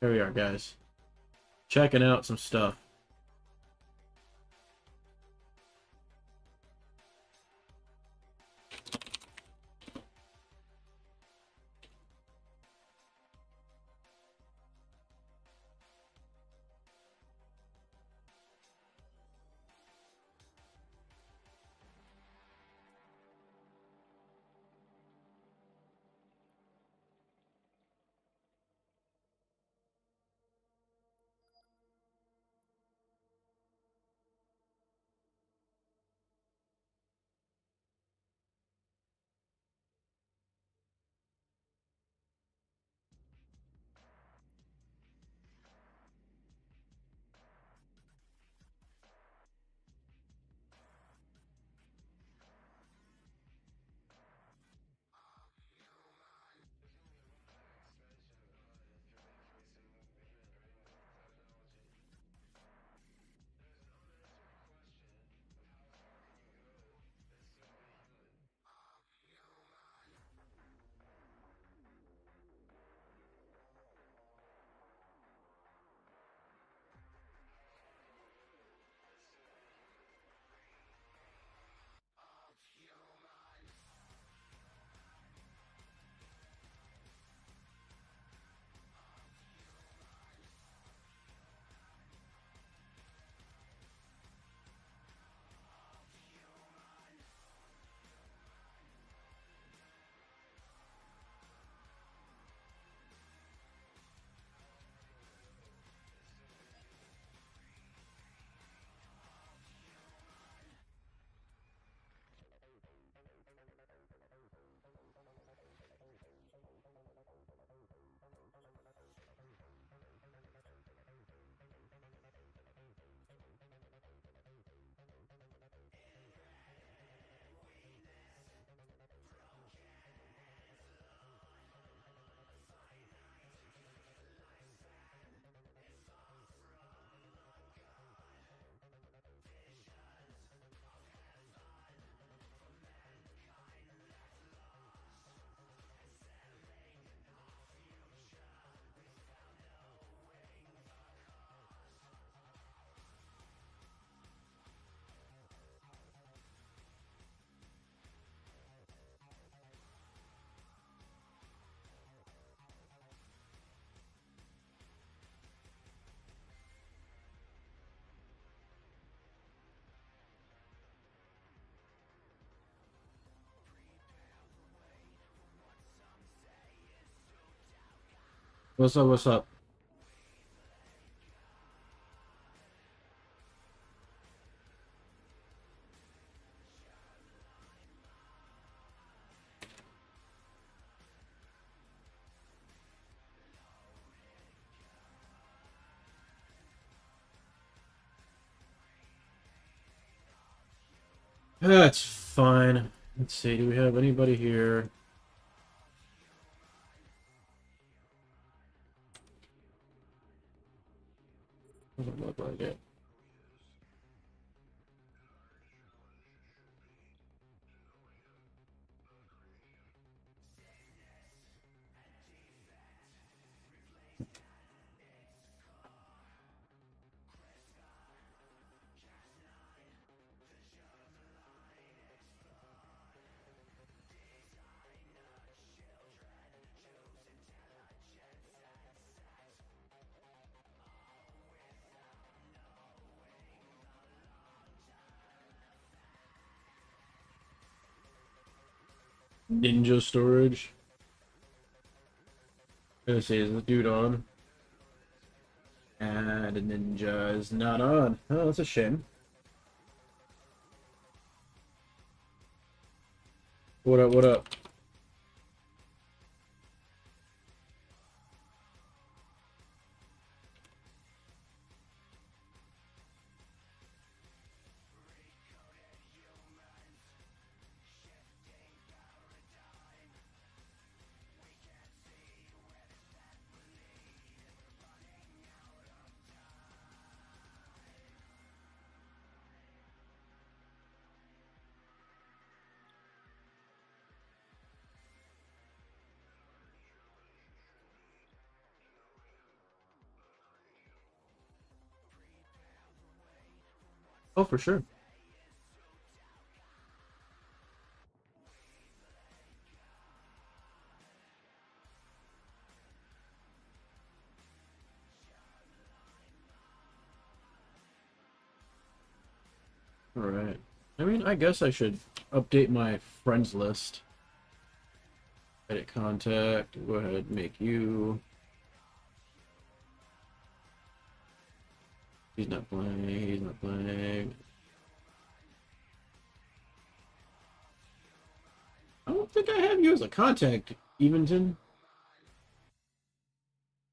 Here we are, guys. Checking out some stuff. What's up? What's up? That's fine. Let's see. Do we have anybody here? Doesn't look like it. Ninja storage. Let's see, is the dude on? And the ninja is not on. Oh, that's a shame. What up, what up? Oh, for sure. All right. I mean, I guess I should update my friends list. Edit contact. Go ahead, make you. He's not playing. He's not playing. I don't think I have you as a contact, Eventon.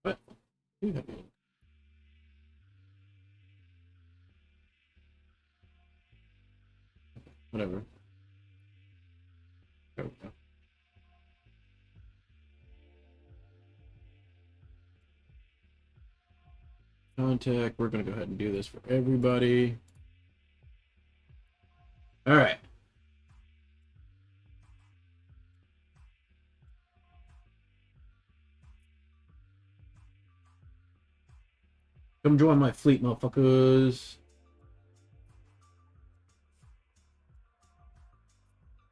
What? You have me. Whatever. There we go. Contact. We're gonna go ahead and do this for everybody. All right. Come join my fleet, motherfuckers.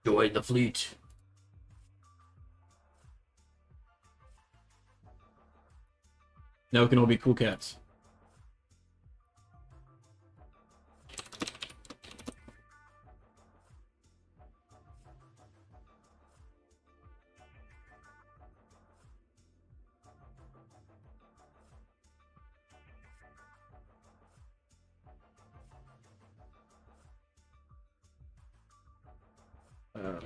Join the fleet. Now we can all be cool cats. Uh,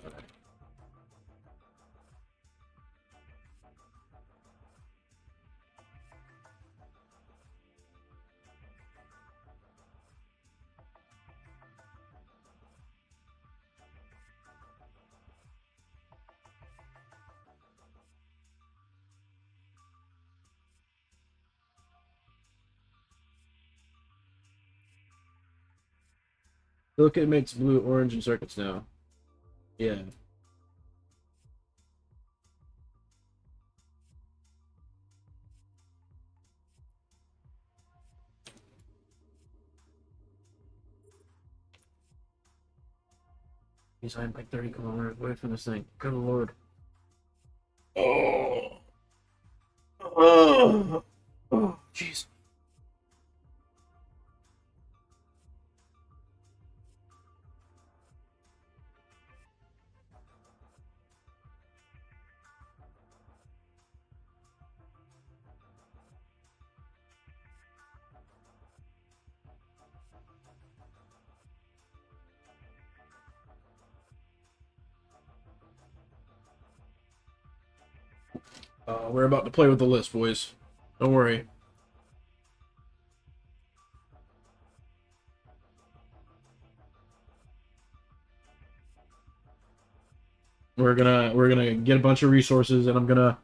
Look, it makes blue, orange, and circuits now. Yeah. He's like 30 kilometers away from this thing. Good lord. Oh. Oh. Oh. Jeez. We're about to play with the list, boys. Don't worry. We're gonna get a bunch of resources, and I'm gonna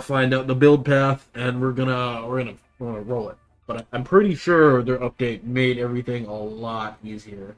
find out the build path, and we're gonna roll it. But I'm pretty sure their update made everything a lot easier.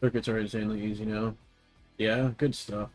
Circuits are insanely easy now. Yeah, good stuff.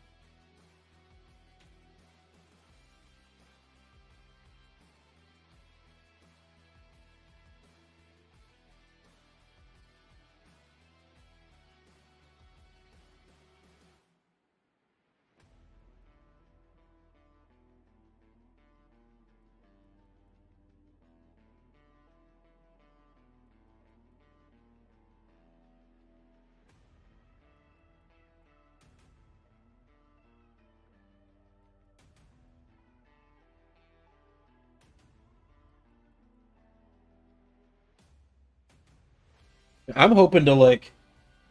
I'm hoping to like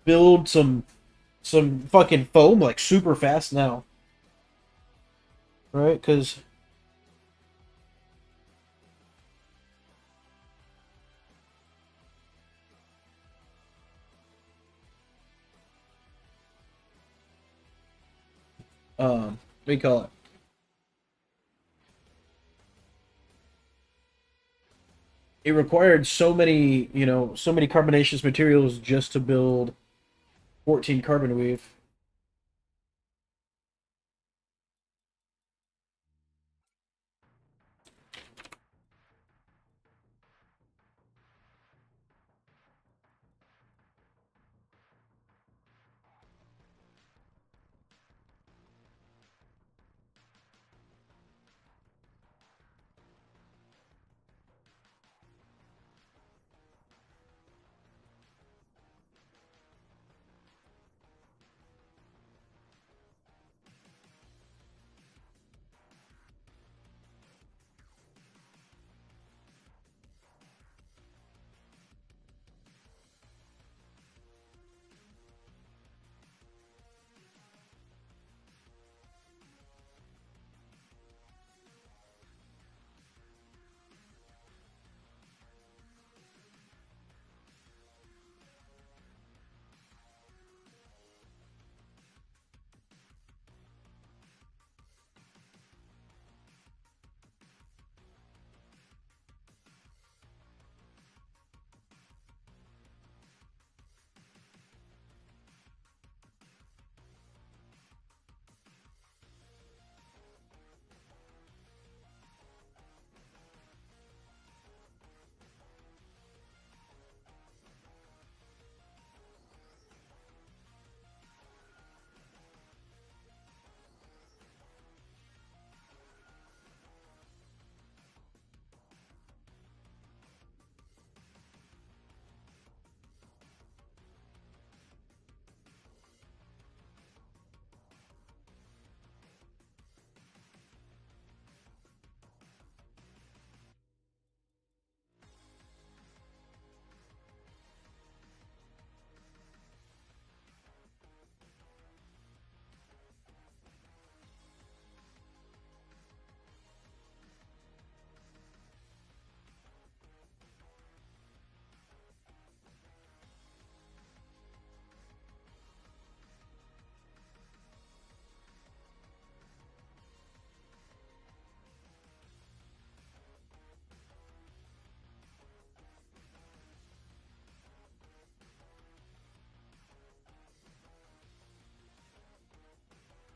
build some fucking foam like super fast now, right? Because what do you call it? It required so many, so many carbonaceous materials just to build 14 carbon weave.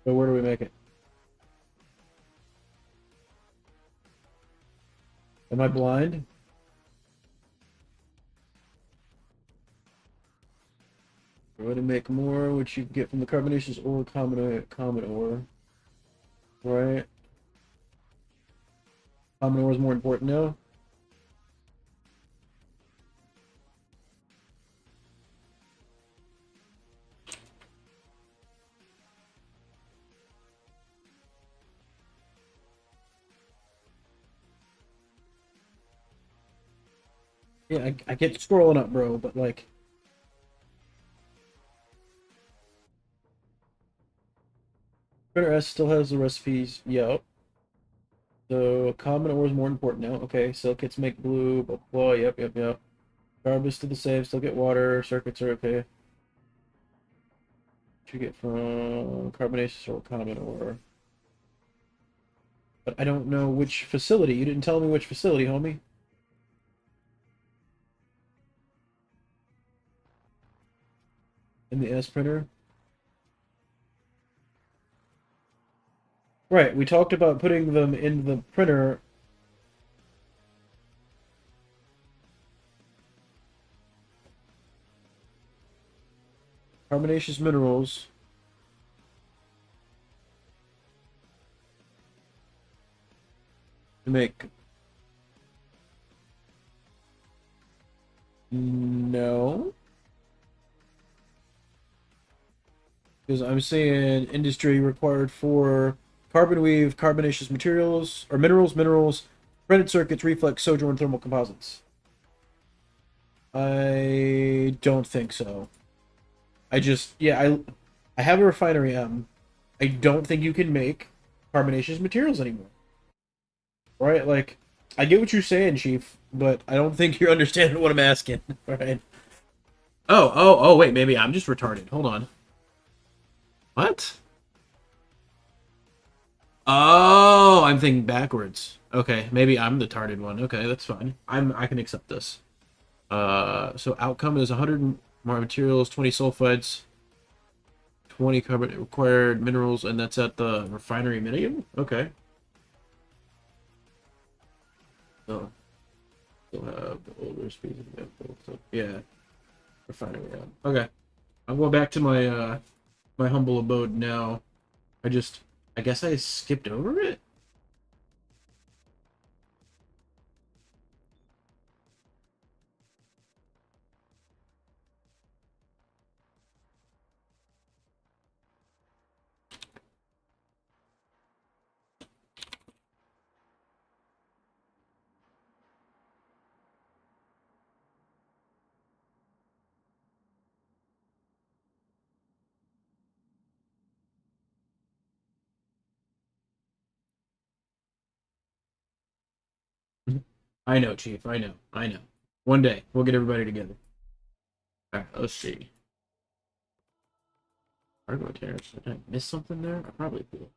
So where do we make it? Am I blind? We're going to make more, which you get from the carbonaceous ore, common ore, right? Common ore is more important now. Yeah, I get scrolling up, bro, but like, Printer S still has the recipes. Yep. So common ore is more important now. Okay, silicates make blue. Blah, blah, blah. Yep, yep, yep. Carbons to the save. Still get water. Circuits are okay. What you get from carbonaceous or common ore? But I don't know which facility. You didn't tell me which facility, homie. In the S printer. Right. We talked about putting them in the printer. Carbonaceous minerals. To make. No. Because I'm saying industry required for carbon weave, carbonaceous materials, or minerals, printed circuits, reflex, sojourn, thermal composites. I don't think so. I just yeah, I have a refinery I don't think you can make carbonaceous materials anymore. Right? Like I get what you're saying, Chief, but I don't think you're understanding what I'm asking. Right? Oh, wait, maybe I'm just retarded. Hold on. What? Oh, I'm thinking backwards. Okay, maybe I'm the tarded one. Okay, that's fine. I can accept this. So outcome is 100 more materials, 20 sulfides, 20 carbon required minerals, and that's at the refinery minimum? Okay. Oh, still have the older speed example. So yeah, refinery. Yeah. Okay. I'm going back to my my humble abode now. I guess I skipped over it. I know, Chief. I know. I know. One day we'll get everybody together. All right. Let's see. Cargo tariffs. Did I miss something there? I probably did.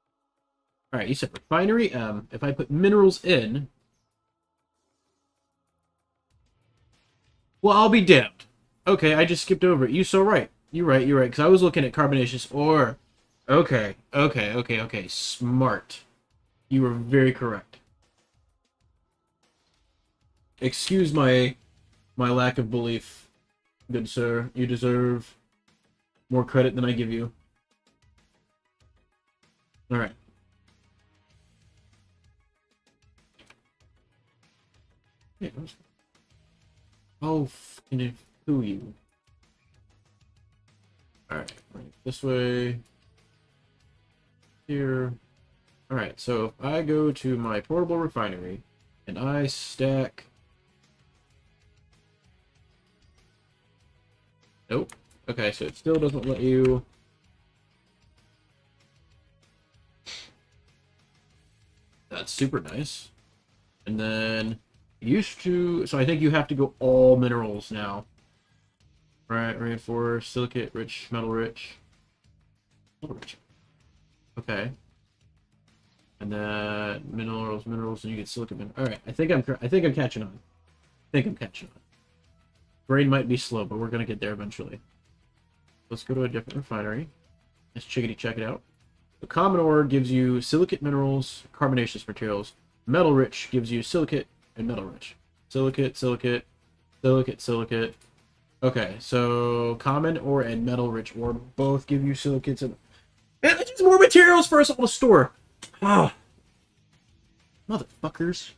All right. You said refinery. If I put minerals in, well, I'll be damned. Okay, I just skipped over it. You so right. You're right. You're right. Because I was looking at carbonaceous ore. Okay. Smart. You were very correct. Excuse my lack of belief, good sir. You deserve more credit than I give you. All right. Yeah, oh, fucking who you? All right, this way. Here. All right. So if I go to my portable refinery, and I stack. Nope. Okay, so it still doesn't let you. That's super nice. And then used to, so I think you have to go all minerals now. Right, reinforced, silicate rich, metal rich. Metal rich. Okay. And then minerals, and you get silicate mineral. All right, I think I'm catching on. I think I'm catching on. Brain might be slow, but we're gonna get there eventually. Let's go to a different refinery. Let's chickadee check it out. The common ore gives you silicate minerals, carbonaceous materials. Metal rich gives you silicate and metal rich. Silicate. Okay, so common ore and metal rich ore both give you silicates and it's more materials for us all to store. Ah, motherfuckers.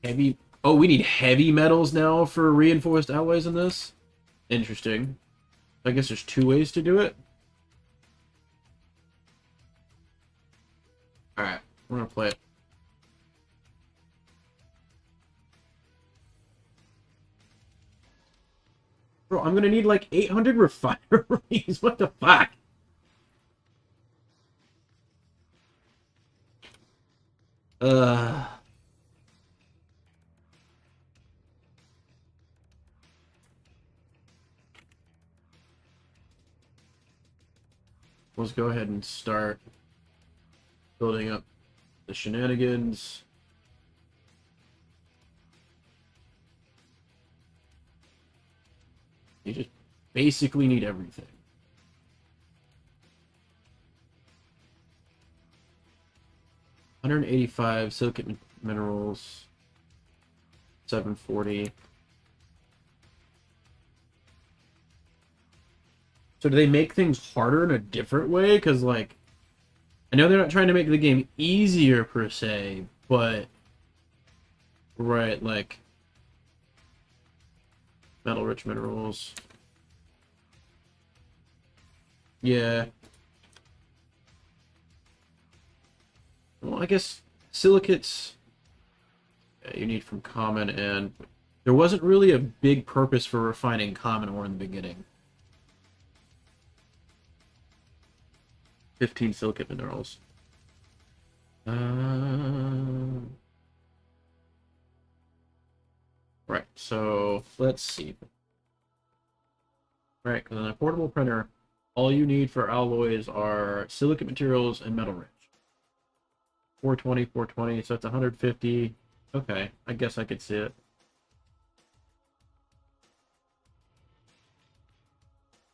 Heavy. Oh, we need heavy metals now for reinforced alloys in this? Interesting. I guess there's two ways to do it. Alright, we're gonna play it. Bro, I'm gonna need like 800 refineries. What the fuck? Uh... Let's go ahead and start building up the shenanigans. You just basically need everything. 185 silicate minerals, 740. So do they make things harder in a different way? Because, like, I know they're not trying to make the game easier per se, but right, like Metal-rich minerals. Yeah. Well, I guess silicates you need from common, and there wasn't really a big purpose for refining common ore in the beginning. 15 silicate minerals. Right, so let's see. Right, because in a portable printer, all you need for alloys are silicate materials and metal rich. 420, 420, so it's 150. Okay, I guess I could see it.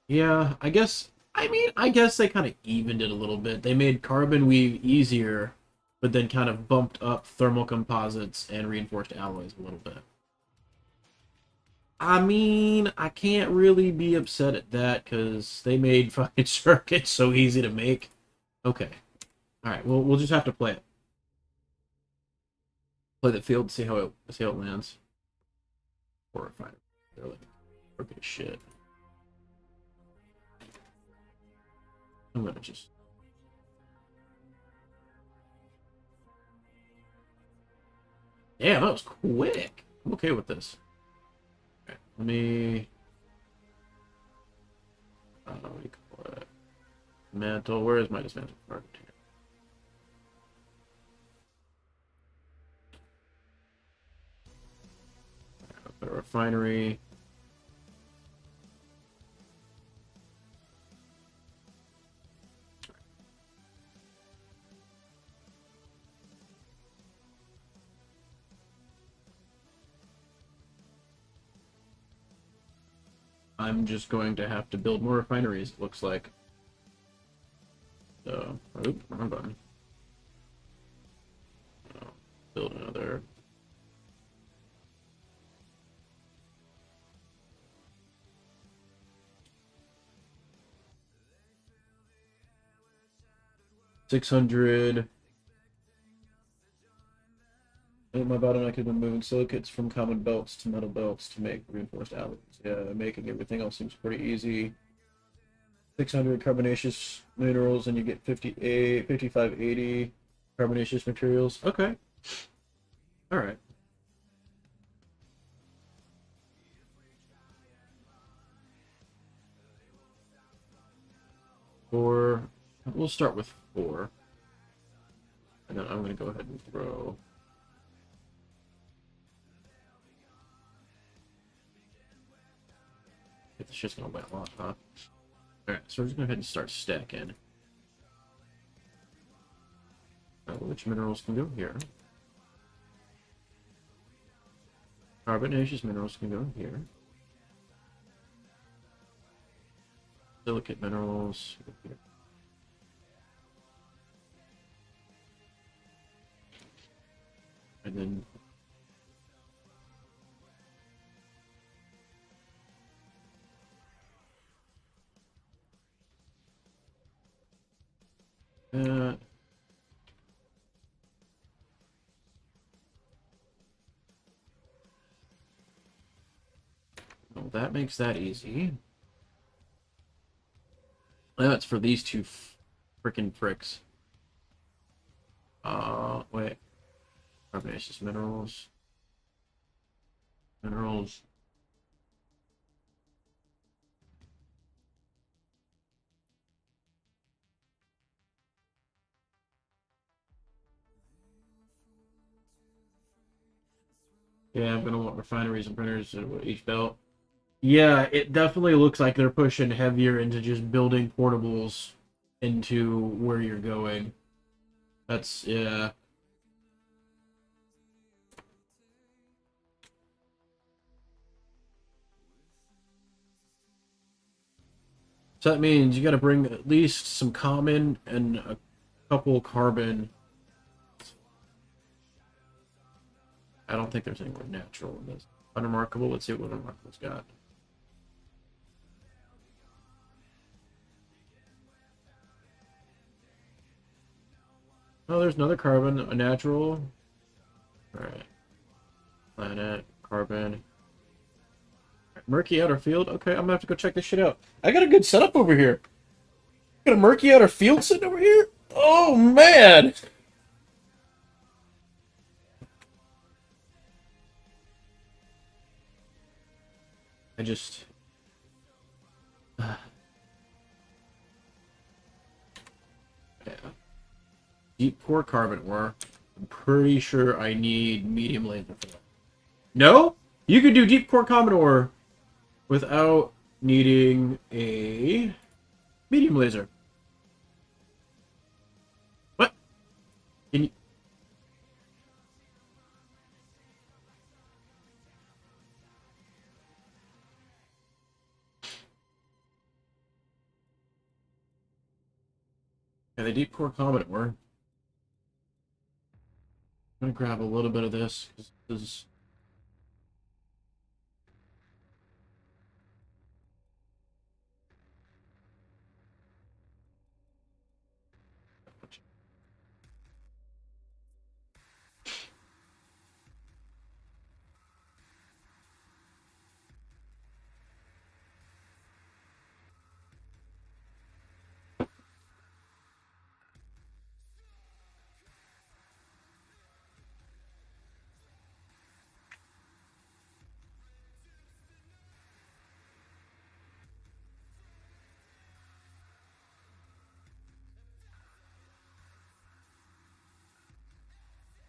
Yeah, I guess they kind of evened it a little bit. They made carbon weave easier, but then kind of bumped up thermal composites and reinforced alloys a little bit. I mean, I can't really be upset at that because they made fucking circuits so easy to make. Okay. Alright, well we'll just have to play it. Play the field, see how it lands. Horrifying. They're like crooked as shit. I'm gonna just damn, that was quick. I'm okay with this. Okay, let me what do you call it? Mantle. Where is my dismantle card? Put a refinery. I'm just going to have to build more refineries, it looks like. So, oop, wrong button. Oh, build another. $600. My bottleneck has been moving silicates from common belts to metal belts to make reinforced alloys. Yeah, making everything else seems pretty easy. 600 carbonaceous minerals, and you get 58, 5580 carbonaceous materials. Okay. All right. Four. We'll start with 4. And then I'm going to go ahead and throw. This shit's going to weigh a lot, huh? Alright, so we're just going to go ahead and start stacking. Which minerals can go here? Carbonaceous minerals can go here. Silicate minerals go here. And then well, that makes that easy. That's for these two freaking pricks. Wait. Carbonaceous minerals. Minerals. Yeah, I'm gonna want refineries and printers at each belt. Yeah, it definitely looks like they're pushing heavier into just building portables into where you're going. That's, yeah. So that means you gotta bring at least some common and a couple carbon. I don't think there's anywhere natural in this. Unremarkable, let's see what Unremarkable's got. Oh, there's another carbon, a natural. Alright. Planet, carbon. Murky outer field? Okay, I'm gonna have to go check this shit out. I got a good setup over here. Got a murky outer field sitting over here? Oh, man! I just... yeah. Deep core carbon ore. I'm pretty sure I need medium laser for that. No? You could do deep core carbon ore without needing a medium laser. What? Can you... Yeah, the deep core carbon ore. I'm gonna grab a little bit of this, because this is...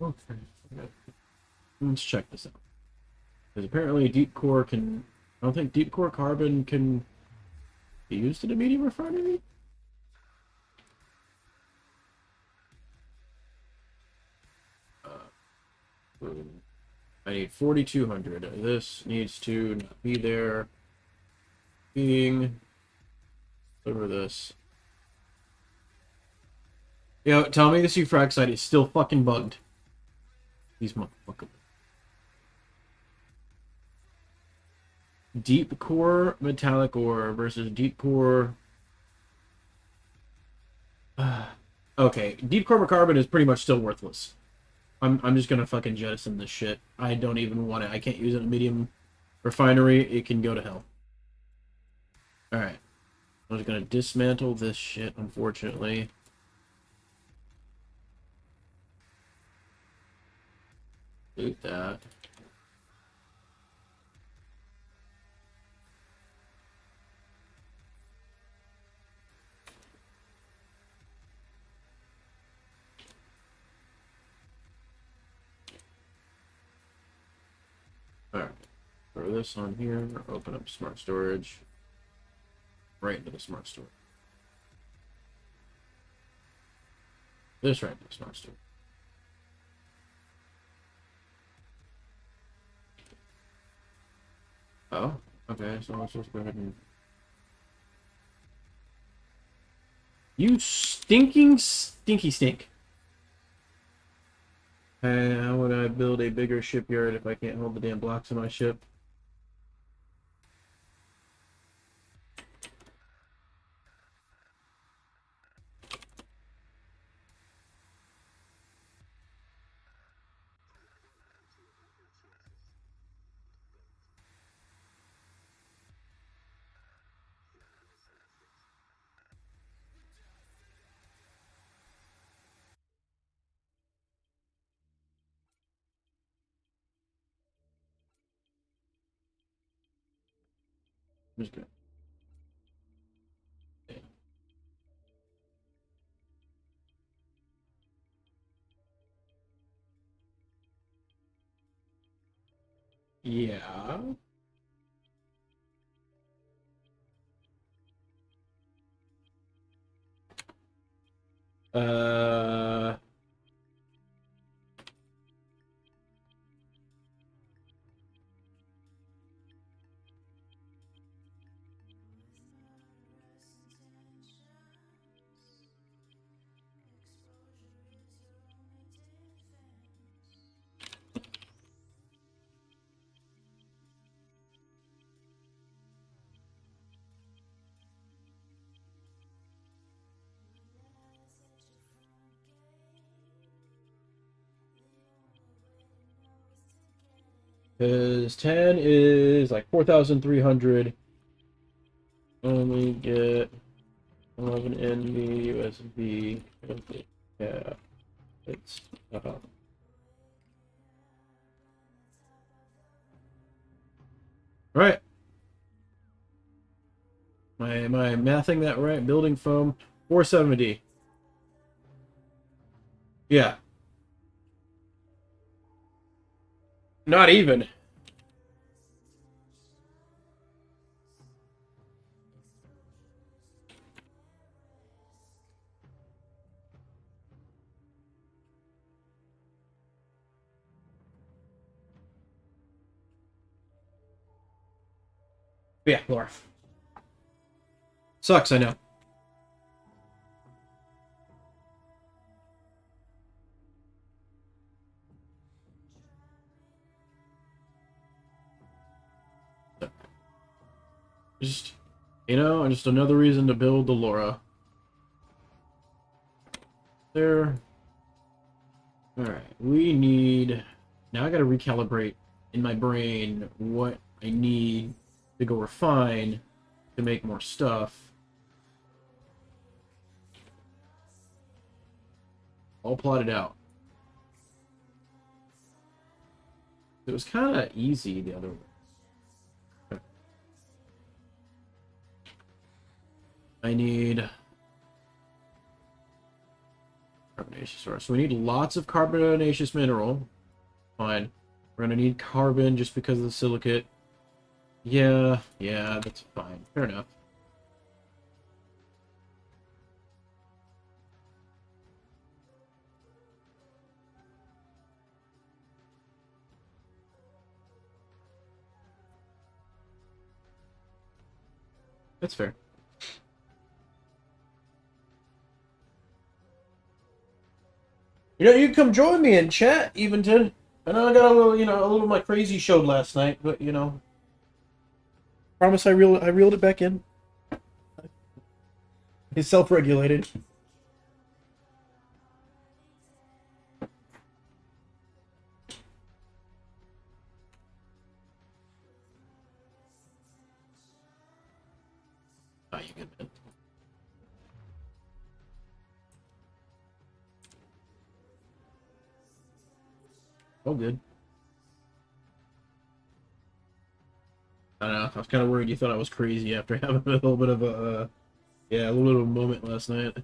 Okay. Let's check this out. Because apparently deep core can... I don't think deep core carbon can be used in a medium refinery? I need 4,200. This needs to not be there. Being... over this. Yo, tell me this refract site is still fucking bugged. These motherfuckers. Deep core metallic ore versus deep core... okay, deep core carbon is pretty much still worthless. I'm just gonna fucking jettison this shit. I don't even want it. I can't use it in a medium refinery. It can go to hell. Alright. I'm just gonna dismantle this shit, unfortunately. Do that. Alright. Throw this on here. Open up smart storage. Right into the smart storage. This right into the smart storage. Oh, okay, so let's just go ahead and... You stinking stinky stink. How would I build a bigger shipyard if I can't hold the damn blocks in my ship? I'm just gonna... Yeah. Uh... Because 10 is like 4,300. Only get 11 NV USB. Okay. Yeah, it's right. Am I mathing that right? Building foam 470. Yeah, not even. Yeah, Lorf. Sucks, I know. Just just another reason to build the Laura. There. Alright, we need... Now I gotta recalibrate in my brain what I need to go refine to make more stuff. All plotted out. It was kind of easy the other way. I need carbonaceous ore. So we need lots of carbonaceous mineral. Fine. We're gonna need carbon just because of the silicate. Yeah, that's fine. Fair enough. That's fair. You can come join me in chat, Eventon. I know I got a little, a little of my crazy showed last night, but promise I reeled it back in. It's self-regulated. Oh, you good, man. Oh, good. I don't know. I was kind of worried you thought I was crazy after having a little bit of a, yeah, a little bit of a moment last night.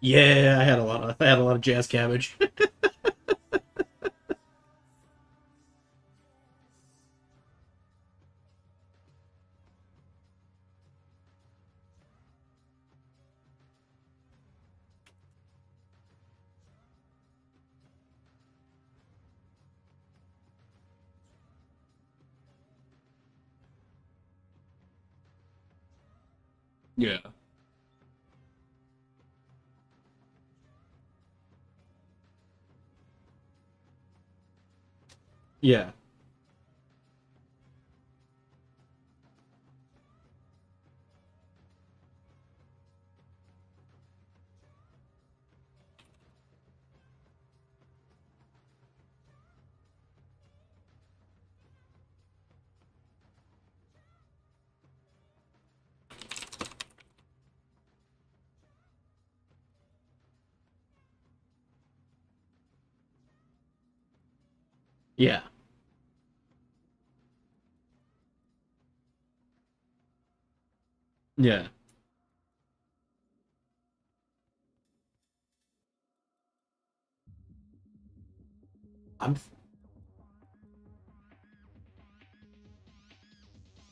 Yeah, I had a lot of jazz cabbage. Yeah. Yeah. Yeah. Yeah. I'm.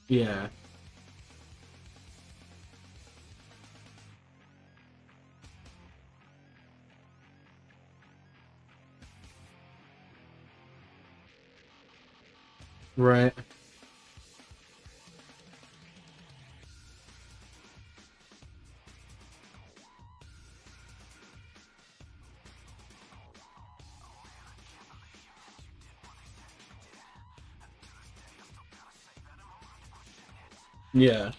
Yeah. Right. Yeah.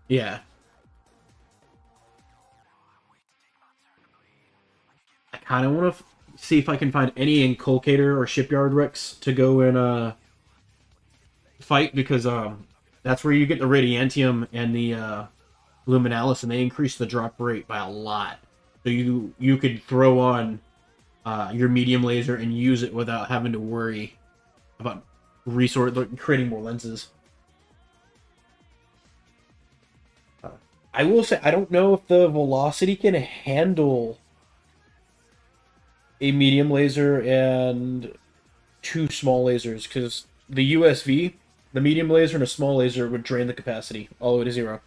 Yeah. I kind of want to see if I can find any inculcator or shipyard wrecks to go and fight, because that's where you get the radiantium and the luminalis, and they increase the drop rate by a lot. So you could throw on your medium laser and use it without having to worry about resource creating more lenses. I will say I don't know if the velocity can handle a medium laser and two small lasers, because the USV, the medium laser and a small laser would drain the capacity all the way to zero.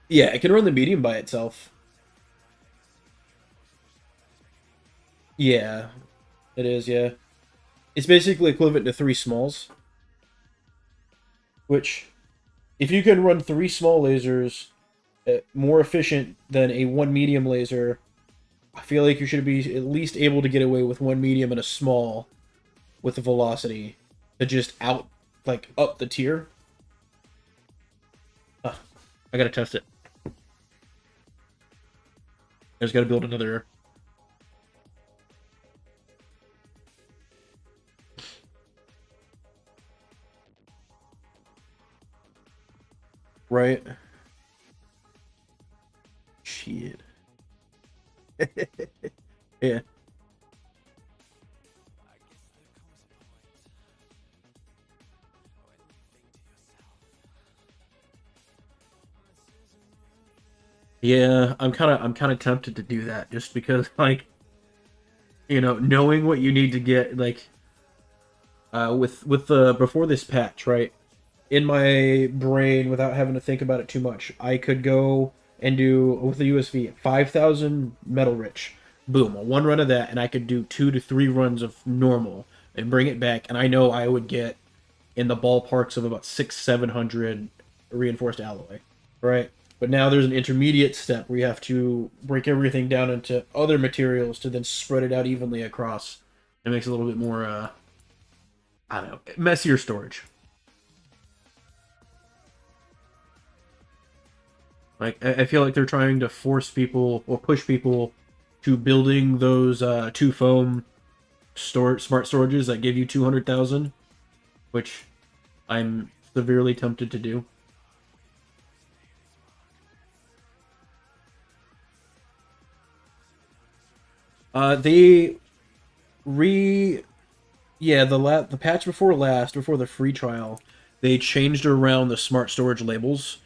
Yeah, it can run the medium by itself. Yeah, it is. Yeah, it's basically equivalent to three smalls. Which, if you can run three small lasers more efficient than a one medium laser, I feel like you should be at least able to get away with one medium and a small with the velocity to just out like up the tier. I gotta test it. I just gotta build another. Right. Shit. Yeah. Yeah, I'm kind of tempted to do that just because like, knowing what you need to get, like with the before this patch, right? In my brain, without having to think about it too much, I could go and do with the USV 5,000 metal rich. Boom, one run of that, and I could do 2 to 3 runs of normal and bring it back, and I know I would get in the ballparks of about 600-700 reinforced alloy, right? But now there's an intermediate step where you have to break everything down into other materials to then spread it out evenly across. It makes it a little bit more, I don't know, messier storage. Like I feel like they're trying to force people or push people to building those two foam smart storages that give you 200,000, which I'm severely tempted to do. They re yeah, the patch before last, before the free trial, they changed around the smart storage labels.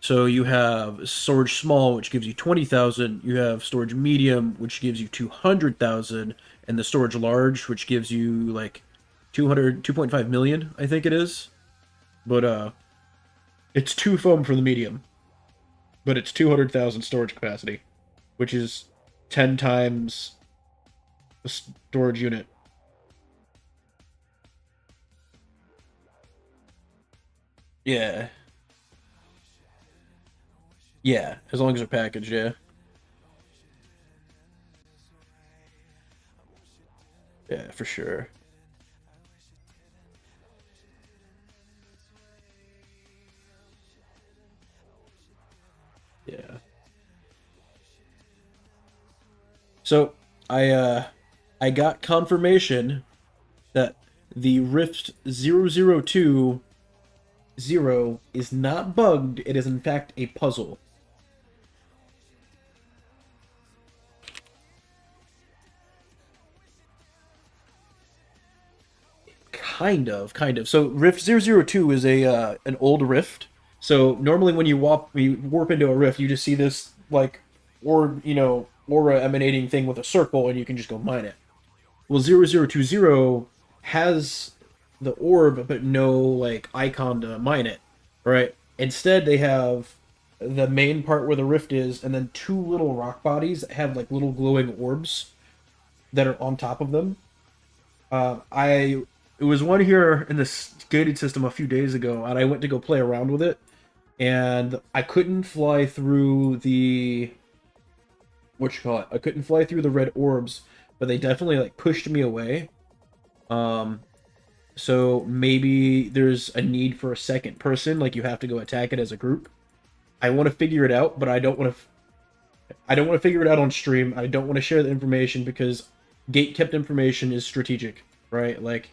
So you have storage small, which gives you 20,000. You have storage medium, which gives you 200,000, and the storage large, which gives you like 2.5 million, I think it is. But it's two foam for the medium, but it's 200,000 storage capacity, which is 10 times the storage unit. Yeah, yeah, as long as they're packaged, yeah, yeah, for sure, yeah. So I got confirmation that the Rift 0020 is not bugged. It is in fact a puzzle. Kind of. So Rift 002 is a an old rift. So normally when you warp into a rift, you just see this like aura emanating thing with a circle, and you can just go mine it. Well, 0020 has the orb, but no like icon to mine it, right? Instead, they have the main part where the rift is, and then two little rock bodies that have like little glowing orbs that are on top of them. I It was one here in this gated system a few days ago, and I went to go play around with it, and I couldn't fly through the what you call it. I couldn't fly through the red orbs, but they definitely like pushed me away. Um, So maybe there's a need for a second person, like you have to go attack it as a group. I want to figure it out, but I don't want to figure it out on stream. I don't want to share the information because gate kept information is strategic, right? Like,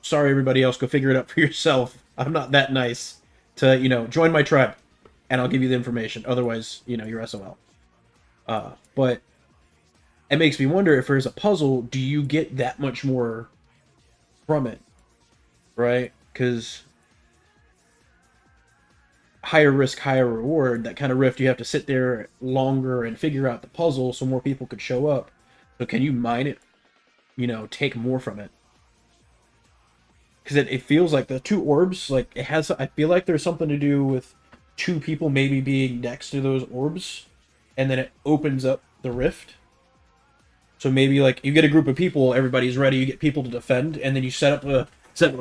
sorry everybody else, go figure it out for yourself. I'm not that nice to, join my tribe and I'll give you the information. Otherwise, you're SOL. But it makes me wonder if there's a puzzle, do you get that much more from it, right? Because higher risk, higher reward, that kind of rift, you have to sit there longer and figure out the puzzle so more people could show up. So can you mine it, take more from it? Because it feels like the two orbs, like it has, I feel like there's something to do with two people maybe being next to those orbs, and then it opens up the rift. So maybe like you get a group of people, everybody's ready, you get people to defend, and then you set up the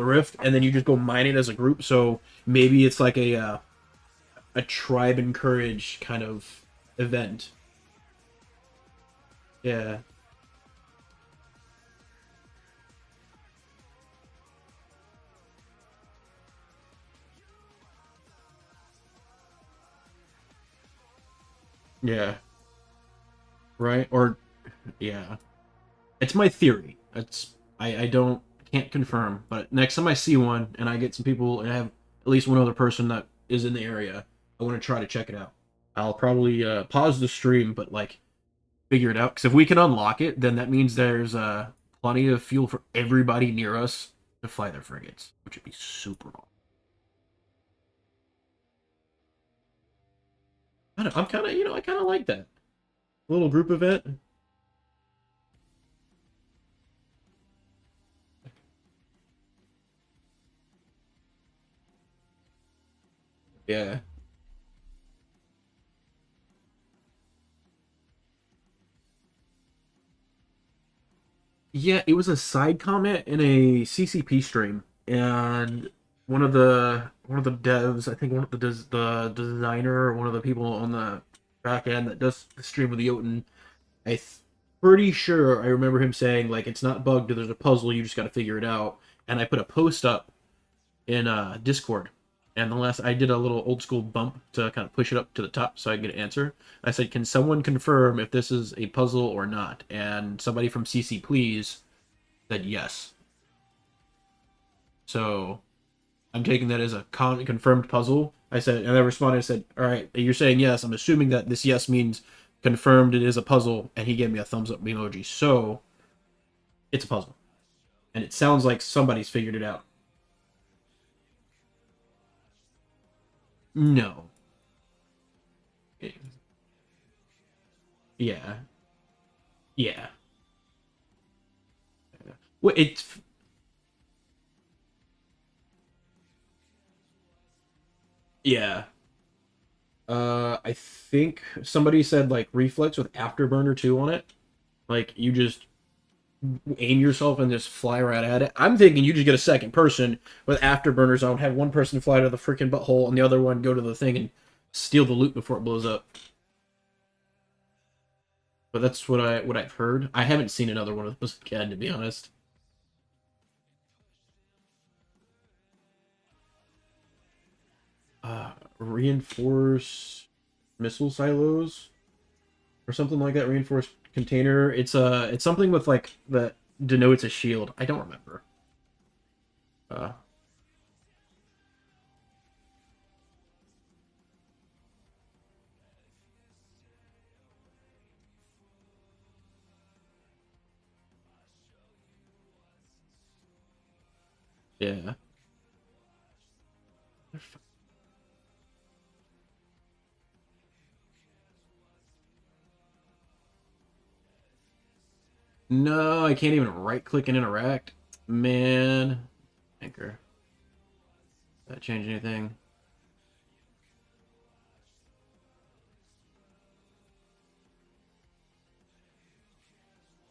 rift, and then you just go mine it as a group. So maybe it's like a tribe encouraged kind of event. Yeah. Yeah. Right? Or yeah. It's my theory. It's I don't can't confirm, but next time I see one and I get some people and I have at least one other person that is in the area, I want to try to check it out. I'll probably pause the stream, but like figure it out. Because if we can unlock it, then that means there's plenty of fuel for everybody near us to fly their frigates, which would be super awesome. I'm kind of, I kind of like that little group event. Yeah. Yeah, it was a side comment in a CCP stream, and one of the devs, I think one of the designer, or one of the people on the back end that does the stream with the Jotun, pretty sure I remember him saying like it's not bugged, there's a puzzle, you just got to figure it out. And I put a post up in Discord, and the last I did a little old school bump to kind of push it up to the top so I could get an answer. I said, "Can someone confirm if this is a puzzle or not?" And somebody from CC Please said yes. So I'm taking that as a confirmed puzzle. I said, and I responded. I said, "All right, you're saying yes. I'm assuming that this yes means confirmed it is a puzzle." And he gave me a thumbs up emoji. So it's a puzzle, and it sounds like somebody's figured it out. No. Yeah. Yeah. Well, it's yeah. I think somebody said like reflex with afterburner too on it. Like you just aim yourself and just fly right at it. I'm thinking you just get a second person with afterburners on, have one person fly to the freaking butthole and the other one go to the thing and steal the loot before it blows up. But that's what I've heard. I haven't seen another one of those again, to be honest. Reinforce missile silos or something like that. Reinforced container. It's something with like that denotes a shield. I don't remember. Uh, yeah. No, I can't even right click and interact. Man, anchor. Does that change anything?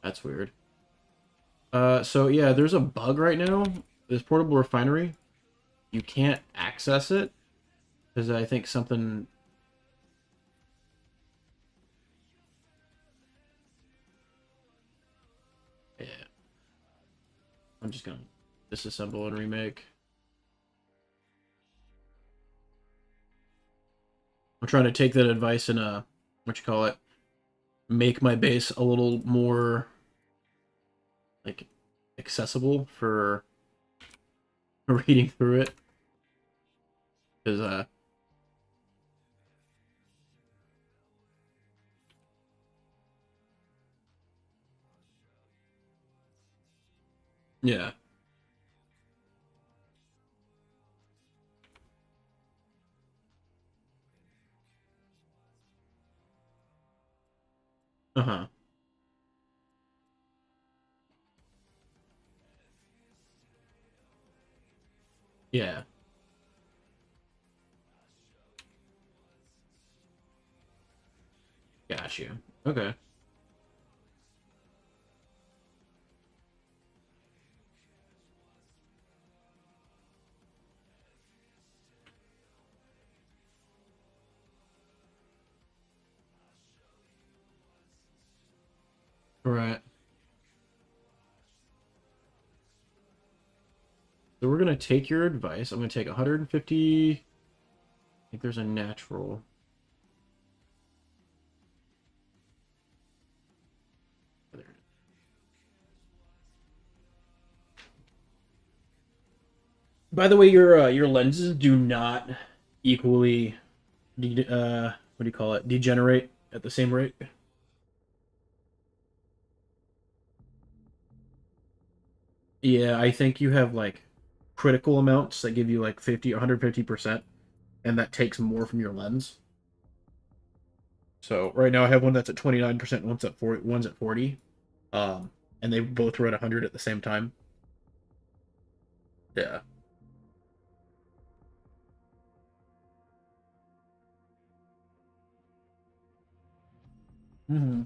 That's weird. So yeah, there's a bug right now. This portable refinery, you can't access it because I think something. Yeah, I'm just gonna disassemble and remake. I'm trying to take that advice and what you call it, make my base a little more like accessible for reading through it. Because yeah. Uh-huh. Yeah. Got you. Okay. All right. So we're gonna take your advice. I'm gonna take 150. I think there's a natural. By the way, your lenses do not equally what do you call it? Degenerate at the same rate. Yeah, I think you have like critical amounts that give you like 50 or 150%, and that takes more from your lens. So right now I have one that's at 29%, one's at 40, one's at 40. And they both were at 100 at the same time. Yeah. Hmm.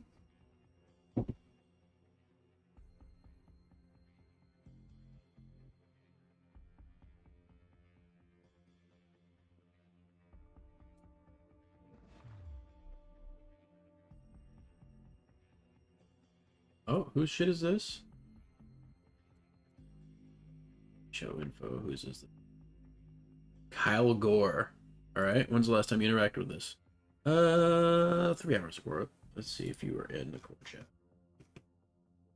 Oh, whose shit is this? Show info. Who's this? Kyle Gore. All right. When's the last time you interacted with this? 3 hours ago. Let's see if you were in the core chat.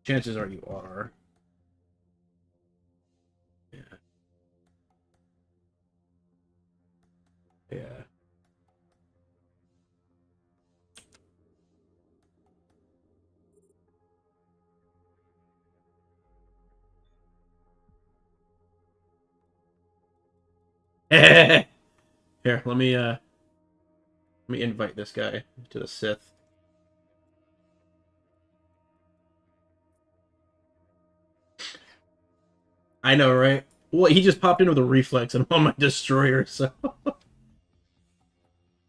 Chances are you are. Yeah. Yeah. Here, let me invite this guy to the Sith. I know, right? Well, he just popped in with a reflex and I'm on my destroyer, so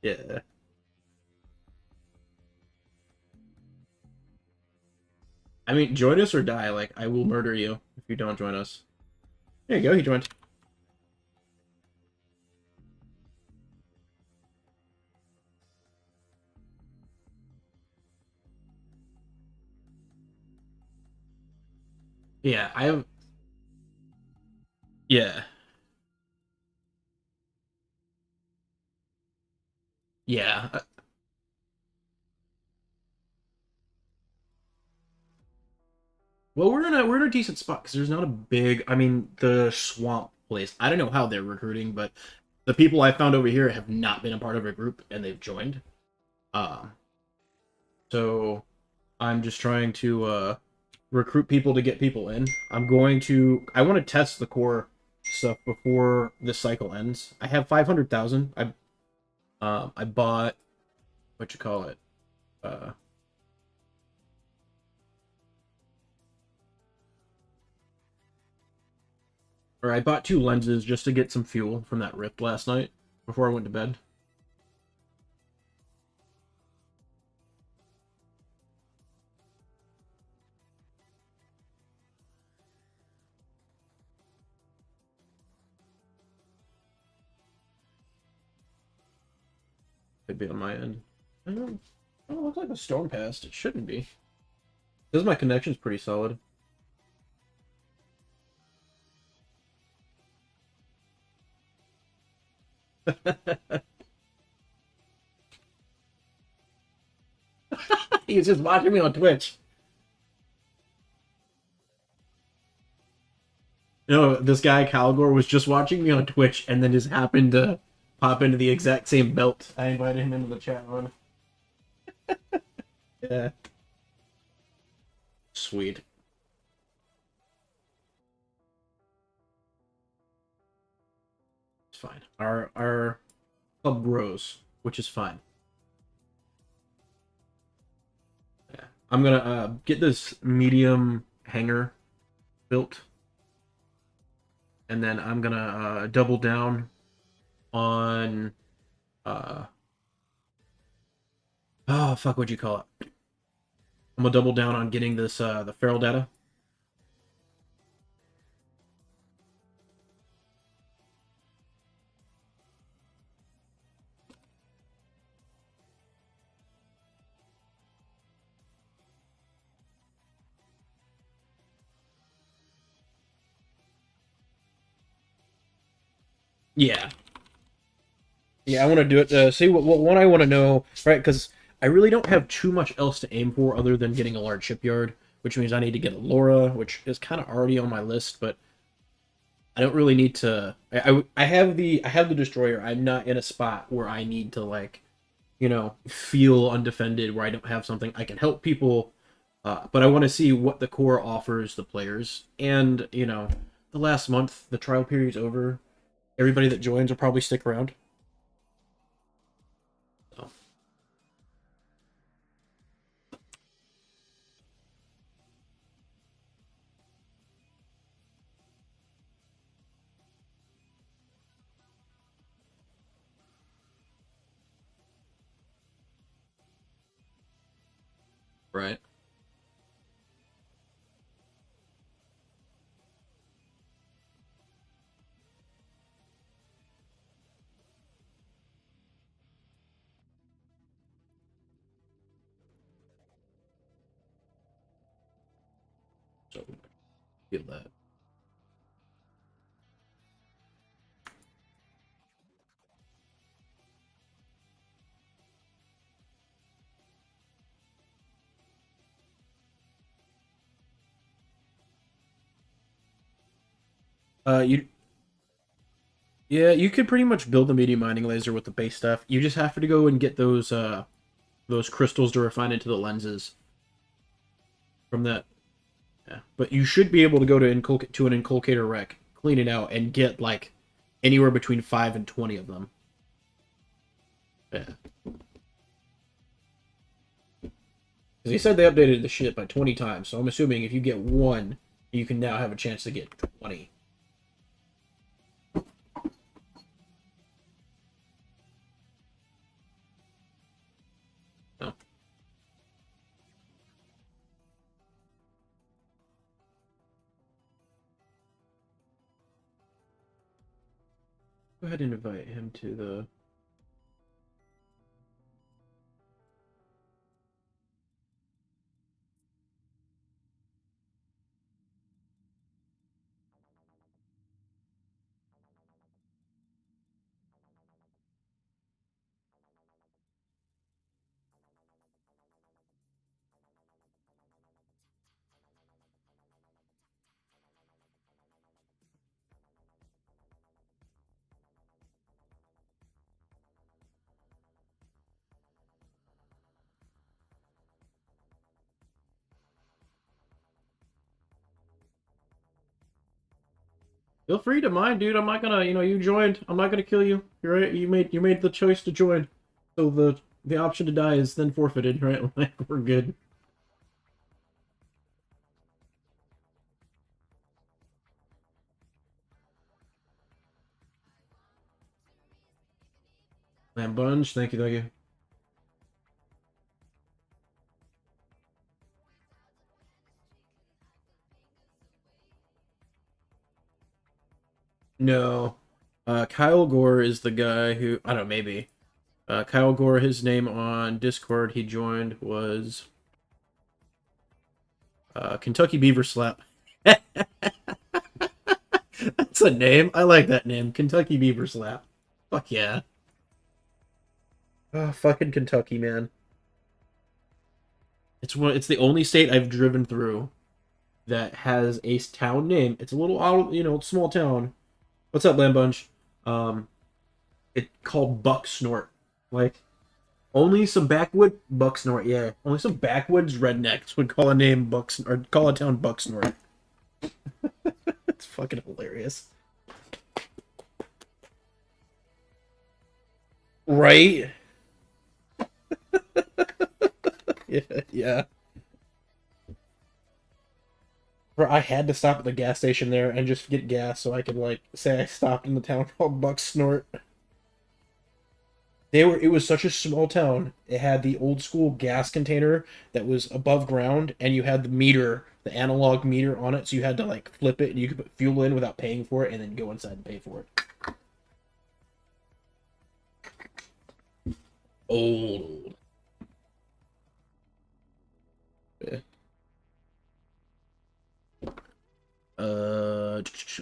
yeah. I mean, join us or die. Like, I will murder you if you don't join us. There you go. He joined. Yeah, I have. Yeah, yeah. Well, we're in a decent spot because there's not a big. I mean, the swamp place. I don't know how they're recruiting, but the people I found over here have not been a part of a group and they've joined. Um, so I'm just trying to recruit people to get people in. I want to test the core stuff before this cycle ends. I have 500,000. I bought what you call it. Uh, or I bought two lenses just to get some fuel from that rift last night before I went to bed. Could be on my end. I don't. Oh, it looks like a storm passed. It shouldn't be. Because my connection's pretty solid. He was just watching me on Twitch. You know, this guy Calgor was just watching me on Twitch and then just happened to pop into the exact same belt I invited him into the chat on. Yeah. Sweet. It's fine. Our club grows, which is fine. Yeah. I'm gonna get this medium hanger built, and then I'm gonna double down on uh oh fuck, what'd you call it? I'm gonna double down on getting this the feral data. Yeah. Yeah, I want to do it. See what one I want to know, right? Because I really don't have too much else to aim for other than getting a large shipyard, which means I need to get a Laura, which is kind of already on my list, but I don't really need to. I have the destroyer. I'm not in a spot where I need to like, feel undefended, where I don't have something I can help people. But I want to see what the core offers the players, and the last month the trial period's over. Everybody that joins will probably stick around. So, right. So feel that. You Yeah, you could pretty much build the medium mining laser with the base stuff. You just have to go and get those crystals to refine into the lenses from that. Yeah. But you should be able to go to an inculcator wreck, clean it out, and get like anywhere between 5 and 20 of them. Yeah. Because he said they updated the shit by 20 times, so I'm assuming if you get one, you can now have a chance to get 20. No. Go ahead and invite him to the. Feel free to mine, dude. I'm not gonna, you joined. I'm not gonna kill you. You're right. You made the choice to join. So the option to die is then forfeited, right? Like we're good. Man, Bunch, thank you, thank you. No. Kyle Gore is the guy who I don't know, maybe. Kyle Gore, his name on Discord he joined was Kentucky Beaver Slap. That's a name. I like that name. Kentucky Beaver Slap. Fuck yeah. Oh, fucking Kentucky, man. It's the only state I've driven through that has a town name. It's a little out, small town. What's up, Lamb Bunch? Um, it called Bucksnort. Like only some backwood Bucksnort, yeah. Only some backwoods rednecks would call a name Bucks or call a town Bucksnort. It's fucking hilarious. Right? Yeah, yeah. Bro, I had to stop at the gas station there and just get gas so I could like say I stopped in the town called Bucksnort. It was such a small town. It had the old school gas container that was above ground and you had the meter, the analog meter on it, so you had to like flip it and you could put fuel in without paying for it and then go inside and pay for it. Old. Yeah.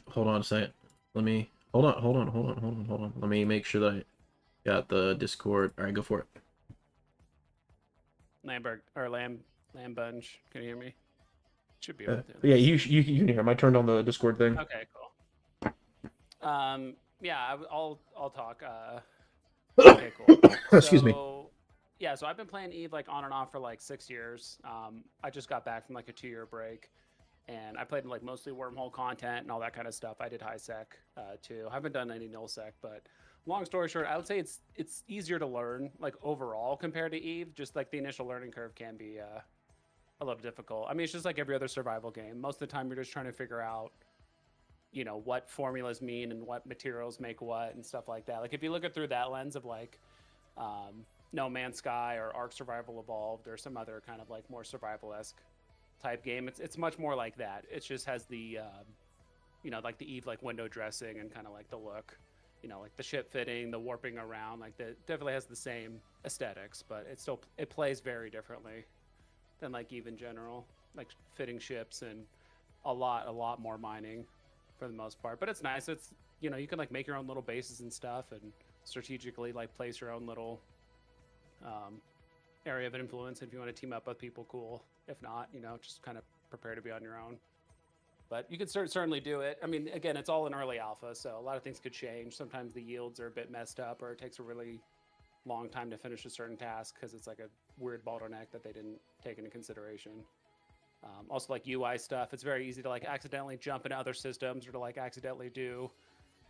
Hold on a second. Let me hold on. Let me make sure that I got the Discord. All right, go for it. Lambert or Lamb Bunch. Can you hear me? Should be able to. Yeah, you can hear him. I turned on the Discord thing. Okay, cool. Yeah, I'll talk. Okay, cool. Excuse me. Yeah, so I've been playing Eve like on and off for like 6 years. I just got back from like a 2-year break, and I played like mostly wormhole content and all that kind of stuff. I did high sec too. I haven't done any null sec, but long story short, I would say it's easier to learn like overall compared to Eve. Just like the initial learning curve can be a little difficult. I mean, it's just like every other survival game. Most of the time, you're just trying to figure out, what formulas mean and what materials make what and stuff like that. Like if you look at through that lens of like No Man's Sky or Ark Survival Evolved or some other kind of like more survival-esque type game, it's much more like that. It just has the like the Eve like window dressing and kind of like the look, like the ship fitting, the warping around, like that definitely has the same aesthetics, but it plays very differently than like Eve in general, like fitting ships and a lot more mining for the most part. But it's nice. It's you can like make your own little bases and stuff and strategically like place your own little area of influence. If you want to team up with people, cool. If not, just kind of prepare to be on your own. But you can certainly do it. I mean, again, it's all in early alpha, so a lot of things could change. Sometimes the yields are a bit messed up, or it takes a really long time to finish a certain task because it's like a weird bottleneck that they didn't take into consideration. Also, like UI stuff, it's very easy to like accidentally jump into other systems or to like accidentally do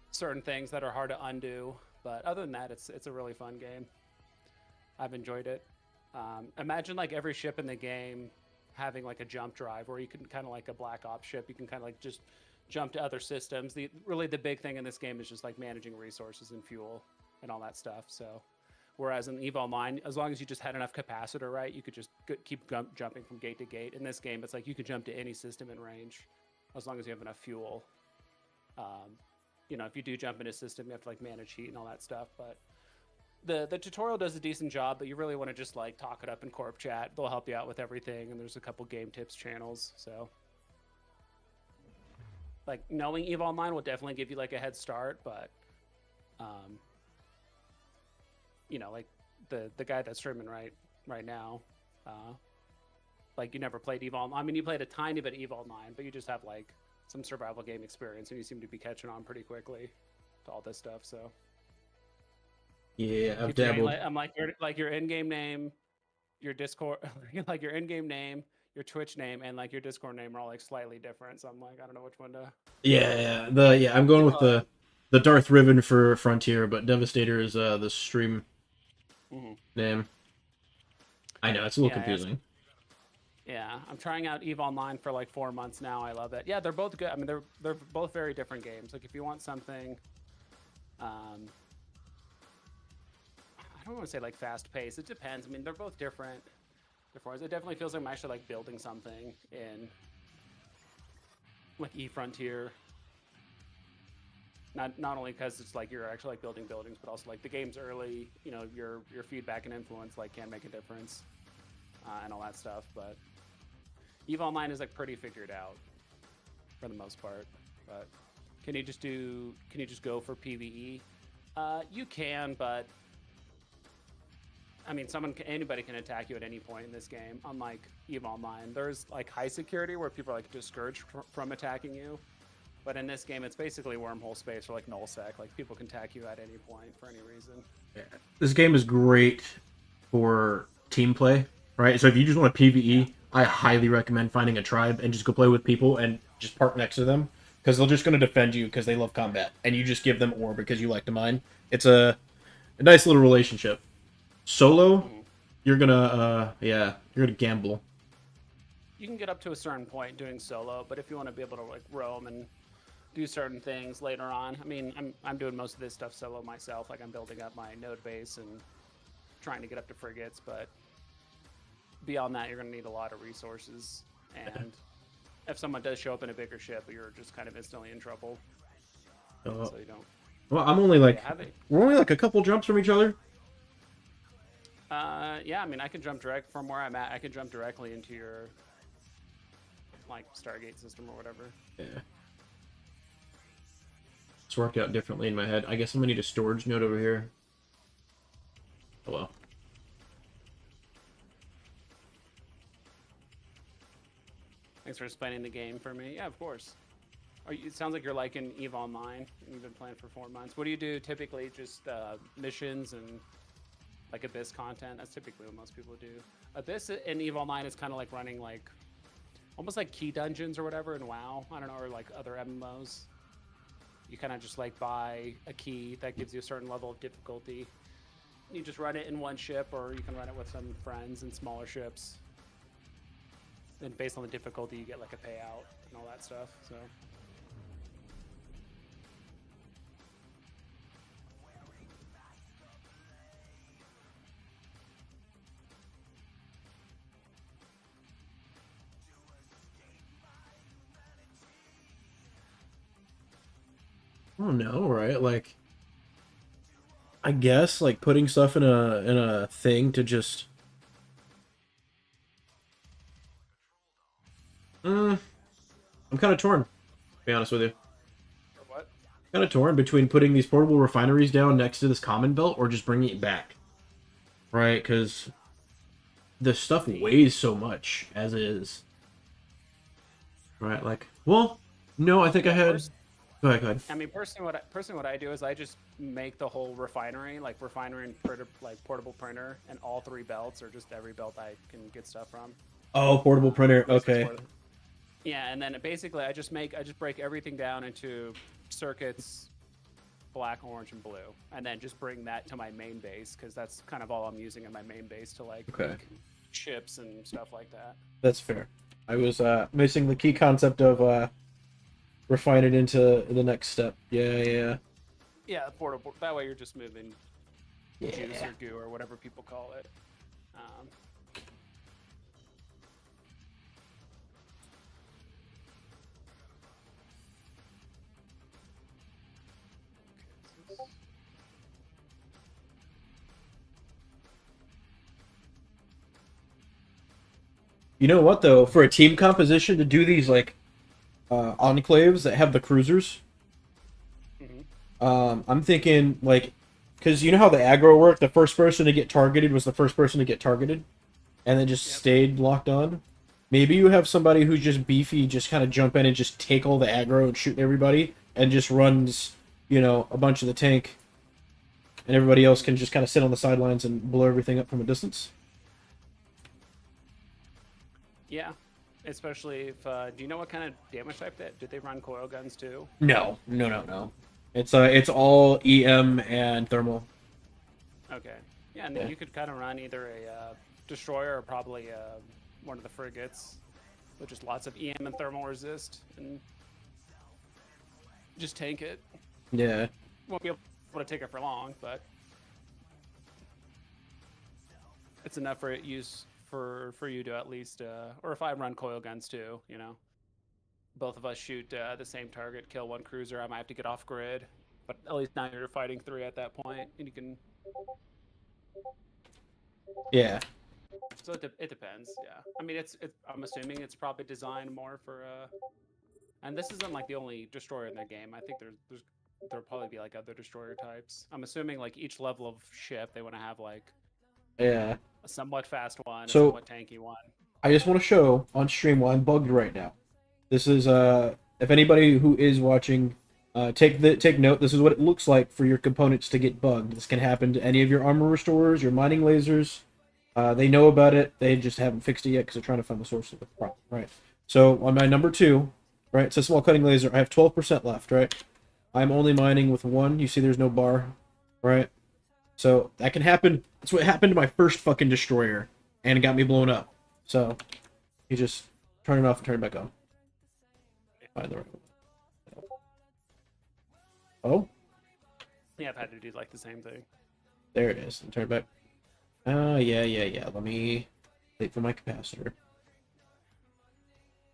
certain things that are hard to undo. But other than that, it's a really fun game. I've enjoyed it. Imagine like every ship in the game having like a jump drive where you can kind of like a Black Ops ship, you can kind of like just jump to other systems. Really the big thing in this game is just like managing resources and fuel and all that stuff. So whereas in EVE Online, as long as you just had enough capacitor, right, you could just keep jumping from gate to gate. In this game, it's like you could jump to any system in range as long as you have enough fuel. If you do jump into a system, you have to like manage heat and all that stuff. But the tutorial does a decent job, but you really want to just like talk it up in Corp chat. They'll help you out with everything, and there's a couple game tips channels. So like knowing EVE Online will definitely give you like a head start, but like the guy that's streaming right now, like you never played EVE Online. I mean, you played a tiny bit of EVE Online, but you just have like some survival game experience, and you seem to be catching on pretty quickly to all this stuff. So yeah, I've dabbled. I'm like your in-game name, your Discord, like your in-game name, your Twitch name, and like your Discord name are all like slightly different. So I'm like, I don't know which one to. Yeah. I'm going with the Darth Riven for Frontier, but Devastator is the stream name. I know it's a little confusing. Yeah, I'm trying out EVE Online for like 4 months now. I love it. Yeah, they're both good. I mean, they're both very different games. Like if you want something, I don't want to say like fast paced. It depends. I mean, they're both different. It definitely feels like I'm actually like building something in like EVE Frontier. Not only because it's like you're actually like building buildings, but also like the game's early. Your feedback and influence like can make a difference, and all that stuff. But EVE Online is like pretty figured out for the most part. But can you just go for PvE? You can, but I mean, anybody can attack you at any point in this game. Unlike EVE Online, there's like high security where people are like discouraged from attacking you. But in this game, it's basically wormhole space or like nullsec. Like people can attack you at any point for any reason. Yeah. This game is great for team play, right? So if you just want a PvE, I highly recommend finding a tribe and just go play with people and just park next to them because they're just going to defend you because they love combat, and you just give them ore because you like to mine. It's a nice little relationship. Solo, you're gonna you're gonna gamble. You can get up to a certain point doing solo, but if you want to be able to like roam and do certain things later on, I mean, I'm doing most of this stuff solo myself. Like I'm building up my node base and trying to get up to frigates, but beyond that, you're going to need a lot of resources. And if someone does show up in a bigger ship, you're just kind of instantly in trouble. So you don't. Well, I'm only like we're only like a couple jumps from each other. Yeah, I mean, I can jump direct from where I'm at. I can jump directly into your like Stargate system or whatever. Yeah. It's worked out differently in my head. I guess I'm gonna need a storage node over here. Oh well. Thanks for explaining the game for me. Yeah, of course. It sounds like you're liking EVE Online, and you've been playing for 4 months. What do you do typically? Just missions and like Abyss content? That's typically what most people do. Abyss and EVE Online is kind of like running like almost like key dungeons or whatever in WoW. I don't know, or like other MMOs. You kind of just like buy a key that gives you a certain level of difficulty. You just run it in one ship, or you can run it with some friends in smaller ships. And based on the difficulty, you get like a payout and all that stuff. So. I don't know, right? Like, I guess like putting stuff in a thing to just. I'm kind of torn, to be honest with you. What? Kind of torn between putting these portable refineries down next to this common belt or just bringing it back, right? Because the stuff weighs so much as is, right? Like, well, no, I think I had. Go ahead. I mean, personally, what I do is I just make the whole refinery, like refinery and like portable printer, and all 3 belts, or just every belt I can get stuff from. Oh, portable printer. Okay. Yeah, and then basically I just break everything down into circuits, black, orange, and blue, and then just bring that to my main base because that's kind of all I'm using in my main base to like make chips and stuff like that. That's fair. I was missing the key concept of refine it into the next step. Yeah. Yeah, portable. That way you're just moving juice or goo or whatever people call it. You know what though? For a team composition to do these like enclaves that have the cruisers, I'm thinking like, because you know how the aggro worked. The first person to get targeted was the first person to get targeted, and then just stayed locked on. Maybe you have somebody who's just beefy, just kind of jump in and just take all the aggro and shoot everybody, and just runs, you know, a bunch of the tank, and everybody else can just kind of sit on the sidelines and blow everything up from a distance. Yeah, especially if do you know what kind of damage type that did they run coil guns too? No. It's all EM and thermal. Okay. Yeah, and then you could kind of run either a destroyer or probably one of the frigates with just lots of EM and thermal resist, and just tank it. Yeah. Won't be able to take it for long, but it's enough for use for you to at least, or if I run coil guns too, you know, both of us shoot the same target, kill 1 cruiser. I might have to get off grid, but at least now you're fighting 3 at that point, and you can. Yeah. So it depends. Yeah. I mean, I'm assuming it's probably designed more for. And this isn't like the only destroyer in the game. I think there's there'll probably be like other destroyer types. I'm assuming like each level of ship they want to have like Yeah. a somewhat fast one, a So somewhat tanky one. I just want to show on stream why I'm bugged right now. This is if anybody who is watching, take note. This is what it looks like for your components to get bugged. This can happen to any of your armor restorers, your mining lasers. They know about it. They just haven't fixed it yet because they're trying to find the source of the problem. Right. So on my number 2, right, it's a small cutting laser. I have 12% left. Right. I'm only mining with 1. You see, there's no bar. Right. So that can happen. That's what happened to my first fucking destroyer, and it got me blown up. So you just turn it off and turn it back on. Find the right one. Oh, Yeah, I've had to do like the same thing. there it is. And turn it back. Yeah. Let me wait for my capacitor.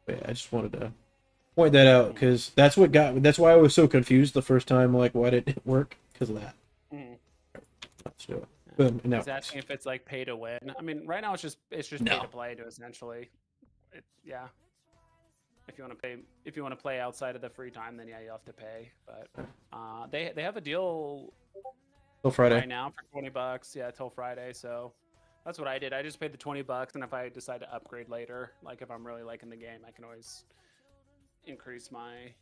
But yeah, I just wanted to point that out because that's what got. That's why I was so confused the first time. Like, why didn't it work? Because of that. Mm. Let's do it. Boom. And now. He's asking if it's like pay to win. I mean, right now it's just No. pay to play to essentially. Yeah. If you want to play outside of the free time, then yeah, you have to pay. But they have a deal Till Friday. right now for $20. Yeah, till Friday. So that's what I did. I just paid the $20, and if I decide to upgrade later, like if I'm really liking the game, I can always increase my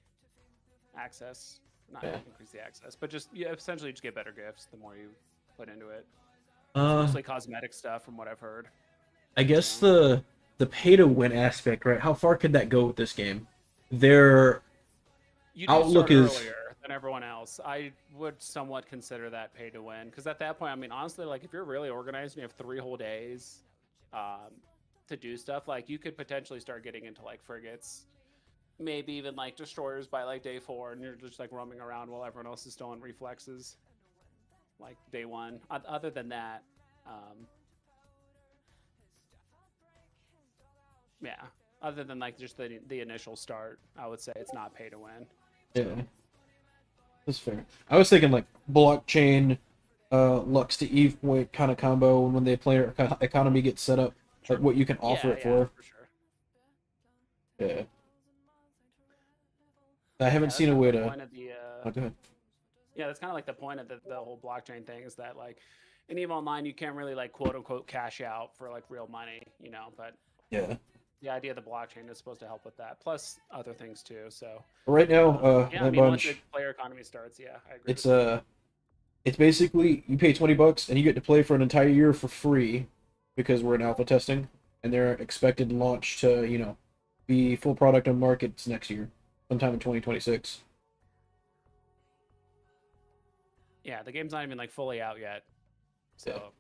access. Not increase the access, but just essentially just get better gifts the more you put into it. It's mostly cosmetic stuff, from what I've heard. I guess the pay to win aspect, right? How far could that go with this game? Their You do outlook start is earlier than everyone else. I would somewhat consider that pay to win, because at that point, I mean, honestly, like if you're really organized and you have 3 whole days to do stuff, like you could potentially start getting into like frigates, maybe even like destroyers by like day 4, and you're just like roaming around while everyone else is still on reflexes, like day 1. Other than that, yeah. Other than like just the initial start, I would say it's not pay to win. yeah. That's fair. I was thinking like blockchain, Lux to Eve point kind of combo, and when the player economy gets set up, like what you can offer it for. Sure. Yeah. I haven't seen a way to. The, go ahead. Yeah, that's kind of like the point of the whole blockchain thing, is that like in EVE Online you can't really like quote unquote cash out for like real money, but Yeah. the idea of the blockchain is supposed to help with that, plus other things too. So right now, yeah, I mean, once the player economy starts, yeah, I agree. It's basically you pay $20 and you get to play for an entire year for free because we're in alpha testing, and they're expected launch to be full product on markets next year, sometime in 2026. Yeah, the game's not even like fully out yet. So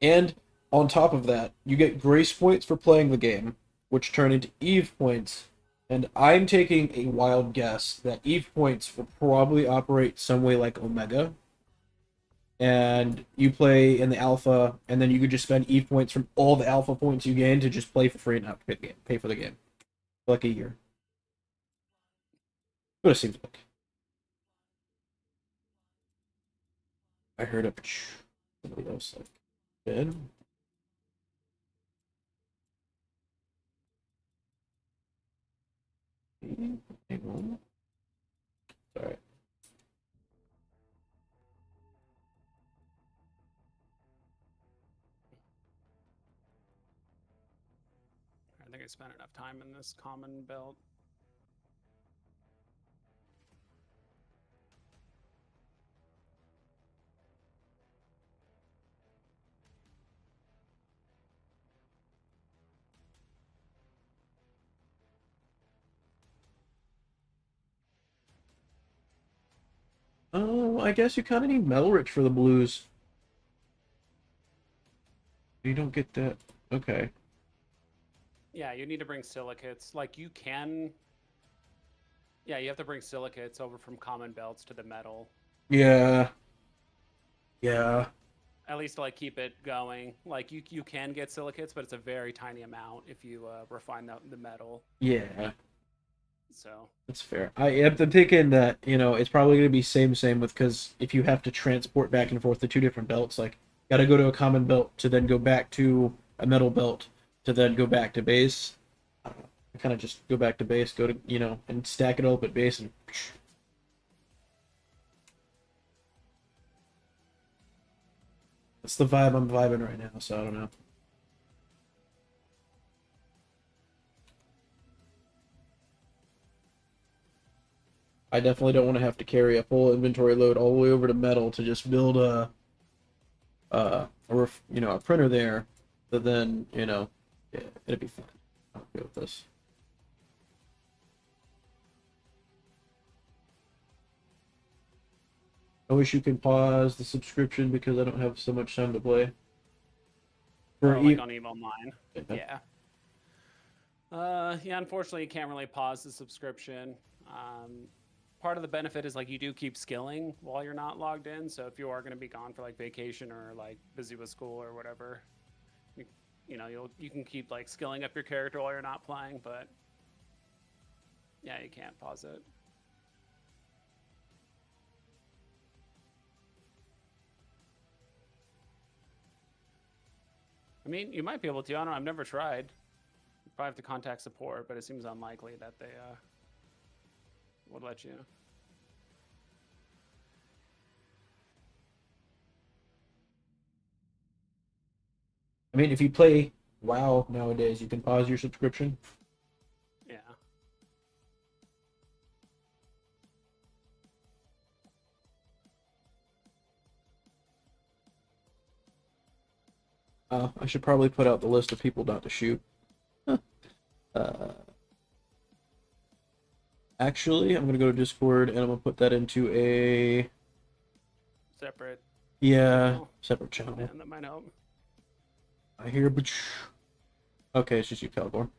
And on top of that, you get grace points for playing the game, which turn into Eve points. And I'm taking a wild guess that Eve points will probably operate some way like Omega. And you play in the alpha, and then you could just spend Eve points from all the alpha points you gain to just play for free and not pay for the game. For like a year. What it seems like. I heard a somebody else like bed. Hang on. Sorry. I think I spent enough time in this common belt. Oh, I guess you kind of need metal rich for the blues. You don't get that. Okay. Yeah, you need to bring silicates. Like you can. Yeah, you have to bring silicates over from common belts to the metal. Yeah. Yeah. At least to like keep it going. Like you can get silicates, but it's a very tiny amount if you refine the metal. Yeah. So that's fair. I'm thinking that it's probably gonna be same with, because if you have to transport back and forth the 2 different belts, like gotta go to a common belt to then go back to a metal belt to then go back to base. I kind of just go back to base, go to and stack it all up at base and. That's the vibe I'm vibing right now, so I don't know. I definitely don't want to have to carry a full inventory load all the way over to metal to just build a printer there. But then, yeah, it'd be fine. I'll go with this. I wish you can pause the subscription because I don't have so much time to play. Oh, like on EVE Online. Yeah. Yeah, unfortunately, you can't really pause the subscription. Part of the benefit is like you do keep skilling while you're not logged in. So if you are going to be gone for like vacation or like busy with school or whatever, you can keep like skilling up your character while you're not playing. But yeah, you can't pause it. I mean, you might be able to. I don't know. I've never tried. You probably have to contact support, but it seems unlikely that they would let you. I mean, if you play WoW nowadays, you can pause your subscription. Yeah. I should probably put out the list of people not to shoot. uh, Actually, I'm gonna go to Discord and I'm gonna put that into a Separate. channel. Separate channel. Yeah, that might help. I hear, but okay, it's just you, Calgor.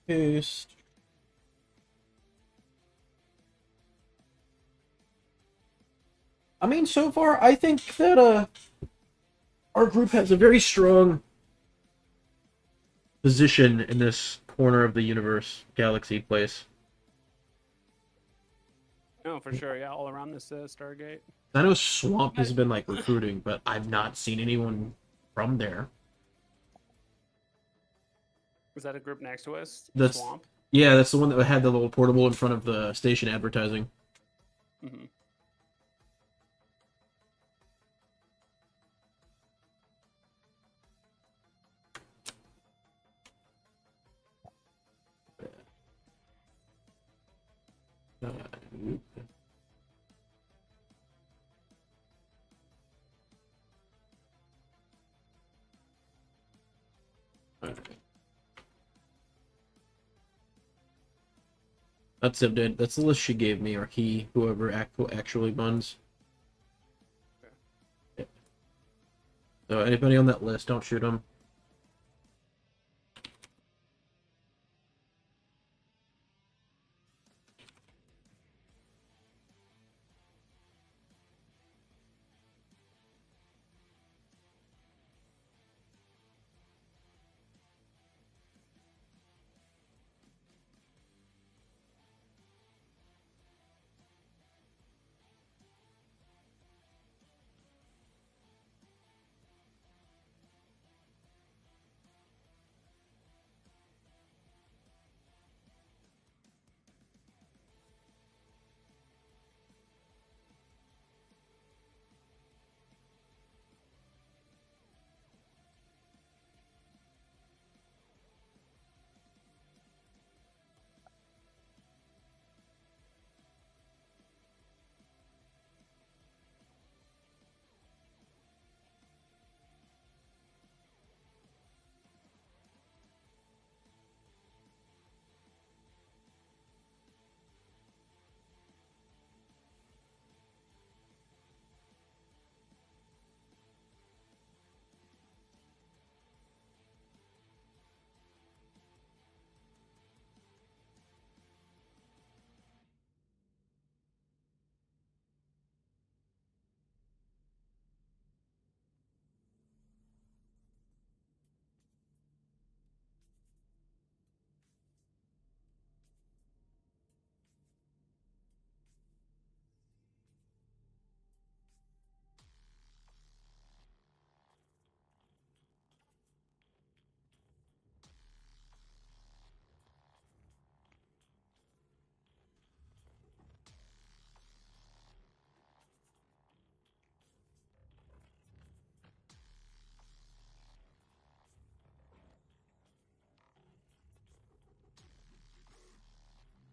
Paste. I mean, so far, I think that our group has a very strong position in this corner of the universe, galaxy place. No, for sure. Yeah, all around this Stargate. I know Swamp has been like recruiting, but I've not seen anyone from there. Is that a group next to us? That's Swamp? Yeah, that's the one that had the little portable in front of the station advertising. Mm-hmm. That's it, dude. That's the list she gave me, or he, whoever actually buns. Okay. Yeah. So anybody on that list, don't shoot them.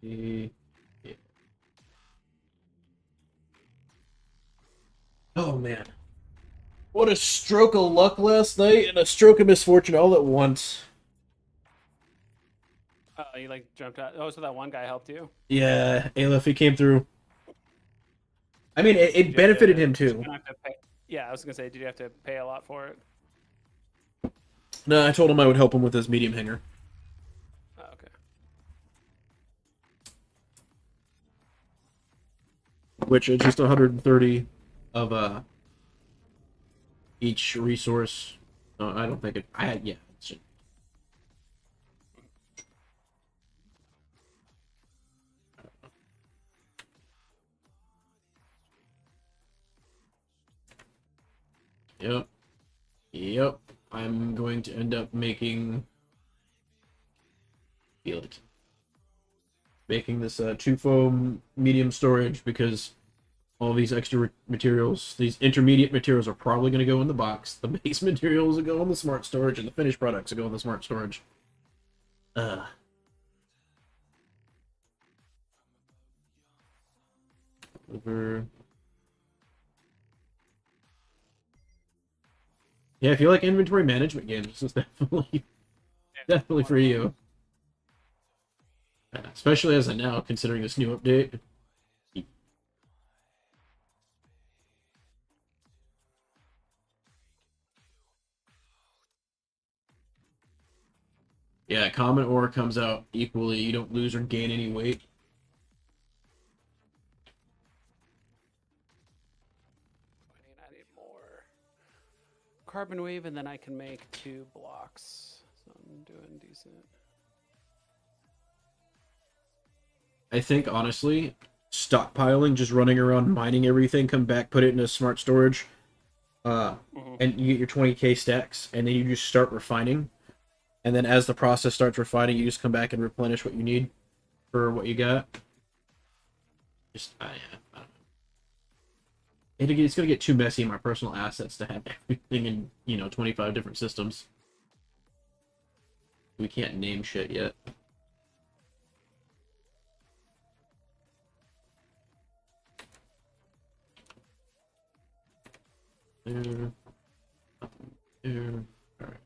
Yeah. Oh man. What a stroke of luck last night and a stroke of misfortune all at once. Oh, you like jumped out. Oh, so that one guy helped you? Yeah, Aleph, he came through. I mean, Did it you have benefited to, him did you too. have to pay? Yeah, I was gonna say, did you have to pay a lot for it? No, I told him I would help him with his medium hanger, Oh, okay. which is just 130 of each resource. No, I don't think it. I had, yeah. Yep. Yep. I'm going to end up feel it. Making this two foam medium storage because all these extra materials, these intermediate materials, are probably going to go in the box. The base materials will go in the smart storage, and the finished products will go in the smart storage. Over. Yeah, if you like inventory management games, this is definitely for you. Especially as of now, considering this new update. Yeah, common ore comes out equally. You don't lose or gain any weight. I need more carbon weave, and then I can make 2 blocks. So I'm doing decent. I think, honestly, stockpiling, just running around mining everything, come back, put it in a smart storage, and you get your 20k stacks, and then you just start refining. And then as the process starts refining, you just come back and replenish what you need for what you got. Just, I don't know. It's going to get too messy in my personal assets to have everything in, 25 different systems. We can't name shit yet. There. There. Alright.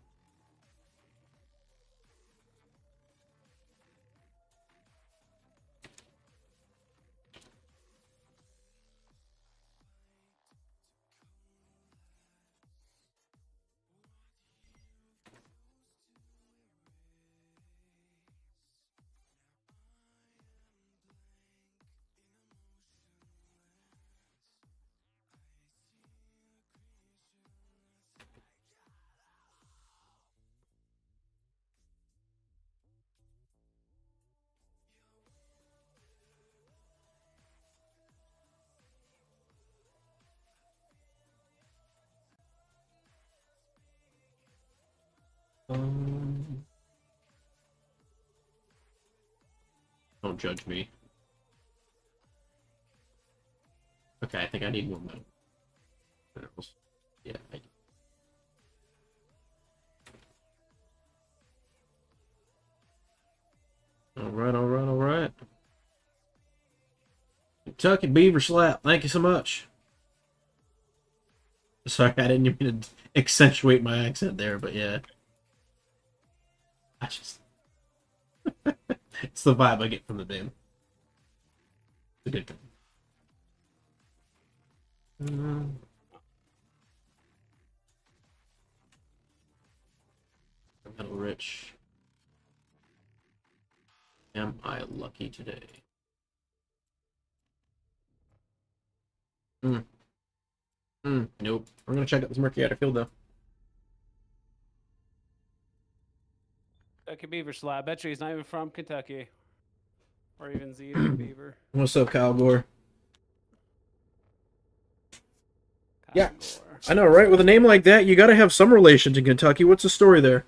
Don't judge me. Okay, I think I need one though. Yeah, I do. Alright, alright, alright. Kentucky Beaver Slap, thank you so much. Sorry, I didn't mean to accentuate my accent there, but yeah. I just... it's the vibe I get from the name. It's a good thing. Metal rich. Am I lucky today? Nope. We're gonna check out this murky outer field though. Kentucky Beaver Slab. Bet you he's not even from Kentucky. Or even Zeta Beaver. What's up, Kyle Gore? Yeah, I know, right? With a name like that, you gotta have some relation to Kentucky. What's the story there?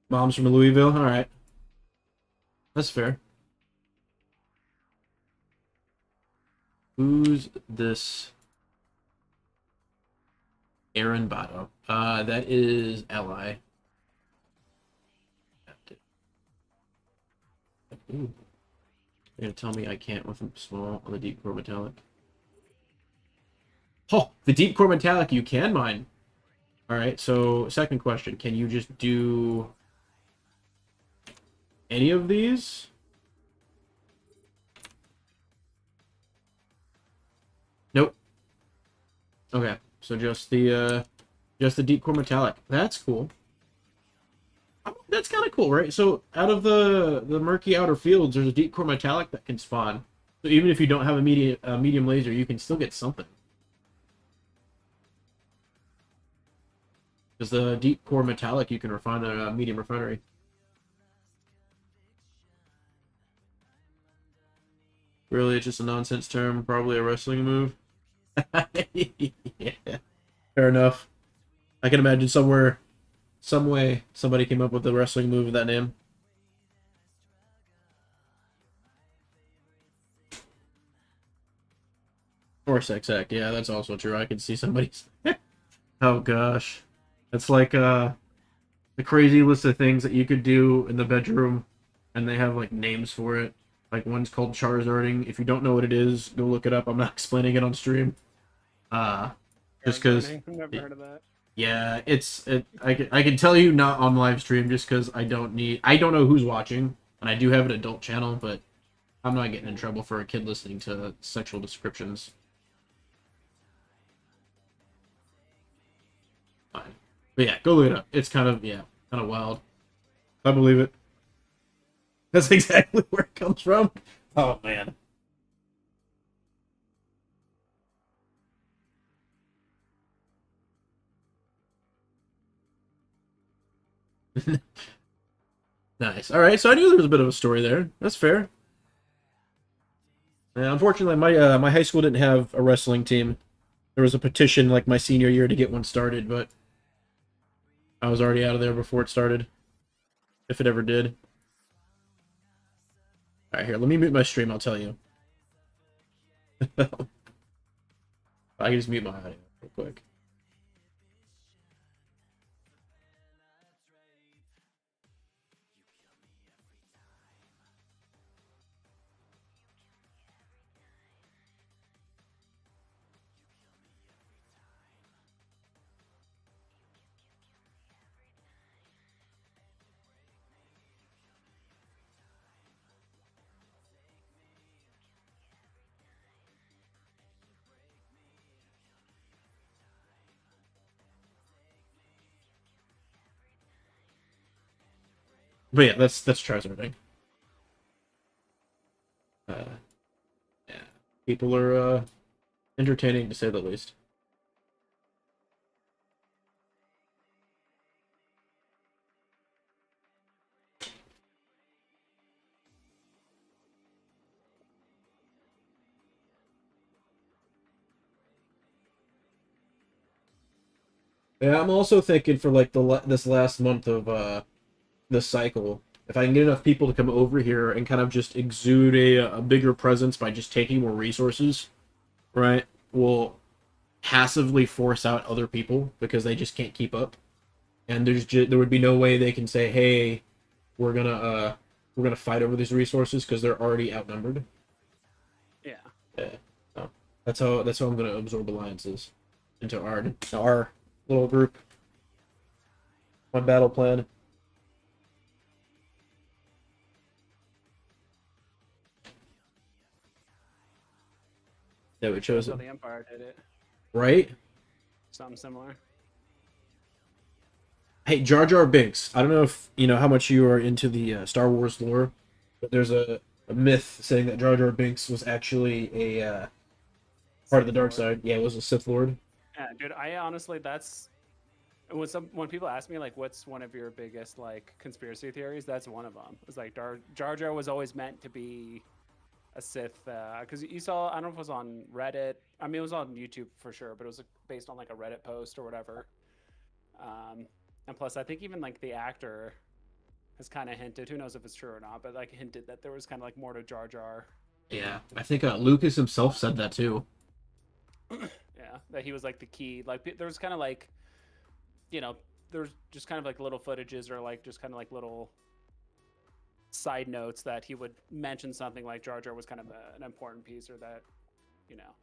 Mom's from Louisville? Alright. That's fair. Who's this Aaron Botto? That is Ally. Ooh. You're gonna tell me I can't with a small on the deep core metallic? Oh, the deep core metallic you can mine. All right. So second question: can you just do any of these? Nope. Okay. So just the deep core metallic. That's cool. That's kind of cool, right? So out of the murky outer fields, there's a deep core metallic that can spawn. So even if you don't have a medium laser, you can still get something. Because the deep core metallic, you can refine a medium refinery. Really, it's just a nonsense term, probably a wrestling move. Yeah, fair enough. I can imagine somewhere, some way, somebody came up with a wrestling move with that name. Or sex act, yeah, that's also true. I could see somebody's. Oh gosh, that's like the crazy list of things that you could do in the bedroom, and they have like names for it. Like one's called Charizarding. If you don't know what it is, go look it up. I'm not explaining it on stream. Uh, just because. I've never heard of that. Yeah, I can tell you not on live stream just because I don't know who's watching, and I do have an adult channel, but I'm not getting in trouble for a kid listening to sexual descriptions. Fine. But yeah, go look it up. It's kind of wild. I believe it. That's exactly where it comes from. Oh man. Nice. All right, so I knew there was a bit of a story there. That's fair. Yeah, unfortunately, my high school didn't have a wrestling team. There was a petition like my senior year to get one started, but I was already out of there before it started, if it ever did. All right, here, let me mute my stream. I'll tell you. I can just mute my audio real quick. But yeah, that's Charizarding. Uh, yeah, people are entertaining to say the least. Yeah, I'm also thinking for like this last month of this cycle, if I can get enough people to come over here and kind of just exude a bigger presence by just taking more resources, right? Will passively force out other people because they just can't keep up, and there would be no way they can say, "Hey, we're gonna we're gonna fight over these resources" because they're already outnumbered. Yeah. Yeah, so that's how I'm gonna absorb alliances into our little group. My battle plan. Yeah, we chose That's it. how the Empire did it. Right? Something similar. Hey, Jar Jar Binks. I don't know if you know how much you are into the Star Wars lore, but there's a myth saying that Jar Jar Binks was actually a part of the dark side. Yeah, it was a Sith Lord. Yeah, dude. I honestly, that's when people ask me like, what's one of your biggest like conspiracy theories? That's one of them. It's like Jar Jar was always meant to be a Sith, because you saw, I don't know if it was on Reddit. I mean, it was on YouTube for sure, but it was based on like a Reddit post or whatever. And plus, I think even like the actor, has kind of hinted. Who knows if it's true or not? But like hinted that there was kind of like more to Jar Jar. Yeah, I think Lucas himself said that too. Yeah, that he was like the key. Like there was kind of like, you know, there's just kind of like little footages or like just kind of like little side notes that he would mention something like Jar Jar was kind of an important piece, or that, you know,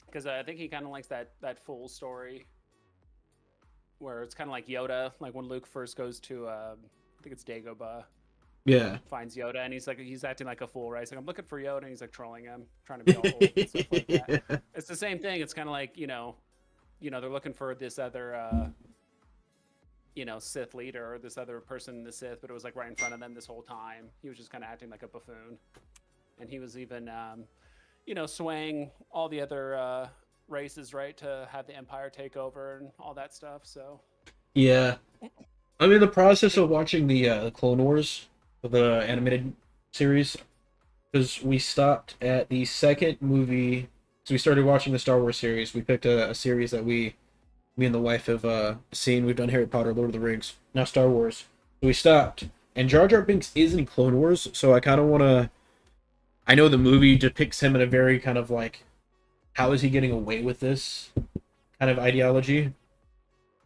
because I think he kind of likes that full story where it's kind of like Yoda, like when Luke first goes to I think it's Dagobah, Yeah. finds Yoda, and he's acting like a fool, right? He's like, I'm looking for Yoda, and he's like trolling him, trying to be all old and stuff like that. It's the same thing. It's kind of like, they're looking for this other Sith leader, or this other person in the Sith, but it was like right in front of them this whole time. He was just kind of acting like a buffoon, and he was even swaying all the other races, right, to have the Empire take over and all that stuff. So Yeah. I'm in the process of watching the Clone Wars, the animated series, because we stopped at the second movie. So we started watching the Star Wars series. We picked a series that me and the wife have seen. We've done Harry Potter, Lord of the Rings, now Star Wars. So we stopped, and Jar Jar Binks is in Clone Wars, so I kind of want to. I know the movie depicts him in a very kind of like, how is he getting away with this kind of ideology?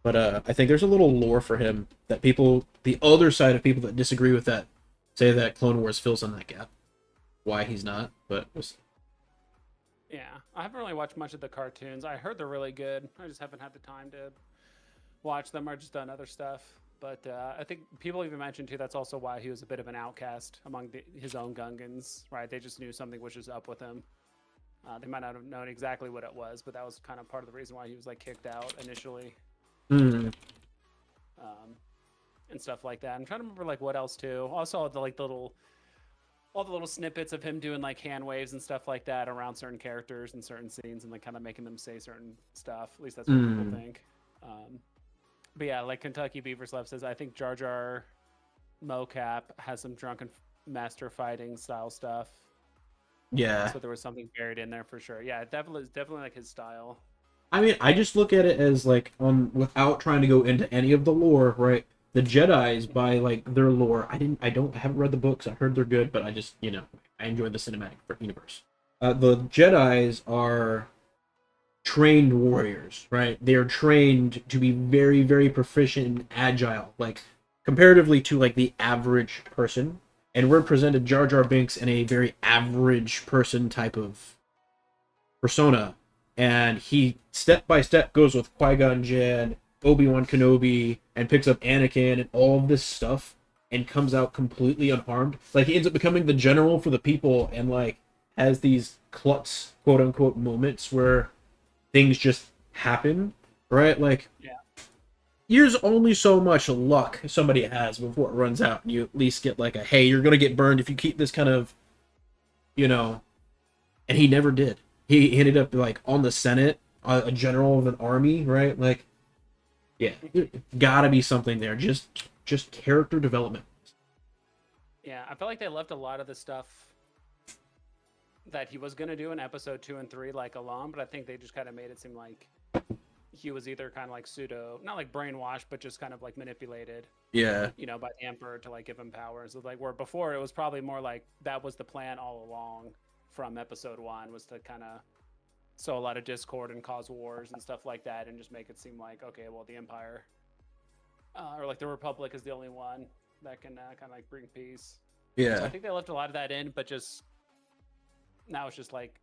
But I think there's a little lore for him that people, the other side of people that disagree with that, say that Clone Wars fills in that gap. Why he's not, but we'll see. yeah, I haven't really watched much of the cartoons. I heard they're really good. I just haven't had the time to watch them, or just done other stuff. But I think people even mentioned too, that's also why he was a bit of an outcast among his own Gungans, right? They just knew something was just up with him. They might not have known exactly what it was, but that was kind of part of the reason why he was like kicked out initially. Hmm. And stuff like that. I'm trying to remember like what else too. Also the like all the little snippets of him doing like hand waves and stuff like that around certain characters and certain scenes, and like kind of making them say certain stuff. At least that's what people think. But yeah, like Kentucky Beaver Slap says, I think Jar Jar mocap has some drunken master fighting style stuff. Yeah. So there was something buried in there for sure. Yeah, it's definitely like his style. I mean, I just look at it as like, without trying to go into any of the lore, right? The Jedi's, by like their lore, I haven't read the books. I heard they're good, but I just, I enjoy the cinematic universe. The Jedi's are trained warriors, right? They are trained to be very, very proficient and agile, like comparatively to like the average person. And we're presented Jar Jar Binks in a very average person type of persona, and he step by step goes with Qui-Gon Jinn, Obi-Wan Kenobi, and picks up Anakin and all of this stuff, and comes out completely unharmed. Like, he ends up becoming the general for the people, and like has these klutz, quote unquote, moments where things just happen, right? Like, Yeah. there's only so much luck somebody has before it runs out, and you at least get like a, hey, you're gonna get burned if you keep this kind of, and he never did. He ended up like on the Senate, a general of an army, right? Like, yeah, gotta be something there. Just character development. Yeah, I feel like they left a lot of the stuff that he was gonna do in episode 2 and 3 like alone, but I think they just kind of made it seem like he was either kind of like not like brainwashed, but just kind of like manipulated, Yeah. by the Emperor to like give him powers. So like, where before it was probably more like that was the plan all along from episode 1, was to kind of sow a lot of discord and cause wars and stuff like that, and just make it seem like, okay, well, the Empire or like the Republic is the only one that can kind of like bring peace. Yeah. So I think they left a lot of that in, but just now it's just like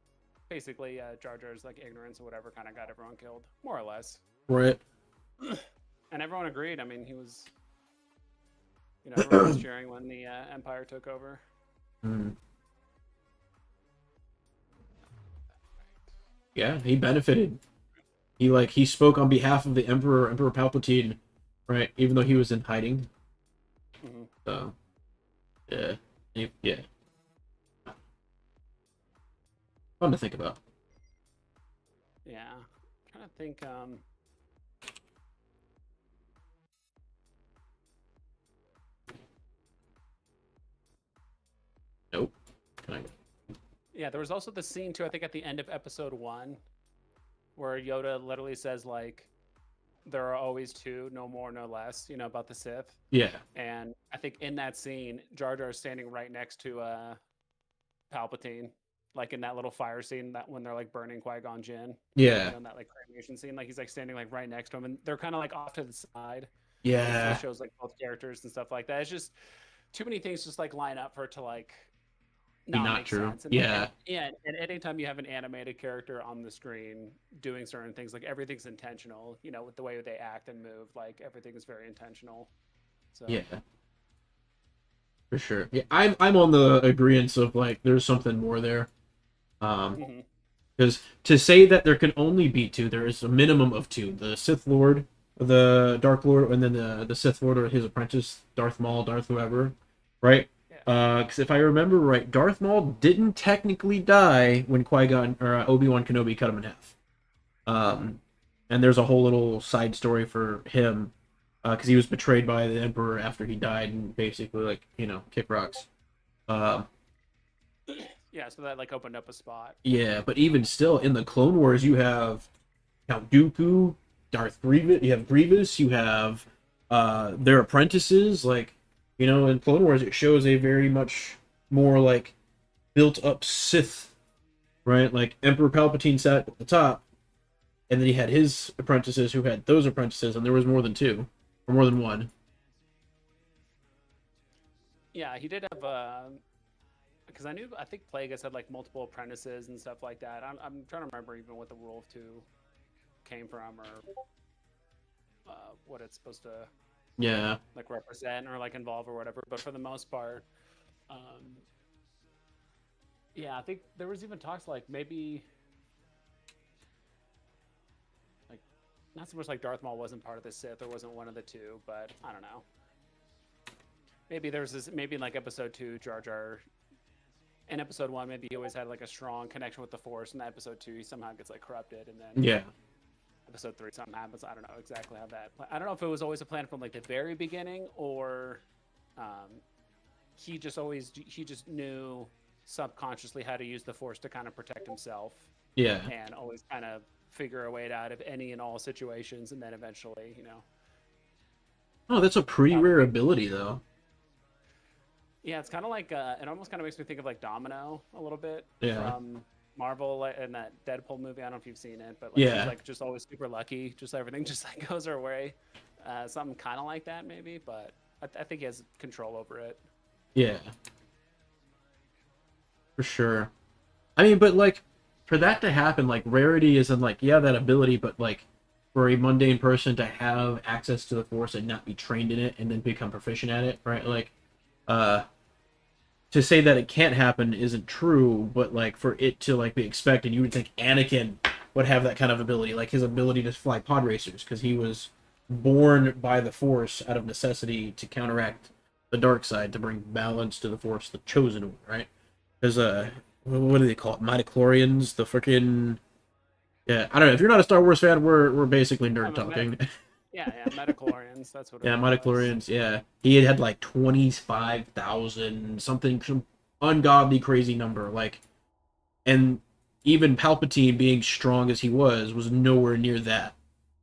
basically Jar Jar's like ignorance or whatever kind of got everyone killed, more or less. Right. And everyone agreed. I mean, he was, everyone was cheering when the Empire took over. Yeah, he benefited. He spoke on behalf of the Emperor Palpatine, right? Even though he was in hiding. Mm-hmm. So, yeah, yeah. Fun to think about. Yeah, I'm trying to think. Nope. Can I... Yeah, there was also the scene too, I think at the end of episode 1, where Yoda literally says like, there are always two, no more, no less. You know about the Sith, Yeah, and I think in that scene, Jar Jar is standing right next to Palpatine, like in that little fire scene that when they're like burning Qui Gon Jinn. You yeah, know, in that like cremation scene, like he's like standing like right next to him, and they're kind of like off to the side. And it yeah. shows like both characters and stuff like that. It's just too many things just like line up for it to like Be not not make true. sense. And Yeah, yeah, and anytime you have an animated character on the screen doing certain things, like everything's intentional. You know, with the way they act and move, like everything is very intentional. So yeah, for sure. Yeah, I'm on the agreement of like there's something more there. Um, mhm. because to say that there can only be two, there is a minimum of two: the Sith Lord, the Dark Lord, and then the Sith Lord or his apprentice, Darth Maul, Darth whoever, right? Yeah, Because if I remember right, Darth Maul didn't technically die when Qui Gon or Obi-Wan Kenobi cut him in half. mhm. Um, and there's a whole little side story for him because he was betrayed by the Emperor after he died and basically like kick rocks. Um, Yeah. So that like opened up a spot. yeah, but even still, in the Clone Wars, you have Count Dooku, Darth Grievous. You have Grievous. You have their apprentices. Like in Clone Wars, it shows a very much more like built up Sith, right? Like Emperor Palpatine sat at the top, and then he had his apprentices who had those apprentices, and there was more than two or more than one. Yeah, he did have because I think Plagueis had like multiple apprentices and stuff like that. I'm trying to remember even what the rule of two came from or what it's supposed to Yeah. like represent or like involve or whatever. But for the most part, um, yeah, I think there was even talks like maybe like not so much like Darth Maul wasn't part of the Sith or wasn't one of the two, but I don't know. Maybe there was this maybe in like episode two, Jar Jar in episode one, maybe he always had like a strong connection with the Force, and in episode two, he somehow gets like corrupted, and then Yeah. episode three, something happens. I don't know exactly how that. I don't know if it was always a plan from like the very beginning, or um, he just knew subconsciously how to use the Force to kind of protect himself, Yeah. and always kind of figure a way out of any and all situations, and then eventually, Oh, that's a pretty found a rare way. ability, though. Yeah, it's kind of like it almost kind of makes me think of like Domino a little bit Yeah. from Marvel like, in that Deadpool movie. I don't know if you've seen it, but like she's Yeah. like just always super lucky, just everything just like goes her way. Something kind of like that maybe, but I think he has control over it. Yeah. For sure. I mean, but like, for that to happen, like, rarity isn't like, yeah, that ability, but like, for a mundane person to have access to the Force and not be trained in it and then become proficient at it, right? Like, uh, to say that it can't happen isn't true, but like, for it to like be expected, you would think Anakin would have that kind of ability, like his ability to fly pod racers, because he was born by the Force out of necessity to counteract the dark side, to bring balance to the Force, the chosen one, right? Because what do they call it? Midichlorians, the freaking yeah. I don't know. If you're not a Star Wars fan, we're basically nerd I'm a med- talking. yeah, Metachlorians. That's what Yeah, it was. midichlorians. Yeah, he had like 25,000 something, some ungodly crazy number. Like, and even Palpatine, being strong as he was nowhere near that,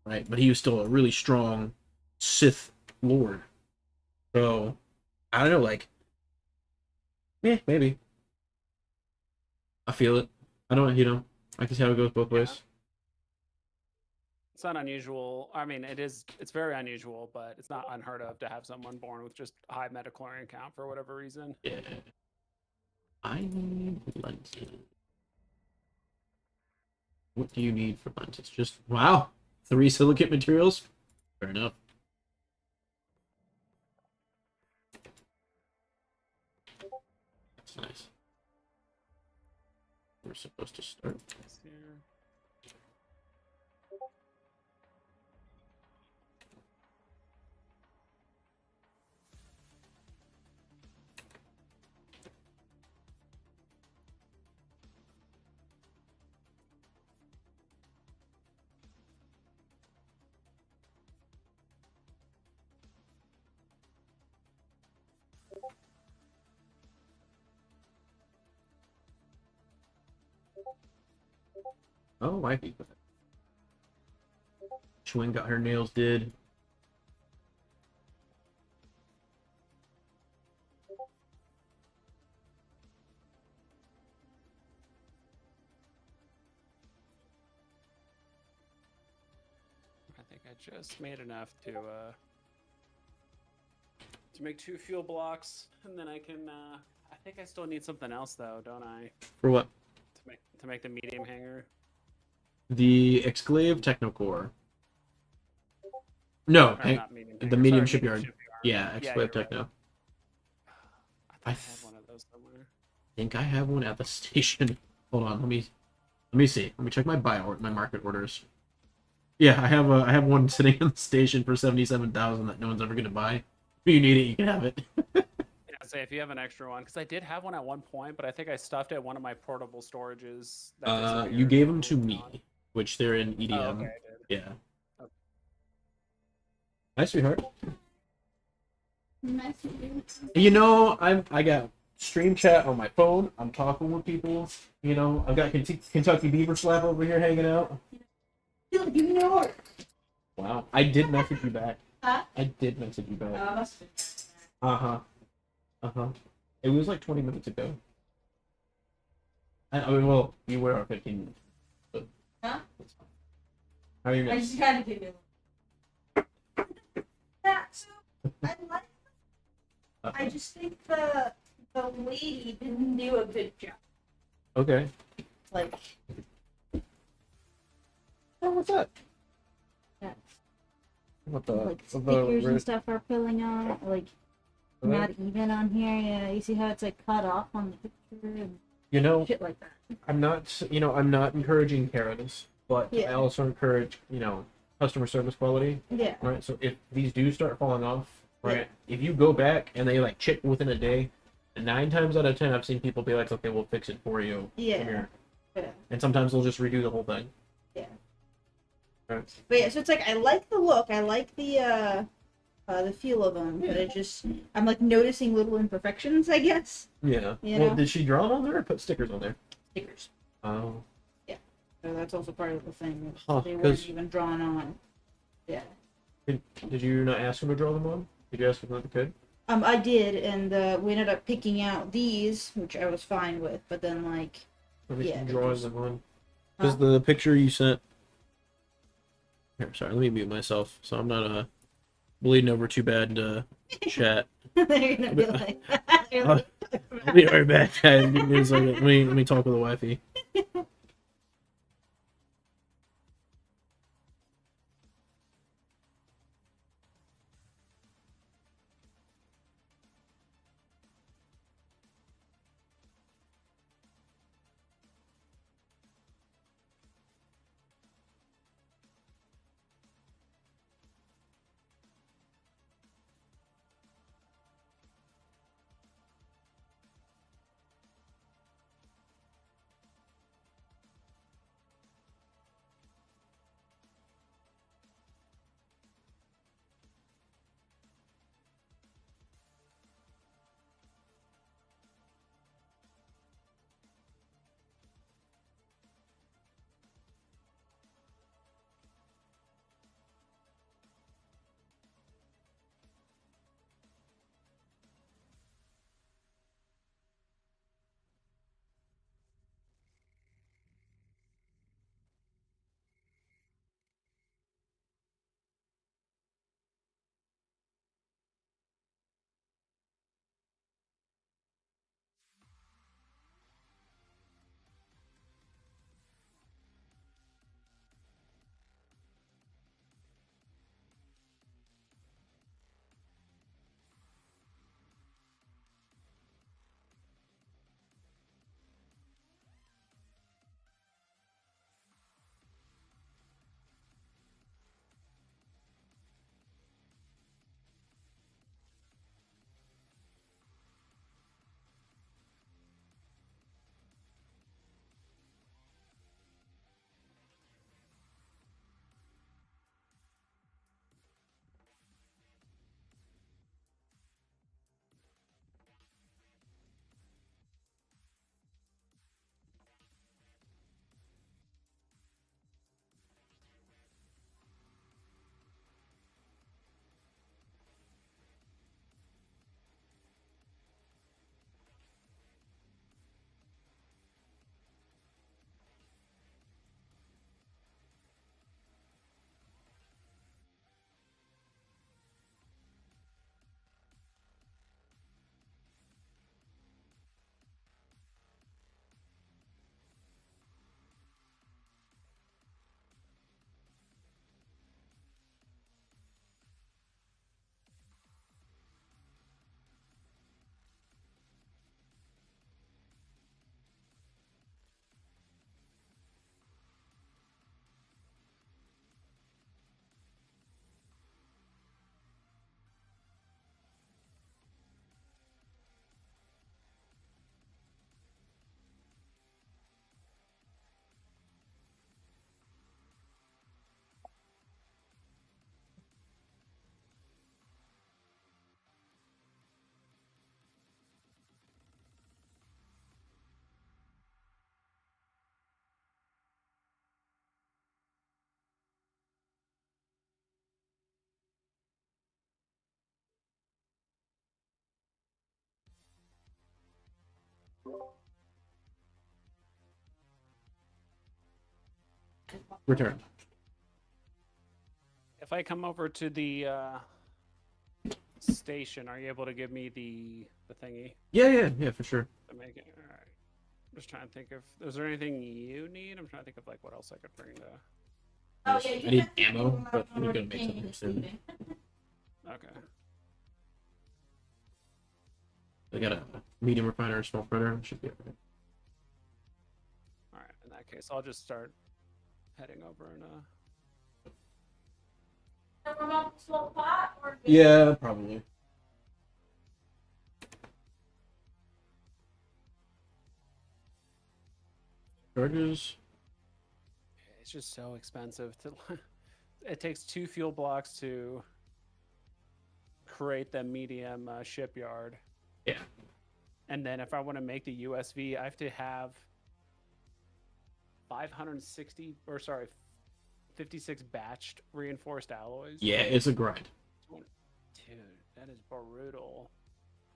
right? But he was still a really strong Sith Lord. So I don't know. Like, yeah, maybe I feel it. I don't. I can see how it goes both Yeah, ways. it's not unusual. I mean, it is. It's very unusual, but it's not unheard of to have someone born with just high Metachlorian count for whatever reason. Yeah. I need lenses. What do you need for lenses? Just wow, 3 silicate materials. Fair enough. That's nice. We're supposed to start. This here. Oh, I be Chewing got her nails did. I think I just made enough to make 2 fuel blocks, and then I can. I think I still need something else though, don't I? For what? To make the medium hanger. The Exclave Technocore. No, Or not medium the hanger, medium sorry, shipyard. Yeah, Yeah, Exclave you're right. Techno. I thought I had one of those somewhere. Think I have one at the station. Hold on, let me see. Let me check my my market orders. Yeah, I have one sitting on the station for 77,000 that no one's ever gonna buy. If you need it, you can have it. Yeah, say if you have an extra one, because I did have one at one point, but I think I stuffed it in one of my portable storages. That You disappeared gave when them I to moved me, on. which they're in Oh, EDM. okay, I did. Yeah. Okay. Hi, sweetheart. Nice to meet you. You know, I got stream chat on my phone. I'm talking with people. You know, I've got Kentucky Beaver Slap over here hanging out. Give me your order. Wow, I did message you back. Huh? I did message you back. Must have Uh-huh. It was like 20 minutes ago. I mean, well, you were 15 minutes. But Huh? that's fine. How are you I guys? just had to give you. Yeah, so I like. I just think the lady didn't do a good job. Okay. Like, Oh, what's that? yeah. What the? Like what stickers the and stuff are filling out, like not even on here. Yeah, you see how it's like cut off on the picture and You know, shit like that. I'm not encouraging carrots, but I Yeah. also encourage, customer service quality. Yeah. Right. So if these do start falling off, right, if you go back and they like chip within a day, 9 times out of 10 I've seen people be like, okay, we'll fix it for you. Come Yeah. here. Yeah. And sometimes they'll just redo the whole thing. Yeah. Right. But yeah, so it's like I like the look, I like the feel of them, but it just I'm like noticing little imperfections, I guess. Yeah. You Well, know? did she draw them on there or put stickers on there? Stickers. Oh. So that's also part of the thing. Huh, They 'cause- weren't even drawn on. Yeah. Did you not ask them to draw them on? Did you ask them if they could? I did, and we ended up picking out these, which I was fine with, but then like, Or they Yeah, should they draw just- them on. Huh? Because the picture you sent. Here, sorry, let me mute myself so I'm not bleeding over too bad into chat. they're gonna be like, I'll be right back, guys. Give me a second. Let me talk with the wifey. Return. If I come over to the station, are you able to give me the thingy Yeah, for sure. to make it? All right. I'm just trying to think of. Is there anything you need? I'm trying to think of like what else I could bring to. Oh, yeah, I need ammo, but we're gonna make something soon. Okay. I got a medium refiner, small printer. Should be okay. All right. In that case, I'll just start heading over and Small pot or Yeah, probably. Charges. It's just so expensive to. It takes 2 fuel blocks to create the medium shipyard. Yeah. And then if I want to make the USV, I have to have 56 batched reinforced alloys. Yeah, it's a grind. Dude, that is brutal.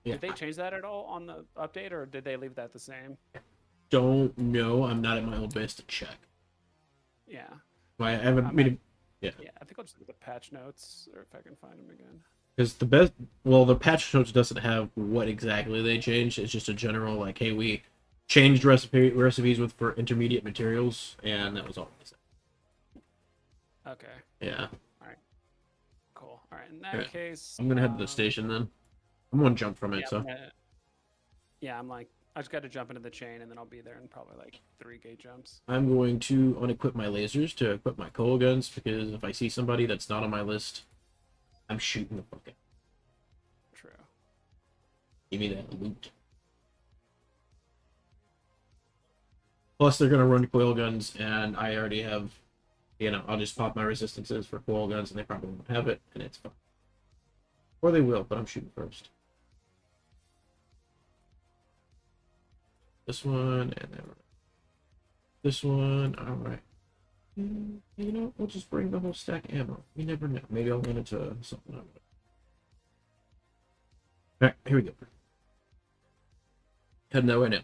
Yeah. Did they change that at all on the update, or did they leave that the same? Don't know. I'm not at my old base to check. Yeah. I haven't. Yeah, I think I'll just look at the patch notes, or if I can find them again. Because the best, well, the patch notes doesn't have what exactly they changed. It's just a general like, hey, we changed recipes for intermediate materials, and that was all they said. Okay. Yeah. Cool. All right. In that case, I'm gonna head to the station then. I'm gonna jump from it. Yeah, So. I just got to jump into the chain, and then I'll be there in probably like 3 gate jumps. I'm going to unequip my lasers to equip my coal guns because if I see somebody that's not on my list, I'm shooting the fuck out. True. Give me that loot. Plus, they're gonna run coil guns, and I already have, I'll just pop my resistances for coil guns, and they probably won't have it, and it's fine. Or they will, but I'm shooting first. This one, and then this one. All right. We'll just bring the whole stack of ammo. You never know. Maybe I'll run into something. All right, here we go. Heading that way now. All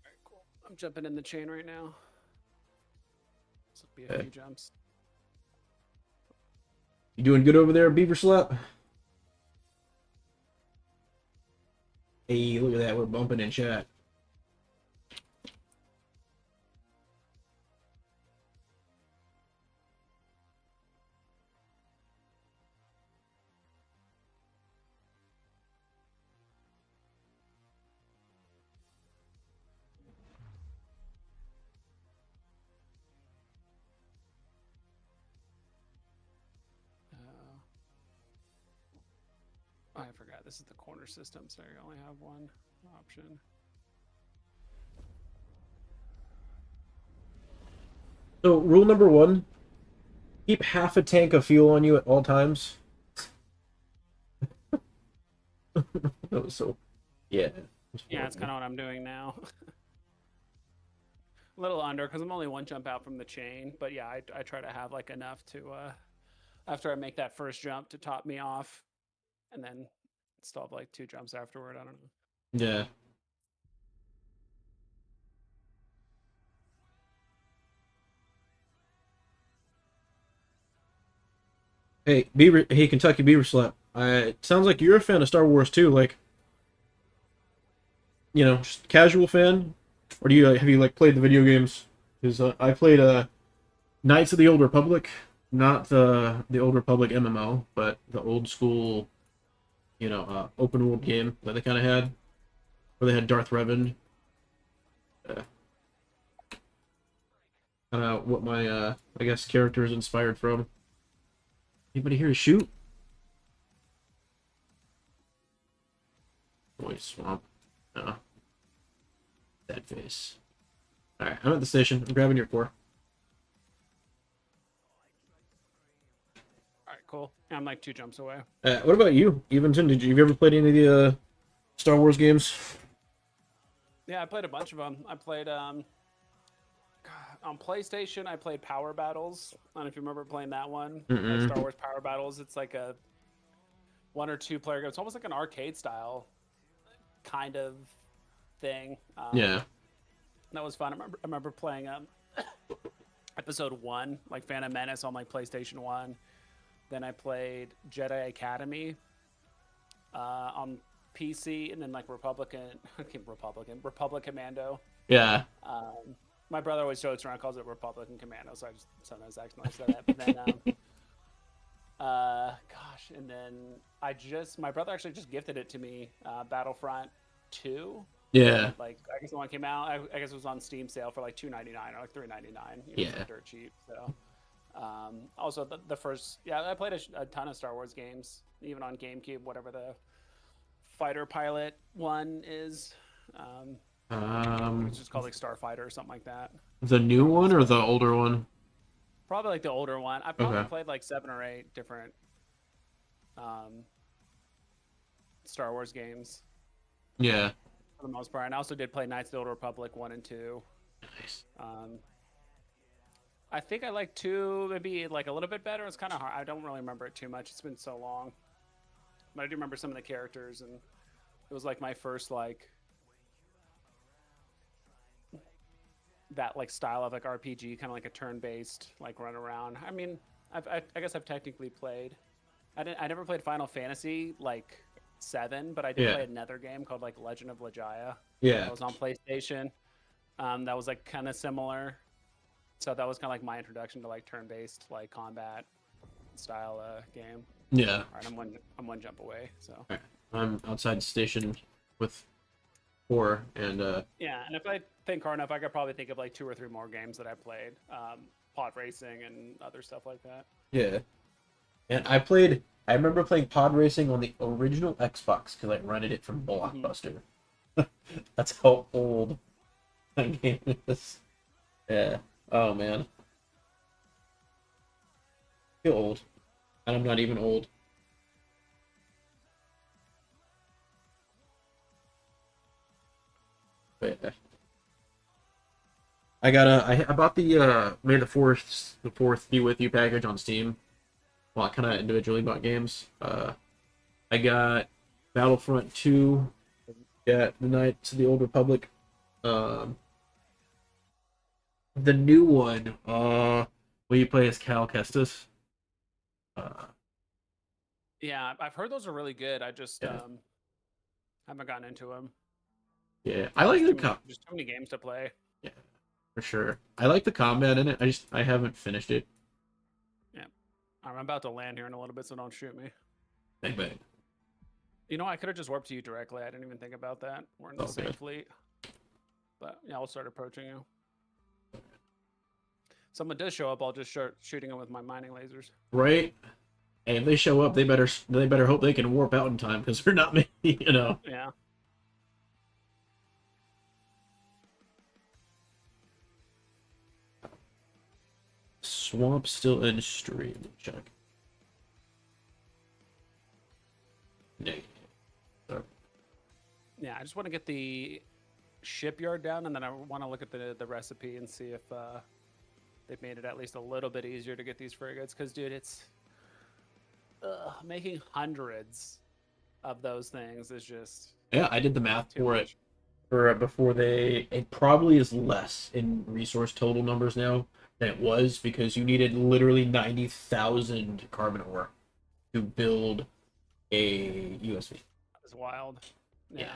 right, cool. I'm jumping in the chain right now. This will be a few jumps. You doing good over there, Beaver Slap? Hey, look at that. We're bumping in chat. I forgot. This is the corner system, so you only have one option. So, rule number 1, keep half a tank of fuel on you at all times. That was so... Yeah. Yeah, that's kind of what I'm doing now. A little under, because I'm only 1 jump out from the chain. But yeah, I try to have like enough to, after I make that first jump, to top me off. And then still have like 2 jumps afterward. I don't know. Yeah. Hey, Kentucky Beaver Slap. It sounds like you're a fan of Star Wars too. Like, just casual fan, or do you have you played the video games? Because I played Knights of the Old Republic, not the Old Republic MMO, but the old school, open world game that they kind of had, where they had Darth Riven. Kind of what my I guess character is inspired from. Anybody here to shoot? Boy, swamp. No. That face. Alright, I'm at the station. I'm grabbing your core. Alright, cool. I'm like 2 jumps away. What about you, Eventon? Have you ever played any of the Star Wars games? Yeah, I played a bunch of them. I played on PlayStation. I played Power Battles. I don't know if you remember playing that one. Star Wars Power Battles. It's like a 1 or 2 player game. It's almost like an arcade style kind of thing. Yeah. That was fun. I remember playing Episode 1, like Phantom Menace on like PlayStation 1. Then I played Jedi Academy on PC, and then like Republic Commando. Yeah. My brother always jokes around, calls it Republican Commando, so I just sometimes accidentally say that. But then, gosh, and then my brother actually just gifted it to me, Battlefront 2. Yeah. Like, I guess the one came out, I guess it was on Steam sale for like $2.99 or like $3.99. Yeah. Dirt cheap. So, also the first, I played a ton of Star Wars games, even on GameCube, whatever the fighter pilot one is. It's just called like Starfighter or something like that. The new one or the older one? Probably like the older one. I probably played like 7 or 8 different Star Wars games. Yeah. For the most part. And I also did play Knights of the Old Republic 1 and 2. Nice. I think I like 2 maybe like a little bit better. It's kind of hard. I don't really remember it too much. It's been so long. But I do remember some of the characters, and it was like my first like that like style of like RPG, kind of like a turn-based like run around. I mean, I guess I've technically played. I never played Final Fantasy like 7, but I did play another game called like Legend of Legaia. Yeah. That was on PlayStation. That was like kind of similar. So that was kind of like my introduction to like turn-based like combat style game. Yeah. All right, I'm one jump away. So. Right. I'm outside the station with 4, and Yeah, and if I think hard enough, I could probably think of like 2 or 3 more games that I played, pod racing and other stuff like that. Yeah. And I remember playing pod racing on the original Xbox because I rented it from Blockbuster. That's how old that game is. Yeah. Oh man. I feel old. And I'm not even old. But yeah. I bought the May the 4th be with you package on Steam. Well, I kind of individually bought games. I got Battlefront 2, got the Knights of the Old Republic, the new one, where you play as Cal Kestis. Yeah, I've heard those are really good. I just Yeah. haven't gotten into them. Yeah, I like the There's too many games to play. Yeah, for sure. I like the combat in it. I haven't finished it. Yeah, I'm about to land here in a little bit, so don't shoot me. Bang bang. You know, I could have just warped to you directly. I didn't even think about that. We're in the same fleet. But yeah, I'll start approaching you. Someone does show up, I'll just start shooting them with my mining lasers. Right. And if they show up, they better hope they can warp out in time because they're not me, you know. Yeah. Swamp still in stream. Check. Negative. Yeah, I just want to get the shipyard down, and then I want to look at the recipe and see if they've made it at least a little bit easier to get these frigates. Because, dude, it's making hundreds of those things is just... Yeah, I did the math for much. it. For before it probably is less in resource total numbers now than it was because you needed literally 90,000 carbon ore to build a USV. That was wild. Yeah.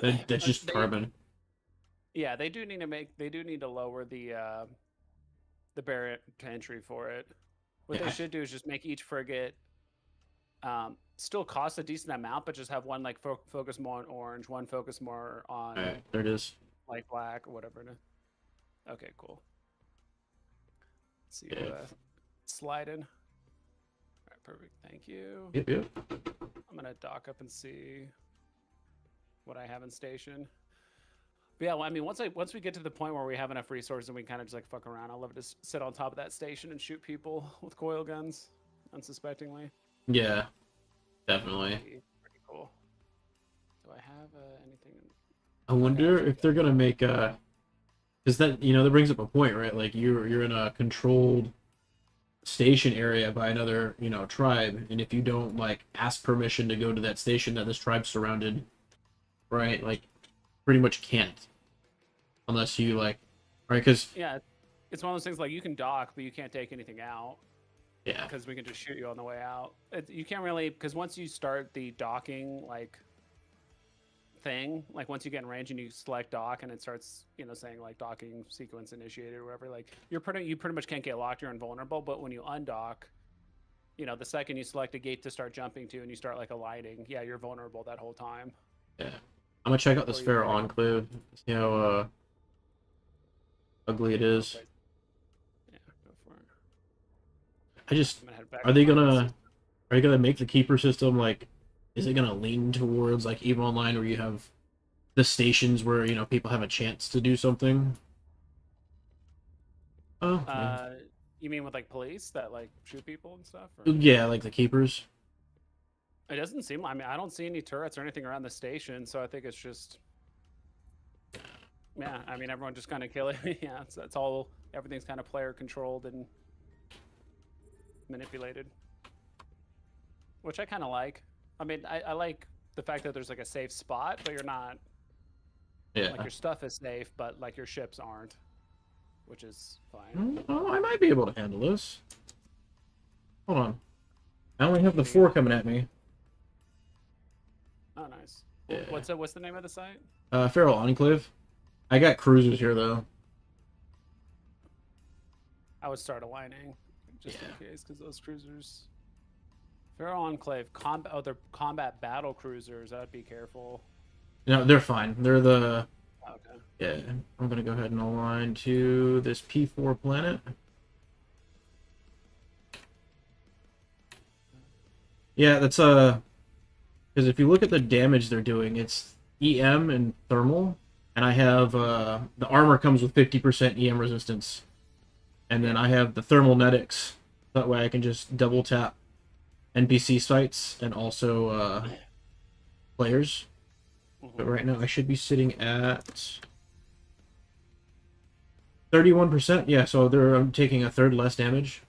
That's just carbon. Yeah, they do need to lower the barrier to entry for it. What they should do is just make each frigate still cost a decent amount, but just have one like focus more on orange, one focus more on there it is. Like black or whatever. Okay, cool. Let's see, slide in. All right, perfect. Thank you. Yep. I'm gonna dock up and see what I have in station. But yeah, well, I mean, once we get to the point where we have enough resources and we kind of just like fuck around, I'll love to just sit on top of that station and shoot people with coil guns unsuspectingly. Yeah, definitely. Pretty cool. Do I have anything? I wonder if they're gonna make because that that brings up a point, right? Like you're in a controlled station area by another tribe, and if you don't like ask permission to go to that station that this tribe's surrounded, right? Like pretty much can't unless you like right? Because Yeah, it's one of those things like you can dock, but you can't take anything out yeah, because we can just shoot you on the way out. You can't really, because once you start the docking like thing, like once you get in range and you select dock and it starts, saying like docking sequence initiated or whatever, like you pretty much can't get locked. You're invulnerable. But when you undock, the second you select a gate to start jumping to and you start like aligning, yeah, you're vulnerable that whole time. yeah. I'm gonna check out this Or you Pharaoh can- Enclave. See how ugly it is. Yeah, go for it. I just I'm gonna head back are to they my gonna are they gonna make the keeper system like? Is it gonna lean towards like EVE Online where you have the stations where people have a chance to do something? Oh, yeah. You mean with like police that like shoot people and stuff? Or? Yeah, like the keepers. It doesn't seem. I mean, I don't see any turrets or anything around the station, so I think it's just. Yeah, I mean, everyone just kind of kill it. Yeah, that's all. Everything's kind of player controlled and manipulated, which I kind of like. I mean, I like the fact that there's like a safe spot, but you're not. Yeah. Like your stuff is safe, but like your ships aren't, which is fine. Oh, I might be able to handle this. Hold on. I only have the 4 coming at me. Oh, nice. Yeah. What's the name of the site? Pharaoh Enclave. I got cruisers here though. I would start aligning just Yeah. in case, because those cruisers. Pharaoh Enclave they're combat battle cruisers. I'd be careful. No, they're fine. They're the Okay. yeah. I'm gonna go ahead and align to this P4 planet. Yeah, that's because if you look at the damage they're doing, it's EM and thermal, and I have the armor comes with 50% EM resistance, and then I have the thermalnetics. That way I can just double tap NPC sites and also players. But right now I should be sitting at 31%. Yeah, so I'm taking a third less damage.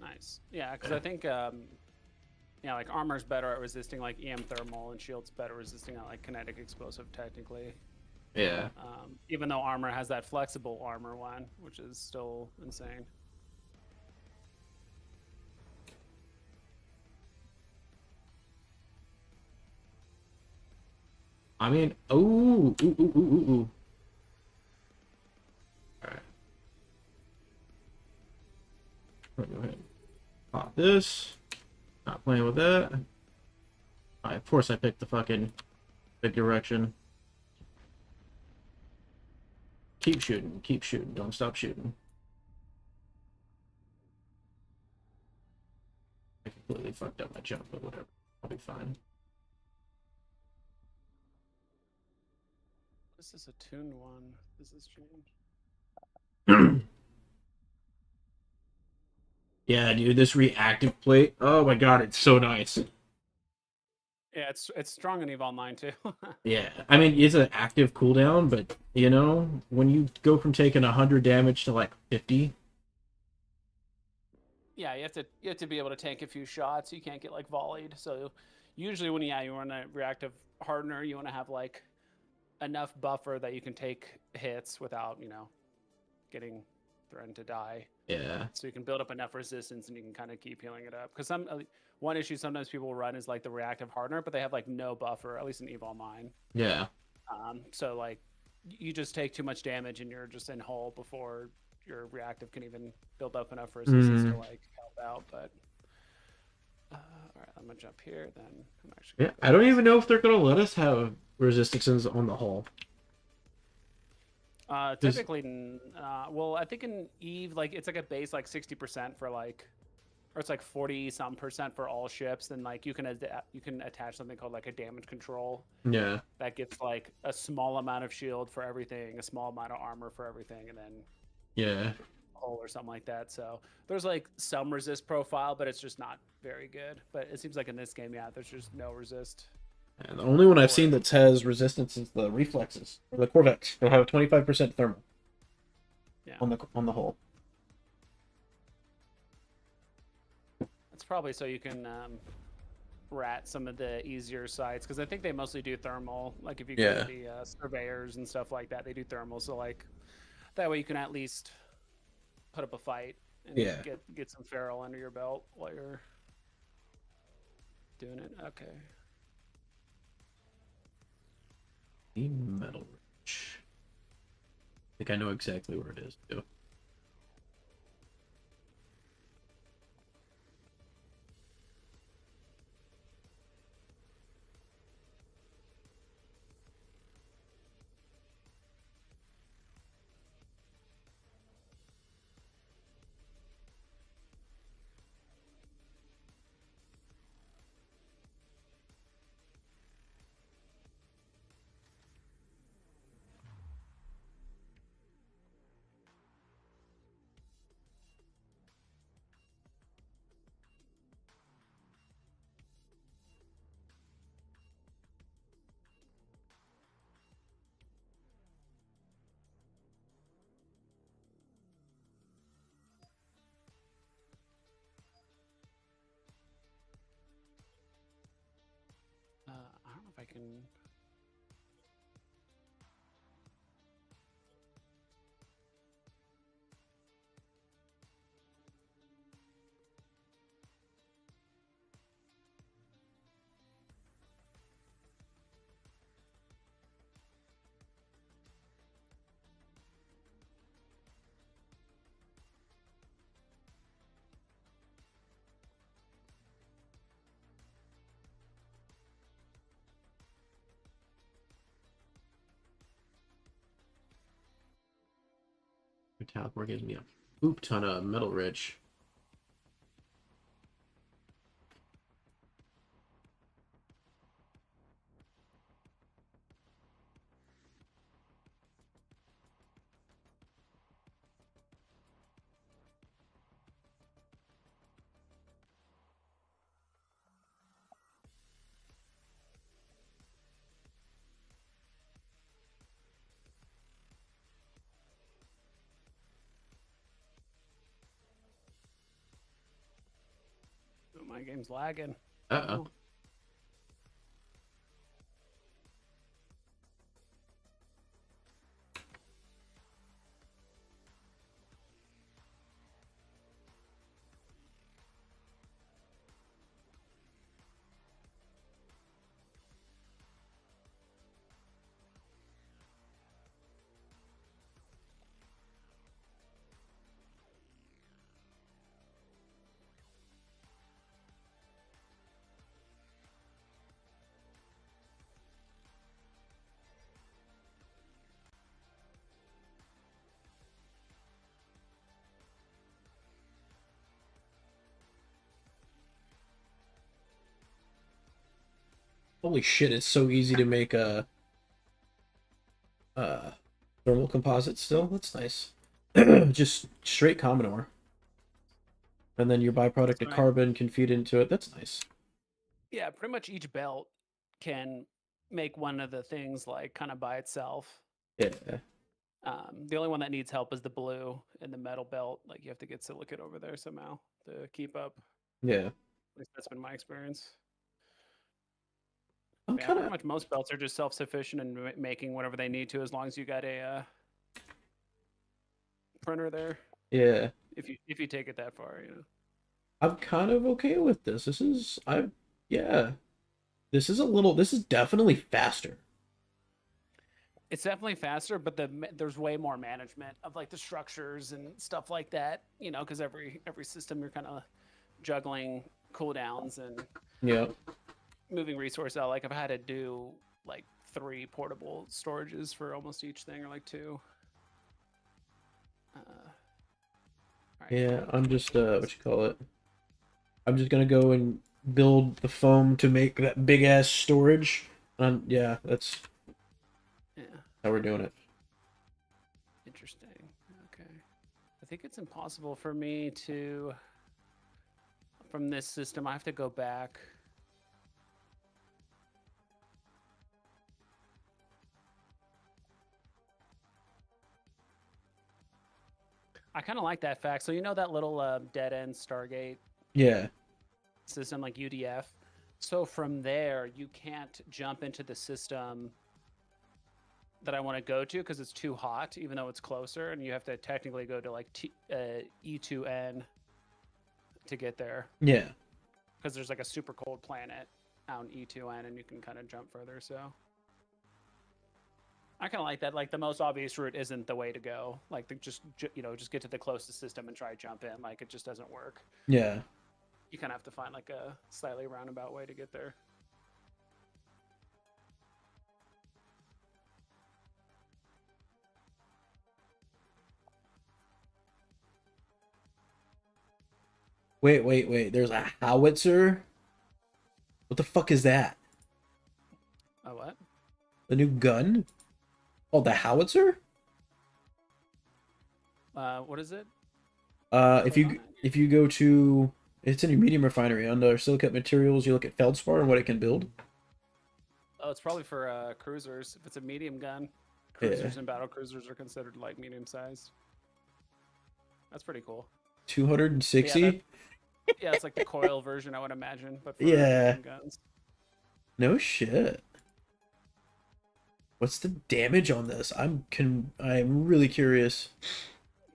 Nice. Yeah, because I think like armor's better at resisting like EM thermal, and shield's better resisting like kinetic explosive technically. Yeah. Even though armor has that flexible armor one, which is still insane. I mean, ooh. All right. Go ahead. Pop this. Not playing with that. Alright, of course I picked the fucking big direction. Keep shooting, don't stop shooting. I completely fucked up my jump, but whatever. I'll be fine. This is a tuned one. This is changed. Yeah, dude, this reactive plate. Oh my god, it's so nice. Yeah, it's strong in EVE Online too. Yeah, I mean, it's an active cooldown, but when you go from taking 100 damage to like 50. Yeah, you have to be able to tank a few shots. You can't get like volleyed. So usually when you run a reactive hardener, you want to have like enough buffer that you can take hits without getting threatened to die. Yeah. So you can build up enough resistance and you can kind of keep healing it up. Because one issue sometimes people run is like the reactive hardener, but they have like no buffer, at least in EVE Online. Yeah. So like you just take too much damage and you're just in hull before your reactive can even build up enough resistance to like help out. But all right, I'm gonna jump here. Then I'm actually. Yeah, I don't even know if they're gonna let us have resistances on the hull. Typically, well, I think in EVE, like it's like a base like 60% for like, or it's like 40-some% for all ships. Then like you can attach something called like a damage control. Yeah. That gets like a small amount of shield for everything, a small amount of armor for everything, and then Yeah. hull or something like that. So there's like some resist profile, but it's just not very good. But it seems like in this game, yeah, there's just no resist. And the only one I've seen that has resistance is the reflexes or the Corvettes. They'll have 25% thermal. Yeah. On the hull. That's probably so you can rat some of the easier sites because I think they mostly do thermal. Like if you go to the surveyors and stuff like that, they do thermal. So like that way you can at least put up a fight and Yeah. get some feral under your belt while you're doing it. Okay. The Metal Ridge. I think I know exactly where it is too. I don't know if I can. Your teleport gives me a poop ton of Metal Ridge. Oh, my game's lagging. Uh-oh. Holy shit, it's so easy to make a thermal composite still. That's nice. Just straight common ore. And then your byproduct of Right. carbon can feed into it. That's nice. Yeah, pretty much each belt can make one of the things like kind of by itself. Yeah. The only one that needs help is the blue and the metal belt. Like you have to get silicate over there somehow to keep up. Yeah. At least that's been my experience. I'm Yeah, kind pretty of much most belts are just self-sufficient in making whatever they need to, as long as you got a printer there. yeah. If you take it that far, I'm kind of okay with this. Yeah. This is definitely faster. It's definitely faster, but there's way more management of like the structures and stuff like that. Because every system you're kind of juggling cooldowns and Yeah. moving resource out. Like I've had to do like 3 portable storages for almost each thing, or like 2. Right. Yeah, I'm just what you call it? I'm just gonna go and build the foam to make that big ass storage. Yeah, that's how we're doing it. Interesting. Okay. I think it's impossible for me to, from this system, I have to go back. I kind of like that fact. So that little dead end Stargate Yeah. system, like UDF. So from there, you can't jump into the system that I want to go to because it's too hot, even though it's closer, and you have to technically go to like E2N to get there Yeah. because there's like a super cold planet out in E2N, and you can kind of jump further. So I kind of like that. Like the most obvious route isn't the way to go. Like just get to the closest system and try jump in. Like it just doesn't work. Yeah. You kind of have to find like a slightly roundabout way to get there. Wait. There's a howitzer? What the fuck is that? Oh, what? The new gun? Oh, the howitzer? What is it? If you go to, it's in your medium refinery under silicate materials, you look at feldspar and what it can build. Oh, it's probably for cruisers. If it's a medium gun, Yeah. cruisers and battle cruisers are considered like medium sized. That's pretty cool. 260? Yeah, it's like the coil version, I would imagine, but for Yeah. medium guns. No shit. What's the damage on this? I'm really curious.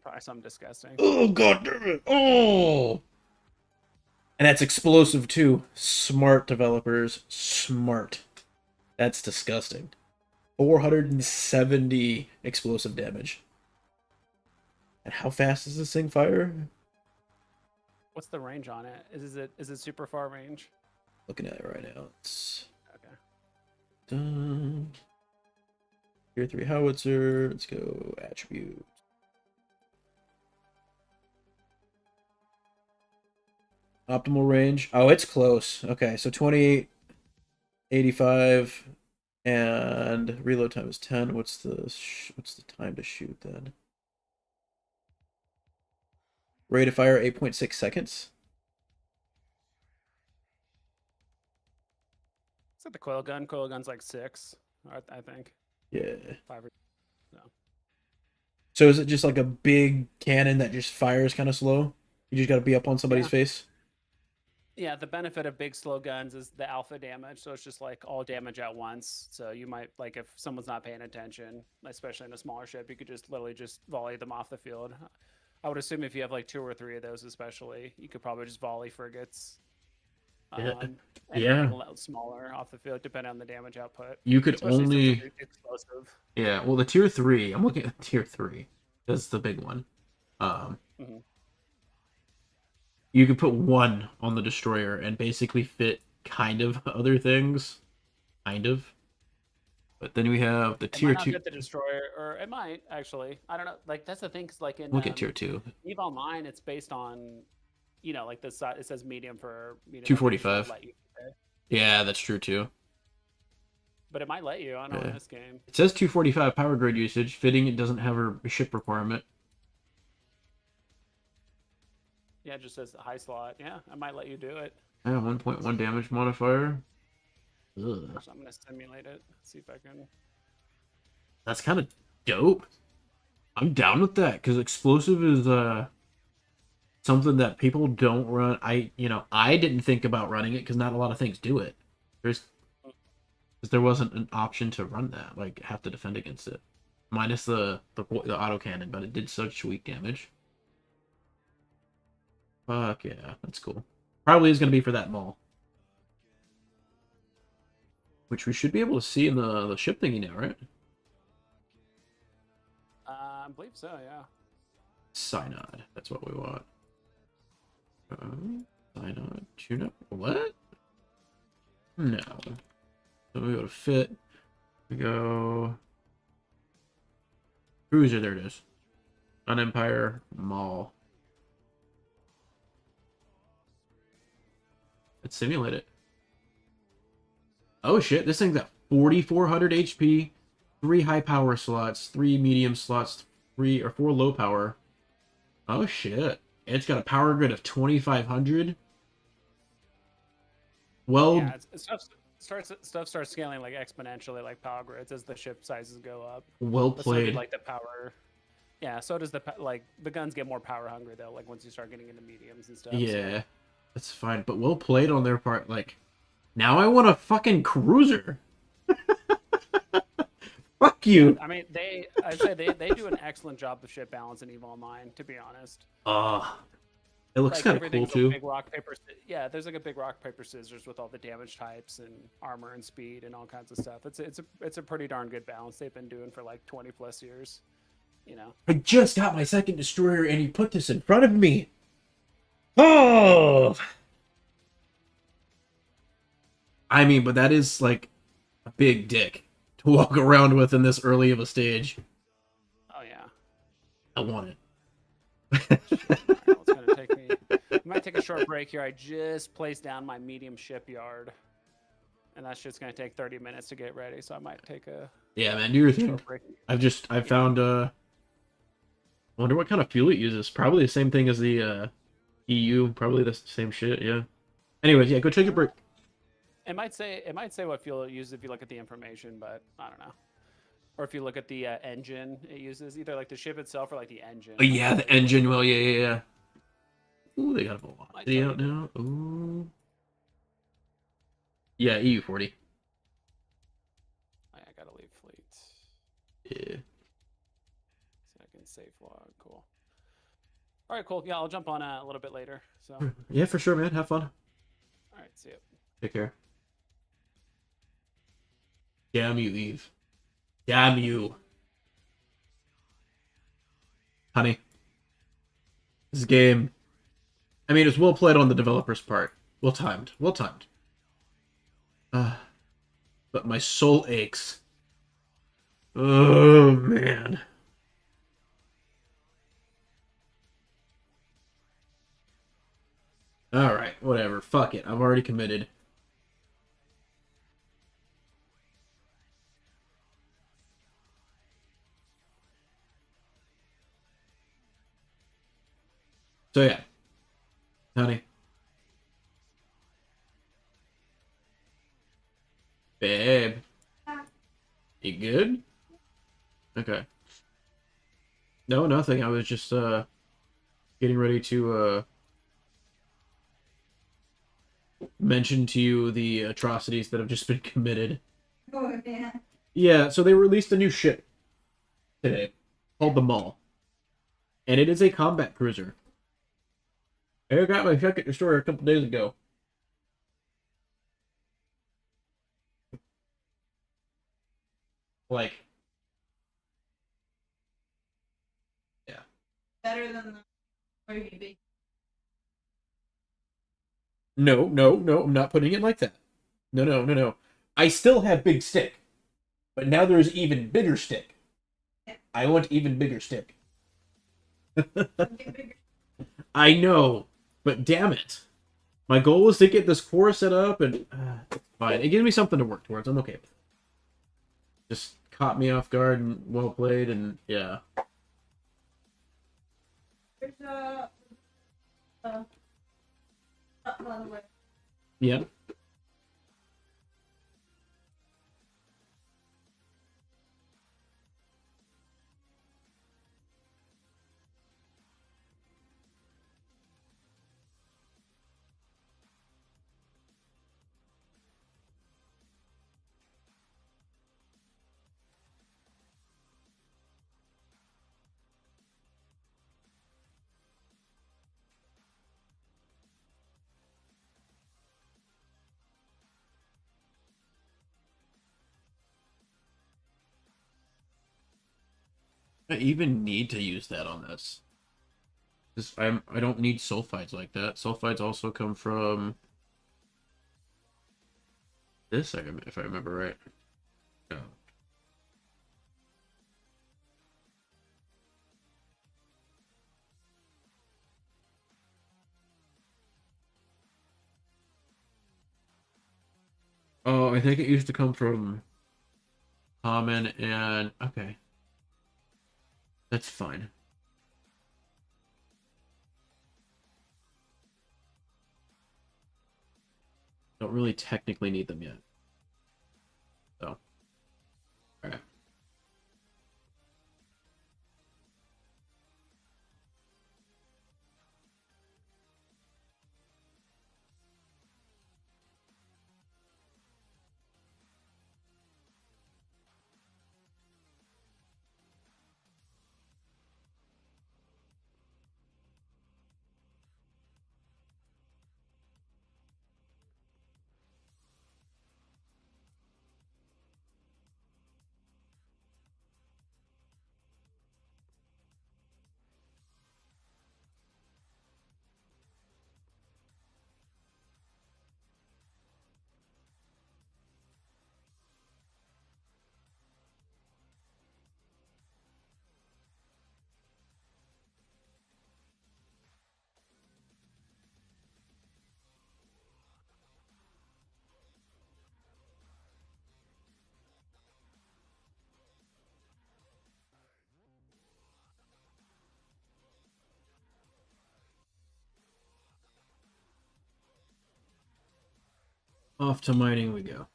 Probably something disgusting. Oh god damn it. Oh. And that's explosive too. Smart developers. Smart. That's disgusting. 470 explosive damage. And how fast does this thing fire? What's the range on it? Is it super far range? Looking at it right now. It's Okay. done. Tier 3 howitzer. Let's go attribute. Optimal range. Oh, it's close. Okay, so 28, 85, and reload time is 10. What's the time to shoot then? Rate of fire 8.6 seconds. Is that the coil gun? Coil gun's like 6, I think. Yeah. 5 or So is it just like a big cannon that just fires kind of slow? You just got to be up on somebody's Yeah. face? Yeah, the benefit of big slow guns is the alpha damage, so it's just like all damage at once. So you might like if someone's not paying attention, especially in a smaller ship, you could just literally just volley them off the field. I would assume if you have like 2 or 3 of those, especially, you could probably just volley frigates. Yeah. And Yeah. anything a little smaller off the field, depending on the damage output. You could Especially since only... it's explosive. Yeah, well, the tier 3, I'm looking at tier 3. That's the big one. Mhm. You could put 1 on the destroyer and basically fit kind of other things. Kind of. But then we have the It tier might not 2. fit the destroyer, or it might actually. I don't know. Like that's the thing, because like in Look at tier 2. EVE Online, it's based on, like the size. It says medium for medium. 245. Let you pay. Yeah, that's true too. But it might let you. I don't know in this game. It says 245 power grid usage. Fitting, it doesn't have a ship requirement. Yeah, it just says high slot. Yeah, I might let you do it. Yeah, 1.1 damage modifier. Ugh. So I'm gonna simulate it. See if I can. That's kind of dope. I'm down with that because explosive is something that people don't run. I didn't think about running it because not a lot of things do it. Because there wasn't an option to run that, like have to defend against it, minus the autocannon, but it did such weak damage. Fuck yeah, that's cool. Probably is gonna be for that mall, which we should be able to see in the ship thingy now, right? I believe so. Yeah. Synod. That's what we want. Synod. Tune up. What? No. So we go to fit. We go. Cruiser. There it is. On Empire Mall. Let's simulate it. Oh shit! This thing's got 4,400 HP, 3 high power slots, 3 medium slots, 3 or 4 low power. Oh shit! It's got a power grid of 2,500. Well, Yeah, stuff starts scaling like exponentially, like power grids, as the ship sizes go up. well But so did, played. like the power. Yeah, so does the guns get more power hungry though. Like once you start getting into mediums and stuff. Yeah, that's fine. But well played on their part. Like, Now I want a fucking cruiser. Fuck you. I mean, I'd say they do an excellent job of ship balance in EVE Online, to be honest. It looks Like kind of cool everything's a too. big rock paper. Yeah, there's like a big rock paper scissors with all the damage types and armor and speed and all kinds of stuff. It's a pretty darn good balance they've been doing for like 20 plus years. You know. I just got my second destroyer, and he put this in front of me. Oh. I mean, but that is like a big dick to walk around with in this early of a stage. Oh yeah. I want it. It's gonna take me. I might take a short break here. I just placed down my medium shipyard, and that shit's gonna take 30 minutes to get ready. So I might take a Yeah, man, do your thing. short break. I found wonder what kind of fuel it uses. Probably the same thing as the EU. Probably the same shit. Yeah. Anyways, yeah, go take a break. It might say what fuel it uses if you look at the information, but I don't know. Or if you look at the engine it uses, either like the ship itself or like the engine. Oh yeah, the engine. Well, yeah. Ooh, they got a velocity out you. now. Ooh. Yeah, EU40. I gotta leave fleet. Yeah. Second safe log. Cool. All right, cool. Yeah, I'll jump on a little bit later. So. Yeah, for sure, man. Have fun. All right, see you. Take care. Damn you, Eve. Damn you. Honey. This game. I mean, it's well played on the developer's part. Well timed. Well timed. But my soul aches. Oh, man. Alright, whatever. Fuck it. I've already committed. So yeah. Honey. Babe. You good? Okay. No, nothing. I was just getting ready to mention to you the atrocities that have just been committed. Oh, yeah. Yeah, so they released a new ship today called the Maul. And it is a combat cruiser. I got my second destroyer a couple days ago. Like, yeah. Better than the movie. No, I'm not putting it like that. No. I still have big stick. But now there's even bigger stick. I want even bigger stick. I know, but damn it. My goal was to get this core set up, and it's fine. It gives me something to work towards. I'm okay with it. Just caught me off guard and well played, and yeah. There's by the way. Yeah. I even need to use that on this. Because I don't need sulfides like that. Sulfides also come from this, if I remember right. Oh. Oh, I think it used to come from common and okay. That's fine. Don't really technically need them yet. So, alright. Off to mining we go.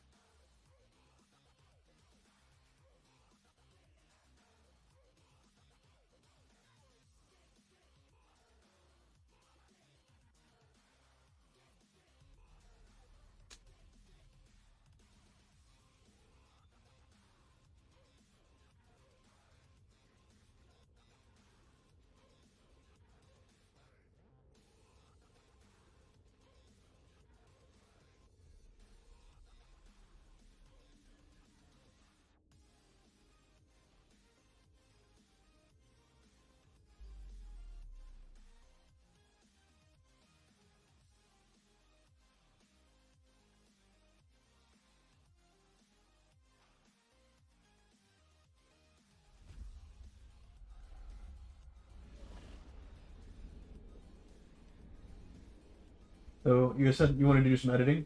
So you said you want to do some editing,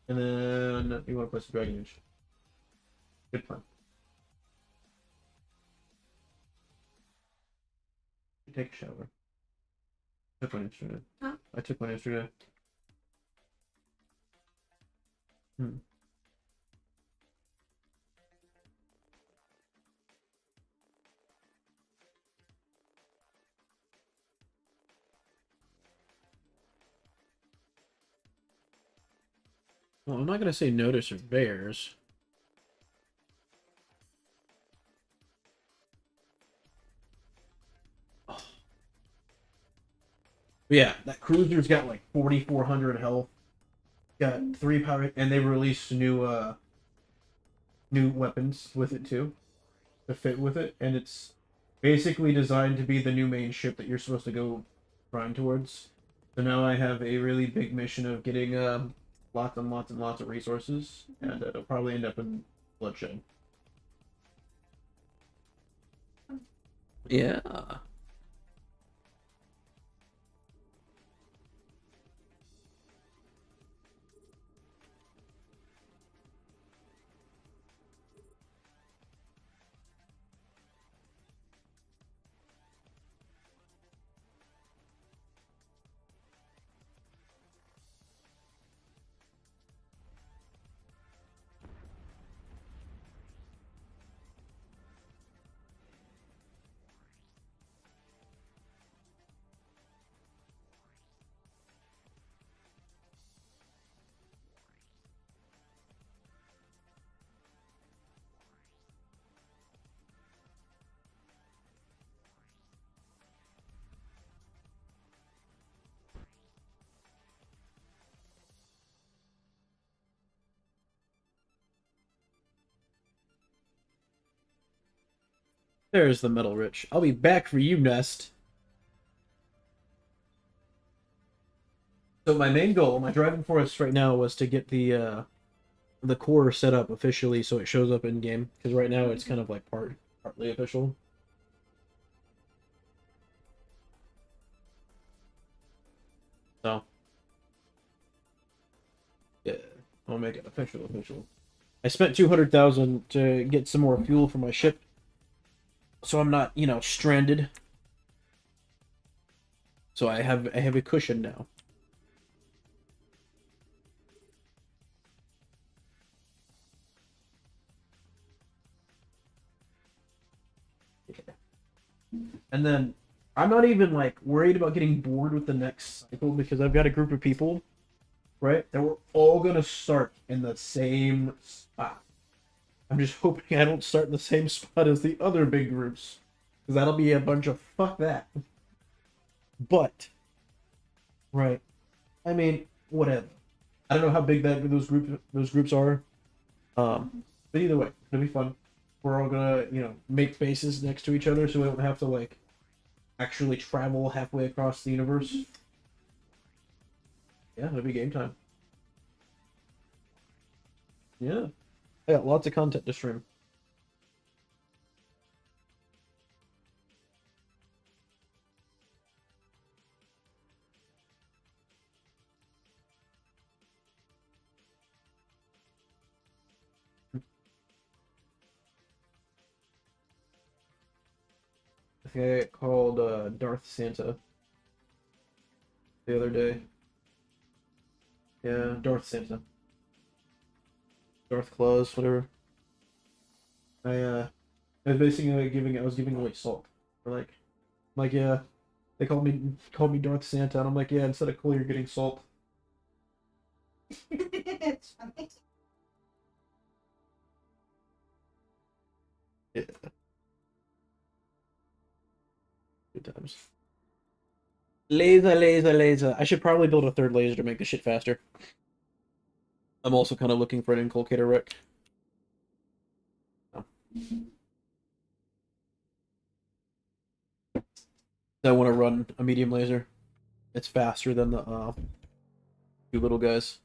and then you want to play some Dragon Age. Good plan. Take a shower. I took one yesterday. Huh? I took one yesterday. Well, I'm not gonna say no to surveyors. Oh. But yeah, that cruiser's got like 4,400 health. Got 3 power, and they released new weapons with it too, to fit with it, and it's basically designed to be the new main ship that you're supposed to go grind towards. So now I have a really big mission of getting lots and lots and lots of resources, and it'll probably end up in bloodshed. Yeah. There's the metal rich. I'll be back for you, Nest. So my main goal, my driving force right now was to get the core set up officially so it shows up in game, because right now it's kind of like partly official. So yeah, I'll make it official. I spent 200,000 to get some more fuel for my ship, so I'm not, stranded. So I have a cushion now. And then I'm not even like worried about getting bored with the next cycle, because I've got a group of people, right? That we're all gonna start in the same spot. I'm just hoping I don't start in the same spot as the other big groups, because that'll be a bunch of fuck that. But, right? I mean, whatever. I don't know how big those groups are. But either way, it'll be fun. We're all gonna, make bases next to each other, so we don't have to like actually travel halfway across the universe. Yeah, it'll be game time. Yeah. I got lots of content to stream. I think I got called Darth Santa the other day. Yeah, Darth Santa. Darth Claws, whatever. I was basically giving away salt. Or like yeah, they called me Darth Santa, and I'm like, yeah, instead of coal, you're getting salt. It's funny. Yeah. Good times. Laser. I should probably build a third laser to make this shit faster. I'm also kind of looking for an inculcator wreck. Oh. I want to run a medium laser. It's faster than the two little guys.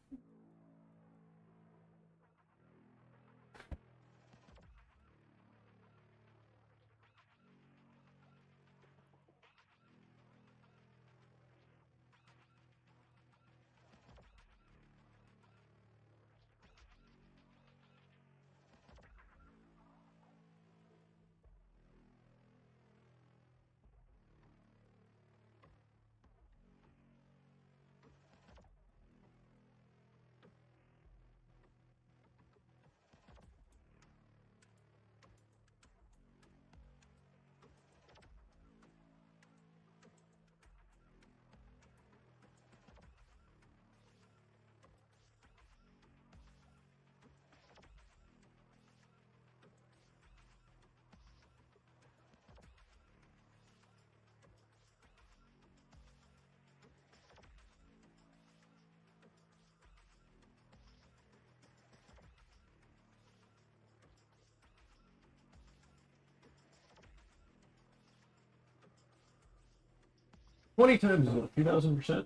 Twenty times is what, 2,000%?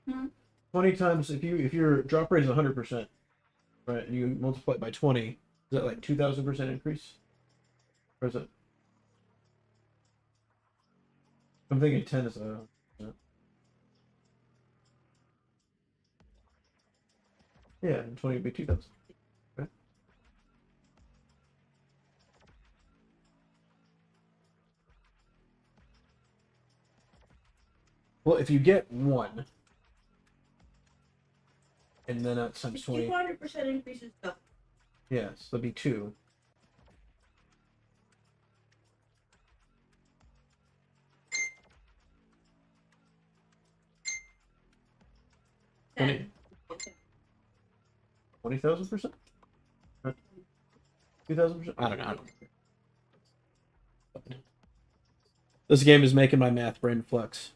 Hmm? 20 times if your drop rate is 100%, right, and you multiply it by 20, is that like 2,000% increase? Or is it? I'm thinking 10 is a. Yeah, and 20 would be 2,000. Okay. Well, if you get one, and then that's times 20. 200% increases go. Yes, that'd be 2. Ten. 20,000%? 2,000%? I don't know. This game is making my math brain flex.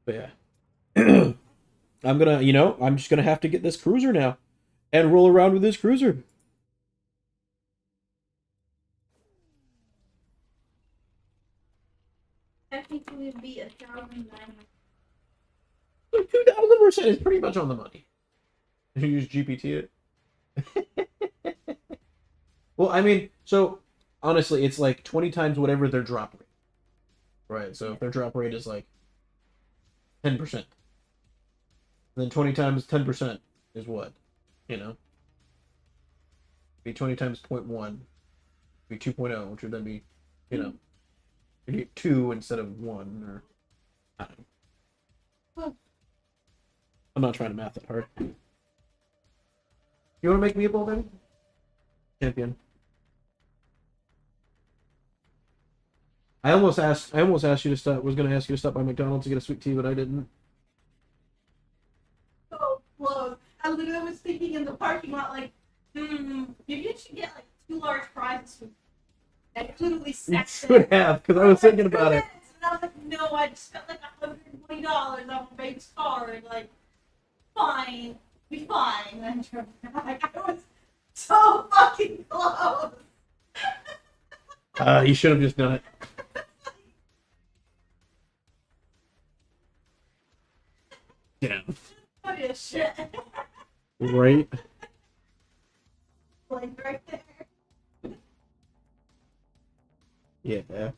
But yeah. I'm just gonna have to get this cruiser now and roll around with this cruiser. Technically, it'd be 1,900. 2,000% is pretty much on the money. You use GPT it. Well, I mean, so honestly, it's like 20 times whatever their drop rate. Right, so if their drop rate is like 10%, then 20 times 10% is what? Be 20 times 0.1, be 2.0, which would then be, you get 2 instead of 1, or I don't know. I'm not trying to math it hard. You want to make me a bowl, baby? Champion. I almost asked you to stop. Was going to ask you to stop by McDonald's to get a sweet tea, but I didn't. So close. I literally was thinking in the parking lot, like, maybe I should get like 2 large fries. I literally You sat should have, because I was thinking about it. And I was like, no, I just spent like $120 on a bank's card. Like, fine, be fine. And I was so fucking close. You should have just done it. Yeah. Oh yeah, shit. Right? Like right there. Yeah.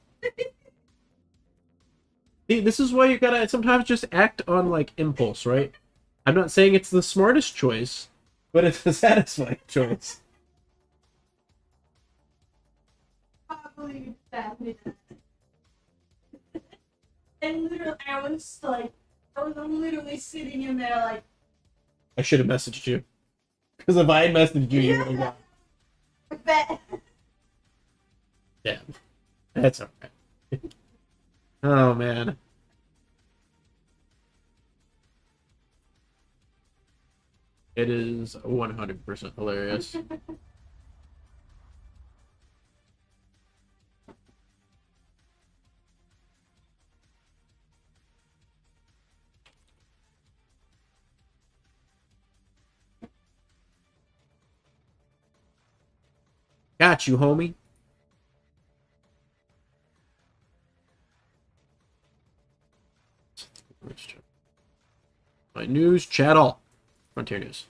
See, this is why you gotta sometimes just act on like impulse, right? I'm not saying it's the smartest choice, but it's the satisfying choice. believe you just asked me that. And literally, I was literally sitting in there like. I should have messaged you. Because if I had messaged you, you would have got. I bet. Yeah. That's alright. Oh, man. It is 100% hilarious. Got you, homie. My news channel. Frontier News.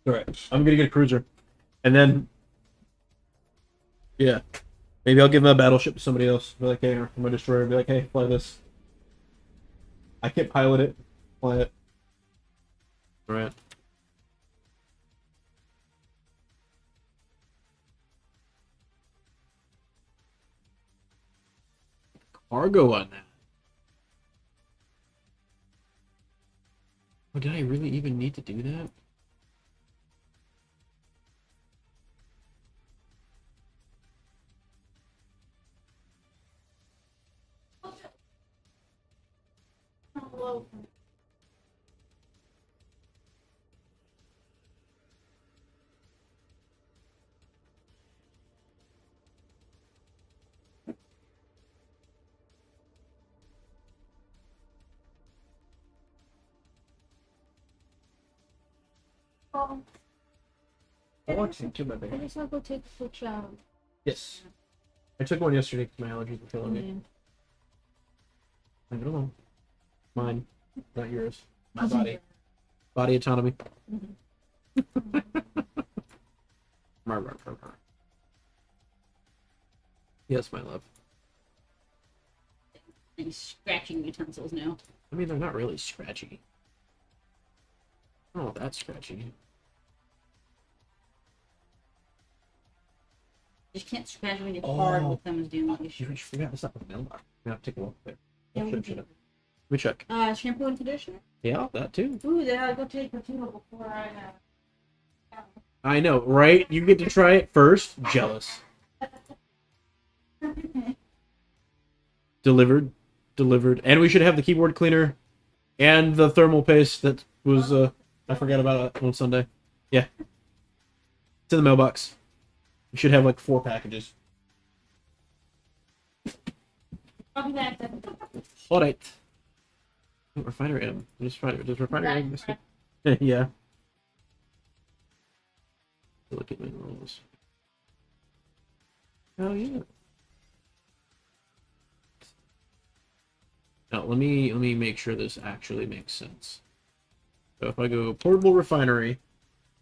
Alright, I'm gonna get a cruiser. And then, yeah. Maybe I'll give my battleship to somebody else. Be like, hey, or my destroyer. Be like, hey, fly this. I can't pilot it. Fly it. Alright. Cargo on that. Oh, did I really even need to do that? Hello. I want to kill my I baby. just want to go take a quick shower. Yes. I took one yesterday because my allergies were killing me. I don't know. Mine, not yours. My body. Body autonomy. Yes, my love. And scratching utensils now. I mean, they're not really scratchy. Oh, that's scratchy. Just can't scratch when you're hard with them is the only You issue. forgot this up in the mailbox. We have to take a look there. Yeah, Should have. Let me check. Shampoo and conditioner? Yeah, that too. Ooh, then I'll go take the two before I I know, right? You get to try it first. Jealous. Delivered. And we should have the keyboard cleaner and the thermal paste that was, I forgot about it on Sunday. Yeah. It's in the mailbox. We should have like 4 packages. I'll be back then. Alright. Refiner M. Does refiner M miss it? Yeah. Look at my rolls. Oh yeah. Now let me make sure this actually makes sense. So if I go portable refinery,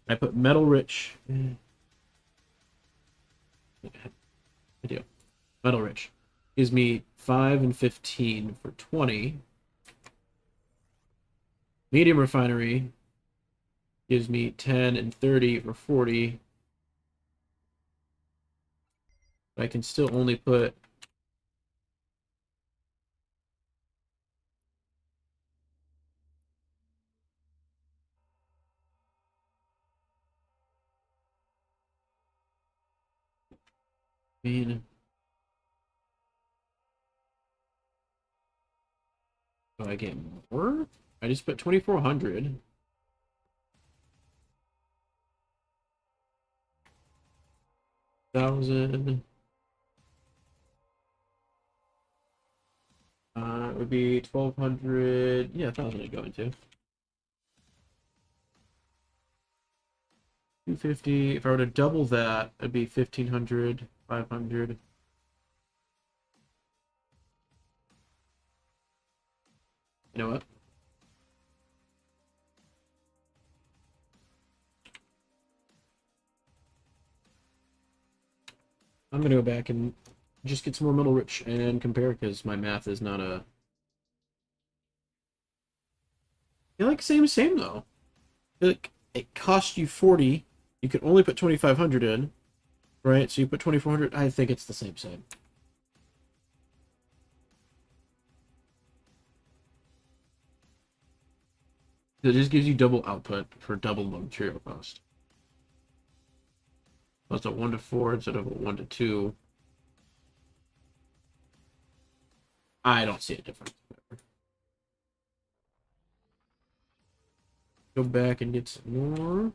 I put metal rich. Video. Metal rich gives me 5 and 15 for 20. Medium refinery gives me 10 and 30 for 40. But I can still only put do I get more? I just put 2,400. Thousand. It would be 1,200. Yeah, 1,000 I'd go into. 250. If I were to double that, it'd be 1,500, 500. You know what? I'm gonna go back and just get some more metal rich and compare because my math is not a. You're like same though. Like it cost you 40. You could only put 2,500 in, right? So you put 2,400. I think it's the same. It just gives you double output for double material cost. So it's a 1 to 4 instead of a 1 to 2. I don't see a difference. Go back and get some more.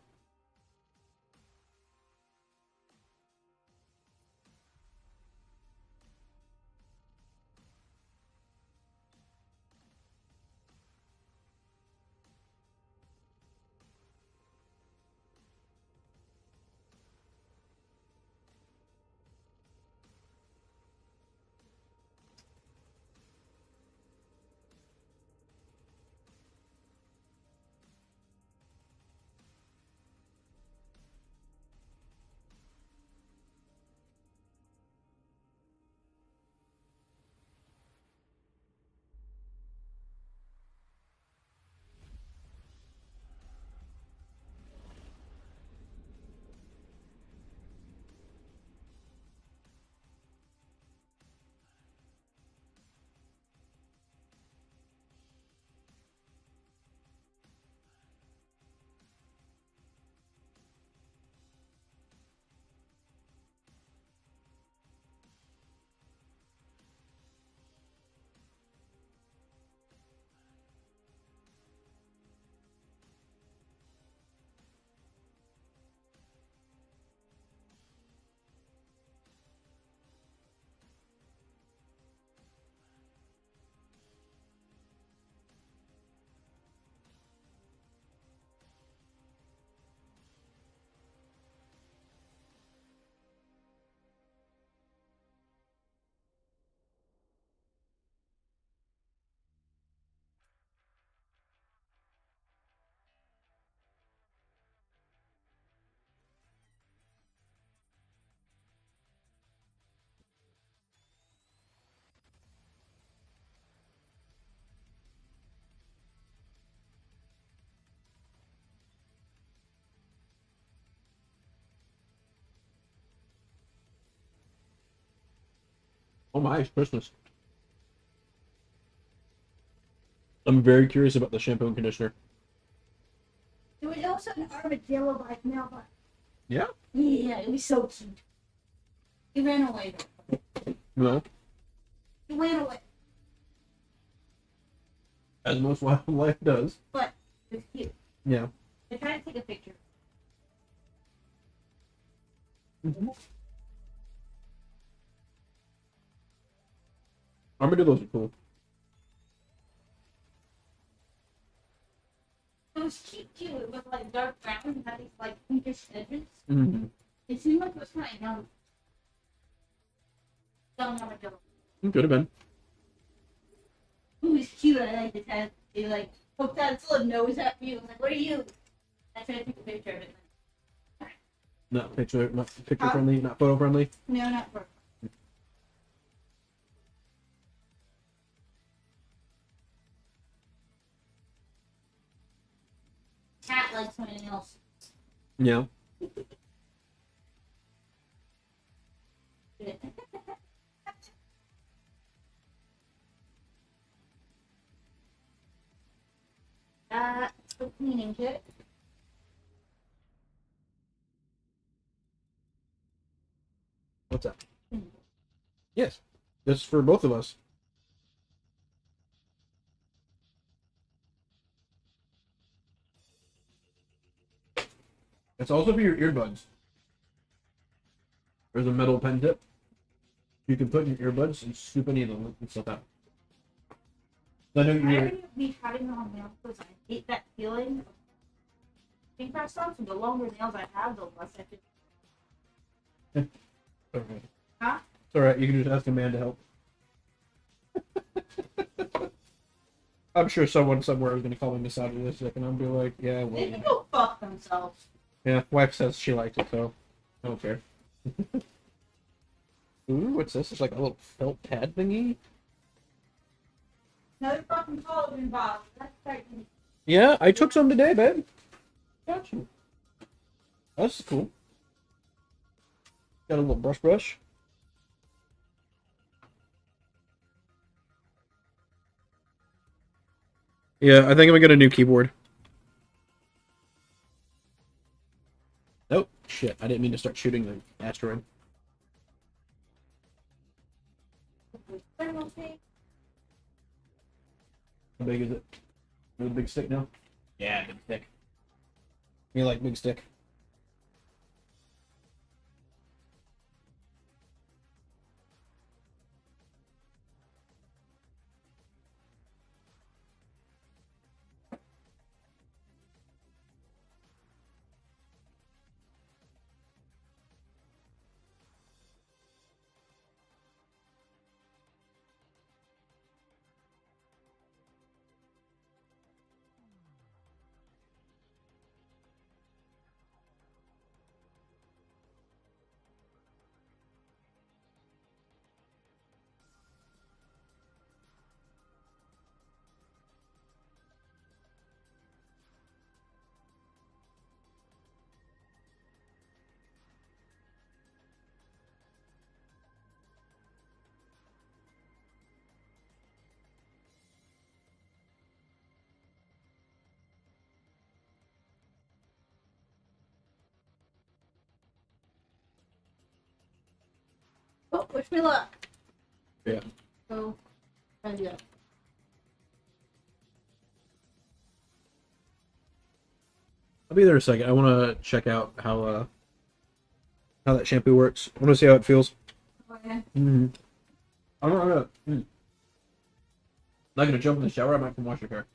Oh my, it's Christmas. I'm very curious about the shampoo and conditioner. There was also an armadillo like mailbox. Yeah? Yeah, it was so cute. He ran away though. No. He ran away. As most wildlife does. But it was cute. Yeah. I tried to take a picture. Armadillos are cool. It was cute too. It was like dark brown and had these like pinkish edges. Mm-hmm. It seemed like it was kind of young armadillo. Could have been. It was cute. I like his head. He like poked out its little nose at me. I was like, "What are you?" I tried to take a picture of it. Not picture friendly, not photo friendly. No, not for. Cat likes something else. Yeah. Cleaning kit. What's that? Yes. This is for both of us. It's also for your earbuds. There's a metal pen tip. You can put in your earbuds and scoop any of them and stuff out. I know I you're. already be having them on nails because I hate that feeling. Pink press on, so the longer nails I have, the less I can. Okay. Huh? It's alright, you can just ask a man to help. I'm sure someone somewhere is going to call me misogynistic, and I'll be like, yeah, well, They can go fuck themselves. yeah, wife says she likes it, so I don't care. Ooh, what's this? It's like a little felt pad thingy. Another fucking collagen bottle. That's frightening. Yeah, I took some today, babe. Got you. That's cool. Got a little brush. Yeah, I think I'm gonna get a new keyboard. Nope. Shit, I didn't mean to start shooting the asteroid. Thermal tape. How big is it? With a big stick now? Yeah, big stick. You like big stick? Oh, wish me luck. Yeah. So, and yeah. I'll be there in a second. I want to check out how that shampoo works. I want to see how it feels. Okay. Mm-hmm. I'm not gonna jump in the shower. I might come wash your hair.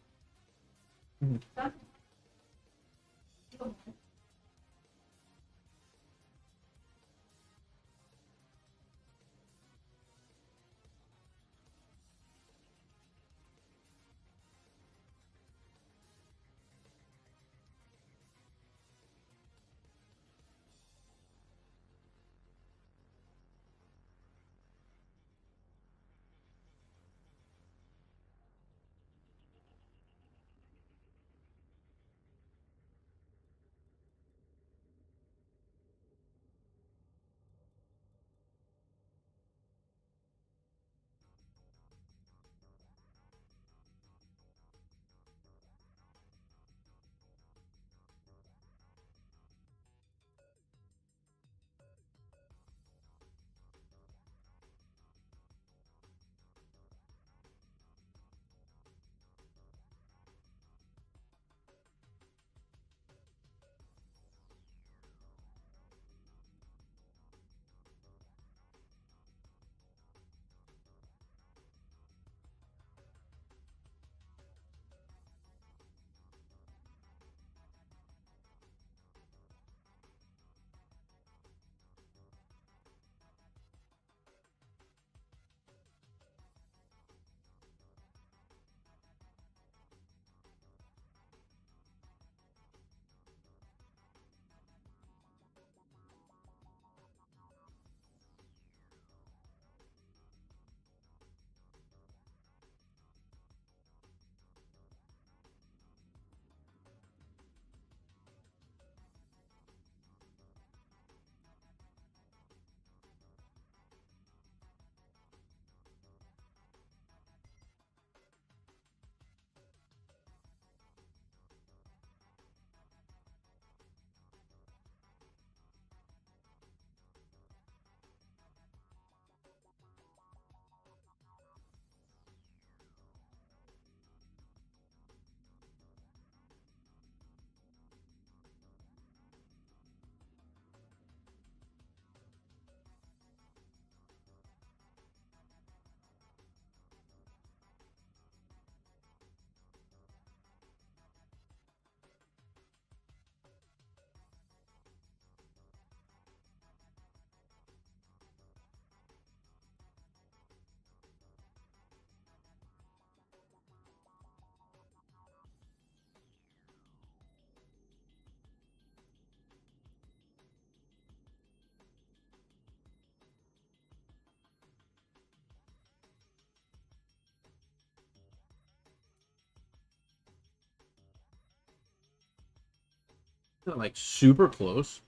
Not like super close.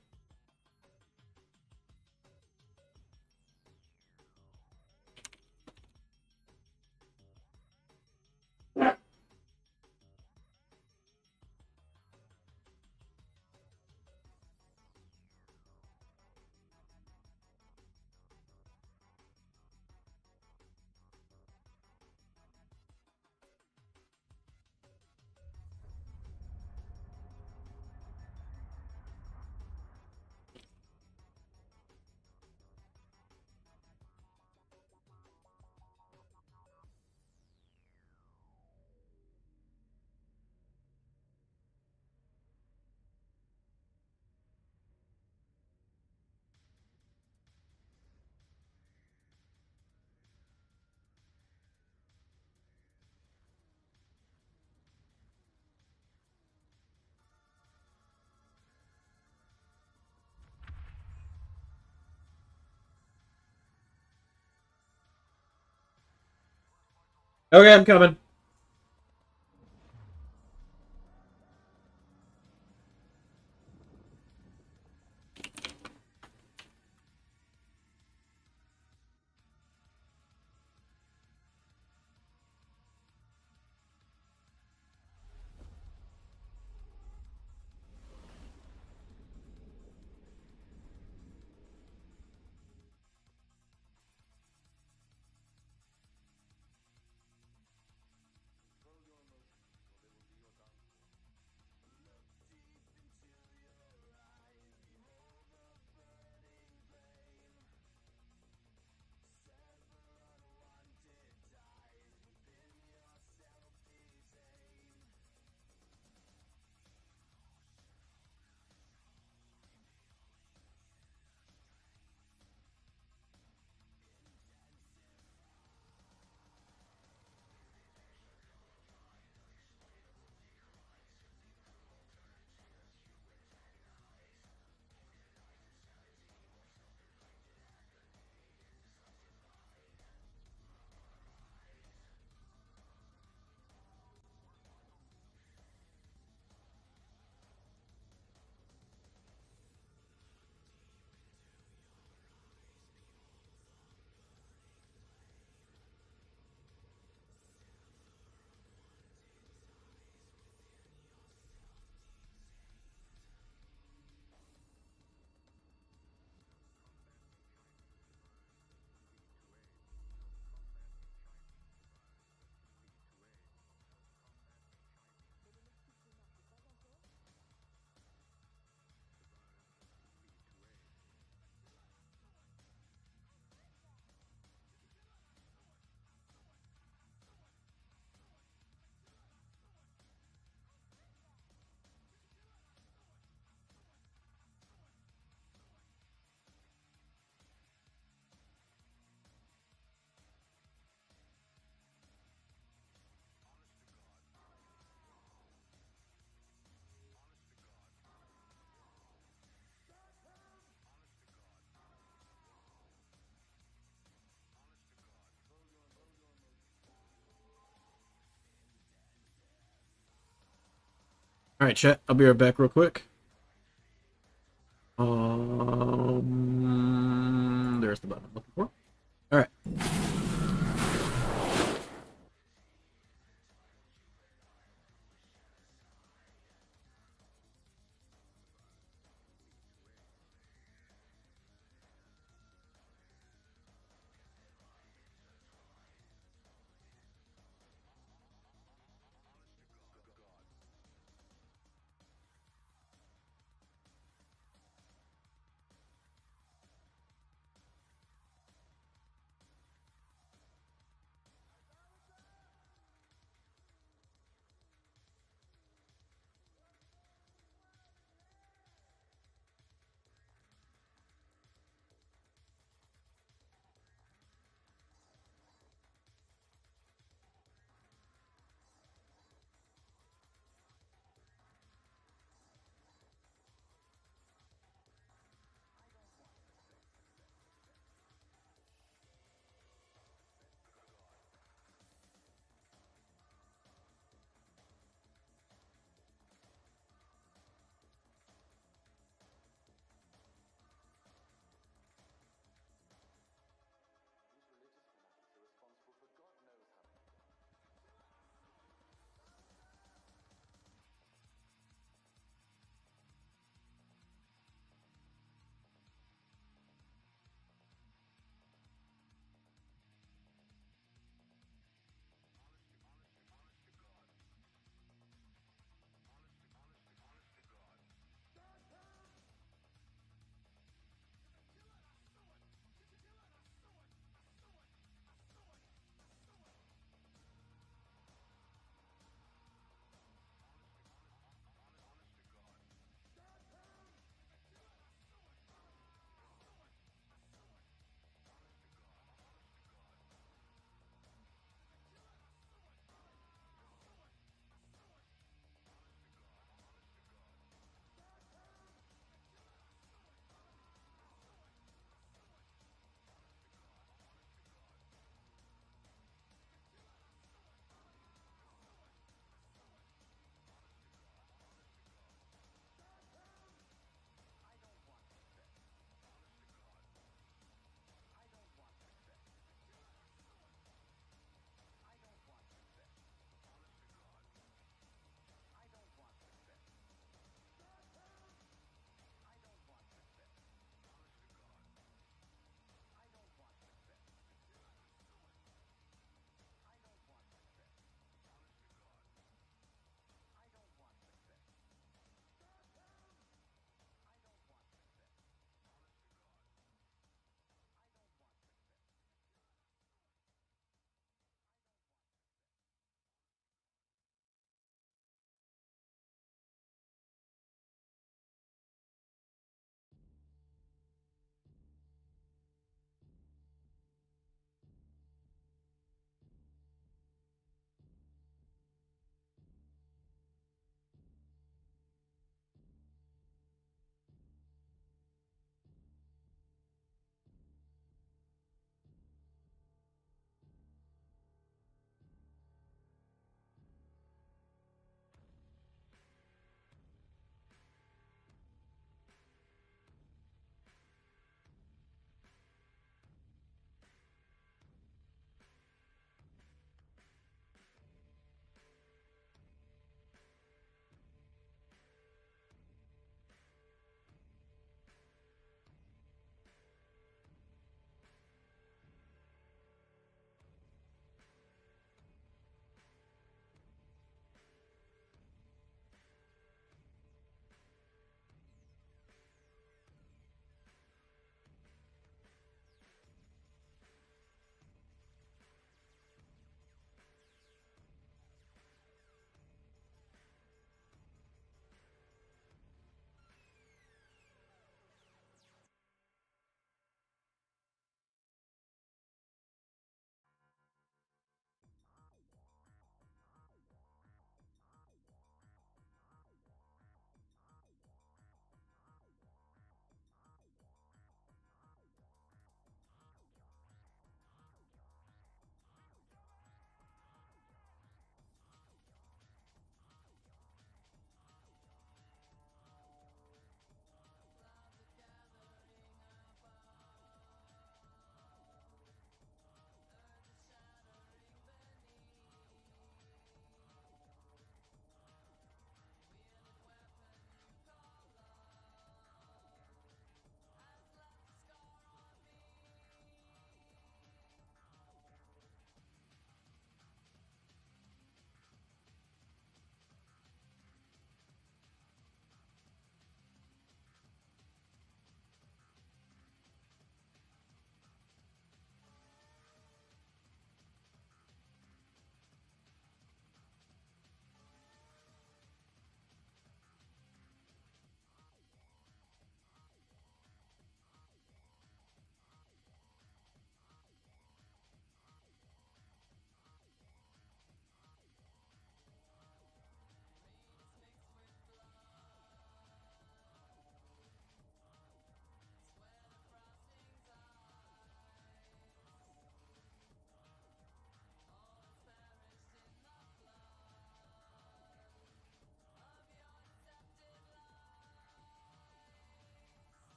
Okay, I'm coming. All right, chat. I'll be right back real quick. There's the button I'm looking for. All right.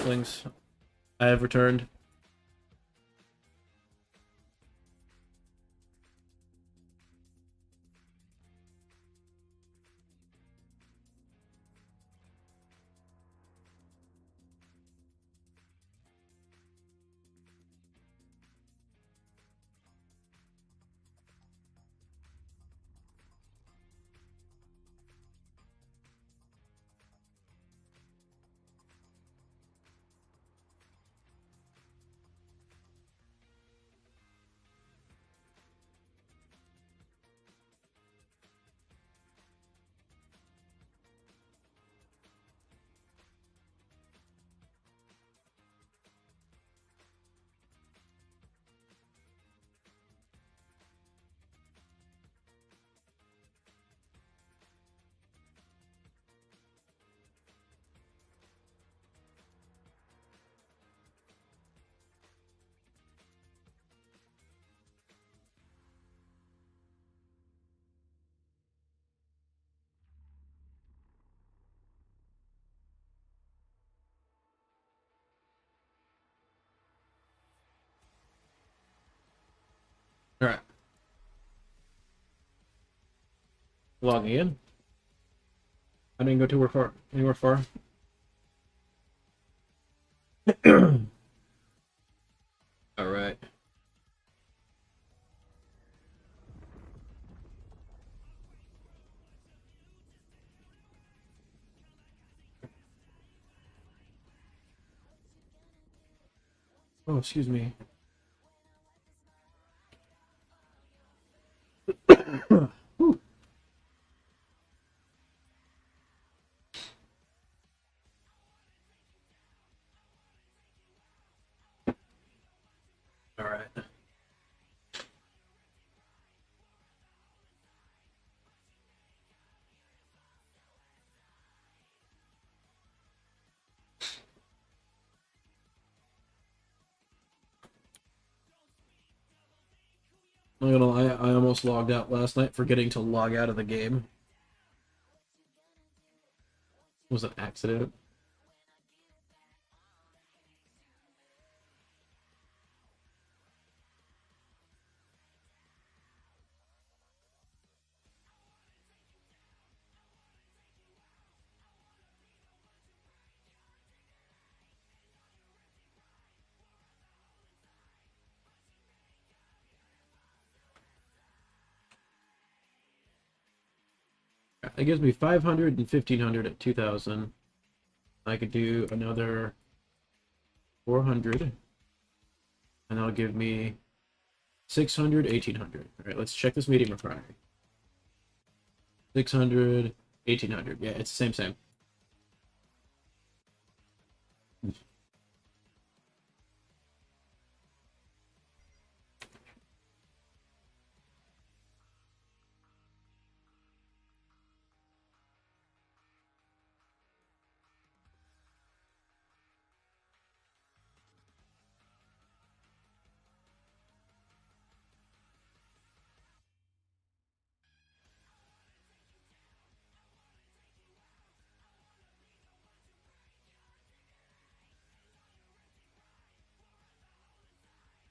halflings. I have returned. All right. Logging in. I didn't go too far. Anywhere far. All right. Oh, excuse me. Whew. All right. I'm not gonna lie, I almost logged out last night, forgetting to log out of the game. It was an accident. It gives me 500 and 1500 at 2000. I could do another 400, and that'll give me 600, 1800. All right, let's check this meeting requirement. 600, 1800. Yeah, it's the same.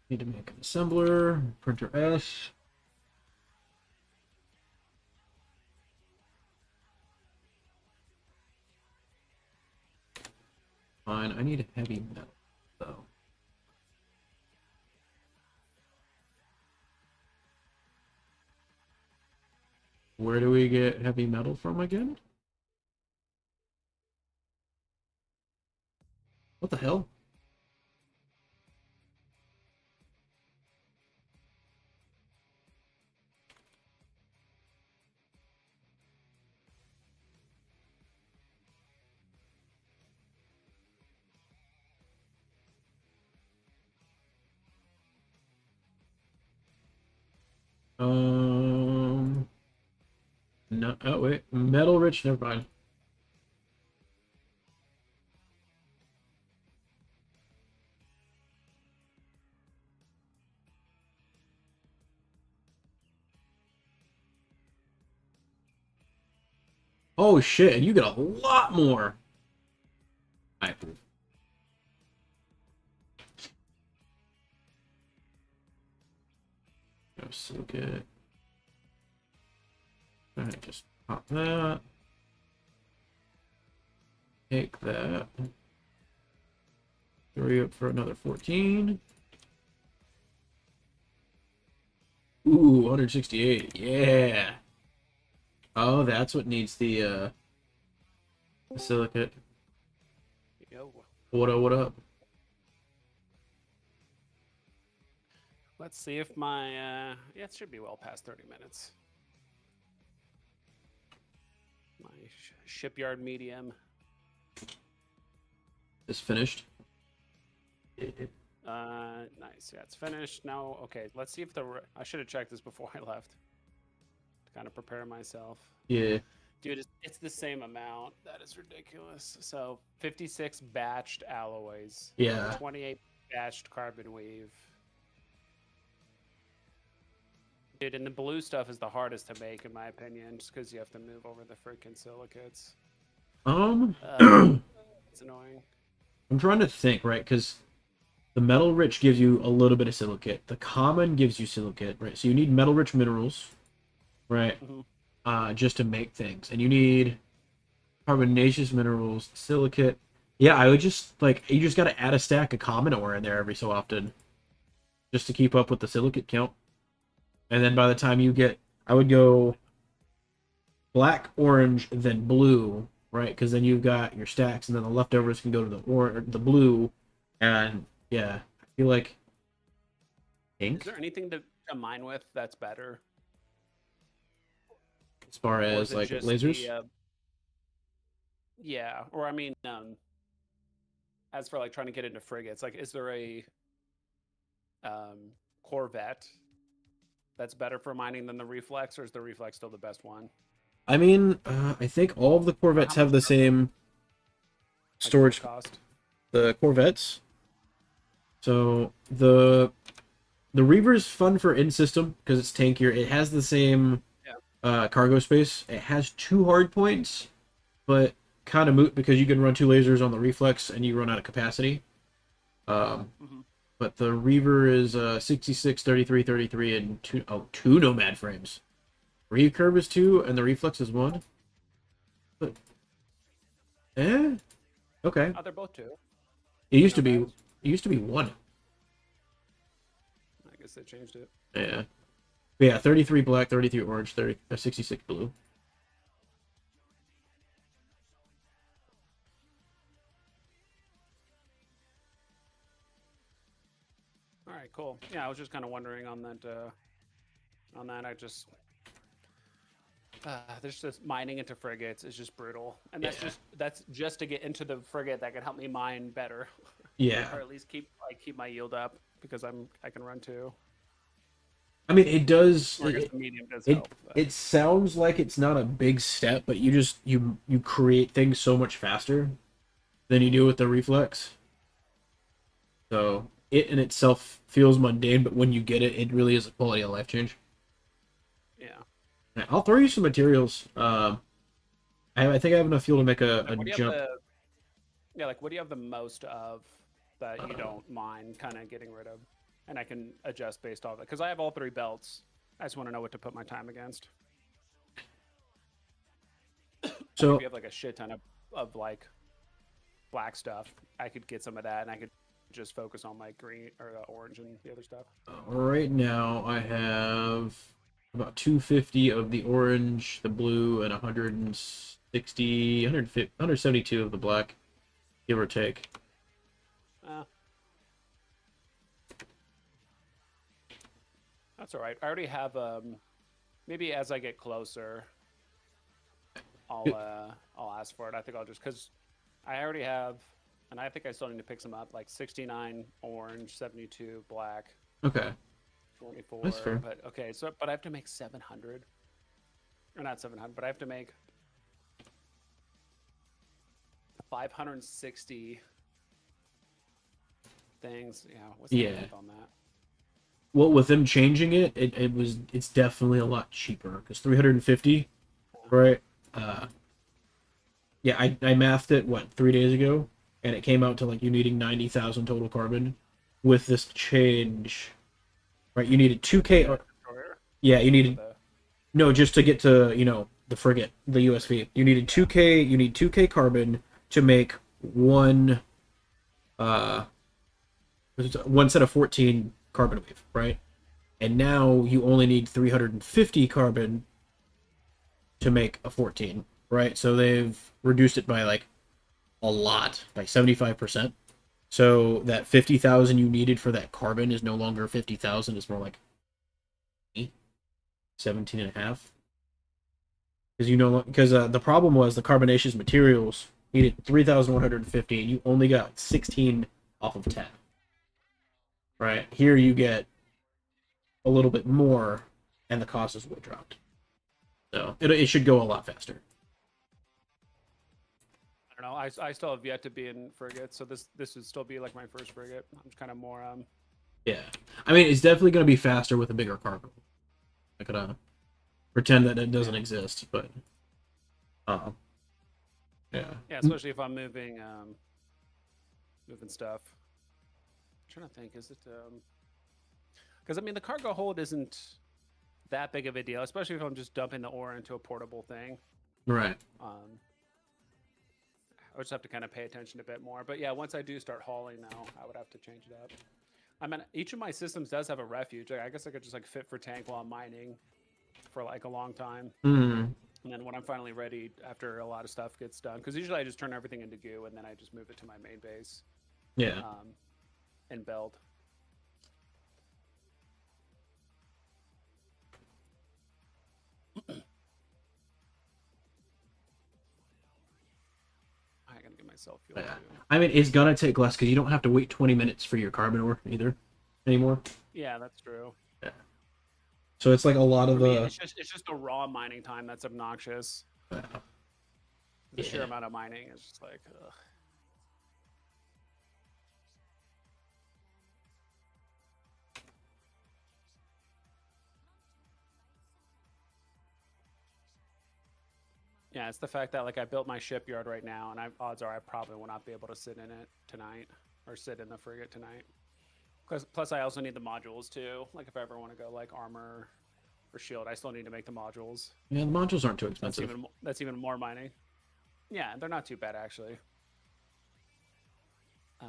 Need to make an assembler, printer S. Fine, I need heavy metal, though. Where do we get heavy metal from again? What the hell? No, oh wait, metal rich, never mind. Oh shit, and you get a lot more. Alright. No silicate. Alright, just pop that. Take that. Hurry up for another 14. Ooh, 168. Yeah. Oh, that's what needs the silicate. Yo. What up? Let's see if my yeah, it should be well past 30 minutes. My shipyard medium. Is finished. Nice. Yeah, it's finished. Now, okay, let's see if I should have checked this before I left. To kind of prepare myself. Yeah. Dude, it's the same amount. That is ridiculous. So 56 batched alloys. Yeah. 28 batched carbon weave. Dude, and the blue stuff is the hardest to make, in my opinion, just because you have to move over the freaking silicates. It's annoying. I'm trying to think, right? Because the metal rich gives you a little bit of silicate. The common gives you silicate, right? So you need metal rich minerals, right? Just to make things, and you need carbonaceous minerals, silicate. Yeah, I would just you just got to add a stack of common ore in there every so often, just to keep up with the silicate count. And then by the time you get, I would go black, orange, then blue, right? Because then you've got your stacks, and then the leftovers can go to the blue, and yeah, I feel like ink. Is there anything to mine with that's better? As far Or as is it like just lasers? yeah, or I mean, as for like trying to get into frigates, like, is there a Corvette that's better for mining than the Reflex, or is the Reflex still the best one? I mean, I think all of the Corvettes have the same storage cost. The Corvettes. So the Reaver's fun for in-system because it's tankier. It has the same cargo space. It has 2 hard points, but kind of moot because you can run 2 lasers on the Reflex and you run out of capacity. But the Reaver is 66, 33, 33, and 2 Nomad frames. Recurve is 2, and the Reflex is 1. But, okay. Oh, they're both 2. It used to be 1. I guess they changed it. Yeah. But yeah, 33 black, 33 orange, 66 blue. All right, cool. Yeah, I was just kind of wondering on that. I just there's just mining into frigates is just brutal, and that's just to get into the frigate that can help me mine better. Yeah. Or at least keep my yield up because I can run 2. I mean, it does. Or I guess the medium does help. But. It sounds like it's not a big step, but you create things so much faster than you do with the Reflex. So it in itself feels mundane, but when you get it, it really is a quality of life change. Yeah. I'll throw you some materials. I think I have enough fuel to make a jump. What do you have the most of that you don't mind kind of getting rid of? And I can adjust based off it. Because I have all 3 belts. I just want to know what to put my time against. So if you have like a shit ton of like black stuff, I could get some of that and I could just focus on my green or orange and the other stuff. Right now I have about 250 of the orange, the blue, and 172 of the black, give or take. That's all right. I already have maybe as I get closer, I'll ask for it. I think I'll just because I already have, and I think I still need to pick some up, like 69 orange, 72 black. Okay. 24. That's fair. But okay, but I have to make 700. Or not 700, but I have to make 560 things. Yeah, what's the math on that? Well, with them changing it's definitely a lot cheaper because 350, right? Yeah, I mathed it 3 days ago, and it came out to like you needing 90,000 total carbon. With this change, right? You needed 2K. Yeah, you needed The, no just to get to the frigate, the USV. You needed 2K. You need 2K carbon to make uh one set of 14 carbon weave, right? And now you only need 350 carbon to make a 14, right? So they've reduced it by like a lot, by 75%. So that 50,000 you needed for that carbon is no longer 50,000, it's more like 17 and a half. Because the problem was the carbonaceous materials needed 3,150 and you only got 16 off of 10. Right? Here you get a little bit more and the cost is way dropped. So it should go a lot faster. I don't know. I still have yet to be in frigate, so this would still be like my first frigate. I'm just kind of more Yeah. I mean, it's definitely going to be faster with a bigger cargo. I could pretend that it doesn't exist, but yeah. yeah, especially if I'm moving stuff. I'm trying to think, is it because I mean the cargo hold isn't that big of a deal, especially if I'm just dumping the ore into a portable thing. Right. I would just have to kind of pay attention a bit more. But yeah, once I do start hauling now, I would have to change it up. I mean, each of my systems does have a refuge. I guess I could just like fit for tank while I'm mining for like a long time. Mm. And then when I'm finally ready, after a lot of stuff gets done, because usually I just turn everything into goo and then I just move it to my main base. Yeah. And build. I gotta give myself fuel. Yeah. Too. I mean, it's gonna take less because you don't have to wait 20 minutes for your carbon ore either anymore. Yeah, that's true. Yeah. So it's like a lot of For me, the. it's just the raw mining time that's obnoxious. The sheer amount of mining is just like, ugh. Yeah, it's the fact that like I built my shipyard right now, and odds are I probably will not be able to sit in it tonight or sit in the frigate tonight. Plus, I also need the modules too. Like if I ever want to go like armor or shield, I still need to make the modules. Yeah, the modules aren't too expensive. That's even more mining. Yeah, they're not too bad actually. All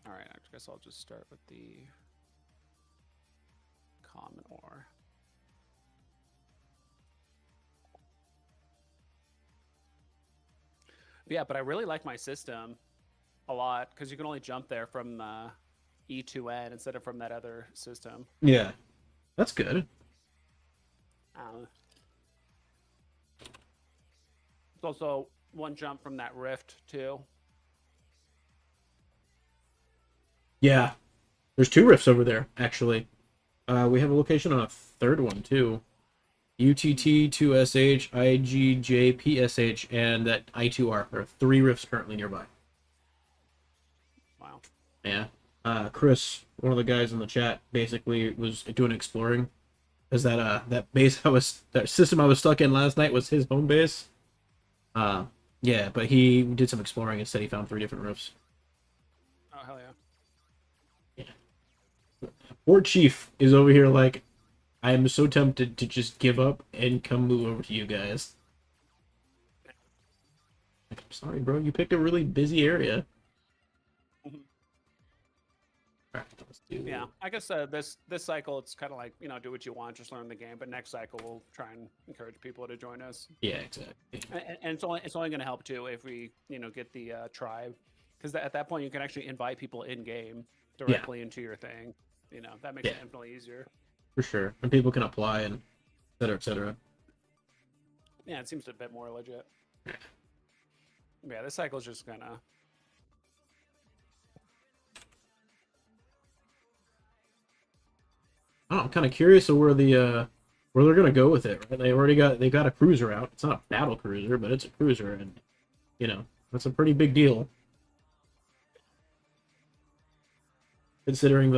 right, I guess I'll just start with the common ore. Yeah, but I really like my system a lot because you can only jump there from E2N instead of from that other system. Yeah, that's good. It's also one jump from that rift too. Yeah, there's 2 rifts over there actually. We have a location on a third one too. UTT 2SH IGJ PSH and that I2R. There are 3 rifts currently nearby. Wow. Yeah. Chris, one of the guys in the chat, basically was doing exploring. Because that system I was stuck in last night was his home base. Yeah, but he did some exploring and said he found 3 different rifts. Oh hell yeah. Yeah. Fort Chief is over here like, I am so tempted to just give up and come move over to you guys. I'm sorry, bro. You picked a really busy area. Yeah, I guess this cycle it's kind of like do what you want, just learn the game. But next cycle we'll try and encourage people to join us. Yeah, exactly. And it's only going to help too if we get the tribe, because at that point you can actually invite people in game directly into your thing. That makes it infinitely easier. For sure, and people can apply and et cetera, et cetera. Yeah, it seems a bit more legit. Yeah, this cycle is just gonna. I'm kind of curious of where they're gonna go with it. Right? They got a cruiser out. It's not a battle cruiser, but it's a cruiser, and that's a pretty big deal. Considering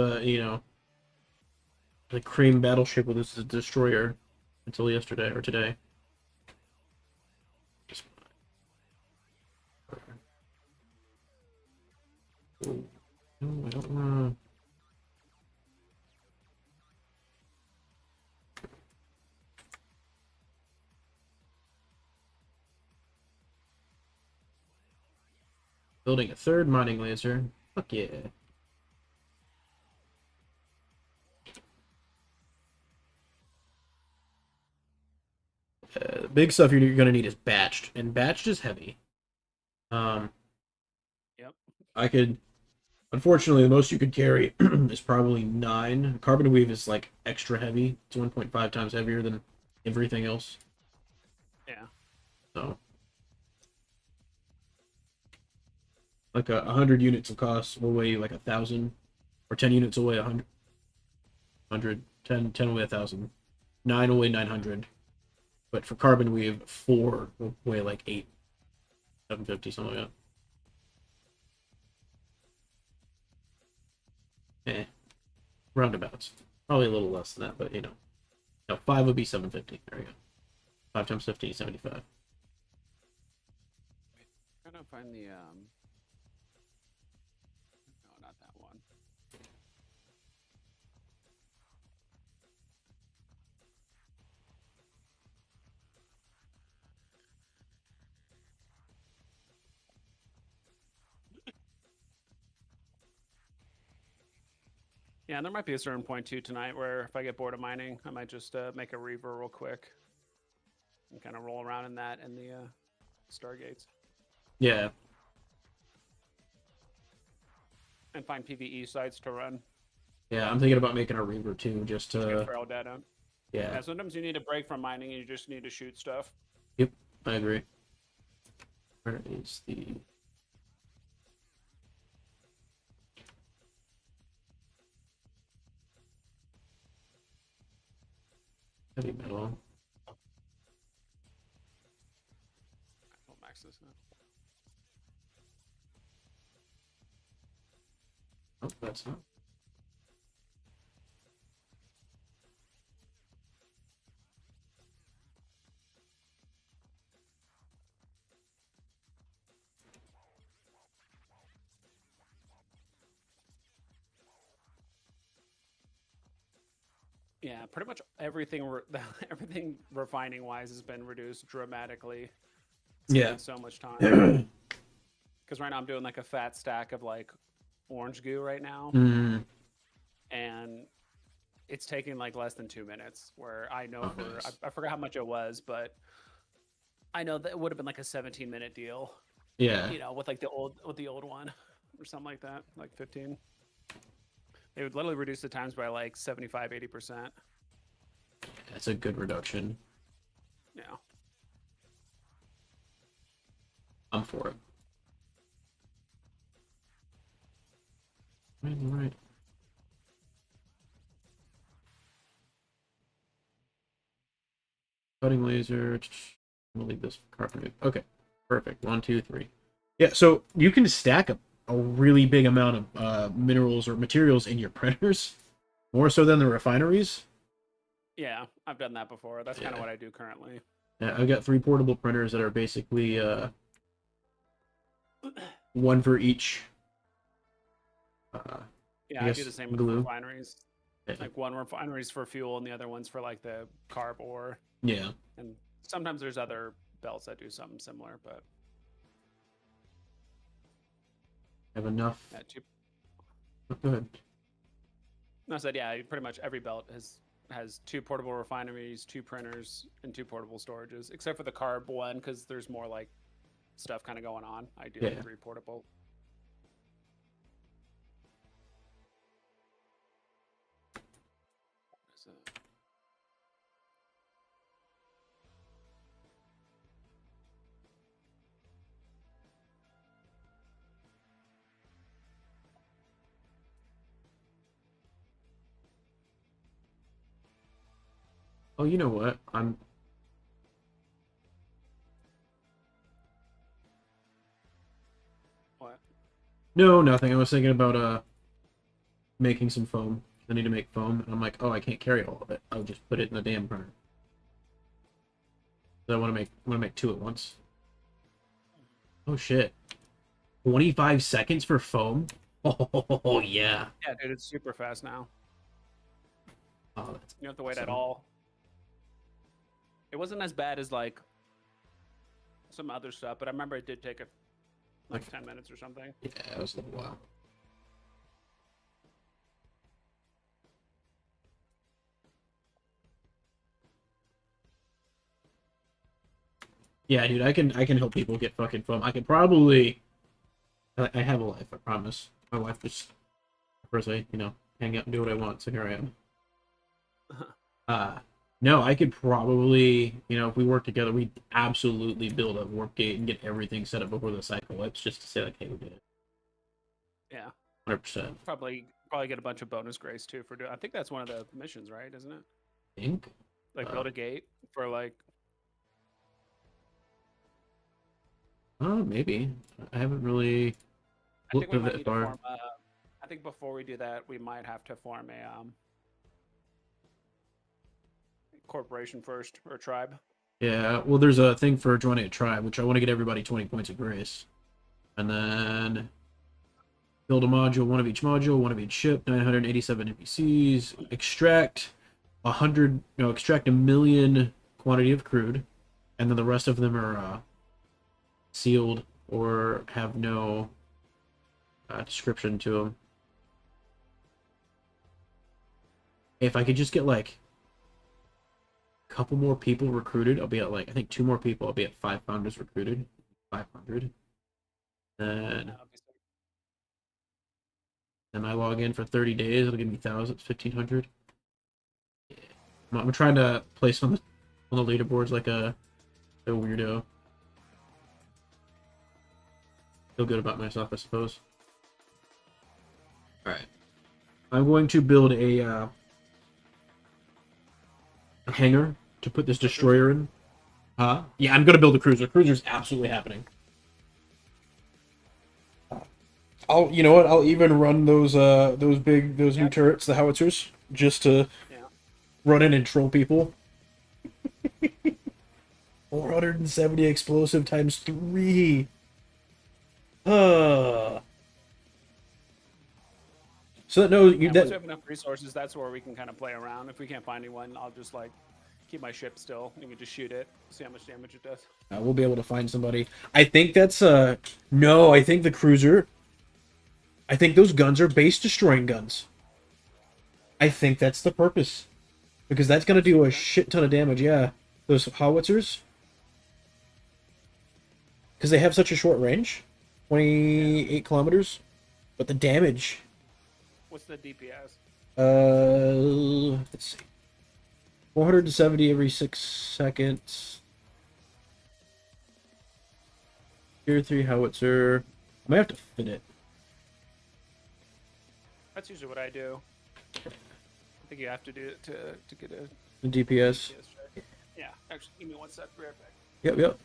the cream battleship with this destroyer until yesterday or today. No, I don't want Building a third mining laser. Fuck yeah. The big stuff you're going to need is batched, and batched is heavy. Yep. I could, unfortunately, the most you could carry is probably 9. Carbon weave is like extra heavy. It's 1.5 times heavier than everything else. Yeah. So, like 100 units of cost will weigh like 1,000, or 10 units will weigh 100, 10 will weigh 1,000, 9 will weigh 900. But for carbon weave, 4 will weigh like 8, 750, something like that. Roundabouts. Probably a little less than that, but you know. No, 5 would be 750. There we go. 5 times 50, 75. I'm trying to find the no, not that one. Yeah, and there might be a certain point too tonight where if I get bored of mining, I might just make a reaver real quick and kind of roll around in that and the stargates Yeah. and find PVE sites to run. Yeah, I'm thinking about making a reaver too, just Get to. feral data. Yeah. Yeah, sometimes you need a break from mining and you just need to shoot stuff. Yep, I agree. Where is the. Heavy metal. I'll max this now. Oh, that's not. Yeah, pretty much everything everything refining wise has been reduced dramatically. Yeah. Saving so much time. Because right now I'm doing like a fat stack of like orange goo right now, Mm. and it's taking like less than 2 minutes. Where I know Nice. I forgot how much it was, but I know that it would have been like a 17-minute deal. Yeah. You know, with like the old one or something like that, like 15. They would literally reduce the times by like 75, 80%. That's a good reduction. Yeah. I'm for it. Right. Cutting laser. I'm gonna leave this for carbon. Okay, perfect. 1, 2, 3. Yeah, so you can stack a really big amount of minerals or materials in your printers, more so than the refineries. Yeah, I've done that before. That's kind of Yeah. what I do currently. Yeah, I've got 3 portable printers that are basically one for each. Yeah, I do the same with glue. refineries. Yeah. Like one refinery's for fuel and the other one's for like the carb ore. Yeah. And sometimes there's other belts that do something similar, but I have enough. yeah, Oh, go ahead. I said yeah, pretty much every belt has 2 portable refineries, 2 printers, and 2 portable storages, except for the carb one because there's more like stuff kind of going on. I do Yeah. 3 portable. What is it? Oh, you know what? What? No, nothing. I was thinking about making some foam. I need to make foam, and I'm like, oh, I can't carry all of it. I'll just put it in the damn printer. So I want to make 2 at once. Oh shit! 25 seconds for foam. Oh yeah. Yeah, dude, it's super fast now. Oh, that's You don't have to wait at awesome. all. It wasn't as bad as like some other stuff, but I remember it did take like Okay. 10 minutes or something. Yeah, it was a little while. Yeah, dude, I can help people get fucking foam. I could probably I have a life, I promise. My wife just prefers I, hang out and do what I want, so here I am. No, I could probably, if we work together, we'd absolutely build a warp gate and get everything set up before the cycle wipes just to say like, hey, we did it. Yeah, 100%. probably get a bunch of bonus grace too for doing. I think that's one of the missions, right? Isn't it? I think. Like build a gate for like. Oh, maybe. I haven't really I think looked we at might that need to far. form. I think before we do that, we might have to form a corporation first or tribe. Yeah, well, there's a thing for joining a tribe, which I want to get everybody 20 points of grace. And then build a module, one of each module, one of each ship, 987 NPCs, extract extract a million quantity of crude, and then the rest of them are sealed or have no description to them. If I could just get like a couple more people recruited, I'll be at like, I think 2 more people, I'll be at 5 founders recruited, 500. And then I log in for 30 days, it'll give me thousands, 1,500. Yeah. I'm trying to place on the leaderboards like a weirdo. Feel good about myself, I suppose. All right, I'm going to build a hangar to put this destroyer in. Huh? Yeah, I'm gonna build a cruiser. Cruiser's absolutely happening. You know what? I'll even run those new turrets, the howitzers, just to run in and troll people. 470 explosive times 3. So that Once we have enough resources, that's where we can kind of play around. If we can't find anyone, I'll just like keep my ship still. You can just shoot it, see how much damage it does. We'll be able to find somebody. I think that's no. I think the cruiser. I think those guns are base destroying guns. I think that's the purpose, because that's gonna do a shit ton of damage. Yeah, those howitzers, because they have such a short range, 28 kilometers, but the damage. What's the DPS? Let's see. 470 every 6 seconds. Tier 3 howitzer. I might have to fit it. That's usually what I do. I think you have to do it to get a The DPS. check. Yeah, actually, give me 1 sec. Be right back. Yep.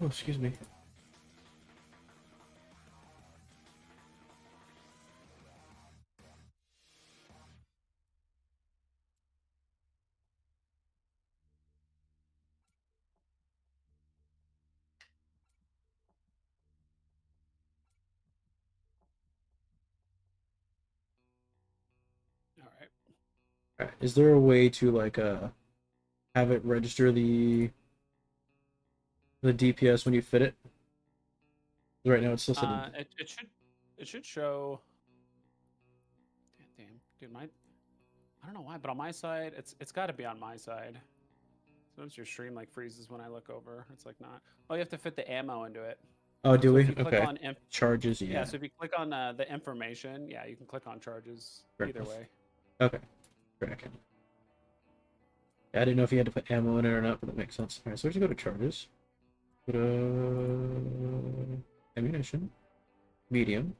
Oh, excuse me. All right. Alright, is there a way to like have it register the DPS when you fit it? Right now it's still sitting. It should show. Damn, dude, I don't know why, but on my side, it's got to be on my side. Sometimes your stream like freezes when I look over. It's like not. Oh, you have to fit the ammo into it. Oh, do So we? if you click Okay. on Charges, yeah. yeah. So if you click on the information, yeah, you can click on charges Fair either enough. way. Okay. Cracking. Yeah, I didn't know if you had to put ammo in it or not, but that makes sense. Alright, so let's go to charges. Go to ammunition. Medium.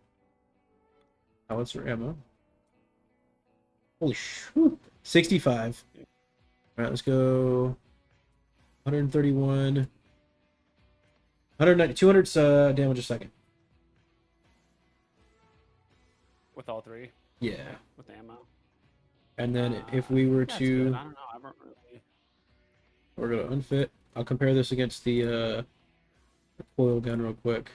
Howitzer ammo. Holy shit. 65. Alright, let's go 131. 190, 200 damage a second. With all 3. Yeah. With ammo. And then if we were That's to, good. I don't know. I haven't really. we're gonna unfit. I'll compare this against the coil gun real quick.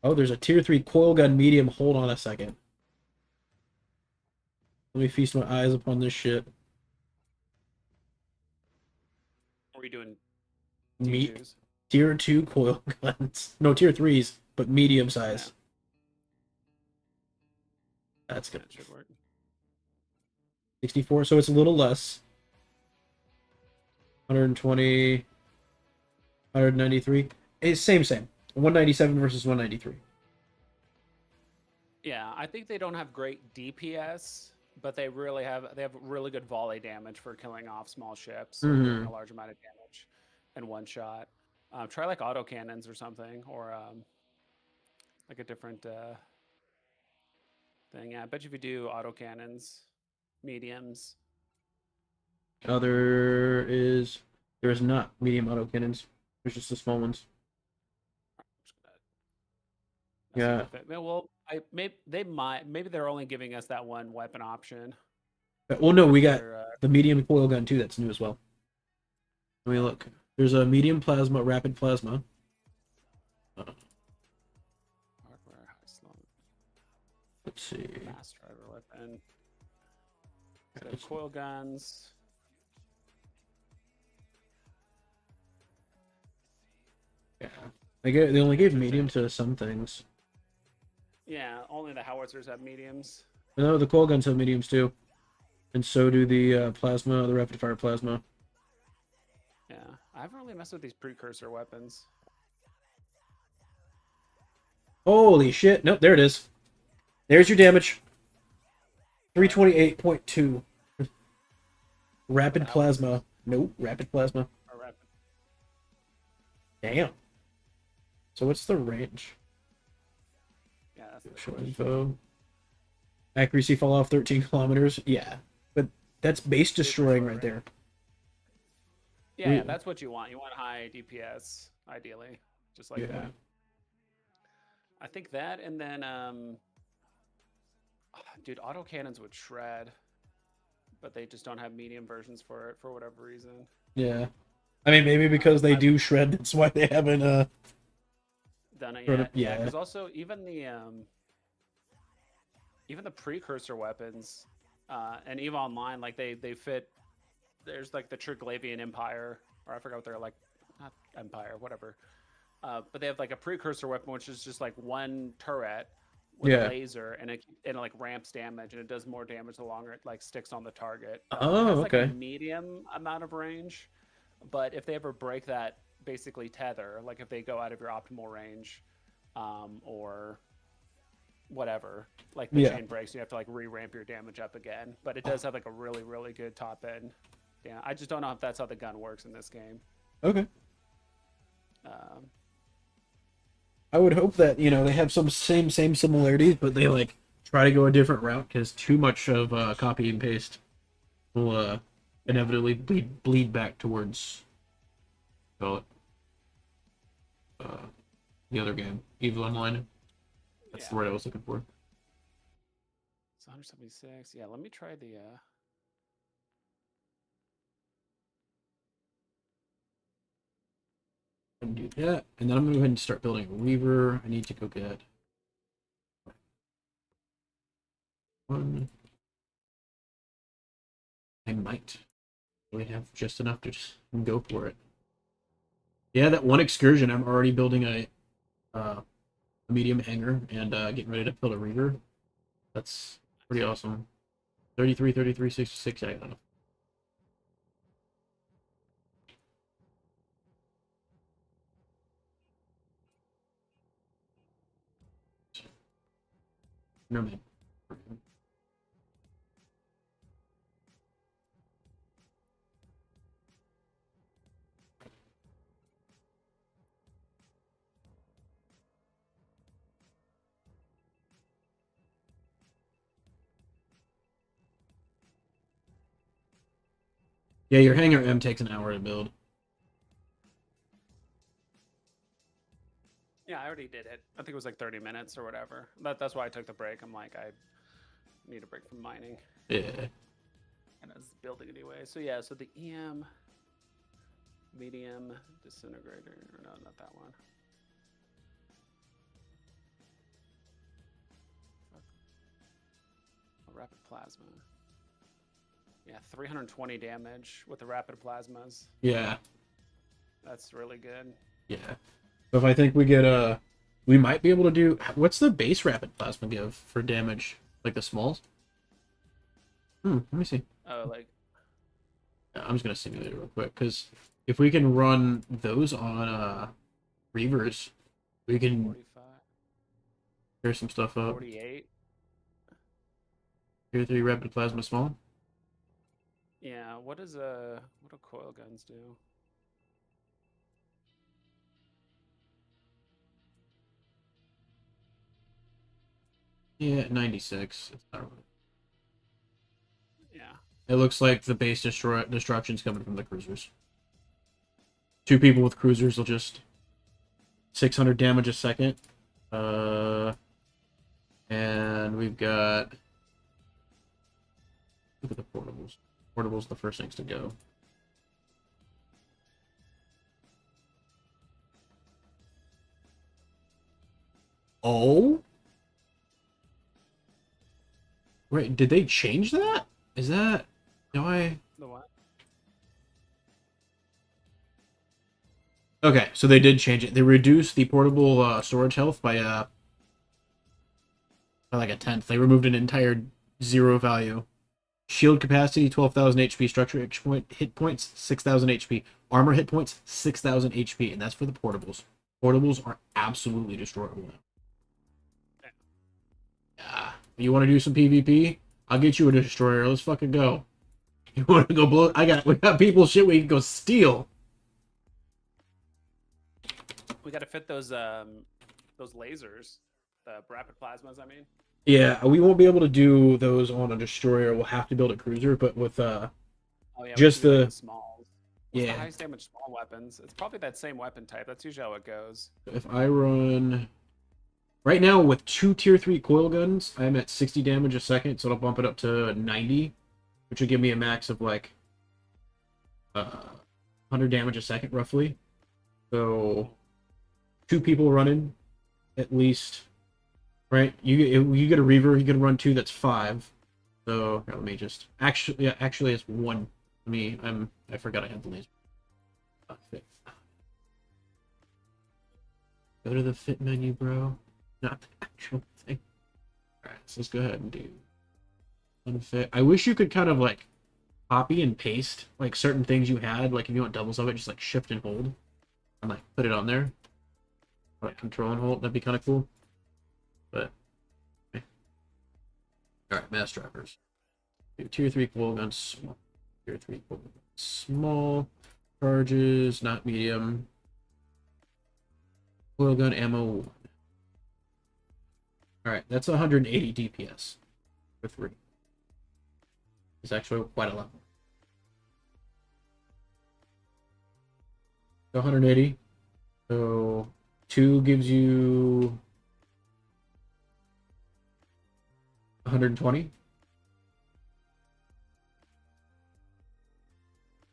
Oh, there's a tier 3 coil gun medium. Hold on a second. Let me feast my eyes upon this shit. What are we doing? Meat. T2s? Tier 2 coil guns. No, tier 3s, but medium size. That's good. That should work. 64, so it's a little less. 120, 193. It's same. 197 versus 193. Yeah, I think they don't have great DPS, but they have really good volley damage for killing off small ships or doing a large amount of damage in one shot. Try like autocannons or something, or like a different thing. Yeah, I bet you if you do autocannons, mediums. There is not medium autocannons. There's just the small ones. Yeah. Well, maybe they're only giving us that one weapon option. Well, no, we got the medium coil gun too. That's new as well. Let me look. There's a medium plasma, rapid plasma. Hardware, high slow. Let's see. Mass driver weapon. So coil guns. Yeah. They only gave medium to some things. Yeah, only the howitzers have mediums. No, the coil guns have mediums too. And so do the plasma, the rapid fire plasma. Yeah, I haven't really messed with these precursor weapons. Holy shit. Nope, there it is. There's your damage. 328.2. Rapid plasma. Nope, rapid plasma. Or rapid. Damn. So what's the range? Yeah, that's the Show question. info. Accuracy fall off 13 kilometers. Yeah, but that's base destroying right there. Yeah, that's what you want. You want high DPS, ideally, just like that. I think that, and then, dude, autocannons would shred, but they just don't have medium versions for it for whatever reason. Yeah, I mean maybe because they do shred. That's why they haven't done it yet. Yeah, because also even the precursor weapons, and EVE Online, like they fit. There's like the Triglavian Empire, or I forgot what they're like, not Empire, whatever. But they have like a precursor weapon, which is just like one turret with a laser, and it like ramps damage, and it does more damage the longer it like sticks on the target. It has like a medium amount of range, but if they ever break that basically tether, like if they go out of your optimal range, or whatever, like the chain breaks, you have to like re-ramp your damage up again. But it does have like a really, really good top end. Yeah, I just don't know if that's how the gun works in this game. Okay. I would hope that they have some same similarities, but they like try to go a different route because too much of copy and paste will inevitably bleed back towards the other game, EVE Online. That's the word I was looking for. It's 176. Yeah, let me try the. And do that, and then I'm gonna go ahead and start building a Reaver. I need to go get one. I might really have just enough to just go for it. Yeah, that one excursion, I'm already building a medium hangar and getting ready to build a Reaver. That's pretty awesome. 33, 33, 66. I don't know. No man. Yeah, your hangar M takes an hour to build. Yeah, I already did it. I think it was like 30 minutes or whatever. That's why I took the break. I'm like, I need a break from mining. Yeah. And I was building anyway. So yeah, so the EM, medium, disintegrator. No, not that one. Rapid plasma. Yeah, 320 damage with the rapid plasmas. Yeah, That's really good. yeah. So if I think we get we might be able to do. What's the base rapid plasma give for damage? Like the smalls? Let me see. Oh, like I'm just gonna simulate it real quick because if we can run those on Reavers, we can 45, clear some stuff up. 48. Tier 3 rapid plasma small. Yeah, what do coil guns do? Yeah, 96. It's not really... Yeah. It looks like the base destruction's coming from the cruisers. 2 people with cruisers will just 600 damage a second. And we've got... Look at the portables. Portables the first things to go. Oh? Wait, did they change that? Is that... Do I... The what? Okay, so they did change it. They reduced the portable storage health by like a tenth. They removed an entire 0 value. Shield capacity 12,000 HP. Structure hit points 6,000 HP. Armor hit points 6,000 HP, and that's for the portables. Portables are absolutely destroyable now. Yeah. You want to do some PvP? I'll get you a destroyer. Let's fucking go. You want to go blow? We got people shit we can go steal. We got to fit those lasers, the rapid plasmas. I mean. Yeah, we won't be able to do those on a destroyer. We'll have to build a cruiser, but with Oh yeah, just we can do the smalls. What's yeah. the highest damage small weapons? It's probably that same weapon type. That's usually how it goes. If I run right now with 2 tier 3 coil guns, I'm at 60 damage a second, so it'll bump it up to 90, which will give me a max of like 100 damage a second roughly. So 2 people running at least. Right, you get a Reaver, you can run 2, that's 5. So here, let me just actually it's 1. I forgot I had the laser. Fit. Go to the fit menu, bro. Not the actual thing. Alright, so let's go ahead and do unfit. I wish you could kind of like copy and paste like certain things you had, like if you want doubles of it, just like shift and hold. And like put it on there. Like control and hold, that'd be kinda cool. But okay. Alright, mass drivers. Tier 3 coil guns small. Tier 3 coil guns small. Charges, not medium. Coil gun ammo 1. Alright, that's 180 DPS for 3. It's actually quite a lot. So 180. So 2 gives you 120.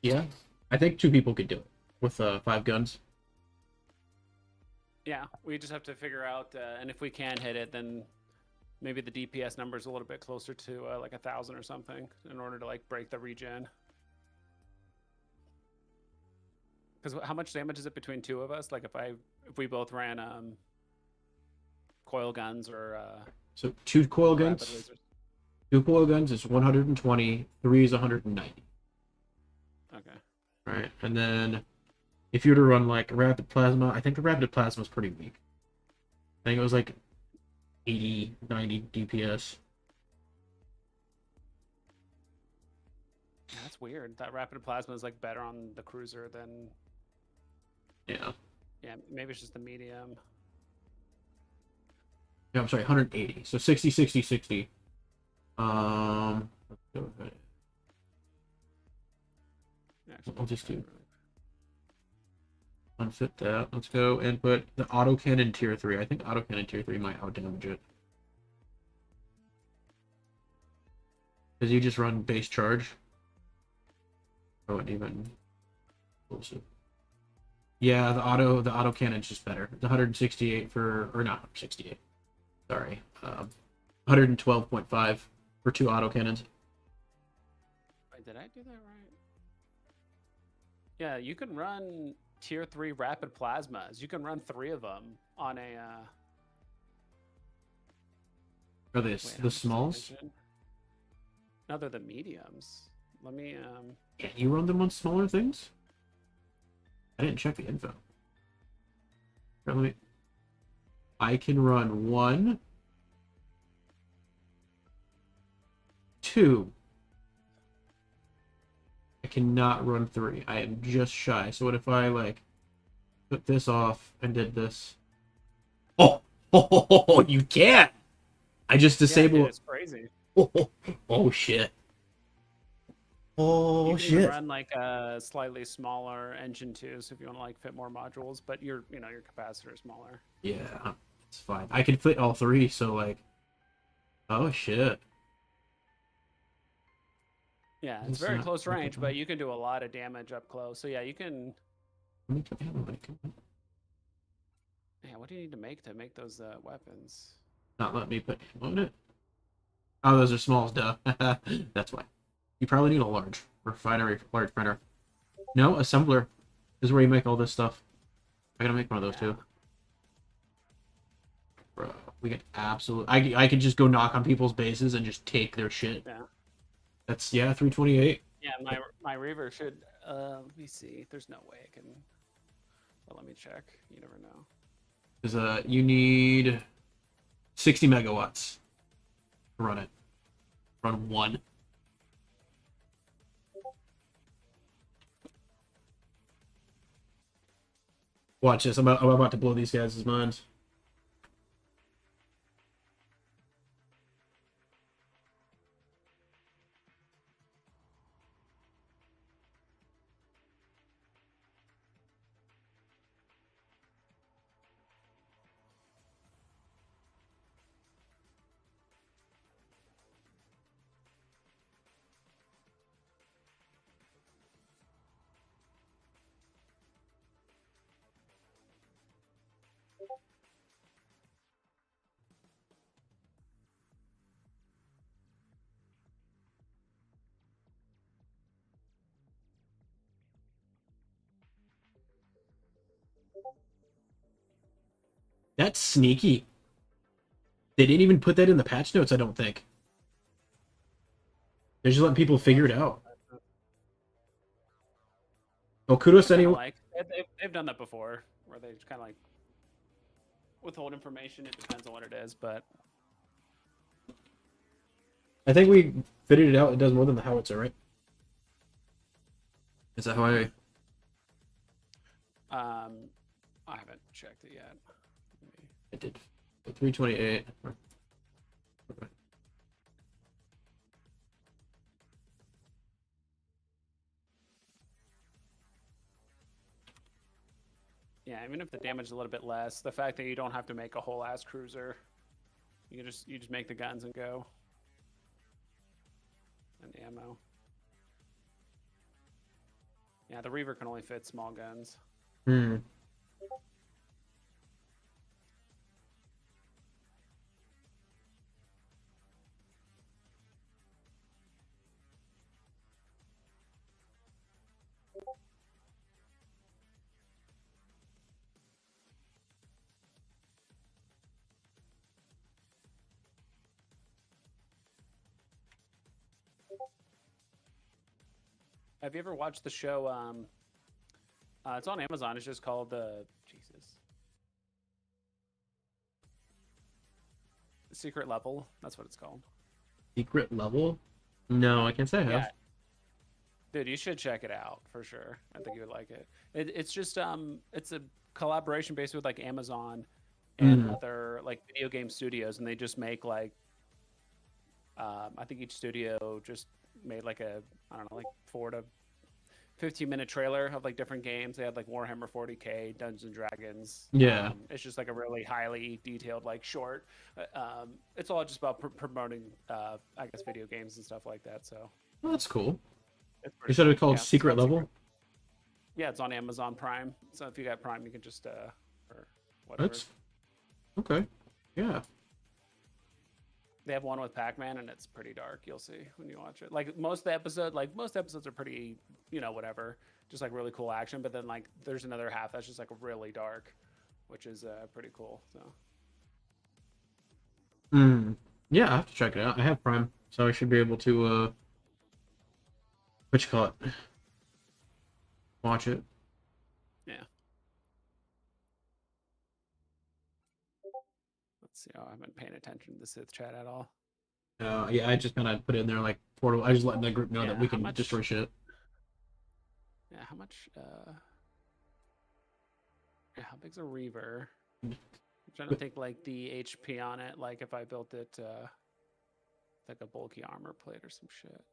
Yeah, I think 2 people could do it with 5 guns. Yeah, we just have to figure out, and if we can hit it, then maybe the DPS number is a little bit closer to like 1,000 or something in order to like break the regen. Because how much damage is it between 2 of us? Like if we both ran coil guns or So 2 coil rapid guns. lasers? 2 coil guns is 120. 3 is 190. Okay. Right, and then if you were to run like rapid plasma, I think the rapid plasma is pretty weak. I think it was like 80, 90 DPS. Yeah, that's weird. That rapid plasma is like better on the cruiser than. Yeah. Yeah, maybe it's just the medium. Yeah, I'm sorry, 180. So 60, 60, 60. Let's go ahead. Actually, I'll just do unfit that. Let's go and put the autocannon tier 3. I think autocannon tier 3 might outdamage it. Because you just run base charge. Oh, and even explosive. Yeah, the autocannon's just better. The 168 for, or not 168. Sorry. 112.5 for 2 autocannons. Did I do that right? Yeah, you can run tier 3 rapid plasmas. You can run 3 of them on a. Are they Wait, how the much is smalls? vision? No, they're the mediums. Let me. Can you run them on smaller things? I didn't check the info. Here, let me. I can run 1, 2. I cannot run 3. I am just shy. So what if I like put this off and did this? Oh, you can't. I just Yeah, dude, disabled. it's crazy. Oh shit. You Oh can even shit. run like a slightly smaller engine too, so if you want to like fit more modules, but your capacitor is smaller. Yeah, it's fine. I can fit all 3, so like, oh shit. Yeah, it's very close range, but you can do a lot of damage up close. So yeah, you can. Let me put the ammo back on. Yeah, what do you need to make those weapons? Not let me put ammo in it. Oh, those are smalls, duh. That's why. You probably need a large refinery, large printer. No, assembler is where you make all this stuff. I gotta make one of those too. Bro, we get absolute. I could just go knock on people's bases and just take their shit. Yeah. That's 328. Yeah, my Reaver should. Let me see. There's no way I can. Well, let me check. You never know. Because you need 60 megawatts to run it. Run 1. Watch this. I'm about to blow these guys' minds. That's sneaky. They didn't even put that in the patch notes, I don't think. They're just letting people figure it out. Well, kudos to anyone. Like they've done that before, where they just kind of like withhold information. It depends on what it is, but I think we figured it out. It does more than the howitzer, right? Is that how I... I haven't checked it yet. I did. 328. Okay. Yeah, even if the damage is a little bit less, the fact that you don't have to make a whole ass cruiser, you just make the guns and go, and ammo. Yeah, the Reaver can only fit small guns. Hmm. Have you ever watched the show? It's on Amazon. It's just called Jesus. Secret Level. That's what it's called. Secret level? No, I can't say I have. Yeah. Dude, you should check it out for sure. I think you would like it. It's just it's a collaboration based with like Amazon and other like video game studios, and they just make like I think each studio just made like a, I don't know, like 4 to 15-minute trailer of like different games. They had like Warhammer 40K, Dungeons and Dragons. Yeah. It's just like a really highly detailed like short. It's all just about promoting I guess video games and stuff like that. So Well, that's cool. it's You said it called it's Secret called Level? Yeah, it's on Amazon Prime. So if you got Prime, you can just or whatever. That's okay. Yeah. They have one with Pac-Man, and it's pretty dark. You'll see when you watch it. Like most episodes are pretty, whatever, just like really cool action. But then like there's another half that's just like really dark, which is pretty cool. So Yeah, I have to check it out. I have Prime, so I should be able to what you call it? Watch it. yeah. Let's see. Oh, I haven't paying attention to the Sith chat at all. Yeah, I just kind of put it in there like portable. I just letting that group know Yeah, that we how can much- destroy shit. Yeah, how much? Yeah, how big's a Reaver? I'm trying to think like the HP on it. Like if I built it like a bulky armor plate or some shit.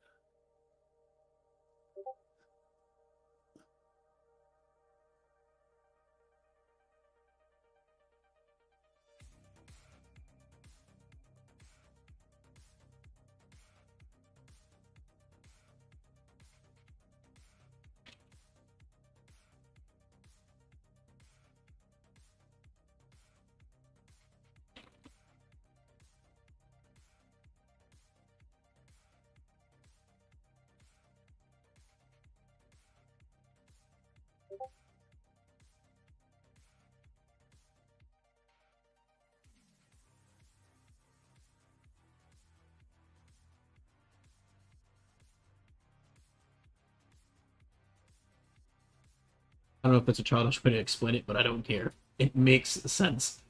I don't know if it's a childish way to explain it, but I don't care. It makes sense.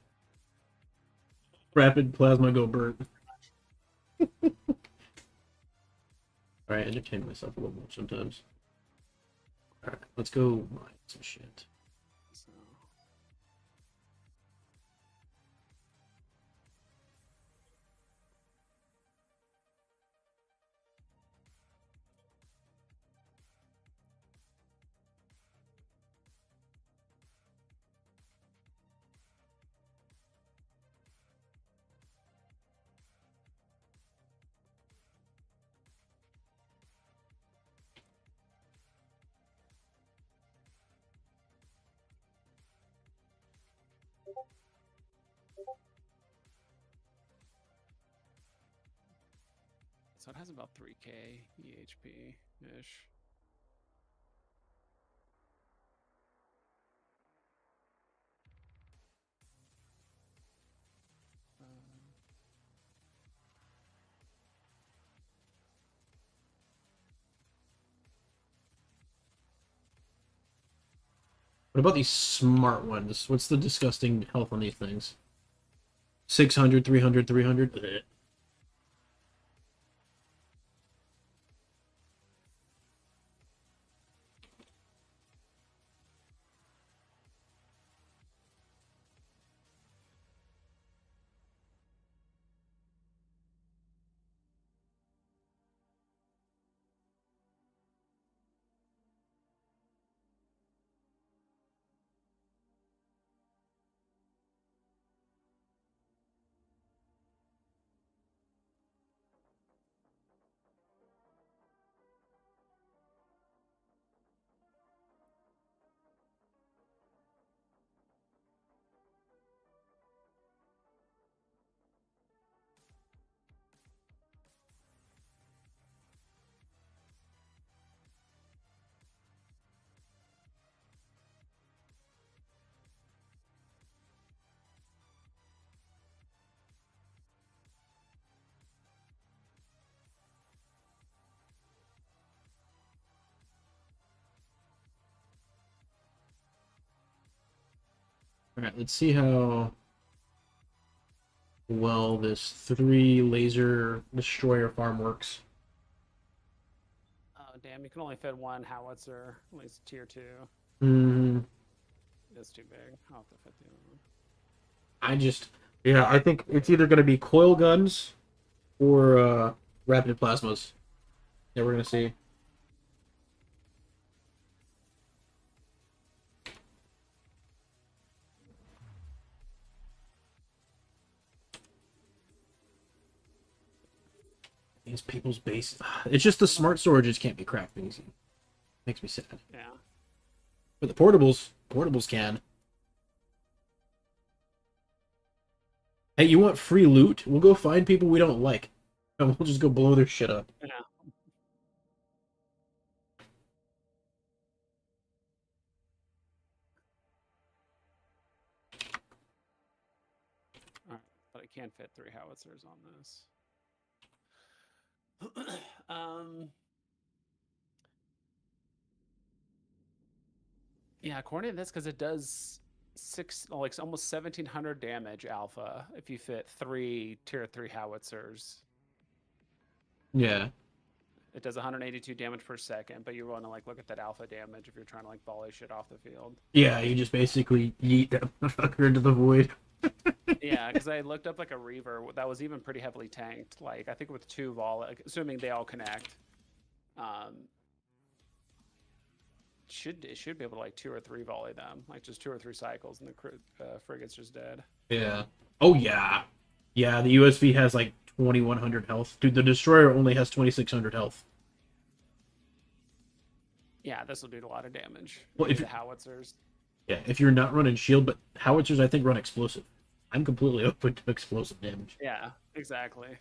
Rapid plasma go burnt. Alright, entertain myself a little more sometimes. Alright, let's go mine some shit. So it has about 3k EHP ish. What about these smart ones? What's the disgusting health on these things? 600, 300, 300? Blech. Alright, let's see how well this 3 laser destroyer farm works. Oh damn! You can only fit one howitzer, at least tier 2. That's too big. I'll have to fit the other one. Yeah, I think it's either going to be coil guns or rapid plasmas. Yeah, we're going to see. These people's base. It's just the smart storages can't be cracked easy. Makes me sad. Yeah. But the portables can. Hey, you want free loot? We'll go find people we don't like, and we'll just go blow their shit up. Yeah. All right, but I can't fit 3 howitzers on this. Yeah, according to this, because it does almost 1,700 damage alpha if you fit 3 tier 3 howitzers. Yeah. It does 182 damage per second, but you want to like look at that alpha damage if you're trying to like volley shit off the field. Yeah, you just basically yeet that motherfucker into the void. Yeah, because I looked up like a Reaver that was even pretty heavily tanked. Like I think with 2 volley, assuming they all connect, it should be able to like 2 or 3 volley them, like just 2 or 3 cycles, and the frigate's just dead. Yeah. Oh yeah. Yeah, the USV has like 2,100 health. Dude, the destroyer only has 2,600 health. Yeah, this will do a lot of damage. Well, if the howitzers. Yeah, if you're not running shield, but howitzers I think run explosive. I'm completely open to explosive damage. Yeah, exactly.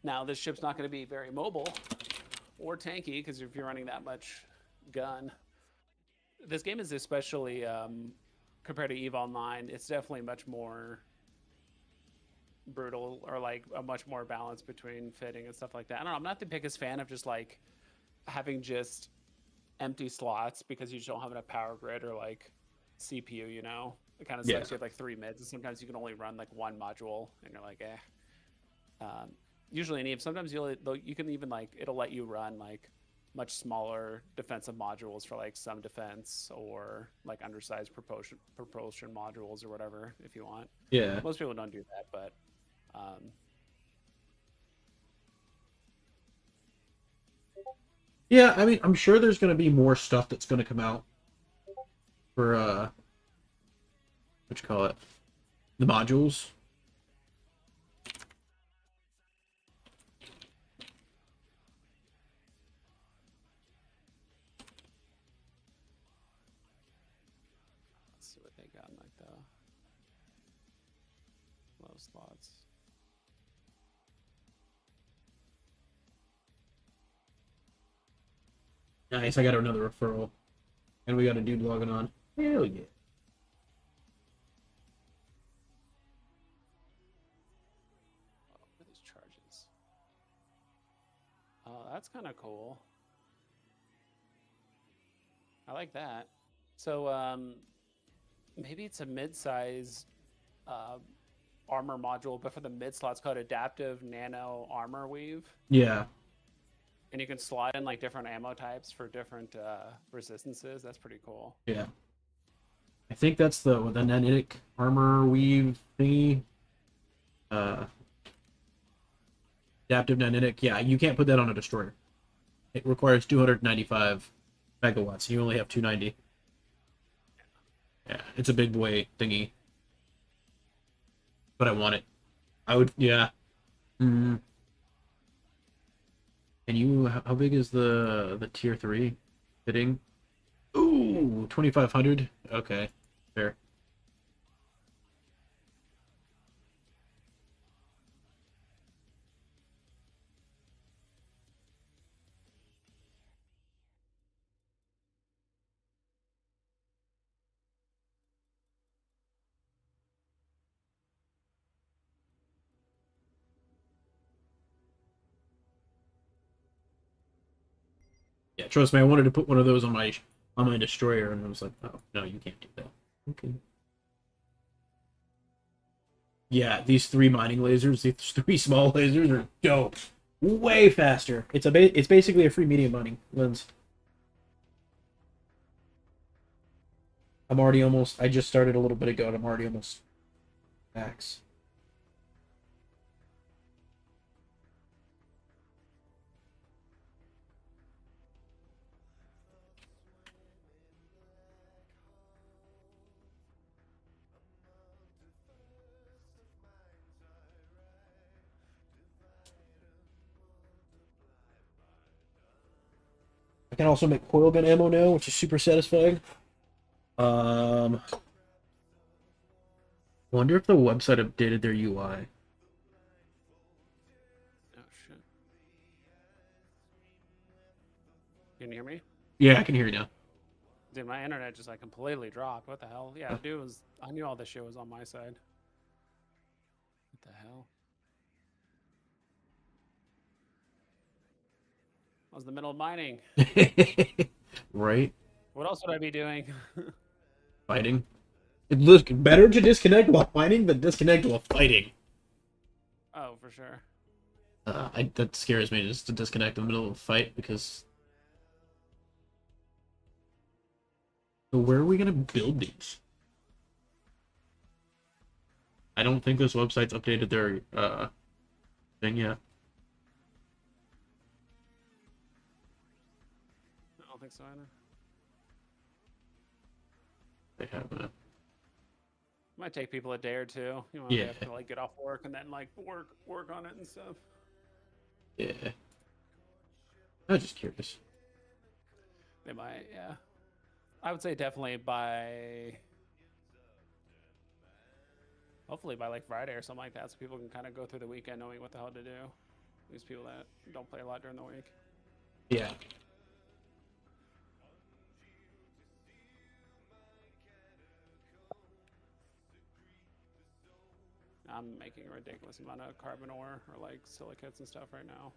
Now this ship's not going to be very mobile or tanky because if you're running that much gun, this game is especially compared to EVE Online. It's definitely much more brutal, or like a much more balance between fitting and stuff like that. I don't know. I'm not the biggest fan of just like having just empty slots because you just don't have enough power grid or like CPU. You know, it kind of sucks. Yeah. You have like 3 mids, and sometimes you can only run like 1 module, and you're like, eh. Usually in EVE, sometimes you can even like it'll let you run like much smaller defensive modules for like some defense or like undersized propulsion modules or whatever if you want. Yeah. Most people don't do that, but Yeah, I mean, I'm sure there's going to be more stuff that's going to come out for, what you call it? The modules. let's see what they got in like the low slots. Nice, I got another referral. And we got a dude logging on. Hell yeah. Oh, what are these charges? Oh, that's kind of cool. I like that. So maybe it's a mid-size armor module, but for the mid slot, it's called Adaptive Nano Armor Weave. Yeah. And you can slot in like different ammo types for different resistances. That's pretty cool. Yeah. I think that's the nanitic armor weave thingy. Adaptive nanitic. Yeah, you can't put that on a destroyer. It requires 295 megawatts. You only have 290. Yeah, it's a big boy thingy. But I want it. I would, yeah. Mm. And you, how big is the tier 3 fitting? Ooh, 2,500. Okay, fair. Yeah, trust me, I wanted to put one of those on my destroyer, and I was like, oh no, you can't do that. Okay. Yeah, these 3 mining lasers, these 3 small lasers are dope. Way faster. It's basically a free medium mining lens. I'm already almost. I just started a little bit ago, and I'm already almost max. I can also make coil gun ammo now, which is super satisfying. Um, wonder if the website updated their UI. Oh shit. Can you hear me? Yeah, I can hear you now. Dude, my internet just like completely dropped. What the hell? Yeah, dude was. I knew all this shit was on my side. What the hell? I was in the middle of mining. Right? What else would I be doing? Fighting. It looks better to disconnect while fighting than disconnect while fighting. Oh, for sure. That scares me just to disconnect in the middle of a fight because. So where are we gonna build these? I don't think this website's updated their thing yet. I don't think so either. They haven't. Might take people a day or two. You know, Yeah. they have to like get off work and then like work on it and stuff. Yeah. I was just curious. They might, yeah. I would say definitely by hopefully by like Friday or something like that, so people can kind of go through the weekend knowing what the hell to do. These people that don't play a lot during the week. Yeah. I'm making a ridiculous amount of carbon ore or like silicates and stuff right now.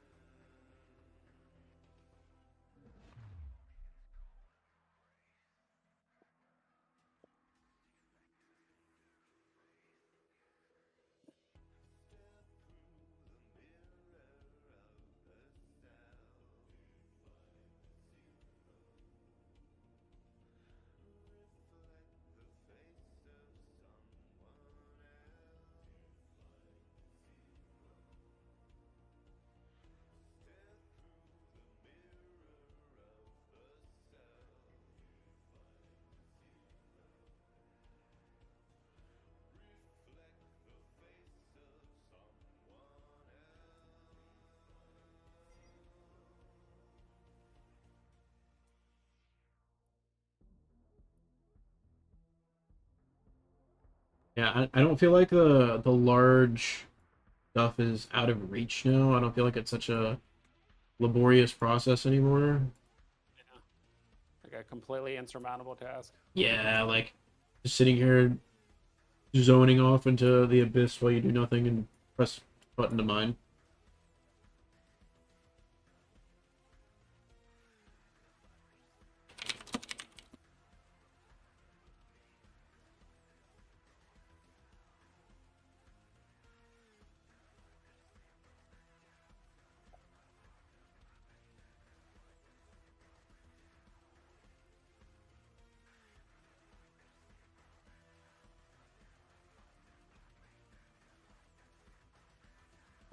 Yeah, I don't feel like the large stuff is out of reach now. I don't feel like it's such a laborious process anymore. Like a completely insurmountable task. Yeah, like just sitting here zoning off into the abyss while you do nothing and press button to mine.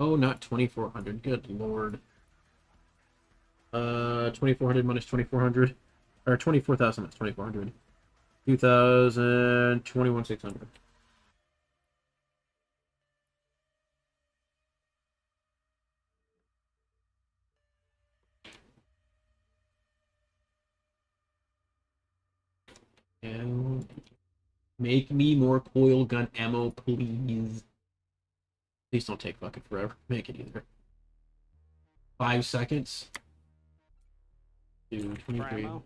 Oh, not 2400. Good lord. 2400 minus 2400 or 24,000 minus 2400. 2000 21,600. And make me more coil gun ammo, please. Please don't take fucking forever. Make it either. 5 seconds. Dude, 23. Ammo?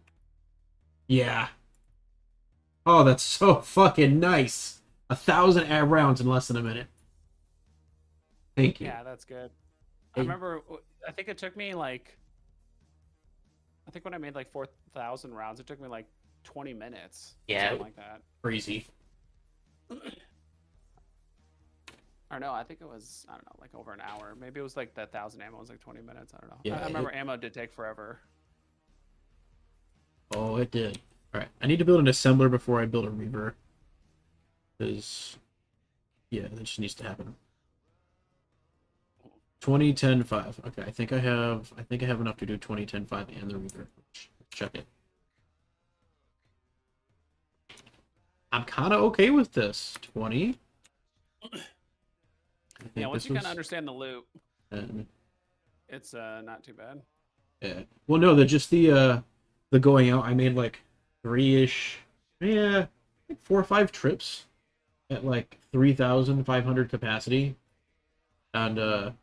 Yeah. Oh, that's so fucking nice. 1,000 rounds in less than a minute. Thank you. Yeah, that's good. I Hey. remember, I think it took me like, I think when I made like 4,000 rounds, it took me like 20 minutes. Yeah. Something like that. Crazy. Or no, I think it was, I don't know, like over an hour. Maybe it was like that 1,000 ammo was like 20 minutes. I don't know. Yeah, I remember ammo did take forever. Oh, it did. Alright, I need to build an assembler before I build a reaver. Because, yeah, that just needs to happen. 20, 10, 5. Okay, I think I have enough to do 20, 10, 5 and the reaver. Let's check it. I'm kind of okay with this. 20. Yeah, once you kind of understand the loop, it's not too bad. Yeah. Well, no, just the going out. I made like 3-ish Yeah, like 4 or 5 trips at like 3,500 capacity, and I'm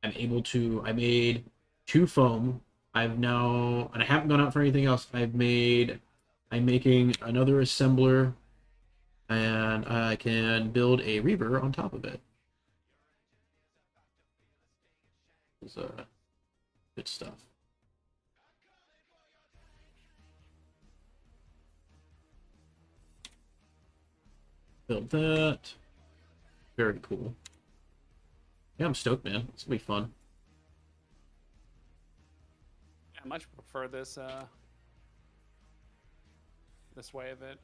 able to. I made 2 foam. I've now, and I haven't gone out for anything else. I'm making another assembler, and I can build a reaver on top of it. It's good stuff. Build that. Very cool. Yeah, I'm stoked, man. It's gonna be fun. I much prefer this this way of it.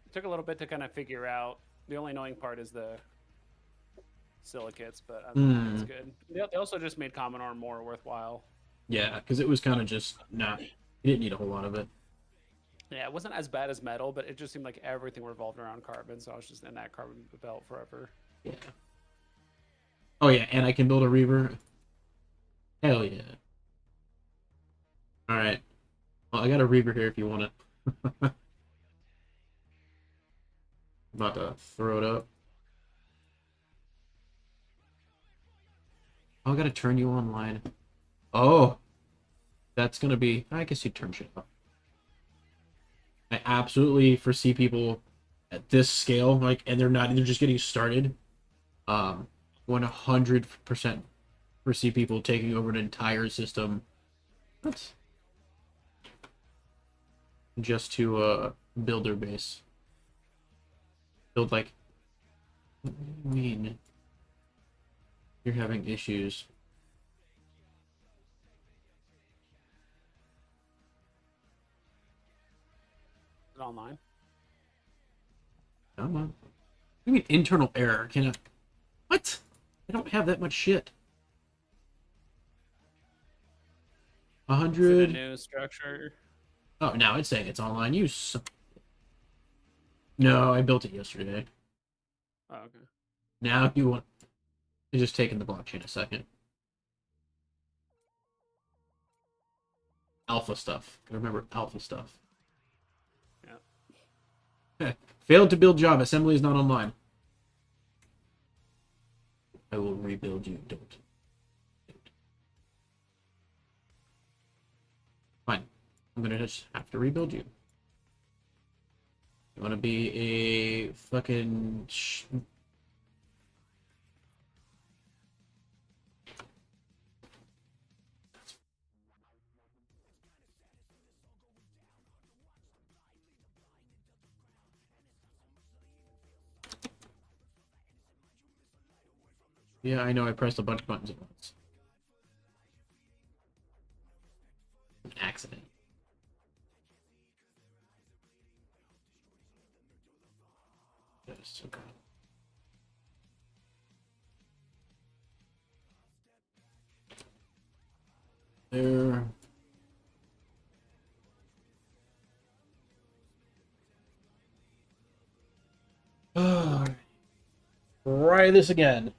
It took a little bit to kind of figure out. The only annoying part is the silicates, but other than that, it's good. They also just made common armor more worthwhile. Yeah, because it was kind of just nah. You didn't need a whole lot of it. Yeah, it wasn't as bad as metal, but it just seemed like everything revolved around carbon, so I was just in that carbon belt forever. Yeah. Oh yeah, and I can build a reaver. Hell yeah. All right. Well, I got a reaver here if you want it. About to throw it up. Oh, I gotta turn you online. Oh, that's gonna be. I guess you turn shit up. I absolutely foresee people at this scale, like, and they're just getting started. 100% foresee people taking over an entire system. What? Just to build their base. Build like. What do you mean? You're having issues. Is it online? Come on. What do you mean internal error? Can I? What? I don't have that much shit. Is it a 100. new structure? Oh, now it's saying it's online use. No, I built it yesterday. Oh, okay. Now you want. It's just taking the blockchain a second. Alpha stuff. Gotta remember alpha stuff. Yeah. Failed to build job. Assembly is not online. I will rebuild you. Don't. Fine. I'm gonna just have to rebuild you. You wanna be a fucking. Yeah, I know. I pressed a bunch of buttons at once. An accident. Yes, okay. There. Try this again.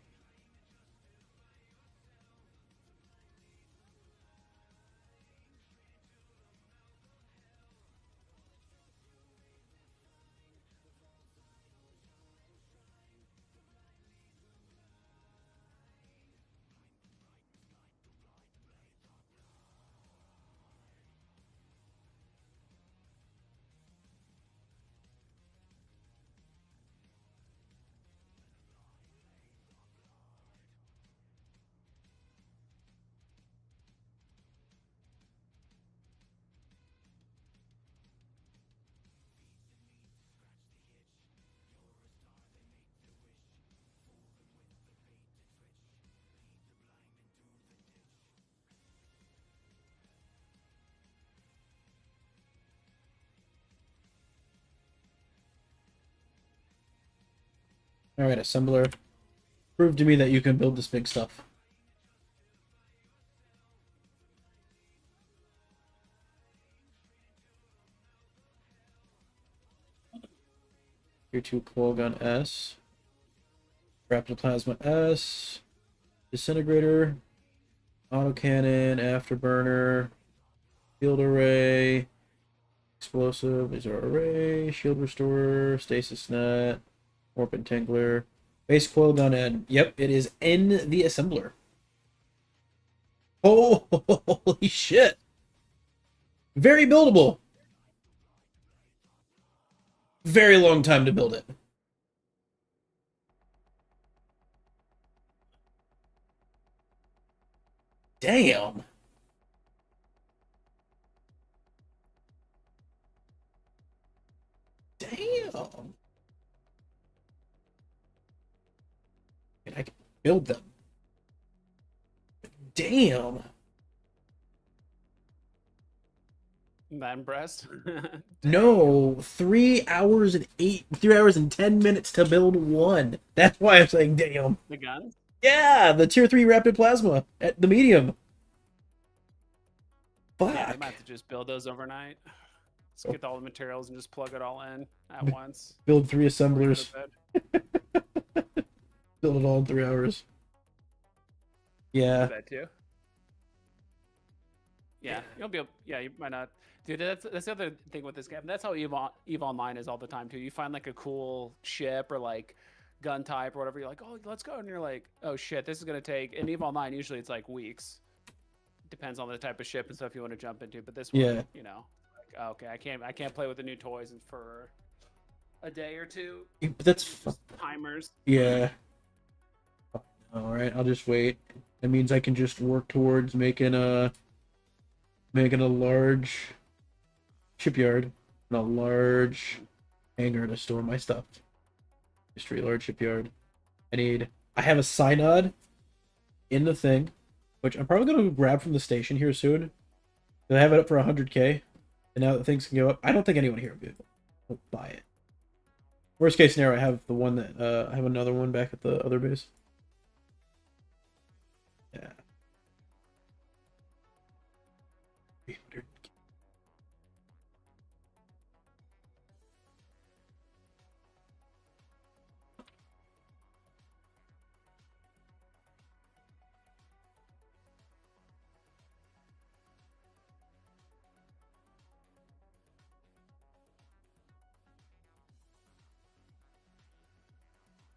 All right, assembler. Prove to me that you can build this big stuff. Tier 2 coil gun S. Raptoplasma S. Disintegrator. Autocannon. Afterburner. Field array. Explosive, laser array, shield restorer, stasis net, warp entangler, base coil gun end. Yep, it is in the assembler. Oh, holy shit! Very buildable. Very long time to build it. Damn. Damn. And I can build them. Damn. That impressed? No, 3 hours and 10 minutes to build one. That's why I'm saying damn. The guns? Yeah, the tier 3 rapid plasma at the medium. Fuck. Yeah, I might have to just build those overnight. Let's get all the materials and just plug it all in at once. Build 3 Go assemblers. to bed. Build it all in 3 hours. Yeah. That too. Yeah, you'll be able, yeah, you might not. Dude, that's the other thing with this game. That's how EVE Online is all the time too. You find like a cool ship or like gun type or whatever. You're like, oh, let's go, and you're like, oh shit, this is gonna take. In EVE Online, usually it's like weeks. Depends on the type of ship and stuff you want to jump into. But this one, Yeah. you know, like, okay, I can't play with the new toys for a day or two. But that's Just timers. yeah. All right, I'll just wait. That means I can just work towards making a large shipyard and a large hangar to store my stuff. History large shipyard. I have a synod in the thing, which I'm probably gonna grab from the station here soon. I have it up for 100K, and now that things can go up, I don't think anyone here will buy it. Worst case scenario, I have the one that I have another one back at the other base. Yeah. 300.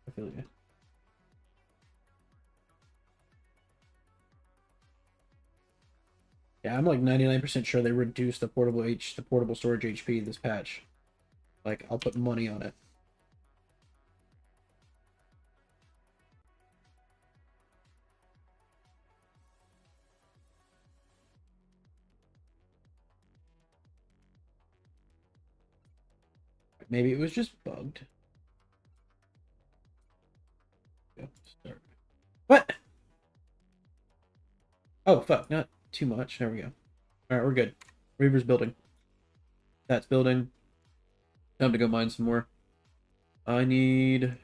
I feel you. Yeah, I'm like 99% sure they reduced the portable storage HP this patch. Like, I'll put money on it. Maybe it was just bugged. Yeah, start. What? Oh, fuck, not too much. There we go. Alright, we're good. Reaver's building. That's building. Time to go mine some more. I need...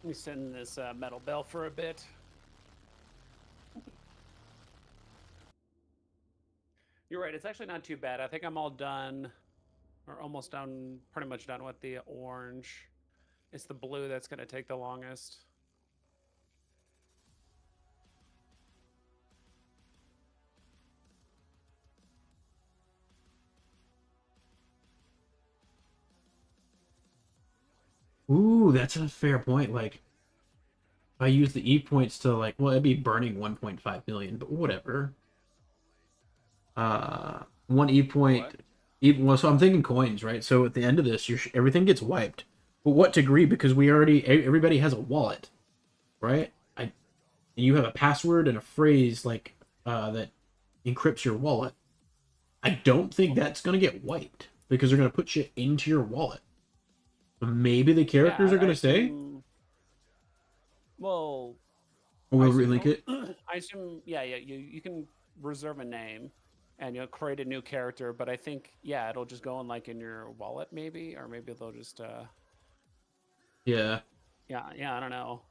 me sit in this metal bell for a bit. You're right. It's actually not too bad. I think I'm all done, or almost done, pretty much done with the orange. It's the blue that's going to take the longest. Ooh, that's a fair point. Like, if I use the Eve points to like, well, it'd be burning 1.5 million, but whatever. One Eve point. What? Even well, so I'm thinking coins, right? So at the end of this, everything gets wiped. But what degree? Because everybody has a wallet, right? You have a password and a phrase like that encrypts your wallet. I don't think that's gonna get wiped because they're gonna put shit into your wallet. Maybe the characters Yeah, are gonna I stay, assume- Well, or we'll I assume relink it. I assume, yeah, you can reserve a name and you'll create a new character, but I think, yeah, it'll just go in like in your wallet maybe, or maybe they'll just, Yeah, yeah, I don't know.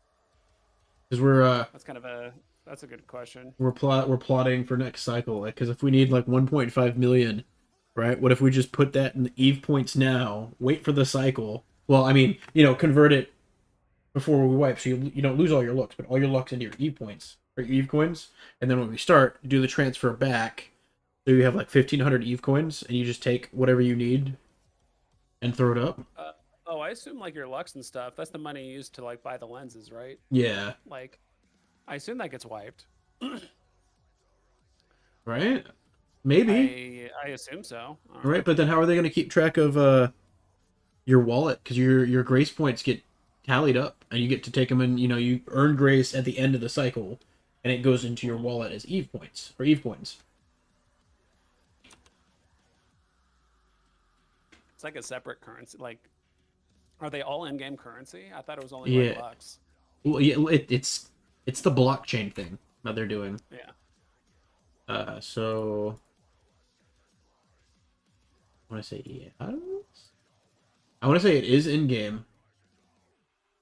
because That's a good question. we're plotting for next cycle. Like, because if we need like 1.5 million, right? What if we just put that in the Eve points now? Wait for the cycle. Well, I mean, convert it before we wipe, so you don't lose all your looks, but all your looks into your Eve points or Eve coins, and then when we start, do the transfer back. So you have like 1,500 Eve coins, and you just take whatever you need and throw it up. Oh, I assume like your Lux and stuff, that's the money you use to like buy the lenses, right? Yeah. Like, I assume that gets wiped. Right? Maybe. I assume so. I don't Right, know. but then how are they going to keep track of your wallet? Because your grace points get tallied up, and you get to take them, and you earn grace at the end of the cycle, and it goes into your wallet as Eve points or Eve coins. It's like a separate currency. Like, are they all in-game currency? I thought it was only like Yeah. Lux. Well, yeah, it's the blockchain thing that they're doing. Yeah. So I want to say yeah. I want to say it is in game.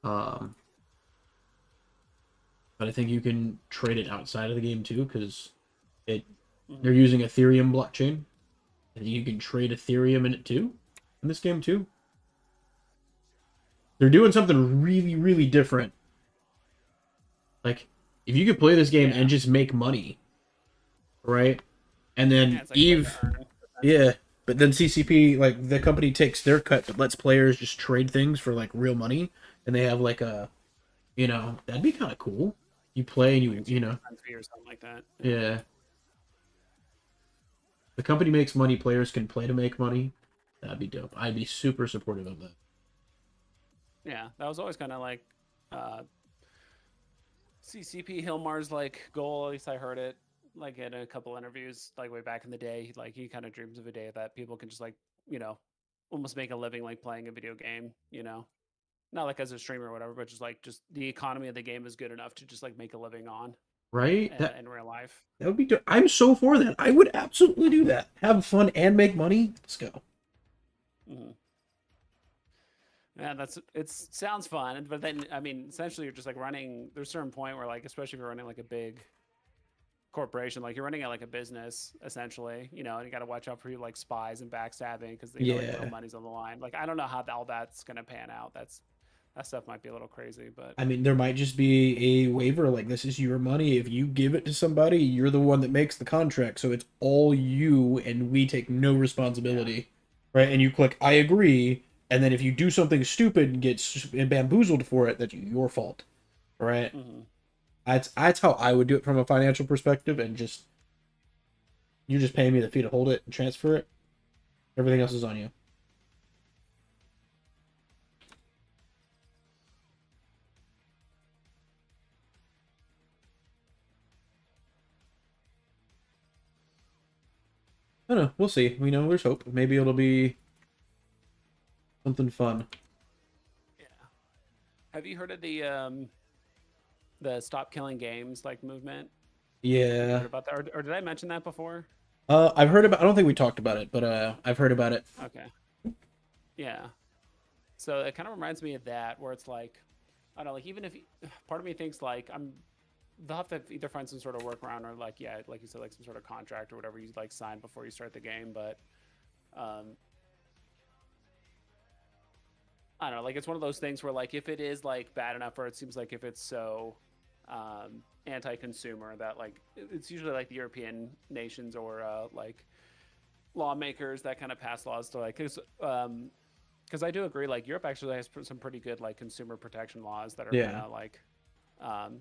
But I think you can trade it outside of the game too, because they're using Ethereum blockchain. I think you can trade Ethereum in it too, in this game too. They're doing something really, really different. Like, if you could play this game and just make money, right? And then Yeah, it's like a way to Eve, earn, yeah, but then CCP, like, the company takes their cut but lets players just trade things for, like, real money. And they have, like, that'd be kind of cool. You play and you know, fee or something like that. yeah. The company makes money, players can play to make money. That'd be dope. I'd be super supportive of that. Yeah, that was always kind of like CCP Hilmar's like goal. At least I heard it like in a couple interviews, like way back in the day. Like he kind of dreams of a day that people can just like almost make a living like playing a video game. Not like as a streamer or whatever, but just the economy of the game is good enough to just like make a living on Right? in real life. That would be dope. I'm so for that. I would absolutely do that. Have fun and make money. Let's go. Mm-hmm. Yeah, it sounds fun, but then I mean, essentially, you're just like running. There's a certain point where, like, especially if you're running like a big corporation, like you're running it like a business, essentially, and you got to watch out for like spies and backstabbing because like, real money's on the line. Like, I don't know how all that's gonna pan out. That stuff might be a little crazy, but I mean, there might just be a waiver like this is your money. If you give it to somebody, you're the one that makes the contract, so it's all you, and we take no responsibility, right? And you click I agree. And then if you do something stupid and get bamboozled for it, that's your fault, right? Mm-hmm. That's how I would do it from a financial perspective, and you're just paying me the fee to hold it and transfer it. Everything else is on you. I don't know. We'll see. We know there's hope. Maybe it'll be something fun. Yeah. Have you heard of the Stop Killing Games like movement? Yeah. Heard about that, or did I mention that before? I've heard about. I don't think we talked about it, but I've heard about it. Okay. Yeah. So it kind of reminds me of that, where it's like I don't know, like even if part of me thinks like they'll have to either find some sort of workaround or like yeah, like you said, like some sort of contract or whatever you like sign before you start the game. But um, I don't know, like it's one of those things where like if it is like bad enough, or it seems like if it's so anti-consumer that like it's usually like the European nations or like lawmakers that kind of pass laws to like because I do agree like Europe actually has some pretty good like consumer protection laws that are Yeah. kind of like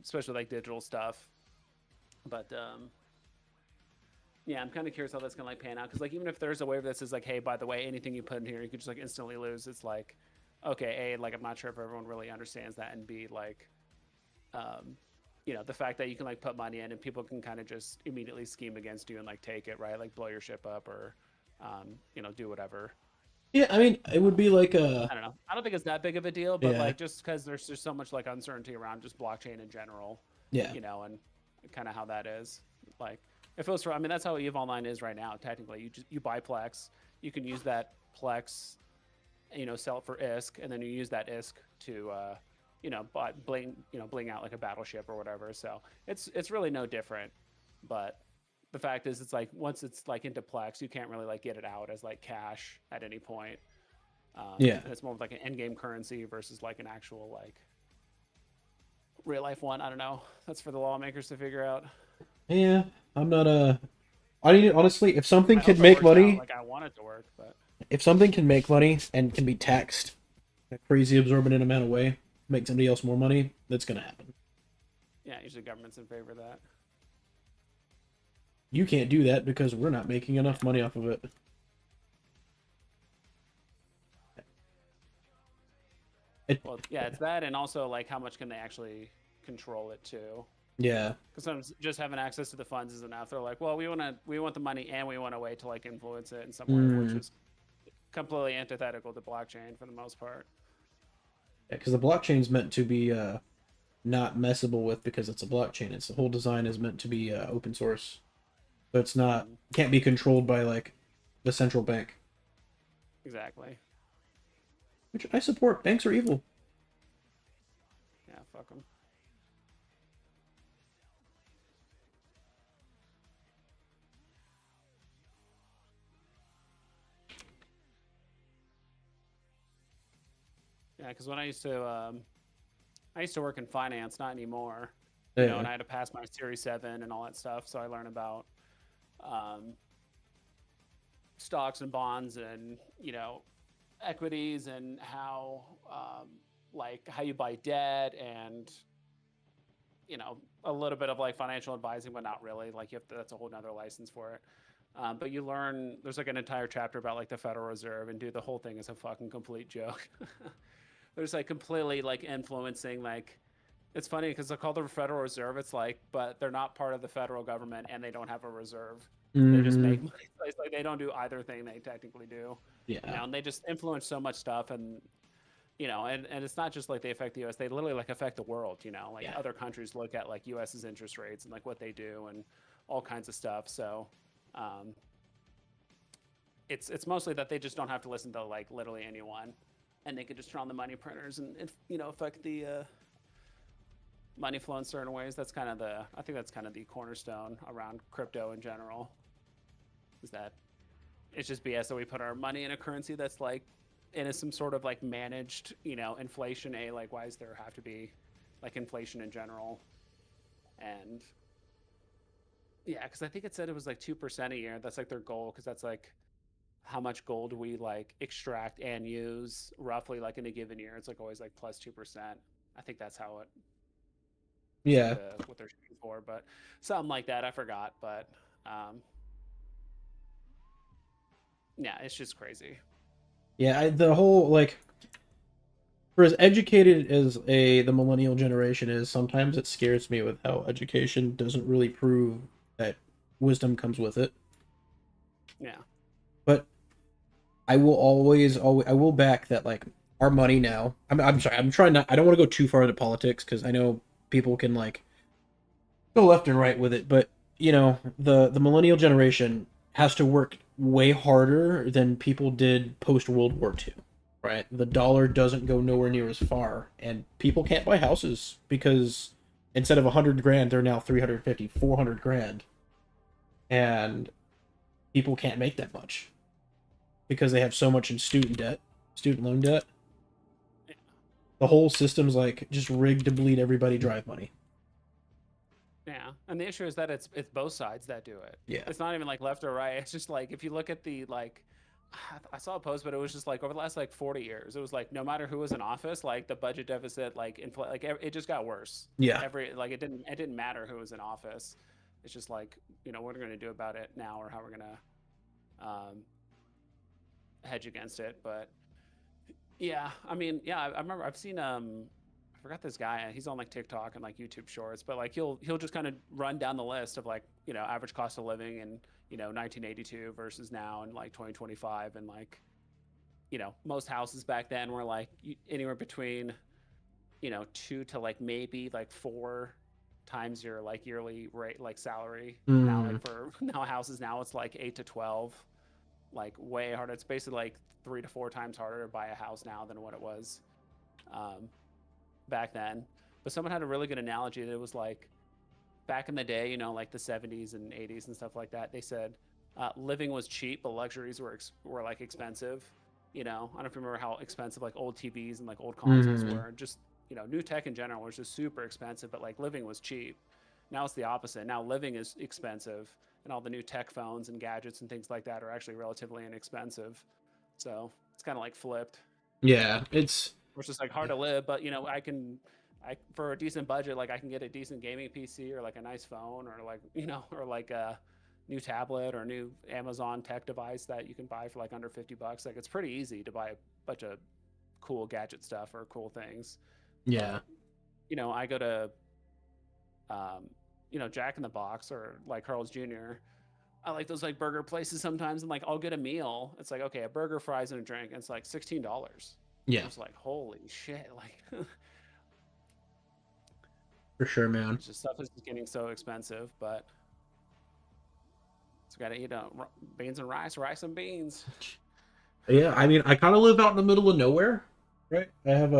especially like digital stuff. But yeah, I'm kind of curious how that's gonna like pan out because like even if there's a waiver that says like, hey, by the way, anything you put in here, you could just like instantly lose. It's like, okay, A, like I'm not sure if everyone really understands that, and B, like, the fact that you can like put money in and people can kind of just immediately scheme against you and like take it, right? Like blow your ship up or, do whatever. Yeah, I mean, it would be like I don't know. I don't think it's that big of a deal, but Yeah. like just because there's just so much like uncertainty around just blockchain in general, yeah, and kind of how that is. Like if it was for, I mean, that's how EVE Online is right now. Technically, you buy Plex, you can use that Plex, sell it for ISK, and then you use that ISK to, bling out like a battleship or whatever. So it's really no different. But the fact is, it's like once it's like into Plex, you can't really like get it out as like cash at any point. Yeah. And it's more of like an end-game currency versus like an actual like real life one. I don't know. That's for the lawmakers to figure out. yeah. I'm not I mean, honestly, if something I can hope it make works money, out. Like I want it to work, but if something can make money and can be taxed a crazy absorbent amount of way, make somebody else more money, that's gonna happen. yeah, usually government's in favor of that. You can't do that because we're not making enough money off of it. Well, yeah, it's that, and also like how much can they actually control it too? Yeah. Because sometimes just having access to the funds is enough. They're like, well, we want the money, and we want a way to like influence it in some way, which is completely antithetical to blockchain for the most part. Yeah, because the blockchain's meant to be not messable with because it's a blockchain. Its the whole design is meant to be open source, so it's not can't be controlled by like the central bank. Exactly. Which I support. Banks are evil. Yeah, fuck them. Yeah, because when I used to work in finance, not anymore. You know, and I had to pass my Series 7 and all that stuff, so I learned about stocks and bonds and equities and how like how you buy debt and a little bit of like financial advising, but not really. Like that's a whole nother license for it. But you learn there's like an entire chapter about like the Federal Reserve, and dude, the whole thing is a fucking complete joke. There's like completely like influencing like. It's funny because they're called the Federal Reserve. It's like, but they're not part of the federal government, and they don't have a reserve. They just make money. It's like they don't do either thing they technically do. Yeah. And they just influence so much stuff, and and it's not just like they affect the U.S. They literally like affect the world. Like other countries look at like U.S.'s interest rates and like what they do and all kinds of stuff. So, it's mostly that they just don't have to listen to like literally anyone, and they could just turn on the money printers and affect the money flow in certain ways. I think that's kind of the cornerstone around crypto in general, is that it's just BS that we put our money in a currency that's like in some sort of like managed, inflation. Like why does there have to be like inflation in general? And yeah, because I think it said it was like 2% a year. That's like their goal, because that's like how much gold we like extract and use roughly like in a given year. It's like always like plus 2%. I think that's how it Yeah. what they're shooting for, but something like that. I forgot, but yeah, it's just crazy. Yeah, the whole like for as educated as the millennial generation is, sometimes it scares me with how education doesn't really prove that wisdom comes with it. Yeah. But I will always I will back that like our money now. I'm sorry. I'm trying not. I don't want to go too far into politics because I know people can like go left and right with it, but the millennial generation has to work way harder than people did post World War II, right? The dollar doesn't go nowhere near as far, and people can't buy houses because instead of 100 grand, they're now 350, 400 grand, and people can't make that much because they have so much in student loan debt. The whole system's like just rigged to bleed everybody drive money. Yeah, and the issue is that it's both sides that do it. Yeah. It's not even like left or right. It's just like if you look at the like, I saw a post, but it was just like over the last like 40 years, it was like no matter who was in office, like the budget deficit, like it just got worse. Yeah. It didn't matter who was in office. It's just like, you know, what are we going to do about it now, or how we're gonna hedge against it. But yeah, I mean, yeah, I remember I've seen I forgot this guy. He's on like TikTok and like YouTube Shorts, but like he'll just kind of run down the list of like, you know, average cost of living in, you know, 1982 versus now in like 2025, and like, you know, most houses back then were like anywhere between, you know, 2 to like maybe like 4 times your like yearly rate, like salary. Now like for now houses now it's like 8 to 12, like way harder. It's basically like 3 to 4 times harder to buy a house now than what it was back then. But someone had a really good analogy that it was like back in the day, you know, like the 70s and 80s and stuff like that. They said living was cheap, but luxuries were like expensive. You know, I don't know if you remember how expensive like old TVs and like old consoles were. Just, you know, new tech in general was just super expensive, but like living was cheap. Now it's the opposite. Now living is expensive, and all the new tech phones and gadgets and things like that are actually relatively inexpensive. So it's kind of like flipped. Yeah, it's Just like hard to live, but you know, I for a decent budget, like I can get a decent gaming PC or like a nice phone or like, you know, or like a new tablet or new Amazon tech device that you can buy for like under $50. Like it's pretty easy to buy a bunch of cool gadget stuff or cool things. yeah. You know, I go to you know, Jack in the Box or like Carl's Jr. I like those like burger places sometimes, and like I'll get a meal. It's like, okay, a burger, fries, and a drink, and it's like $16. Yeah, It's like, holy shit, like for sure, man. just stuff is just getting so expensive. But it's got to eat beans and rice and beans. Yeah, I mean, I kind of live out in the middle of nowhere, right? I have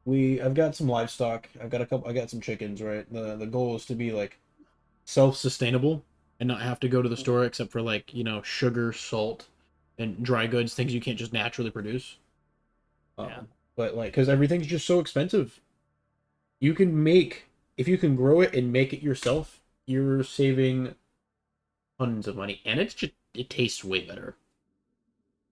I've got some livestock. I got some chickens, right? The goal is to be like self-sustainable and not have to go to the store except for like, you know, sugar, salt, and dry goods, things you can't just naturally produce. Yeah. But like, because everything's just so expensive. You can make, if you can grow it and make it yourself, you're saving tons of money, and it tastes way better.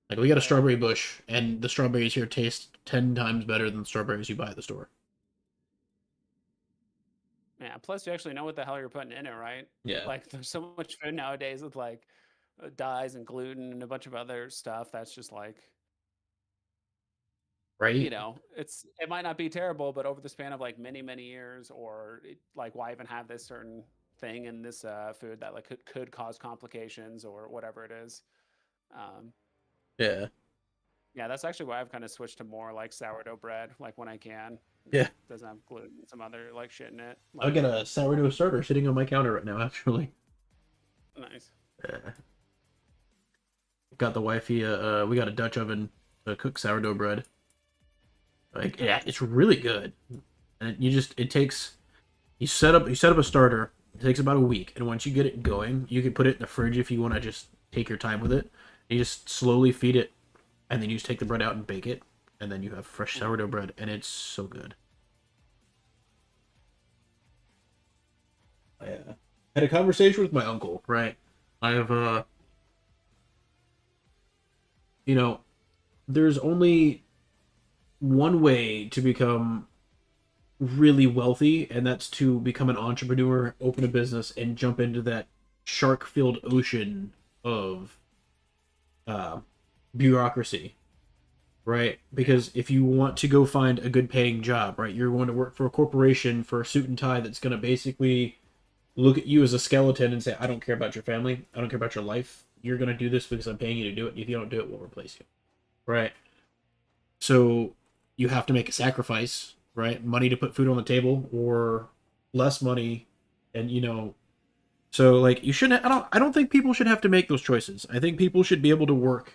Like we got a strawberry bush, and the strawberries here taste 10 times better than the strawberries you buy at the store. Yeah. Plus, you actually know what the hell you're putting in it, right? Yeah. Like, there's so much food nowadays with like dyes and gluten and a bunch of other stuff that's just like, Right? you know, it might not be terrible, but over the span of like many years, or like why even have this certain thing in this food that like could cause complications or whatever it is. Yeah. Yeah, that's actually why I've kind of switched to more like sourdough bread, like when I can. Yeah. Doesn't have gluten, some other like shit in it. I've Like, got a sourdough starter sitting on my counter right now, actually. nice. Yeah. Got the wifey, we got a Dutch oven to cook sourdough bread. Like, yeah, it's really good. And you set up a starter. It takes about a week, and once you get it going, you can put it in the fridge if you want to just take your time with it. You just slowly feed it, and then you just take the bread out and bake it, and then you have fresh sourdough bread, and it's so good. I had a conversation with my uncle, right? I have, you know, there's only one way to become really wealthy, and that's to become an entrepreneur, open a business, and jump into that shark-filled ocean of bureaucracy, right? Because if you want to go find a good paying job, right, you're going to work for a corporation for a suit and tie that's going to basically look at you as a skeleton and say, I don't care about your family, I don't care about your life, you're going to do this because I'm paying you to do it, and if you don't do it, we'll replace you, right? So you have to make a sacrifice, right? Money to put food on the table, or less money, and you know, so like you shouldn't. I don't think people should have to make those choices. I think people should be able to work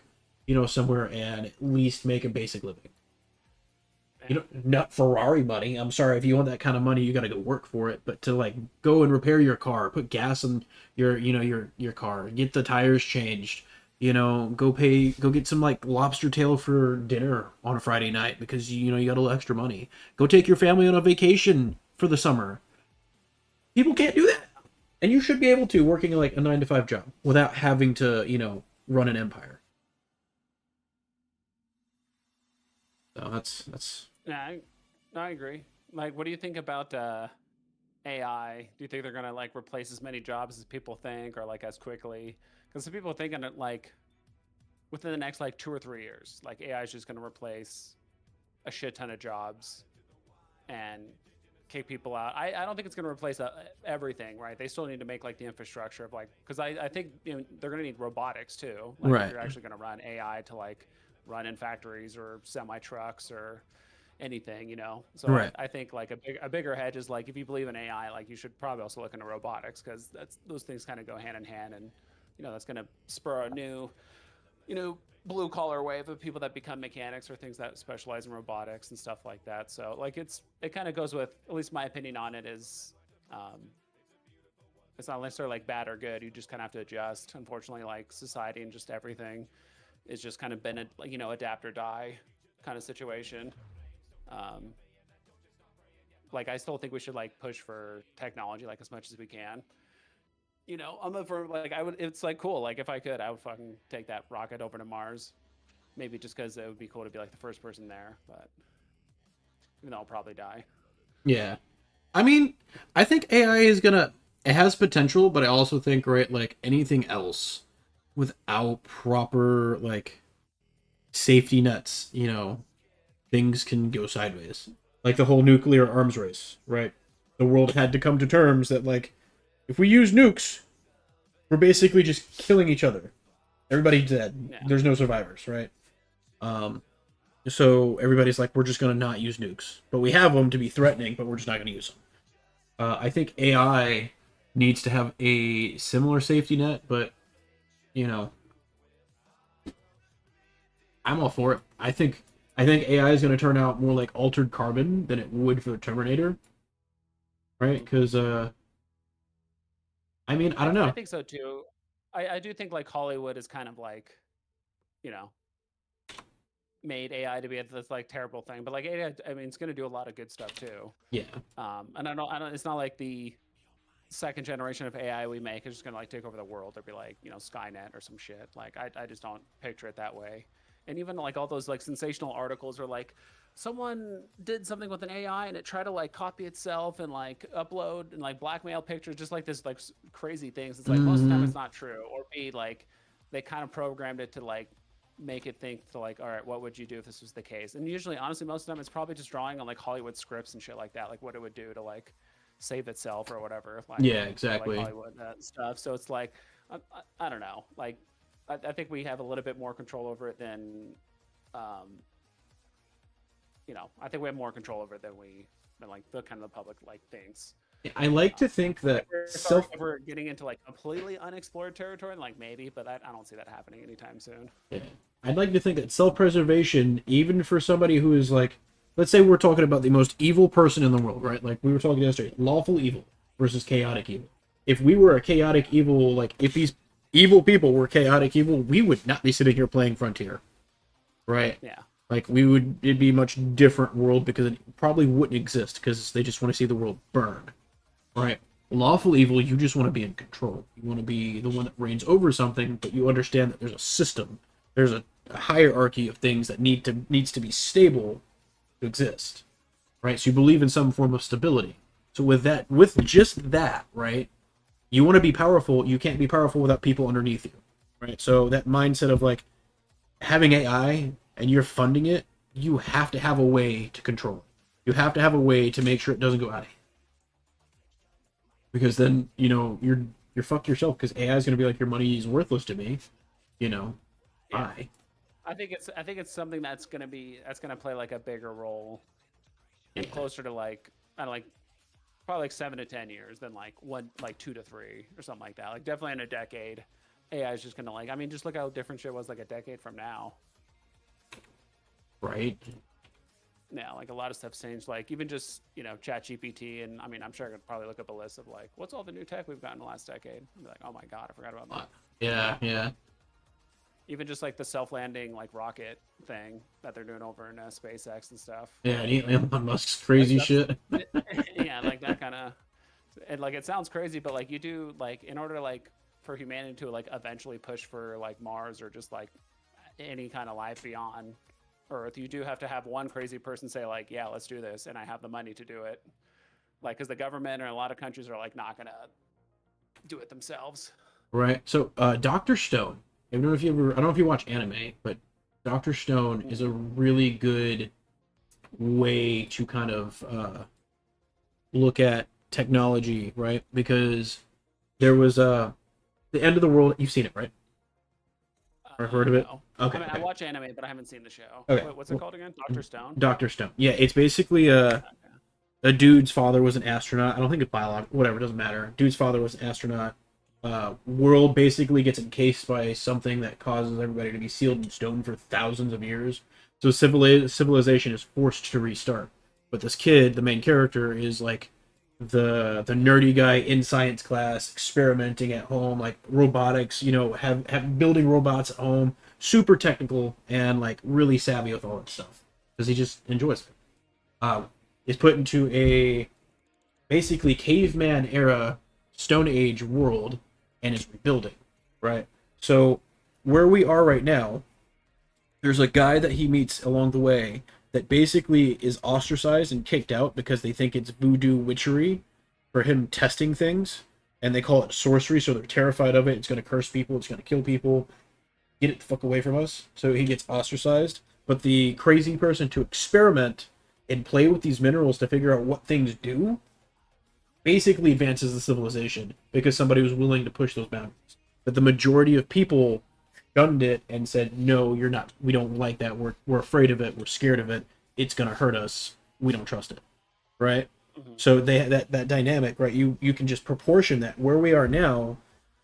somewhere and at least make a basic living. Yeah. Not Ferrari money. I'm sorry, if you want that kind of money, you got to go work for it. But to like go and repair your car, put gas in your car, get the tires changed, go get some like lobster tail for dinner on a Friday night because you got a little extra money. Go take your family on a vacation for the summer. People can't do that, and you should be able to working like a 9 to 5 job without having to run an empire. So that's Yeah, I agree. Like, what do you think about AI? Do you think they're gonna like replace as many jobs as people think, or like as quickly? Because some people are thinking that like within the next like 2 or 3 years, like AI is just gonna replace a shit ton of jobs and kick people out. I don't think it's gonna replace everything, right? They still need to make like the infrastructure of like, because I think they're gonna need robotics too. Like if right. you're actually gonna run AI to like run in factories or semi trucks or anything, So Right. I think like a bigger hedge is like if you believe in AI, like you should probably also look into robotics because those things kind of go hand in hand, and that's going to spur a new, blue collar wave of people that become mechanics or things that specialize in robotics and stuff like that. So like it kind of goes with, at least my opinion on it is, it's not necessarily like bad or good. You just kind of have to adjust. Unfortunately, like society and just everything is just kind of been a adapt or die kind of situation. Um, like I still think we should like push for technology like as much as we can. I'm up for like I would. It's like cool. Like if I could, I would fucking take that rocket over to Mars. Maybe just because it would be cool to be like the first person there. But even though I'll probably die. Yeah. I mean, I think AI is gonna. It has potential, but I also think, right, like anything else, without proper like safety nets, things can go sideways. Like the whole nuclear arms race, right? The world had to come to terms that like, if we use nukes, we're basically just killing each other. Everybody's dead. Yeah. There's no survivors, right? Um, so everybody's like, we're just gonna not use nukes, but we have them to be threatening, but we're just not gonna use them. I think AI needs to have a similar safety net, but you know, I'm all for it. I think AI is going to turn out more like Altered Carbon than it would for the Terminator, right? Because I mean, I don't I know. think so too. I do think like Hollywood is kind of like, you know, made AI to be this like terrible thing, but like AI, I mean, it's going to do a lot of good stuff too. Yeah, And I don't. It's not like the second generation of AI we make is just going to like take over the world or be like, Skynet or some shit. Like I just don't picture it that way. And even like all those like sensational articles are like someone did something with an AI and it tried to like copy itself and like upload and like blackmail pictures, just like this like crazy things. It's like most of the time hmm it's not true, or B, like they kind of programmed it to like make it think to like, all right, what would you do if this was the case? And usually, honestly, most of the time it's probably just drawing on like Hollywood scripts and shit like that, like what it would do to like save itself or whatever, like yeah, for like exactly. Hollywood stuff. So it's like I don't know, like I think we have a little bit more control over it than, I think we have more control over it than like the kind of the public like thinks. I like to think If that we're sorry, self. if we're getting into like completely unexplored territory, like maybe, but I don't see that happening anytime soon. Yeah. I'd like to think that self-preservation, even for somebody who is like, let's say we're talking about the most evil person in the world, right? Like we were talking yesterday, lawful evil versus chaotic evil. If we were a chaotic evil, like if these evil people were chaotic evil, we would not be sitting here playing Frontier, right? Yeah. Like it'd be a much different world because it probably wouldn't exist because they just want to see the world burn, right? Lawful evil, you just want to be in control. You want to be the one that reigns over something, but you understand that there's a system, there's a hierarchy of things that needs to be stable to exist, right? So you believe in some form of stability. So with just that, right? You want to be powerful. You can't be powerful without people underneath you, right? So that mindset of like having AI and you're funding it, you have to have a way to control it. You have to have a way to make sure it doesn't go out of hand. Because then you're fucked yourself because AI is going to be like your money is worthless to me, you know. Yeah. Bye. I think it's something that's gonna play like a bigger role and Yeah. closer to like I don't know, like probably like 7 to 10 years than like 2 to 3 or something like that. Like definitely in a decade. AI is just gonna like. I mean, just look how different shit was like a decade from now. Right. Yeah, like a lot of stuff's changed. Like even just Chat GPT, and I mean, I'm sure I could probably look up a list of like what's all the new tech we've gotten in the last decade. I'd be like, oh my god, I forgot about that. Yeah. Even just like the self-landing like rocket thing that they're doing over in SpaceX and stuff. Yeah, and Elon Musk's crazy shit. Yeah, like that kind of, and like it sounds crazy, but like you do like in order like for humanity to like eventually push for like Mars or just like any kind of life beyond Earth, you do have to have one crazy person say like, yeah, let's do this, and I have the money to do it. Like, because the government or a lot of countries are like not gonna do it themselves. Right. So, Doctor Stone. I don't know if you ever. I don't know if you watch anime, but Doctor Stone is a really good way to kind of look at technology, right? Because there was the end of the world. You've seen it, right? Or heard of it? No. Okay. I mean, Okay. I watch anime, but I haven't seen the show. Okay. What's it called again? Doctor Stone. Doctor Stone. Yeah, it's basically a dude's father was an astronaut. I don't think it's biological. Whatever, it doesn't matter. Dude's father was an astronaut. World basically gets encased by something that causes everybody to be sealed in stone for thousands of years. So civilization is forced to restart. But this kid, the main character, is like the nerdy guy in science class, experimenting at home, like robotics. Have building robots at home, super technical and like really savvy with all that stuff because he just enjoys it. Is put into a basically caveman era Stone Age world and is rebuilding, right? So where we are right now, there's a guy that he meets along the way that basically is ostracized and kicked out because they think it's voodoo witchery for him testing things, and they call it sorcery, so they're terrified of it. It's going to curse people, it's going to kill people. Get it the fuck away from us. So he gets ostracized. But the crazy person to experiment and play with these minerals to figure out what things do basically advances the civilization because somebody was willing to push those boundaries. But the majority of people shunned it and said, no, you're not. We don't like that. We're afraid of it. We're scared of it. It's going to hurt us. We don't trust it. Right? Mm-hmm. So that dynamic, right? You can just proportion that. Where we are now,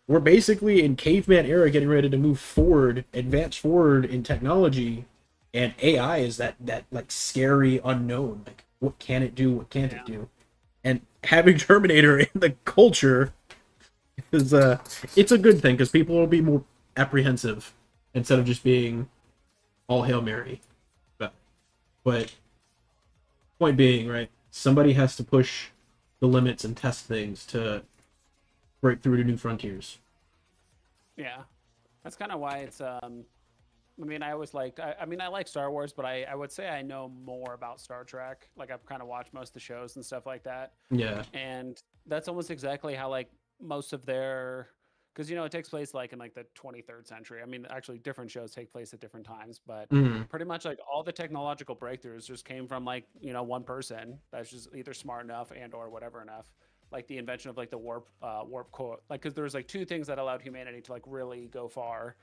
we're basically in caveman era getting ready to move forward, advance forward in technology, and AI is that like scary unknown. Like, what can it do? What can't it do? And having Terminator in the culture is it's a good thing because people will be more apprehensive instead of just being all Hail Mary. But point being, right? Somebody has to push the limits and test things to break through to new frontiers. Yeah, that's kind of why it's I mean, I always liked. I mean, I like Star Wars, but I would say I know more about Star Trek. Like, I've kind of watched most of the shows and stuff like that. Yeah. And that's almost exactly how like most of their, because it takes place like in like the 23rd century. I mean, actually, different shows take place at different times, but pretty much like all the technological breakthroughs just came from like one person that's just either smart enough and or whatever enough. Like the invention of like the warp core, like because there was like two things that allowed humanity to like really go far.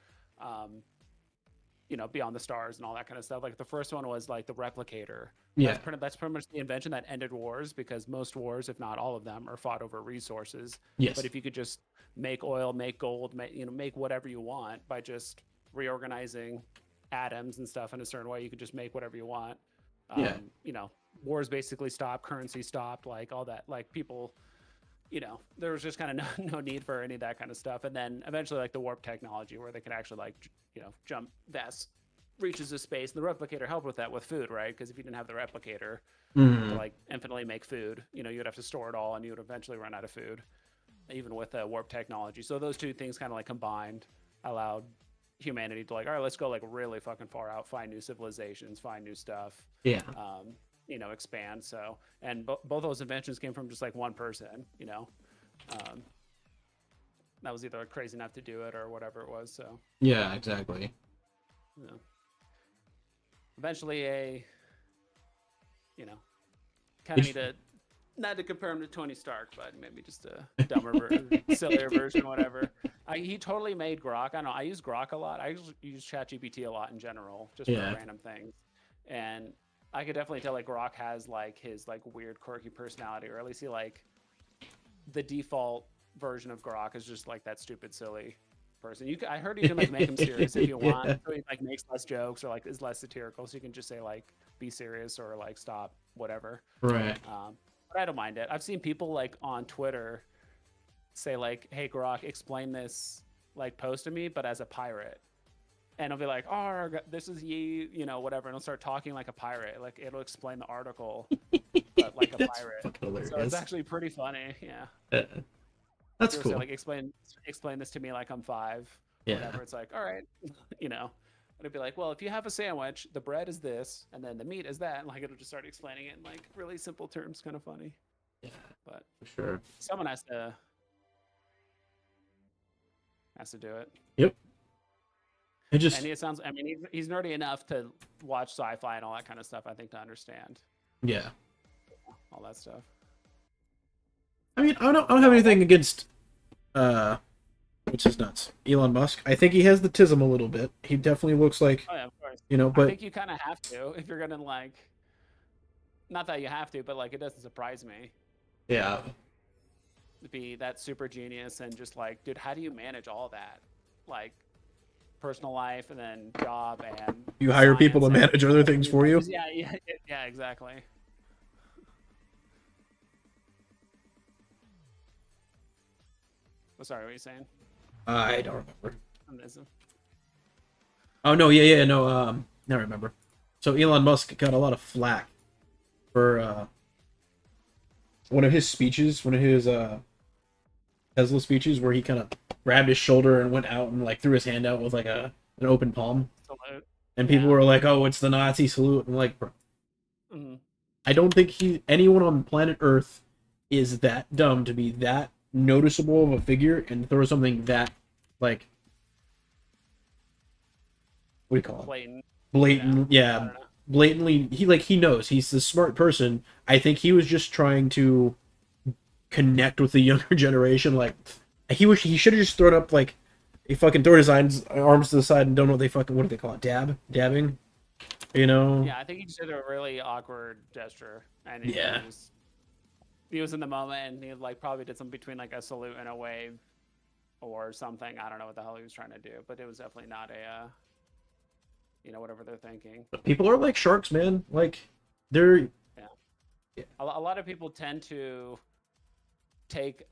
Beyond the stars and all that kind of stuff. Like the first one was like the replicator. Yeah. That's pretty much the invention that ended wars because most wars, if not all of them, are fought over resources. Yes. But if you could just make oil, make gold, make whatever you want by just reorganizing atoms and stuff in a certain way, you could just make whatever you want. Wars basically stopped, currency stopped, like all that. Like people, there was just kind of no need for any of that kind of stuff. And then eventually like the warp technology where they can actually like, jump vast reaches of space. And the replicator helped with that with food, right? Because if you didn't have the replicator to like infinitely make food, you'd have to store it all and you would eventually run out of food, even with warp technology. So those two things kind of like combined allowed humanity to like, all right, let's go like really fucking far out, find new civilizations, find new stuff. Yeah. Expand. So, and both those inventions came from just like one person, that was either crazy enough to do it or whatever it was. So yeah, exactly. Eventually kind of need to, not to compare him to Tony Stark, but maybe just a dumber sillier version, whatever. He totally made Grok. I don't know, I use Grok a lot. I use ChatGPT a lot in general, just for random things. And I could definitely tell like Grok has like his like weird quirky personality, or at least he like the default version of Grok is just like that stupid silly person. I heard you can like make him serious if you want. Yeah. So he like makes less jokes or like is less satirical. So you can just say like be serious or like stop whatever. Right. But I don't mind it. I've seen people like on Twitter say like, "Hey Grok, explain this like post to me, but as a pirate." And it'll be like, "Oh, this is ye, you know, whatever." And it'll start talking like a pirate. Like it'll explain the article, but like a That's pirate. fucking hilarious. So it's actually pretty funny. Yeah. That's It'll cool. say, like explain this to me like I'm 5. Yeah. Whatever. It's like, all right, you know. It'd be like, well, if you have a sandwich, the bread is this, and then the meat is that. And like it'll just start explaining it in like really simple terms. Kind of funny. Yeah, But for sure. someone has to do it. Yep. It just And it sounds. I mean, he's nerdy enough to watch sci-fi and all that kind of stuff. I think to understand yeah. all that stuff. I mean, I don't have anything against which is nuts. Elon Musk. I think he has the tism a little bit. He definitely looks like, Oh yeah, of course. you know, I but think you kind of have to if you're gonna like. Not that you have to, but like it doesn't surprise me yeah. to be that super genius and just like, dude, how do you manage all that? Like personal life and then job and You hire people to science and- manage other things for you? Yeah, exactly. Oh, sorry, what are you saying? I don't remember. On this? Oh no, yeah, no, I remember. So Elon Musk got a lot of flack for one of his speeches, one of his Tesla speeches, where he kind of grabbed his shoulder and went out and like threw his hand out with like an open palm, Salute. and people Yeah. were like, "Oh, it's the Nazi salute." And like, bro, Mhm. I don't think anyone on planet Earth is that dumb to be that noticeable of a figure and throw something that like, what do you call it? Blatant, I yeah. don't know. Blatantly, he knows he's the smart person. I think he was just trying to connect with the younger generation. Like he should have just thrown up like he fucking throw his arms to the side and don't know what do they call it, dabbing, you know? Yeah, I think he just did a really awkward gesture, and Yeah. he was in the moment, and he like probably did something between like a salute and a wave, or something. I don't know what the hell he was trying to do, but it was definitely not a, whatever they're thinking. But people are like sharks, man. Like they're A lot of people tend to take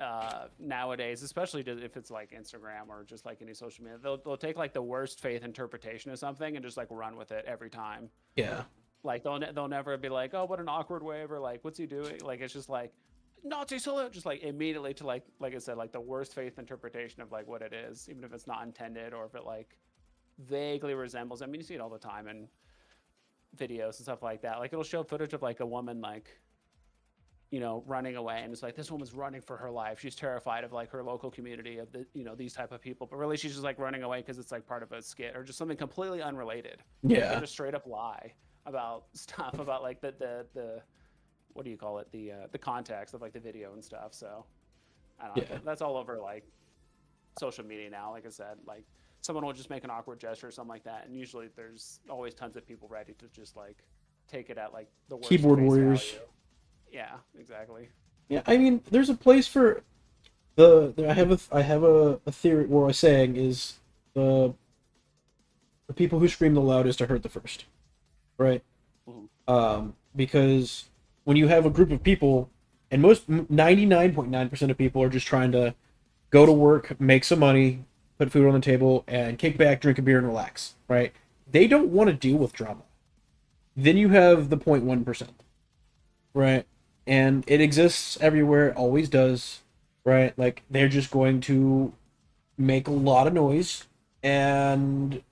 nowadays, especially if it's like Instagram or just like any social media, they'll take like the worst faith interpretation of something and just like run with it every time. yeah. Like they'll never be like, oh, what an awkward wave, or like, what's he doing? Like it's just like Nazi salute, just like immediately to like I said, like the worst faith interpretation of like what it is, even if it's not intended or if it like vaguely resembles. I mean, you see it all the time in videos and stuff like that. Like it'll show footage of like a woman like, running away, and it's like this woman's running for her life. She's terrified of like her local community of the these type of people, but really she's just like running away because it's like part of a skit or just something completely unrelated. Yeah. They just straight up lie about stuff about like the what do you call it, the context of like the video and stuff. So I don't know. Yeah. That's all over like social media now. Like I said, like someone will just make an awkward gesture or something like that, and usually there's always tons of people ready to just like take it at like the worst Keyboard face warriors. value. Yeah, exactly. Yeah, I mean, there's a place for I have a theory where I'm saying is the people who scream the loudest are hurt the first, right? Mhm. Because when you have a group of people, and 99.9% of people are just trying to go to work, make some money, put food on the table, and kick back, drink a beer, and relax, right? They don't want to deal with drama. Then you have the 0.1%, right? And it exists everywhere, it always does, right? Like, they're just going to make a lot of noise and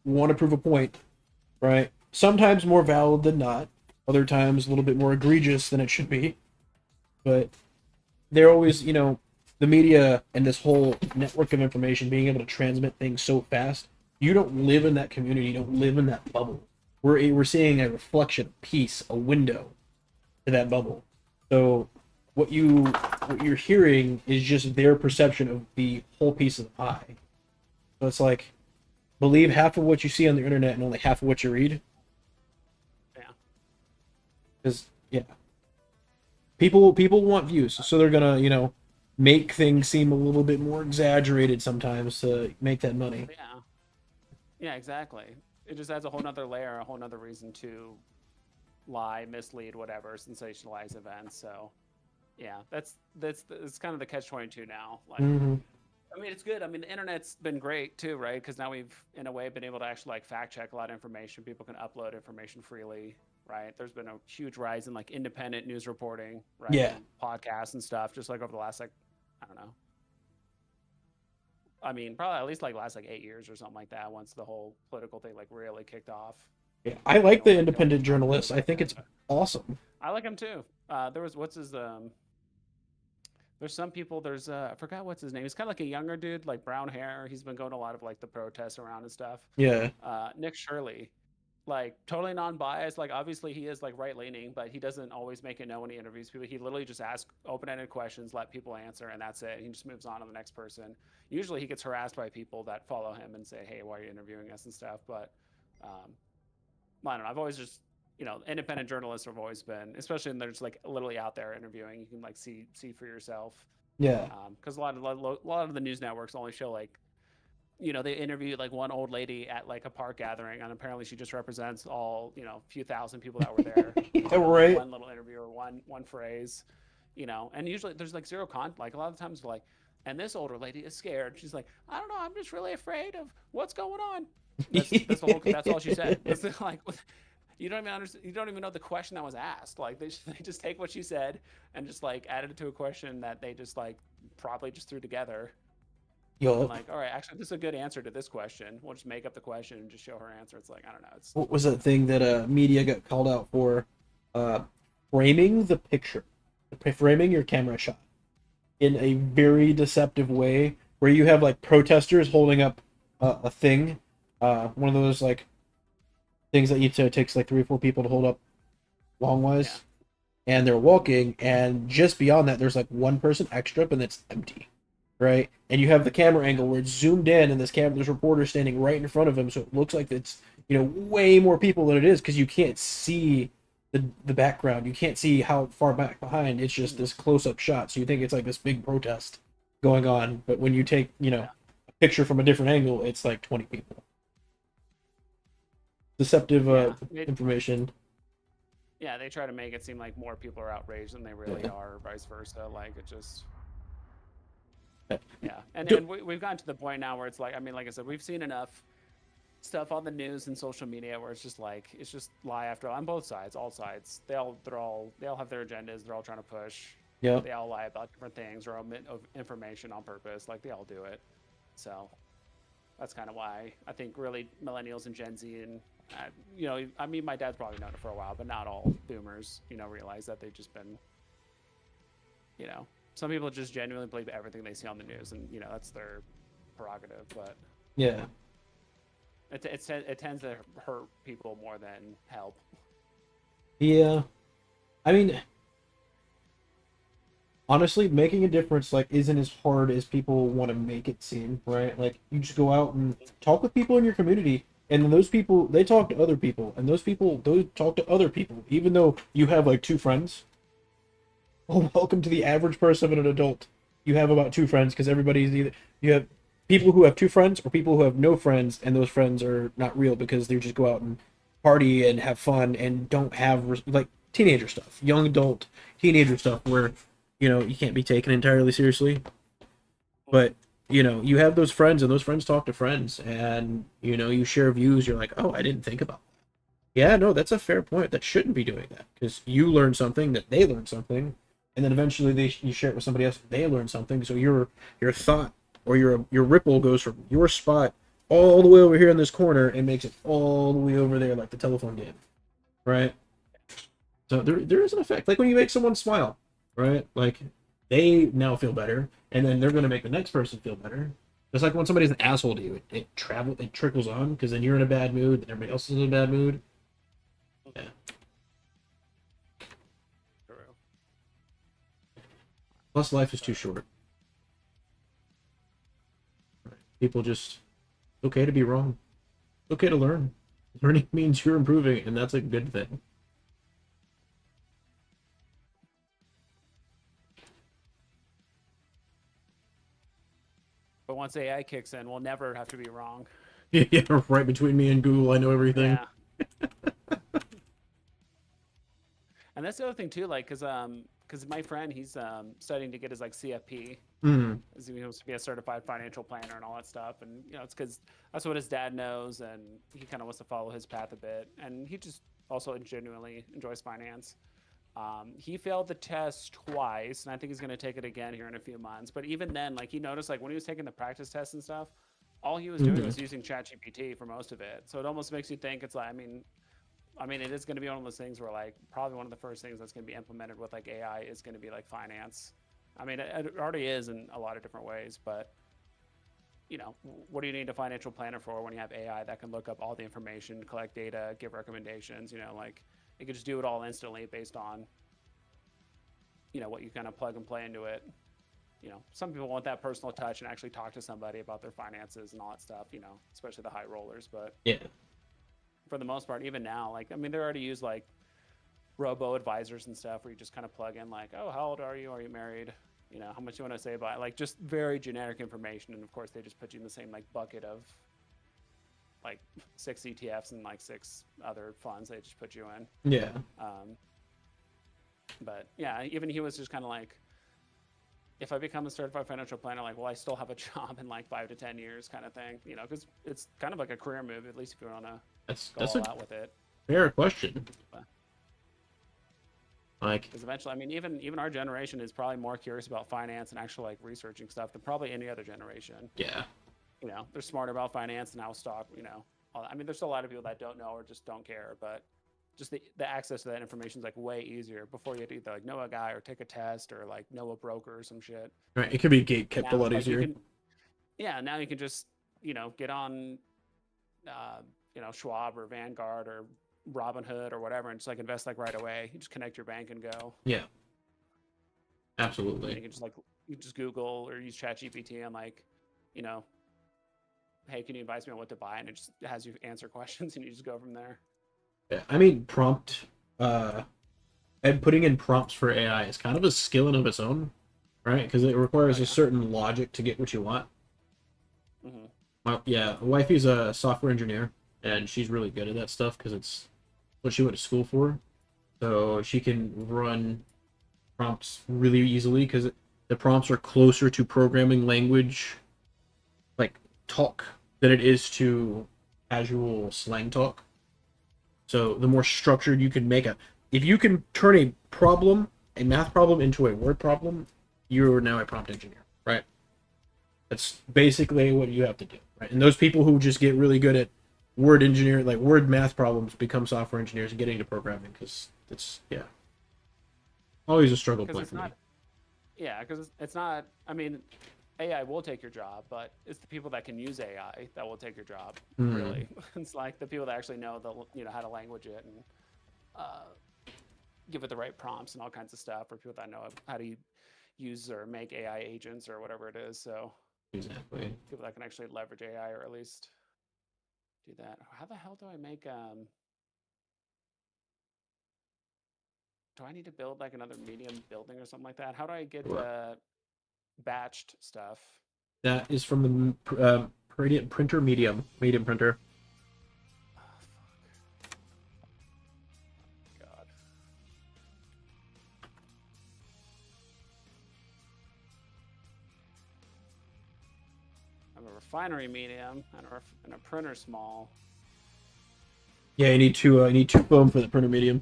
want to prove a point, right? Sometimes more valid than not, other times a little bit more egregious than it should be. But they're always, the media and this whole network of information being able to transmit things so fast. You don't live in that community, you don't live in that bubble. We're seeing a reflection, a piece, a window to that bubble. So what you're hearing is just their perception of the whole piece of the pie. So it's like, believe half of what you see on the internet and only half of what you read. Yeah. Because people want views, so they're gonna make things seem a little bit more exaggerated sometimes to make that money. Yeah. Yeah, exactly. It just adds a whole nother layer, a whole nother reason to lie, mislead, whatever, sensationalize events. So yeah, that's kind of the catch-22 now. Like, Hmm. I mean, it's good. I mean, the internet's been great too, right? Because now we've, in a way, been able to actually like fact check a lot of information. People can upload information freely, right? There's been a huge rise in like independent news reporting, right? Yeah. And podcasts and stuff, just like over the last like, I don't know. I mean, probably at least like last like 8 years or something like that. Once the whole political thing like really kicked off. Yeah, I like the Like independent Donald Trump really journalists. I think it's awesome. I like him too. There was what's his there's some people. There's I forgot what's his name. He's kind of like a younger dude, like brown hair. He's been going to a lot of like the protests around and stuff. Yeah. Nick Shirley, like totally non-biased. Like obviously he is like right-leaning, but he doesn't always make it known when he interviews people. He literally just asks open-ended questions, let people answer, and that's it. He just moves on to the next person. Usually he gets harassed by people that follow him and say, "Hey, why are you interviewing us?" and stuff. But I don't know. I've always just independent journalists have always been, especially when they're just like literally out there interviewing. You can like see for yourself. Yeah. Because a lot of the news networks only show like, they interview like one old lady at like a park gathering, and apparently she just represents all few thousand people that were there. Yeah, right. One little interview or one phrase, and usually there's like zero like a lot of times like, and this older lady is scared. She's like, I don't know, I'm just really afraid of what's going on. That's all she said. It's like. You don't even understand. You don't even know the question that was asked. Like they just take what she said and just like added it to a question that they just like probably just threw together. Yo, And like, all right, actually, this is a good answer to this question. We'll just make up the question and just show her answer. It's like I don't know. It's what was that thing that media got called out for? Framing the picture, framing your camera shot in a very deceptive way, where you have like protesters holding up a thing, one of those like things that it takes like 3 or 4 people to hold up long-wise, and they're walking, and just beyond that there's like one person extra, but it's empty, right? And you have the camera angle where it's zoomed in, and there's reporters standing right in front of him, so it looks like it's way more people than it is, because you can't see the background, you can't see how far back behind. It's just this close-up shot, so you think it's like this big protest going on, but when you take a picture from a different angle, it's like 20 people. Deceptive information. Yeah, they try to make it seem like more people are outraged than they really are, or vice versa. Like it just, and we've gotten to the point now where it's like, I mean, like I said, we've seen enough stuff on the news and social media where it's just lie after lie on both sides, all sides. They all have their agendas. They're all trying to push. Yeah. They all lie about different things or omit information on purpose. Like they all do it. So that's kind of why I think really millennials and Gen Z and I mean, my dad's probably known it for a while, but not all boomers, realize that they've just been, some people just genuinely believe everything they see on the news, and that's their prerogative. But Yeah. it tends to hurt people more than help. Yeah. I mean, honestly, making a difference like isn't as hard as people want to make it seem, right? Like you just go out and talk with people in your community, and then those people, they talk to other people, and those talk to other people, even though you have like 2 friends. Well, welcome to the average person of an adult. You have about 2 friends, because everybody's you have people who have 2 friends or people who have no friends, and those friends are not real because they just go out and party and have fun and don't have like teenager stuff, young adult teenager stuff where you can't be taken entirely seriously. But you have those friends, and those friends talk to friends, and you share views. You're like, oh, I didn't think about that. Yeah, no, that's a fair point. That shouldn't be doing that, because you learn something, that they learn something, and then eventually you share it with somebody else. They learn something, so your thought or your ripple goes from your spot all the way over here in this corner and makes it all the way over there, like the telephone game, right? So there is an effect, like when you make someone smile, right? Like they now feel better, and then they're going to make the next person feel better. Just like when somebody's an asshole to you, it trickles on, because then you're in a bad mood, and everybody else is in a bad mood. Yeah. True. Plus, life is too short. People just, it's okay to be wrong. It's okay to learn. Learning means you're improving, and that's a good thing. But once AI kicks in, we'll never have to be wrong. Yeah, right between me and Google, I know everything. Yeah. And that's the other thing too, like, cause my friend, he's studying to get his like CFP. Mm. He wants to be a certified financial planner and all that stuff, and it's because that's what his dad knows, and he kind of wants to follow his path a bit, and he just also genuinely enjoys finance. He failed the test twice, and I think he's going to take it again here in a few months. But even then, like he noticed, like when he was taking the practice tests and stuff, all he was doing was using ChatGPT for most of it. So it almost makes you think it's like, I mean, it is going to be one of those things where like probably one of the first things that's going to be implemented with like AI is going to be like finance. I mean, it already is in a lot of different ways, but what do you need a financial planner for when you have AI that can look up all the information, collect data, give recommendations? Like it could just do it all instantly based on what you kind of plug and play into it. Some people want that personal touch and actually talk to somebody about their finances and all that stuff. Especially the high rollers, but Yeah. For the most part, even now, like, I mean, they already use like robo advisors and stuff where you just kind of plug in like, oh, how old are you? Are you married? How much you want to save by, like, just very generic information. And of course they just put you in the same like bucket of like 6 ETFs and like 6 other funds they just put you in. Yeah. But yeah, even he was just kind of like, if I become a certified financial planner, like, well, I still have a job in like 5 to 10 years kind of thing, because it's kind of like a career move, at least if you want to go all out with it. Fair question. Like, because eventually, I mean, even our generation is probably more curious about finance and actually like researching stuff than probably any other generation. Yeah. They're smarter about finance and how stock, I mean, there's a lot of people that don't know or just don't care, but just the access to that information is like way easier. Before you had to either like know a guy or take a test or like know a broker or some shit. Right. It could be gate kept a lot easier. Now you can just, get on, Schwab or Vanguard or Robinhood or whatever and just like invest like right away. You just connect your bank and go. Yeah. Absolutely. And you can just Google or use ChatGPT and like, hey, can you advise me on what to buy? And it just has you answer questions and you just go from there. Yeah. I mean, and putting in prompts for AI is kind of a skill in of its own, right? Because it requires a certain logic to get what you want. Mm-hmm. Yeah, wifey's a software engineer, and she's really good at that stuff because it's what she went to school for. So she can run prompts really easily because the prompts are closer to programming language, like talk, than it is to casual slang talk. So the more structured you can make if you can turn a math problem into a word problem, you're now a prompt engineer, right? That's basically what you have to do, right? And those people who just get really good at word math problems become software engineers and getting into programming because it's always a struggle point for me. Yeah, because it's not. I mean, AI will take your job, but it's the people that can use AI that will take your job. Really, it's like the people that actually know how to language it and give it the right prompts and all kinds of stuff, or people that know how to use or make AI agents or whatever it is. So exactly, people that can actually leverage AI or at least do that. How the hell do I make do I need to build like another medium building or something like that? How do I get batched stuff? That is from the printer medium printer. Oh, fuck. God. I have a refinery medium and a printer small. Yeah, you need two foam for the printer medium.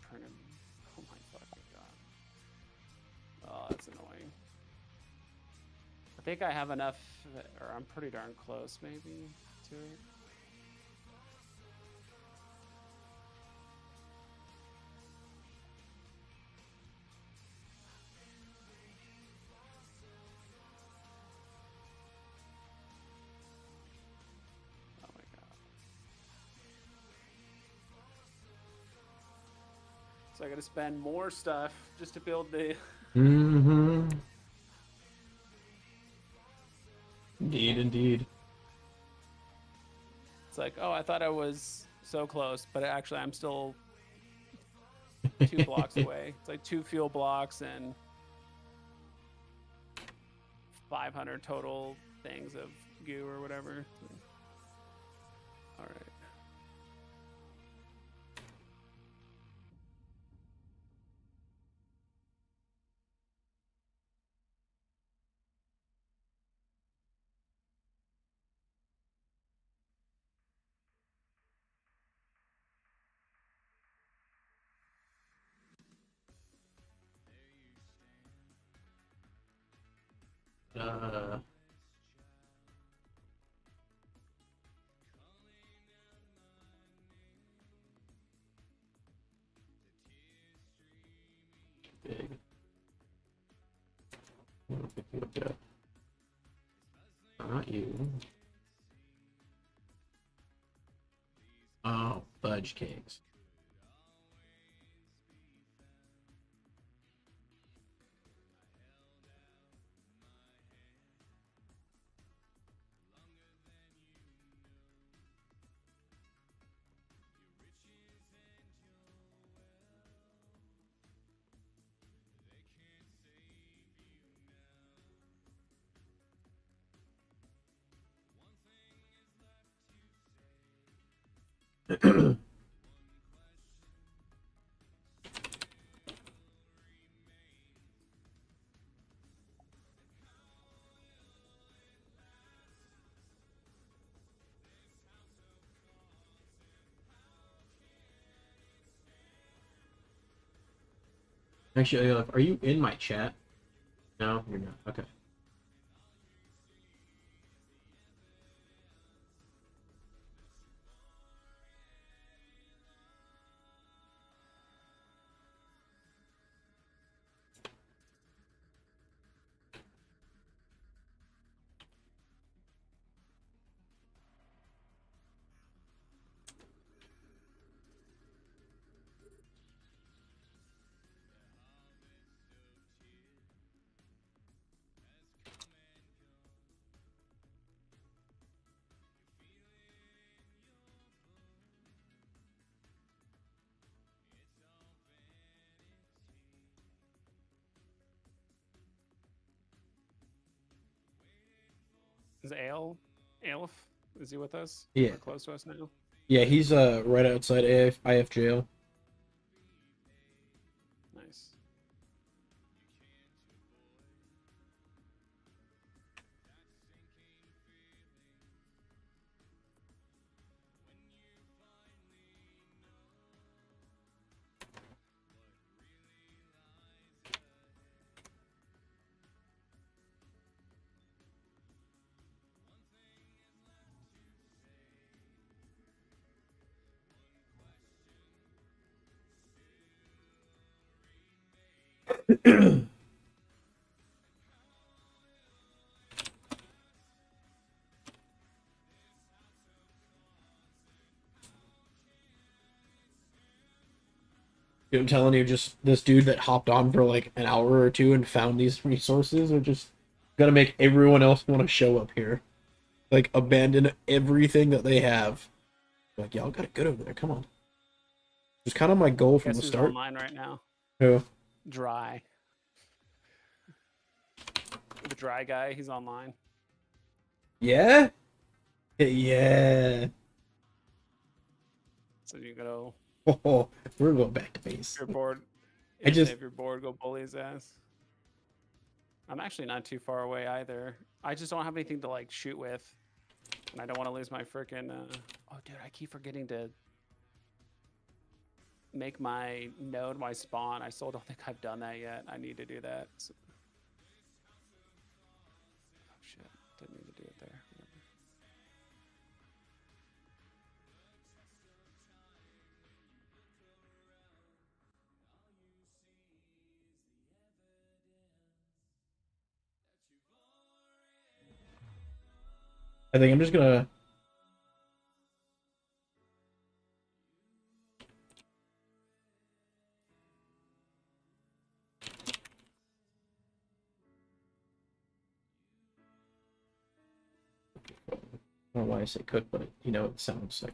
Printer. Oh my fucking god. Oh, that's annoying. I think I have enough, or I'm pretty darn close, maybe, to it. Oh my god. So I gotta spend more stuff just to build the... Mm-hmm. Indeed. It's like, oh, I thought I was so close, but actually I'm still 2 blocks away. It's like 2 fuel blocks and 500 total things of goo or whatever. All right. Uh, big. Not you. Oh, fudge cakes. Actually, are you in my chat? No, you're not. Okay. Is Aleph? Is he with us? Yeah. Or close to us now? Yeah, he's right outside IF jail. Nice. Dude, I'm telling you, just this dude that hopped on for like an hour or two and found these resources are just gonna make everyone else want to show up here. Like abandon everything that they have. Like, y'all got it good over there. Come on. It's kind of my goal from Guess the who's start. online right now? Who? Dry. The dry guy, he's online. Yeah? Yeah. So you go. Oh, we're going back to base. If you're bored. I just- If you're bored, go bully his ass. I'm actually not too far away either. I just don't have anything to like shoot with, and I don't want to lose my freaking. Oh, dude, I keep forgetting to make my node my spawn. I still don't think I've done that yet. I need to do that. So... Oh shit! Didn't need to do it there. Whatever. I think I'm just gonna. I don't know why I say cook, but you know it sounds like.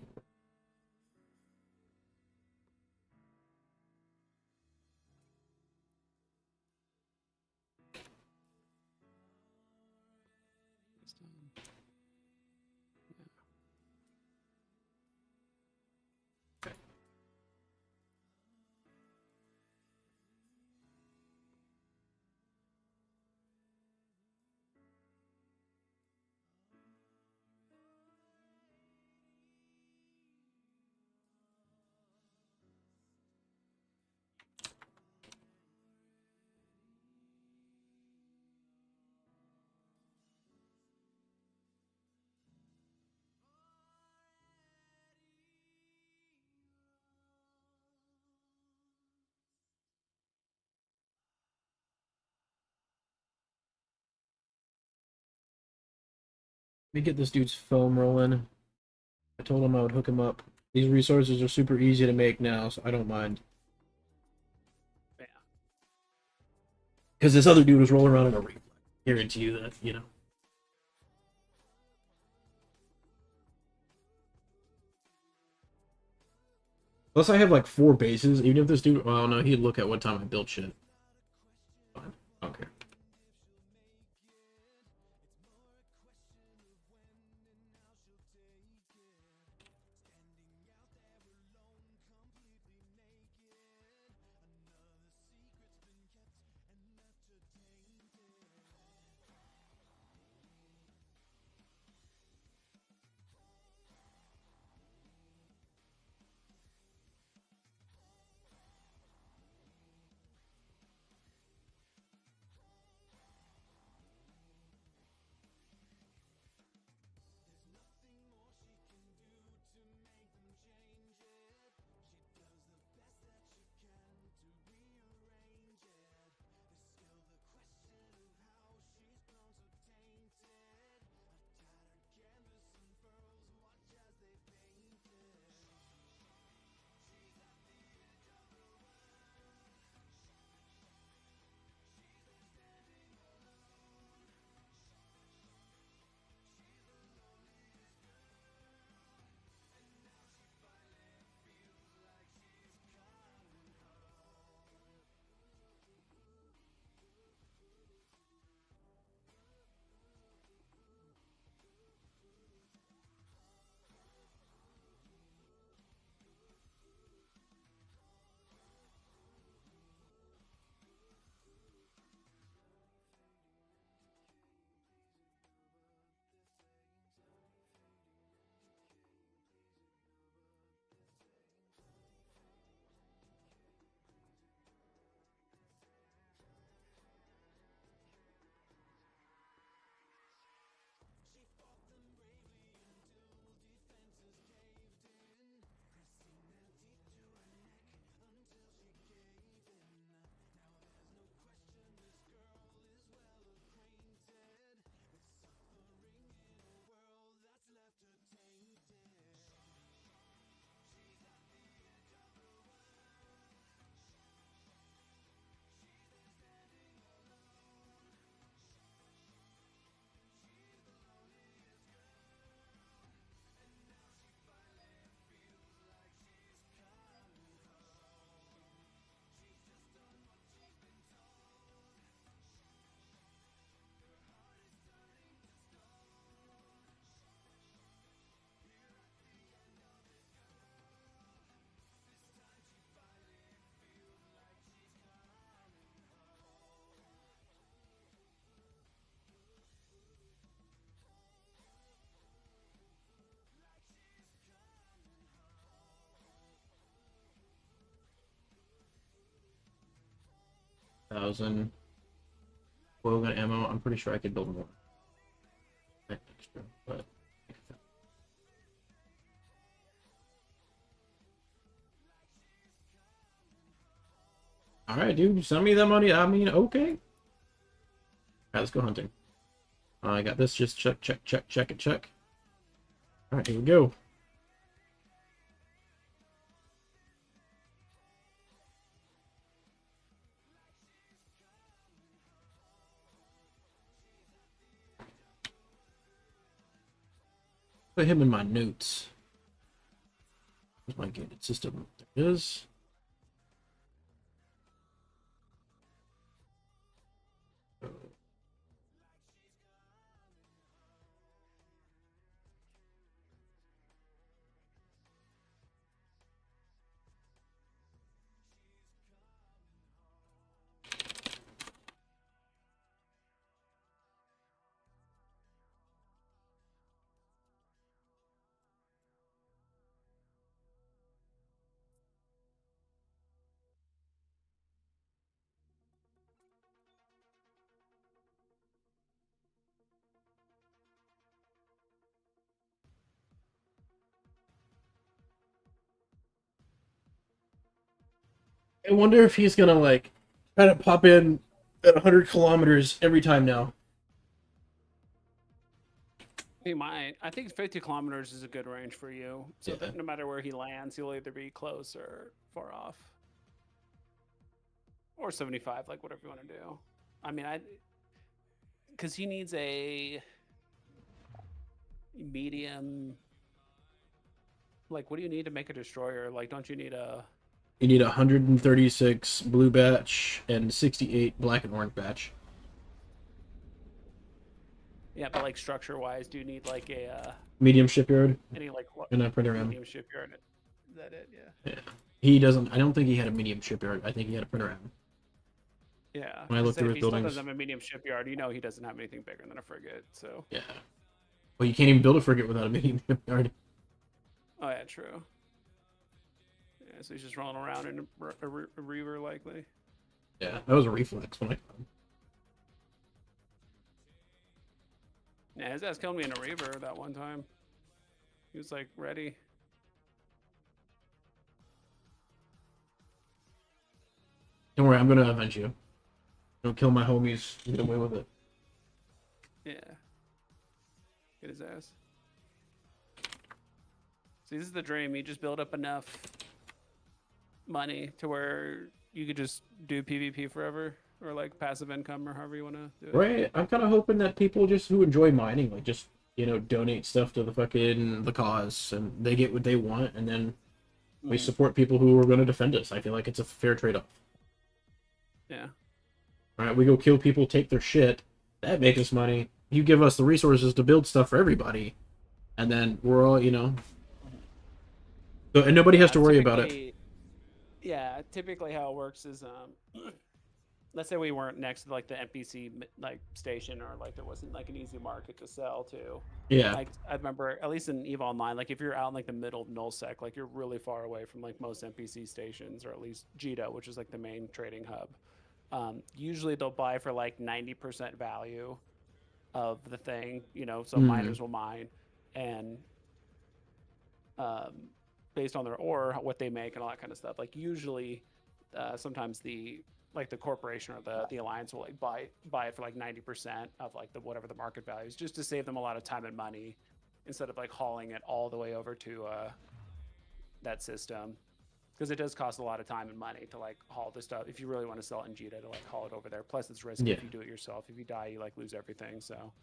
me get this dude's foam rolling. I told him I would hook him up. These resources are super easy to make now, so I don't mind. Yeah. Because this other dude was rolling around in a reflex. Guarantee you that, you know. Plus, I have like 4 bases. Even if this dude, well, no, he'd look at what time I built shit. Fine. Okay. Thousand. Oil gun ammo. I'm pretty sure I could build more. Extra, but. All right, dude. Send me the money. I mean, okay. All right, let's go hunting. I got this. Just check it, check. All right, here we go. Put him in my notes. Where's my gated system? There it is. I wonder if he's gonna like try to pop in at 100 kilometers every time now. He might. I think 50 kilometers is a good range for you, so Yeah. that no matter where he lands, he'll either be close or far off, or 75, like whatever you want to do. I mean, because he needs a medium. Like, what do you need to make a destroyer? Like, don't you need a? You need 136 blue batch and 68 black and orange batch. Yeah, but like structure-wise, do you need like a Medium shipyard any like what and a printer M. medium shipyard? Is that it? Yeah. Yeah. He doesn't. I don't think he had a medium shipyard. I think he had a printer M. Yeah. When I looked Say through if his he still buildings. doesn't have a medium shipyard, you know he doesn't have anything bigger than a frigate. So. Yeah. Well, you can't even build a frigate without a medium shipyard. Oh yeah, true. Yeah, so he's just rolling around in a Reaver likely. Yeah, that was a reflex when I got him. Yeah, his ass killed me in a Reaver that one time. He was like ready. Don't worry, I'm gonna avenge you. Don't kill my homies. Get away with it. Yeah. Get his ass. See, this is the dream. You just build up enough money to where you could just do PvP forever, or like passive income, or however you want to do it. Right? I'm kind of hoping that people just who enjoy mining, like, just donate stuff to the cause, and they get what they want, and then we support people who are going to defend us. I feel like it's a fair trade-off. Yeah. All right, we go kill people, take their shit. That makes us money. You give us the resources to build stuff for everybody, and then we're all, So, and nobody has to worry about it. Yeah, typically how it works is, let's say we weren't next to like the NPC like station, or like there wasn't like an easy market to sell to. Yeah. Like I remember, at least in EVE Online, like if you're out in like the middle of nullsec, like you're really far away from like most NPC stations, or at least Jita, which is like the main trading hub. Usually they'll buy for like 90% value of the thing, so miners will mine, and based on their ore, what they make and all that kind of stuff. Like usually, sometimes the corporation or the alliance will like buy it for like 90% of like whatever the market value is, just to save them a lot of time and money, instead of like hauling it all the way over to that system, because it does cost a lot of time and money to like haul the stuff if you really want to sell it in Jita, to like haul it over there. Plus it's risky if you do it yourself. If you die, you like lose everything. So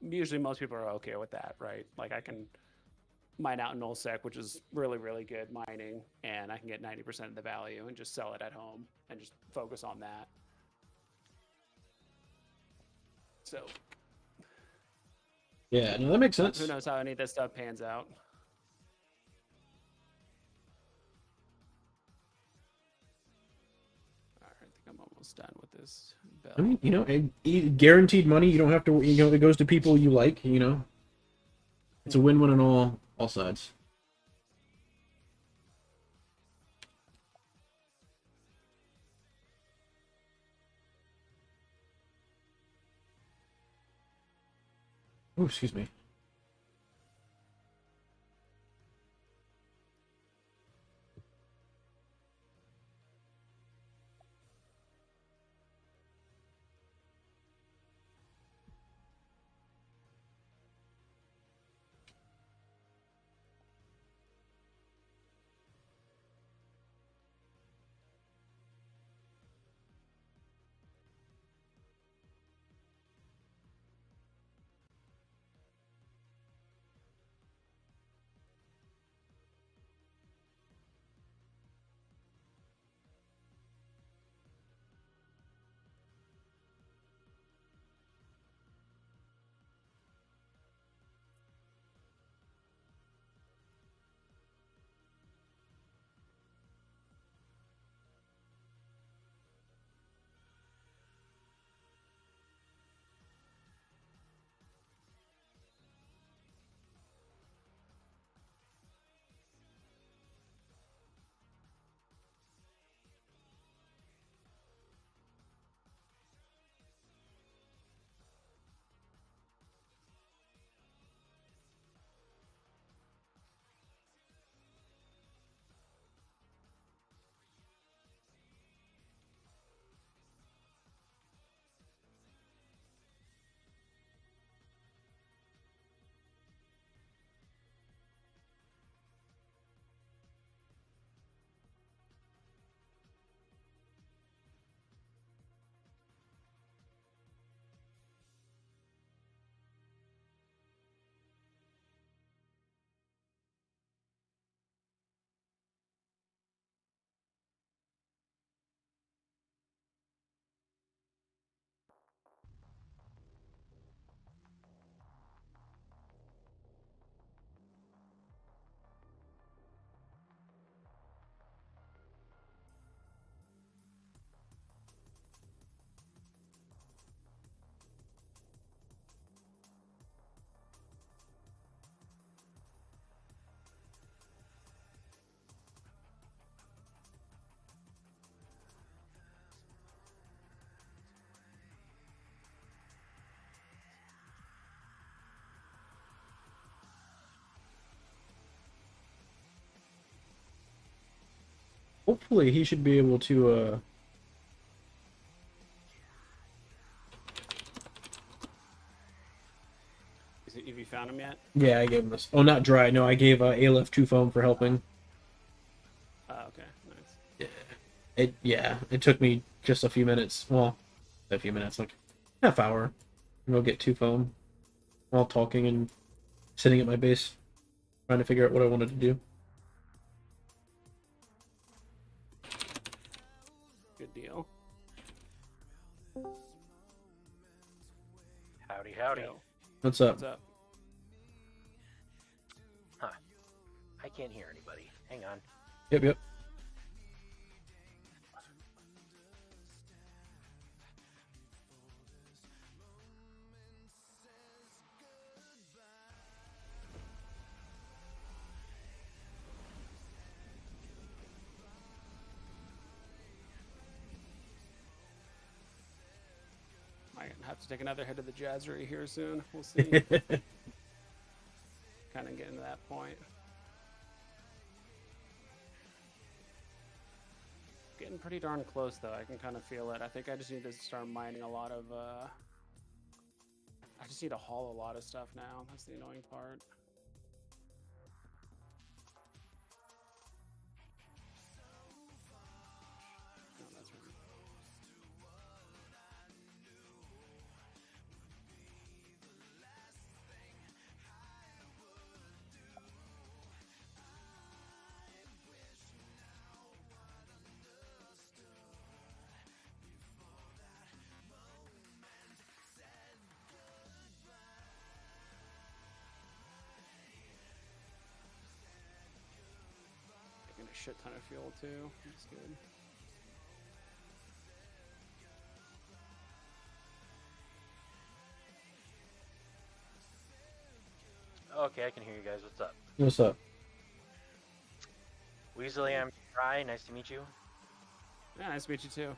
usually most people are okay with that, right? Like I can mine out in nullsec, which is really, really good mining, and I can get 90% of the value and just sell it at home and just focus on that. So Yeah, no, that makes sense. who knows how any of this stuff pans out. All right, I think I'm almost done with this bell. I mean, guaranteed money. You don't have to. It goes to people you like. It's a win-win on all sides. Oh, excuse me. hopefully he should be able to. Have you found him yet? Yeah, I gave him this. Oh, not dry. No, I gave Aleph 2 foam for helping. Oh, okay, nice. It took me just a few minutes. Well, a few minutes, like half hour. And go get 2 foam while talking and sitting at my base, trying to figure out what I wanted to do. Good deal. Howdy, howdy. Yo, What's up? what's up? Huh. I can't hear anybody. Hang on. Yep. Might have to take another hit of the Jazzery here soon. We'll see. Kind of getting to that point. Getting pretty darn close though. I can kind of feel it. I think I just need to start mining a lot of. I just need to haul a lot of stuff now. That's the annoying part. No, that's right. Taking a shit ton of fuel too. That's good. Okay, I can hear you guys. What's up? What's up? Weasley, I'm Rye. Nice to meet you. Yeah, nice to meet you too.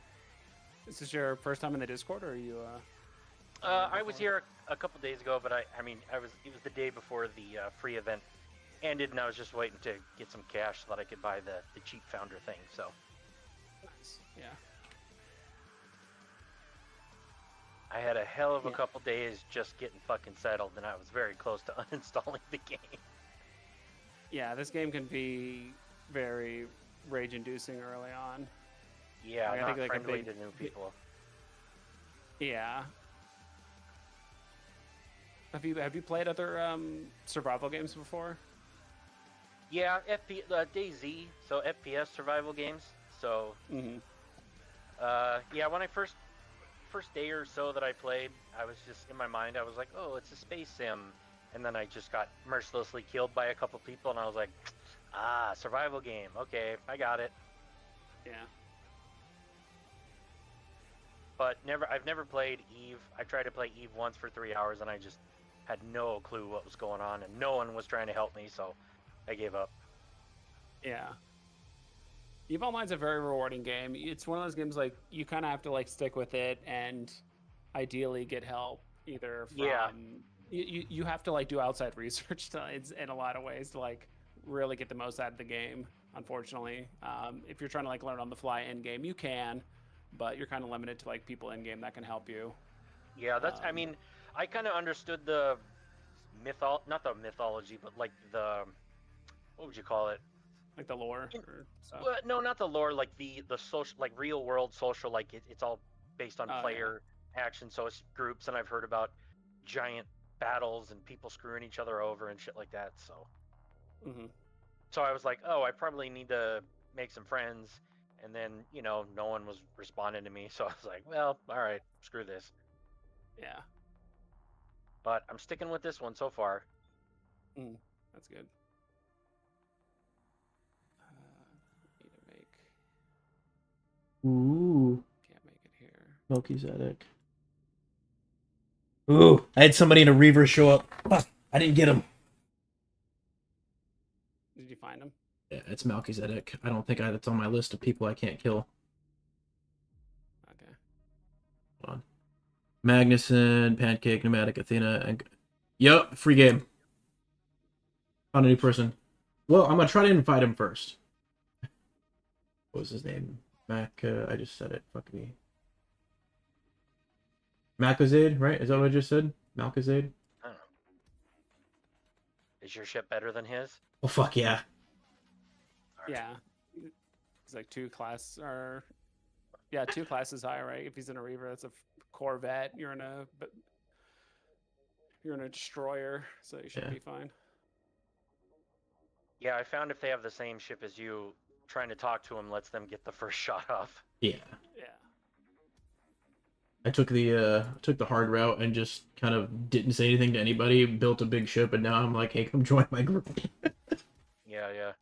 Is this your first time in the Discord, or are you? I was here a couple days ago, but I mean, it was the day before the free event ended, and I was just waiting to get some cash so that I could buy the cheap founder thing. So Nice. Yeah. I had a hell of a Yeah. couple days just getting fucking settled, and I was very close to uninstalling the game. Yeah, this game can be very rage-inducing early on. Yeah, Like, I not think, like, a friendly big- to new people. Yeah. Have you played other survival games before? Yeah, DayZ, so FPS survival games. So Mm-hmm. yeah, when I first day or so that I played, I was just in my mind, I was like, oh, it's a space sim, and then I just got mercilessly killed by a couple people, and I was like, ah, survival game. Okay, I got it. Yeah. But I've never played Eve. I tried to play Eve once for 3 hours, and I just had no clue what was going on, and no one was trying to help me, so I gave up. Yeah. Eve Online's a very rewarding game. It's one of those games like you kind of have to like stick with it and ideally get help either from Yeah. you have to like do outside research in a lot of ways to like really get the most out of the game. Unfortunately, if you're trying to like learn on the fly in game, you can, but you're kind of limited to like people in game that can help you. Yeah, I mean, I kind of understood the not the mythology, but like what would you call it? Like the lore or stuff. Well, no, not the lore, like the social, like real world social, like it's all based on Oh, yeah. player action, so it's groups, and I've heard about giant battles and people screwing each other over and shit like that, so. Mm-hmm. So I was like, oh, I probably need to make some friends, and then, no one was responding to me, so I was like, well, alright, screw this. Yeah, But I'm sticking with this one so far. that's good. Need to make. Ooh, Can't make it here. Melchizedek. Ooh, I had somebody in a Reaver show up. Fuck, I didn't get him. Did you find him? Yeah, it's Melchizedek. I don't think that's on my list of people I can't kill. Okay. Hold on. Magnuson, Pancake, Pneumatic, Athena, and yep, free game. Found a new person. Well, I'm gonna try to invite him first. What was his name? Mac. I just said it. Fuck me. Malkazade, right? Is that what I just said? Malkazade? I don't know. Is your ship better than his? Oh fuck yeah. All right. Yeah. It's like two classes high, right? If he's in a Reaver, that's a Corvette. You're in a destroyer, so you should Yeah. be fine. Yeah, I found if they have the same ship as you, trying to talk to them lets them get the first shot off. Yeah. Yeah. I took the hard route and just kind of didn't say anything to anybody, built a big ship, and now I'm like, hey, come join my group. Yeah.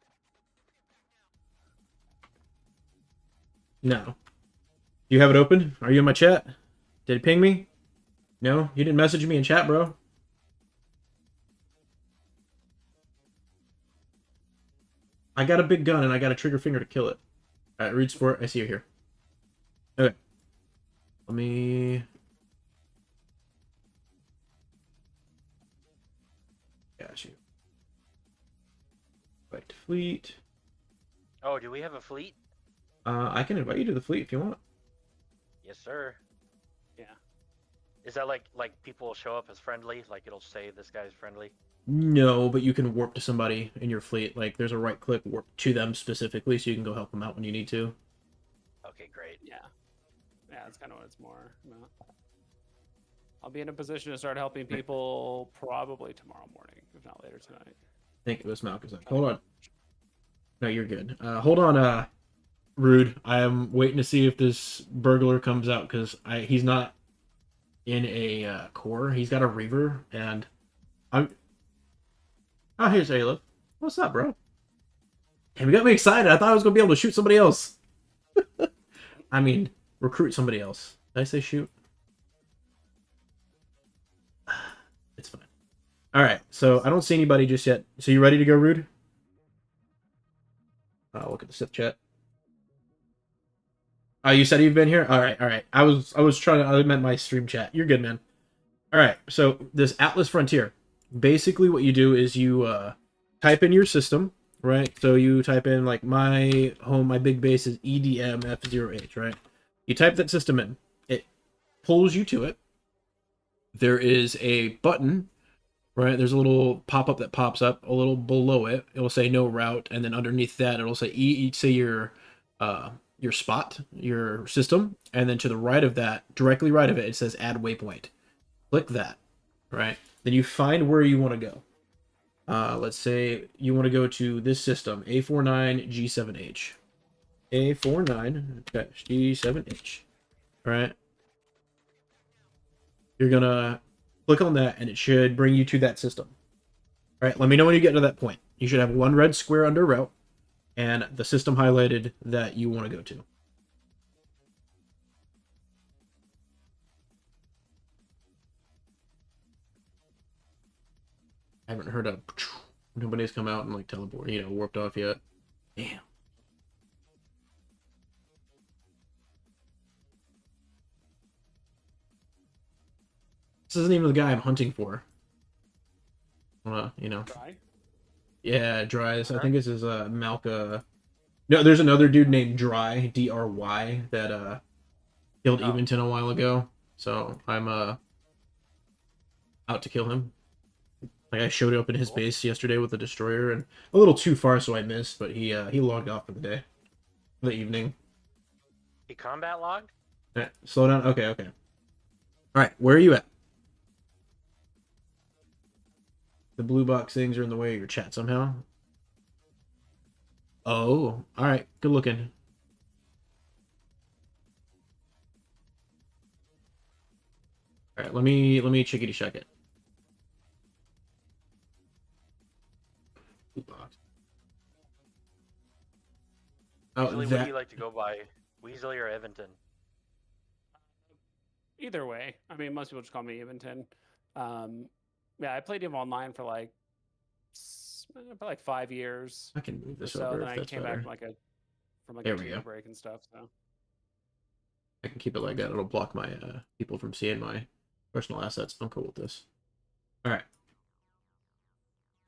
No. You have it open? Are you in my chat? Did it ping me? No? You didn't message me in chat, bro? I got a big gun and I got a trigger finger to kill it. Alright, Rude Sport, I see you here. Okay. Let me... Got you. Right to fleet. Oh, do we have a fleet? I can invite you to the fleet if you want. Yes, sir. Yeah. Is that like people will show up as friendly? Like it'll say this guy's friendly? No, but you can warp to somebody in your fleet. Like, there's a right-click warp to them specifically, so you can go help them out when you need to. Okay, great. Yeah. Yeah, that's kind of what it's more about. I'll be in a position to start helping people probably tomorrow morning, if not later tonight. I think it was Malcolm. Hold on. No, you're good. Hold on, Rude. I am waiting to see if this burglar comes out, because he's not in a core. He's got a Reaver, and I'm... Oh, here's Aleph. What's up, bro? Hey, we got me excited. I thought I was going to be able to shoot somebody else. I mean, recruit somebody else. Did I say shoot? It's fine. Alright, so I don't see anybody just yet. So you ready to go, Rude? Look at the Sith chat. Oh, you said you've been here? Alright. I meant my stream chat. You're good, man. Alright, so this Atlas Frontier. Basically what you do is you type in your system, right? So you type in, like, my big base is EDMF0H, right? You type that system in. It pulls you to it. There is a button, right? There's a little pop-up that pops up a little below it. It will say no route, and then underneath that it'll say your spot, your system, and then to the right of that, directly right of it, it says add waypoint. Click that, right? Then you find where you want to go. Let's say you want to go to this system, A49G7H. A49G7H. Right? You're going to click on that, and it should bring you to that system. All right, let me know when you get to that point. You should have one red square under route, and the system highlighted that you want to go to. I haven't heard of... Nobody's come out and, like, teleport, warped off yet. Damn. This isn't even the guy I'm hunting for. Dry? Yeah, Dries. I think this is, Malka... No, there's another dude named Dry, D-R-Y, that, killed Eventon a while ago. So, I'm, out to kill him. Like, I showed up in his base yesterday with the destroyer, and a little too far, so I missed. But he logged off for the day, the evening. He combat logged? Right, slow down. Okay. All right, where are you at? The blue box things are in the way of your chat somehow. Oh, all right. Good looking. All right, let me chickity check it. Usually, what do you like to go by? Weasley or Eventon? Either way. I mean, most people just call me Eventon. Yeah, I played him online for like 5 years. I can move this so over then if I that's came better. back from a There we 2-year go. break and stuff. So I can keep it like that. It'll block my people from seeing my personal assets. I'm cool with this. All right.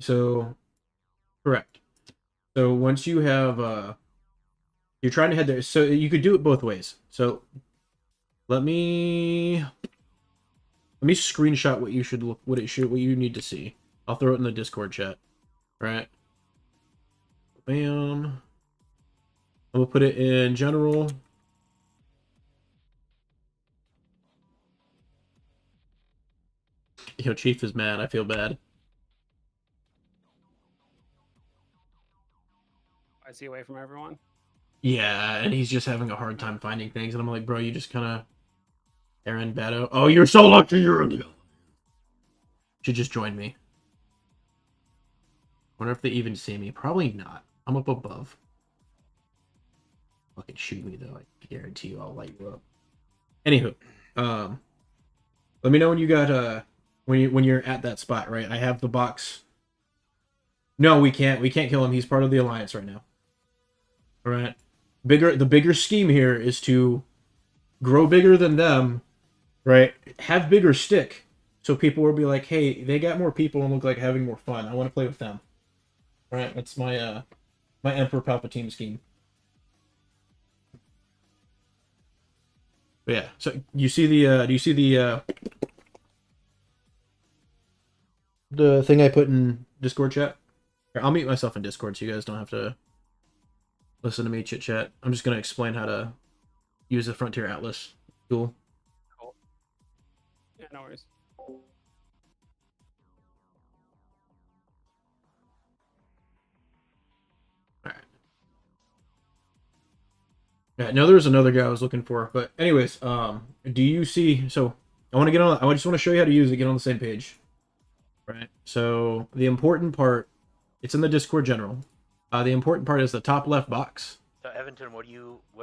So, correct. So once you have You're trying to head there, so you could do it both ways. So let me screenshot what you should look, what you need to see. I'll throw it in the Discord chat. Right. Bam. I'm gonna put it in general. Yo, Chief is mad. I feel bad. Is he away from everyone? Yeah, and he's just having a hard time finding things, and I'm like, bro, you just kind of Aaron Batto. Oh, you're so lucky you're in the. Should just join me. Wonder if they even see me. Probably not. I'm up above. Fucking shoot me though. I guarantee you I'll light you up. Anywho, let me know when you got when you're at that spot, right? I have the box. No, we can't. We can't kill him. He's part of the alliance right now. All right. The bigger scheme here is to grow bigger than them, right? Have bigger stick, so people will be like, "Hey, they got more people and look like having more fun. I want to play with them." All right. That's my my Emperor Palpatine scheme. But yeah. So you see the do you see the thing I put in Discord chat? Here, I'll mute myself in Discord so you guys don't have to listen to me chit chat. I'm just gonna explain how to use the Frontier Atlas tool. Cool. Yeah, no worries. Alright. Yeah, no, there was another guy I was looking for, but anyways, do you see? So I want to get on. I just want to show you how to use it. Get on the same page, right? So the important part, it's in the Discord general. The important part is the top left box. So Evanton, what are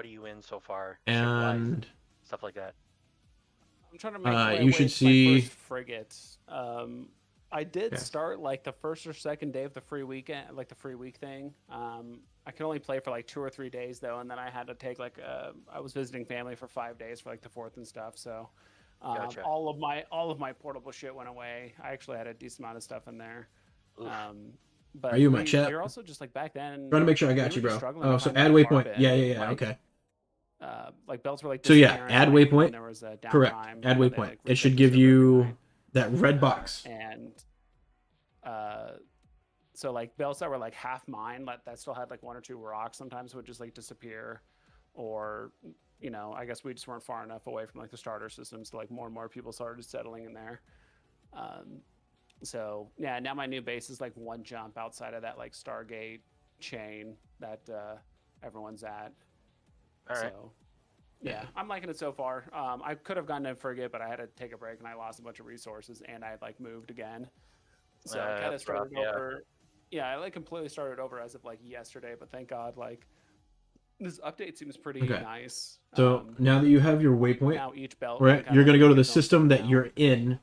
you in so far? And stuff like that. I'm trying to make my you way should to see my first frigate. I did Yeah. start like the first or second day of the free weekend, like the free week thing. I could only play for like 2 or 3 days though, and then I had to take like I was visiting family for 5 days for like the 4th and stuff. So Gotcha. all of my portable shit went away. I actually had a decent amount of stuff in there. Oof. But Are you in my chat? we were also just like back then. Trying to make sure I we got were you, just bro. struggling Oh, to so find, add like, waypoint. carbon. Yeah. Like, Okay. Like belts were like So yeah, disappearing add at night, waypoint. and there was a Correct. downtime, Add and they, waypoint. like, It should reset the give server every you night. that red box. And so like belts that were like half mine, like that still had like 1 or 2 rocks, sometimes would just like disappear, or I guess we just weren't far enough away from like the starter systems, so like more and more people started settling in there. So yeah, now my new base is like 1 jump outside of that like Stargate chain that everyone's at. All right. So yeah, I'm liking it so far. I could have gone to frigate, but I had to take a break and I lost a bunch of resources, and I like moved again. So I kind of That's rough, started yeah. over. Yeah, I like completely started over as of like yesterday, but thank God, like this update seems pretty Okay. nice. So now that you have your waypoint, Now each belt, right, can you're kinda, gonna go to like, the its own system thing that now. you're in,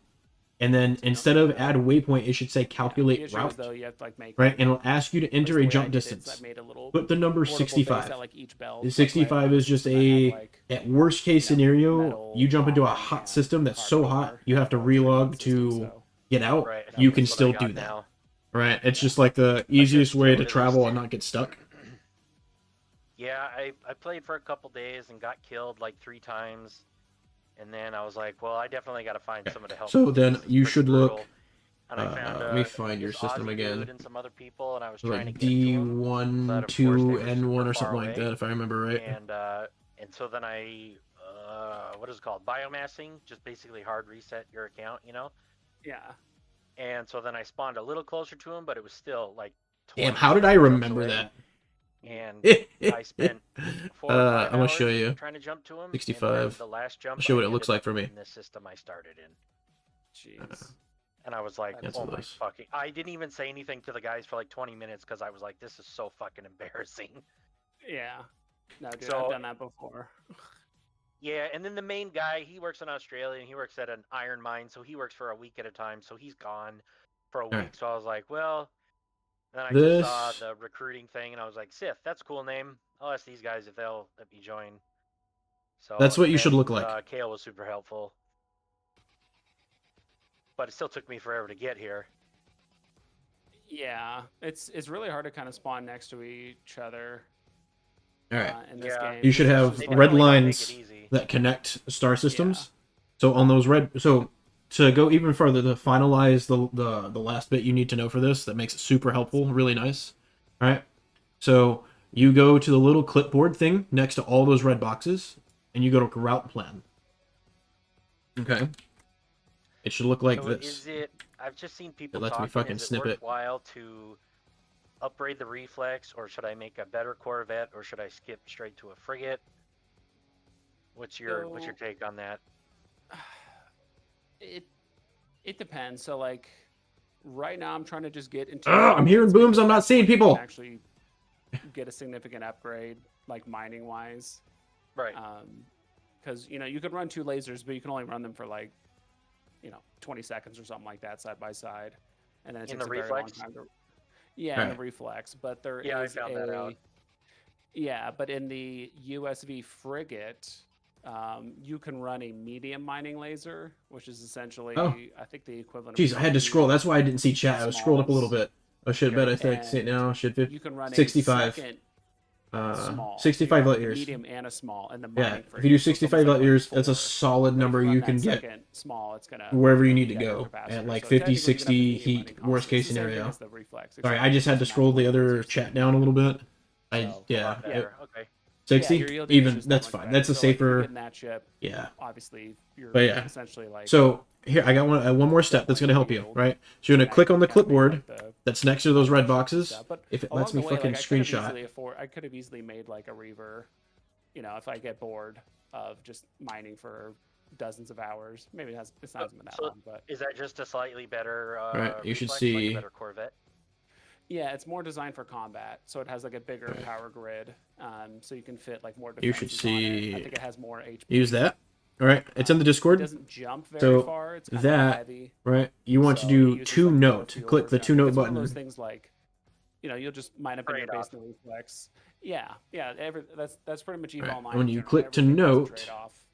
and then instead of add waypoint, it should say The calculate issue route, is, though, you have to like make right? like, And it'll ask you to at least enter the a way I jump did it is distance. I made a little Put the number portable base 65. at like each belt. The like, right 65 on is just each, and I had, a, like, at worst case scenario, metal, you jump into a carbon, hot and system that's so carbon hot ore you have to and treatment relog system, to so get out. Right. You can That's what still I got do that, now. right? It's just like the easiest way to at travel least. and not get stuck. Yeah, I played for a couple days and got killed like 3 times, and then I was like, well, I definitely got to find someone to help. So me. then This is you pretty should brutal. look. And I found Let me find your this system Aussie again. dude and some other people, and I was trying to Like get to him, D1, but of course 2, they were N1 super or far something like away. that, if I remember right. And so then I what is it called, biomassing, just basically hard reset your account, yeah. And so then I spawned a little closer to him, but it was still like 20 Damn, how did I jumps remember away. that? And I spent 4 or 5 I'm gonna hours show you. trying to jump to him. 65. And then the last jump, I'll show you what I it looks ended like up for me. in this system I started in. Jeez. And I was like, That's oh my close. fucking... I didn't even say anything to the guys for like 20 minutes because I was like, this is so fucking embarrassing. Yeah. No, dude, So- I've done that before. Yeah, and then the main guy, he works in Australia and he works at an iron mine, so he works for a week at a time, so he's gone for a week. Alright. So I was like, well... Then I This- just saw the recruiting thing and I was like, Sith, that's a cool name. I'll ask these guys if they'll let me join. So That's what you should and, look like. Kale was super helpful. But it still took me forever to get here. Yeah, it's really hard to kind of spawn next to each other. All right. in this Yeah. game. You should It's have just They like- red definitely gotta make lines it easy. that connect star systems. So on those so to go even further, to finalize the last bit you need to know for this, that makes it super helpful, really nice. All right. So you go to the little clipboard thing next to all those red boxes, and you go to route plan. Okay. It should look like So this. is it? I've just seen people lets me talking. fucking Is it snip it. worthwhile to upgrade the reflex, or should I make a better Corvette, or should I skip straight to a frigate? What's your So- take on that? It depends. So like right now I'm trying to just get into I'm hearing frigates, booms, I'm not because seeing that's when you people. can actually get a significant upgrade, like mining wise. Right. Because you could run 2 lasers, but you can only run them for like 20 seconds or something like that side by side, and then it In takes the a very long reflex? time to. Yeah, in the Right. reflex, but there is Yeah, I found that out. Yeah, but in the USV frigate, you can run a medium mining laser, which is essentially, Oh. I think, the equivalent. Jeez, of I had to two scroll. That's why I didn't see chat. I was scrolled up a little smalls. bit. Oh shit, bet I think. See it And now. Should 50. You can run 65. a second small, 65 so you light have a years. medium and a small, and the Yeah, mining if frigate, you do so it's 65 almost light like years, running that's a 4. solid But if number run you that can get second small, it's gonna wherever you need to get go your capacitor. at like So 50, technically, you can have 60 a medium heat, mining worst constant. case It's the same thing scenario. as the reflex, Sorry, except I just had to doesn't scroll matter the what other lasers. chat down a little bit. So, A yeah, lot better. Okay. 60 yeah, your yield is even. just That's that much fine. better. That's a So, like, if you're safer. getting that chip, Yeah. obviously you're But yeah. essentially like So here I got one more step that's gonna help you, right? So you're gonna click on the clipboard that's next to those red boxes. But If it along lets me the way, fucking like, I screenshot. could have easily made like a reaver, if I get bored of just mining for dozens of hours. Maybe it's not even that So- long, but Is that just a slightly better? Right, you should reflex, like see- a better Corvette. yeah, it's more designed for combat, so it has like a bigger Right. power grid, so you can fit like more. You should defenses on it. see- I think it has more HP. Use that. All right, it's in the It Discord, doesn't jump very So far. It's kind that- of heavy. right? You want to So it do uses, two like, more note. fuel Click the per two gun. note It's one of those button. things like, you'll just mine up in your base Trade-off. and reflex. Yeah. That's pretty much even Right, online. when in you general. click to Everything has a note- trade-off.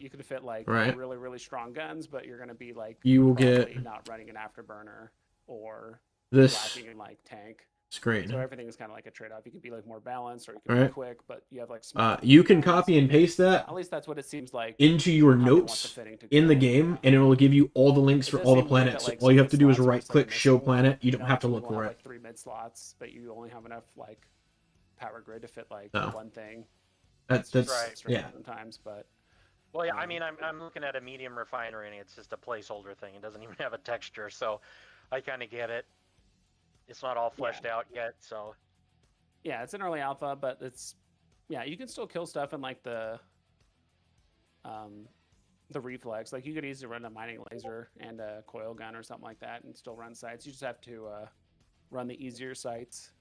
You can fit like Right. really, really strong guns, but you're gonna be like You will probably get not running an afterburner or this lacking in like tank. screen. So everything is kind of like a trade-off. You can be like more balanced, or you can Right. be quick, but you have like small You can guns. copy and paste that At least that's what it seems like. into your how they want the notes fitting to in the go. game, and it will give you all the links It for does all the seem weird that, planets. like, All you some have to do is slots are right just, like, click show missing. planet. You don't have to some look people for have, it. like 3 mid slots, but you only have enough like power grid to fit like No. one thing. That's Right. yeah. Sometimes, but Well, yeah. I mean, I'm looking at a medium refinery, and it's just a placeholder thing. It doesn't even have a texture, so I kind of get it. It's not all fleshed out yet, so yeah, it's an early alpha, but you can still kill stuff in like the reflex. Like you could easily run a mining laser and a coil gun or something like that, and still run sites. You just have to run the easier sites.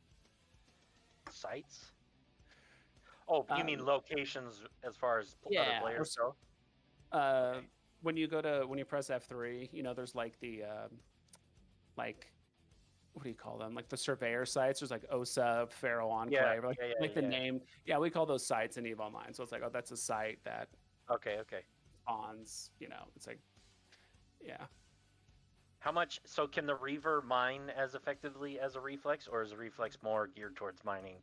sites. Oh, you mean locations as far as yeah, other players go? When you press F3, there's like the like what do you call them? Like the surveyor sites. There's like OSA, Pharaoh Enclave, like the name. Yeah, we call those sites in EVE Online. So it's like, oh, that's a site that Okay. spawns. It's like, yeah. How much? So can the Reaver mine as effectively as a reflex, or is a reflex more geared towards mining?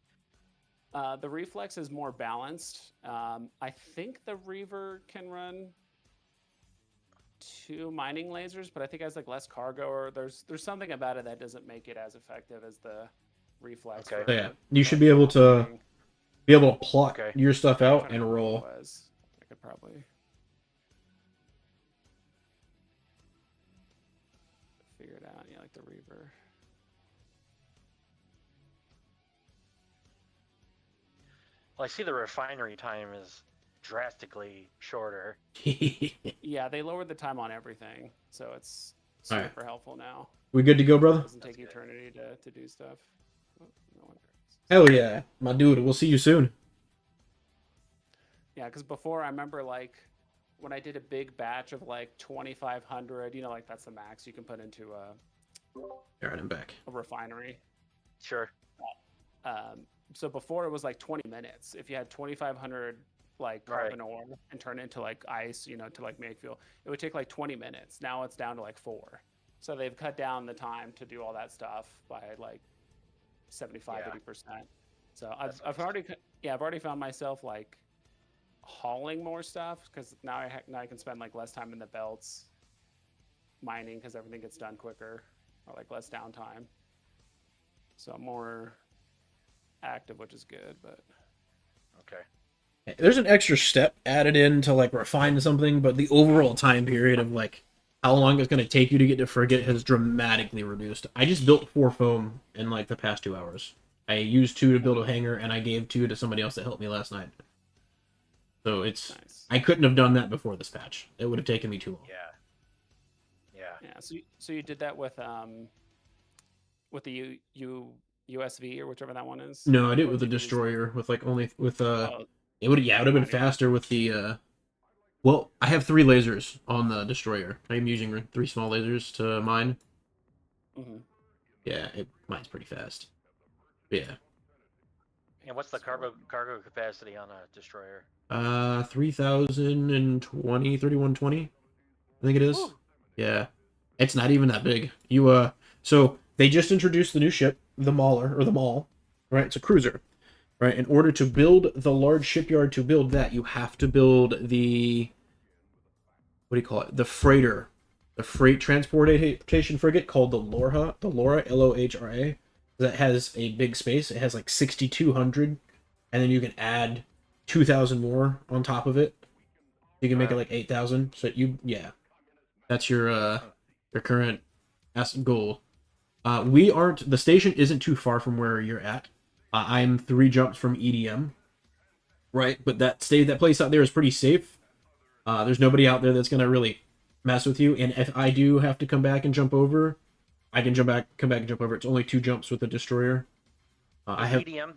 The reflex is more balanced. I think the Reaver can run 2 mining lasers, but I think it has like less cargo, or there's something about it that doesn't make it as effective as the reflex. Okay. for, Yeah, you should be able to mining. pluck Okay. your stuff I'm out trying to and remember roll. what it was. I could probably figure it out. Yeah, like the Reaver. Well, I see the refinery time is drastically shorter. Yeah, they lowered the time on everything, so it's All right. super helpful now. We good to go, It brother? doesn't take good. eternity to do stuff. Oh, no wonder. Hell yeah, my dude. We'll see you soon. Yeah, because before I remember like when I did a big batch of like 2,500, like that's the max you can put into All right, I'm back. a refinery. Sure. So before it was like 20 minutes. If you had 2,500 like carbon ore and turn it into like ice, to like make fuel, it would take like 20 minutes. Now it's down to like 4. So they've cut down the time to do all that stuff by like 75, Yeah. 80%. So I've already yeah, I've already found myself like hauling more stuff because now I can spend like less time in the belts mining because everything gets done quicker or like less downtime. So I'm more active, which is good. But Okay. There's an extra step added in to like refine something, but the overall time period of like how long it's going to take you to get to frigate has dramatically reduced. I just built 4 foam in like the past 2 hours. I used 2 to build a hangar, and I gave 2 to somebody else that helped me last night. So it's nice. I couldn't have done that before this patch. It would have taken me too long. Yeah. So you did that with the USV or whichever that one is. No, I did it Or with the did you use the- destroyer with like only with Oh, it would yeah, it would have been Not even- faster with the well, I have 3 lasers on the destroyer. I'm using 3 small lasers to mine. mhm. Yeah, mine's pretty fast. Yeah. And what's the cargo capacity on a destroyer? 3020, 3120, I think it is. Whew. Yeah. It's not even that big. So they just introduced the new ship, the Mauler or the Maul, right? It's a cruiser. Right? In order to build the large shipyard to build that, you have to build the what do you call it? The freighter. The freight transportation frigate called the Lorha, Lohra, that has a big space. It has like 6,200, and then you can add 2,000 more on top of it. You can make it like 8,000. So that's your current goal. The station isn't too far from where you're at. I'm 3 jumps from EDM, right? But that place out there is pretty safe. There's nobody out there that's gonna really mess with you. And if I do have to come back and jump over, I can come back and jump over. It's only 2 jumps with the destroyer. I have EDM.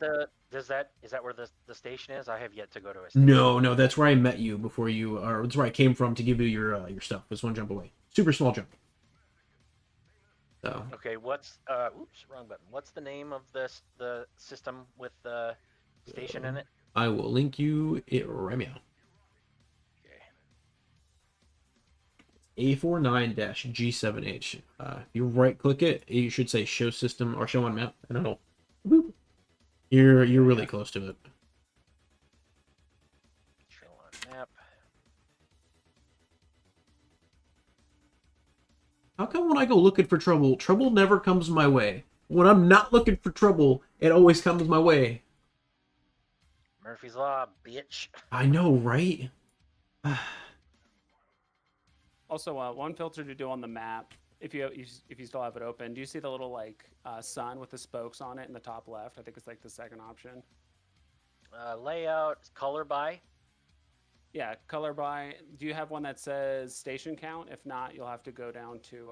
Is that where the station is? I have yet to go to a station. no. That's where I met you before you, or that's where I came from to give you your stuff. It's 1 jump away. Super small jump. So Okay, what's oops, wrong button. What's the name of the system with the station in it? I will link you it right now. Okay. A49-G7H. If you right click it, you should say show system or show on map. I don't know. Boop. You're really close to it. Show on map. How come when I go looking for trouble, trouble never comes my way? When I'm not looking for trouble, it always comes my way. Murphy's Law, bitch. I know, right? Also, one filter to do on the map, if you still have it open, do you see the little like sun with the spokes on it in the top left? I think it's like the second option. Layout, color by. Yeah, color by. Do you have one that says station count? If not, you'll have to go down to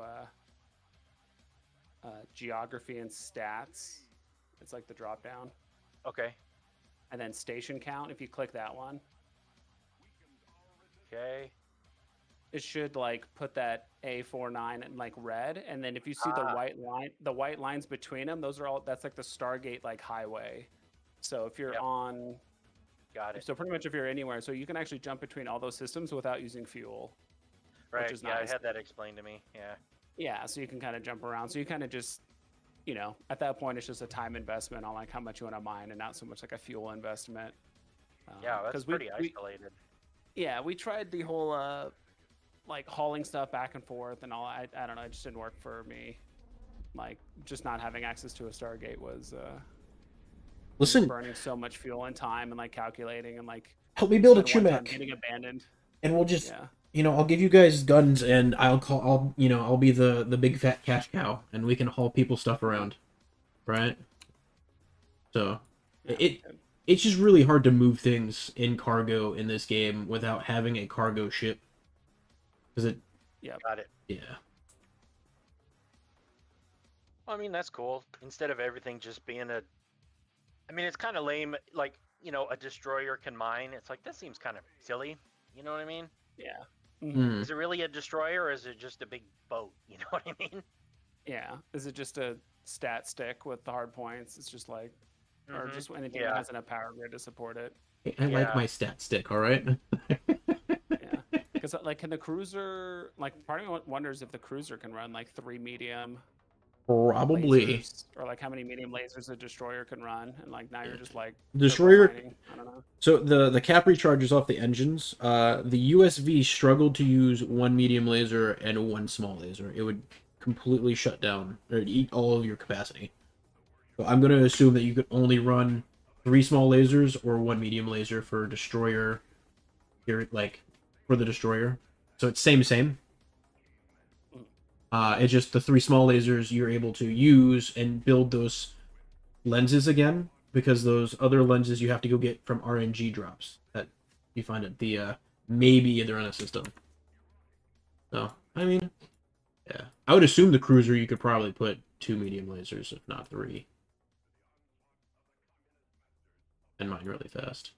geography and stats. It's like the drop down. Okay. And then station count. If you click that one, Okay. it should like put that A49 in like red. And then if you see the white lines between them, that's like the Stargate like highway. So if you're Yep. on, Got it. so pretty much if you're anywhere, so you can actually jump between all those systems without using fuel. Right. is Yeah, nice. I had that explained to me. Yeah. Yeah, so you can kind of jump around. So you kind of just, at that point, it's just a time investment on like how much you want to mine, and not so much like a fuel investment. Yeah, that's 'cause pretty isolated. Yeah, we tried the whole like hauling stuff back and forth and all. I don't know, it just didn't work for me. Like just not having access to a Stargate was Listen, burning so much fuel and time and like calculating and like help me build a spend one time Chimec, getting abandoned. and we'll just, Yeah. I'll give you guys guns, and I'll be the big fat cash cow, and we can haul people stuff around, right? So, it's just really hard to move things in cargo in this game without having a cargo ship, because Got it. yeah. Well, I mean, that's cool. Instead of everything just being I mean, it's kind of lame. Like, a destroyer can mine. It's like, that seems kind of silly. You know what I mean? Yeah. Hmm. Is it really a destroyer, or is it just a big boat? You know what I mean? Yeah. Is it just a stat stick with the hard points? It's just like, or Mhm. just anything Yeah. that has a power grid to support it. I like Yeah. my stat stick, all right? Yeah. Because like, can the cruiser, like, part of me wonders if the cruiser can run like 3 medium Probably. lasers, or like how many medium lasers a destroyer can run, and like now you're just like Destroyer. turbo mining. I don't know. So the cap recharges off the engines. The USV struggled to use one medium laser and one small laser. It would completely shut down or eat all of your capacity. So I'm gonna assume that you could only run 3 small lasers or 1 medium laser for destroyer. Here, like for the destroyer. So it's same. It's just the 3 small lasers you're able to use and build those lenses again, because those other lenses you have to go get from RNG drops that you find at the maybe they're on a system. So I mean, yeah, I would assume the cruiser you could probably put 2 medium lasers, if not 3, and mine really fast.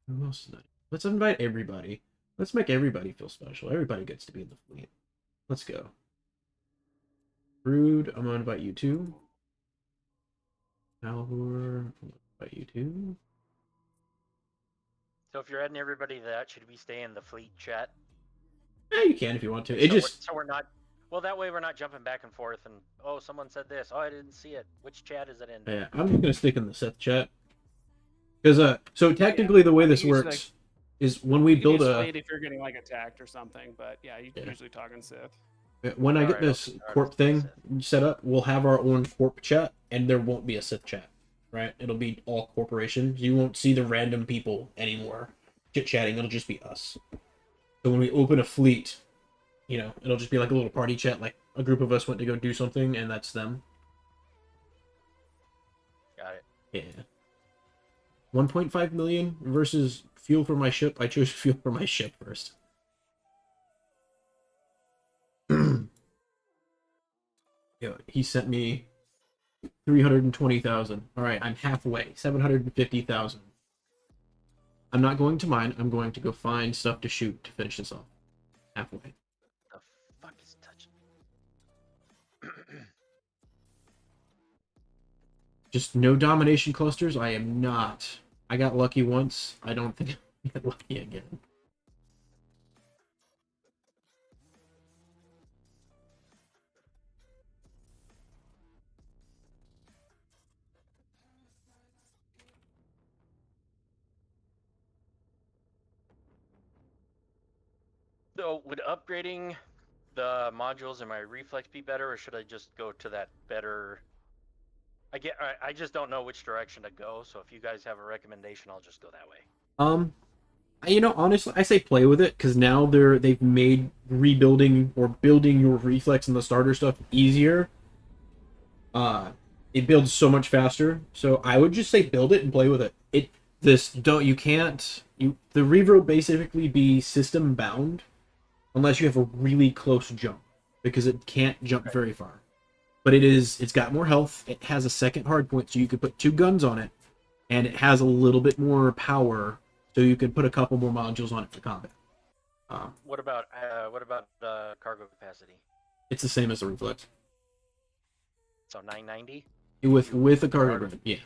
Who else is that? Let's invite everybody. Let's make everybody feel special. Everybody gets to be in the fleet. Let's go. Rude, I'm gonna invite you too. Alvor, I'm gonna invite you too. So if you're adding everybody to that, should we stay in the fleet chat? Yeah, you can if you want to. It just So we're not. Well, that way we're not jumping back and forth and oh, someone said this. Oh, I didn't see it. Which chat is it in? yeah. I'm just gonna stick in the Sith chat because so technically the way I this think usually, works is when we You can build use a fleet if you're getting like attacked or something, but yeah, you Yeah. usually talking Sith. when I get Alright, this okay, corp thing set up, we'll have our own corp chat, and there won't be a Sith chat. Right? It'll be all corporations. You won't see the random people anymore chit chatting. It'll just be us. So when we open a fleet, you know, it'll just be like a little party chat. Like a group of us went to go do something, and that's them. Got it. Yeah. 1.5 million versus fuel for my ship. I chose fuel for my ship first. Yo, he sent me 320,000. All right, I'm halfway. 750,000. I'm not going to mine. I'm going to go find stuff to shoot to finish this off. Halfway. The fuck is touching me? Just no domination clusters. I am not. I got lucky once. I don't think I'll get lucky again. So would upgrading the modules in my reflex be better, or should I just go to that better? I just don't know which direction to go. So if you guys have a recommendation, I'll just go that way. You know, honestly, I say play with it because now they've made rebuilding or building your reflex and the starter stuff easier. It builds so much faster. So I would just say build it and play with it. The reverb will basically be system bound unless you have a really close jump because it can't jump very far. But it's got more health. It has a second hardpoint, so you could put 2 guns on it, and it has a little bit more power, so you can put a couple more modules on it for combat. What about cargo capacity? It's the same as the reflex So 990. with a cargo grid. Yeah.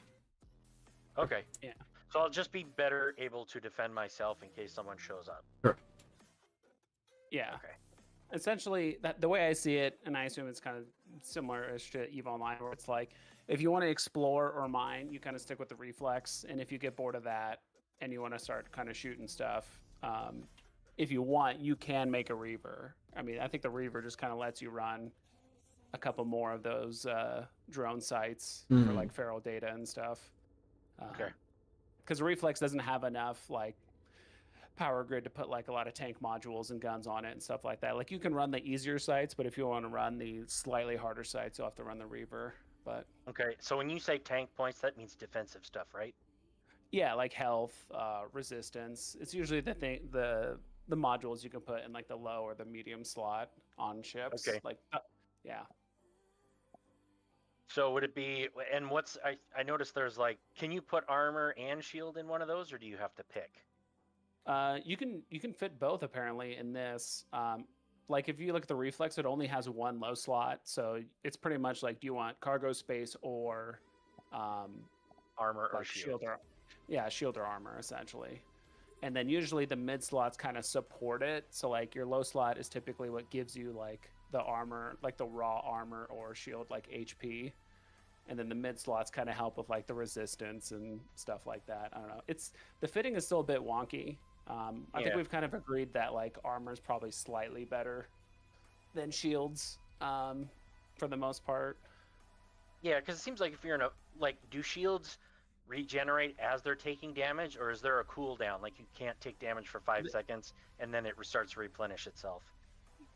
Okay. Yeah. So I'll just be better able to defend myself in case someone shows up. Sure. Yeah. Okay. Essentially, the way I see it, and I assume it's kind of similar-ish to EVE Online, where it's like, if you want to explore or mine, you kind of stick with the reflex, and if you get bored of that and you want to start kind of shooting stuff, if you want, you can make a Reaver. I mean, I think the Reaver just kind of lets you run a couple more of those drone sites for like feral data and stuff. Okay. Because the reflex doesn't have enough like power grid to put like a lot of tank modules and guns on it and stuff like that. Like you can run the easier sites, but if you want to run the slightly harder sites, you'll have to run the Reaver. But Okay. So when you say tank points, that means defensive stuff, right? yeah, like health, resistance. It's usually the modules you can put in like the low or the medium slot on ships. Okay. Like yeah. So would it be? And I noticed there's like, can you put armor and shield in one of those, or do you have to pick? You can fit both apparently in this. Like if you look at the reflex, it only has 1 low slot, so it's pretty much like, do you want cargo space or Armor or like shield? shield or armor essentially. and then usually the mid slots kind of support it. So like your low slot is typically what gives you like the armor, like the raw armor or shield, like HP, and then the mid slots kind of help with like the resistance and stuff like that. I don't know. It's the fitting is still a bit wonky. I think we've kind of agreed that like armor is probably slightly better than shields for the most part. Yeah, because it seems like if you're in a like, do shields regenerate as they're taking damage, or is there a cooldown? Like you can't take damage for 5 seconds and then it starts to replenish itself.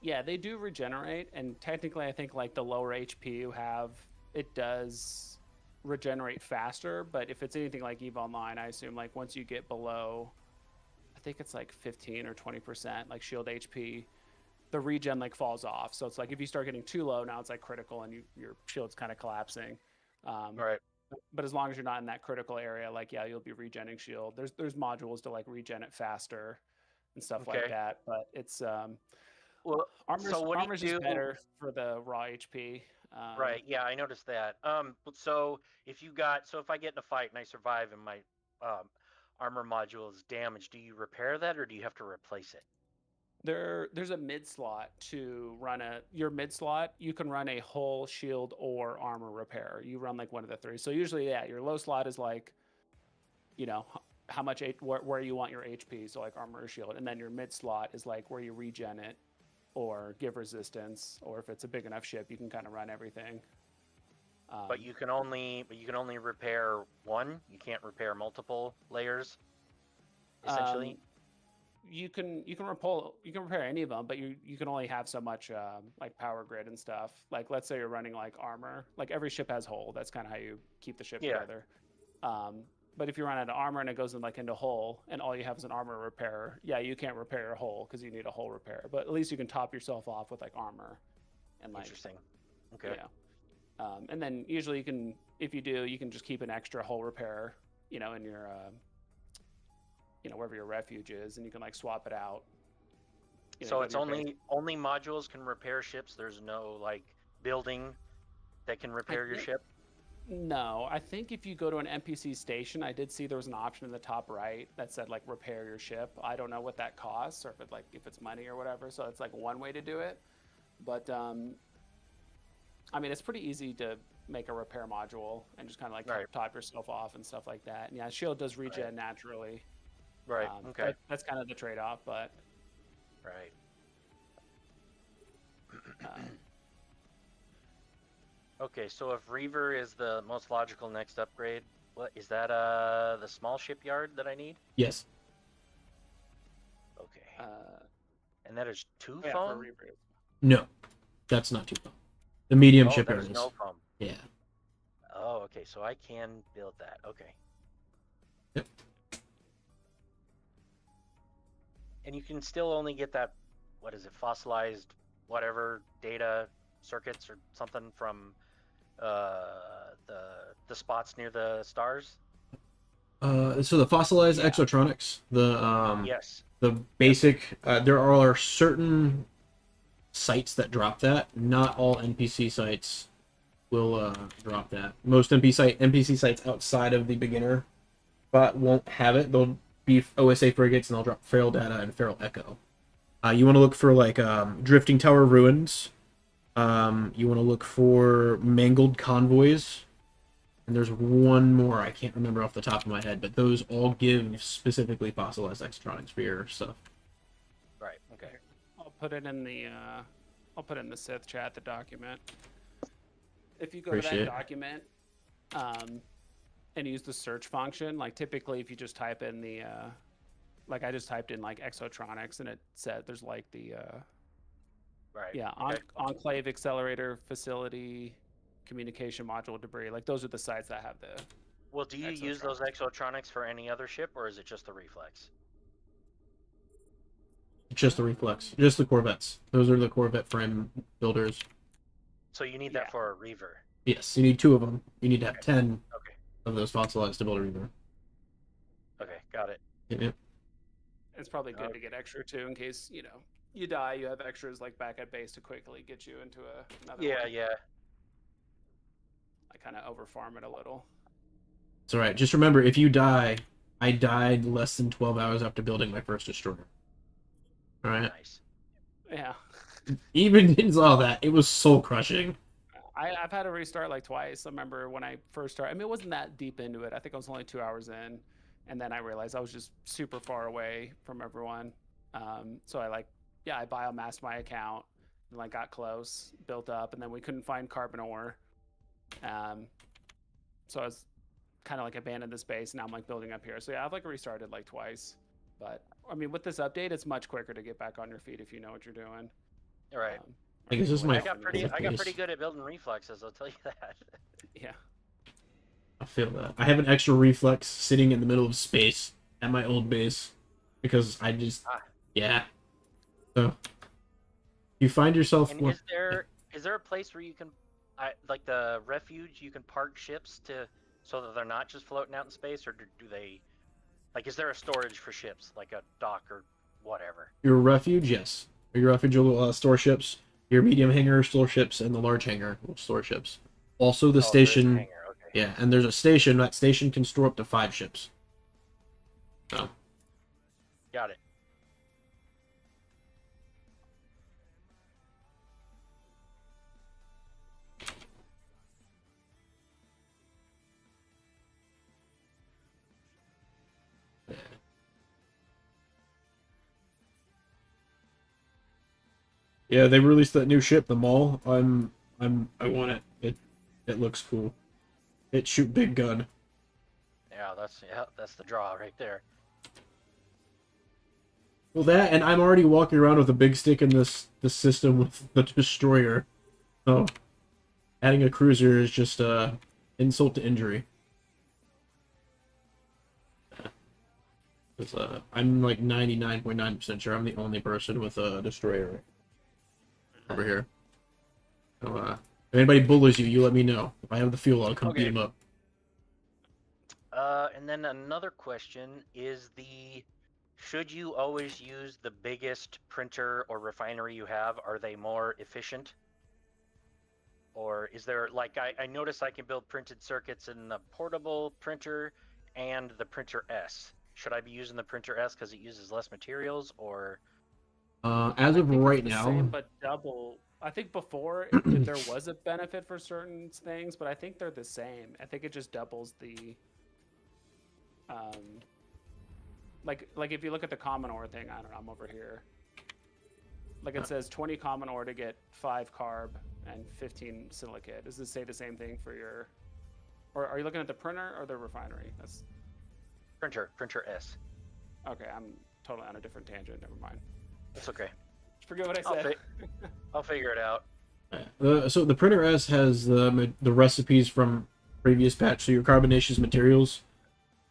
Yeah, they do regenerate, and technically, I think like the lower HP you have, it does regenerate faster. But if it's anything like EVE Online, I assume like once you get below, I think it's like 15 or 20% like shield HP, the regen like falls off. So it's like if you start getting too low, now it's like critical and your shield's kind of collapsing. Right. But as long as you're not in that critical area, like you'll be regenning shield. There's modules to like regen it faster and stuff like that. But it's well, armor's just better for the raw HP. Right. Yeah, I noticed that. So if I get in a fight and I survive and my armor module is damaged, do you repair that or do you have to replace it? There's a mid slot to run your mid slot. You can run a whole shield or armor repair. You run like one of the three. So usually, your low slot is like, how much where you want your HP. So like armor or shield, and then your mid slot is like where you regen it or give resistance, or if it's a big enough ship, you can kind of run everything. But you can only repair one. You can't repair multiple layers. Essentially. You can repair any of them, but you can only have so much like power grid and stuff. Like let's say you're running like armor, like every ship has hull. That's kind of how you keep the ship together. But if you run out of armor and it goes into hull, and all you have is an armor repair, you can't repair your hull because you need a hull repair. But at least you can top yourself off with like armor. And like, interesting. Okay. And then usually if you do, you can just keep an extra hull repair, in your wherever your refuge is, and you can like swap it out. So it's only modules can repair ships. There's no like building that can repair your ship. No, I think if you go to an NPC station, I did see there was an option in the top right that said like repair your ship. I don't know what that costs, or if it's money or whatever. So it's like one way to do it, but I mean, it's pretty easy to make a repair module and just kind of like top yourself off and stuff like that. And shield does regen naturally. Right. Okay. That's kind of the trade-off, but. Right. Okay, so if Reaver is the most logical next upgrade, what is that? The small shipyard that I need? Yes. Okay. And that is 2 for foam? Reaver. No, that's not too foam. The medium shipyard is is. no foam. Yeah. Oh, okay. So I can build that. Okay. Yep. And you can still only get that, what is it, fossilized whatever data circuits or something from the spots near the stars? So the fossilized exotronics, yes. the basic, there are certain sites that drop that. Not all NPC sites will drop that. Most NPC sites outside of the beginner spot won't have it. They'll be OSA frigates and they'll drop feral data and feral echo. You want to look for like drifting tower ruins. You want to look for mangled convoys. And there's one more I can't remember off the top of my head, but those all give specifically fossilized exotronics for your stuff. Right. Okay. I'll put it in the Sith chat, the document. If you go Appreciate to it. that document, and use the search function, like typically if you just type in the, like I just typed in like exotronics, and it said there's like the, Right. enclave accelerator facility, communication module debris. Like those are the sites that have the. Well, do you use those exotronics for any other ship, or is it just the Reflex? Just the Reflex. Just the Corvettes. Those are the Corvette frame builders. So you need that for a Reaver. Yes, you need 2 of them. You need to have 10 of those fossilized to build a Reaver. Okay, got it. Yep. It's probably good to get extra too, in case you die. You have extras like back at base to quickly get you into another. Yeah, one. yeah. I kind of overfarm it a little. It's all right. Just remember, if you die, I died less than 12 hours after building my first destroyer. All right. Nice. Yeah. Even in all that, it was soul crushing. I've had to restart like twice. I remember when I first started. I mean, it wasn't that deep into it. I think I was only 2 hours in, and then I realized I was just super far away from everyone. So I biomassed my account and like got close, built up, and then we couldn't find carbon ore. So I was kind of like abandoned the space. Now I'm like building up here. So yeah, I've like restarted like twice. But I mean, with this update, it's much quicker to get back on your feet if you know what you're doing. All right. I guess this is my I got pretty base. good at building reflexes. I'll tell you that. Yeah. I feel that. I have an extra reflex sitting in the middle of space at my old base because I just yeah. So you find yourself. And is there a place where you can, like the refuge, you can park ships so that they're not just floating out in space, or do they, like, is there a storage for ships, like a dock or whatever? Your refuge, yes. Your refuge will store ships. Your medium hangar store ships, and the large hangar will store ships. Also, the There's a station. hangar, okay. Yeah, and there's a station. That station can store up to 5 ships. So. Got it. Yeah, they released that new ship, the Maul. I want it. It looks cool. It shoot big gun. Yeah, that's the draw right there. Well, that, and I'm already walking around with a big stick in this system with the destroyer. So, adding a cruiser is just insult to injury. I'm like 99.9% sure I'm the only person with a destroyer over here. So, if anybody bullies you, you let me know. If I have the fuel, I'll come beat him up. And then another question is should you always use the biggest printer or refinery you have? Are they more efficient? Or is there, like, I notice I can build printed circuits in the portable printer and the printer S. Should I be using the printer S because it uses less materials, or? As of right now, same, but double. I think before there was a benefit for certain things, but I think they're the same. I think it just doubles the. Like if you look at the common ore thing, I don't know. I'm over here. Like it says 20 common ore to get 5 carb and 15 silicate. Does this say the same thing for your? Or are you looking at the printer or the refinery? That's Printer S. okay. I'm totally on a different tangent. Never mind. That's okay. Forget what I said. I'll figure it out. So the printer S has the recipes from previous patch. So your carbonaceous materials.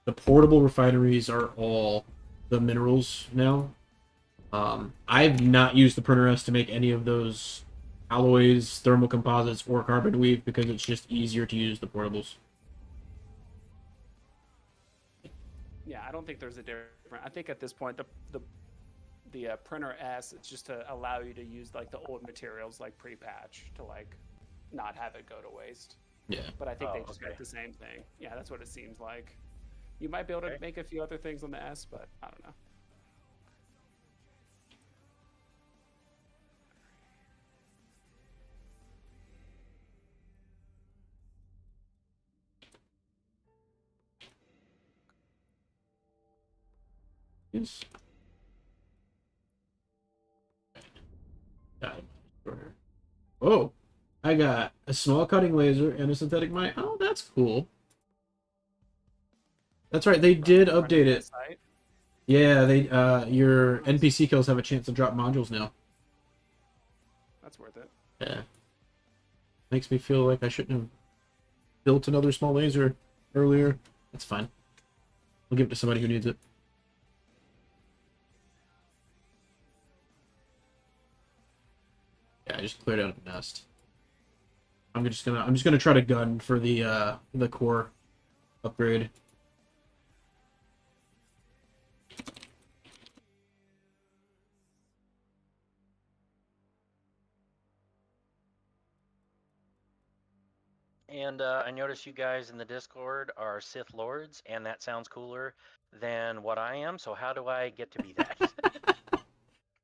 The portable refineries are all the minerals now. I've not used the printer S to make any of those alloys, thermal composites, or carbon weave because it's just easier to use the portables. Yeah, I don't think there's a different. I think at this point the printer S, it's just to allow you to use like the old materials like pre-patch to like not have it go to waste. Yeah. But I think they just get the same thing. Yeah, that's what it seems like. You might be able to make a few other things on the S, but I don't know. Yes. Oh, I got a small cutting laser and a synthetic mine. Oh, that's cool. That's right. They did update it. Yeah, your NPC kills have a chance to drop modules now. That's worth it. Yeah. Makes me feel like I shouldn't have built another small laser earlier. That's fine. I'll give it to somebody who needs it. Yeah, I just cleared out a nest. I'm just gonna try to gun for the core upgrade. And I noticed you guys in the Discord are Sith Lords, and that sounds cooler than what I am. So how do I get to be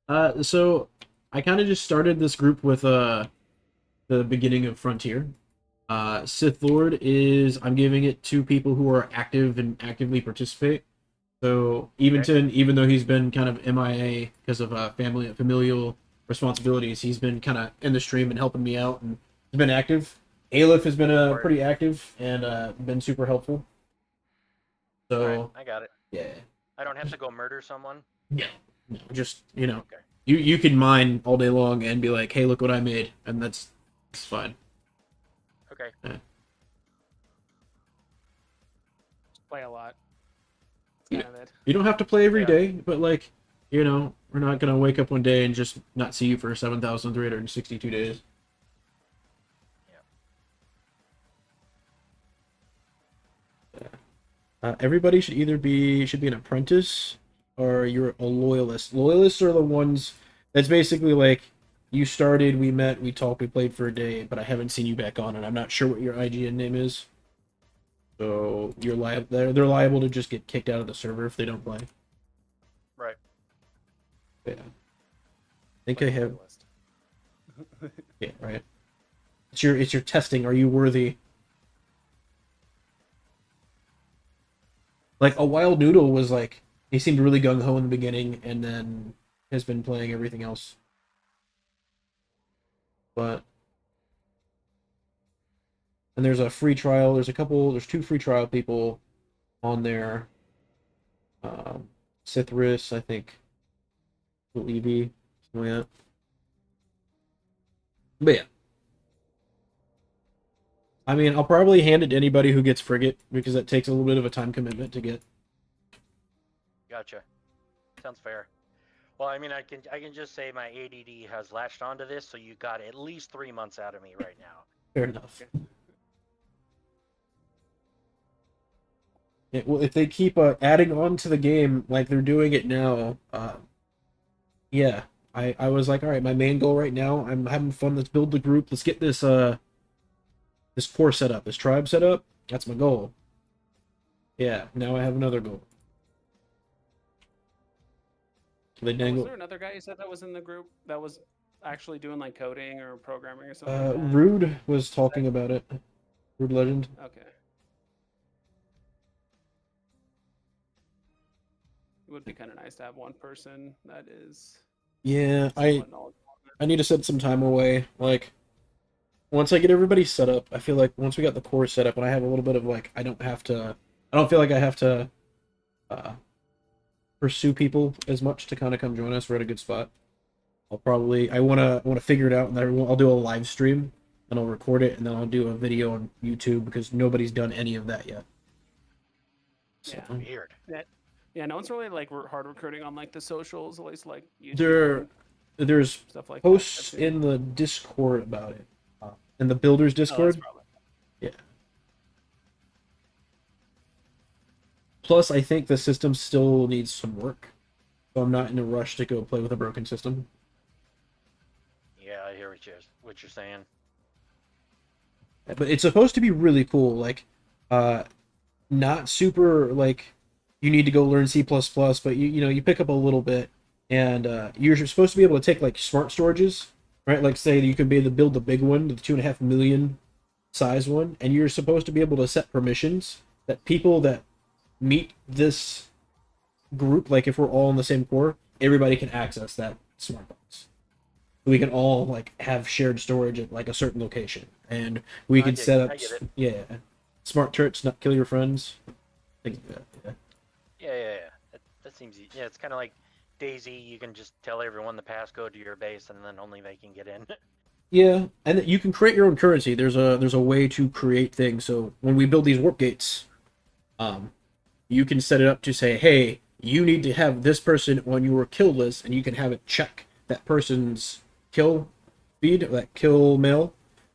that? So I kind of just started this group with the beginning of Frontier. Sith Lord is I'm giving it to people who are active and actively participate. So even though he's been kind of MIA because of familial responsibilities, he's been kind of in the stream and helping me out, and he's been active. Aleph has been pretty active and been super helpful. So Alright, I got it. yeah, I don't have to go murder someone. no, just Okay. you can mine all day long and be like, hey, look what I made, and it's fine. Okay. Just play a lot. That's kind of it. You don't have to play every Yeah. day, but like, we're not gonna wake up one day and just not see you for 7,362 days. Everybody should either be an apprentice or you're a loyalist. Loyalists are the ones that's basically like you started, we met, we talked, we played for a day, but I haven't seen you back on, and I'm not sure what your IGN name is. So you're liable. They're liable to just get kicked out of the server if they don't play. Right. Yeah. I think I have. List. Yeah. Right. It's your testing. Are you worthy? Like a Wild Noodle was like he seemed really gung ho in the beginning, and then has been playing everything else. But and there's a free trial. There's two free trial people on there. Sithris, I think. Levy, something like that. But yeah. I mean, I'll probably hand it to anybody who gets Frigate, because that takes a little bit of a time commitment to get. Gotcha. Sounds fair. Well, I mean, I can just say my ADD has latched onto this, so you got at least 3 months out of me right now. Fair enough. Yeah, well, if they keep adding on to the game like they're doing it now, yeah, I was like, all right, my main goal right now, I'm having fun. Let's build the group. Let's get this this core set up, this tribe set up. That's my goal. Yeah, now I have another goal. They Was dangle. there another guy you said that was in the group that was actually doing like coding or programming or something? Like that? Rude was talking about it. Rude Legend. Okay. It would be kind of nice to have one person that is. Yeah, somewhat knowledgeable on I need to set some time away. Like, once I get everybody set up, I feel like once we got the core set up, and I have a little bit of like, I don't feel like I have to pursue people as much to kind of come join us. We're at a good spot. I wanna figure it out, and then I'll do a live stream, and I'll record it, and then I'll do a video on YouTube because nobody's done any of that yet. So, Yeah. Weird. Yeah, no one's really like hard recruiting on like the socials, at least like YouTube there's and stuff like posts that. in the Discord about it, in the builders Discord. Yeah. Plus, I think the system still needs some work, so I'm not in a rush to go play with a broken system. Yeah, I hear what you're saying. But it's supposed to be really cool, like, not super like you need to go learn C++, but you pick up a little bit, and you're supposed to be able to take like smart storages, right? Like say you could be able to build the big one, the 2.5 million size one, and you're supposed to be able to set permissions that people that meet this group, like if we're all in the same core, everybody can access that smart box. We can all like have shared storage at like a certain location, and we can set up I get it. yeah, smart turrets, not kill your friends, things like that. Yeah. Yeah. That seems easy. Yeah, it's kind of like Daisy. You can just tell everyone the passcode to your base, and then only they can get in. Yeah, and you can create your own currency. There's a way to create things. So when we build these warp gates, you can set it up to say, hey, you need to have this person on your kill list, and you can have it check that person's kill feed, that kill mail,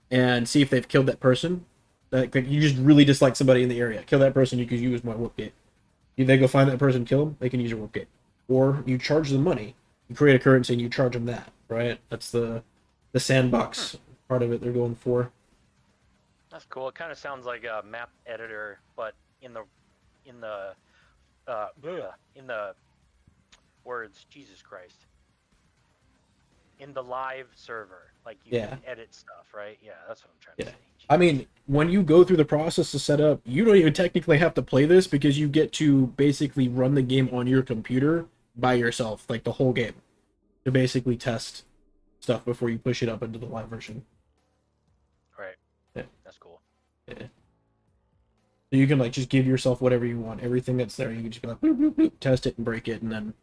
and see if they've killed that person. Like you just really dislike somebody in the area, kill that person. You can use my warp gate. They go find that person, kill them. They can use your warp gate, or you charge them money. You create a currency and you charge them that. Right? That's the sandbox part of it they're going for. That's cool. It kind of sounds like a map editor, but in the in the words, Jesus Christ. In the live server, like you Yeah. can edit stuff, right? Yeah, that's what I'm trying Yeah. to say. I mean, when you go through the process to set up, you don't even technically have to play this because you get to basically run the game on your computer by yourself, like the whole game, to basically test stuff before you push it up into the live version. Right. Yeah. That's cool. Yeah. So you can like just give yourself whatever you want, everything that's there. You can just be like, bloop, bloop, bloop, test it and break it, and then.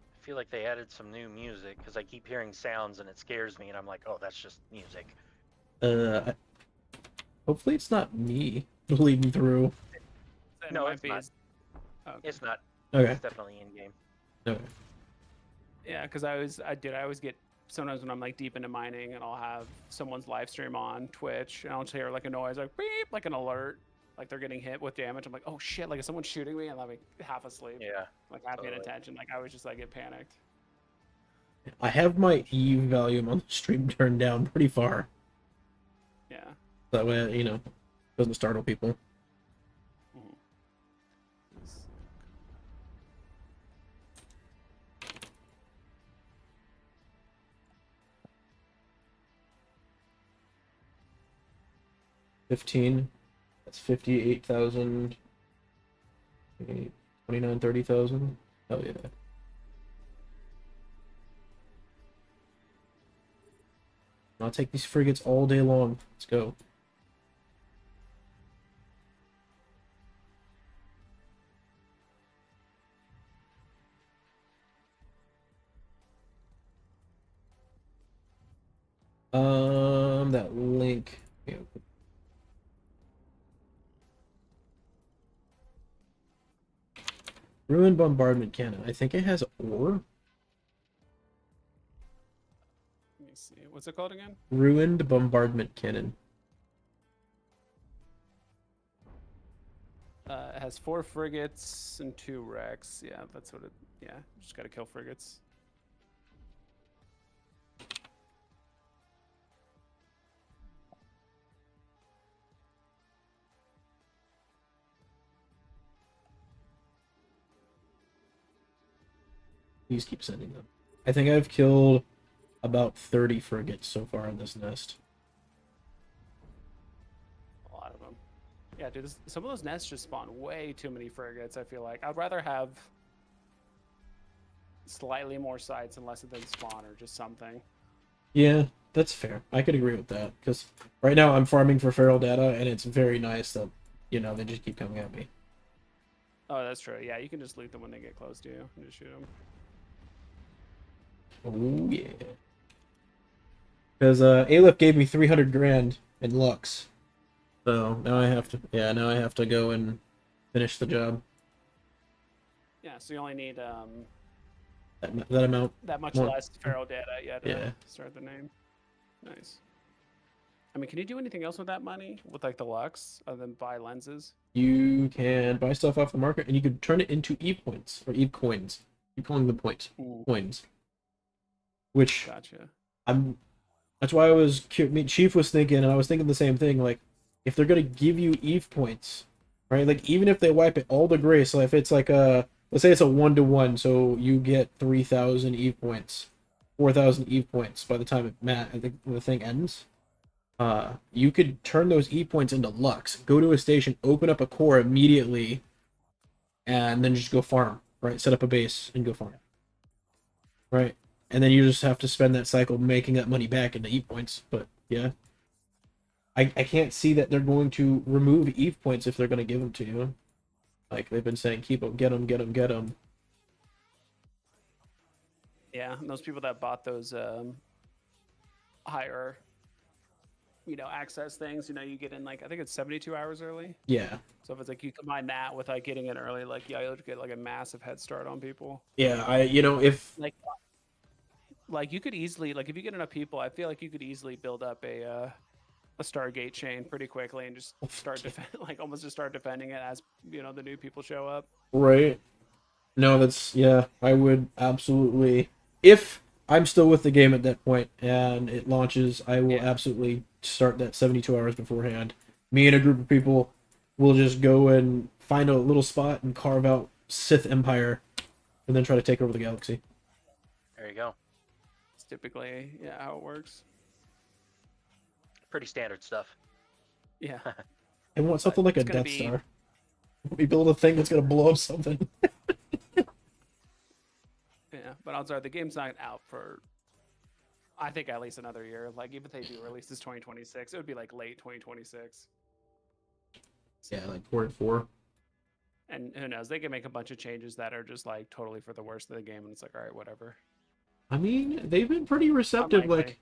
I feel like they added some new music because I keep hearing sounds and it scares me, and I'm like, oh, that's just music. Hopefully it's not me bleeding through. It No, might it's be. not. Okay. It's not. Okay. It's definitely in game. Okay. Yeah, because I always get sometimes when I'm like deep into mining and I'll have someone's live stream on Twitch and I'll just hear like a noise like beep, like an alert, like they're getting hit with damage. I'm like, oh shit, like is someone shooting me? And I'm like half asleep, Yeah. like half paying totally. attention. Like I was just like get panicked. I have my Eve volume on the stream turned down pretty far. Yeah. That way, you know, doesn't startle people. Mhm. 15. That's 58,000. 29, 30,000. Hell yeah. I'll take these frigates all day long. Let's go. That link. Yeah. Ruined bombardment cannon. I think it has ore. Let me see. What's it called again? Ruined bombardment cannon. It has 4 frigates and 2 wrecks. Yeah, that's what it. Yeah, just gotta kill frigates. Please keep sending them. I think I've killed about 30 frigates so far in this nest. A lot of them. Yeah, dude. Some of those nests just spawn way too many frigates. I feel like I'd rather have slightly more sites and less of them spawn or just something. Yeah, that's fair. I could agree with that because right now I'm farming for feral data, and it's very nice that they just keep coming at me. Oh, that's true. Yeah, you can just loot them when they get close to you and just shoot them. Oh yeah. Because Aleph gave me 300 grand in Lux, so now I have to. Yeah, now I have to go and finish the job. Yeah, so you only need That amount. that much More. less feral data, yeah, to Yeah. start the name. Nice. I mean, can you do anything else with that money? With like the Lux, other than buy lenses? You can buy stuff off the market, and you can turn it into Eve points or Eve coins. Keep calling them coins. Which Gotcha. That's why Chief was thinking, and I was thinking the same thing. Like, if they're gonna give you Eve points, right? Like, even if they wipe it all to gray, so if it's like let's say it's a 1-to-1, so you get 3,000 Eve points, 4,000 Eve points by the time I think the thing ends. You could turn those Eve points into Lux. Go to a station, open up a core immediately, and then just go farm. Right? Set up a base and go farm. Right? And then you just have to spend that cycle making that money back into Eve points. But yeah, I can't see that they're going to remove Eve points if they're going to give them to you. Like they've been saying, keep them, get them, get them, get them. Yeah, and those people that bought those higher, access things, you get in like I think it's 72 hours early. Yeah. So if it's like you combine that with like getting in early, like you'll get like a massive head start on people. Yeah, if Like you could easily, like if you get enough people, I feel like you could easily build up a a Stargate chain pretty quickly and just start like almost just start defending it as the new people show up. Right. No, that's yeah. I would absolutely, if I'm still with the game at that point and it launches, I will absolutely start that 72 hours beforehand. Me and a group of people will just go and find a little spot and carve out Sith Empire, and then try to take over the galaxy. There you go. It's typically how it works. Pretty standard stuff. Yeah. I want something like a it's gonna Death be- Star. We build a thing that's gonna blow up something. Yeah, but odds are the game's not out for, I think, at least another year. Like, even if they do release this 2026, it would be like late 2026. Yeah, like quarter 4. And who knows? They can make a bunch of changes that are just like totally for the worst of the game, and it's like, all right, whatever. I mean, they've been pretty receptive. Unlikely.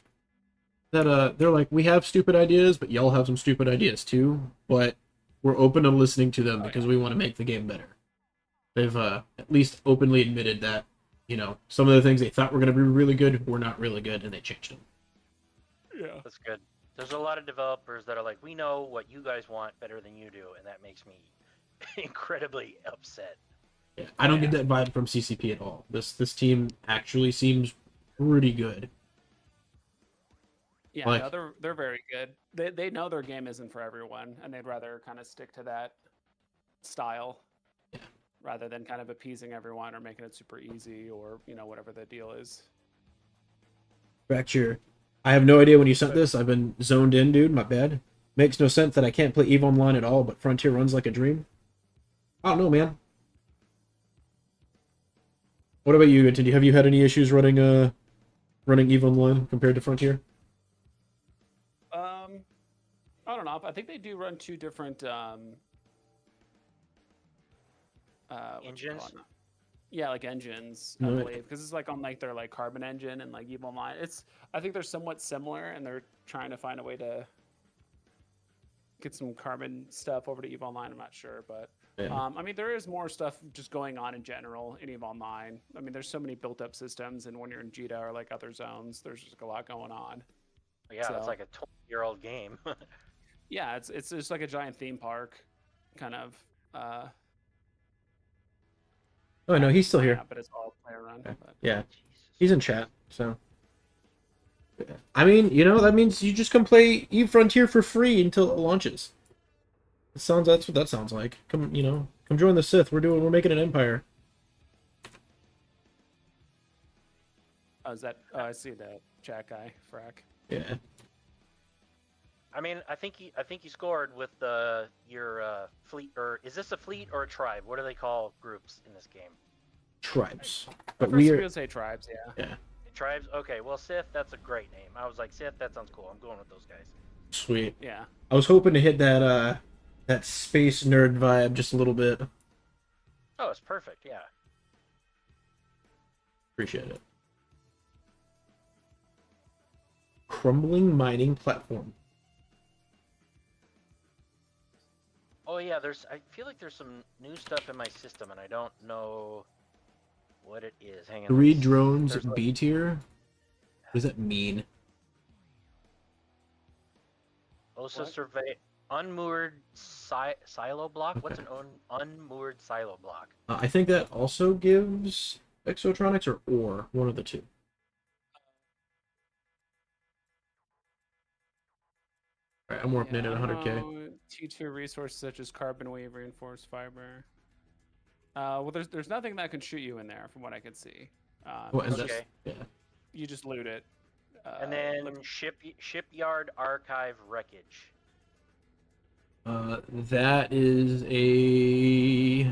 Like that. They're like, we have stupid ideas, but y'all have some stupid ideas too. But we're open to listening to them because we want to make the game better. They've at least openly admitted that, some of the things they thought were going to be really good were not really good, and they changed them. Yeah. That's good. There's a lot of developers that are like, we know what you guys want better than you do, and that makes me incredibly upset. Yeah, I don't get that vibe from CCP at all. This team actually seems pretty good. Yeah, Like- no, they're very good. They know their game isn't for everyone, and they'd rather kind of stick to that style rather than kind of appeasing everyone or making it super easy or whatever the deal is. Fracture. I have no idea when you sent this. I've been zoned in, dude. My bad. Makes no sense that I can't play EVE Online at all, but Frontier runs like a dream. I don't know, man. What about you, Anthony? Have you had any issues running EVE Online compared to Frontier? I don't know. I think they do run two different Engines? Yeah, like engines, I Right. believe, because it's like on like their like Carbon engine and like EVE Online. I think they're somewhat similar, and they're trying to find a way to get some Carbon stuff over to EVE Online. I'm not sure, but Yeah. I mean, there is more stuff just going on in general in EVE Online. I mean, there's so many built-up systems, and when you're in Jita or like other zones, there's just a lot going on. Yeah, it's So- like a 20-year-old game. Yeah, it's just like a giant theme park, kind of. Oh no, he's still Yeah, here. but it's all player run. Okay. But... Yeah, he's in chat. So, I mean, that means you just come play EVE Frontier for free until it launches. That's what that sounds like. Come join the Sith. We're making an empire. Oh, is that? Oh, I see the chat guy, Frack. Yeah. I mean, I think you scored with your fleet, or is this a fleet or a tribe? What do they call groups in this game? Tribes. But But we we are. would say tribes, yeah. Tribes? Okay, well, Sith, that's a great name. I was like, Sith, that sounds cool. I'm going with those guys. Sweet. Yeah. I was hoping to hit that space nerd vibe just a little bit. Oh, it's perfect, yeah. Appreciate it. Crumbling mining platform. Oh, yeah, I feel like there's some new stuff in my system, and I don't know what it is. Hang on. 3 drones There's like- B tier. What does that mean? Also What? survey unmoored silo block. What's an unmoored silo block? I think that also gives exotronics or ore, one of the two. Alright, I'm warping in at 100k. T2 resources such as carbon wave, reinforced fiber. Well, there's nothing that can shoot you in there, from what I can see. Well, and it's that's, Okay. yeah. you just loot it. And then look- shipyard archive wreckage. That is a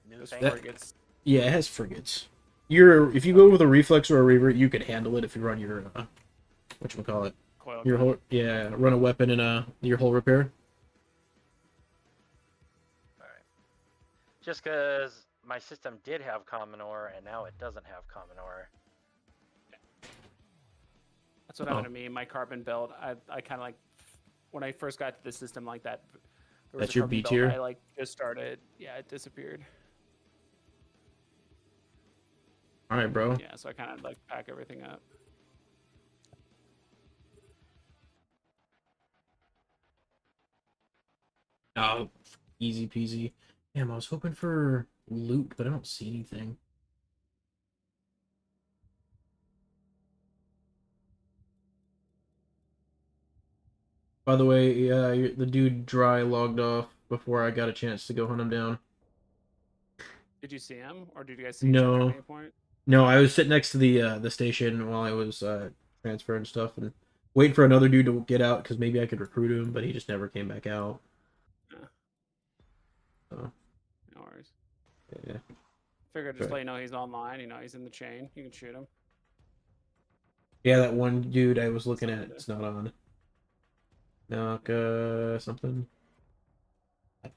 New Just thing. that- frigates. yeah, it has frigates. If you go with a reflex or a reaver, you could handle it if you run your whatchamacallit. Coil Your gun. whole run a weapon in your whole repair. Just because my system did have common ore and now it doesn't have common ore. That's what happened to me. My carbon build, I kind of like, when I first got to the system like that, there was That's a your carbon B build tier? I like just started. Yeah, it disappeared. All right, bro. Yeah, so I kind of like pack everything up. Oh, easy peasy. Damn, I was hoping for loot, but I don't see anything. By the way, yeah, the dude dry logged off before I got a chance to go hunt him down. Did you see him, or did you guys see each other at No, any point? no, I was sitting next to the station while I was transferring stuff and waiting for another dude to get out because maybe I could recruit him, but he just never came back out. Yeah, So, no worries. yeah. Figured just Right. let you know he's online. You know, he's in the chain. You can shoot him. Yeah, that one dude I was looking Something at, to do. it's not on. Knock, something. I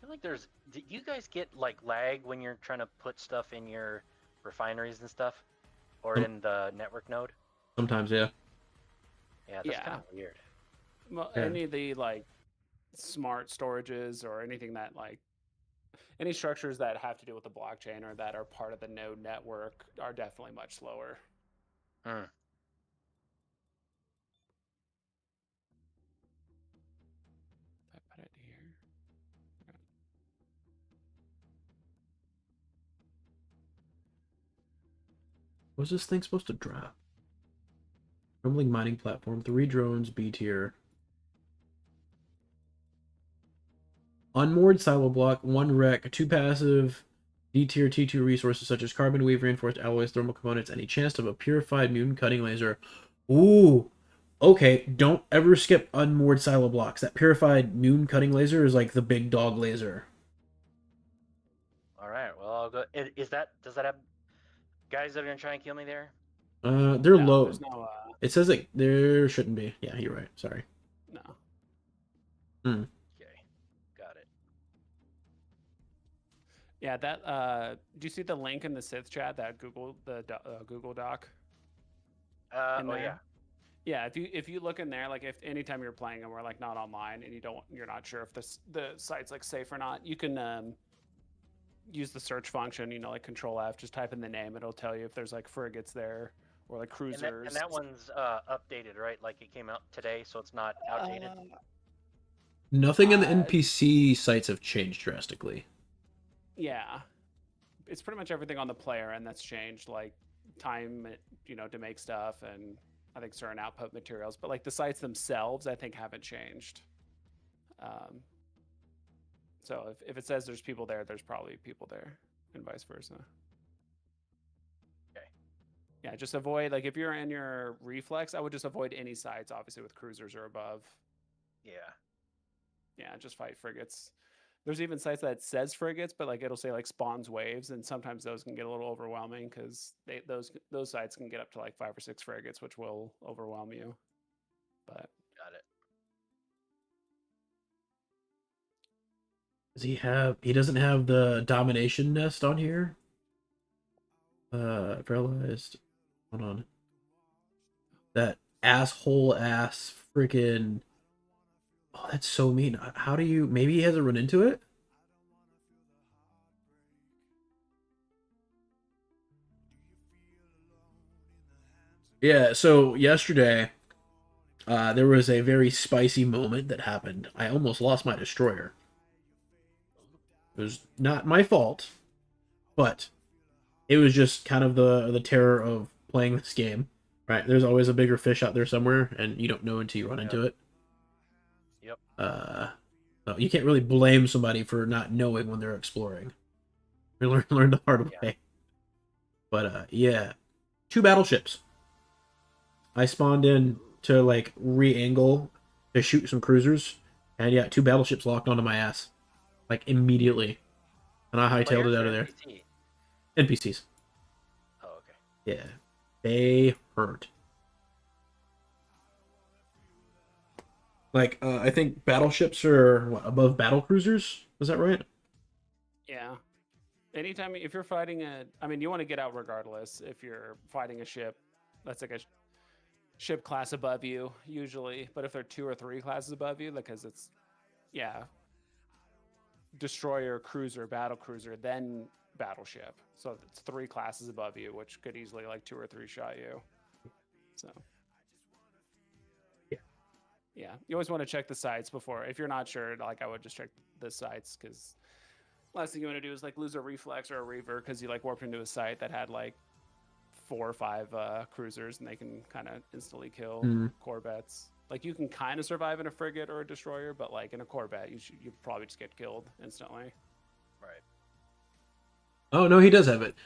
feel like there's. Do you guys get like lag when you're trying to put stuff in your refineries and stuff, or Some- in the network node? Sometimes, yeah. Yeah, that's Yeah. kind of weird. Well, Yeah. any of the like smart storages or anything that like any structures that have to do with the blockchain or that are part of the node network are definitely much slower. Hmm. If I put it here. What's this thing supposed to drop? Crumbling mining platform, 3 drones, B tier. Unmoored silo block, 1 wreck, 2 passive, D tier T2 resources such as carbon weave, reinforced alloys, thermal components, and a chance of a purified mutant cutting laser. Ooh. Okay, don't ever skip unmoored silo blocks. That purified mutant cutting laser is like the big dog laser. All right. Well, I'll go. Is that? Does that have guys that are gonna try and kill me there? They're No, low. there's no It says like there shouldn't be. Yeah, you're right. Sorry. no. Okay, got it. Yeah, that do you see the link in the Sith chat, that Google Doc in Oh there? yeah. Yeah, if you look in there, like if anytime you're playing and we're like not online and you're not sure if the site's like safe or not, you can use the search function, you know, like Control F, just type in the name, it'll tell you if there's like frigates there or like And cruisers. that one's updated, right? Like it came out today, so it's not outdated. Nothing in the Uh, NPC sites have changed drastically. Yeah, it's pretty much everything on the player, and that's changed, like time, you know, to make stuff, and I think certain output materials. But like the sites themselves, I think haven't changed. Um, so if it says there's people there, there's probably people there, and vice versa. Okay. Yeah, just avoid, like if you're in your reflex, I would just avoid any sites, obviously with cruisers or above. Yeah. Yeah, just fight frigates. There's even sites that says frigates, but like it'll say like spawns waves, and sometimes those can get a little overwhelming because those sites can get up to like 5 or 6 frigates, which will overwhelm you. But Got it. Does he have? He doesn't have the domination nest on here. Paralyzed. Hold on. That asshole ass freaking. Oh, that's so mean. How do you? Maybe he hasn't run into it. Yeah. So yesterday, there was a very spicy moment that happened. I almost lost my destroyer. It was not my fault, but it was just kind of the terror of playing this game. Right? There's always a bigger fish out there somewhere, and you don't know until you run into it. Yep. So you can't really blame somebody for not knowing when they're exploring. We learn the hard Yeah. way. But yeah, 2 battleships. I spawned in to like re-angle to shoot some cruisers, and yeah, 2 battleships locked onto my ass, like immediately, and I hightailed Players it out or of there. NPC? NPCs. Oh, okay. Yeah, they hurt. Like I think battleships are what, above battle cruisers. Is that right? yeah, anytime if you're fighting I mean, you want to get out regardless. If you're fighting a ship, that's like ship class above you usually, but if they're 2 or 3 classes above you, because it's destroyer, cruiser, battle cruiser, then battleship. So it's 3 classes above you, which could easily like 2 or 3 shot you. So yeah, you always want to check the sites before. If you're not sure, like I would just check the sites, because last thing you want to do is like lose a reflex or a reaver because you like warped into a site that had like 4 or 5 cruisers, and they can kind of instantly kill corvettes. Like you can kind of survive in a frigate or a destroyer, but like in a corvette, you probably just get killed instantly. Right. Oh no, he does have it.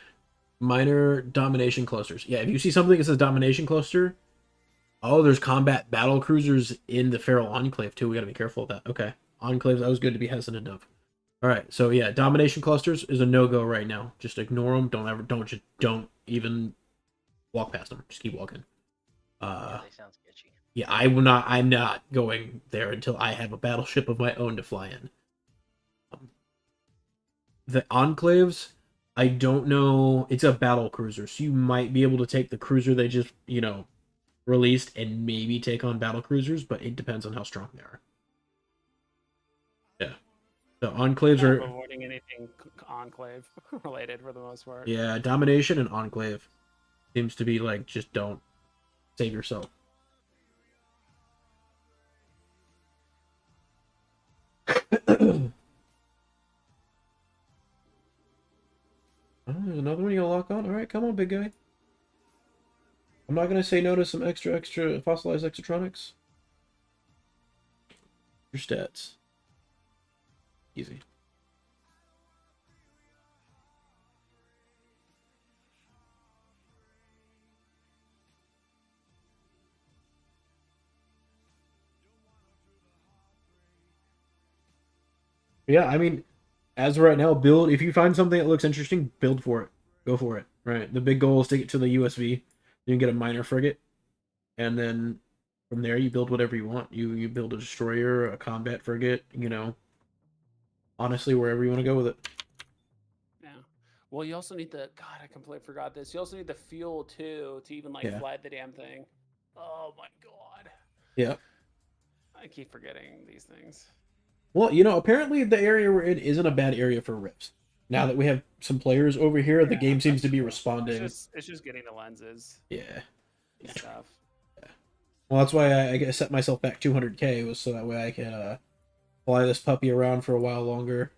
Minor domination clusters. Yeah, if you see something that says domination cluster, oh, there's combat battle cruisers in the Feral Enclave too. We gotta be careful of that. Okay, enclaves. That was good to be hesitant of. All right, so yeah, domination clusters is a no-go right now. Just ignore them. Don't even walk past them. Just keep walking. Yeah, they sound sketchy. Yeah, I'm not going there until I have a battleship of my own to fly in. The enclaves, I don't know. It's a battle cruiser, so you might be able to take the cruiser they just released and maybe take on battle cruisers, but it depends on how strong they are. Yeah. The enclaves are avoiding anything enclave related for the most part. Yeah, domination and enclave seems to be like just don't save yourself. Oh, there's another one you gotta lock on. All right, come on, big guy. I'm not gonna say no to some extra fossilized exotronics. Your stats. Easy. Yeah, I mean, as of right now, build. If you find something that looks interesting, build for it. Go for it. Right. The big goal is to get to the USV. You can get a minor frigate, and then from there you build whatever you want. You build a destroyer, a combat frigate. Honestly, wherever you want to go with it. Yeah. Well, you also need the God. I completely forgot this. You also need the fuel too to even like Yeah. fly the damn thing. Oh my god. Yeah. I keep forgetting these things. Well, apparently the area we're in isn't a bad area for rifts. Now that we have some players over here, the game seems to be responding. It's just getting the lenses. Yeah. And stuff. Yeah. Well, that's why I set myself back 200k, was so that way I can fly this puppy around for a while longer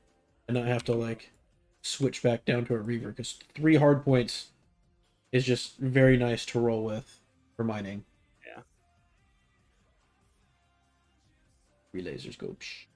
and not have to like switch back down to a reaver, because 3 hard points is just very nice to roll with for mining. Yeah. 3 lasers go. Psh.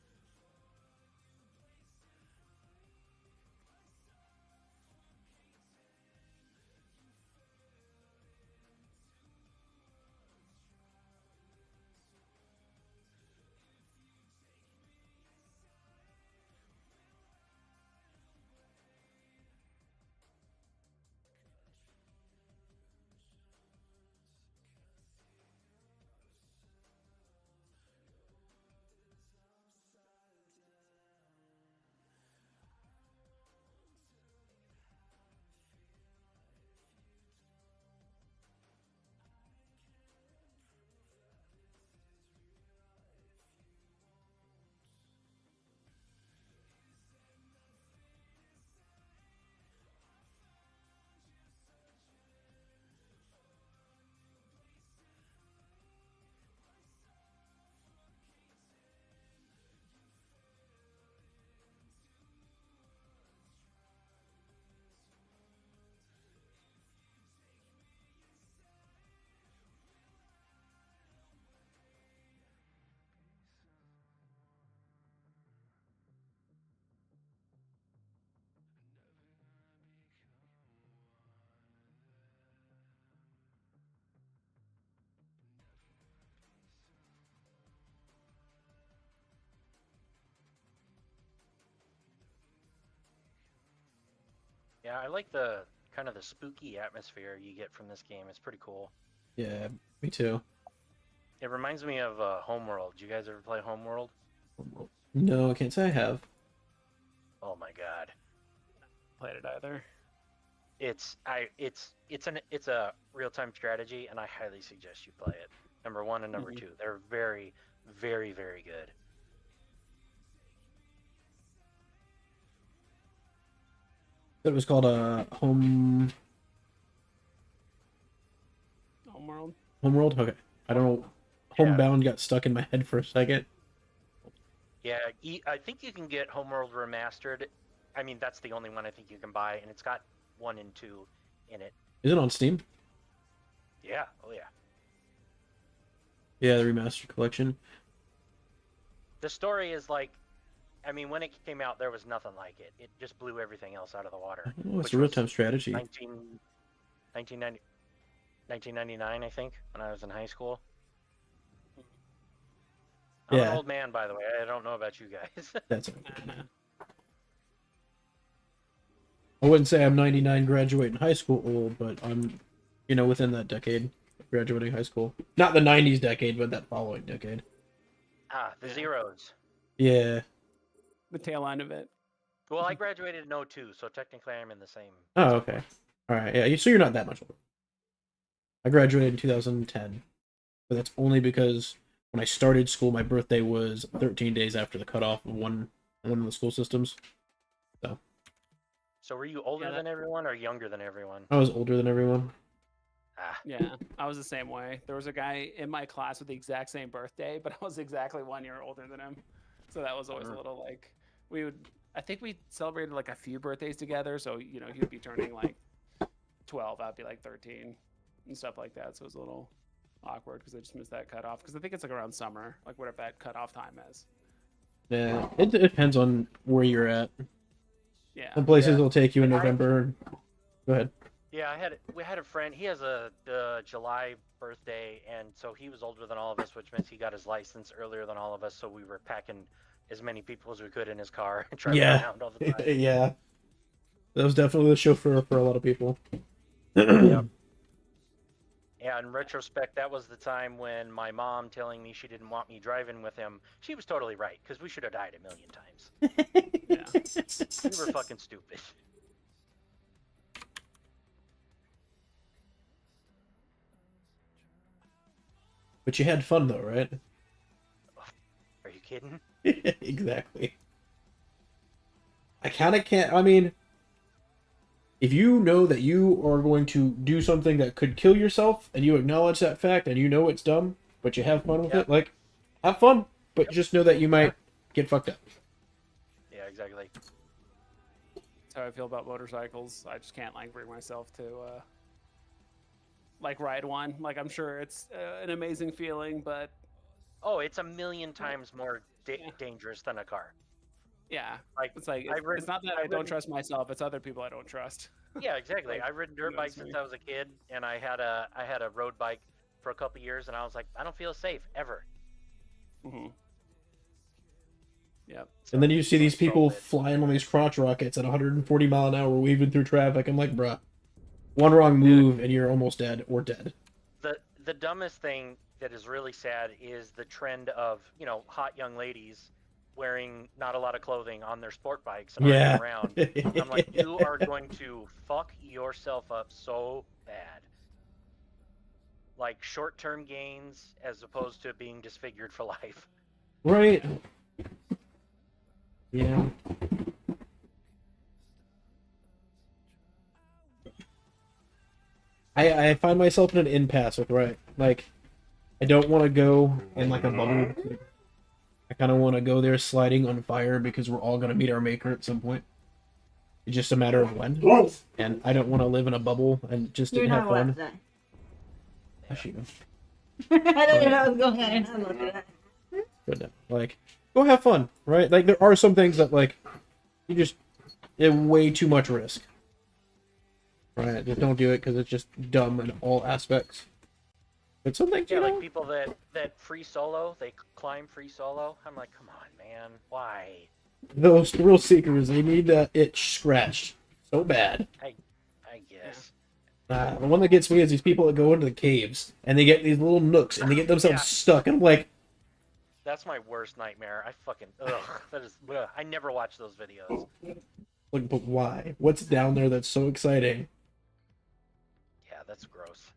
Yeah, I like the kind of the spooky atmosphere you get from this game. It's pretty cool. Yeah, me too. It reminds me of Homeworld. Did you guys ever play Homeworld? No, I can't say I have. Oh my god. Played it either. It's a real-time strategy, and I highly suggest you play it. Number 1 and number 2. They're very, very, very good. It was called a Homeworld. Homeworld. Okay, I don't know. Homebound got stuck in my head for a second. Yeah, I think you can get Homeworld Remastered. I mean, that's the only one I think you can buy, and it's got 1 and 2 in it. Is it on Steam? Yeah, oh yeah. Yeah, the remastered collection. The story is like, I mean, when it came out, there was nothing like it. It just blew everything else out of the water. Oh, it's which a was real-time strategy. 1999, I think, when I was in high school. I'm Yeah. an old man, by the way. I don't know about you guys. That's okay. I wouldn't say I'm 99 graduating high school old, but I'm, within that decade of graduating high school. Not the 90s decade, but that following decade. The zeros. Yeah. The tail end of it. Well, I graduated in 02, so technically I'm in the same. Oh, okay. All right. Yeah. So you're not that much older. I graduated in 2010, but that's only because when I started school, my birthday was 13 days after the cutoff of one of the school systems. So were you older than everyone or younger than everyone? I was older than everyone. Yeah, I was the same way. There was a guy in my class with the exact same birthday, but I was exactly 1 year older than him. So that was always a little like, I think we celebrated like a few birthdays together. So, he would be turning like 12, I'd be like 13 and stuff like that. So it was a little awkward because I just missed that cutoff. Because I think it's like around summer, like whatever that cutoff time is. Yeah, it depends on where you're at. Yeah. Some places will take you in November. Go ahead. Yeah, we had a friend. He has a July birthday, and so he was older than all of us, which means he got his license earlier than all of us. So we were packing as many people as we could in his car and driving around all the time. Yeah, that was definitely the chauffeur for a lot of people. Yep. Yeah, in retrospect, that was the time when my mom telling me she didn't want me driving with him, she was totally right, because we should have died a million times. Yeah. We were fucking stupid. But you had fun though, right? Are you kidding? Exactly. I kind of can't. I mean, if you know that you are going to do something that could kill yourself, and you acknowledge that fact, and you know it's dumb, but you have fun with it, like, have fun, but just know that you might get fucked up. Yeah, exactly. That's how I feel about motorcycles. I just can't like bring myself to like ride one. Like I'm sure it's an amazing feeling, but oh, it's a million times more dangerous than a car. Yeah, like it's like it's not that I don't trust myself; it's other people I don't trust. Yeah, exactly. Like, I've ridden dirt bikes since I was a kid, and I had a road bike for a couple years, and I was like, I don't feel safe ever. Mm-hmm. Yep. And then you see these people flying on these crotch rockets at 140 mile an hour, weaving through traffic. I'm like, bruh, one wrong move and you're almost dead or dead. The dumbest thing that is really sad is the trend of hot young ladies wearing not a lot of clothing on their sport bikes and riding around. I'm like, you are going to fuck yourself up so bad. Like short-term gains as opposed to being disfigured for life. Right. Yeah. I find myself in an impasse with, like, I don't want to go in like a bubble. I kind of want to go there sliding on fire because we're all going to meet our maker at some point. It's just a matter of when. And I don't want to live in a bubble and just didn't have fun. I don't know what was going on. I'm looking at But no, like, go have fun, right? Like, there are some things that, like, it's way too much risk. Right? Just don't do it because it's just dumb in all aspects. But some things, like people that free solo, they climb free solo. I'm like, come on, man, why? Those thrill seekers, they need that itch scratched so bad. I guess. The one that gets me is these people that go into the caves and they get these little nooks and they get themselves stuck. And I'm like, that's my worst nightmare. I fucking that is. I never watch those videos. like, but why? What's down there that's so exciting? that's gross.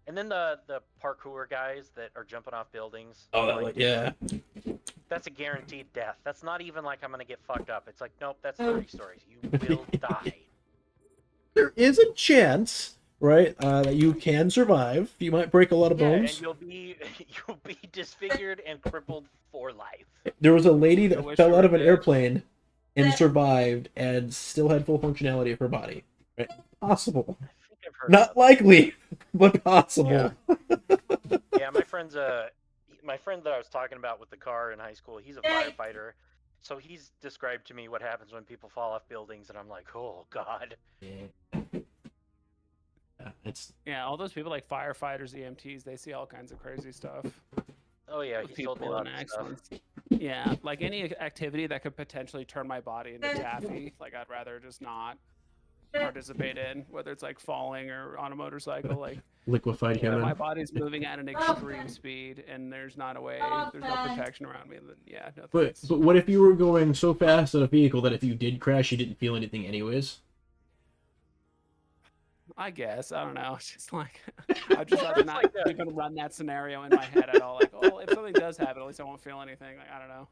And then the parkour guys that are jumping off buildings. Oh, like, yeah. that's a guaranteed death. That's not even like I'm gonna get fucked up. It's like, nope, that's 30 stories. You will die. There is a chance, right, that you can survive. You might break a lot of Yeah, bones. and you'll be disfigured and crippled for life. There was a lady I that wish fell you out were of an dead. airplane and survived and still had full functionality of her body. Right? Possible. I think I've heard Not about likely, but possible. Yeah, my friend that I was talking about with the car in high school, he's a firefighter. So he's described to me what happens when people fall off buildings, and I'm like, oh god. Yeah, it's Yeah, all those people like firefighters, EMTs, they see all kinds of crazy stuff. Oh yeah, With he told me a people lot in of stuff. accidents. Yeah, like any activity that could potentially turn my body into taffy, like I'd rather just not participate in, whether it's like falling or on a motorcycle. Like liquefied if human. my body's moving at an extreme speed and there's not a way, there's no protection around me, then yeah, no But thanks. what if you were going so fast in a vehicle that if you did crash, you didn't feel anything anyways? I guess I don't know. It's just like I'd just rather It's not like a- even run that scenario in my head at all. Like, oh, if something does happen, at least I won't feel anything. Like, I don't know.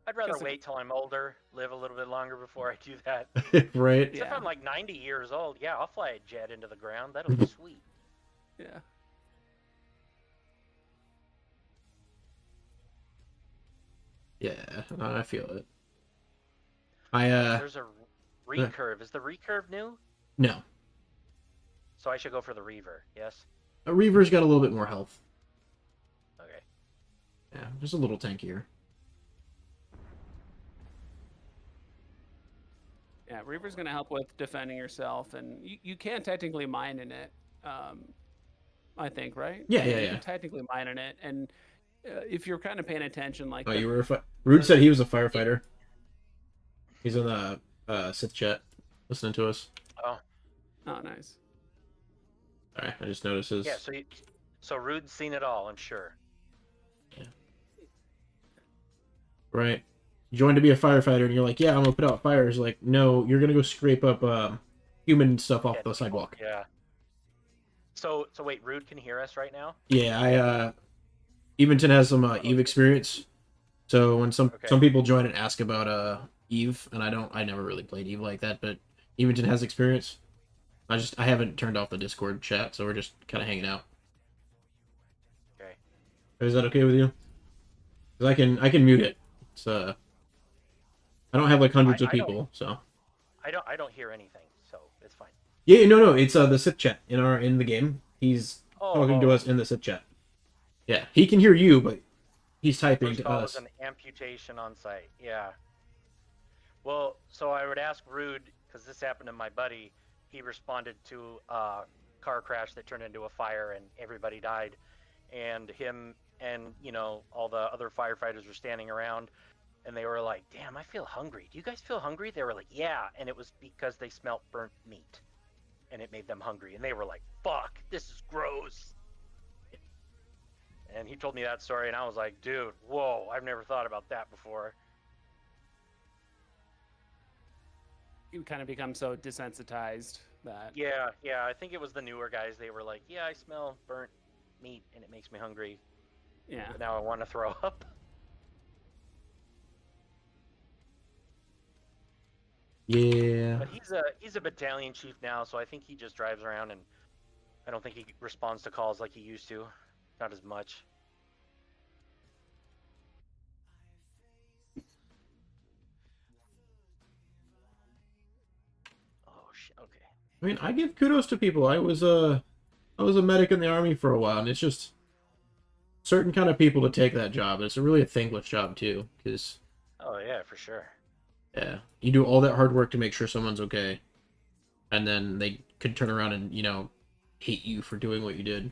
I'd rather Guess it- wait till I'm older, live a little bit longer before I do that. Right? If Yeah. I'm like 90 years old, yeah, I'll fly a jet into the ground. That'll be sweet. Yeah. Yeah, I feel it. I There's a recurve. Is the recurve new? no. So I should go for the reaver. Yes. A Reaver's got a little bit more health. Okay. Yeah, just a little tankier. Yeah, Reaper's gonna help with defending yourself, and you can technically mine in it. I think, right? Yeah, You yeah. can technically mine in it, and if you're kind of paying attention, like Oh, the- you were Rude said he was a firefighter. He's in the Sith chat, listening to us. Oh. oh, nice. Alright, I just noticed his. Yeah. So Rude's seen it all. I'm sure. Right. You joined to be a firefighter, and you're like, yeah, I'm gonna put out fires. Like, no, you're gonna go scrape up human stuff off Dead the people. sidewalk. Yeah. So wait, Rude can hear us right now? Yeah, Eventon has some Eve experience. So when some Okay. people join and ask about Eve, and I never really played Eve like that, but Eventon has experience. I haven't turned off the Discord chat, so we're just kind of hanging out. Okay. Is that okay with you? Because I can mute it. It's I don't have like hundreds of I don't- people, so I don't hear anything, so it's fine. yeah, no, it's the Sith chat in the game. He's Oh, talking to us in the Sith chat. Yeah, he can hear you, but he's typing First to call us. was an amputation on site. Yeah. Well, so I would ask Rude, because this happened to my buddy. He responded to a car crash that turned into a fire and everybody died. And him and, all the other firefighters were standing around and they were like, damn, I feel hungry. Do you guys feel hungry? They were like, yeah. And it was because they smelt burnt meat and it made them hungry. And they were like, fuck, this is gross. And he told me that story, and I was like, dude, whoa, I've never thought about that before. You kind of become so desensitized that Yeah, I think it was the newer guys. They were like, yeah, I smell burnt meat, and it makes me hungry. yeah. But now I want to throw up. Yeah. But he's a battalion chief now, so I think he just drives around, and I don't think he responds to calls like he used to. Not as much. Oh shit. Okay. I mean, I give kudos to people. I was a medic in the army for a while, and it's just certain kind of people to take that job. It's really a thankless job too, because Oh yeah, for sure. yeah, you do all that hard work to make sure someone's okay, and then they could turn around and hate you for doing what you did.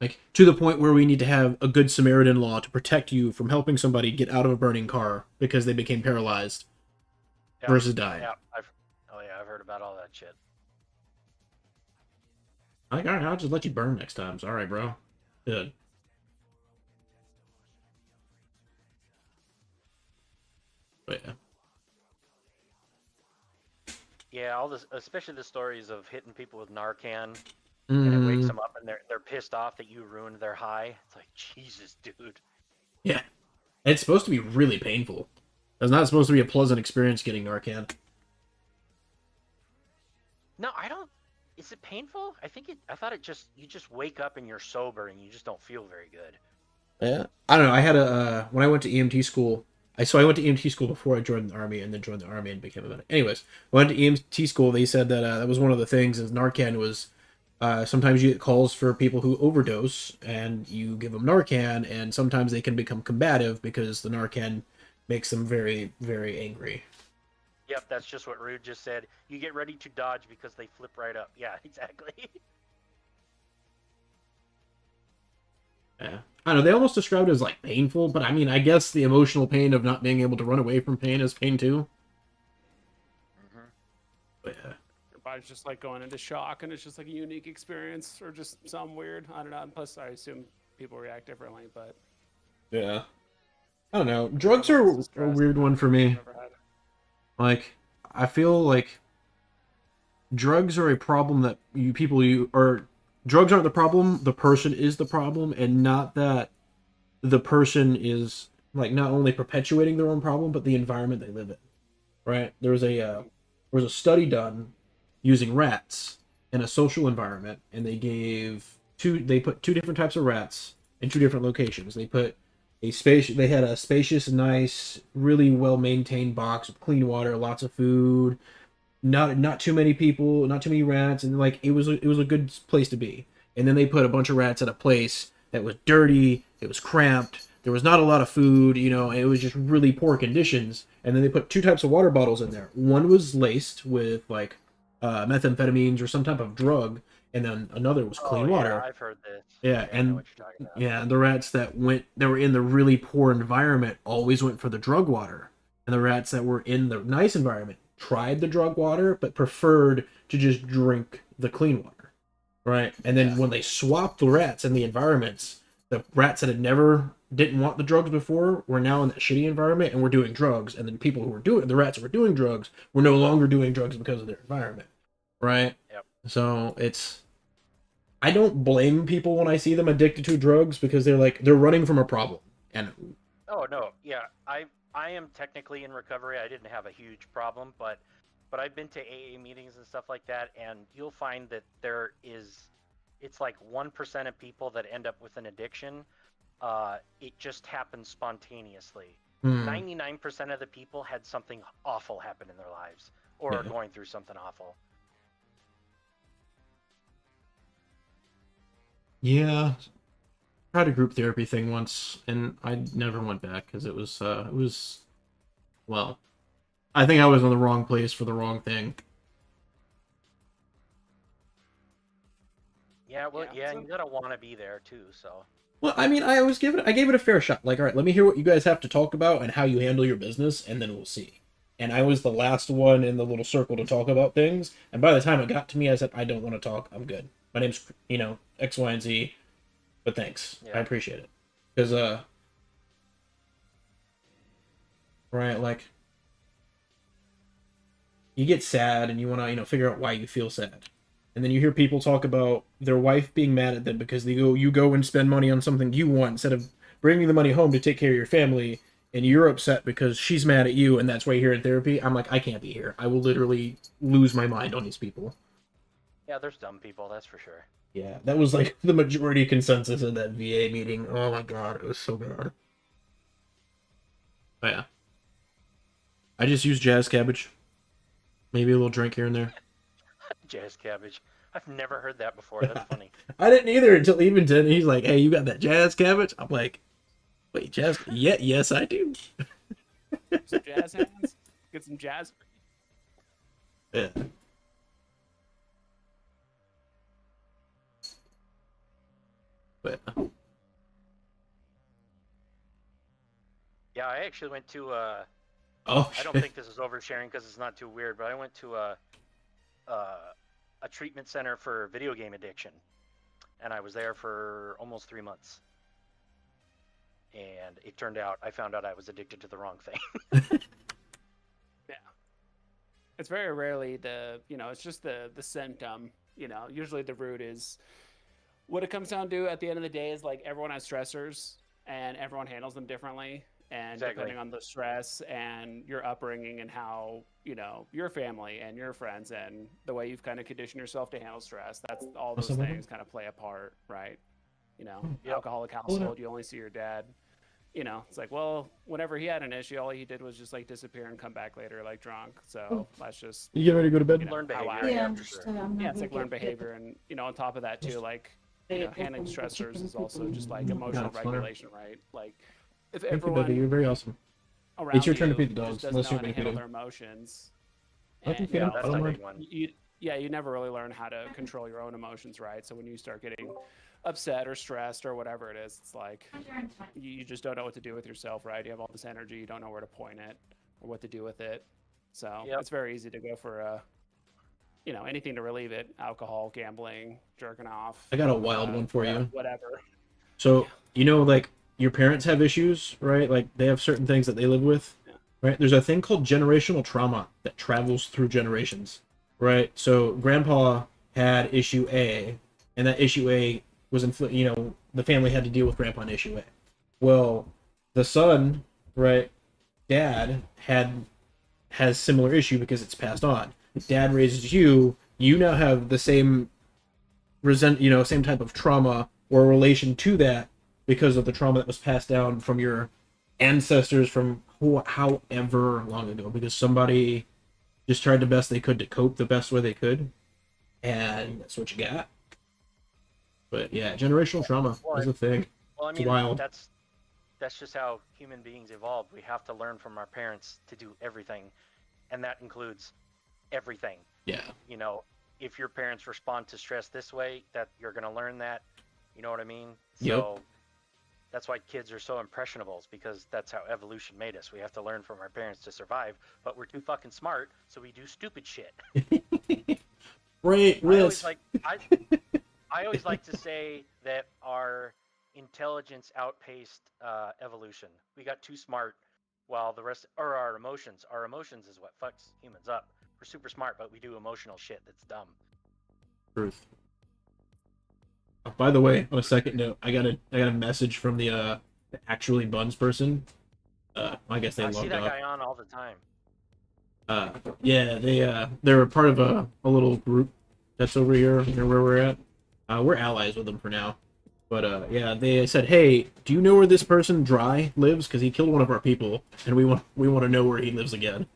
Like, to the point where we need to have a good Samaritan law to protect you from helping somebody get out of a burning car because they became paralyzed Yeah. versus dying. Yeah, I've heard about all that shit. Like, all right, I'll just let you burn next time. So, all right, bro. Good. But yeah. Yeah, all this, especially the stories of hitting people with Narcan and it wakes Mm, them up, and they're pissed off that you ruined their high. It's like, Jesus, dude. yeah. It's supposed to be really painful. It's not supposed to be a pleasant experience getting Narcan. No, I don't. Is it painful? I thought you just wake up and you're sober and you just don't feel very good. Yeah. I don't know. I had a when I went to EMT school. I went to EMT school before I joined the army, and then joined the army and became a medic. Anyways, I went to EMT school. They said that that was one of the things is Narcan was. Sometimes you get calls for people who overdose, and you give them Narcan, and sometimes they can become combative because the Narcan makes them very, very angry. Yep, that's just what Rude just said. You get ready to dodge because they flip right up. Yeah, exactly. Yeah. I don't know. They almost described it as like painful, but I mean, I guess the emotional pain of not being able to run away from pain is pain too. Hmm. But yeah. Your body's just like going into shock, and it's just like a unique experience, or just some weird. I don't know. And plus, I assume people react differently, but Yeah. I don't know. Drugs are levels of a stress weird one for me. I've ever had. Like, I feel like drugs are a problem that drugs aren't the problem, the person is the problem, and not that the person is like not only perpetuating their own problem, but the environment they live in. Right? There was a study done using rats in a social environment, and they put two different types of rats in two different locations. They had a spacious, nice, really well maintained box with clean water, lots of food, not too many people, not too many rats, and like it was a good place to be. And then they put a bunch of rats at a place that was dirty, it was cramped, there was not a lot of food, and it was just really poor conditions. And then they put two types of water bottles in there. One was laced with like methamphetamines or some type of drug, and then another was clean Yeah, water. I've heard this. Yeah, I know and what you're talking about. yeah, the rats that were in the really poor environment always went for the drug water. And the rats that were in the nice environment tried the drug water but preferred to just drink the clean water. Right? And then when they swapped the rats in the environments, the rats that had never didn't want the drugs before were now in that shitty environment and were doing drugs, and then people who were doing the rats who were doing drugs were no longer doing drugs because of their environment. Right? Yep. So I don't blame people when I see them addicted to drugs because they're running from a problem. And Oh no, yeah, I am technically in recovery. I didn't have a huge problem, but I've been to AA meetings and stuff like that, and you'll find that it's like 1% of people that end up with an addiction. It just happens spontaneously. 99% of the people had something awful happen in their lives, or are going through something awful. yeah, tried a group therapy thing once, and I never went back because it was well, I think I was in the wrong place for the wrong thing. Yeah, well, Yeah, and you gotta want to be there too. So Well, I mean, I gave it a fair shot. Like, all right, let me hear what you guys have to talk about and how you handle your business, and then we'll see. And I was the last one in the little circle to talk about things. And by the time it got to me, I said, I don't want to talk. I'm good. My name's, X, Y, and Z. But thanks. I Yeah. appreciate it. Because, right, like, you get sad and you want to, figure out why you feel sad. And then you hear people talk about their wife being mad at them because you go and spend money on something you want instead of bringing the money home to take care of your family, and you're upset because she's mad at you, and that's why you're here in therapy. I'm like, I can't be here. I will literally lose my mind on these people. yeah, there's dumb people, that's for sure. Yeah, that was like the majority consensus in that VA meeting. Oh my god, it was so bad. But yeah. I just use jazz cabbage. Maybe a little drink here and there. Jazz cabbage. I've never heard that before. That's funny. I didn't either until Eventon. He's like, hey, you got that jazz cabbage? I'm like, wait, jazz? Yeah, yes, I do. Some jazz hands. Get some jazz. Yeah. But Yeah, I actually went to oh, I don't shit. think this is oversharing because it's not too weird, but I went to a treatment center for video game addiction, and I was there for almost 3 months. And it turned out I found out I was addicted to the wrong thing. Yeah. It's very rarely it's just the symptom You know, usually the root is what it comes down to at the end of the day is like everyone has stressors and everyone handles them differently. And Exactly. depending on the stress and your upbringing and how, you know, your family and your friends and the way you've kind of conditioned yourself to handle stress, that's all What's those up, things kind of play a part, right? You know, Yep. alcoholic household, you only see your dad. You know, it's like, well, whenever he had an issue, all he did was just like disappear and come back later like drunk. So that's just, You getting ready to go to bed? you know, Learn how I behavior. Yeah, Yeah, I'm for just, sure. I'm yeah, not it's like gonna learned get- behavior, and you know, on top of that too, like you know, handling stressors is also just like Yeah, emotional it's fun. regulation, right? Like if Thank you, everyone baby. You're very awesome. around It's your turn to you feed the just dogs, doesn't unless know you're how to gonna feed handle them. their emotions, I can and feed Yeah, them. that's I a don't big mind. one. you never really learn how to control your own emotions, right? So when you start getting upset or stressed or whatever it is, it's like you just don't know what to do with yourself, right? You have all this energy, you don't know where to point it or what to do with it. So Yep. it's very easy to go for you know, anything to relieve it: alcohol, gambling, jerking off. I got a wild one for you. Whatever. So, you know, like your parents have issues, right? Like they have certain things that they live with, Yeah. right? There's a thing called generational trauma that travels through generations, right? So, grandpa had issue A, and that issue A was you know, the family had to deal with grandpa on issue A. Well, the son, right? Dad has similar issue because it's passed on. Dad raises you, you now have the same same type of trauma or relation to that because of the trauma that was passed down from your ancestors from however long ago, because somebody just tried the best they could to cope the best way they could, and that's what you got. But yeah, generational trauma Well, is a thing. Well, I It's mean, wild. that's just how human beings evolved. We have to learn from our parents to do everything, and that includes everything. Yeah. You know, if your parents respond to stress this way, that you're going to learn that. You know what I mean? Yep. So that's why kids are so impressionables, because that's how evolution made us. We have to learn from our parents to survive, but we're too fucking smart, so we do stupid shit. Right, I always like to say that our intelligence outpaced evolution. We got too smart, while the rest, or our emotions. Our emotions is what fucks humans up. We're super smart, but we do emotional shit that's dumb. Truth. Oh, by the way, on a second note, I got a message from the actually buns person. I guess they I see logged that up. guy on all the time. Yeah, they're a part of a little group that's over here near where we're at. We're allies with them for now. But yeah, they said, "Hey, do you know where this person Dry lives? Because he killed one of our people, and we want to know where he lives again."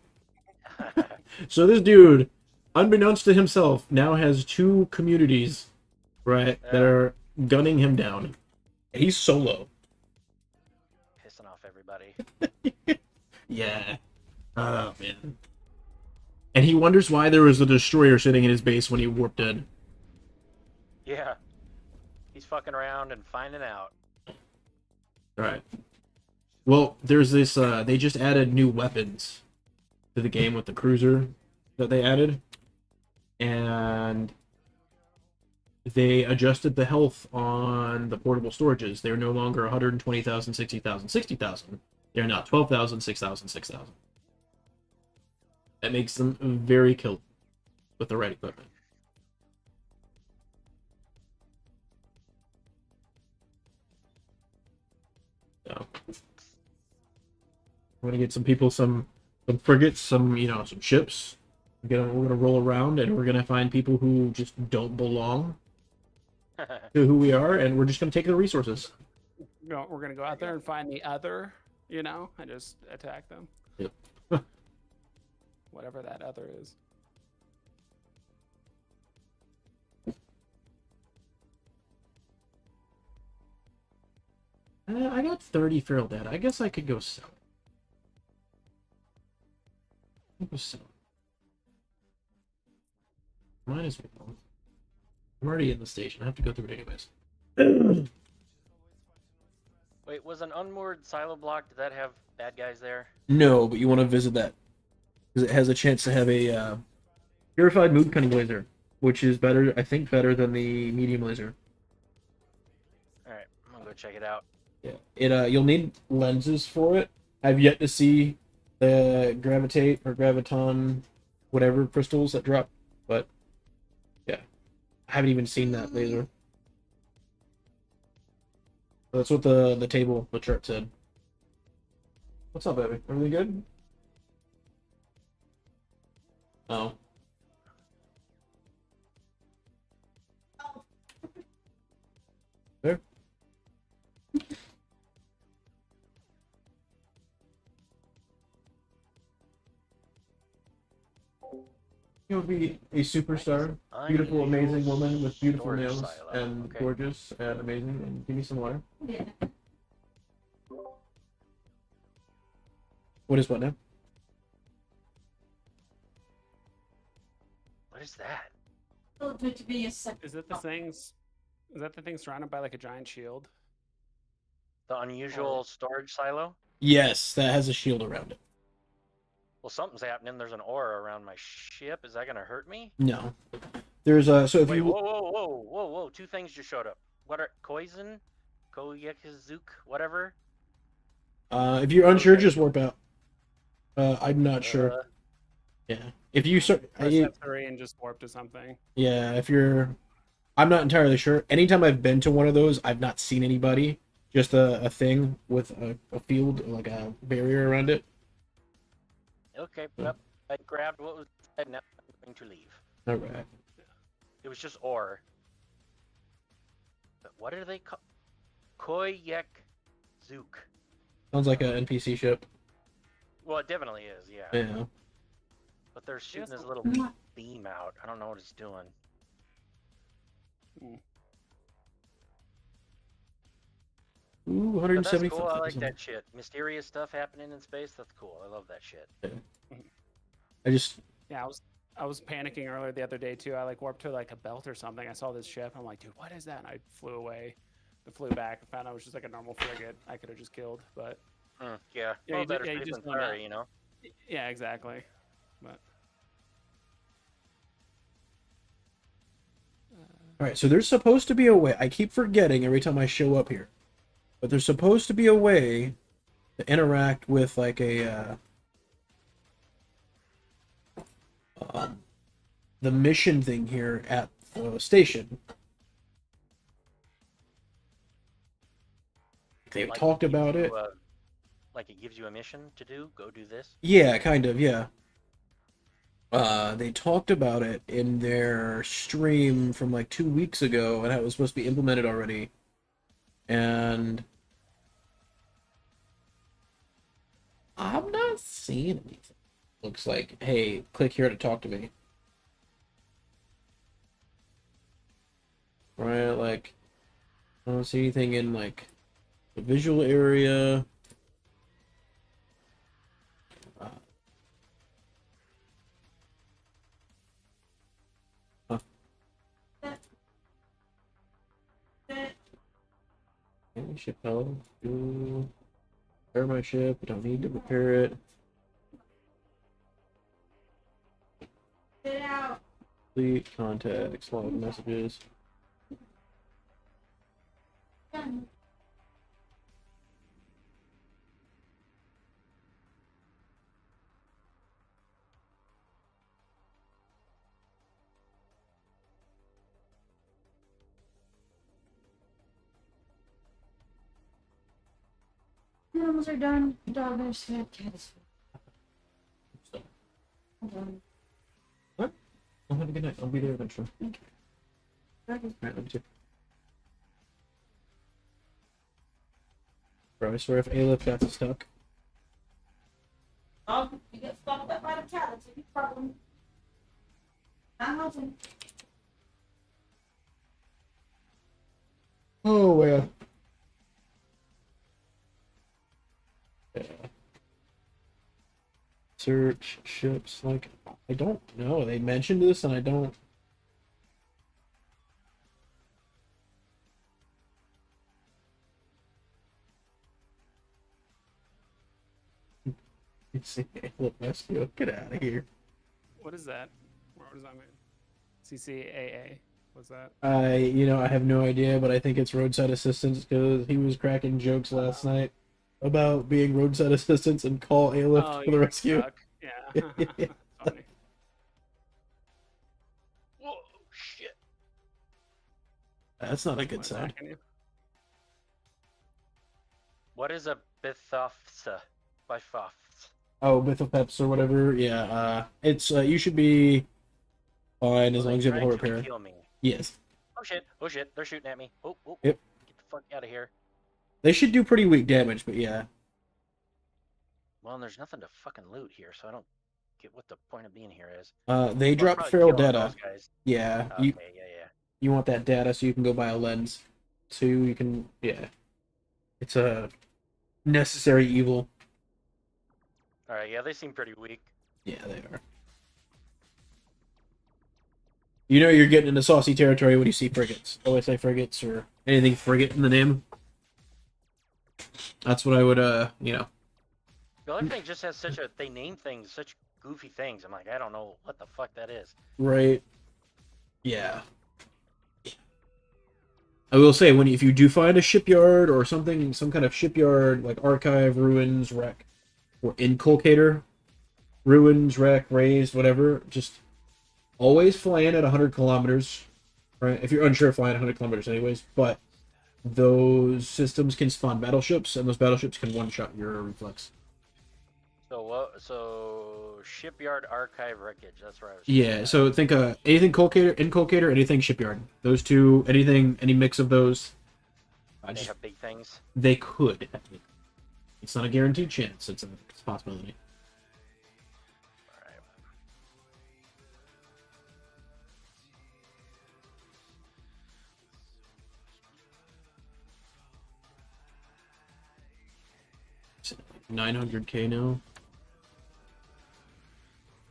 So this dude, unbeknownst to himself, now has two communities, right, that Yeah. are gunning him down. He's solo. Pissing off everybody. Yeah. Oh man. And he wonders why there was a destroyer sitting in his base when he warped in. Yeah. He's fucking around and finding out. Right. Well, there's this. They just added new weapons to the game with the cruiser that they added, and they adjusted the health on the portable storages. They're no longer 120,000, 60,000, 60,000. They're now 12,000, 6,000, 6,000. That makes them very killable with the right equipment. So, we're gonna get some people, some frigates, some some ships. We're gonna roll around, and we're gonna find people who just don't belong to who we are, and we're just gonna take the resources. You know, we're gonna go out there and find the other, you know, and just attack them. Yep. Whatever that other is. I got 30 feral data. I guess I could go sell. Might as well. I'm already in the station. I have to go through it anyways. Wait, was an unmoored silo block, did that have bad guys there? No, but you want to visit that because it has a chance to have a purified mood cutting laser, which is better, I think, better than the medium laser. Alright, I'm gonna go check it out. Yeah, you'll need lenses for it. I've yet to see the gravitate or graviton, whatever crystals that drop, but yeah, I haven't even seen that laser. That's what the table, the chart said. What's up, baby? Everything good? Oh. There. You would be a superstar, beautiful, amazing woman with beautiful Storage nails, silo. and Okay. gorgeous and amazing. And give me some water. Yeah. What is what now? What is that? Feels good to be a second. Is it the things? Is that the thing surrounded by like a giant shield? The unusual storage silo? Yes, that has a shield around it. Well, something's happening. There's an aura around my ship. Is that gonna hurt me? No. There's a so if Wait, you whoa! Two things just showed up. What are Koizun, Koyakazuk, whatever? if you're unsure, just warp out. I'm not sure. Uh, Yeah. If you start, Press F3 and just warp to something. yeah. If you're, I'm not entirely sure. Anytime I've been to one of those, I've not seen anybody. Just a thing with a field, like a barrier around it. Okay, yep. I grabbed what was said. Now I'm going to leave. All right. It was just ore. But what are they called? Koyakzuk. Sounds like an NPC ship. Well, it definitely is, yeah. Yeah. But they're shooting Yes. this little beam out. I don't know what it's doing. Ooh, But that's 175. cool. I like that shit. Mysterious stuff happening in space. That's cool. I love that shit. I just Yeah, I was panicking earlier the other day too. I like warped to like a belt or something. I saw this ship. I'm like, dude, what is that? And I flew away. I flew back and found out it was just like a normal frigate. I could have just killed, but Yeah. Yeah, Well, you better ju- yeah, you safe just than don't know. sorry, you know? yeah, exactly. But all right. So there's supposed to be a way. I keep forgetting every time I show up here, but there's supposed to be a way to interact with like a the mission thing here at the station. They've Like talked gives about you it. Like it gives you a mission to do. Go do this. Yeah, kind of, yeah. They talked about it in their stream from like 2 weeks ago, and how it was supposed to be implemented already. And I'm not seeing anything. Looks like, hey, click here to talk to me. Right, like, I don't see anything in like the visual area. Any ship held? Do repair my ship. I don't need to repair it. Get out. Complete contacts, log messages. Animals are done. Dog is fed. Cat is fed. Hold on. Well, have a good night. I'll be there eventually. Okay. Alright, love you too. Bro, I swear if Aleph got stuck. You get fucked up by the cat. It's a big problem. Not helping. Oh, well. Yeah. Search ships, like, I don't know. They mentioned this and I don't. See, Aleph rescue. Get out of here. what is that? What does that mean? CCAA. What's that? I have no idea, but I think it's roadside assistance because he was cracking jokes last night about being roadside assistance and call Aleph for the you're rescue. stuck. Yeah. That's funny. Whoa, shit. That's not a good Someone sign. attacking you. What is a Bithofsa? Bifofs. Oh, Mythopeps or whatever. Yeah, it's you should be fine as Will long they as you have a try whole to repair. kill me? Yes. Oh shit! Oh shit! They're shooting at me. Oh, oh. Yep. Get the fuck out of here. They should do pretty weak damage, but yeah. Well, there's nothing to fucking loot here, so I don't get what the point of being here is. They Well, dropped probably feral killing data. those guys. Yeah, Okay, yeah, yeah. you want that data so you can go buy a lens. So you can, yeah. It's a necessary evil. All right, yeah, they seem pretty weak. Yeah, they are. You know you're getting into saucy territory when you see frigates. OSA frigates or anything frigate in the name. That's what I would, you know. The other thing just has such a. They name things such goofy things. I'm like, I don't know what the fuck that is. Right. Yeah. I will say, if you do find a shipyard or something, some kind of shipyard, like archive, ruins, wreck, or inculcator, ruins, wreck, raised, whatever, just always fly in at 100 kilometers, right? If you're unsure, fly at 100 kilometers anyways, but those systems can spawn battleships, and those battleships can one-shot your reflex. So what? So shipyard archive wreckage. That's where I was. Yeah, so think anything inculcator, anything shipyard. Those two, any mix of those. They have big things. They could. It's not a guaranteed chance. It's a possibility. All right. 900K now.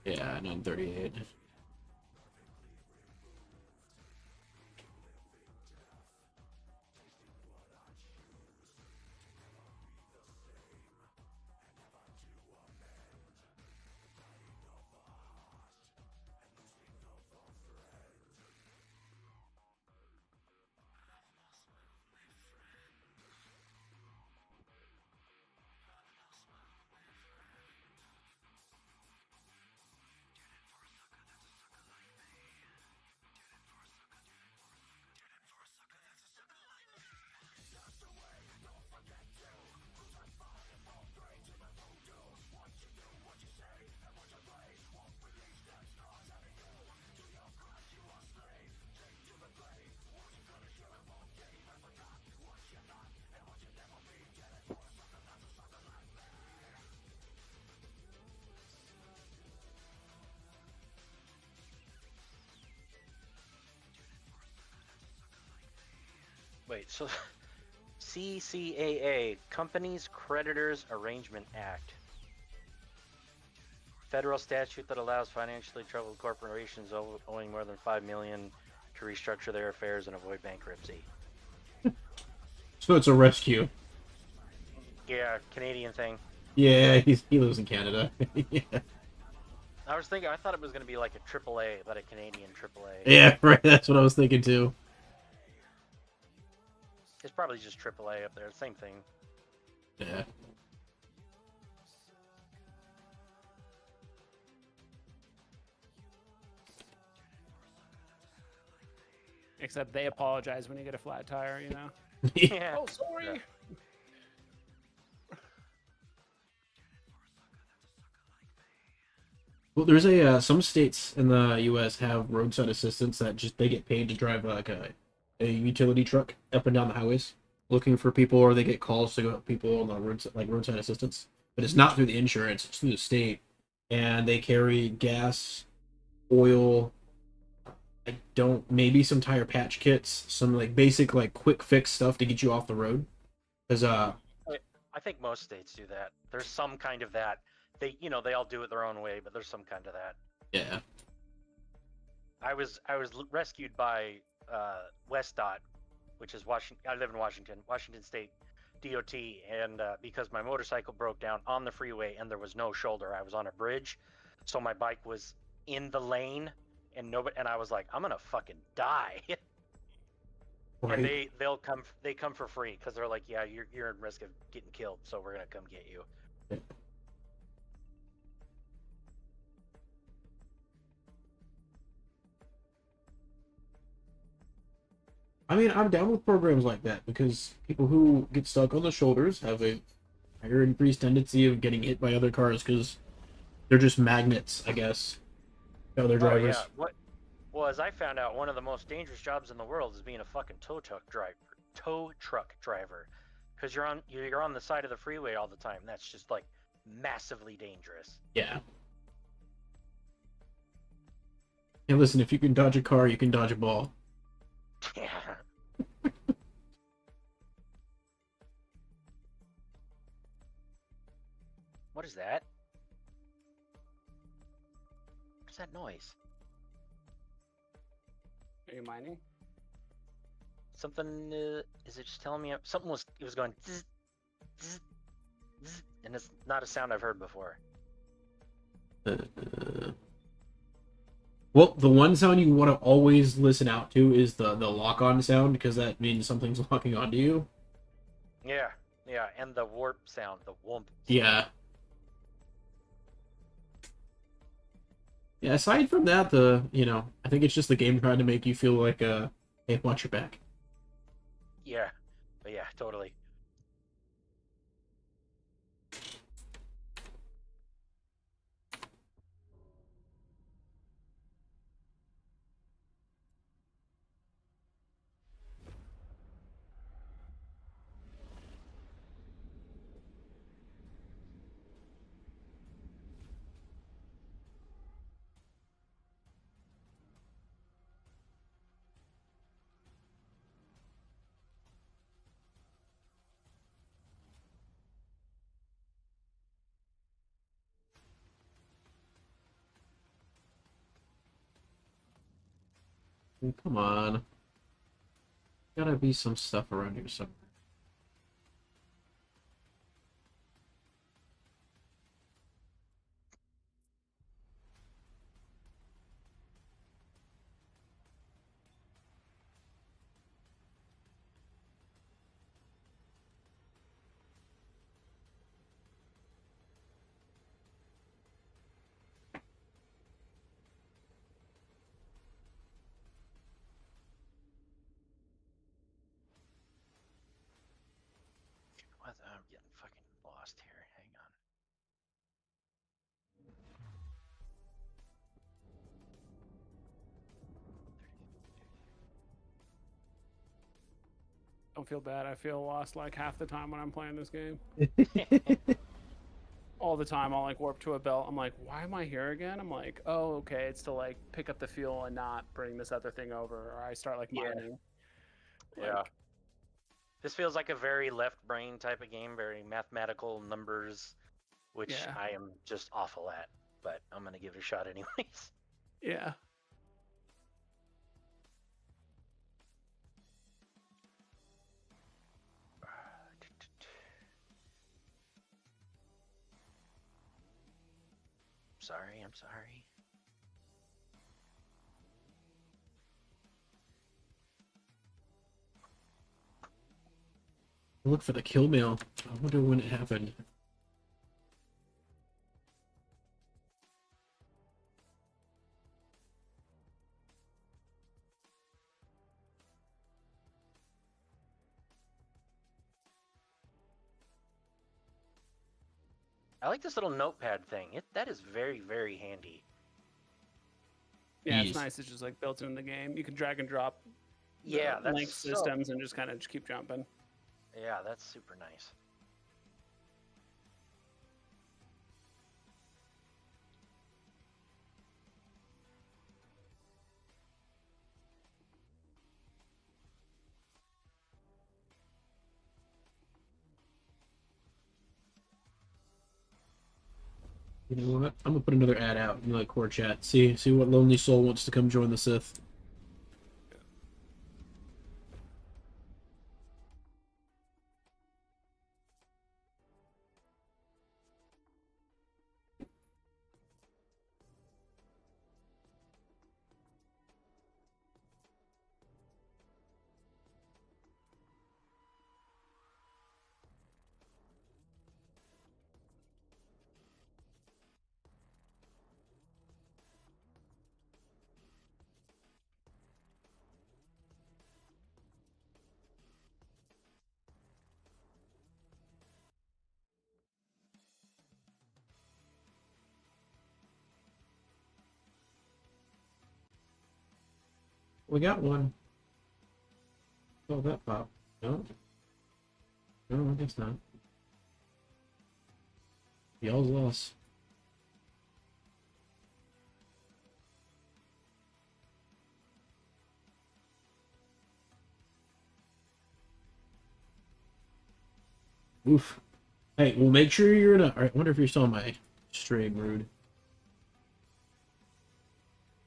Yeah, 938. Wait. So CCAA, Companies Creditors Arrangement Act. Federal statute that allows financially troubled corporations owing more than $5 million to restructure their affairs and avoid bankruptcy. So it's a rescue. Yeah, Canadian thing. Yeah, he lives in Canada. Yeah. I thought it was going to be like a AAA, but a Canadian AAA. Yeah, right. That's what I was thinking too. It's probably just AAA up there, same thing. Yeah. Except they apologize when you get a flat tire, you know? Yeah. Oh, sorry. Yeah. Well, there's some states in the U.S. have roadside assistance that just they get paid to drive like a utility truck up and down the highways looking for people, or they get calls to go help people on the roadside assistance. But it's not through the insurance; it's through the state, and they carry gas, oil. Maybe some tire patch kits, some like basic like quick fix stuff to get you off the road. Because I think most states do that. There's some kind of that. They all do it their own way, but there's some kind of that. yeah. I was rescued by WestDOT, which is Washington. I live in Washington State DOT, and because my motorcycle broke down on the freeway and there was no shoulder, I was on a bridge, so my bike was in the lane, and I was like, I'm gonna fucking die. Right. And they come for free because they're like, yeah, you're at risk of getting killed, so we're gonna come get you. I mean, I'm down with programs like that because people who get stuck on the shoulders have a higher increased tendency of getting hit by other cars because they're just magnets, I guess, to other Oh yeah. drivers. What? Well, as I found out, one of the most dangerous jobs in the world is being a fucking tow truck driver. Tow truck driver, because you're on the side of the freeway all the time. That's just like massively dangerous. Yeah. And listen, if you can dodge a car, you can dodge a ball. Yeah. What is that? What's that noise? Are you mining? Something? Is it just telling me something was? It was going, zzz, zzz, zzz, and it's not a sound I've heard before. Uh, well, the one sound you want to always listen out to is the lock-on sound because that means something's locking onto you. Yeah, yeah, and the warp sound, the whoomp. Yeah. Yeah, aside from that, I think it's just the game trying to make you feel like, hey, watch your back. Yeah, but yeah, totally. Come on. Gotta be some stuff around here somewhere. What? I'm getting fucking lost here. Hang on. Don't feel bad. I feel lost like half the time when I'm playing this game. All the time I'll like warp to a belt. I'm like, why am I here again? I'm like, oh, okay, it's to like pick up the fuel and not bring this other thing over. Or I start like Yeah. mining. Yeah. Like, This feels like a very left brain type of game, very mathematical numbers, which Yeah. I am just awful at, but I'm gonna give it a shot anyways. yeah. I'm sorry. Look for the kill mail. I wonder when it happened. I like this little notepad thing. That is very, very handy. Yeah, it's Jeez. nice. It's just like built into the game. You can drag and drop Yeah, that's link so, systems and just kind of just keep jumping. yeah, that's super nice. You know what? I'm gonna put another ad out in the core chat. See what lonely soul wants to come join the Sith. We got one. Oh, that pop. No. No, I guess not. Y'all's lost. Oof. Hey, well, make sure you're in a. I wonder if you're still on my stream, Rude.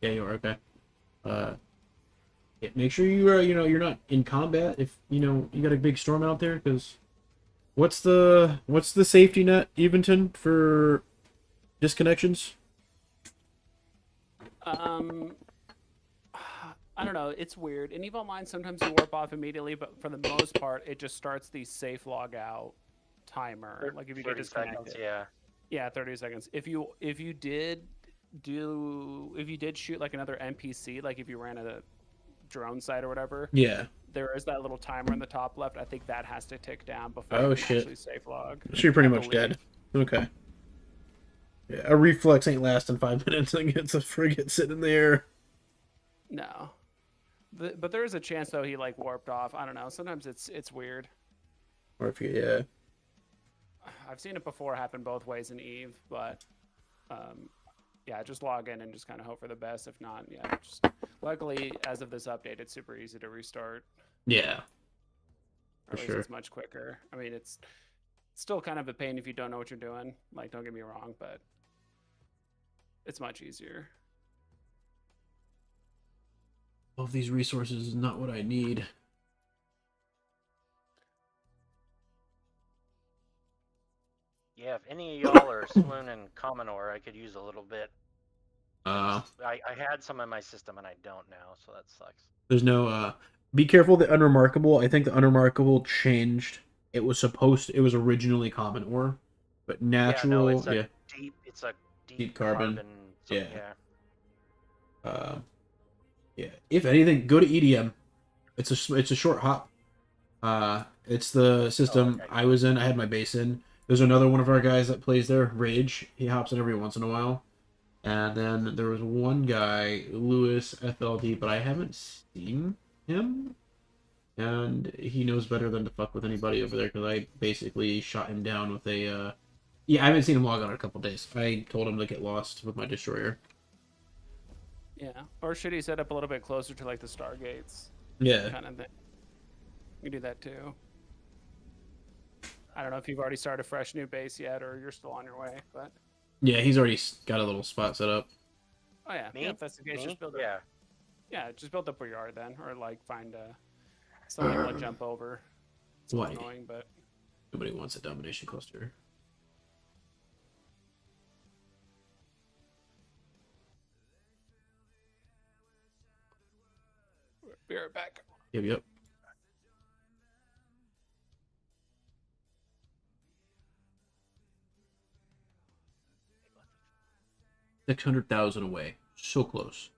Yeah, you are. Okay. Yeah, make sure you are. You're not in combat. If you got a big storm out there, because what's the safety net, Eventon, for disconnections? I don't know. It's weird. In EVE Online, sometimes you warp off immediately, but for the most part, it just starts the safe log out timer. Like if you get 30 seconds, disconnected. yeah. Yeah, 30 seconds. If you did shoot like another NPC, like if you ran a drone site or whatever, Yeah. there is that little timer in the top left. I think that has to tick down before Oh, you can shit. actually safe log. So you're pretty I much believe. dead. Okay. Yeah, a reflex ain't lasting 5 minutes and gets a frigate sitting there. No. But there is a chance though he like warped off. I don't know. Sometimes it's weird. Or if yeah. I've seen it before happen both ways in EVE, but yeah, just log in and just kind of hope for the best. If not, yeah, just luckily as of this update, it's super easy to restart. Yeah. Or For at least sure. it's much quicker. I mean, it's still kind of a pain if you don't know what you're doing. Like, don't get me wrong, but it's much easier. All of these resources is not what I need. Yeah, if any of y'all are swooning Commodore, I could use a little bit. I had some in my system and I don't now, so that sucks. There's no be careful the unremarkable. I think the unremarkable changed. It was originally common ore, but natural, yeah, no, it's a deep carbon. Yeah. Yeah. If anything, go to EDM. It's a short hop. It's the system I was in. I had my base in. There's another one of our guys that plays there, Rage. He hops in every once in a while. And then there was one guy, Lewis FLD, but I haven't seen him. And he knows better than to fuck with anybody over there because I basically shot him down with a. Yeah, I haven't seen him log on in a couple days. I told him to get lost with my destroyer. Yeah, or should he set up a little bit closer to like the Stargates? Yeah. Kind of thing. You can do that too. I don't know if you've already started a fresh new base yet, or you're still on your way, but. Yeah, he's already got a little spot set up. Oh yeah, Me? yeah, if that's the case, Me? just build it. Yeah. Yeah, just build up your yard then, or like find something to jump over. It's Why? annoying, but Nobody wants a domination cluster. be right back. Yep. 600,000 away. So close.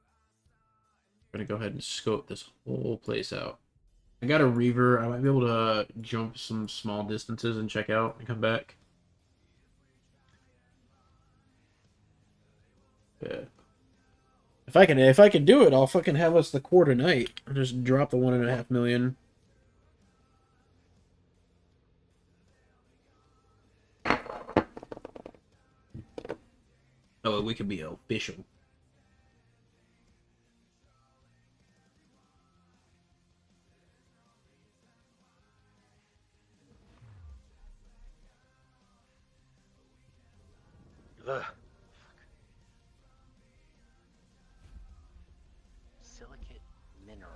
I'm gonna go ahead and scope this whole place out. I got a Reaver. I might be able to jump some small distances and check out and come back. Yeah. If I can do it, I'll fucking have us the core tonight. I'll just drop the 1.5 million. Oh, we could be official. Ugh. Silicate minerals.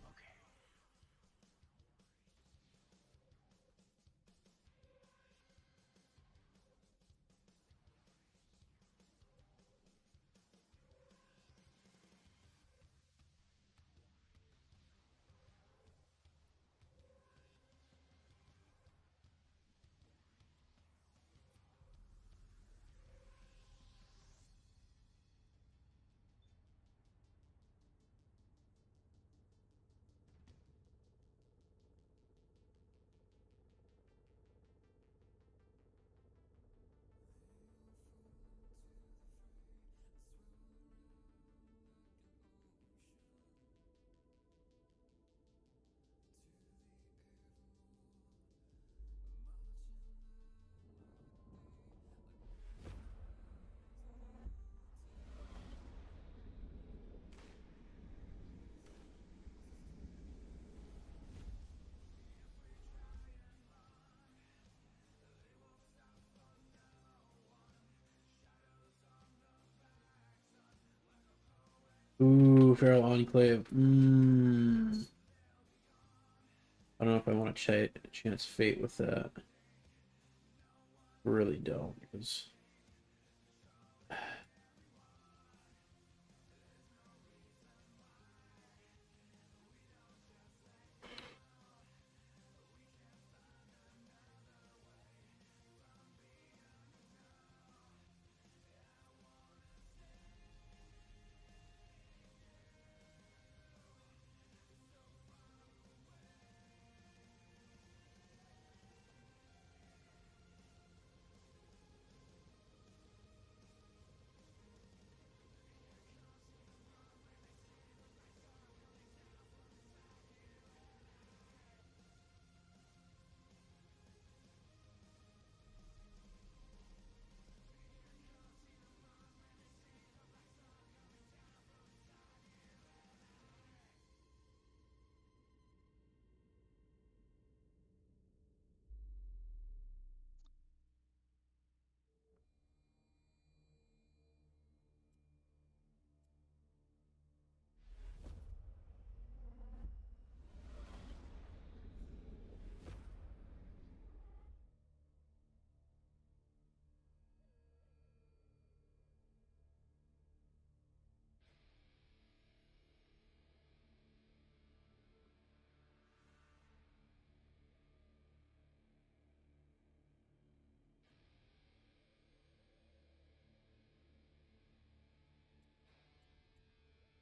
Okay. Ooh, Feral Enclave. I don't know if I want to chance fate with that. Really don't, because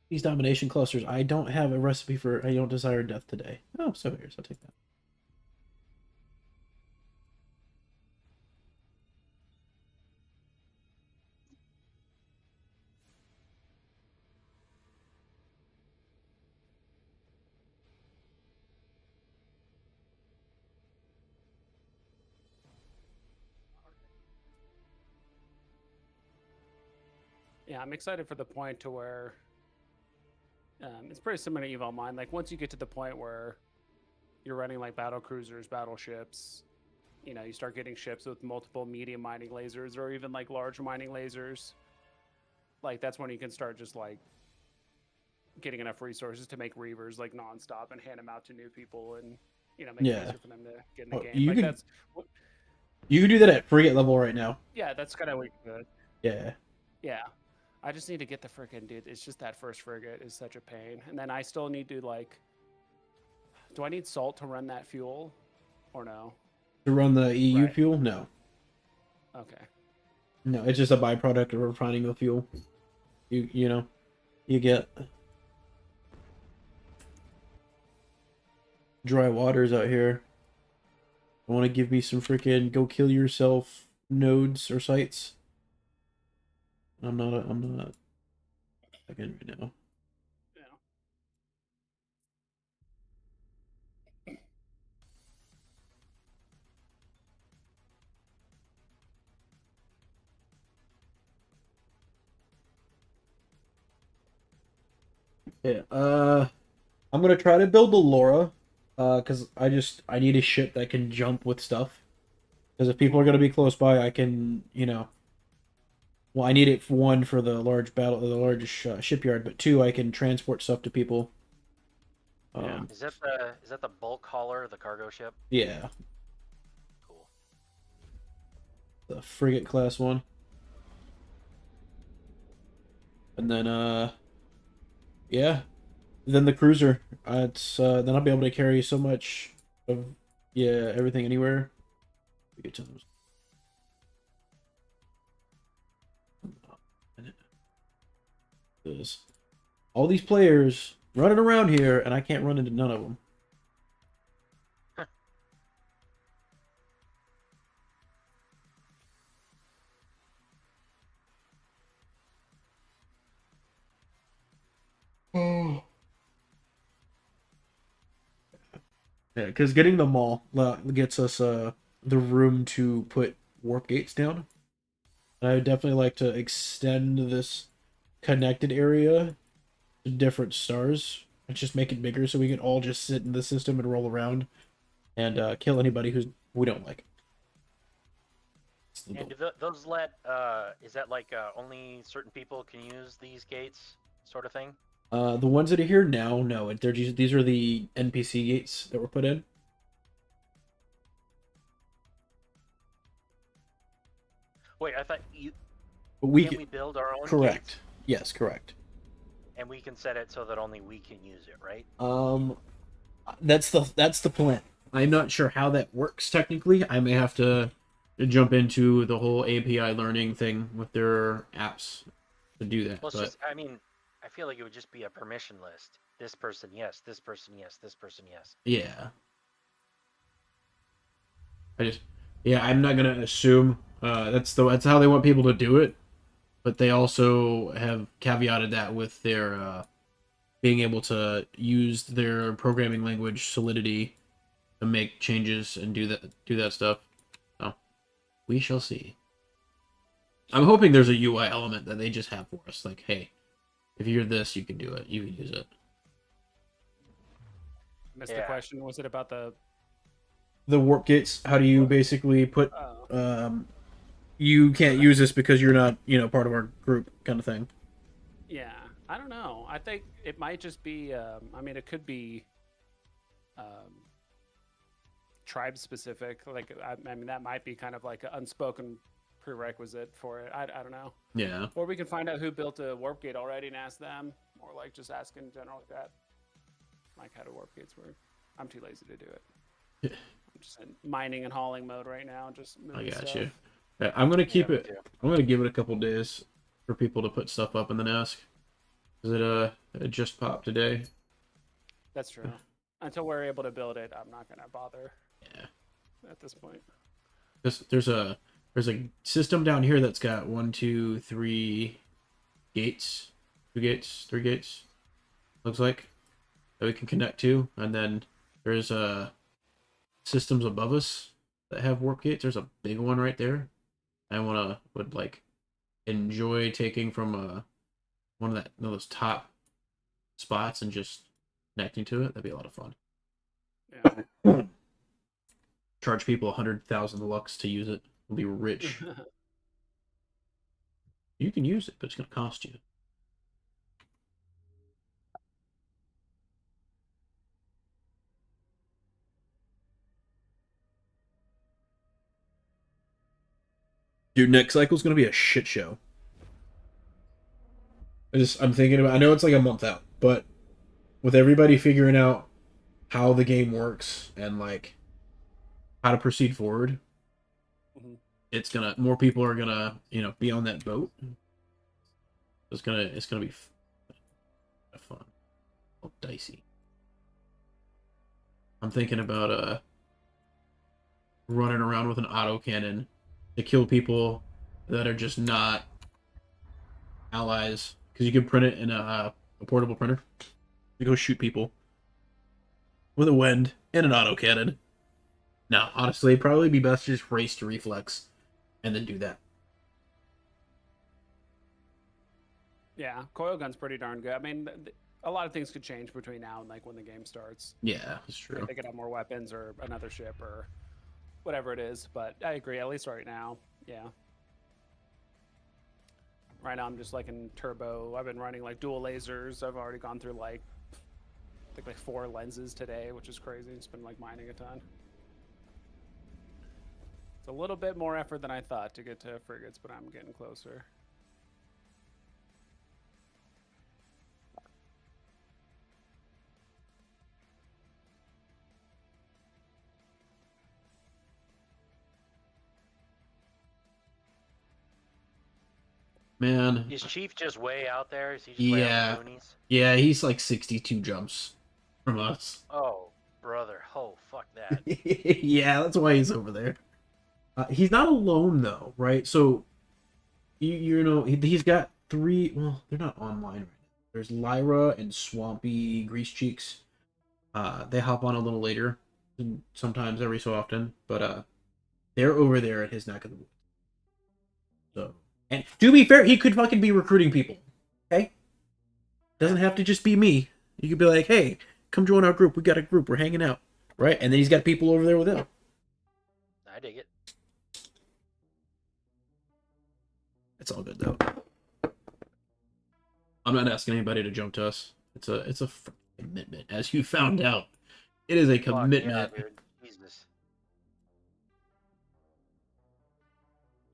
these domination clusters. I don't have a recipe for. I don't desire death today. Oh, so here's. I'll take that. Yeah, I'm excited for the point to where it's pretty similar to Eve Online. Like once you get to the point where you're running like battle cruisers, battleships, you start getting ships with multiple medium mining lasers or even like large mining lasers. Like that's when you can start just like getting enough resources to make reavers like nonstop and hand them out to new people and make it Yeah. easier for them to get in the Oh, game. Like that's you can do that at frigate level right now. yeah, that's kind of what Yeah. yeah. I just need to get the freaking dude. It's just that first frigate is such a pain, and then I still need to like. Do I need salt to run that fuel, or no? To run the EU Right. fuel, no. Okay. No, it's just a byproduct of refining the fuel. You get dry waters out here. I want to give me some freaking go kill yourself nodes or sites. I'm not again right now. Yeah. I'm gonna try to build the Laura. Cause I need a ship that can jump with stuff. Because if people are gonna be close by, I can, well, I need it for one for the largest shipyard, but two, I can transport stuff to people. Yeah. Is that the bulk hauler, the cargo ship? Yeah, Cool. the frigate class one. And then, yeah, then the cruiser. It's then I'll be able to carry so much of everything anywhere. We get to those. All these players running around here, and I can't run into none of them. Oh. Yeah, because getting the mall gets us the room to put warp gates down. And I would definitely like to extend this connected area to different stars and just make it bigger so we can all just sit in the system and roll around and kill anybody we don't like. And do those let is that like only certain people can use these gates? sort of thing? The ones that are here now, no, these are the NPC gates that were put in. Wait, I thought you But we can't we build our own correct. gates? Yes, correct. And we can set it so that only we can use it, right? That's the plan. I'm not sure how that works technically. I may have to jump into the whole API learning thing with their apps to do that. Well, it's But just, I mean, I feel like it would just be a permission list. This person, yes. This person, yes. This person, yes. yeah, I'm not gonna assume that's how they want people to do it. But they also have caveated that with their being able to use their programming language Solidity to make changes and do that stuff. So we shall see. I'm hoping there's a UI element that they just have for us, like, hey, if you're this, you can do it. You can use it. Missed the Yeah. question. Was it about the? The warp gates. How do you basically put? Oh. You can't use this because you're not, part of our group, kind of thing. Yeah, I don't know. I think it might just be. I mean, it could be tribe specific. Like, I mean, that might be kind of like an unspoken prerequisite for it. I don't know. Yeah. Or we can find out who built a warp gate already and ask them, or like just ask in general like that, like how do warp gates work. I'm too lazy to do it. I'm just in mining and hauling mode right now. Just I moving got stuff. you. Yeah, I'm gonna keep me it. too. I'm gonna give it a couple days for people to put stuff up and then ask. Cause it just popped today. That's true. Until we're able to build it, I'm not gonna bother. Yeah. At this point. There's a system down here that's got 1, 2, 3 gates, 2 gates, 3 gates. Looks like that we can connect to, and then there's systems above us that have warp gates. There's a big one right there. I would like enjoy taking from one of those top spots and just connecting to it. That'd be a lot of fun. Yeah. Charge people 100,000 lux to use it. We'll be rich. You can use it, but it's gonna cost you. Dude, next cycle's gonna be a shit show. I'm thinking about. I know it's like a month out, but with everybody figuring out how the game works and like how to proceed forward, Mhm. more people are gonna be on that boat. It's gonna be fun, oh, dicey. I'm thinking about running around with an autocannon to kill people that are just not allies, because you can print it in a portable printer. You go shoot people with a wind and an autocannon. Now, honestly, it'd probably be best to just race to reflex and then do that. Yeah, coil gun's pretty darn good. I mean, a lot of things could change between now and like when the game starts. Yeah, that's true. Like, they could have more weapons or another ship or whatever it is. But I agree, at least right now, yeah. Right now I'm just like in turbo. I've been running like dual lasers. I've already gone through like I think like 4 lenses today, which is crazy. It's been like mining a ton. It's a little bit more effort than I thought to get to frigates, but I'm getting closer. Man, Is Chief just way out there? Is he just way out in the boonies? yeah, he's like 62 jumps from us. Oh, brother. Oh, fuck that. Yeah, that's why he's over there. He's not alone though, right? So, he's got 3. Well, they're not online right now. There's Lyra and Swampy Grease Cheeks. They hop on a little later, sometimes every so often, but they're over there at his neck of the woods. So, and to be fair, he could fucking be recruiting people. Okay, doesn't have to just be me. You could be like, hey, come join our group. We got a group. We're hanging out, right? And then he's got people over there with him. I dig it. It's all good though. I'm not asking anybody to jump to us. It's a commitment, as you found out. It is a Fuck commitment. yeah, dude. Jesus.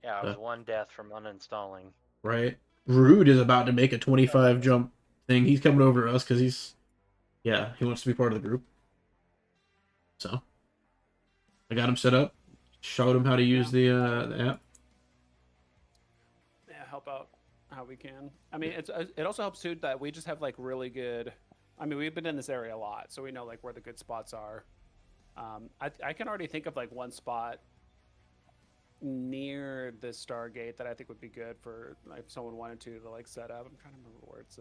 Yeah, I Uh, was one death from uninstalling. right? Rude is about to make a 25 jump thing. He's coming over to us because he wants to be part of the group. So I got him set up, showed him how to use the app. Yeah, help out how we can. I mean, it also helps too that we just have like really good. I mean, we've been in this area a lot, so we know like where the good spots are. I can already think of like one spot near the Stargate that I think would be good for like, if someone wanted to like set up. I'm trying to remember where it's.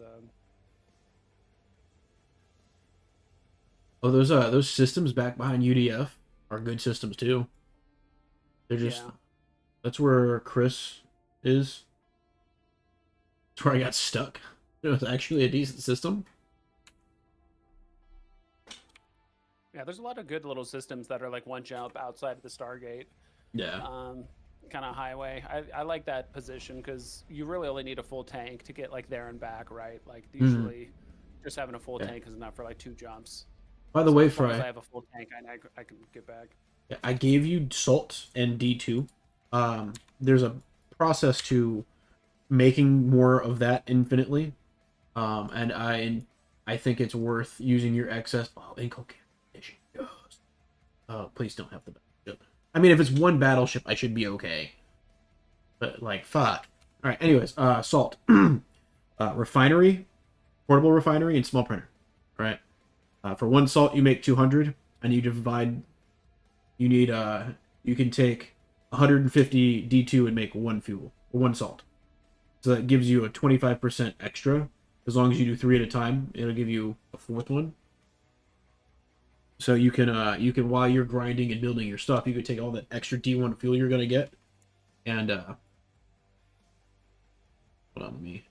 Oh, those systems back behind UDF are good systems too. They're just Yeah. That's where Chris is. That's where I got stuck. It was actually a decent system. Yeah, there's a lot of good little systems that are like one jump outside of the Stargate. Yeah. Kind of highway. I like that position because you really only need a full tank to get like there and back, right? Like usually, just having a full tank is enough for like 2 jumps. By the So way, as long as I Fry, have a full tank, I can get back. I gave you Salt and D2. There's a process to making more of that infinitely. And I think it's worth using your excess. Oh, inculcation. Yes. Oh, please don't have the battleship. I mean, if it's one battleship, I should be okay. But like, fuck. All right. Anyways, Salt, refinery, portable refinery, and small printer. All right. For 1 salt, you make 200, and you divide. You need you can take 150 D2 and make 1 fuel or 1 salt. So that gives you a 25% extra. As long as you do 3 at a time, it'll give you a 4th one. So you can while you're grinding and building your stuff, you can take all that extra D1 fuel you're gonna get, and hold on me.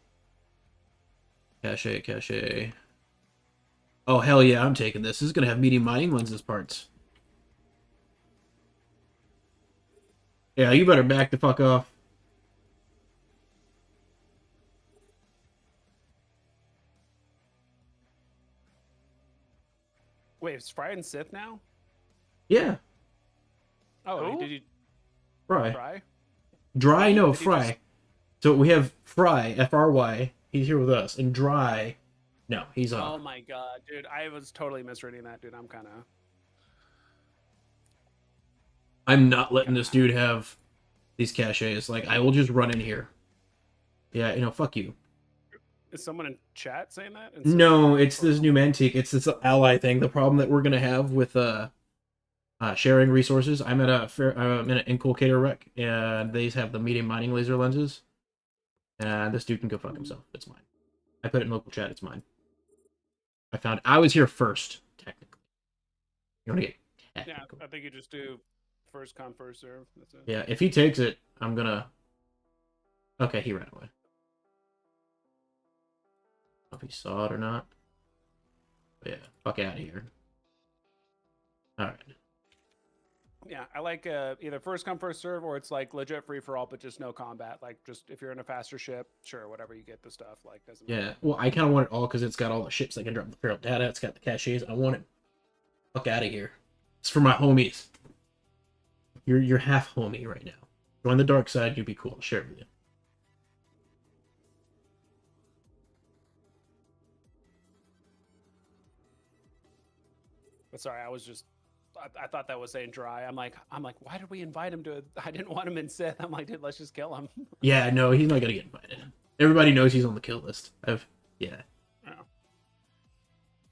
Cache. Oh hell yeah, I'm taking this. This is gonna have medium mining lenses parts. Yeah, you better back the fuck off. Wait, is Fry and Sith now? Yeah, Oh, Who? did you Fry. Fry? Dry, no, Did he Fry. just- So we have Fry, Fry. He's here with us, and Dry. No, he's Oh my god, dude! I was totally misreading that, dude. I'm kind of. I'm not letting this dude have these caches. Like, I will just run in here. Yeah, fuck you. Is someone in chat saying that? No, it's this new Mantique. It's this ally thing. The problem that we're gonna have with sharing resources. I'm in an inculcator wreck, and they have the medium mining laser lenses. And this dude can go fuck himself. It's mine. I put it in local chat. It's mine. I was here first, technically. You want to get Yeah, technical? I think you just do first come, first serve. That's it. Yeah, if he takes it, I'm gonna. Okay, he ran away. I don't know if he saw it or not. But yeah, fuck out of here. Alright. Yeah, I like either first come, first serve, or it's like legit free for all, but just no combat. Like, just if you're in a faster ship, sure, whatever you get the stuff. Like, doesn't matter. Yeah, well, I kind of want it all because it's got all the ships that can drop the feral data. It's got the caches. I want it. Fuck out of here. It's for my homies. You're half homie right now. Join the dark side. You'd be cool. I'll share it with you. But sorry, I was just. I thought that was saying dry. I'm like, why did we invite him to? I didn't want him in Sith. I'm like, dude, let's just kill him. Yeah, no, he's not gonna get invited. Everybody knows he's on the kill list. Yeah. Oh.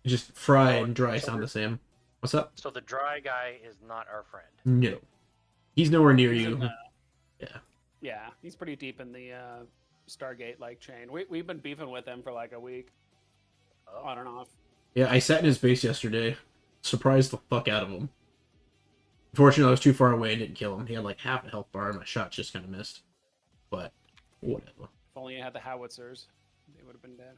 Just Fry Oh, and Dry so sound we're- the same. What's up? So the dry guy is not our friend. No. He's nowhere near He's you. in the- Yeah. Yeah, he's pretty deep in the Stargate like chain. We've been beefing with him for like a week, Oh. on and off. Yeah, I sat in his base yesterday. Surprised the fuck out of him. Unfortunately, I was too far away and didn't kill him. He had like half a health bar and my shots just kind of missed. But, whatever. If only you had the howitzers, they would have been dead.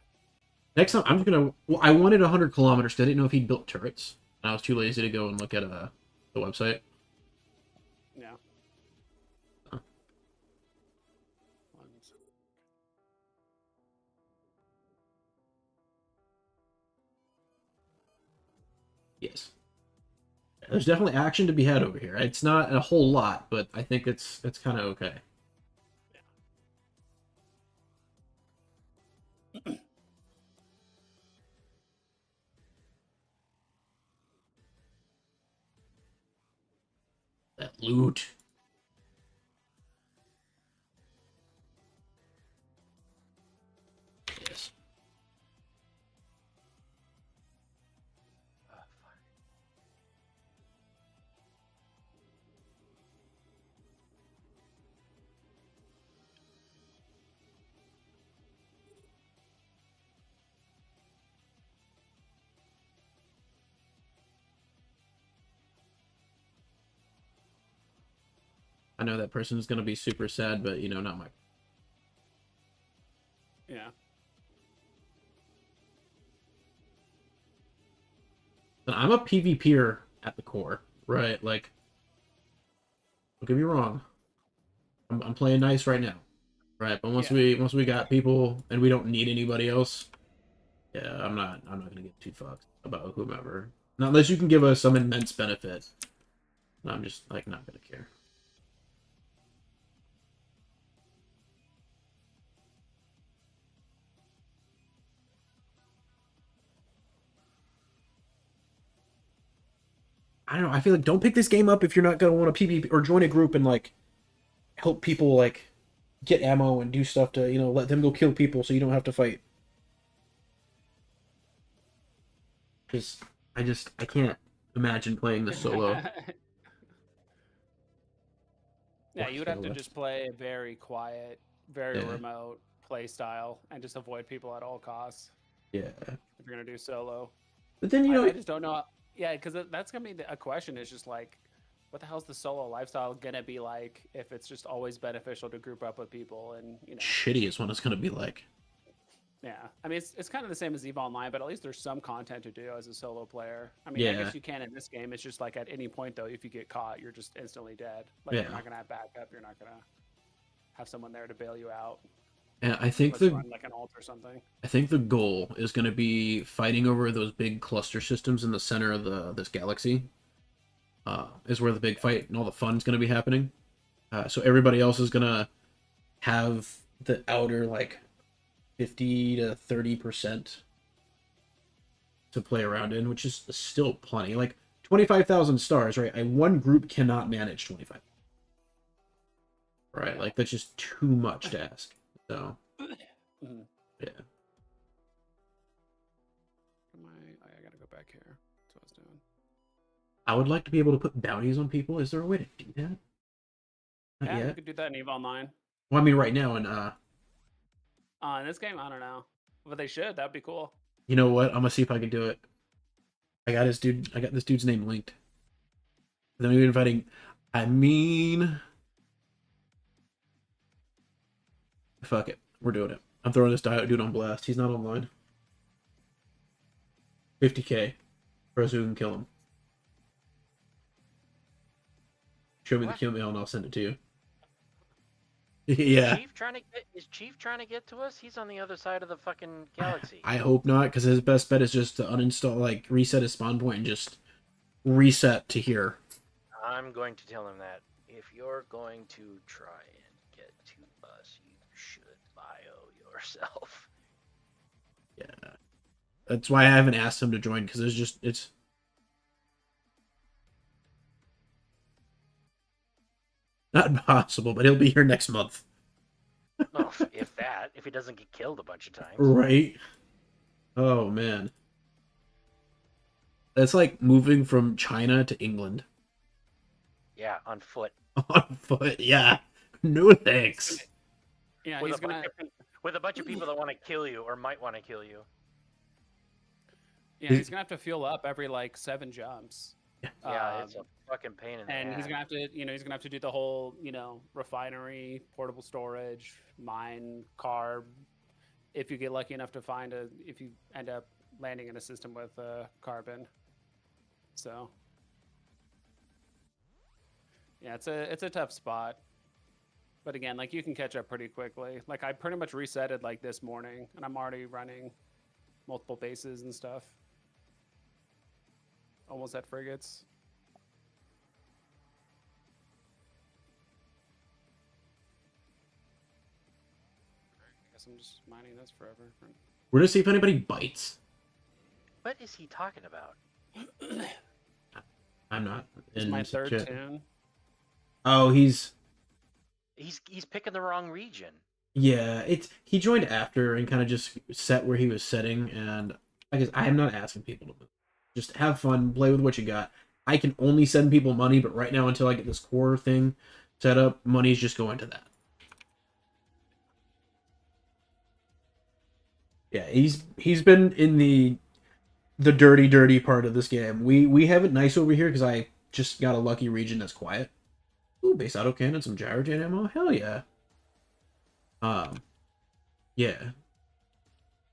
Next time, I'm just gonna... Well, I wanted 100 kilometers. I didn't know if he built turrets. And I was too lazy to go and look at the website. Yeah. Huh. Yes. There's definitely action to be had over here. It's not a whole lot, but I think it's kind of okay. That loot. Yes. I know that person is going to be super sad, but, you know, not my... Yeah. And I'm a PvPer at the core, right? Like, don't get me wrong. I'm playing nice right now, right? But once we got people and we don't need anybody else, yeah, I'm not gonna get too fucked about whomever. Not unless you can give us some immense benefit. I'm just like not gonna care. I don't know. I feel like don't pick this game up if you're not gonna want to PvP or join a group and like help people like get ammo and do stuff to, you know, let them go kill people so you don't have to fight. Because I can't imagine playing this solo. Yeah, you would have to Solo. just play a very quiet, very Yeah. remote play style and just avoid people at all costs Yeah. if you're gonna do solo. But then, you know, I just don't know. Yeah, because that's gonna be a question. Is just like, what the hell's the solo lifestyle gonna be like if it's just always beneficial to group up with people and shitty is what it's going to be like. Yeah, I mean it's kind of the same as EVE Online, but at least there's some content to do as a solo player. I mean, I Yeah. guess you can in this game. It's just like at any point though, if you get caught, you're just instantly dead. Like Yeah. you're not gonna have backup. You're not gonna have someone there to bail you out. And I think Unless you run like an ult or something. I think the goal is going to be fighting over those big cluster systems in the center of this galaxy. Is where the big fight and all the fun's going to be happening. So everybody else is going to have the outer like 50 to 30% to play around in, which is still plenty. Like 25,000 stars, right? One group cannot manage 25. Right? Like that's just too much to ask. So, Mhm. yeah. I gotta go back here. That's what I was doing. I would like to be able to put bounties on people. Is there a way to do that? Not Yeah, you yet. could do that in EVE Online. Well, I mean, right now, and In this game, I don't know, but they should. That'd be cool. you know what? I'm gonna see if I can do it. I got this dude's name linked. Then we're inviting. I mean, fuck it. We're doing it. I'm throwing this dude on blast. He's not online. 50K for us who can kill him. Show me the kill mail and I'll send it to you. Yeah. Is Chief trying to get to us? He's on the other side of the fucking galaxy. I hope not, because his best bet is just to uninstall, like, reset his spawn point and just reset to here. I'm going to tell him that if you're going to try and get to us, you should bio yourself. Yeah. That's why I haven't asked him to join, because it's... not possible, but he'll be here next month. Oh, if he doesn't get killed a bunch of times. Right? Oh, man. That's like moving from China to England. Yeah, on foot. On foot, yeah. No thanks. Yeah, With he's gonna. with a bunch of people that want to kill you or might want to kill you. Yeah, he's gonna have to fuel up every like 7 jumps. Yeah, it's a fucking pain in the And ass. he's gonna have to, he's gonna have to do the whole, refinery, portable storage, mine, carb. If you get lucky enough to if you end up landing in a system with carbon. So, yeah, it's a tough spot. But again, like you can catch up pretty quickly. Like I pretty much resetted like this morning, and I'm already running multiple bases and stuff. almost at frigates. Guess I'm just mining this forever. We're gonna see if anybody bites. What is he talking about? I'm not. It's in my third chat. tune. Oh, He's picking the wrong region. yeah. He joined after and kind of just set where he was setting, and I guess I'm not asking people to move. Just have fun, play with what you got. I can only send people money, but right now until I get this core thing set up, money's just going to that. Yeah, he's been in the dirty part of this game. We have it nice over here because I just got a lucky region that's quiet. Ooh, base autocannon, some gyrogen ammo. Hell yeah. Yeah.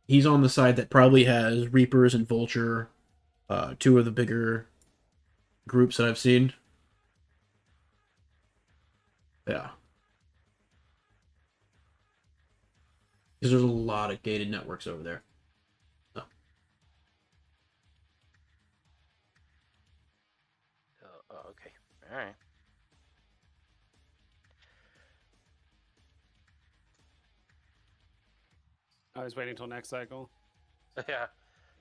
He's on the side that probably has Reapers and Vulture, two of the bigger groups that I've seen. Yeah. Because there's a lot of gated networks over there. So. Oh, okay. All right. I was waiting until next cycle. Yeah.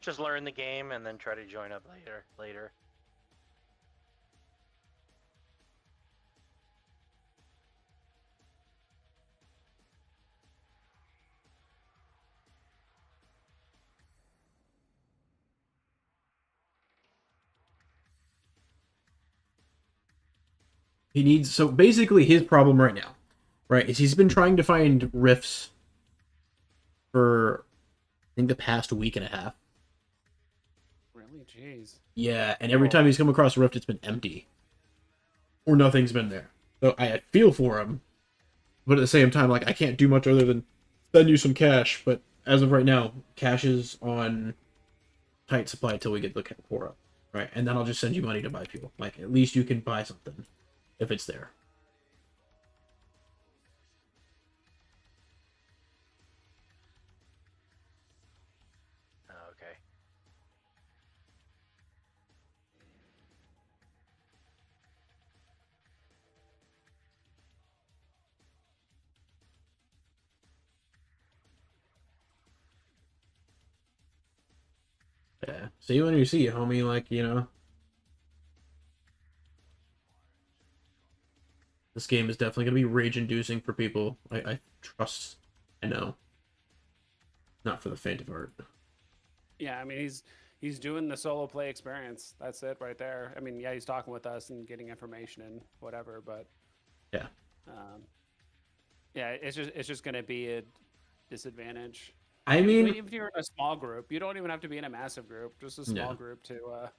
Just learn the game and then try to join up later. He needs, so basically his problem right now, right, is he's been trying to find rifts for I think the past week and a half. Really? Jeez. Yeah, and every time he's come across a rift, it's been empty. Or nothing's been there. So I feel for him. But at the same time, like, I can't do much other than send you some cash. But as of right now, cash is on tight supply until we get the core up. Right? And then I'll just send you money to buy fuel. Like, at least you can buy something if it's there. Oh, okay. Yeah. See when you see it, homie. Like, you know. This game is definitely going to be rage-inducing for people. I trust. I know. Not for the faint of heart. Yeah, I mean he's doing the solo play experience. That's it right there. I mean, yeah, he's talking with us and getting information and whatever, but Yeah. Yeah, it's just gonna be a disadvantage. I Even mean, if you're in a small group, you don't even have to be in a massive group. Just a small Yeah. group to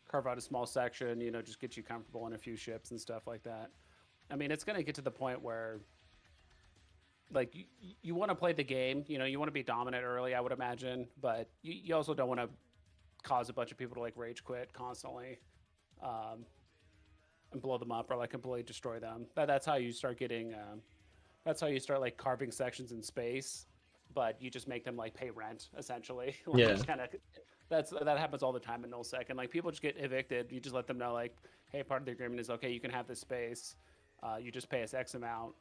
carve out a small section. You know, just get you comfortable in a few ships and stuff like that. I mean, it's gonna get to the point where, like, you want to play the game. You know, you want to be dominant early, I would imagine, but you also don't want to cause a bunch of people to like rage quit constantly, and blow them up or like completely destroy them. That's how you start getting. That's how you start like carving sections in space, but you just make them like pay rent essentially. Like, Yeah. that happens all the time in nullsec, and like people just get evicted. You just let them know like, hey, part of the agreement is okay, you can have this space. You just pay us X amount,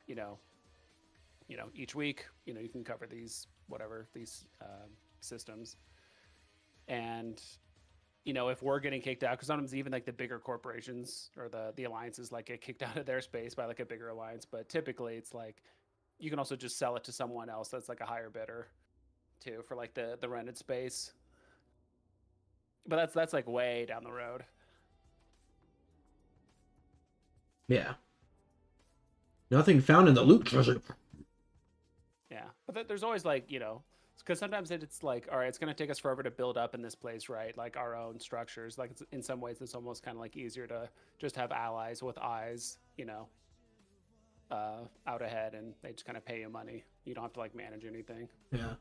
each week. You can cover these systems, and if we're getting kicked out, because sometimes even like the bigger corporations or the alliances like get kicked out of their space by like a bigger alliance, but typically it's like you can also just sell it to someone else that's like a higher bidder too for like the rented space. But that's like way down the road. Yeah. Nothing found in the loot treasure. Yeah, but there's always like because sometimes it's like, all right, it's going to take us forever to build up in this place, right? Like our own structures. Like in some ways, it's almost kind of like easier to just have allies with eyes, out ahead, and they just kind of pay you money. You don't have to like manage anything. Yeah.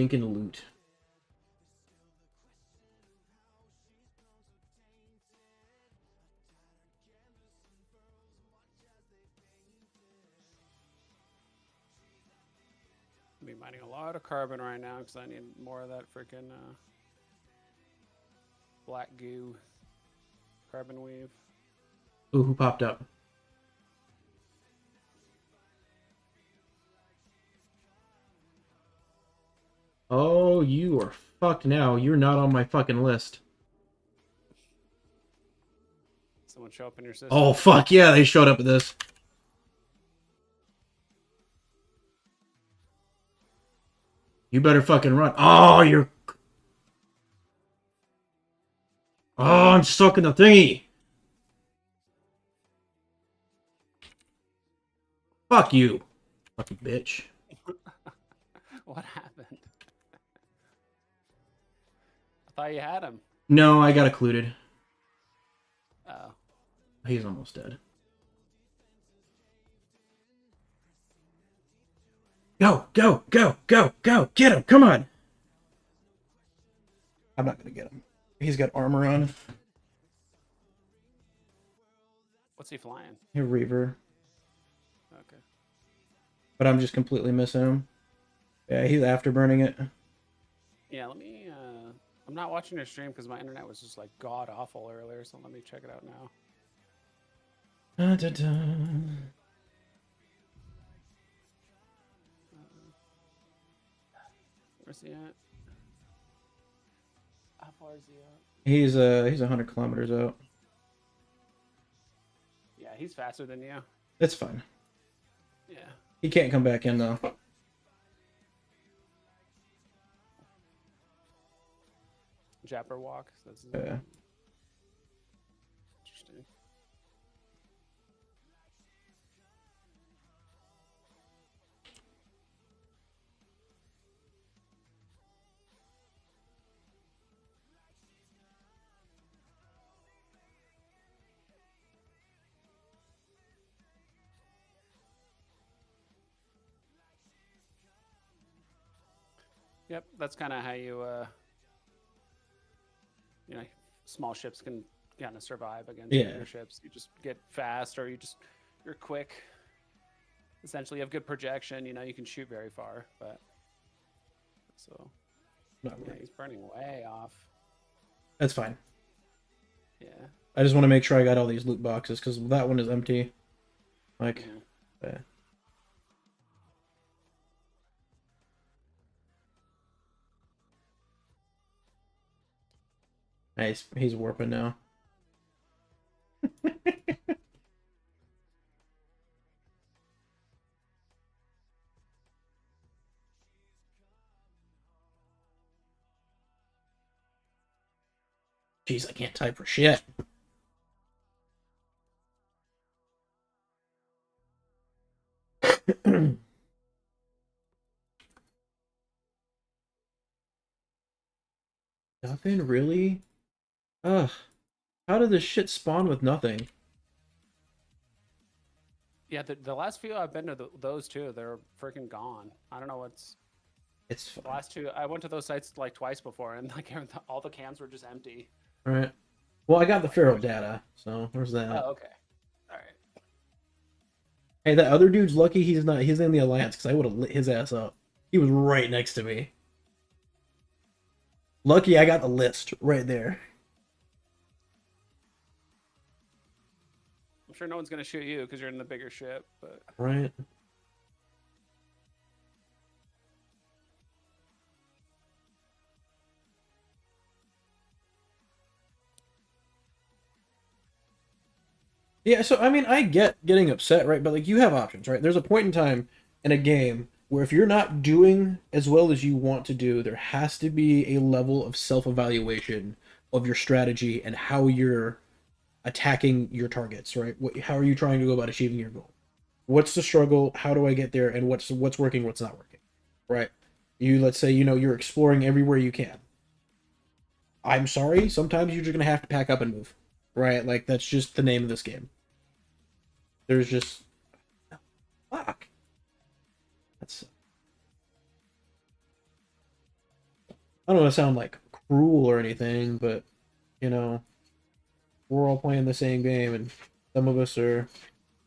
Stinking loot. I'll be mining a lot of carbon right now because I need more of that freaking black goo carbon weave. Ooh, who popped up? Oh, you are fucked now. You're not on my fucking list. Someone show up in your system. Oh, fuck yeah, they showed up at this. You better fucking run. Oh, you're... Oh, I'm stuck in the thingy. Fuck you. Fucking bitch. What happened? I thought you had him. No, I got occluded. Oh. He's almost dead. Go, go, go, go, go. Get him. Come on. I'm not going to get him. He's got armor on. What's he flying? Hey, Reaver. Okay. But I'm just completely missing him. Yeah, he's afterburning it. Yeah, let me I'm not watching your stream because my internet was just like god awful earlier, so let me check it out now. Dun, dun, dun. Where's he at? How far is he out? He's 100 kilometers out. Yeah, he's faster than you. It's fine. Yeah. He can't come back in though. Jabberwock. That's his Yeah. name. Interesting. Yep, that's kind of how you you know, small ships can kind of survive against Yeah. bigger ships. You just get fast, or you're quick. Essentially, you have good projection. You know, you can shoot very far. But so Not yeah, really. he's burning way off. That's fine. Yeah. I just want to make sure I got all these loot boxes because that one is empty. Like, Mhm. yeah. Nice. He's warping now. Jeez, I can't type for shit. Nothing really? Ugh. How did this shit spawn with nothing? Yeah, the last few I've been to those two, they're freaking gone. I don't know what's It's the fine. last two. I went to those sites like twice before, and like all the cans were just empty. Alright. Well, I got the Pharaoh data, so there's that. Oh, okay. All right. Hey, that other dude's lucky he's not. He's in the Alliance because I would have lit his ass up. He was right next to me. Lucky I got the list right there. I'm sure no one's gonna shoot you because you're in the bigger ship, but Right. Yeah, so I mean, I get getting upset, right? But like, you have options, right? There's a point in time in a game where if you're not doing as well as you want to do, there has to be a level of self-evaluation of your strategy and how you're attacking your targets, right? How are you trying to go about achieving your goal? What's the struggle? How do I get there? And what's working? What's not working? Right? Let's say you're exploring everywhere you can. I'm sorry, sometimes you're just gonna have to pack up and move, right? Like that's just the name of this game. There's just fuck. That's I don't want to sound like cruel or anything, but you know, we're all playing the same game, and some of us are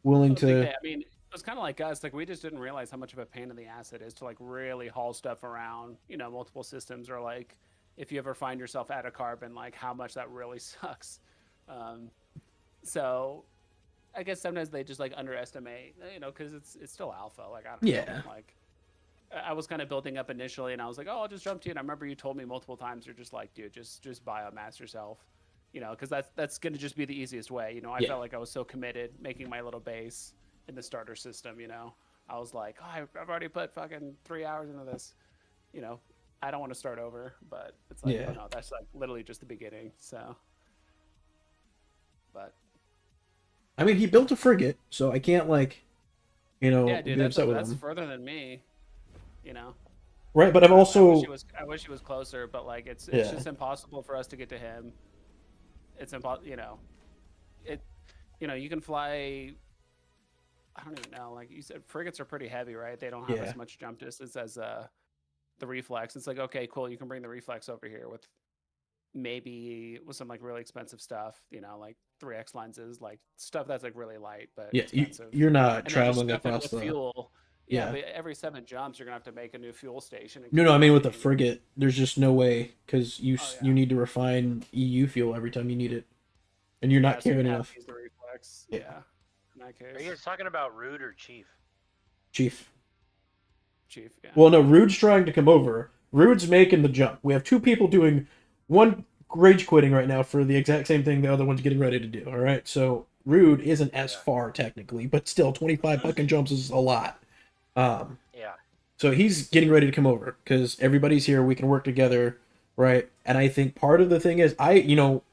willing I think to. that, I mean, it was kind of like us. Like we just didn't realize how much of a pain in the ass it is to like really haul stuff around, multiple systems, or like if you ever find yourself at a carbon, like how much that really sucks. Um, so I guess sometimes they just like underestimate, because it's still alpha. Like I don't know, Yeah, like I was kind of building up initially, and I was like, oh, I'll just jump to you. And I remember you told me multiple times, you're just like, dude, just biomass yourself, because that's gonna just be the easiest way. I yeah, felt like I was so committed making my little base in the starter system. I was like, oh, I've already put fucking 3 hours into this. I don't want to start over, but it's like, oh yeah. no, that's like literally just the beginning. So, but I mean, he built a frigate, so I can't like, yeah, dude, be upset with that's him. further than me. You know. Right, but I've also, I wish he was closer, but like it's yeah, just impossible for us to get to him. It's impossible, it you can fly. I don't even know. Like you said, frigates are pretty heavy, right? They don't have yeah, as much jump distance as the reflex. It's like, okay, cool, you can bring the reflex over here with maybe with some like really expensive stuff, like 3x lenses, like stuff that's like really light but yeah. expensive, You're not and then just traveling stuff it across with the, fuel. Yeah, yeah. but every 7 jumps, you're gonna have to make a new fuel station and No, keep no, I mean with the mining. frigate, there's just no way because Oh you yeah, need to refine EU fuel every time you need it, and you're yeah. not So you're carrying gonna have to enough. use the reflex. Yeah, Yeah, in that Are you case, guys talking about Rude or Chief? chief. chief. Yeah. Well, no, Rude's trying to come over. Rude's making the jump. We have two people doing one rage quitting right now for the exact same thing the other one's getting ready to do. All right, so Rude isn't as Yeah. far technically, but still 25 fucking jumps is a lot. Um, Yeah. so he's getting ready to come over because everybody's here. We can work together, right? And I think part of the thing is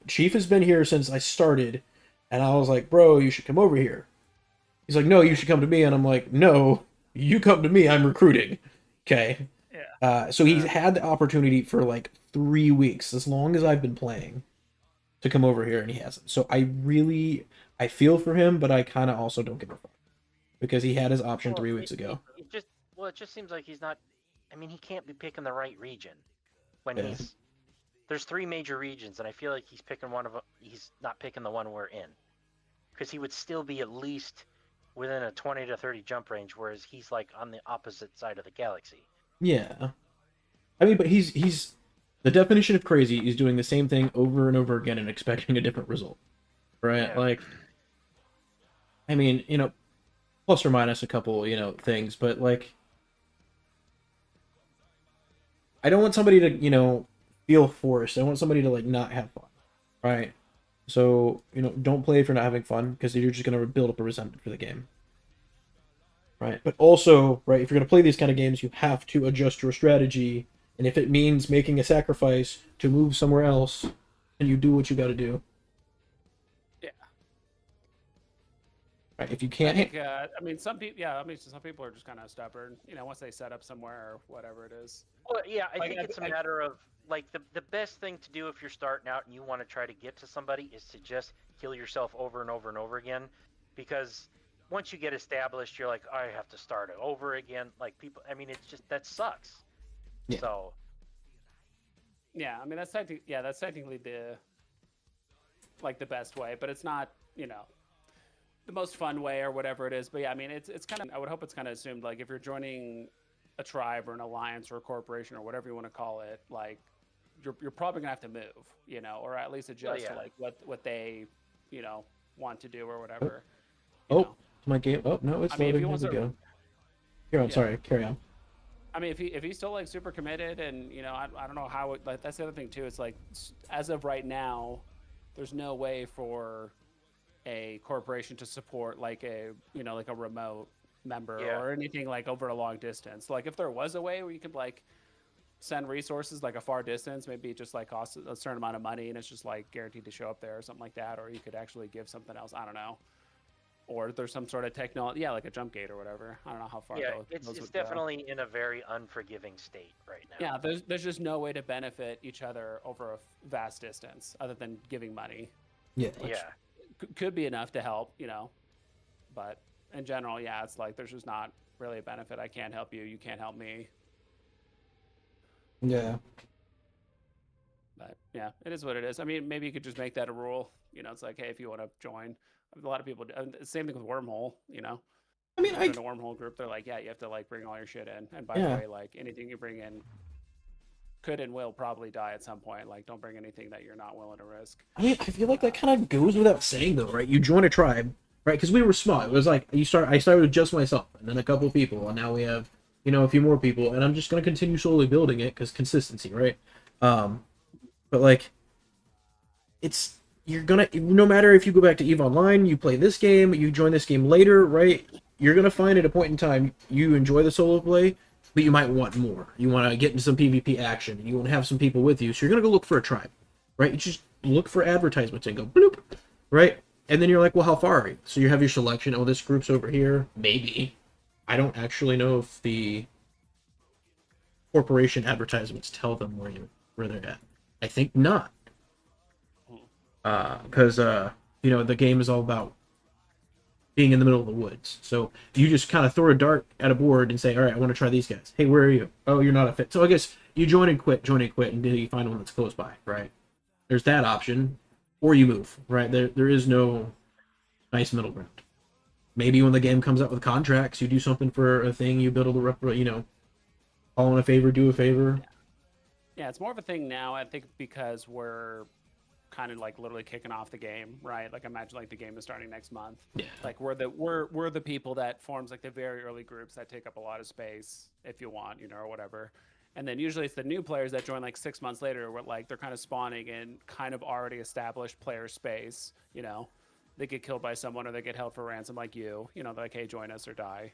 Chief has been here since I started, and I was like, bro, you should come over here. He's like, no, you should come to me, and I'm like, no, you come to me. I'm recruiting. Okay. Yeah. So he's had the opportunity for like 3 weeks, as long as I've been playing, to come over here, and he hasn't. So I feel for him, but I kind of also don't give a fuck because he had his option Well, 3 weeks ago. it just seems like he's not. I mean, he can't be picking the right region when Yeah. There's 3 major regions, and I feel like he's picking one of them. He's not picking the one we're in, because he would still be at least within a 20 to 30 jump range, whereas he's like on the opposite side of the galaxy. Yeah. I mean, but he's the definition of crazy is doing the same thing over and over again and expecting a different result, right? Yeah. Like, I mean, plus or minus a couple, things, but like, I don't want somebody to, feel forced. I want somebody to like not have fun, right? So, don't play if you're not having fun because you're just gonna build up a resentment for the game, right? But also, right, if you're gonna play these kind of games, you have to adjust your strategy, and if it means making a sacrifice to move somewhere else, and you do what you got to do. Yeah. Right? If you I can't, think, I mean, some people, yeah, I mean, some people are just kind of stubborn, once they set up somewhere or whatever it is. Well, yeah, I Like, think it's a matter of like the best thing to do if you're starting out and you want to try to get to somebody is to just kill yourself over and over and over again, because once you get established, you're like, I have to start it over again. Like people, I mean, it's just that sucks. Yeah. So Yeah, I mean, that's technically the best way, but it's not, the most fun way or whatever it is. But yeah, I mean, it's kind of, I would hope it's kind of assumed, like if you're joining a tribe or an alliance or a corporation or whatever you want to call it, like you're probably gonna have to move, or at least adjust to like what they, want to do or whatever. Oh, my game. Oh no, it's I mean, if loading. he Here wants we to, go. Here, I'm yeah. sorry. Carry on. I mean, if he's still like super committed, and I don't know how it, like that's the other thing too. It's like as of right now, there's no way for a corporation to support like a like a remote member or anything like over a long distance. Like if there was a way where you could like send resources like a far distance, maybe it just like costs a certain amount of money and it's just like guaranteed to show up there or something like that, or you could actually give something else. I don't know. Or there's some sort of technology, yeah, like a jump gate or whatever. I don't know how far. yeah, those it's would go. definitely in a very unforgiving state right now. Yeah, there's just no way to benefit each other over a vast distance other than giving money. Yeah. Yeah. Could be enough to help, but in general, yeah, it's like there's just not really a benefit. I can't help you, you can't help me. Yeah. Yeah, it is what it is. I mean, maybe you could just make that a rule. You know, it's like, hey, if you want to join, a lot of people. Same thing with Wormhole. You know, I mean, I joined a Wormhole group. They're like, yeah, you have to like bring all your shit in. And by the yeah. way, like anything you bring in could and will probably die at some point. Like, don't bring anything that you're not willing to risk. I mean, I feel like that kind of goes without saying, though, right? You join a tribe, right? Because we were small. It was like I started with just myself, and then a couple of people, and now we have, a few more people, and I'm just gonna continue slowly building it because consistency, right? But like, you're gonna, no matter if you go back to EVE Online, you play this game, you join this game later, right? You're gonna find at a point in time you enjoy the solo play, but you might want more. You want to get into some PvP action. You want to have some people with you, so you're gonna go look for a tribe, right? You just look for advertisements and go bloop, right? And then you're like, well, how far are you? So you have your selection. Oh, this group's over here. Maybe. I don't actually know if the corporation advertisements tell them where they're at. I think not. Because the game is all about being in the middle of the woods. So you just kind of throw a dart at a board and say, all right, I want to try these guys. Hey, where are you? Oh, you're not a fit. So I guess you join and quit, until you find one that's close by, right? There's that option. Or you move, right? There is no nice middle ground. Maybe when the game comes out with contracts, you do something for a thing, you build a all in a favor, do a favor. Yeah, it's more of a thing now, I think, because we're kind of like literally kicking off the game, right? Like imagine like the game is starting next month. Yeah. Like we're the people that forms like the very early groups that take up a lot of space if you want, or whatever. And then usually it's the new players that join like 6 months later where like they're kind of spawning in kind of already established player space, They get killed by someone or they get held for ransom like you. They're like, hey, join us or die.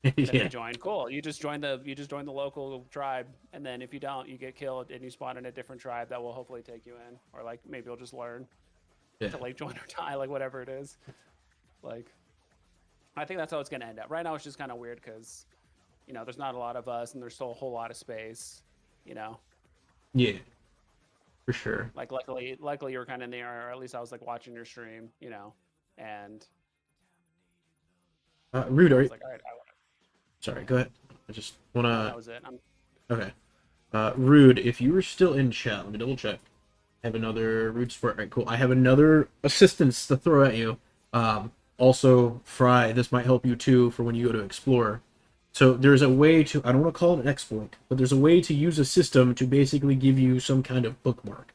And then they join. Cool. You just join the local tribe, and then if you don't, you get killed and you spawn in a different tribe that will hopefully take you in, or like maybe you'll just learn to like join or die, like whatever it is. Like, I think that's how it's gonna end up. Right now, it's just kind of weird because, there's not a lot of us, and there's still a whole lot of space. Yeah, for sure. Like luckily you were kind of in there, or at least I was like watching your stream, and. Rude, are you? Like, all right, Sorry, go ahead. I just wanna. that was it. Okay. Rude, if you were still in chat, let me double check. I have another Rude Sport. All right, cool. I have another assistance to throw at you. Also, Fry, this might help you too for when you go to explore. So there's a way to, I don't want to call it an exploit, but there's a way to use a system to basically give you some kind of bookmark.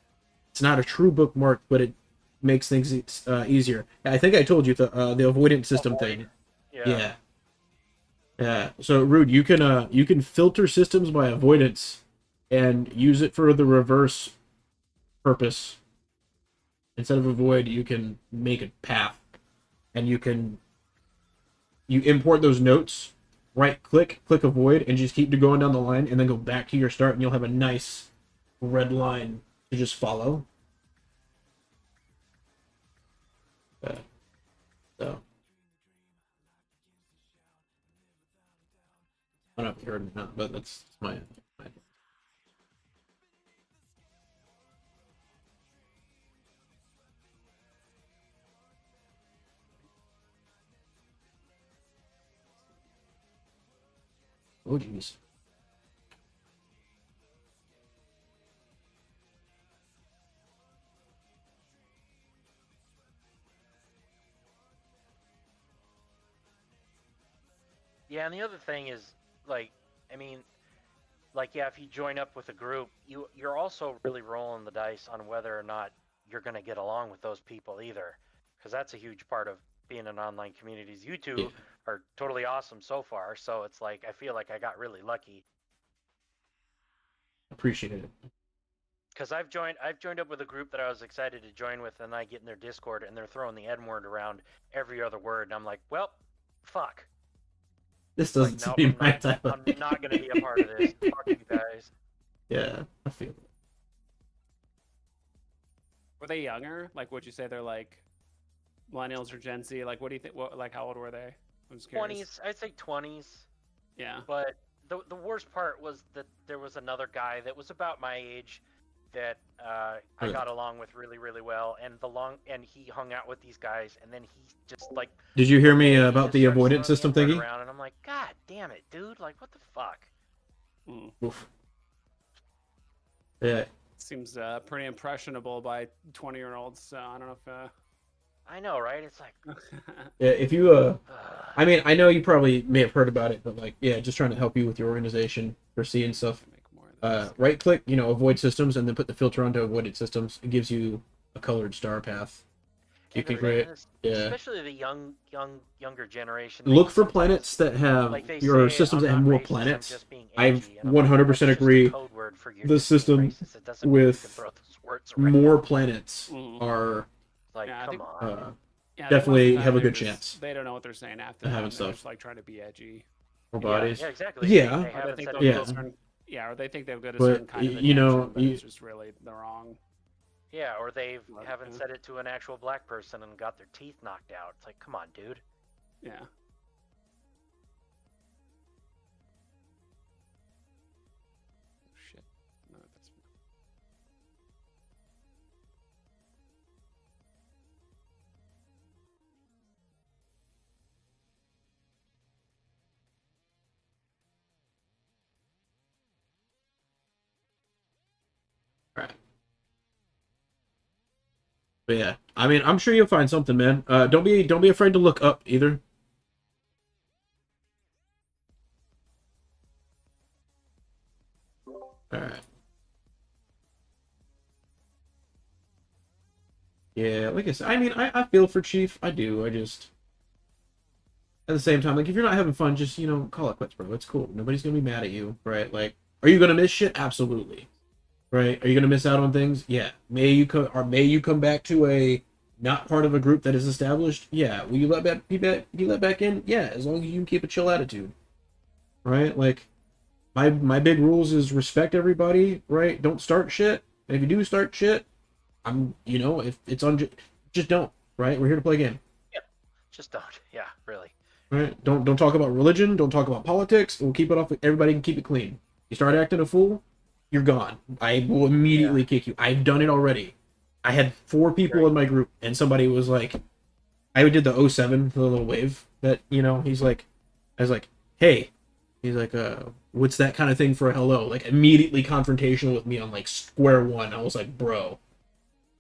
It's not a true bookmark, but it makes things easier. I think I told you the avoidance system thing. Yeah. Yeah, so Rude, you can filter systems by avoidance and use it for the reverse purpose. Instead of avoid, you can make a path, and you import those notes, right click avoid, and just keep going down the line, and then go back to your start, and you'll have a nice red line to just follow. So. I don't know if you heard me or not, but that's my. Oh, jeez. Yeah, and the other thing is, like, I mean, like, yeah, if you join up with a group, you're also really rolling the dice on whether or not you're going to get along with those people either, because that's a huge part of being in online communities. You two are totally awesome so far, so it's like I feel like I got really lucky. Appreciate it. Because I've joined up with a group that I was excited to join with, and I get in their Discord and they're throwing the N word around every other word, and I'm like, well, fuck. This doesn't seem my type of. I'm not going to be a part of this. Fuck you guys. Yeah, I feel it. Were they younger? Like, would you say they're like millennials or Gen Z? Like, what do you think? Like, how old were they? I'm just curious. 20s. I'd say 20s. Yeah. But the worst part was that there was another guy that was about my age that I got along with really, really well, and he hung out with these guys, and then he just like. Did you hear me about the avoidance system thingy? Around, and I'm like, God damn it, dude! Like, what the fuck? Oof. Yeah. seems pretty impressionable by 20-year-olds. So I don't know if. I know, right? It's like, Yeah, if you I mean, I know you probably may have heard about it, but like, yeah, just trying to help you with your organization for seeing stuff. Make more of this. Right click, avoid systems, and then put the filter onto avoided systems. It gives you a colored star path. You can create, yeah. especially the younger generation. Look for sometimes, planets that have like they your say, systems I'm that have not more racist, I'm planets. just being I edgy. And I'm like, 100% that's just a agree. code word for you're The just being system racist. It doesn't mean you with can throw those words around. more planets Mhm. are Like, Yeah, I come think- on. Yeah, definitely most of the have a time good they're just- chance They don't know what they're saying after of that. having And they're stuff. just like trying to be edgy. more Yeah, bodies. yeah, exactly. Yeah. They Or they haven't think said they'll Yeah. get a anything. certain, or they think they'll get a But, certain kind of you attention, know, but you- it's just really the wrong. Yeah, or they Right, haven't yeah. said it to an actual black person and got their teeth knocked out. It's like, come on, dude. Yeah. Shit. No, that's. Right. But yeah, I mean, I'm sure you'll find something, man. Don't be afraid to look up either. All right. Yeah, like I said, I mean, I feel for Chief. I do. I just at the same time, like if you're not having fun, just call it quits, bro. It's cool. Nobody's gonna be mad at you, right? Like, are you gonna miss shit? Absolutely. Right? Are you gonna miss out on things? Yeah. May you come back to a not part of a group that is established? Yeah. Will you be let back in? Yeah, as long as you can keep a chill attitude. Right? Like my big rules is respect everybody, right? Don't start shit. And if you do start shit, if it's on, just don't, right? We're here to play a game. Just don't. Yeah, really. Right? Don't talk about religion, don't talk about politics. We'll keep it off, everybody can keep it clean. You start acting a fool, you're gone. I will immediately kick you. I've done it already. I had 4 people in my group, and somebody was like, I did the '07, the little wave that, he's like, I was like, hey, he's like, what's that kind of thing for a hello? Like, immediately confrontational with me on, like, square one. I was like, bro,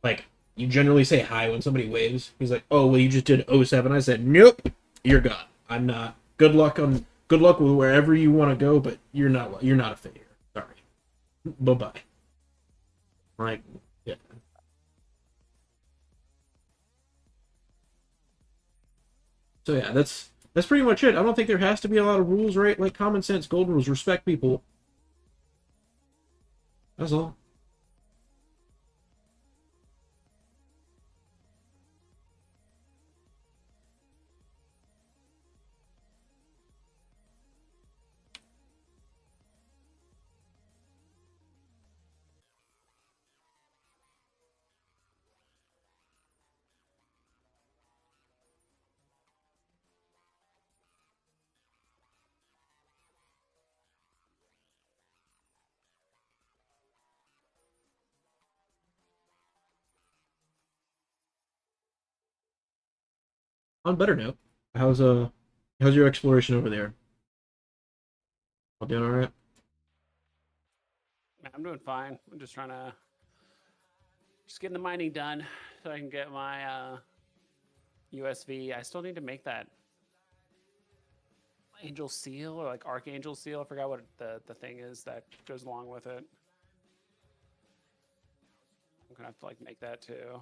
like, you generally say hi when somebody waves. He's like, oh, well, you just did '07. I said, nope, you're gone. I'm not. Good luck with wherever you want to go, but you're not a fit here. Sorry. Bye-bye. Like, yeah. So yeah, that's pretty much it. I don't think there has to be a lot of rules, right? Like common sense, golden rules, respect people. That's all. On a better note, how's your exploration over there? All doing all right? I'm doing fine. I'm just trying to getting the mining done so I can get my USV. I still need to make that angel seal or like archangel seal. I forgot what the thing is that goes along with it. I'm gonna have to like make that too.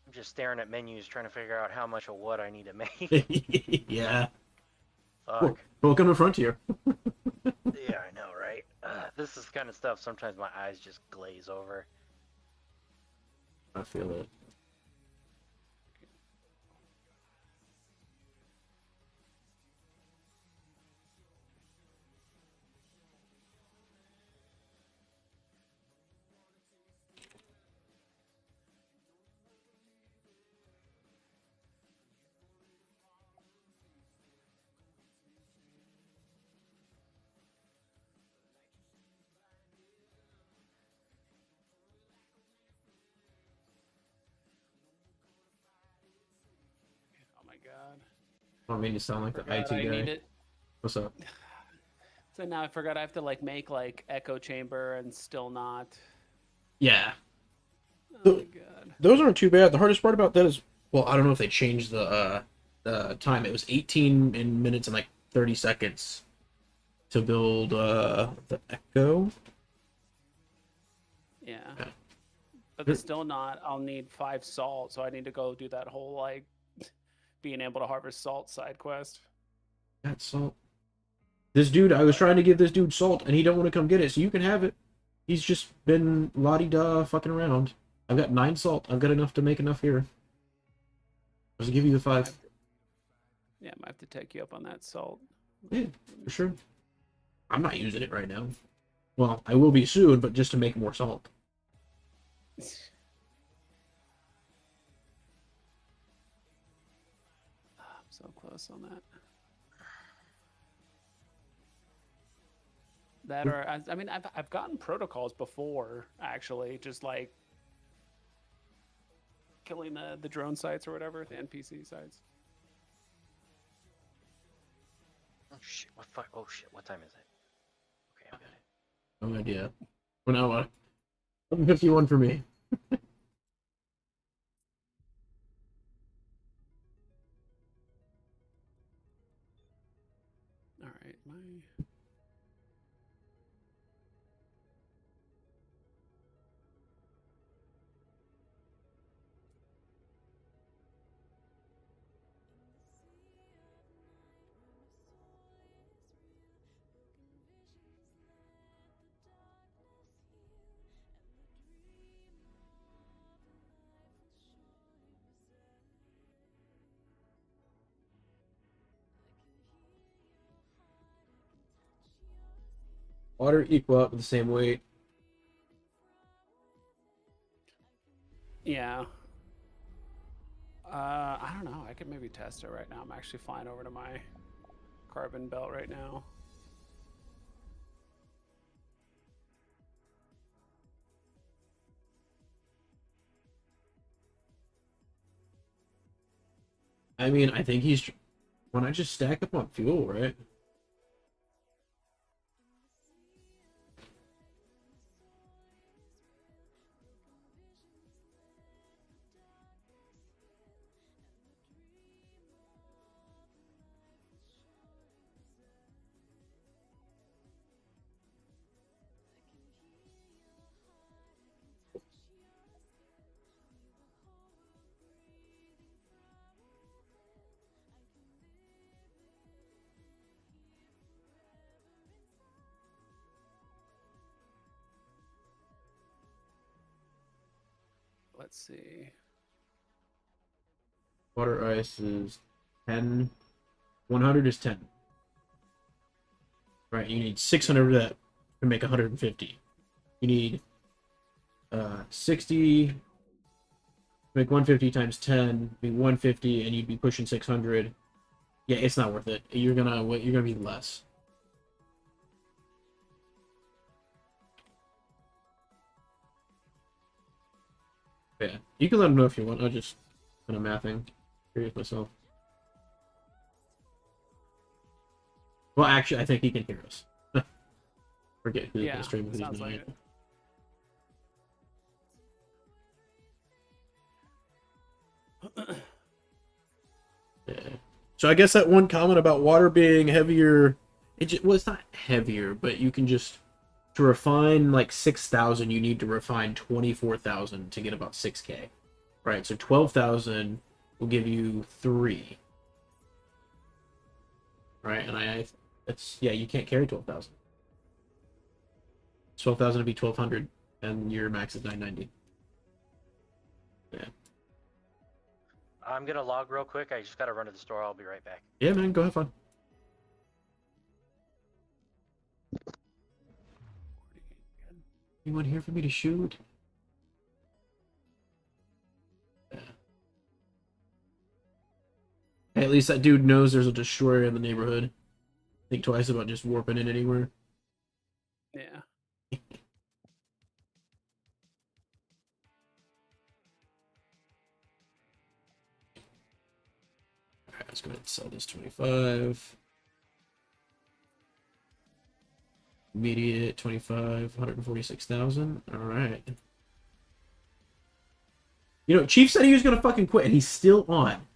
I'm just staring at menus trying to figure out how much of what I need to make. Yeah. Fuck. Welcome to Frontier. Yeah, I know, right? This is the kind of stuff sometimes my eyes just glaze over. I feel it. Oh my god. I don't mean to sound like the Forgot IT I guy. need it. What's up? So now I forgot I have to like make like echo chamber and still not. Yeah, Oh my god. those aren't too bad. The hardest part about that is, well, I don't know if they changed the time. It was 18 minutes and like 30 seconds to build the Echo. Yeah. Yeah. But it's still not. I'll need 5 salt, so I need to go do that whole like being able to harvest salt side quest. That's salt. This dude, I was trying to give this dude salt, and he don't want to come get it. So you can have it. He's just been la-di-da fucking around. I've got 9 salt. I've got enough to make enough here. I'll just give you the 5. Yeah, I might have to take you up on that salt. Yeah, for sure. I'm not using it right now. Well, I will be soon, but just to make more salt. I'm so close on that. That or I mean I've gotten protocols before actually, just like killing the drone sites or whatever, the NPC sites. Oh shit! Oh shit! What time is it? Okay, I got it. No idea. Well, now, 51 for me. All right, my Water equal out with the same weight. yeah. I don't know. I could maybe test it right now. I'm actually flying over to my carbon belt right now. I mean, I think he's... Why not just stack up on fuel, right? Let's see. Water ice is 10. 100 is 10. Right, you need 600 of that to make 150. You need 60 to make 150 times 10 be 150, and you'd be pushing 600. Yeah, it's not worth it. You're gonna be less. Yeah, you can let him know if you want. I'm just kind of mathing. Curious myself. Well, actually, I think he can hear us. Forget who's Yeah, gonna stream if he's sounds not. like it. Yeah. So I guess that one comment about water being heavier, well, it's not heavier, but you can just, to refine like 6,000, you need to refine 24,000 to get about 6K. Right, so 12,000 will give you 3. Right, and it's, yeah, you can't carry 12,000. 12,000 would be 1,200, and your max is 990. Yeah. I'm gonna log real quick. I just gotta run to the store. I'll be right back. Yeah, man, go have fun. Anyone here for me to shoot? Yeah. Hey, at least that dude knows there's a destroyer in the neighborhood. Think twice about just warping in anywhere. Yeah. Alright, let's go ahead and sell this 25. Immediate 25, 146,000. All right. You know, Chief said he was gonna fucking quit, and he's still on.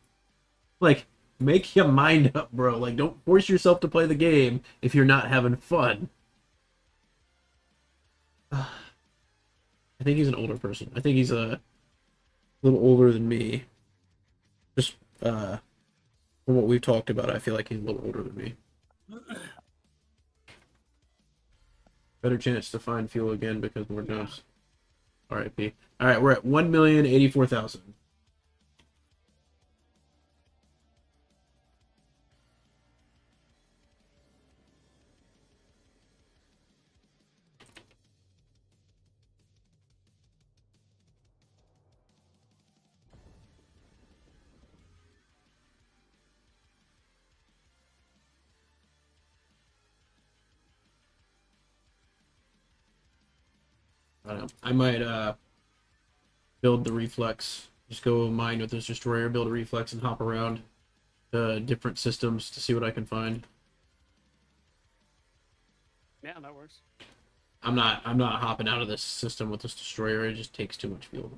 Like, make your mind up, bro. Like, don't force yourself to play the game if you're not having fun. I think he's an older person. I think he's a little older than me. Just from what we've talked about, I feel like he's a little older than me. Better chance to find fuel again because more jumps. R.I.P. All right, we're at 1,084,000. I don't know. I might build the reflex. Just go mine with this destroyer, build a reflex, and hop around to different systems to see what I can find. Yeah, that works. I'm not hopping out of this system with this destroyer. It just takes too much fuel.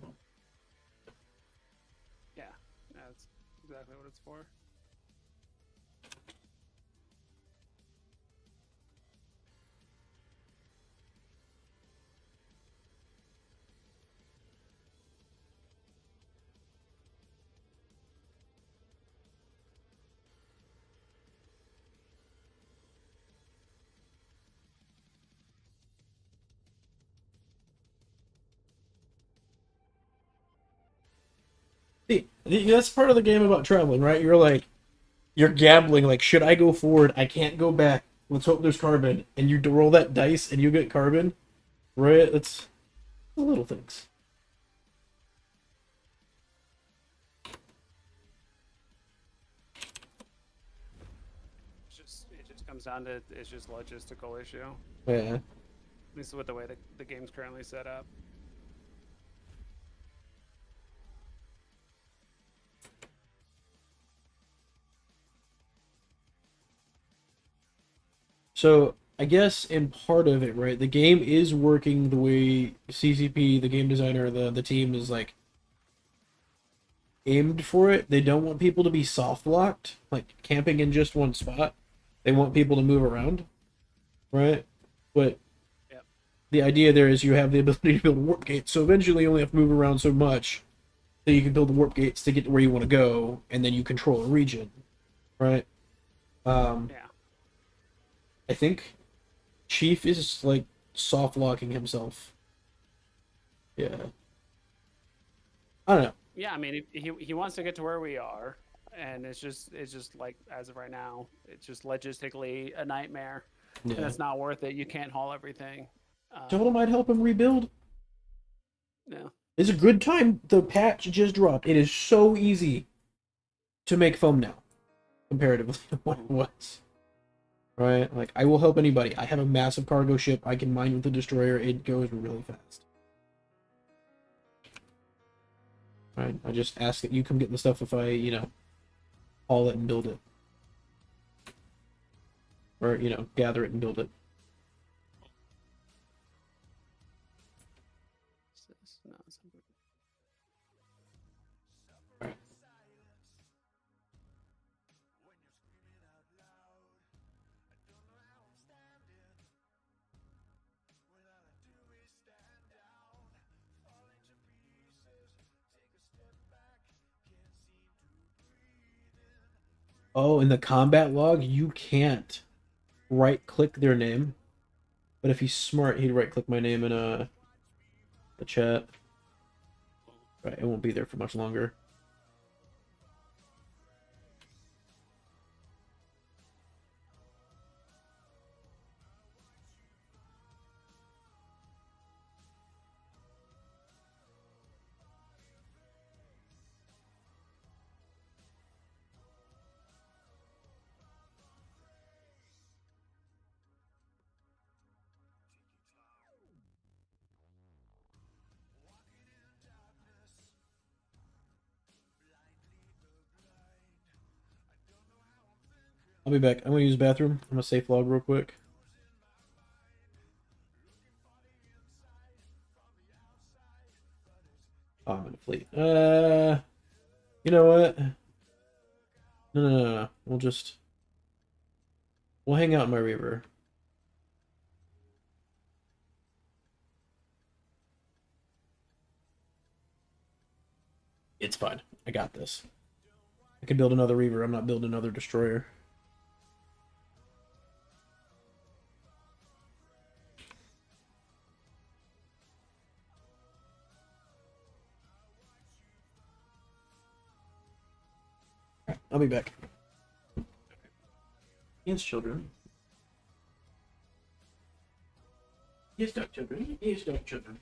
Yeah, that's exactly what it's for. See, that's part of the game about traveling, right? You're like, you're gambling. Like, should I go forward? I can't go back. Let's hope there's carbon. And you roll that dice, and you get carbon, right? It's the little things. It just comes down to it's just logistical issue. Yeah. At least with the way the game's currently set up. So I guess in part of it, right, the game is working the way CCP, the game designer, the team is like aimed for it. They don't want people to be soft locked, like camping in just one spot. They want people to move around, right? But Yep. the idea there is you have the ability to build warp gates. So eventually you only have to move around so much that you can build the warp gates to get to where you want to go, and then you control a region, right? Yeah. I think Chief is like soft locking himself. Yeah. I don't know. Yeah, I mean, he wants to get to where we are, and it's just like as of right now, it's just logistically a nightmare, and Yeah. it's not worth it. You can't haul everything. Total might help him rebuild. Yeah. It's a good time. The patch just dropped. It is so easy to make foam now, comparatively to what it was. Right? Like, I will help anybody. I have a massive cargo ship. I can mine with the destroyer. It goes really fast. Right? I just ask that you come get the stuff if I, haul it and build it. Or, gather it and build it. No, it's not good. Oh, in the combat log, you can't right-click their name. But if he's smart, he'd right-click my name in the chat. Right, it won't be there for much longer. I'll be back. I'm gonna use the bathroom. I'm gonna safe log real quick. Oh, I'm in a fleet. You know what? No. We'll hang out in my Reaver. It's fine. I got this. I can build another Reaver. I'm not building another destroyer. I'll be back. Yes, children. Yes, dog children. Yes, dog children.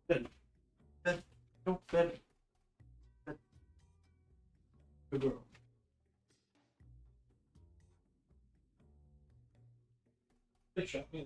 Good. Good. Go good. Good. Good girl. Good shot. Yeah.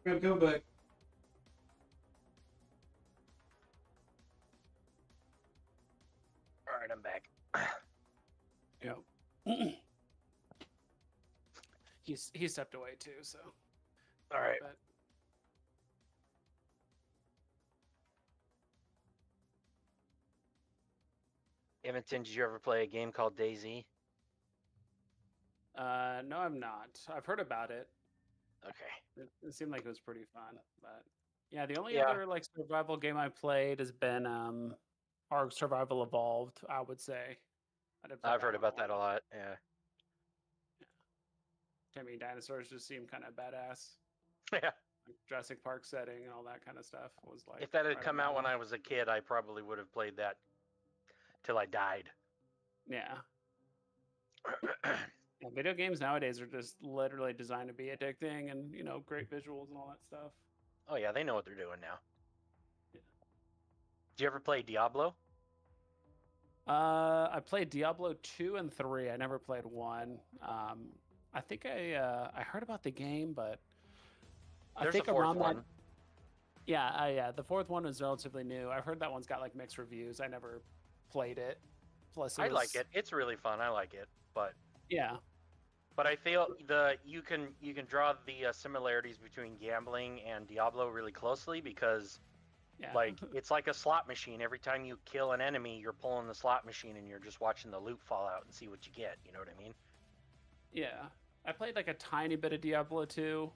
I'm coming back. All right, I'm back. Yep. He stepped away too, so. All right. But Edmonton, did you ever play a game called DayZ? no, I'm not. I've heard about it. Okay. It seemed like it was pretty fun, but yeah, the only Yeah. other like survival game I played has been Ark Survival Evolved. I would say. I did play I've heard one about that a while. lot. Yeah. I mean, dinosaurs just seem kind of badass. Yeah. Like Jurassic Park setting and all that kind of stuff was like. If that had right come up out my when alley. I was a kid, I probably would have played that till I died. Yeah. Yeah, video games nowadays are just literally designed to be addicting and great visuals and all that stuff. Oh yeah, they know what they're doing now. Yeah. Did you ever play Diablo? I played Diablo 2 and 3. I never played 1. I think I heard about the game, but I There's think a fourth around one. that. Yeah, the fourth one was relatively new. I've heard that one's got like mixed reviews. I never played it. Plus, I like it. It's really fun. I like it, but Yeah, I feel you can draw the similarities between gambling and Diablo really closely because yeah. like it's like a slot machine. Every time you kill an enemy, you're pulling the slot machine and you're just watching the loot fall out and see what you get. You know what I mean? Yeah, I played like a tiny bit of Diablo 2,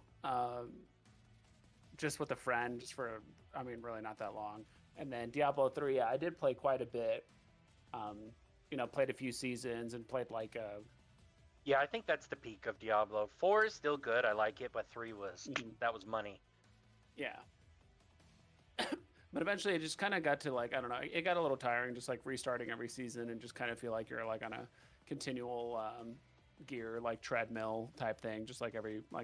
just with a friend, just for, I mean, really not that long. And then Diablo 3, yeah, I did play quite a bit. Played a few seasons and played like Yeah, I think that's the peak of Diablo. 4 is still good. I like it, but 3 was that was money. yeah. But eventually it just kind of got to like, I don't know, it got a little tiring just like restarting every season and just kind of feel like you're like on a continual gear, like treadmill type thing, just like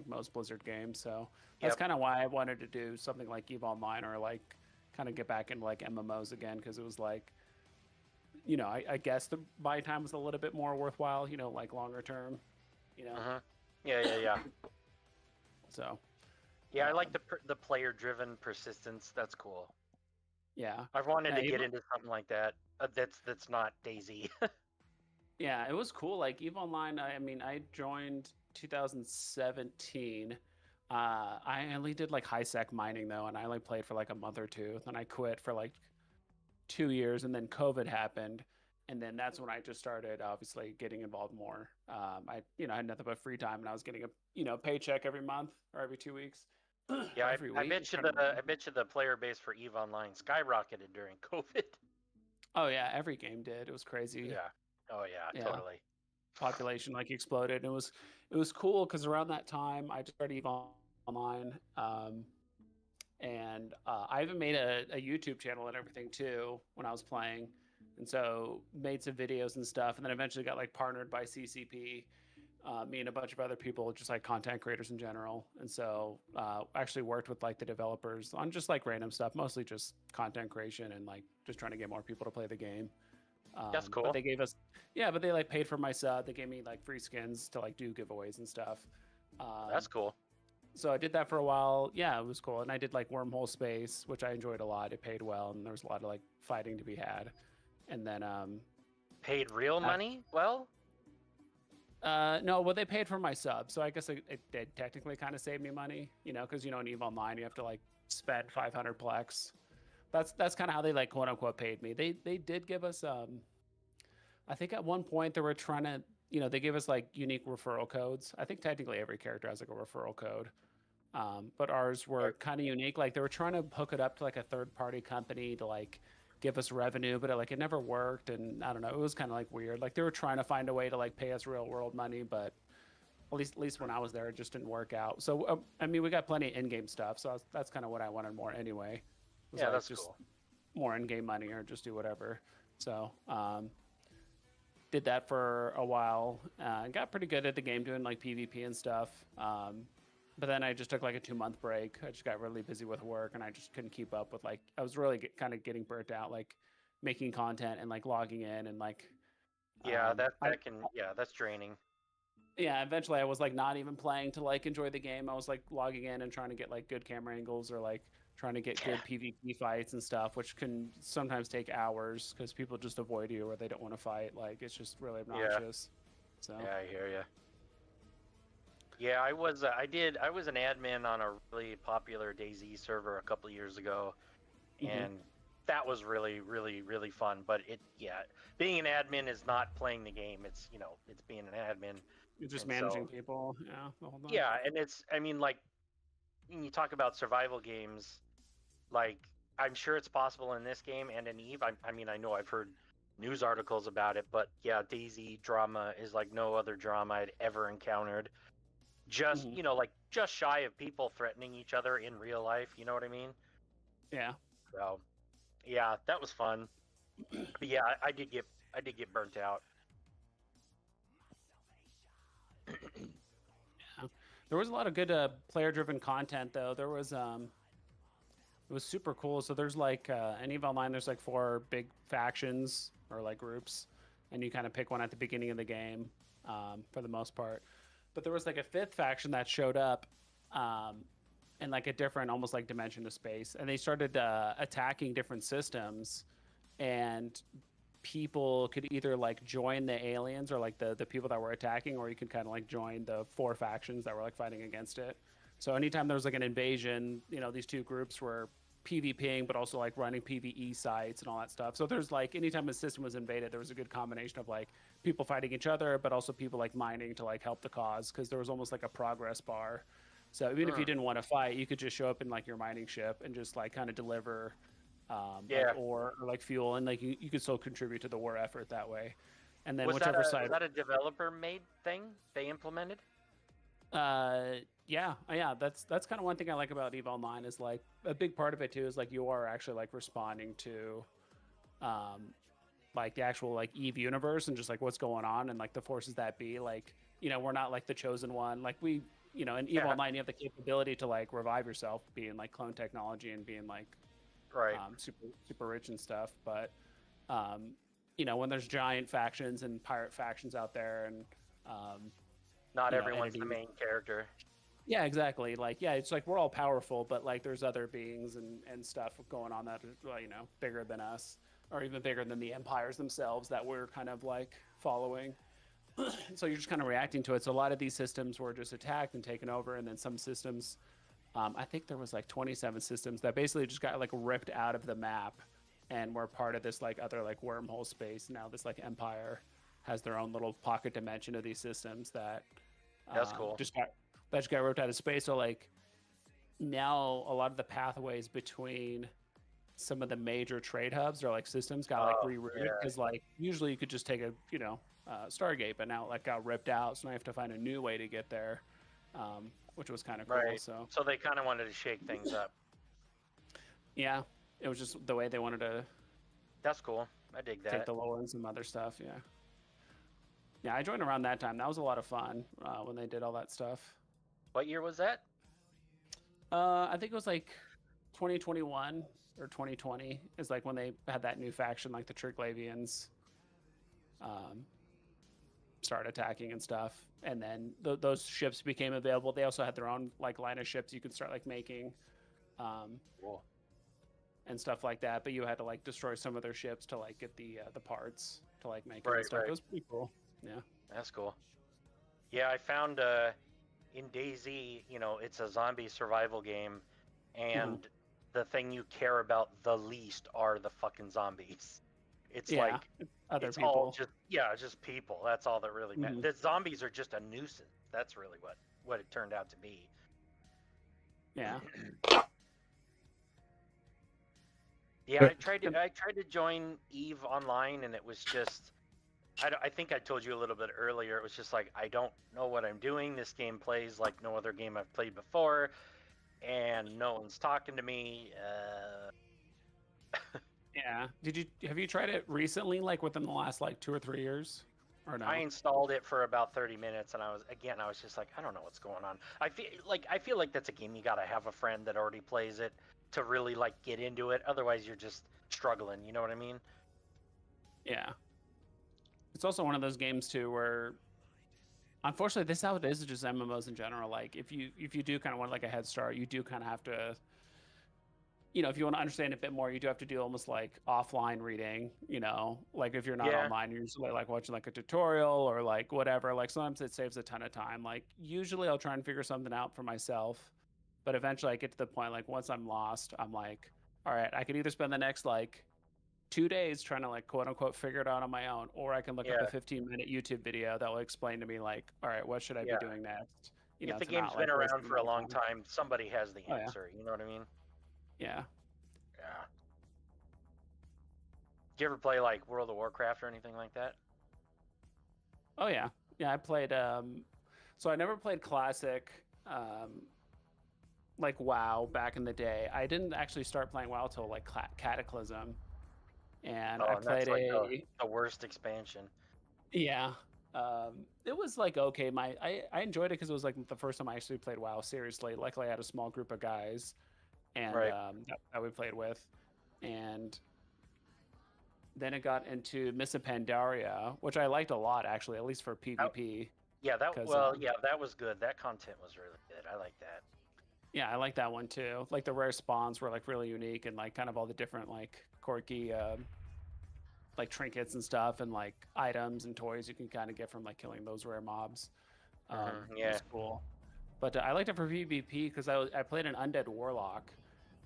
most Blizzard games. So that's Yep. kind of why I wanted to do something like EVE Online or like kind of get back into like MMOs again, because it was like, I guess the buy time was a little bit more worthwhile, like longer term, Uh-huh. Yeah. So Yeah, I like the player-driven persistence. That's cool. yeah. I've wanted Yeah, to get into something like that. That's not DayZ. Yeah, it was cool. Like EVE Online, I mean, I joined 2017. I only did like high sec mining though, and I only played for like a month or two. Then I quit for like 2 years, and then COVID happened, and then that's when I just started obviously getting involved more. I had nothing but free time, and I was getting a paycheck every month or every 2 weeks. Yeah, every I week. bet you the player base for EVE Online skyrocketed during COVID. Oh yeah, every game did. It was crazy. Yeah. Oh yeah, Yeah. totally. Population like exploded. And it was cool because around that time I just started EVE Online, and I even made a YouTube channel and everything too when I was playing, and so made some videos and stuff, and then eventually got like partnered by CCP. Me and a bunch of other people, just like content creators in general, and so actually worked with like the developers on just like random stuff, mostly just content creation and like just trying to get more people to play the game. That's cool. But they gave us, yeah, but they like paid for my sub. They gave me like free skins to like do giveaways and stuff. That's cool. So I did that for a while. Yeah, it was cool. And I did like Wormhole Space, which I enjoyed a lot. It paid well, and there was a lot of like fighting to be had. And then Paid real money? Well, no, well, they paid for my sub, so I guess it did technically kind of save me money, because in EVE Online you have to like spend 500 plex. That's kind of how they like quote unquote paid me. They did give us I think at one point they were trying to, they gave us like unique referral codes. I think technically every character has like a referral code, but ours were kind of unique. Like they were trying to hook it up to like a third party company to like give us revenue, but it never worked. And I don't know, it was kind of like weird. Like they were trying to find a way to like pay us real world money, but at least when I was there, it just didn't work out. So I mean, we got plenty of in-game stuff, so that's kind of what I wanted more anyway. Was yeah, like that's just cool. more in-game money or just do whatever. So did that for a while. Got pretty good at the game, doing like PvP and stuff. But then I just took like a 2-month break. I just got really busy with work, and I just couldn't keep up with like, I was really kind of getting burnt out, like making content and like logging in and like. Yeah, that's draining. Yeah, eventually I was like not even playing to like enjoy the game. I was like logging in and trying to get like good camera angles or like trying to get good PvP fights and stuff, which can sometimes take hours because people just avoid you or they don't want to fight. Like it's just really obnoxious. So Yeah, I hear you. Yeah, I was an admin on a really popular DayZ server a couple years ago, and that was really, really, really fun. But being an admin is not playing the game. It's it's being an admin. you're just And managing so, people. Yeah, the whole time. yeah, and I mean, like, when you talk about survival games, like, I'm sure it's possible in this game and in Eve. I mean, I know I've heard news articles about it, but yeah, DayZ drama is like no other drama I'd ever encountered. Just, like, just shy of people threatening each other in real life, you know what I mean? Yeah. So, yeah, that was fun. But yeah, I did get burnt out. Yeah. There was a lot of good player-driven content though. There was it was super cool. So there's like in EVE Online, there's like 4 big factions or like groups, and you kind of pick one at the beginning of the game for the most part. But there was like a 5th faction that showed up in like a different, almost like dimension of space, and they started attacking different systems, and people could either like join the aliens or like the people that were attacking, or you could kind of like join the 4 factions that were like fighting against it. So anytime there was like an invasion, these 2 groups were PvPing, but also like running PvE sites and all that stuff. So there's like anytime a system was invaded, there was a good combination of like people fighting each other, but also people like mining to like help the cause, because there was almost like a progress bar. So even if you didn't want to fight, you could just show up in like your mining ship and just like kind of deliver like ore or like fuel, and like you could still contribute to the war effort that way. And then whichever side. Was that a developer made thing they implemented? Yeah, that's kind of one thing I like about EVE Online is like a big part of it too is like you are actually like responding to like the actual like EVE universe and just like what's going on and like the forces that be. Like, we're not like the chosen one. Like we, in EVE Online you have the capability to like revive yourself, being like clone technology and being like super rich and stuff. But when there's giant factions and pirate factions out there, and not everyone's the main character. Yeah, exactly. Like, yeah, it's like we're all powerful, but like there's other beings and stuff going on that are, bigger than us, or even bigger than the empires themselves that we're kind of like following. So you're just kind of reacting to it. So a lot of these systems were just attacked and taken over, and then some systems, I think there was like 27 systems that basically just got like ripped out of the map and were part of this like other like wormhole space. Now this like empire has their own little pocket dimension of these systems that that's cool. Just got ripped out of space. So like now a lot of the pathways between some of the major trade hubs or like systems got like rerouted, because like usually you could just take a Stargate, but now it like got ripped out, so now you have to find a new way to get there, which was kind of cool. Right. So they kind of wanted to shake things up. Yeah, it was just the way they wanted to. That's cool. I dig that. Take the lore and some other stuff. Yeah, I joined around that time. That was a lot of fun when they did all that stuff. What year was that? I think it was like 2021 or 2020 is like when they had that new faction, like the Triglavians started attacking and stuff. And then those ships became available. They also had their own like line of ships you could start like making Cool. and stuff like that. But you had to like destroy some of their ships to like get the parts to like make it and stuff. It was pretty cool. Yeah. That's cool. Yeah, I found in DayZ, it's a zombie survival game, and the thing you care about the least are the fucking zombies. It's like other it's people. all just people. That's all that really matters. The zombies are just a nuisance. That's really what it turned out to be. Yeah. Yeah, I tried to join EVE Online, and it was just I think I told you a little bit earlier. It was just like, I don't know what I'm doing. This game plays like no other game I've played before, and no one's talking to me. Yeah. Have you tried it recently, like within the last like 2 or 3 years, or no? I installed it for about 30 minutes, and I was just like, I don't know what's going on. I feel like that's a game you gotta have a friend that already plays it to really like get into it. Otherwise, you're just struggling. You know what I mean? Yeah. It's also one of those games too where Unfortunately, this is how it is. Just MMOs in general. Like if you do kind of want like a head start, you do kind of have to. If you want to understand it a bit more, you do have to do almost like offline reading. Like if you're not Yeah. online, you're usually like watching like a tutorial or like whatever. Like sometimes it saves a ton of time. Like usually I'll try and figure something out for myself, but eventually I get to the point like once I'm lost, I'm like, all right, I could either spend the next like 2 days trying to like quote unquote figure it out on my own, or I can look up a Yeah. 15-minute YouTube video that will explain to me like, all right, what should I be Yeah. doing next? If the To not game's like been waste around for a my long time. time, somebody has the Oh yeah, answer. You know what I mean? yeah. Yeah. Did you ever play like World of Warcraft or anything like that? Oh yeah, yeah. I played. So I never played classic, like WoW back in the day. I didn't actually start playing WoW till like Cataclysm, and I Oh, and that's played like a the worst expansion. yeah. It was like okay. I enjoyed it because it was like the first time I actually played WoW seriously. Luckily, I had a small group of guys, and Right. that we played with, and then it got into Miss Pandaria, which I liked a lot actually, at least for PvP. Yeah, Because that was good. That content was really good. I like that. yeah, I like that one too. Like the rare spawns were like really unique, and like kind of all the different like quirky like trinkets and stuff, and like items and toys you can kind of get from like killing those rare mobs. Yeah. Was cool. But I liked it for PvP because I played an undead warlock,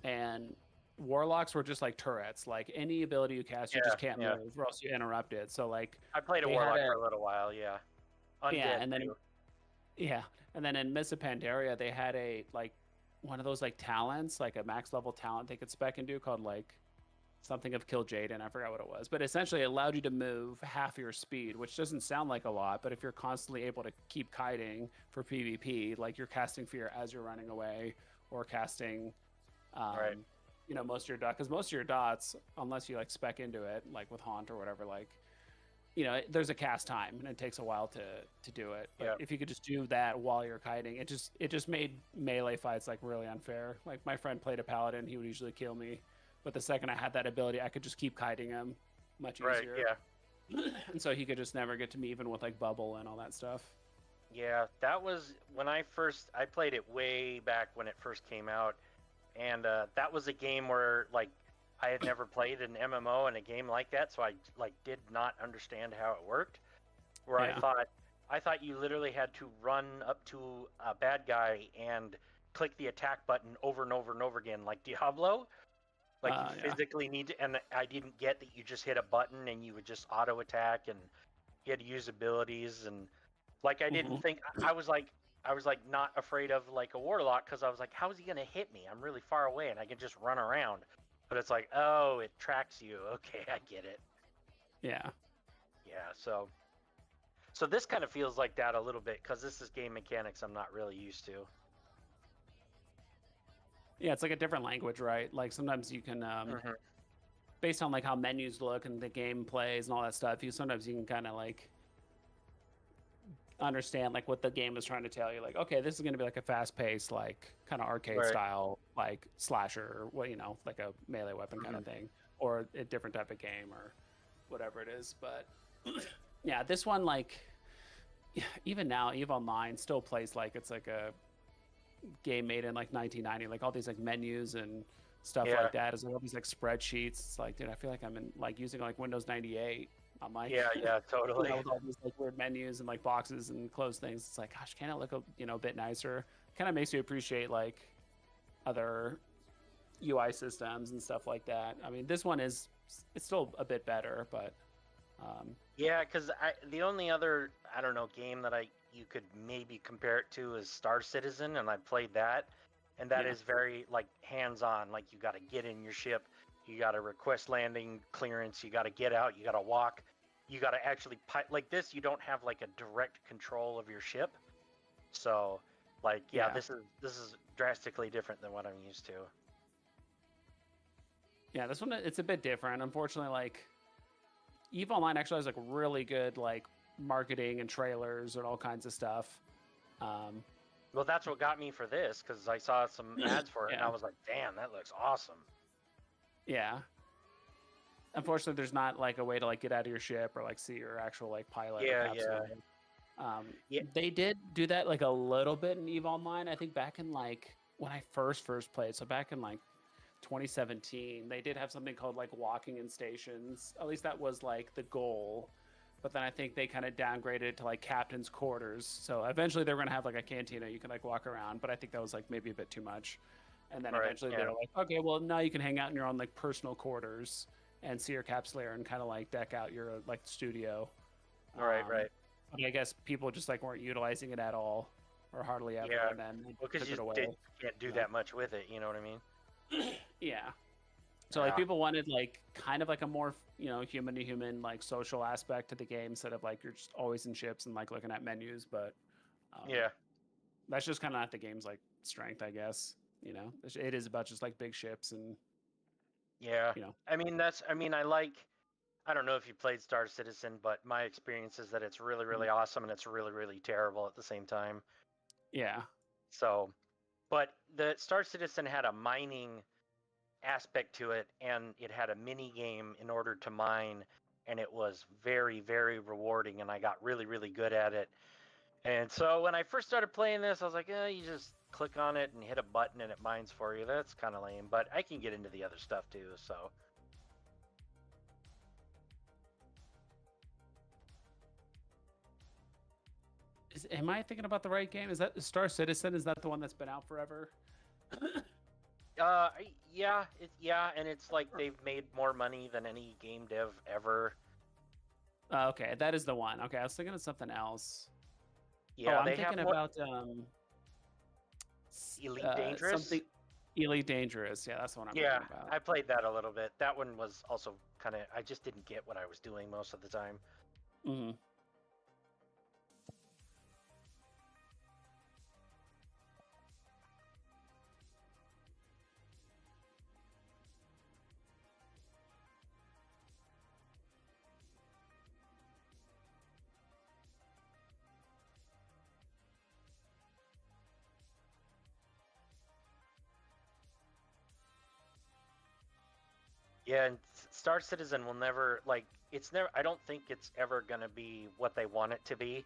and warlocks were just like turrets. Like any ability you cast, you just can't Yeah. move, or else you interrupt it. So like I played a they warlock had for a little while. Yeah. Undead. yeah, and then too. yeah, and then in Miss Pandaria they had a like one of those like talents, like a max level talent they could spec into called like something of Kill Jaden. I forgot what it was, but essentially it allowed you to move half your speed, which doesn't sound like a lot, but if you're constantly able to keep kiting for PvP, like you're casting fear as you're running away or casting, Right. most of your dots, because most of your dots, unless you like spec into it, like with Haunt or whatever, like there's a cast time and it takes a while to do it. But Yeah. if you could just do that while you're kiting, it just made melee fights like really unfair. Like my friend played a paladin, he would usually kill me, but the second I had that ability, I could just keep kiting him much Right. easier. Yeah. And so he could just never get to me, even with like bubble and all that stuff. Yeah. That was when I played it way back when it first came out, and that was a game where like I had never played an MMO in a game like that, so I like did not understand how it worked. Where Yeah. I thought you literally had to run up to a bad guy and click the attack button over and over and over again, like Diablo. Like you Yeah. physically need to, and I didn't get that you just hit a button and you would just auto attack, and you had to use abilities, and like I didn't Mhm. think I was like not afraid of like a warlock because I was like, how is he gonna hit me? I'm really far away and I can just run around. But it's like, oh, it tracks you. Okay, I get it. Yeah. Yeah, so this kind of feels like that a little bit because this is game mechanics I'm not really used to. Yeah, it's like a different language, right? Like sometimes you can Mhm. based on like how menus look and the game plays and all that stuff, sometimes you can kind of like understand like what the game is trying to tell you. Like, okay, this is going to be like a fast-paced, like kind of arcade Right. style, like slasher, like a melee weapon kind of thing, or a different type of game or whatever it is. But yeah, this one like even now, EVE Online still plays like it's like a game made in like 1990. Like all these like menus and stuff Yeah. like that. Is like all these like spreadsheets. It's like, dude, I feel like I'm in like using like Windows 98. I'm like, Yeah, totally. with all these like weird menus and like boxes and close things. It's like, gosh, can it look a bit nicer? Kind of makes you appreciate like other UI systems and stuff like that. I mean, this one it's still a bit better, but Yeah, because the only other I don't know game that you could maybe compare it to is Star Citizen, and I played that, and that Yeah. is very like hands-on. Like you got to get in your ship, you got to request landing clearance, you got to get out, you got to walk, you got to actually like this. You don't have like a direct control of your ship, so like yeah. This is drastically different than what I'm used to. yeah, this one it's a bit different. Unfortunately, like EVE Online actually has like really good like marketing and trailers and all kinds of stuff. Well, that's what got me for this because I saw some ads for it, and Yeah. I was like, damn, that looks awesome. Yeah. Unfortunately, there's not like a way to like get out of your ship or like see your actual like pilot. Yeah, or capsule. Yeah. They did do that like a little bit in EVE Online. I think back in like when I first played, so back in like 2017, they did have something called like walking in stations. At least that was like the goal. But then I think they kind of downgraded it to like captain's quarters. So eventually they were gonna have like a cantina you can like walk around. But I think that was like maybe a bit too much. And then Right, eventually they yeah. were like, okay, well now you can hang out in your own like personal quarters and see your caps layer and kind of like deck out your like studio. Right, Um, right. But I guess people just like weren't utilizing it at all or hardly ever. Yeah. And then they Well, because took it you away. can't do Yeah. that much with it. You know what I mean? Yeah. So like Yeah. people wanted like kind of like a more human to human like social aspect to the game instead of like you're just always in ships and like looking at menus. But Yeah. that's just kind of not the game's like strength, I guess. It is about just like big ships and Yeah. you know. I mean, I don't know if you played Star Citizen, but my experience is that it's really, really awesome and it's really, really terrible at the same time. Yeah. So, but the Star Citizen had a mining aspect to it, and it had a mini game in order to mine, and it was very, very rewarding, and I got really, really good at it. And so when I first started playing this, I was like, you just click on it and hit a button and it mines for you. That's kind of lame, but I can get into the other stuff too, so. Am I thinking about the right game? Is that Star Citizen? Is that the one that's been out forever? Yeah, and it's like they've made more money than any game dev ever. Okay, that is the one. Okay, I was thinking of something else. Yeah, I'm they thinking have more... about Elite Dangerous. Something Elite Dangerous. Yeah, that's the one I'm Yeah, thinking about. I played that a little bit. That one was also kind of, I just didn't get what I was doing most of the time. Mm-hmm. Yeah, and Star Citizen will never, like, it's never, I don't think it's ever going to be what they want it to be,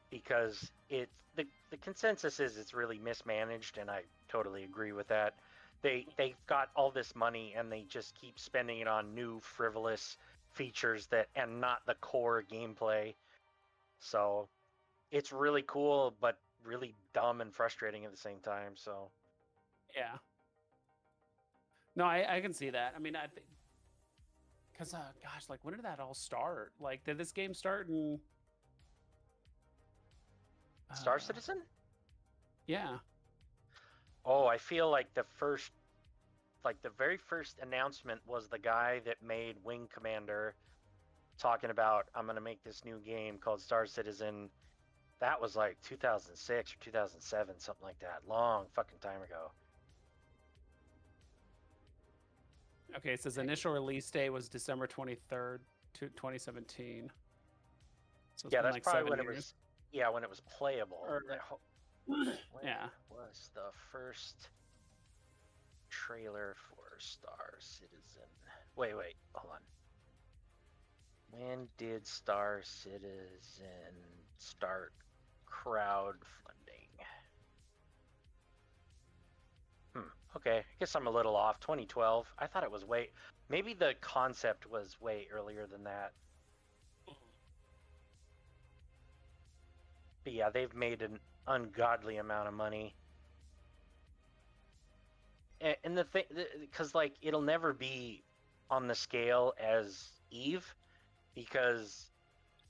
because the consensus is it's really mismanaged, and I totally agree with that. They've got all this money, and they just keep spending it on new frivolous features and not the core gameplay. So it's really cool, but really dumb and frustrating at the same time, so. Yeah. No, I can see that. I mean, I think because gosh, like when did that all start? Like, did this game start in Star Citizen? Yeah. Oh, I feel like the very first announcement was the guy that made Wing Commander talking about, I'm going to make this new game called Star Citizen. That was like 2006 or 2007, something like that. Long fucking time ago. Okay, it says initial release date was December 23rd, 2017. So it's Yeah, been that's like probably 7 when years. it was. Yeah, when it was playable. When Yeah. was the first trailer for Star Citizen? Wait, hold on. When did Star Citizen start crowdfunding? Okay, I guess I'm a little off. 2012. I thought it was maybe the concept was way earlier than that. But yeah, they've made an ungodly amount of money. And the thing, because like it'll never be on the scale as EVE, because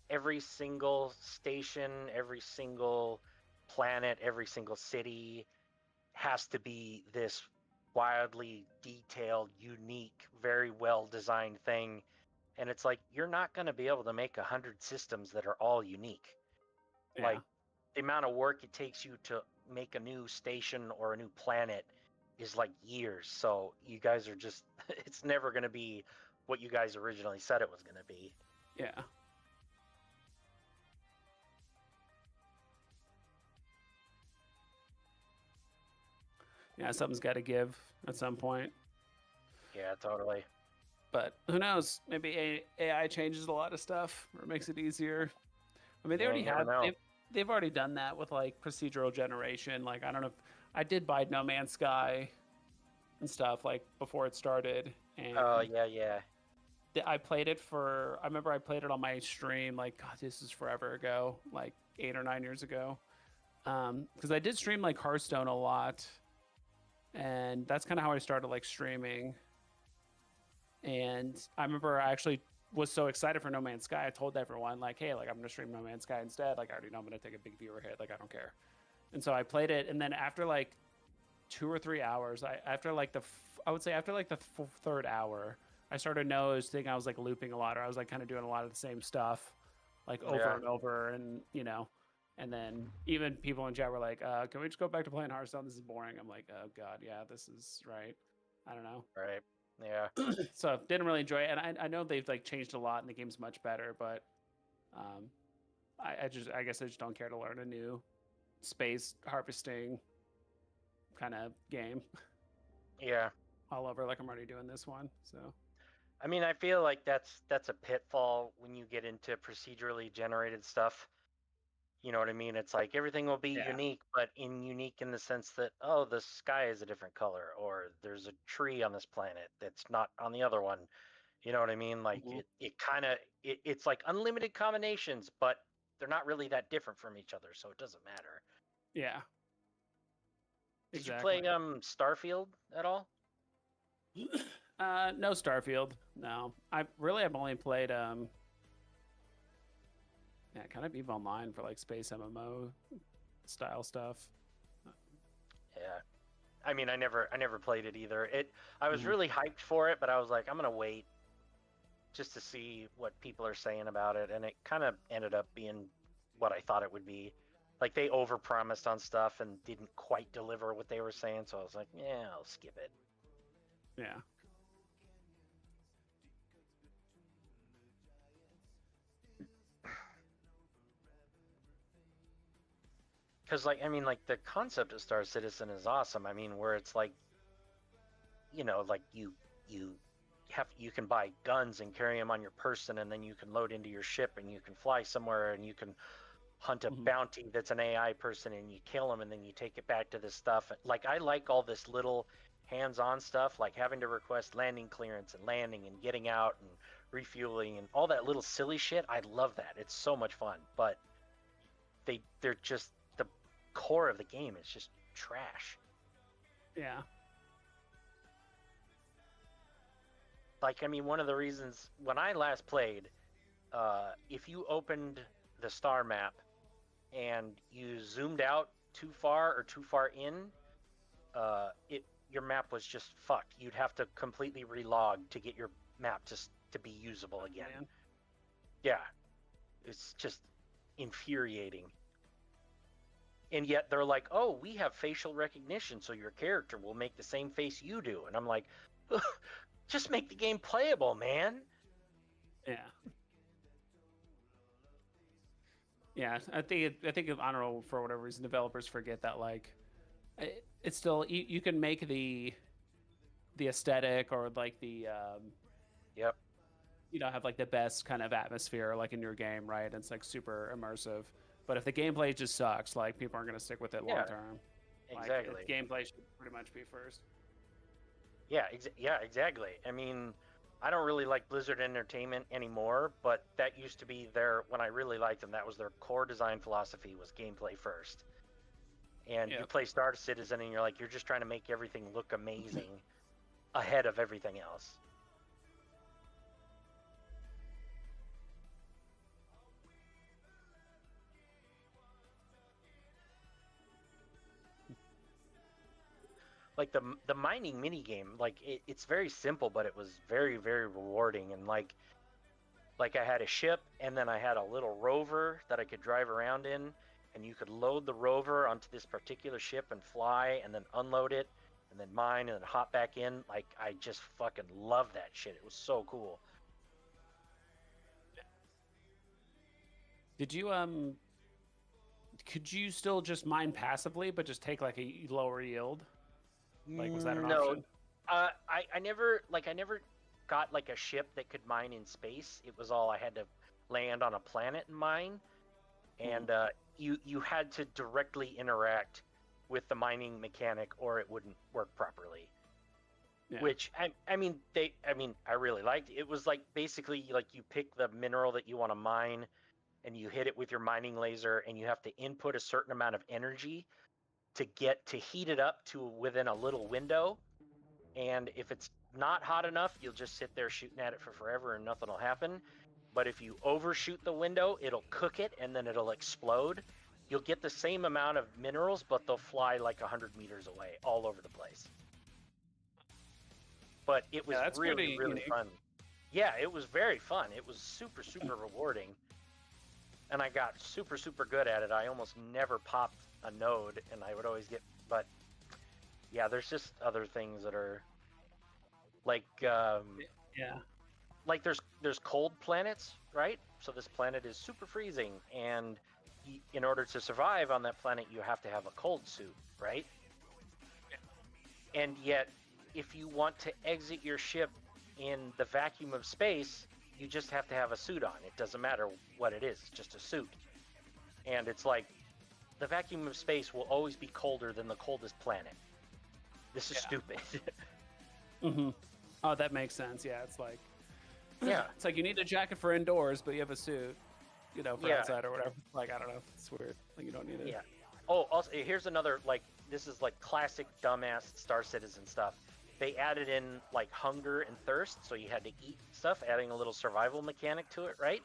every single station, every single planet, every single city has to be this wildly detailed, unique, very well designed thing. And it's like, you're not going to be able to make 100 systems that are all unique. Yeah. Like, the amount of work it takes you to make a new station or a new planet is like years. So you guys are just, it's never going to be what you guys originally said it was going to be. Yeah. Yeah, something's got to give at some point. Yeah, totally. But who knows? Maybe AI changes a lot of stuff or makes it easier. I mean, they Yeah, already you never have. know. they've already done that with like procedural generation. Like I don't know, if, I did buy No Man's Sky and stuff like before it started, and Oh yeah. I played it for. I remember I played it on my stream. Like God, this is forever ago, like 8 or 9 years ago. Because I did stream like Hearthstone a lot, and that's kind of how I started like streaming. And I remember I actually was so excited for No Man's Sky. I told everyone like, "Hey, like I'm gonna stream No Man's Sky instead. Like I already know I'm gonna take a big viewer hit. Like I don't care." And so I played it, and then after like 2 or 3 hours, I would say after like the third hour, I started noticing I was like looping a lot, or I was like kind of doing a lot of the same stuff, like over Yeah. and over, and and then even people in chat were like, "Can we just go back to playing Hearthstone? This is boring." I'm like, "Oh God, yeah, this is right." I don't know. Right. Yeah. So didn't really enjoy it, and I know they've like changed a lot, and the game's much better, but um, I guess I just don't care to learn a new space harvesting kind of game Yeah. all over like I'm already doing this one. So I mean, I feel like that's a pitfall when you get into procedurally generated stuff. You know what I mean? It's like everything will be Yeah. unique, but unique in the sense that, oh, the sky is a different color, or there's a tree on this planet that's not on the other one. You know what I mean? Like Mhm. it kind of it's like unlimited combinations, but they're not really that different from each other, so it doesn't matter. Yeah. Did you Exactly. play Starfield at all? No Starfield. No. I've only played kind of EVE Online for like space MMO style stuff. Yeah. I mean, I never played it either. I was Mhm. really hyped for it, but I was like, I'm gonna wait just to see what people are saying about it, and it kind of ended up being what I thought it would be. Like they overpromised on stuff and didn't quite deliver what they were saying, so I was like, yeah, I'll skip it. Yeah. Because like, I mean, like the concept of Star Citizen is awesome. I mean, where it's like, like you can buy guns and carry them on your person, and then you can load into your ship and you can fly somewhere and you can hunt a Mhm. bounty that's an AI person and you kill them and then you take it back to this stuff. Like I like all this little hands-on stuff, like having to request landing clearance and landing and getting out and refueling and all that little silly shit. I love that. It's so much fun. But they're just the core of the game is just trash. Yeah. Like, I mean, one of the reasons when I last played, if you opened the star map and you zoomed out too far or too far in, your map was just fucked. You'd have to completely relog to get your map to be usable again. Man. Yeah, it's just infuriating. And yet they're like, oh, we have facial recognition, so your character will make the same face you do. And I'm like, just make the game playable, man. Yeah. Yeah, I think I don't know, for whatever reason developers forget that like it's still you can make the aesthetic or like the Yep. have like the best kind of atmosphere like in your game, right? And it's like super immersive. But if the gameplay just sucks, like people aren't going to stick with it long Yeah, term. exactly. Like, gameplay should pretty much be first. Yeah, exactly. I mean, I don't really like Blizzard Entertainment anymore, but that used to be when I really liked them, that was their core design philosophy was gameplay first. And you play Star Citizen and you're just trying to make everything look amazing ahead of everything else. Like the mining mini game, like it's very simple, but it was very, very rewarding. And like I had a ship, and then I had a little rover that I could drive around in, and you could load the rover onto this particular ship and fly, and then unload it, and then mine, and then hop back in. Like I just fucking love that shit. It was so cool. Did you could you still just mine passively but just take like a lower yield? Like was that an No, option? I never got like a ship that could mine in space. It was all I had to land on a planet and mine. and you had to directly interact with the mining mechanic or it wouldn't work properly. Yeah. Which I mean I really liked. It was like basically like you pick the mineral that you want to mine and you hit it with your mining laser and you have to input a certain amount of energy to get to heat it up to within a little window. And if it's not hot enough, you'll just sit there shooting at it for forever and nothing will happen. But if you overshoot the window, it'll cook it and then it'll explode. You'll get the same amount of minerals, but they'll fly like 100 meters away all over the place. But it was that's really, pretty really unique. fun. Yeah, it was very fun. It was super, super rewarding. And I got super, super good at it. I almost never popped a node, and I would always get... But, yeah, there's just other things that are... Like, Yeah. like there's cold planets, right? So this planet is super freezing, and in order to survive on that planet, you have to have a cold suit, right? And yet, if you want to exit your ship in the vacuum of space, you just have to have a suit on. It doesn't matter what it is, it's just a suit. And it's like, the vacuum of space will always be colder than the coldest planet. This is stupid. Mm-hmm. Oh, that makes sense. Yeah, it's like Yeah. it's like you need a jacket for indoors, but you have a suit, for Yeah. outside or whatever. Like I don't know, it's weird. Like you don't need it. Yeah. Oh, also, here's another, like, this is like classic dumbass Star Citizen stuff. They added in like hunger and thirst, so you had to eat stuff, adding a little survival mechanic to it, right?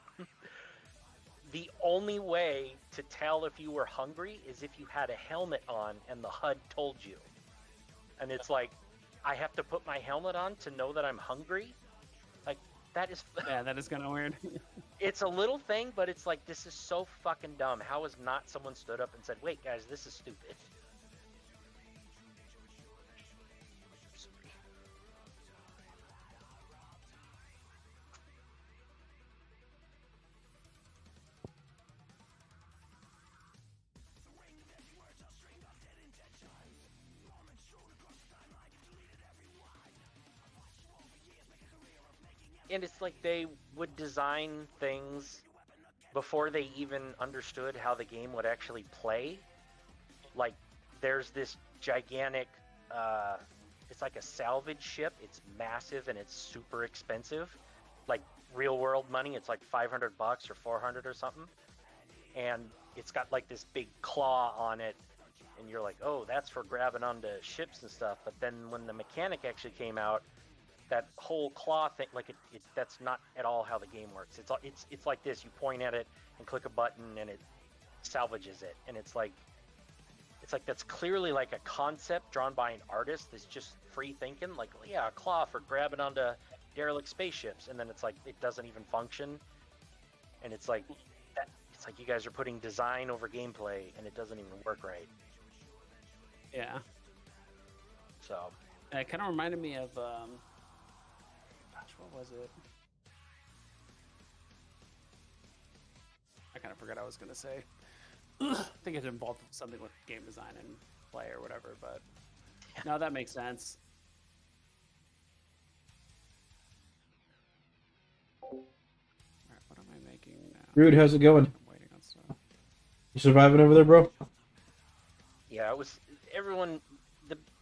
The only way to tell if you were hungry is if you had a helmet on and the HUD told you. And it's like, I have to put my helmet on to know that I'm hungry? Like, that is... Yeah, that is kind of weird. It's a little thing, but it's like, this is so fucking dumb. How has not someone stood up and said, wait, guys, this is stupid? And it's like they would design things before they even understood how the game would actually play. Like, there's this gigantic, it's like a salvage ship. It's massive and it's super expensive. Like, real world money, it's like $500 or 400 or something. And it's got like this big claw on it. And you're like, oh, that's for grabbing onto ships and stuff. But then when the mechanic actually came out, that whole claw thing, like that's not at all how the game works. It's like this: you point at it and click a button, and it salvages it. And it's like that's clearly like a concept drawn by an artist that's just free thinking. Like, yeah, a claw for grabbing onto derelict spaceships, and then it's like it doesn't even function. And it's like you guys are putting design over gameplay, and it doesn't even work right. Yeah. So It kind of reminded me of what was it? I kind of forgot I was going to say. I think it involved something with game design and play or whatever, but no, that makes sense. All right, what am I making now? Rude, how's it going? I'm waiting on stuff. You surviving over there, bro? yeah, it was everyone.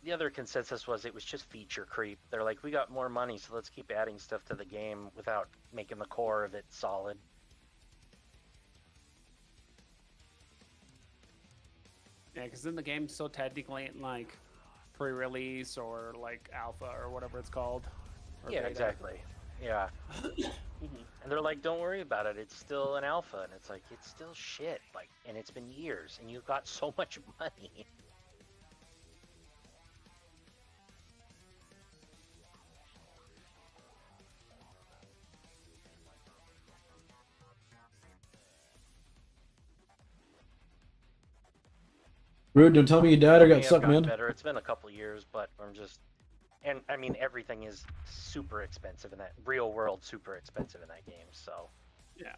The other consensus was it was just feature creep. They're like, we got more money, so let's keep adding stuff to the game without making the core of it solid. Yeah, because then the game's still technically in like pre-release or like alpha or whatever it's called. Or Yeah, beta. exactly. Yeah. And they're like, don't worry about it. It's still an alpha. And it's like, it's still shit. Like, and it's been years, and you've got so much money. Rude, don't tell me you died or May got have sucked, gotten man. better. It's been a couple years, but I'm just, and I mean, everything is super expensive in that real world, super expensive in that game. So Yeah.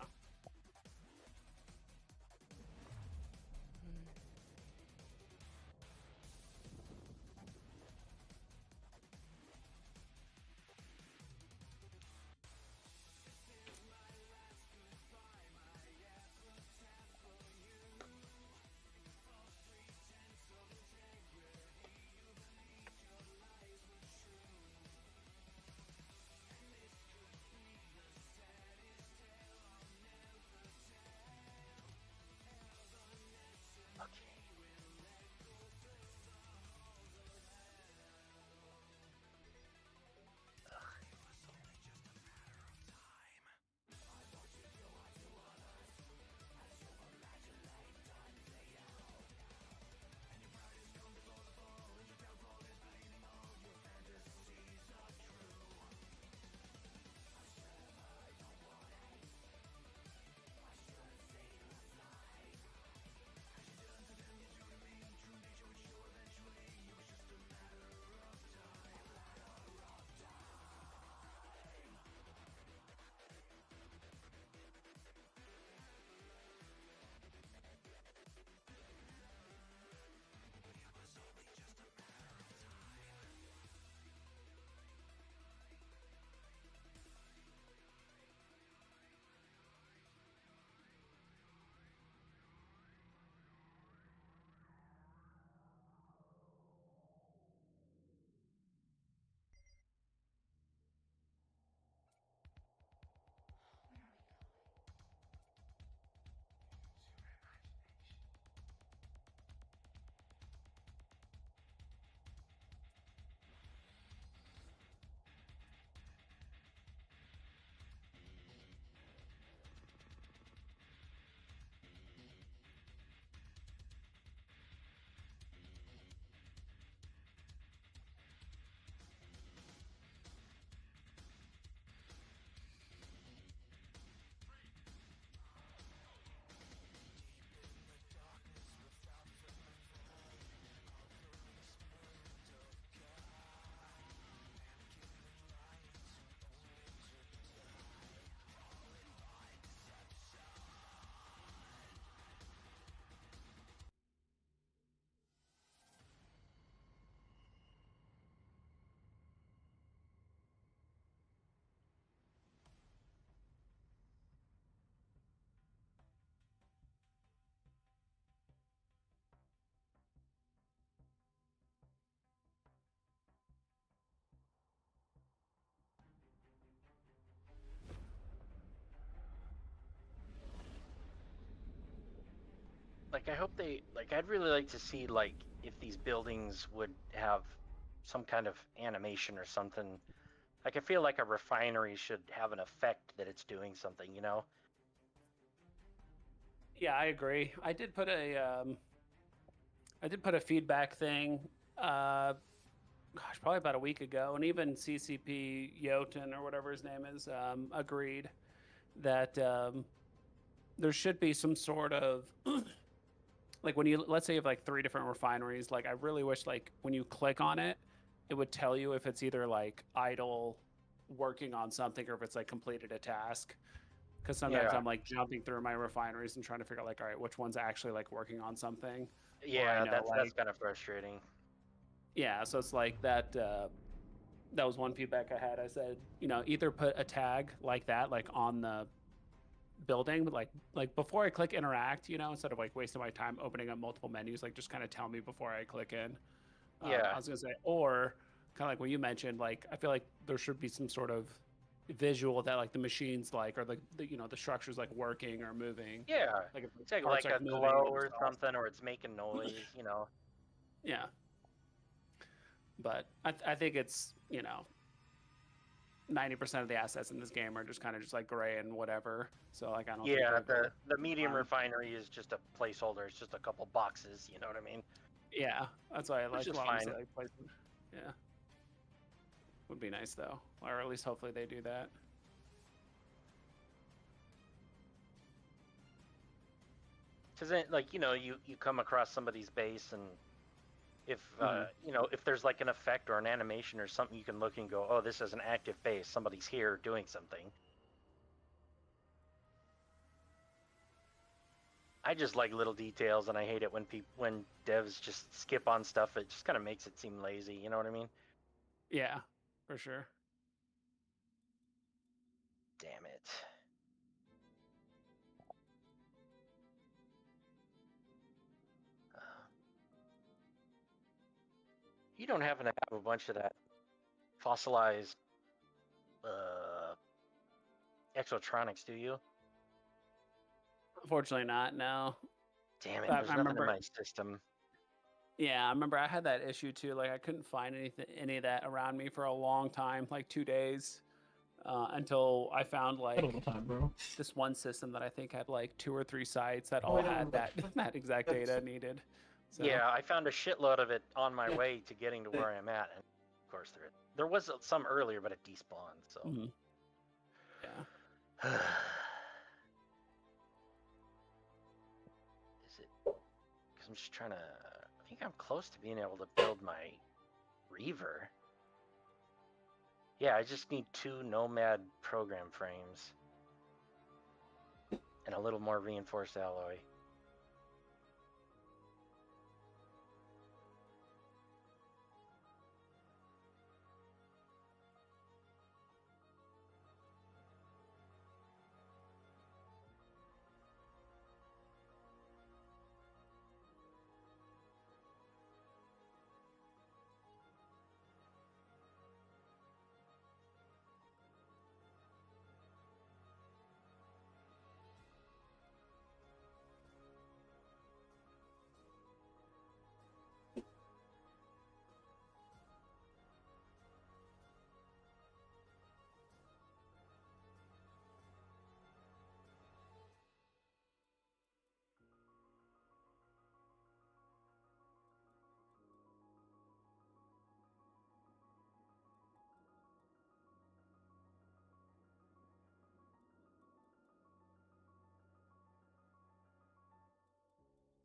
like I hope they like. I'd really like to see like if these buildings would have some kind of animation or something. Like I feel like a refinery should have an effect that it's doing something, you know? Yeah, I agree. I did put a feedback thing, probably about a week ago, and even CCP Jotun or whatever his name is agreed that there should be some sort of like when you let's say you have like 3 different refineries. Like I really wish like when you click on it, it would tell you if it's either like idle, working on something, or if it's like completed a task. Because sometimes Yeah. I'm like jumping through my refineries and trying to figure out like, all right, which one's actually like working on something. Or I Yeah, know that's like kind of frustrating. yeah, so it's like that. That was one feedback I had. I said, either put a tag like that, like on the building, like before I click interact, instead of like wasting my time opening up multiple menus, like just kind of tell me before I click in. Yeah. I was gonna say, or kind of like what you mentioned, like I feel like there should be some sort of visual that like the machines like, or the structure's like working or moving. Yeah. Like if It's like, parts like like a moving glow or or stuff. something, or it's making noise, you know? Yeah, but I think it's 90% of the assets in this game are just kind of just like gray and whatever. So like I don't think Yeah, they're the medium fine. refinery is just a placeholder. It's just a couple boxes, you know what I mean? Yeah, that's why I Which like is a lot when you fine. say like placement. Yeah, would be nice though, or at least hopefully they do that. Because then, like, you come across somebody's base, and if Mhm. if there's like an effect or an animation or something, you can look and go, oh, this is an active base. Somebody's here doing something. I just like little details, and I hate it when devs just skip on stuff. It just kind of makes it seem lazy. You know what I mean? Yeah, for sure. Damn it. You don't happen to have a bunch of that fossilized exotronics, do you? Unfortunately, not. No, Damn it, but there's I nothing in remember. my system. Yeah, I remember I had that issue too. Like I couldn't find any of that around me for a long time, like 2 days, until I found I don't like know time, bro. this one system that I think had like 2 or 3 sites that Oh, all I know, had that but- that exact data needed. So Yeah, I found a shitload of it on my Yeah. way to getting to where I'm at, and of course there was some earlier, but it despawned. So. mhm. Yeah. Is it? Because I'm just trying to. I think I'm close to being able to build my Reaver. Yeah, I just need 2 Nomad program frames and a little more reinforced alloy.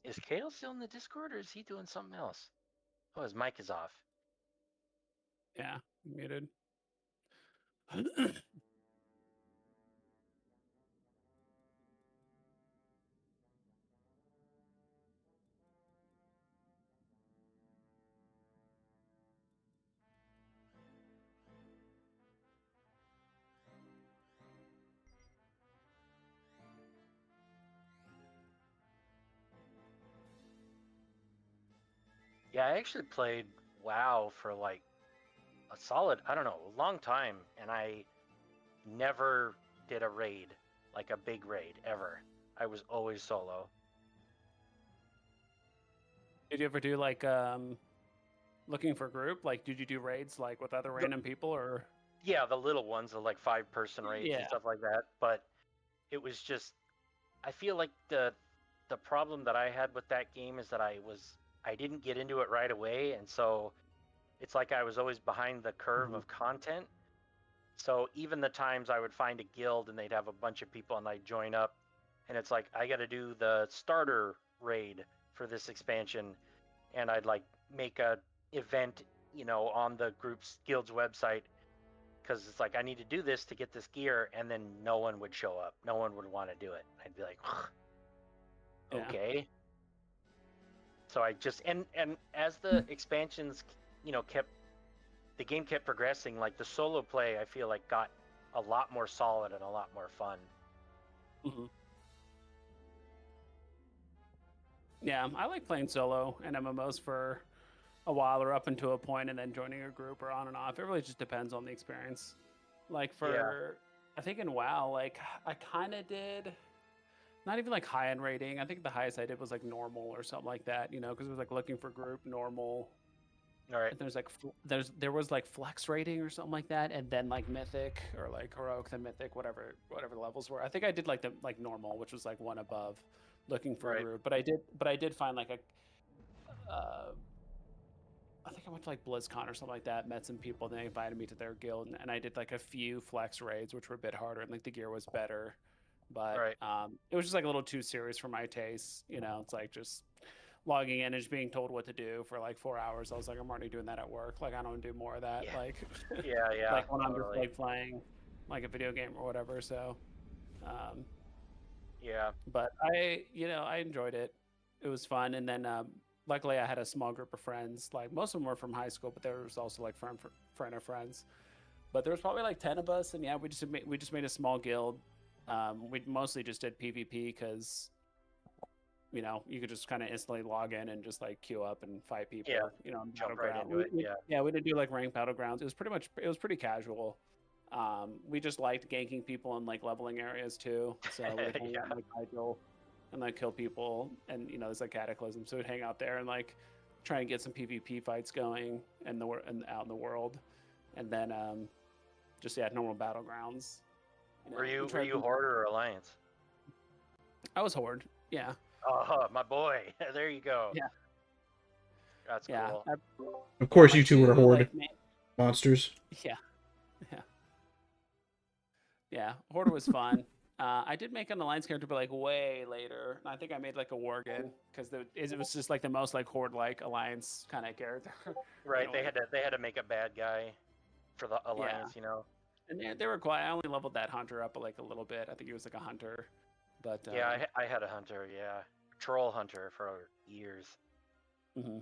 Is Kale still in the Discord, or is he doing something else? Oh, his mic is off. Yeah, muted. Yeah, I actually played WoW for like a solid, I don't know, a long time, and I never did a raid, like a big raid, ever. I was always solo. Did you ever do like looking for group? Like, did you do raids like with other random people or? Yeah, the little ones, the like 5-person raids and Yeah. stuff like that. But it was just, I feel like the problem that I had with that game is that I didn't get into it right away, and so it's like I was always behind the curve Mhm. of content. So even the times I would find a guild and they'd have a bunch of people and I'd join up, and it's like I got to do the starter raid for this expansion, and I'd like make a event, on the group's guild's website, because it's like I need to do this to get this gear, and then no one would show up. No one would want to do it. I'd be like, Yeah. okay. So I just and as the expansions, kept the game kept progressing, like the solo play, I feel like got a lot more solid and a lot more fun. Mhm. Yeah, I like playing solo and MMOs for a while or up until a point, and then joining a group or on and off. It really just depends on the experience. Like for, I think in WoW, like I kind of did not even like high end rating. I think the highest I did was like normal or something like that, because it was like looking for group normal. All right. And there's like there was like flex rating or something like that, and then like mythic or like heroic, then mythic, whatever the levels were. I think I did like the like normal, which was like one above, looking for a Right. group. But I did find like I think I went to like BlizzCon or something like that, met some people, and they invited me to their guild, and I did like a few flex raids, which were a bit harder, and like the gear was better, but Right. it was just like a little too serious for my taste. It's like just logging in and just being told what to do for like 4 hours. I was like, I'm already doing that at work. Like, I don't do more of that. Yeah. Like, Yeah. like when I'm just Totally. like playing like a video game or whatever. So, um, Yeah. but I enjoyed it. It was fun, and then luckily I had a small group of friends. Like most of them were from high school, but there was also like friend of friends. But there was probably like 10 of us, and yeah, we just made a small guild. We mostly just did PvP because you could just kind of instantly log in and just like queue up and fight people. Yeah. On Jump right battleground. into it. Yeah. Yeah, we didn't do like ranked battlegrounds. It was pretty casual. We just liked ganking people and like leveling areas too. So we'd hang out Yeah. in, like Hydrall and like kill people, and there's like Cataclysm, so we'd hang out there and like try and get some PvP fights going and out in the world, and then just normal battlegrounds. Were you try to- Horde or Alliance? I was Horde. Yeah. Oh, my boy. There you go. Yeah. That's Yeah. cool. Of course, My you two were two, Horde like, monsters. Yeah. Yeah. Horde was fun. I did make an alliance character, but like way later. I think I made like a Worgen because it was just like the most like Horde like alliance kind of character. Right. They had to make a bad guy for the Alliance, And they were quiet. I only leveled that hunter up like a little bit. I think he was like a hunter. But Yeah, I had a hunter, yeah. Troll hunter for years. hmm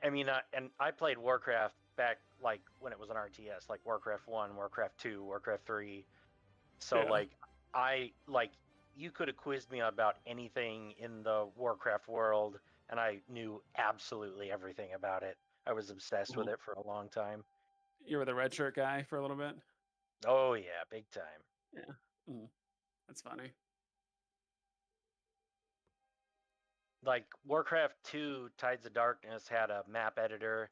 I mean, and I played Warcraft back like when it was an RTS, like Warcraft 1, Warcraft 2, Warcraft 3. So Yeah. you could have quizzed me about anything in the Warcraft world, and I knew absolutely everything about it. I was obsessed with it for a long time. You were the red shirt guy for a little bit. Oh yeah, big time. Yeah. That's funny. Like Warcraft 2 Tides of Darkness had a map editor,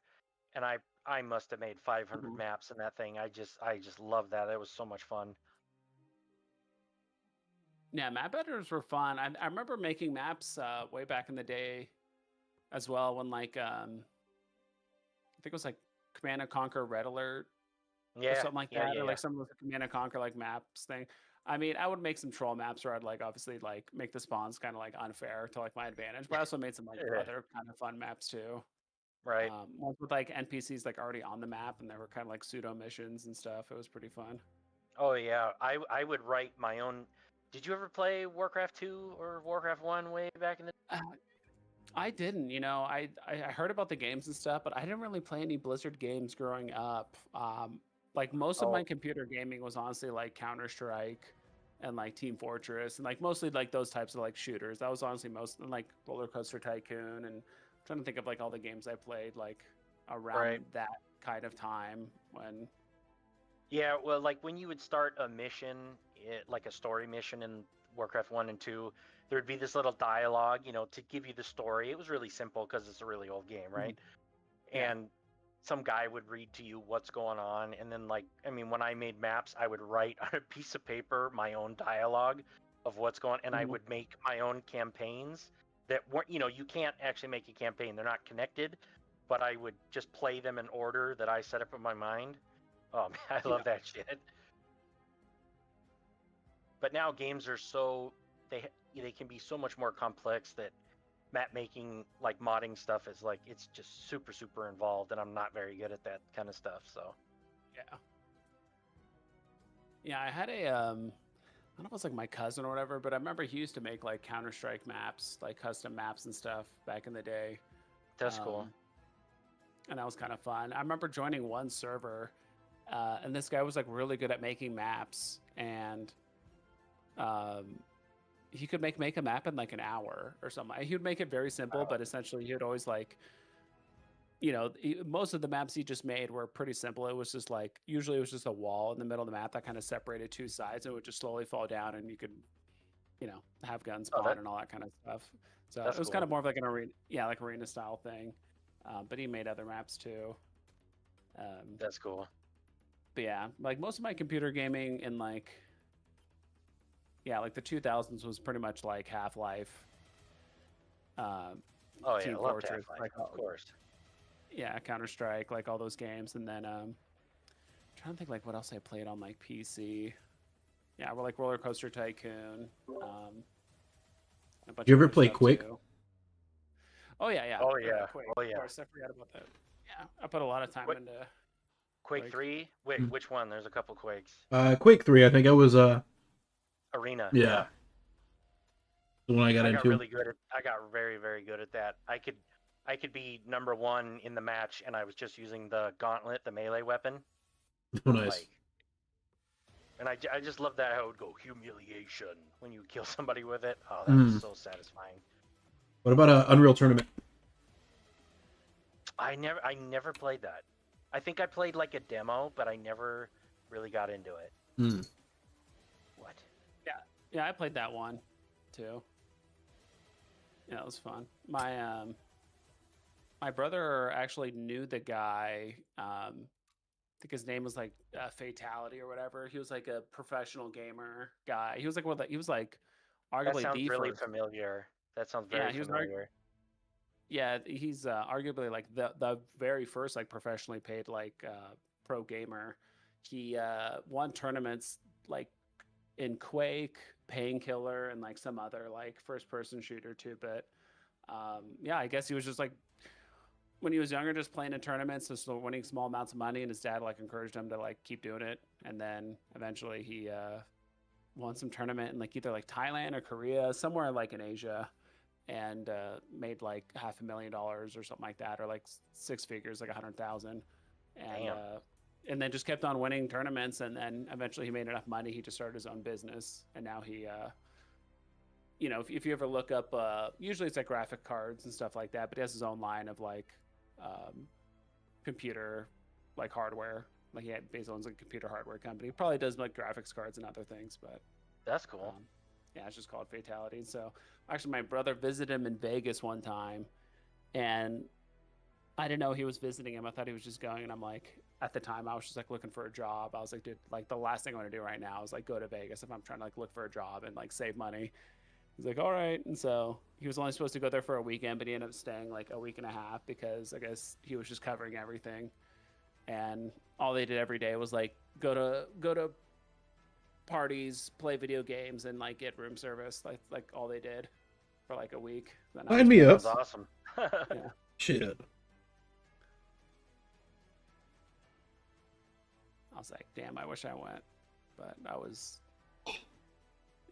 and I must have made 500 Mhm. maps in that thing. I just love that. It was so much fun. Yeah, map editors were fun. I remember making maps way back in the day as well when like I think it was like Command and Conquer Red Alert or Yeah, something like yeah, that, yeah, or yeah. like some of the Command and Conquer like maps thing. I mean, I would make some troll maps where I'd like obviously like make the spawns kind of like unfair to like my advantage, but I also made some like Yeah, other kind of fun maps too. right. Ones with like NPCs like already on the map, and they were kind of like pseudo missions and stuff. It was pretty fun. Oh yeah, I would write my own. Did you ever play Warcraft 2 or Warcraft 1 way back in the? Uh, I didn't, I heard about the games and stuff, but I didn't really play any Blizzard games growing up. Like most of my Oh, computer gaming was honestly like Counter Strike and like Team Fortress and like mostly like those types of like shooters. That was honestly most and like Roller Coaster Tycoon, and I'm trying to think of like all the games I played like around right. that kind of time when. Yeah, well, like when you would start a mission, like a story mission in Warcraft 1 and 2, there'd be this little dialogue, you know, to give you the story. It was really simple because it's a really old game, right? Yeah. And some guy would read to you what's going on, and then like, I mean, when I made maps, I would write on a piece of paper my own dialogue of what's going, and I Mhm. would make my own campaigns that weren't, you know, you can't actually make a campaign; they're not connected, but I would just play them in order that I set up in my mind. Oh man, I love that shit. But now games are so they can be so much more complex that map making, like modding stuff, is like it's just super involved, and I'm not very good at that kind of stuff. So Yeah. Yeah, I had a I don't know if it was like my cousin or whatever, but I remember he used to make like Counter-Strike maps, like custom maps and stuff back in the day. that's cool. And that was kind of fun. I remember joining one server, and this guy was like really good at making maps, and um, he could make a map in like an hour or something. He would make it very simple, but essentially he would always like, you know, most of the maps he just made were pretty simple. It was just like usually it was just a wall in the middle of the map that kind of separated two sides, and it would just slowly fall down, and you could, you know, have guns Oh, spawn and all that kind of stuff. So that's it was cool. kind of more of like an arena, yeah, like arena style thing. But he made other maps too. That's cool. But yeah, like most of my computer gaming in like, yeah, like the 2000s was pretty much like Half-Life, Oh yeah, Team I love Fortress, Half-Life, like of course. yeah, Counter-Strike, like all those games, and then trying to think like what else I played on like PC. Yeah, we're like Roller Coaster Tycoon. A bunch You of ever other play stuff, Quake? too. Oh yeah. Oh yeah, Quake. oh Of yeah. course, I forgot about that. Yeah, I put a lot of time Quake, into Quake Quake. 3. Wait, Hmm. which one? There's a couple Quakes. Quake 3, I think I was Arena. yeah, the one I got I got into. really good at. I got very good at that. I could be number one in the match, and I was just using the gauntlet, the melee weapon. Oh, nice. Like, and I just love that how it would go humiliation when you kill somebody with it. Oh, that was so satisfying. What about Unreal Tournament? I never played that. I think I played like a demo, but I never really got into it. Hmm. What? Yeah, I played that one too. Yeah, it was fun. My brother actually knew the guy. I think his name was like Fatality or whatever. He was like a professional gamer guy. He was like he was like That arguably sounds the really first. familiar. That sounds Yeah, very he was familiar. yeah, he's arguably like the very first like professionally paid like pro gamer. He won tournaments like in Quake, Painkiller, and like some other like first person shooter too. But yeah, I guess he was just like when he was younger, just playing in tournaments, just winning small amounts of money, and his dad like encouraged him to like keep doing it. And then eventually he won some tournament in like either like Thailand or Korea, somewhere like in Asia, and made like $500,000 or something like that, or like six figures, like 100,000, and Damn. and then just kept on winning tournaments, and then eventually he made enough money, he just started his own business, and now he, you know, if you ever look up, usually it's like graphic cards and stuff like that, but he has his own line of like computer, like hardware. Like he basically owns like a computer hardware company. He probably does like graphics cards and other things, but That's cool. yeah, it's just called Fatality. So actually, my brother visited him in Vegas one time, and I didn't know he was visiting him. I thought he was just going, and I'm like, at the time, I was just like looking for a job. I was like, dude, like the last thing I want to do right now is like go to Vegas if I'm trying to like look for a job and like save money. He's like, all right. And so he was only supposed to go there for a weekend, but he ended up staying like a week and a half because I guess he was just covering everything. And all they did every day was like go to parties, play video games, and like get room service. Like all they did for like a week. Then Sign me up. That's awesome. Yeah. Shit. I was like, damn, I wish I went. But that was,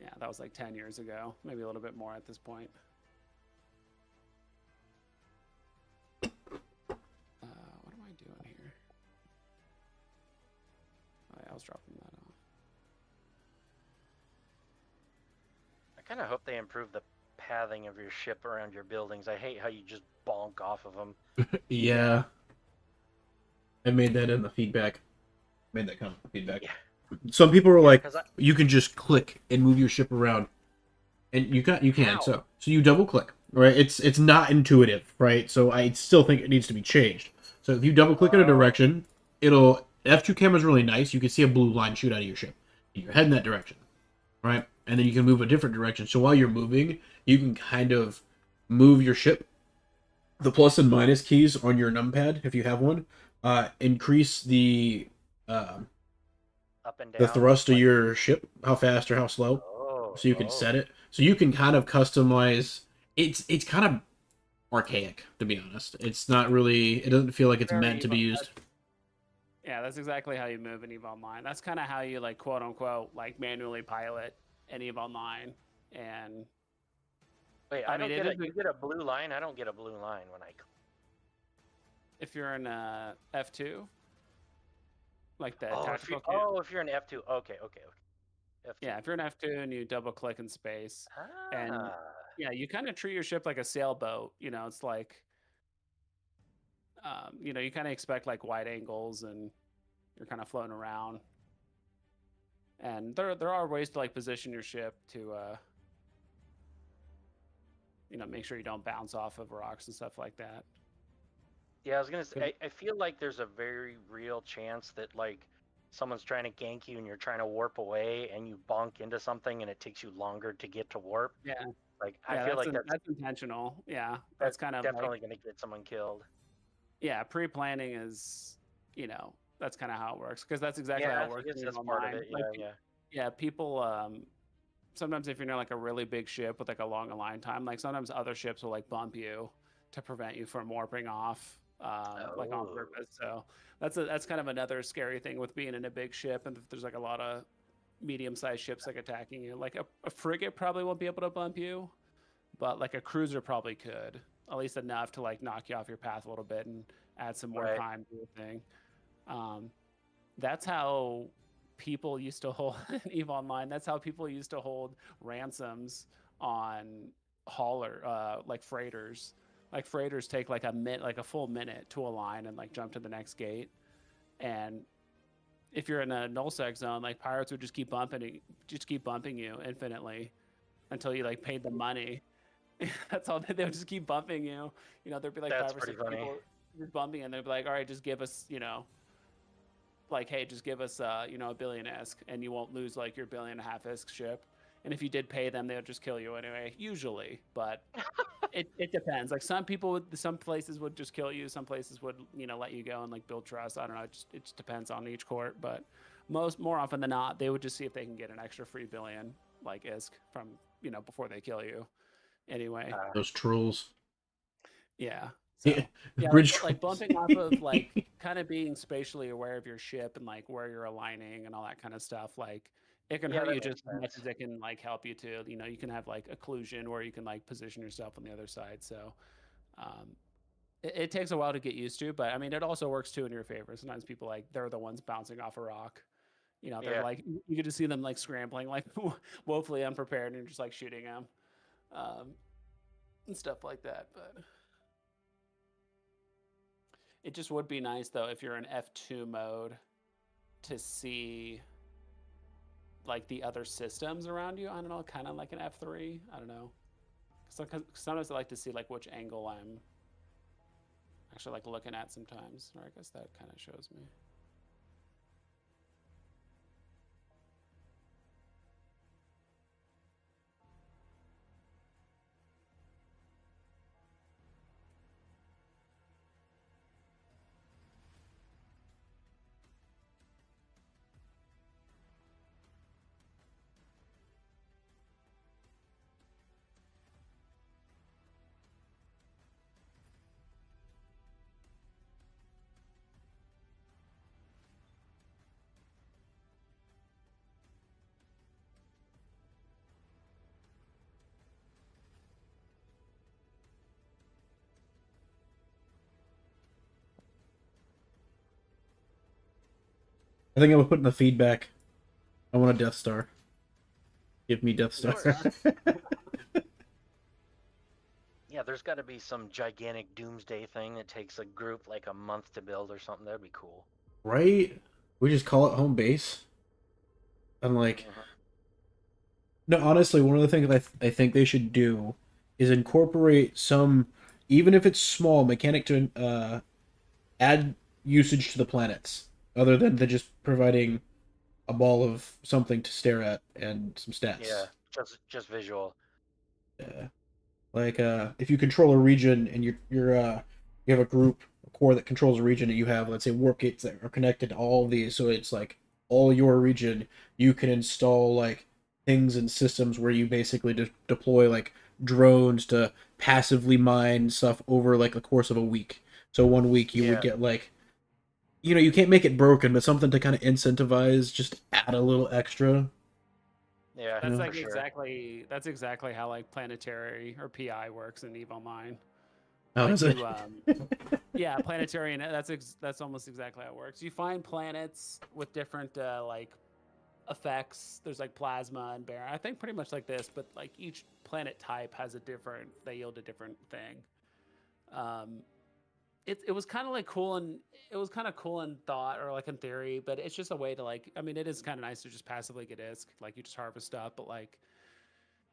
yeah, that was like 10 years ago, maybe a little bit more at this point. What am I doing here? Oh, yeah, I was dropping that off. I kind of hope they improve the pathing of your ship around your buildings. I hate how you just bonk off of them. Yeah. I made that in the feedback. Made that comment in the feedback. Yeah. Some people were like, 'Cause I- you can just click and move your ship around. And you can. How? So you double click, right? It's not intuitive, right? So I still think it needs to be changed. So if you double click in a direction, it'll F2 camera is really nice. You can see a blue line shoot out of your ship. You're heading that direction, right? And then you can move a different direction. So while you're moving, you can kind of move your ship. The plus and minus keys on your numpad, if you have one, increase Up and the down. thrust of like- your ship, how fast or how slow. Oh. So you can set it. So you can kind of customize. It's kind of archaic, to be honest. It's not really. It doesn't feel like it's Very meant to be used. Yeah, that's exactly how you move in EVE Online. That's kind of how you like quote unquote like manually pilot an EVE Online. And Wait, I I don't mean, get it it. is You get a blue line. I don't get a blue line when I. if you're in F2, like the Oh, tactical cam. if you're in F2. Okay. F2. Yeah, if you're in F2 and you double click in space, and Ah. yeah, you kind of treat your ship like a sailboat. It's like, you kind of expect like wide angles and you're kind of floating around. And there are ways to like position your ship to, make sure you don't bounce off of rocks and stuff like that. Yeah, I was gonna say. I feel like there's a very real chance that like someone's trying to gank you and you're trying to warp away and you bonk into something and it takes you longer to get to warp. Yeah, Like yeah, I feel like that's intentional. Yeah, that's that's kind of definitely like, gonna get someone killed. yeah, pre-planning is, that's kind of how it works because that's exactly how Yeah, it I works guess in that's EVE part of Online. it. Like, Yeah. yeah, people sometimes if you're near like a really big ship with like a long align time, like sometimes other ships will like bump you to prevent you from warping off, like on Oh. purpose. So that's kind of another scary thing with being in a big ship, and if there's like a lot of medium-sized ships like attacking you. Like a frigate probably won't be able to bump you, but like a cruiser probably could, at least enough to like knock you off your path a little bit and add some more Right. time to the thing. That's how people used to hold EVE Online. That's how people used to hold ransoms on like freighters. Like freighters take like like a full minute to align and like jump to the next gate. And if you're in a nullsec zone, like pirates would just keep bumping you infinitely until you like paid the money. That's all. They would just keep bumping you. There'd be like That's 5 or pretty 6 funny. people just bumping, and they'd be like, "All right, just give us, like, hey, just give us, a billion isk, and you won't lose like your 1.5 billion isk ship." And if you did pay them, they would just kill you anyway, usually. But it depends. Like some places would just kill you. Some places would, let you go and like build trust. I don't know. It just depends on each court. But more often than not, they would just see if they can get an extra free billion like isk from, before they kill you. Anyway, Those trolls. yeah. So, Yeah, yeah, bridge like bumping off of like kind of being spatially aware of your ship and like where you're aligning and all that kind of stuff. Like it can Yeah, hurt that you makes just as much sense. as it can like help you too. You can have like occlusion where you can like position yourself on the other side. So it takes a while to get used to, but I mean, it also works too in your favor. Sometimes people like they're the ones bouncing off a rock. They're Yeah. like you get to see them like scrambling, like woefully unprepared, and you're just like shooting them and stuff like that. But it just would be nice though if you're in F2 mode to see like the other systems around you. I don't know, kind of like an F3. I don't know. Sometimes I like to see like which angle I'm actually like looking at sometimes. Or I guess that kind of shows me. I think I would put in the feedback. I want a Death Star. Give me Death Star. Yeah, there's got to be some gigantic doomsday thing that takes a group like a month to build or something. That'd be cool. Right? We just call it home base. I'm like, No, honestly, one of the things I think they should do is incorporate some, even if it's small, mechanic to add usage to the planets, other than just providing a ball of something to stare at and some Yeah, stats. just visual. Yeah. Like if you control a region and you have a group, a core that controls a region, and you have, let's say, warp gates that are connected to all of these, so it's like all your region, you can install like things and systems where you basically deploy like drones to passively mine stuff over like the course of a week. So 1 week you would Yeah, get like, you can't make it broken, but something to kind of incentivize, just add a little extra. yeah, You That's know? for like sure. that's exactly how like planetary or PI works in Eve Online. How Like is it? you yeah, planetary, and that's almost exactly how it works. You find planets with different like effects. There's like plasma and barren. I think pretty much like this, but like each planet type has a different. They yield a different thing. Um, it was kind of like cool, and it was kind of cool in thought or like in theory, but it's just a way to like. I mean, it is kind of nice to just passively get disc. Like you just harvest stuff, but like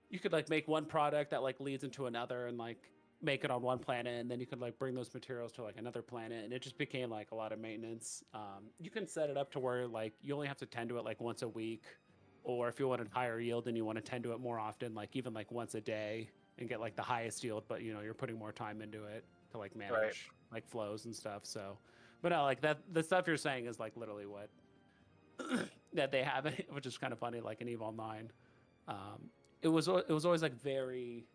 you could like make one product that like leads into another and like make it on one planet, and then you could like bring those materials to like another planet, and it just became like a lot of maintenance. You can set it up to where like you only have to tend to it like once a week, or if you want a higher yield and you want to tend to it more often, like even like once a day, and get like the highest yield, but you're putting more time into it to like Right. manage like flows and stuff. So but no, like that the stuff you're saying is like literally what that they have, which is kind of funny, like in Eve Online. um, it was always like very,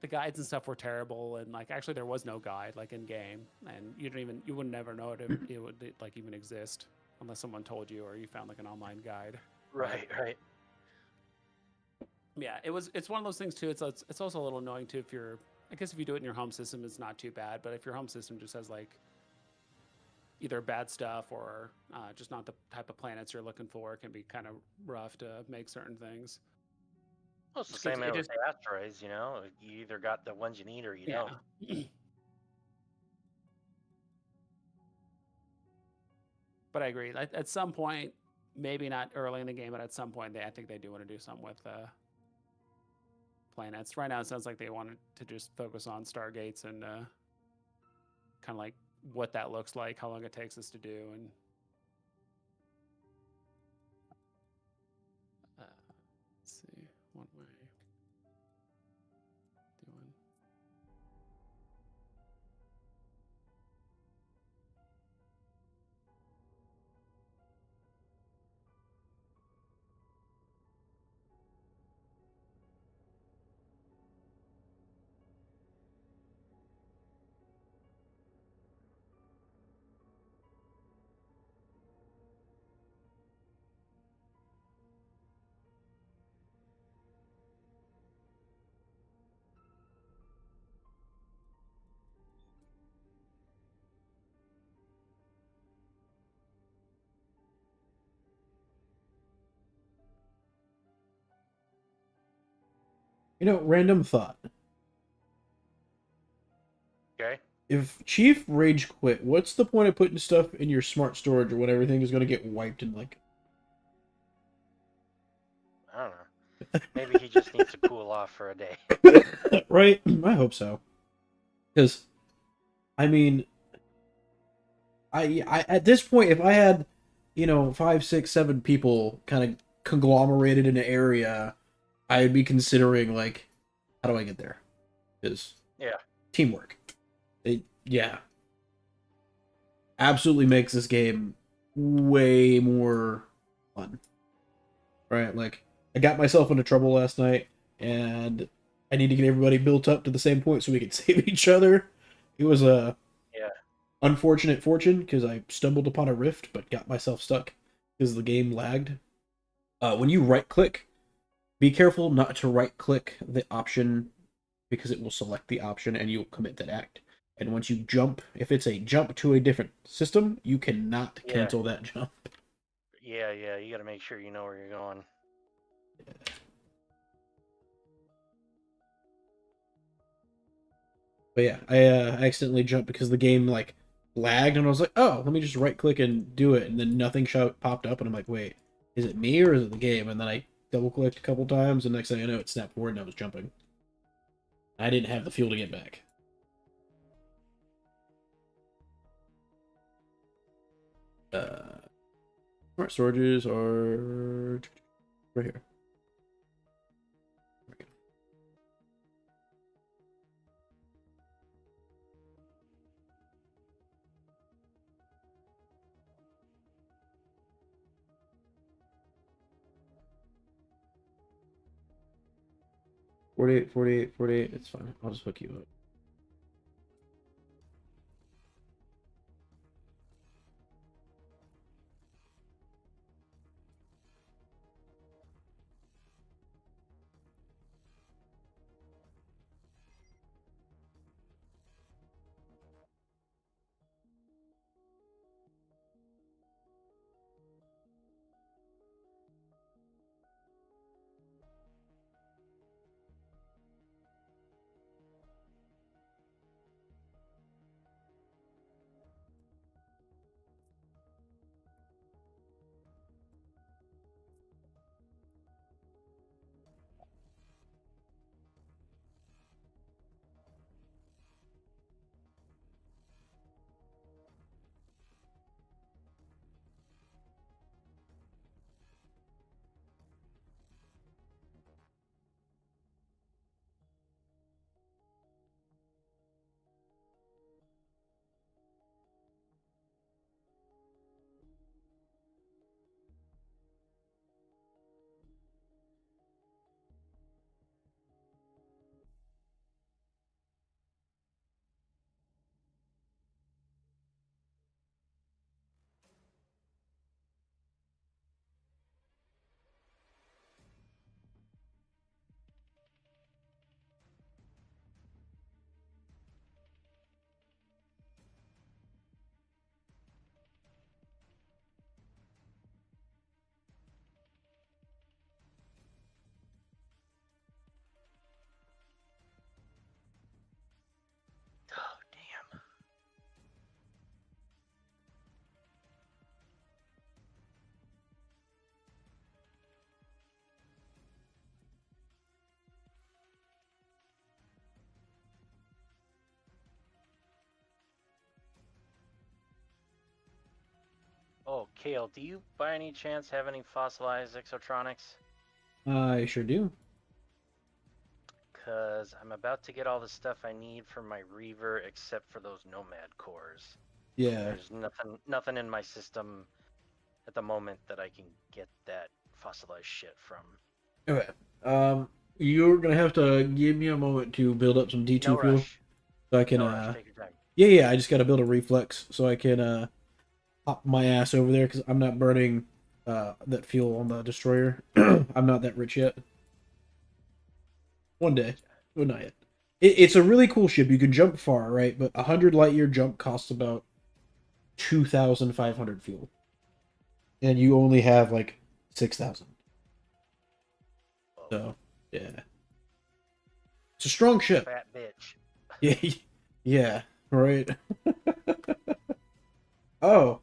the guides and stuff were terrible, and like actually there was no guide like in game, and you would never know it would like even exist unless someone told you or you found like an online guide. But Right, right. yeah, it's one of those things too. It's also a little annoying too if you're, I guess if you do it in your home system it's not too bad, but if your home system just has like either bad stuff or just not the type of planets you're looking for, it can be kind of rough to make certain things. Well, it's the Just gives same way it with just the asteroids, you know? You either got the ones you need or you don't. yeah. But I agree. At some point, maybe not early in the game, but at some point, I think they do want to do something with planets. Right now, it sounds like they wanted to just focus on stargates and kind of like what that looks like, how long it takes us to do, and let's see what way doing. Random thought. Okay? If Chief rage quit, what's the point of putting stuff in your smart storage when everything is going to get wiped in like I don't know. Maybe he just needs to cool off for a day. right? I hope so. Because I mean, I at this point, if I had, 5, 6, 7 people kind of conglomerated in an area, I would be considering like, how do I get there? Because Yeah. teamwork. Yeah, absolutely makes this game way more fun. Right? Like, I got myself into trouble last night, and I need to get everybody built up to the same point so we can save each other. It was a Yeah. unfortunate fortune because I stumbled upon a rift, but got myself stuck because the game lagged. When you right click, be careful not to right click the option because it will select the option and you'll commit that act. And once you jump, if it's a jump to a different system, you cannot Yeah. cancel that jump. Yeah, yeah. You got to make sure you know where you're going. But yeah, I accidentally jumped because the game like lagged, and I was like, oh, let me just right click and do it, and then nothing popped up, and I'm like, wait, is it me or is it the game? And then I double clicked a couple times, and next thing I know, it snapped forward and I was jumping. I didn't have the fuel to get back. Smart storages are right here. 48, 48, 48. It's fine. I'll just hook you up. Oh, damn. Oh, Kale, do you by any chance have any fossilized exotronics? I sure do. Because I'm about to get all the stuff I need for my Reaver except for those Nomad cores. Yeah. There's nothing in my system at the moment that I can get that fossilized shit from. Okay. You're gonna have to give me a moment to build up some D2 No fuel, rush. so I can No rush. Take your time. yeah. I just gotta build a reflex so I can hop my ass over there because I'm not burning that fuel on the destroyer. I'm not that rich yet. One day, but not yet. It's a really cool ship. You can jump far, right? But 100 light year jump costs about 2,500 fuel, and you only have like 6,000. So yeah, it's a strong ship. Fat bitch. Yeah, yeah, right. Oh,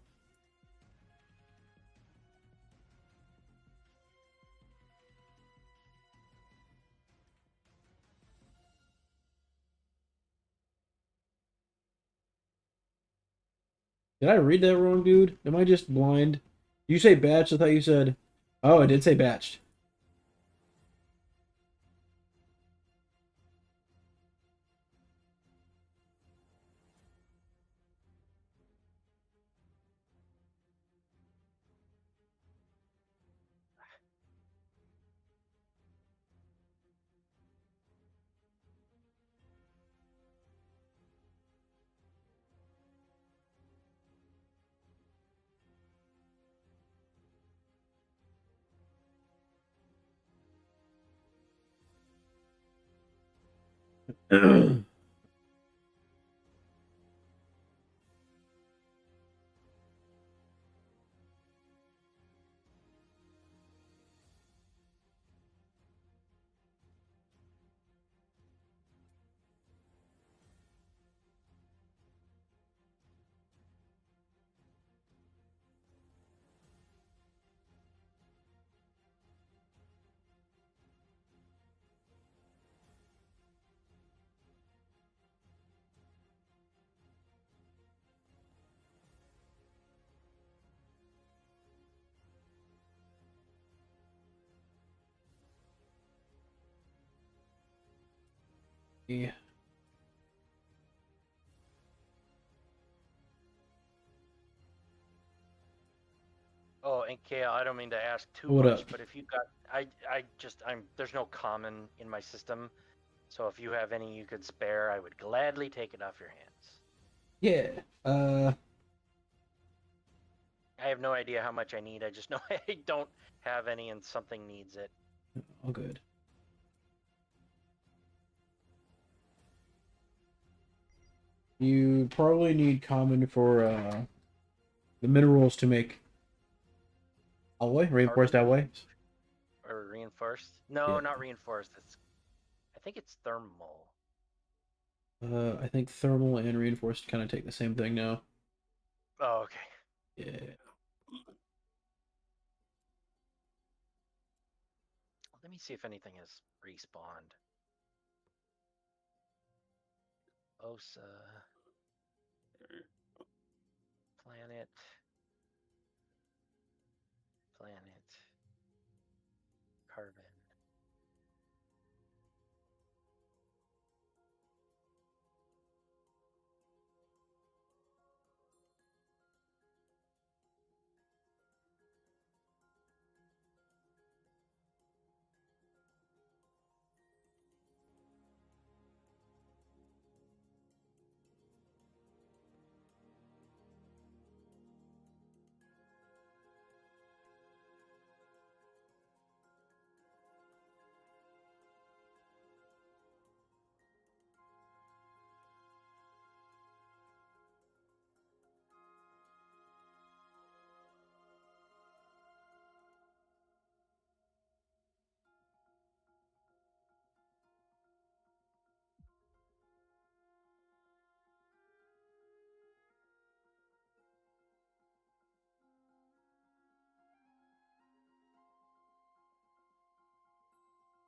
did I read that wrong, dude? Am I just blind? You say batched? I thought you said. Oh, I did say batched. Yeah. Oh, and Kale, I don't mean to ask too What much, up? but if you got, there's no common in my system, so if you have any you could spare, I would gladly take it off your hands. Yeah. I have no idea how much I need. I just know I don't have any, and something needs it. All good. You probably need common for the minerals to make alloy, reinforced Carbon alloy. or reinforced? No, Yeah. not reinforced. I think it's thermal. I think thermal and reinforced kind of take the same thing now. Oh, okay. Yeah. Let me see if anything has respawned. Osa. Planet. Carbon.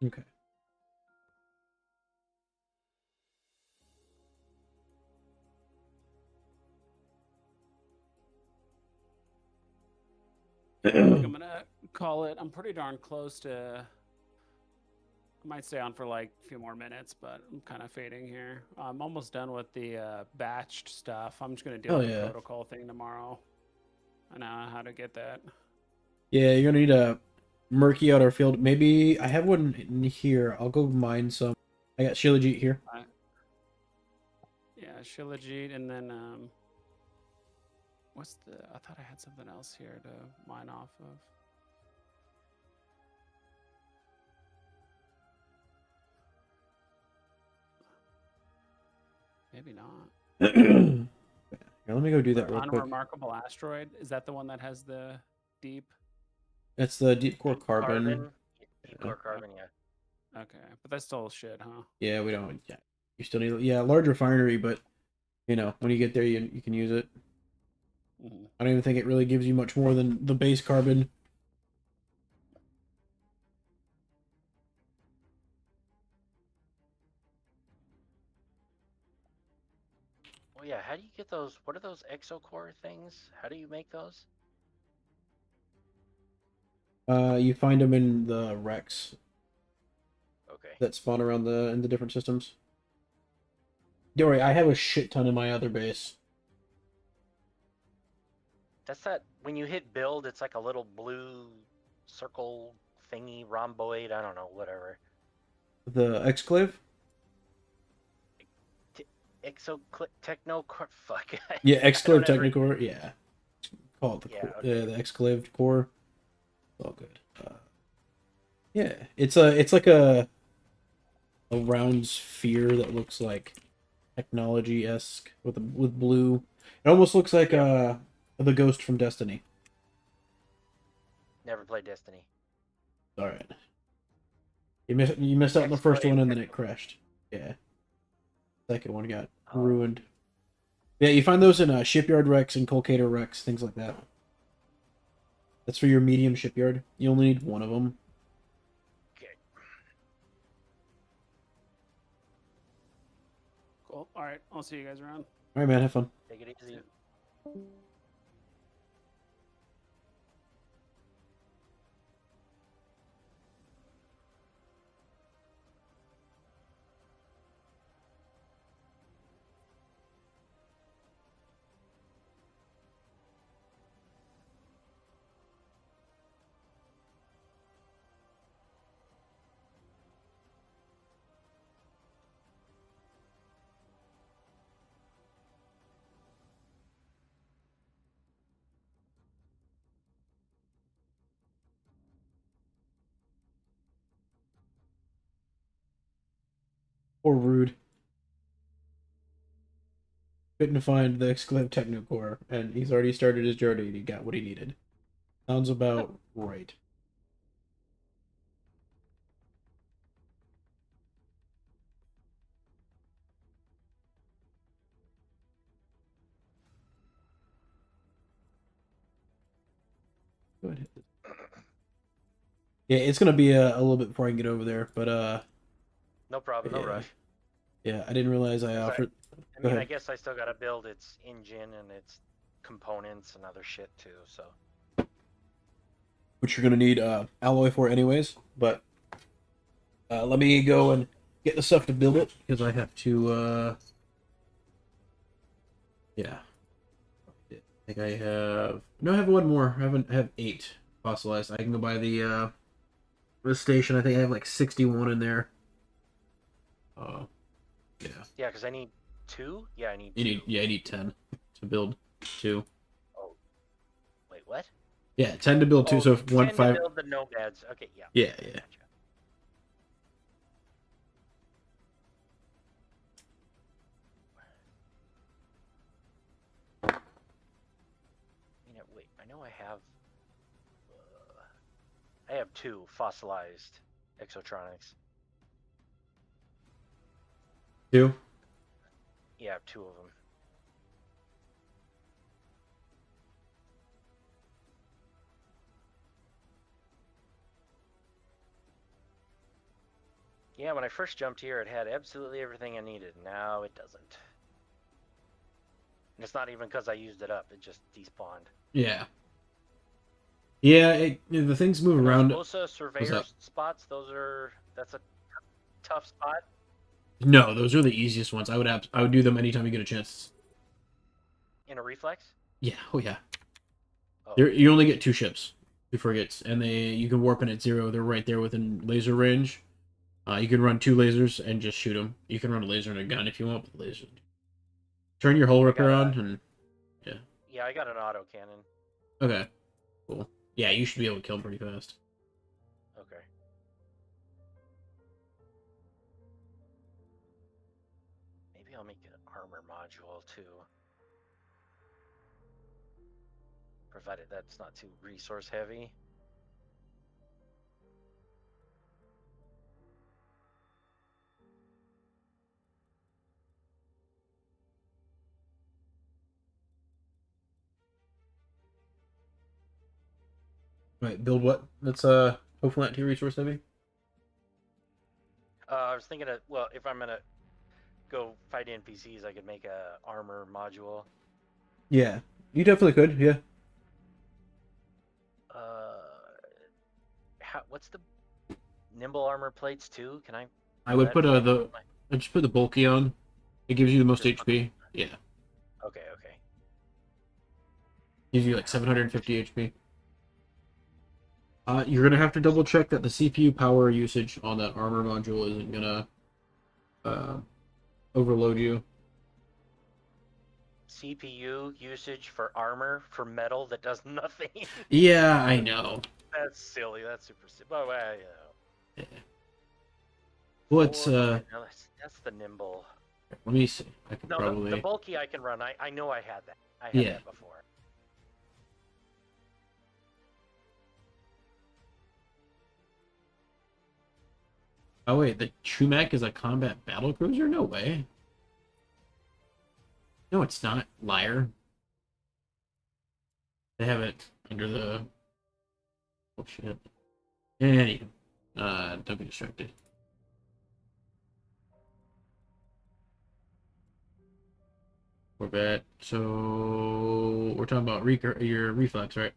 Okay. I think I'm gonna call it. I'm pretty darn close to. I might stay on for like a few more minutes, but I'm kind of fading here. I'm almost done with the batched stuff. I'm just gonna deal Oh, with the yeah. protocol thing tomorrow. I know how to get that. Yeah, you're gonna need a murky outer field. Maybe I have one in here. I'll go mine some. I got Shilajit here. Yeah, Shilajit, and then what's the? I thought I had something else here to mine off of. Maybe not. Here, let me go do that real quick. Unremarkable asteroid. Is that the one that has the deep? That's the deep core Deep carbon. Deep core carbon, yeah. Okay, but that's still shit, huh? Yeah, we don't. Yeah, you still need. Yeah, large refinery, but you know when you get there, you can use it. Mm-hmm. I don't even think it really gives you much more than the base carbon. Oh yeah, how do you get those? What are those exocore things? How do you make those? You find them in the wrecks Okay. that spawn around in the different systems. Don't worry, I have a shit ton in my other base. That's that when you hit build, it's like a little blue circle thingy, rhomboid, I don't know, whatever. The exclave. Fuck. Yeah, I exclave don't ever- technicore. Yeah, call it the Yeah, core, okay. the exclave core. It's all good. Yeah, it's like a round sphere that looks like technology esque with blue. It almost looks like the ghost from Destiny. Never played Destiny. All right, you missed out on the first Exclave one and then it technical. crashed. Yeah, second one got Oh. ruined. Yeah, you find those in shipyard wrecks and colcator wrecks, things like that. That's for your medium shipyard. You only need one of them. Okay. Cool. All right, I'll see you guys around. All right, man, have fun. Take it easy. Or rude. Couldn't find the exclave Technocore, and he's already started his journey and he got what he needed. Sounds about right. Go ahead. Hit this. Yeah, it's gonna be a little bit before I can get over there, but No problem, no yeah. rush. Yeah, I didn't realize I 'Cause offered. I Go mean, I ahead. guess I still gotta build its engine and its components and other shit too. So Which you're gonna need alloy for anyways. But let me go and get the stuff to build it because I have to. Yeah, I think I have. No, I have one more. I have 8 fossilized. I can go by the station. I think I have like 61 in there. Yeah. yeah, because I need 2. Yeah, I need You 2. need I need 10 to build 2. Oh, wait, what? Yeah, 10 to build 2. Oh, So if 10 1 to 5. build the nomads. Okay, yeah. Yeah, Okay, yeah. gotcha. Wait, I know I have 2 fossilized exotronics. 2. Yeah, I have 2 of them. Yeah, when I first jumped here, it had absolutely everything I needed. Now it doesn't. And it's not even because I used it up. It just despawned. Yeah. Yeah, the things move And around. those surveyor spots, that's a tough spot. No, those are the easiest ones. I would do them anytime you get a chance. In a reflex? Yeah, oh yeah. Oh, You only get 2 ships before it gets, and you can warp in at 0. They're right there within laser range. You can run 2 lasers and just shoot them. You can run a laser and a gun if you want with the laser. Turn your hull repair on and yeah. yeah, I got an auto cannon. Okay, cool. Yeah, you should be able to kill them pretty fast. Okay. Maybe I'll make an armor module too. Provided that's not too resource heavy. Right, build what? That's hopefully not too resource heavy. I was thinking of, well, if I'm gonna go fight NPCs, I could make a armor module. Yeah, you definitely could. Yeah. What's the nimble armor plates too? Can I? I would put I just put the bulky on. It gives you the most HP. Yeah. Okay, okay. Gives you like 750 HP. You're gonna have to double check that the CPU power usage on that armor module isn't gonna overload you. CPU usage for armor for metal that does nothing. Yeah, I know. That's silly. That's super silly. Well, you know. Yeah. What's No, that's the nimble. Let me see. I can No, probably. the bulky I can run. I know I had that. I had Yeah. that before. Oh wait, the Chumak is a combat battle cruiser? No way. No, it's not. Liar. They have it under the. Oh shit. Anyway, don't be distracted. We're back. So we're talking about your reflex, right?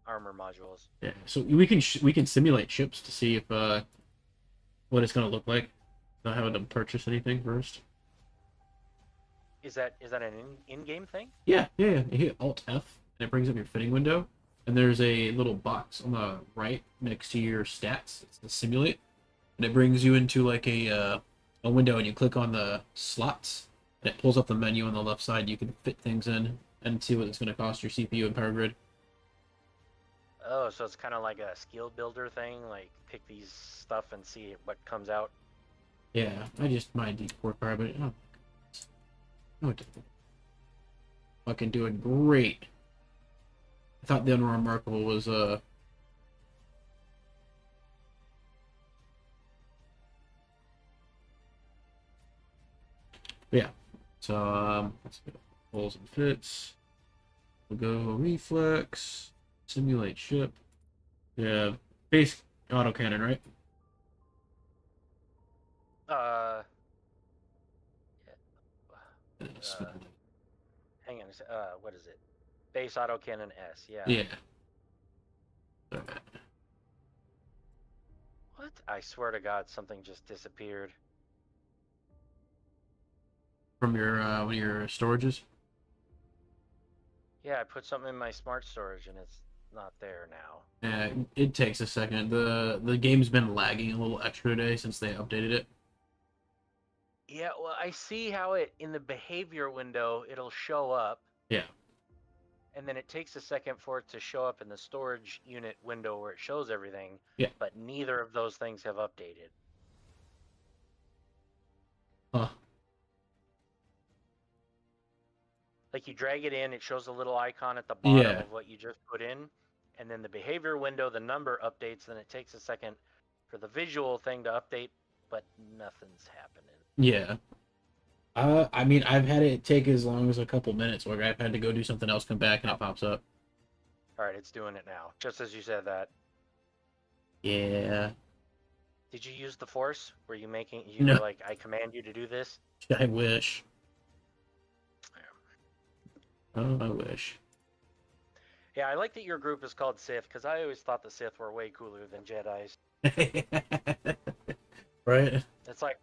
Armor modules. Yeah. So we can simulate ships to see if what it's gonna look like. Not having to purchase anything first. Is that an in-game thing? Yeah. You hit Alt F and it brings up your fitting window, and there's a little box on the right next to your stats. It's the simulate, and it brings you into like a window, and you click on the slots, and it pulls up the menu on the left side. You can fit things in and see what it's going to cost your CPU and power grid. Oh, so it's kind of like a skill builder thing. Like pick these stuff and see what comes out. Yeah, I just mined the core card, but oh, no, it didn't. Fucking doing great. I thought the unremarkable was yeah. So let's go holes and fits. We'll go reflex, simulate ship. Yeah, base autocannon, right? Uh, Yeah, hang on. What is it? Base autocannon S. Yeah. yeah. Alright. What? I swear to God, something just disappeared. From your one of your storages. Yeah, I put something in my smart storage and it's not there now. Yeah, it takes a second. The game's been lagging a little extra today since they updated it. Yeah, well, I see how it in the behavior window it'll show up. Yeah. And then it takes a second for it to show up in the storage unit window where it shows everything. Yeah. But neither of those things have updated. Huh. Like you drag it in, it shows a little icon at the bottom Yeah. of what you just put in. And then the behavior window, the number updates, then it takes a second for the visual thing to update, but nothing's happening. Yeah. I mean, I've had it take as long as a couple minutes where I've had to go do something else, come back, and it pops up. All right, it's doing it now. Just as you said that. Yeah. Did you use the force? Were you making, No. were like, I command you to do this? I wish. Oh, I wish. Yeah, I like that your group is called Sith, because I always thought the Sith were way cooler than Jedis. Right? It's like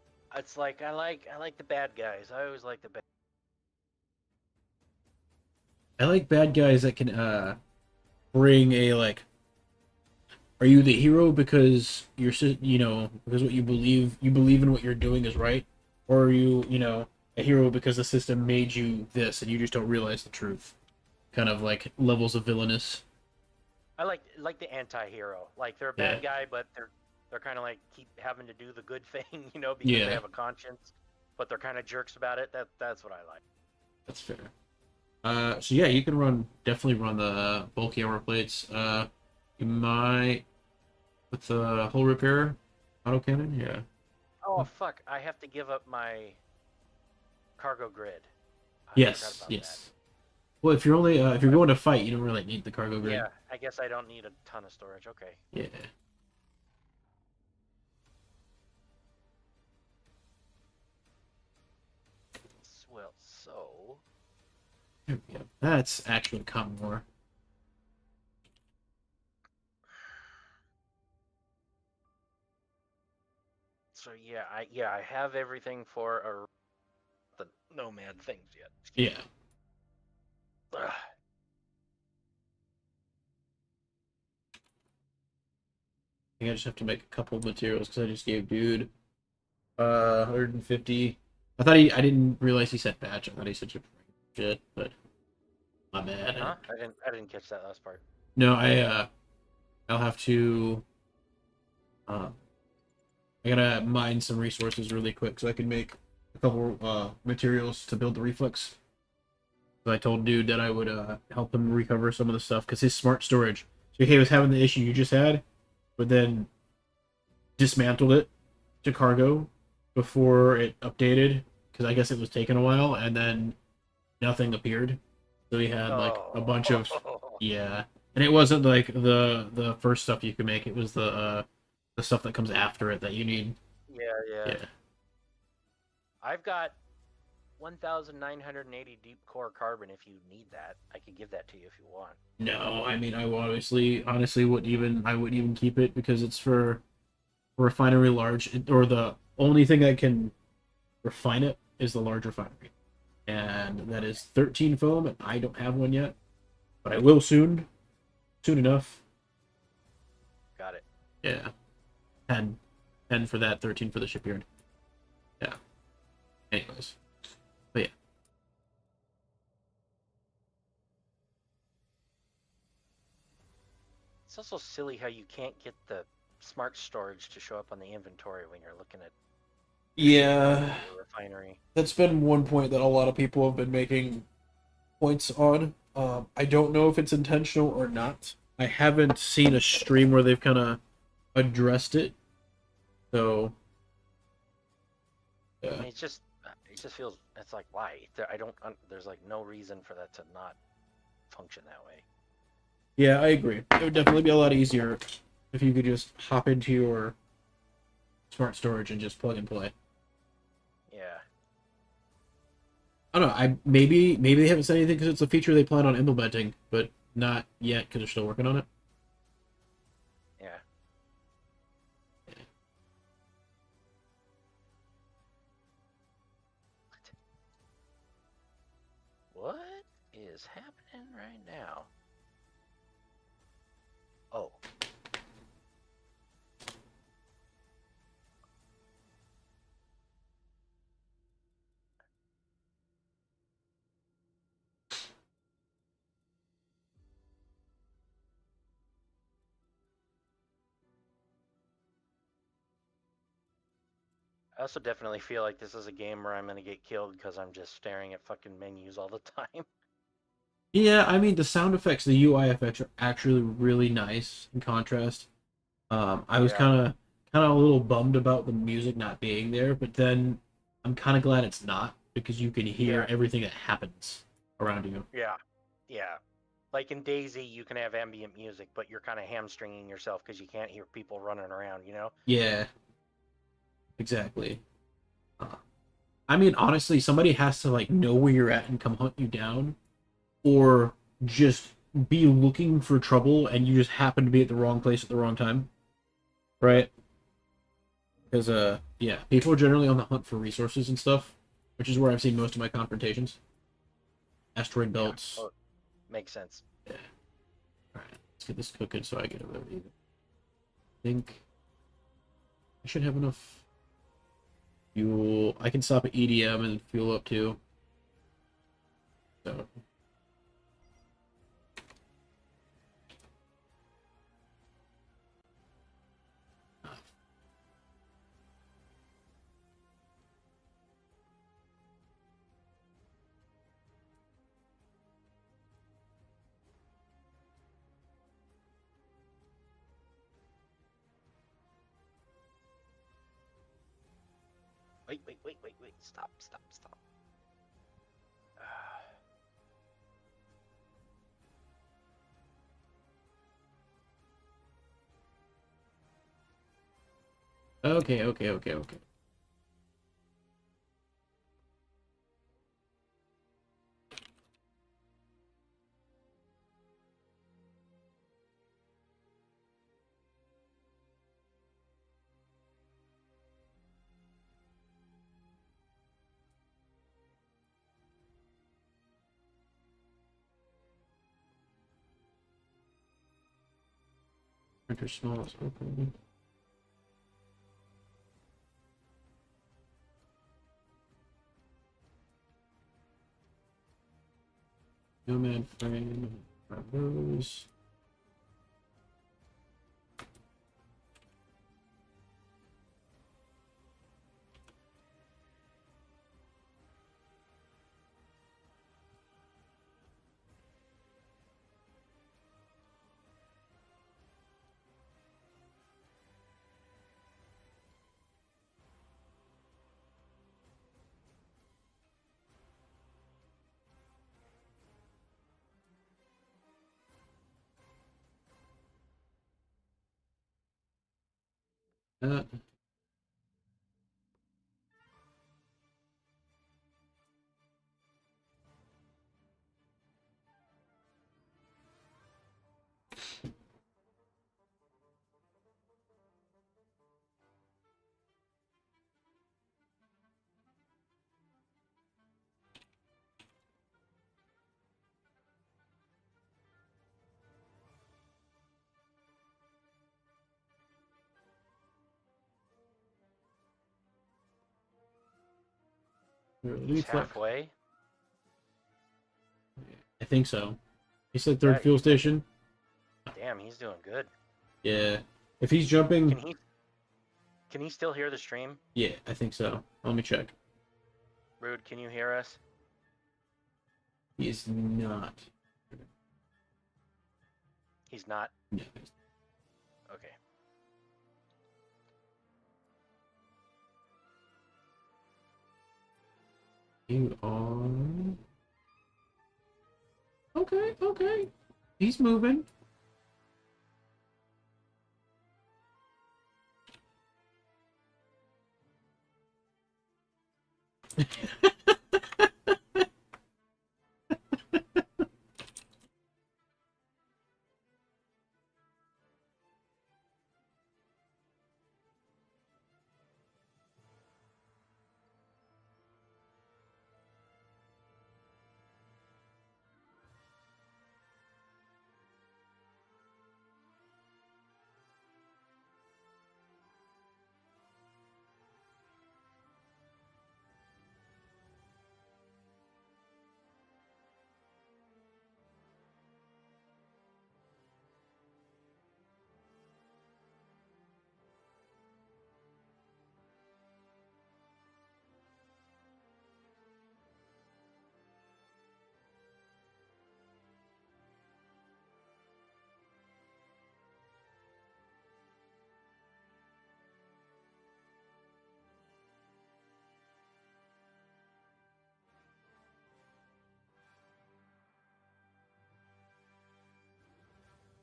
I like the bad guys. I always like the bad. I like bad guys that can bring a like. Are you the hero because you're because what you believe in what you're doing is right, or are you a hero because the system made you this and you just don't realize the truth? Kind of like levels of villainous. I like the anti-hero. Like they're a bad guy, but they're kind of like keep having to do the good thing, because they have a conscience, but they're kind of jerks about it. That's what I like. That's fair. So yeah, you can definitely run the bulky armor plates. You might with the hull repair autocannon, yeah. Oh fuck! I have to give up my cargo grid. I Yes, forgot about yes. Well, if you're only if you're going to fight, you don't really need the cargo that. grid. Yeah, I guess I don't need a ton of storage. Okay. Yeah. Well, so There we go. That's actually common war. I have everything for the nomad things yet. Yeah. Ugh. I think I just have to make a couple of materials because I just gave dude 150. I didn't realize he said batch. I thought he said shit, but my bad. Huh? I didn't catch that last part. No, I'll have to I gotta mine some resources really quick so I can make a couple materials to build the reflex. So I told dude that I would help him recover some of the stuff because his smart storage. So he was having the issue you just had, but then dismantled it to cargo before it updated because I guess it was taking a while, and then nothing appeared. So he had like a bunch of yeah, and it wasn't like the first stuff you could make. It was the stuff that comes after it that you need. Yeah. I've got 1,980 deep core carbon. If you need that, I could give that to you if you want. No, I mean I honestly wouldn't even keep it because it's for refinery large, or the only thing that can refine it is the large refinery, and that is 13 foam, and I don't have one yet, but I will soon enough. Got it. Yeah, 10 for that, 13 for the shipyard. Yeah. Anyways, but yeah. also silly how you can't get the smart storage to show up on the inventory when you're looking at Yeah, your refinery. that's been one point that a lot of people have been making points on. I don't know if it's intentional or not. I haven't seen a stream where they've kind of addressed it. So, I yeah. mean, it just feels it's like why I don't there's like no reason for that to not function that way. Yeah, I agree. It would definitely be a lot easier if you could just hop into your smart storage and just plug and play. Yeah. I don't know. Maybe they haven't said anything because it's a feature they plan on implementing, but not yet because they're still working on it. Yeah. What is happening right now? Oh. I also definitely feel like this is a game where I'm gonna get killed because I'm just staring at fucking menus all the time. Yeah, I mean the sound effects, the UI effects are actually really nice in contrast. I was Yeah. kind of a little bummed about the music not being there, but then I'm kind of glad it's not because you can hear Yeah. everything that happens around you. Yeah. Yeah. Like in Daisy, you can have ambient music, but you're kind of hamstringing yourself because you can't hear people running around, you know? Yeah, exactly. Uh, I mean, honestly, somebody has to like know where you're at and come hunt you down, or just be looking for trouble and you just happen to be at the wrong place at the wrong time, right? Because yeah, people are generally on the hunt for resources and stuff, which is where I've seen most of my confrontations. Asteroid Yeah. belts. Oh, makes sense. Yeah. All right, let's get this cooking so I get it ready. I think I should have enough fuel. I can stop at EDM and fuel up too. So. Wait. Stop. Okay. Enter small. Okay. Nomad frame. Those. That. He's halfway. I think so. He said third Yeah, fuel station. Damn, he's doing good. Yeah. If he's jumping, Can he still hear the stream? yeah, I think so. Let me check. Rude, can you hear us? He is not. He's not. No. Okay. You are. Okay, okay. He's moving.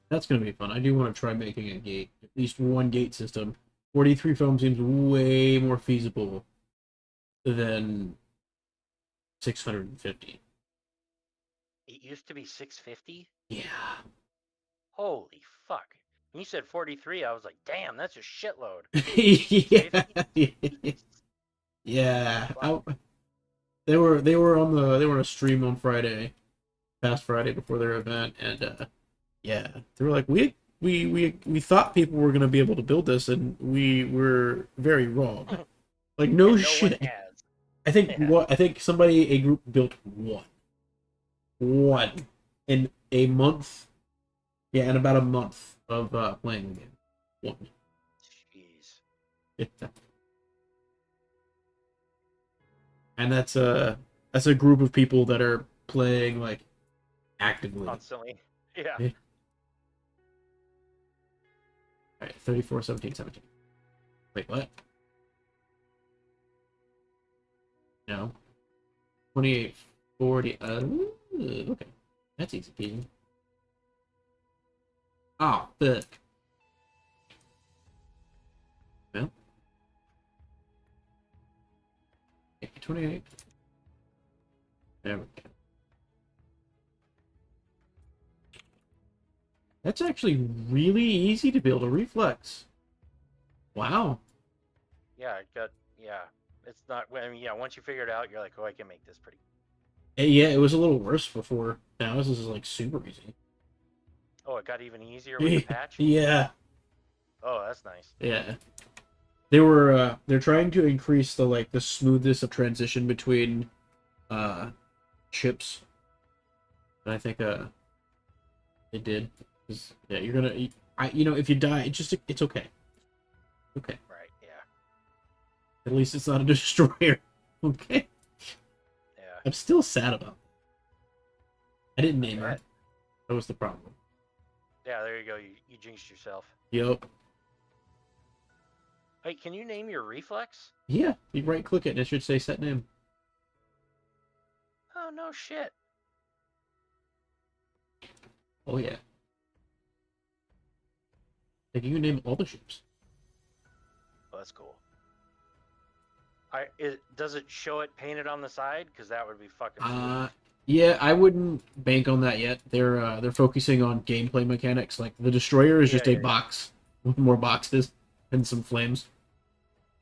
That's going to be fun. I do want to try making a gate. At least one gate system. 43 foam seems way more feasible than 650. It used to be 650? Yeah. Holy fuck. When you said 43, I was like, damn, that's a shitload. Yeah. Yeah. They were on a stream on Friday, past Friday before their event, and yeah, they were like, we thought people were gonna be able to build this, and we were very wrong. Like no And shit. one has. I think Yeah. I think a group built one in a month. Yeah, in about a month of playing the game. One. Jeez. And that's a group of people that are playing like actively. Constantly. Yeah. Yeah. All right, 34, 17, 17. Wait, what? No. 28, 40. Okay. That's easy peasy. Oh, fuck. Well. 28. There we go. That's actually really easy to build a reflex. Wow. Yeah, it's not, I mean, yeah, once you figure it out, you're like, oh, I can make this pretty. Yeah, it was a little worse before. Now this is like super easy. Oh, it got even easier with the patch? Yeah. Oh, that's nice. Yeah. They're trying to increase the smoothness of transition between chips. And I think they did. 'Cause, yeah, you're gonna if you die, it's okay. Okay. Right, yeah. At least it's not a destroyer. Okay. Yeah. I'm still sad about it. I didn't name her. bet. That was the problem. Yeah, there you go. You jinxed yourself. Yup. Hey, can you name your reflex? Yeah, you right click it and it should say set name. Oh, no shit. Oh yeah. Like you can name all the ships. Oh, that's cool. Does it show it painted on the side? Because that would be fucking sweet. Yeah, I wouldn't bank on that yet. They're focusing on gameplay mechanics. Like the destroyer is just a box with more boxes and some flames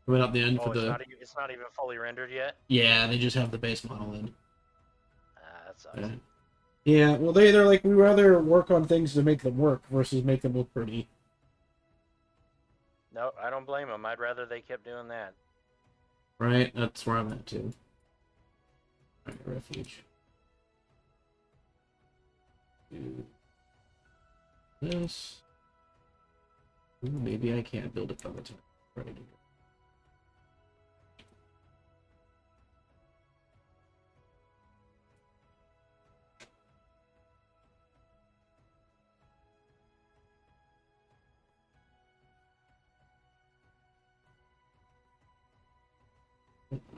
coming out the end for the. It's not even fully rendered yet. Yeah, they just have the base model in. That sucks. Yeah, well they're like, we rather work on things to make them work versus make them look pretty. No, I don't blame them. I'd rather they kept doing that. Right, that's where I'm at too. Alright, refuge. this. Ooh, maybe I can't build it by the time I'm ready to go.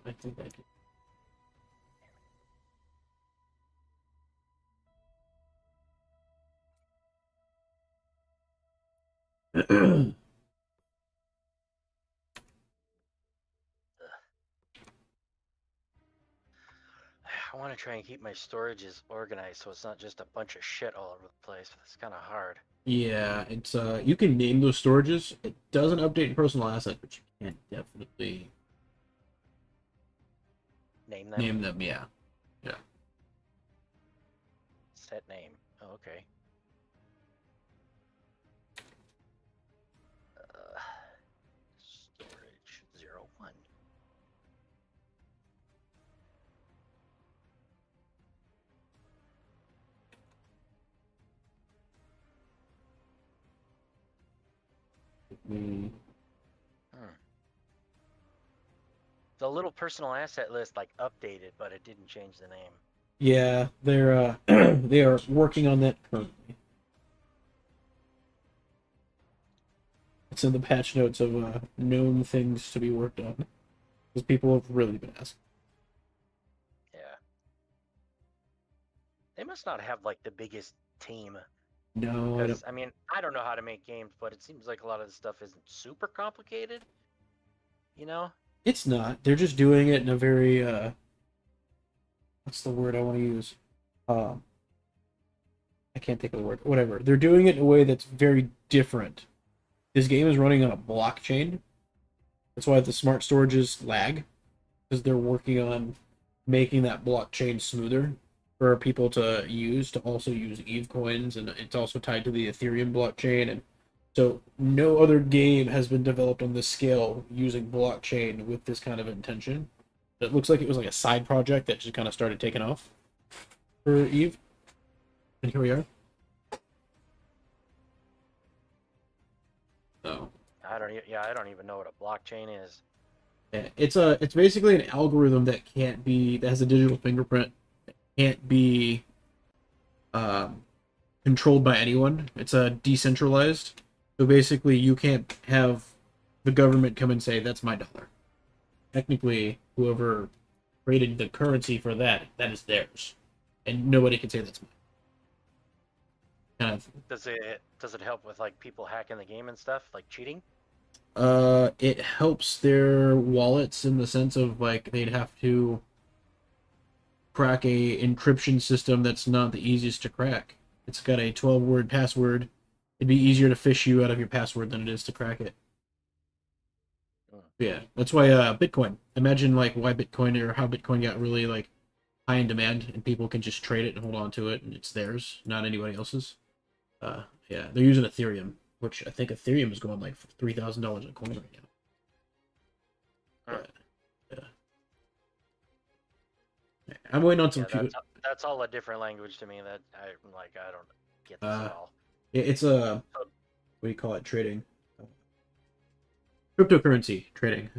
I think I can. I want to try and keep my storages organized so it's not just a bunch of shit all over the place. It's kind of hard. Yeah, it's you can name those storages. It doesn't update in personal assets, but you can definitely Name them. name them. Yeah, yeah. Set name. Oh, okay. Storage 01. Mm. The little personal asset list like updated, but it didn't change the name. Yeah, they're they are working on that currently. It's in the patch notes of known things to be worked on, because people have really been asking. Yeah. They must not have like the biggest team. No, I don't. Because I mean, I don't know how to make games, but it seems like a lot of this stuff isn't super complicated. You know? It's not. They're just doing it in a very what's the word I want to use? I can't think of the word. Whatever. They're doing it in a way that's very different. This game is running on a blockchain. That's why the smart storages lag, because they're working on making that blockchain smoother for people to use, to also use Eve coins, and it's also tied to the Ethereum blockchain. And so no other game has been developed on this scale using blockchain with this kind of intention. It looks like it was like a side project that just kind of started taking off for Eve. And here we are. So I don't even know what a blockchain is. yeah, it's basically an algorithm that has a digital fingerprint, that can't be controlled by anyone. It's decentralized. So basically you can't have the government come and say that's my dollar. Technically, whoever created the currency for that is theirs. And nobody can say that's mine. Kind of Does it help with like people hacking the game and stuff, like cheating? it helps their wallets in the sense of like they'd have to crack a encryption system that's not the easiest to crack. It's got a 12-word password. It'd be easier to phish you out of your password than it is to crack it. Yeah, that's why Bitcoin. Imagine like why Bitcoin, or how Bitcoin got really like high in demand, and people can just trade it and hold on to it, and it's theirs, not anybody else's. Yeah, they're using Ethereum, which I think Ethereum is going like $3,000 a coin right now. But, yeah. I'm waiting on some people. That's all a different language to me. That I'm like, I don't get this at all. It's a what do you call it? Trading, cryptocurrency trading.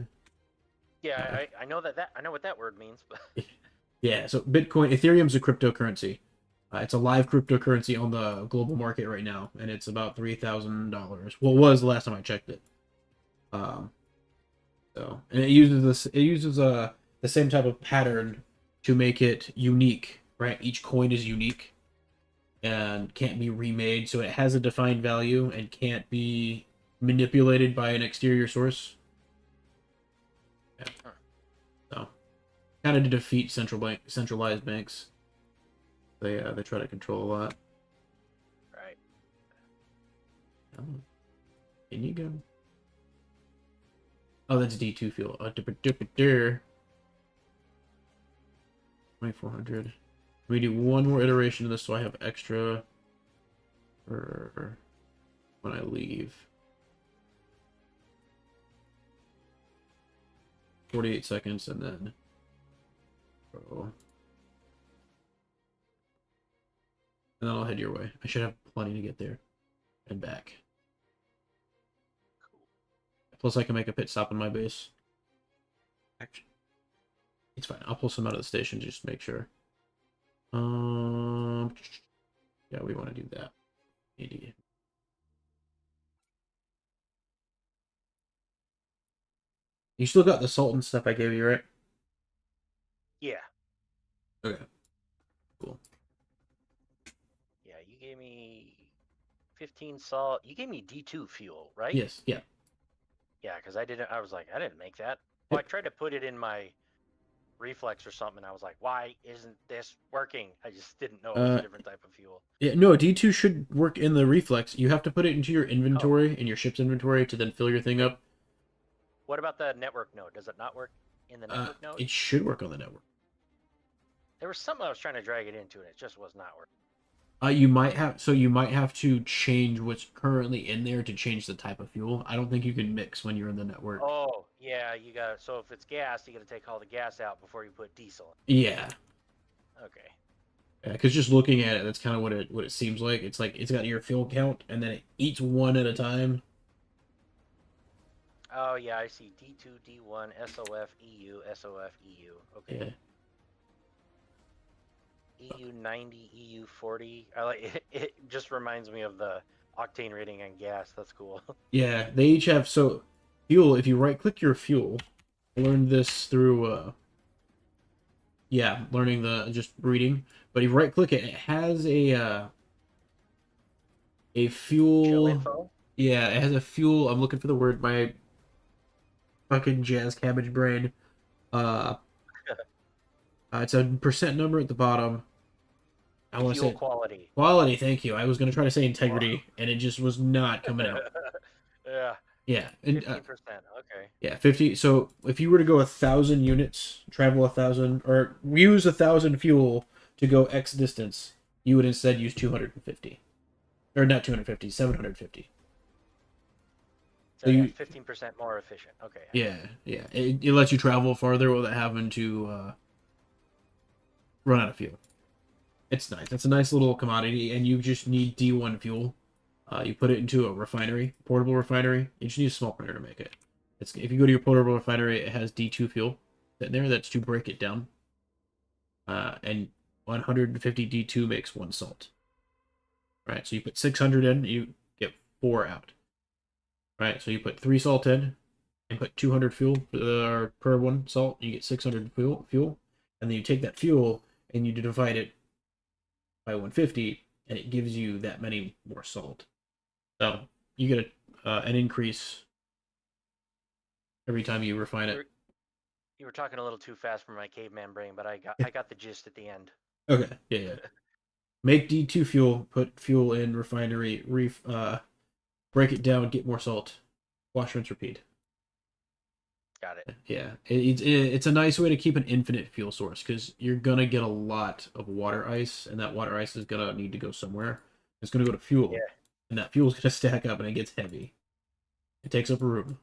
Yeah, I know I know what that word means, but Yeah, so Ethereum's a cryptocurrency. It's a live cryptocurrency on the global market right now, and it's about $3,000. Well, it was the last time I checked it. So, and it uses the same type of pattern to make it unique, right? Each coin is unique and can't be remade, so it has a defined value and can't be manipulated by an exterior source. Yeah. So, kind of to defeat centralized banks. They try to control a lot. right. Oh, in you go. Oh, that's D2 fuel. 2400. We do one more iteration of this, so I have extra for when I leave. 48 seconds, and then and then I'll head your way. I should have plenty to get there. and back. Plus, I can make a pit stop in my base. Actually, it's fine. I'll pull some out of the station just to make sure. Yeah, we want to do that. You still got the salt and stuff I gave you, right? Yeah. Okay. Cool. Yeah, you gave me 15 salt. You gave me D2 fuel, right? Yes. Yeah. Yeah, because I was like, I didn't make that. Well, I tried to put it in my reflex or something, and I was like, why isn't this working? I just didn't know it was a different type of fuel. Yeah. No, D2 should work in the reflex. You have to put it into your Oh. inventory, in your ship's inventory, to then fill your thing up. What about the network node? Does it not work in the network node? It should work on the network. There was something I was trying to drag it into, and it just was not working. You might have to change what's currently in there to change the type of fuel. I don't think you can mix when you're in the network. Oh, yeah, you got. So if it's gas, you got to take all the gas out before you put diesel Yeah. in. Okay. Yeah, because just looking at it, that's kind of what it seems like. It's like it's got your fuel count, and then it eats one at a time. Oh yeah, I see D2, D1, SOF, EU, SOF, EU. Okay. Yeah. EU 90, EU 40. I like it. It just reminds me of the octane rating on gas. That's cool. Yeah, they each have fuel. If you right click your fuel, I learned this through learning the just reading. But if you right click it, it has a fuel. Chill info. Yeah, it has a fuel. I'm looking for the word. My fucking jazz cabbage brain. It's a percent number at the bottom. I want to Fuel say quality. quality. Thank you. I was going to try to say integrity, and it just was not coming out. Yeah. Yeah, and 15%. Okay. yeah, 50. So if you were to go 1,000 units, travel 1,000, or use 1,000 fuel to go X distance, you would instead use 250, or not 250, 750. So you- 15% more efficient. Okay. Yeah. It lets you travel farther without having to run out of fuel. It's nice. It's a nice little commodity, and you just need D1 fuel. You put it into a refinery, portable refinery. You just need a small printer to make it. If you go to your portable refinery, it has D2 fuel sitting there. That's to break it down. And 150 D2 makes 1 salt. Right, so you put 600 in, you get 4 out. Right, so you put 3 salt in, and put 200 fuel per 1 salt. You get 600 fuel, and then you take that fuel and you divide it by 150, and it gives you that many more salt. So you get an increase every time you refine it. You were talking a little too fast for my caveman brain, but I got the gist at the end. Okay, yeah. Make D2 fuel, put fuel in refinery, break it down, get more salt, wash, rinse, repeat. Got it. Yeah, it's a nice way to keep an infinite fuel source, because you're gonna get a lot of water ice, and that water ice is gonna need to go somewhere. It's gonna go to fuel, Yeah. and that fuel's gonna stack up, and it gets heavy. It takes up room.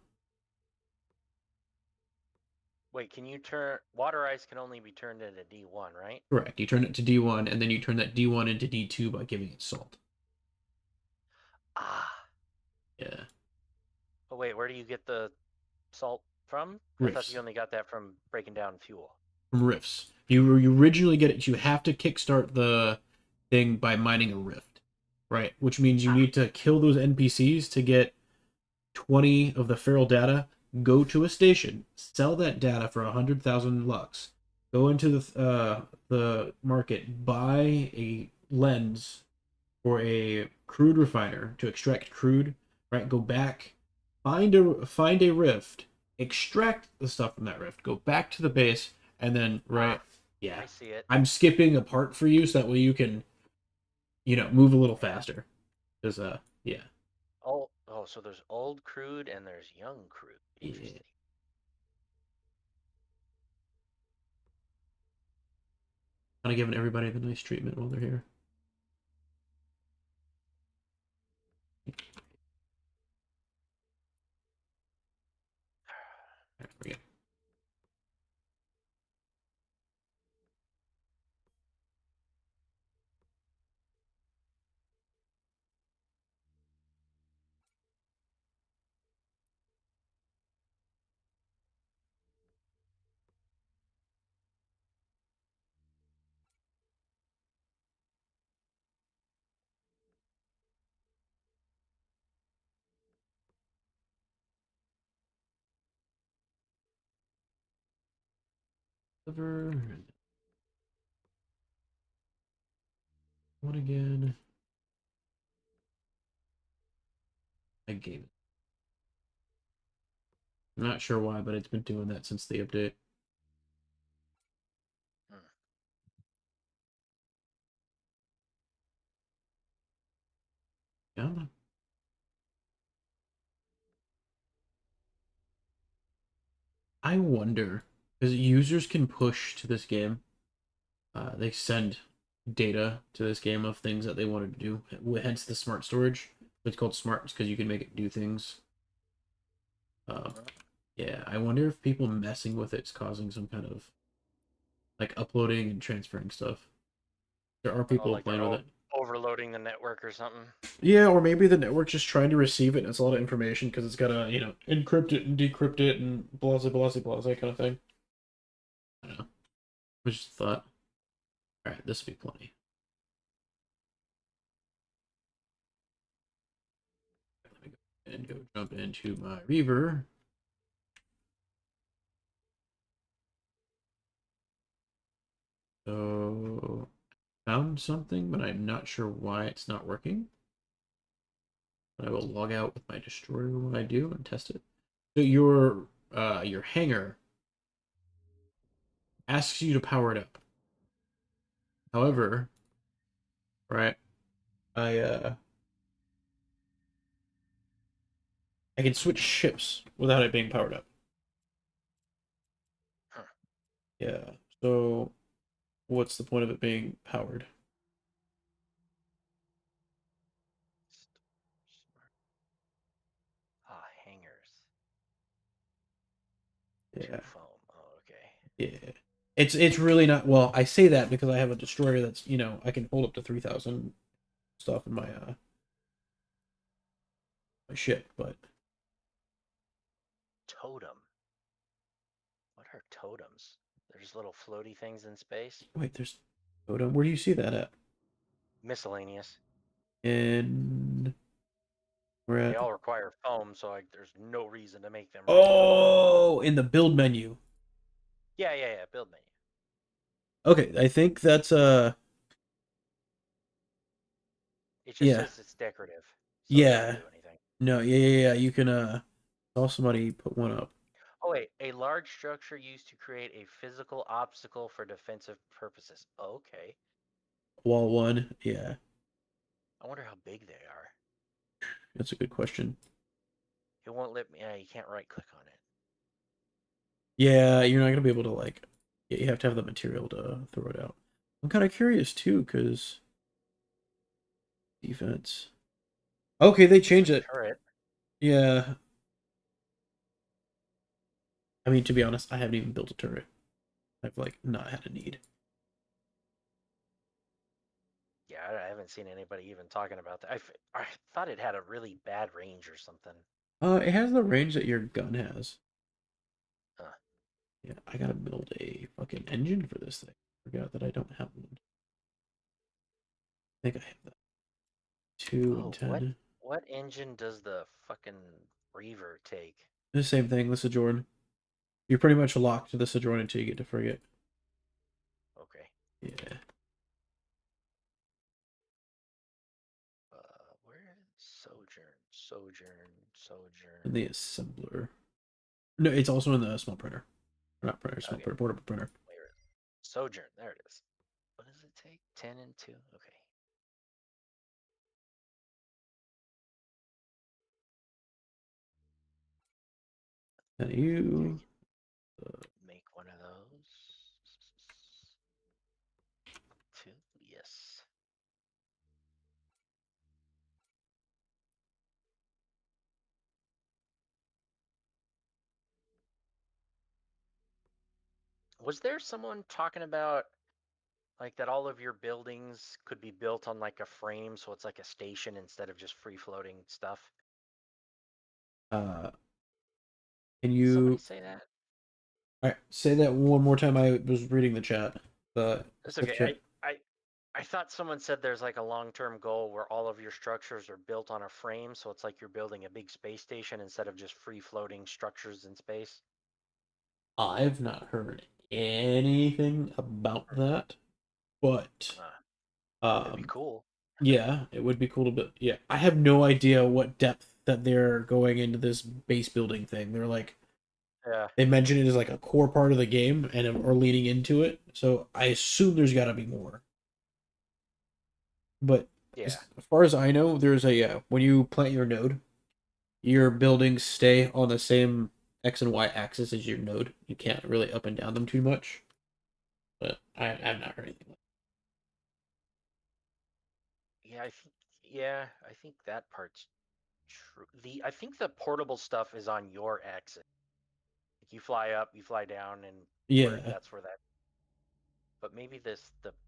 Wait, can you turn water ice can only be turned into D1, right? Correct. You turn it to D1, and then you turn that D1 into D2 by giving it salt. Ah. Yeah. But wait, where do you get the salt from? I thought Riffs. you only got that from breaking down fuel. From rifts. You originally get it. You have to kickstart the thing by mining a rift, right? Which means you need to kill those NPCs to get 20 of the feral data. Go to a station, sell that data for 100,000 lux. Go into the market, buy a lens for a crude refiner to extract crude. Right, go back, find a rift, extract the stuff from that rift, go back to the base, and then yeah. I see it. I'm skipping a part for you so that way you can, move a little faster. Because yeah. Oh, so there's old crude and there's young crude. Interesting. Kind of giving everybody the nice treatment while they're here. There we go. Deliver. What again? I gave it. I'm not sure why, but it's been doing that since the update. Hmm. Yeah. I wonder because users can push to this game. They send data to this game of things that they wanted to do. Hence the smart storage. It's called smart because you can make it do things. Uh, yeah, I wonder if people messing with it's causing some kind of like uploading and transferring stuff. There are Oh, people like they're playing with it. overloading the network or something. Yeah, or maybe the network's just trying to receive it and it's a lot of information because it's got to, encrypt it and decrypt it and blah, blah, blah, blah, kind of thing. I don't know. I just thought, all right, this will be plenty. Let me go and go jump into my Reaver. So, found something, but I'm not sure why it's not working. But I will log out with my destroyer when I do and test it. So your hanger asks you to power it up. However, right, I I can switch ships without it being powered up. Huh. Yeah. So what's the point of it being powered? Ah, hangers. Yeah. Two foam. Oh, okay. Yeah. It's really not well, I say that because I have a destroyer that's, I can hold up to 3,000 stuff in my ship, but Totem. What are totems? They're just little floaty things in space. wait, there's totem. Where do you see that at? Miscellaneous. In we're They at all require foam, so there's no reason to make them right now. Oh, in the build menu. Yeah. Build menu. Okay, I think that's It just yeah. says it's decorative, so it doesn't Yeah. do anything. No, yeah. You can saw somebody put one up. Oh wait, a large structure used to create a physical obstacle for defensive purposes. Okay. Wall one. Yeah. I wonder how big they are. That's a good question. It won't let me. You can't right click on it. Yeah, you're not gonna be able to yeah, you have to have the material to throw it out. I'm kind of curious too, because defense. Okay, they changed it. Turret. Yeah. I mean, to be honest, I haven't even built a turret. I've not had a need. Yeah, I haven't seen anybody even talking about that. I thought it had a really bad range or something. It has the range that your gun has. Huh. Yeah, I gotta build a fucking engine for this thing. Forgot that I don't have one. I think I have that. 2 and Oh, 10. what engine does the fucking Reaver take? The same thing, the Sojourn. You're pretty much locked to the Sojourn until you get to Frigate. Okay. Yeah. Where Sojourn. And the assembler. No, it's also in the small printer. Not printer, small Okay. printer, portable printer. Where? Sojourn. There it is. What does it take? 10 and 2. Okay. And you. Make one of those. 2. Yes. Was there someone talking about like that all of your buildings could be built on like a frame, so it's like a station instead of just free floating stuff? Uh, can Did somebody you. say that? Alright, say that one more time. I was reading the chat. The That's Sith okay. chat. I thought someone said there's like a long-term goal where all of your structures are built on a frame, so it's like you're building a big space station instead of just free floating structures in space. I've not heard anything about that, but That'd be cool. yeah, it would be cool to build. Yeah, I have no idea what depth that they're going into this base building thing. They're like Yeah. they mention it as like a core part of the game and are leaning into it. So I assume there's got to be more. But Yeah. as far as I know, there's a when you plant your node, your buildings stay on the same X and Y axis as your node. You can't really up and down them too much. But I've not heard anything. Yeah, I think that part's true. I think the portable stuff is on your axis. Like you fly up, you fly down, and Yeah. that's where that. But maybe the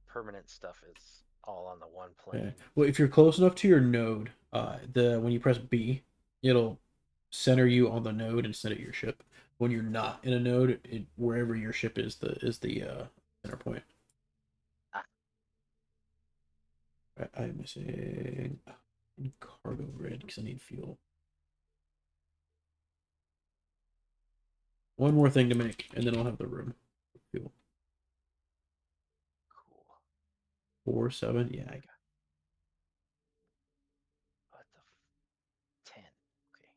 permanent stuff is all on the one Yeah. plane. Well, if you're close enough to your node, the when you press B, it'll center you on the node instead of your ship. When you're not in a node, wherever your ship is the center point. Ah. Right, I'm missing cargo grid because I need fuel. One more thing to make, and then I'll have the room for fuel. Cool. 4, 7, yeah. What the 10? Okay.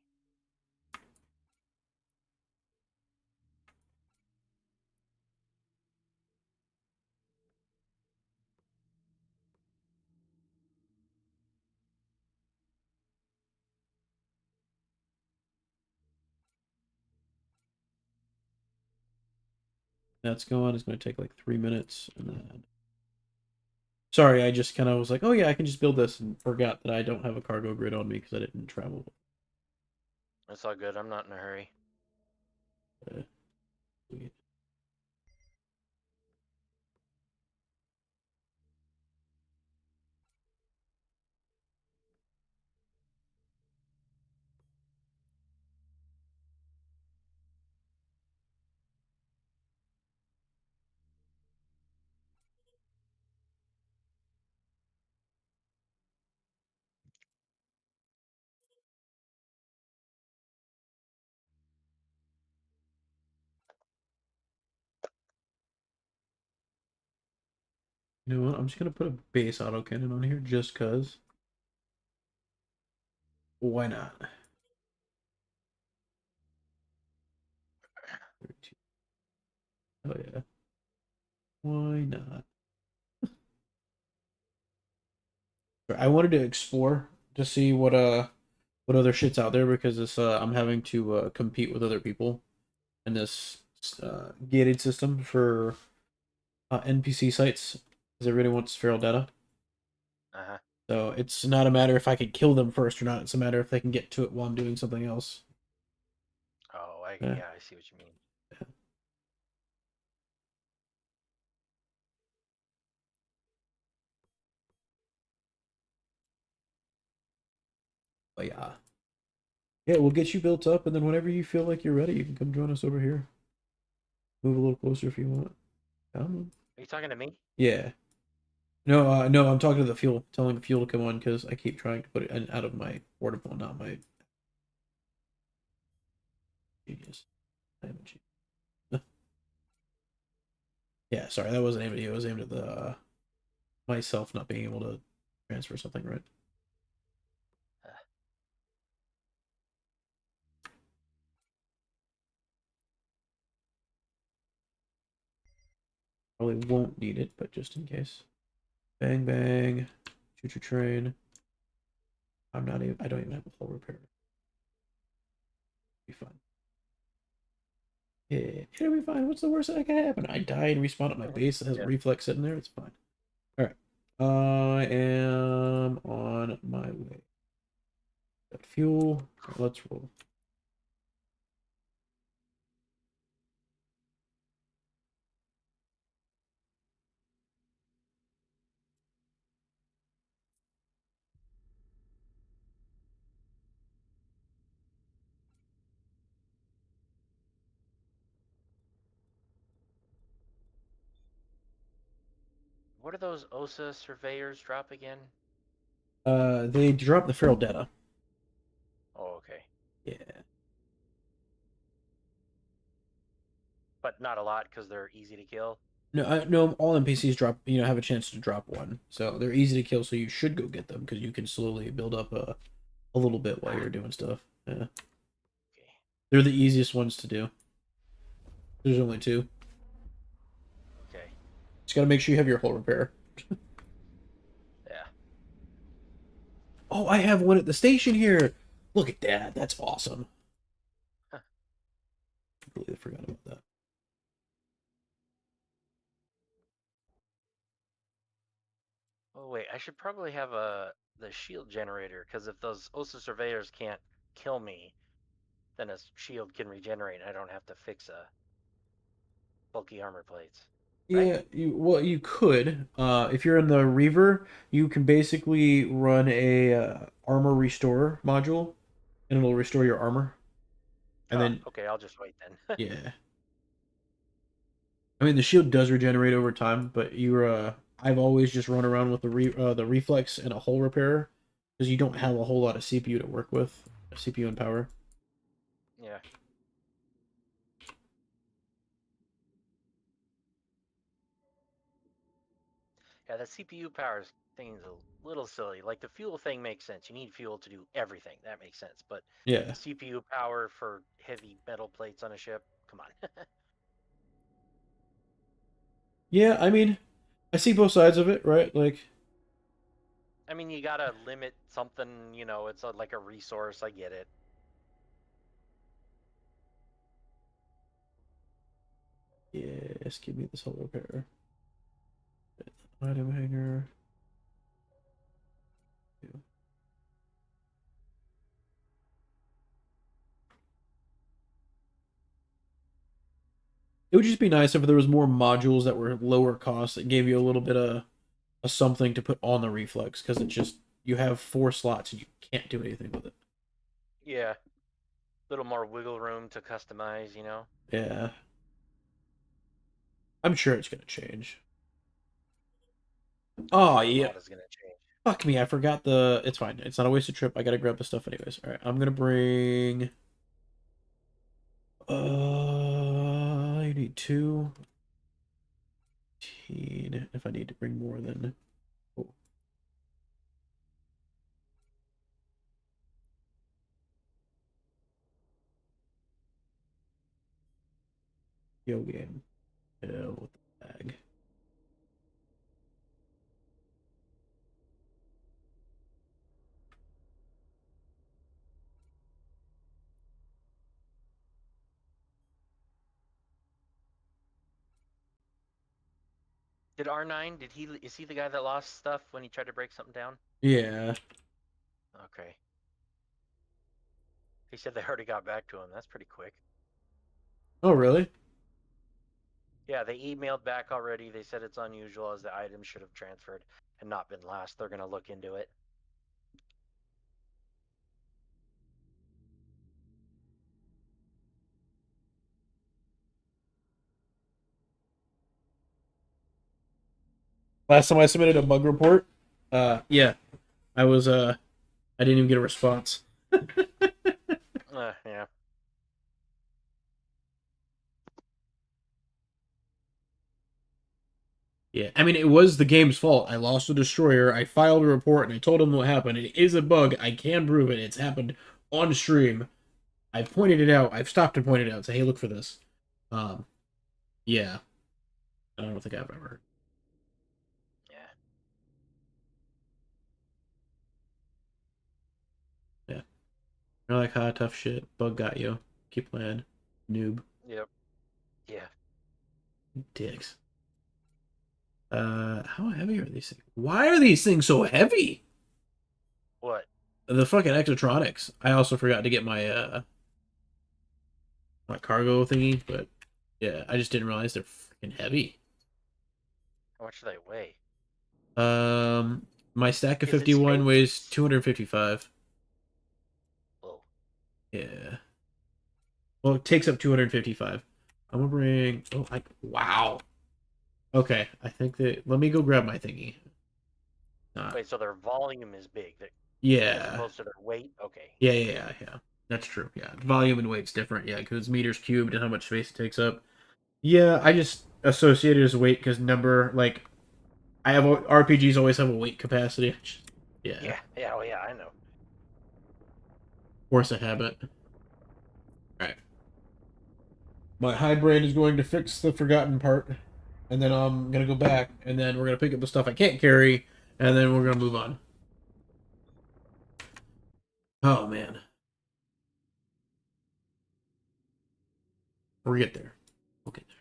That's going. It's going to take like 3 minutes, and then. Sorry, I just kind of was like, oh yeah, I can just build this, and forgot that I don't have a cargo grid on me because I didn't travel. That's all good. I'm not in a hurry. Sweet. You know what? I'm just gonna put a base autocannon on here just cause. Why not? Oh yeah. Why not? I wanted to explore to see what other shit's out there because this I'm having to compete with other people in this gated system for NPC sites because everybody wants feral data. Uh-huh. So it's not a matter if I can kill them first or not. It's a matter if they can get to it while I'm doing something else. Oh, Yeah. yeah, I see what you mean. But yeah. Yeah, we'll get you built up, and then whenever you feel like you're ready, you can come join us over here. Move a little closer if you want. Come on. Are you talking to me? Yeah. No, no, I'm talking to the fuel, telling the fuel to come on because I keep trying to put it in, out of my portable, not my genius. I am a genius. Yeah, sorry, that wasn't aimed at you. It was aimed at the myself not being able to transfer something right. Probably won't need it, but just in case. Bang bang, choo choo train. I'm not even. I don't even have a full repair. Be fine. Yeah, it'll be fine. What's the worst that can happen? I die and respawn at my base that has a reflex sitting there. It's fine. All right. I am on my way. Got fuel. Right, let's roll. What do those OSA surveyors drop again? They drop the feral data. Oh, okay. Yeah. But but not a lot because they're easy to kill. No, all NPCs drop. Have a chance to drop one, so they're easy to kill. So you should go get them because you can slowly build up a little bit while you're doing stuff. Yeah, Okay. they're the easiest ones to do. There's only two. Okay. Just gotta make sure you have your hull repair. Yeah. Oh, I have one at the station here. Look at that. That's awesome. Huh. Completely forgot about that. Oh wait, I should probably have the shield generator because if those Osa surveyors can't kill me, then a shield can regenerate. And I don't have to fix a bulky armor plates. Right? Yeah, you could. If you're in the Reaver, you can basically run a armor restore module, and it'll restore your armor. And Oh, then okay, I'll just wait then. yeah, I mean the shield does regenerate over time, but I've always just run around with the reflex and a hull repairer because you don't have a whole lot of CPU to work with, CPU and power. Yeah. Yeah, the CPU power thing's a little silly. Like the fuel thing makes sense. You need fuel to do everything. That makes sense. But Yeah, CPU power for heavy metal plates on a ship, come on. yeah. I mean, I see both sides of it, right? Like, I mean, you gotta limit something. It's like a resource. I get it. yes, give me this hull repairer. Item hanger. It would just be nice if there was more modules that were lower cost that gave you a little bit of a something to put on the reflex because it just you have 4 slots and you can't do anything with it. Yeah, a little more wiggle room to customize. Yeah, I'm sure it's gonna change. Oh A yeah, lot is gonna change. fuck me, I forgot the. It's fine. It's not a wasted trip. I gotta grab the stuff anyways. All right, I'm gonna bring. You need 2. If I need to bring more, then. Oh. Yo game. Hell with the bag. Did R9? Is he the guy that lost stuff when he tried to break something down? Yeah. Okay. He said they already got back to him. That's pretty quick. Oh really? Yeah, they emailed back already. They said it's unusual as the items should have transferred and not been lost. They're gonna look into it. Last time I submitted a bug report, yeah, I didn't even get a response. Yeah. Yeah, I mean, it was the game's fault. I lost a destroyer. I filed a report and I told him what happened. It is a bug. I can prove it. It's happened on stream. I've pointed it out. I've stopped and pointed it out. Say, hey, look for this. Yeah. I don't think I've ever. Yeah. Yeah. You're like, ha, tough shit. Bug got you. Keep playing. Noob. Yep. Yeah. Dicks. How heavy are these things? Why are these things so heavy? What? The fucking exotronics. I also forgot to get my cargo thingy, but yeah, I just didn't realize they're freaking heavy. How much do they weigh? My stack of Is it 51 space? weighs 255. Whoa. Yeah. Well, it takes up 255. I'm gonna bring. Oh, wow. Okay, I think that. Let me go grab my thingy. Wait, so their volume is big, as Yeah. opposed to their weight? Okay. Yeah. That's true. Yeah, volume and weight's different. Yeah, because meters cubed and how much space it takes up. Yeah, I just associate it as weight because number like I have RPGs always have a weight capacity. Yeah, Yeah, oh yeah, I know. force a habit. All right. My high brain is going to fix the forgotten part, and then I'm gonna go back, and then we're gonna pick up the stuff I can't carry, and then we're gonna move on. Oh man, we'll get there. We'll get there.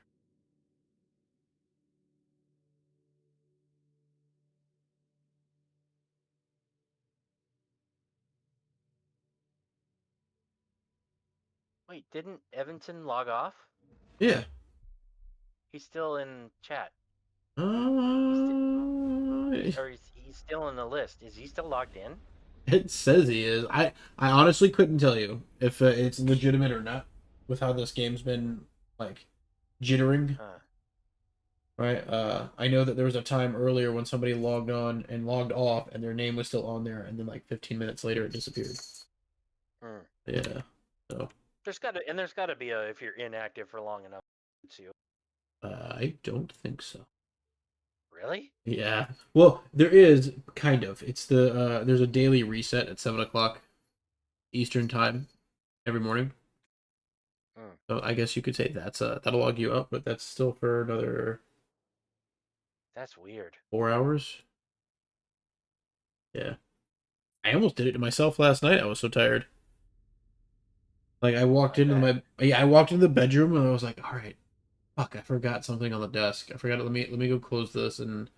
Wait, didn't Evanton log off? Yeah. He's still in chat. Uh, Or he's still in the list. Is he still logged in? it says he is. I honestly couldn't tell you if it's legitimate or not with how this game's been like jittering. Huh. Right. I know that there was a time earlier when somebody logged on and logged off, and their name was still on there, and then like 15 minutes later it disappeared. Hmm. Yeah. So There's gotta be a if you're inactive for long enough. Too. I don't think so. Really? Yeah. Well, there is kind of. It's there's a daily reset at 7 o'clock Eastern time every morning. Hmm. So I guess you could say that'll log you up, but that's still for another That's weird. 4 hours. Yeah. I almost did it to myself last night. I was so tired. Like I walked I into bet. I walked into the bedroom and I was like, all right, fuck, I forgot something on the desk. I forgot. Let me go close this. And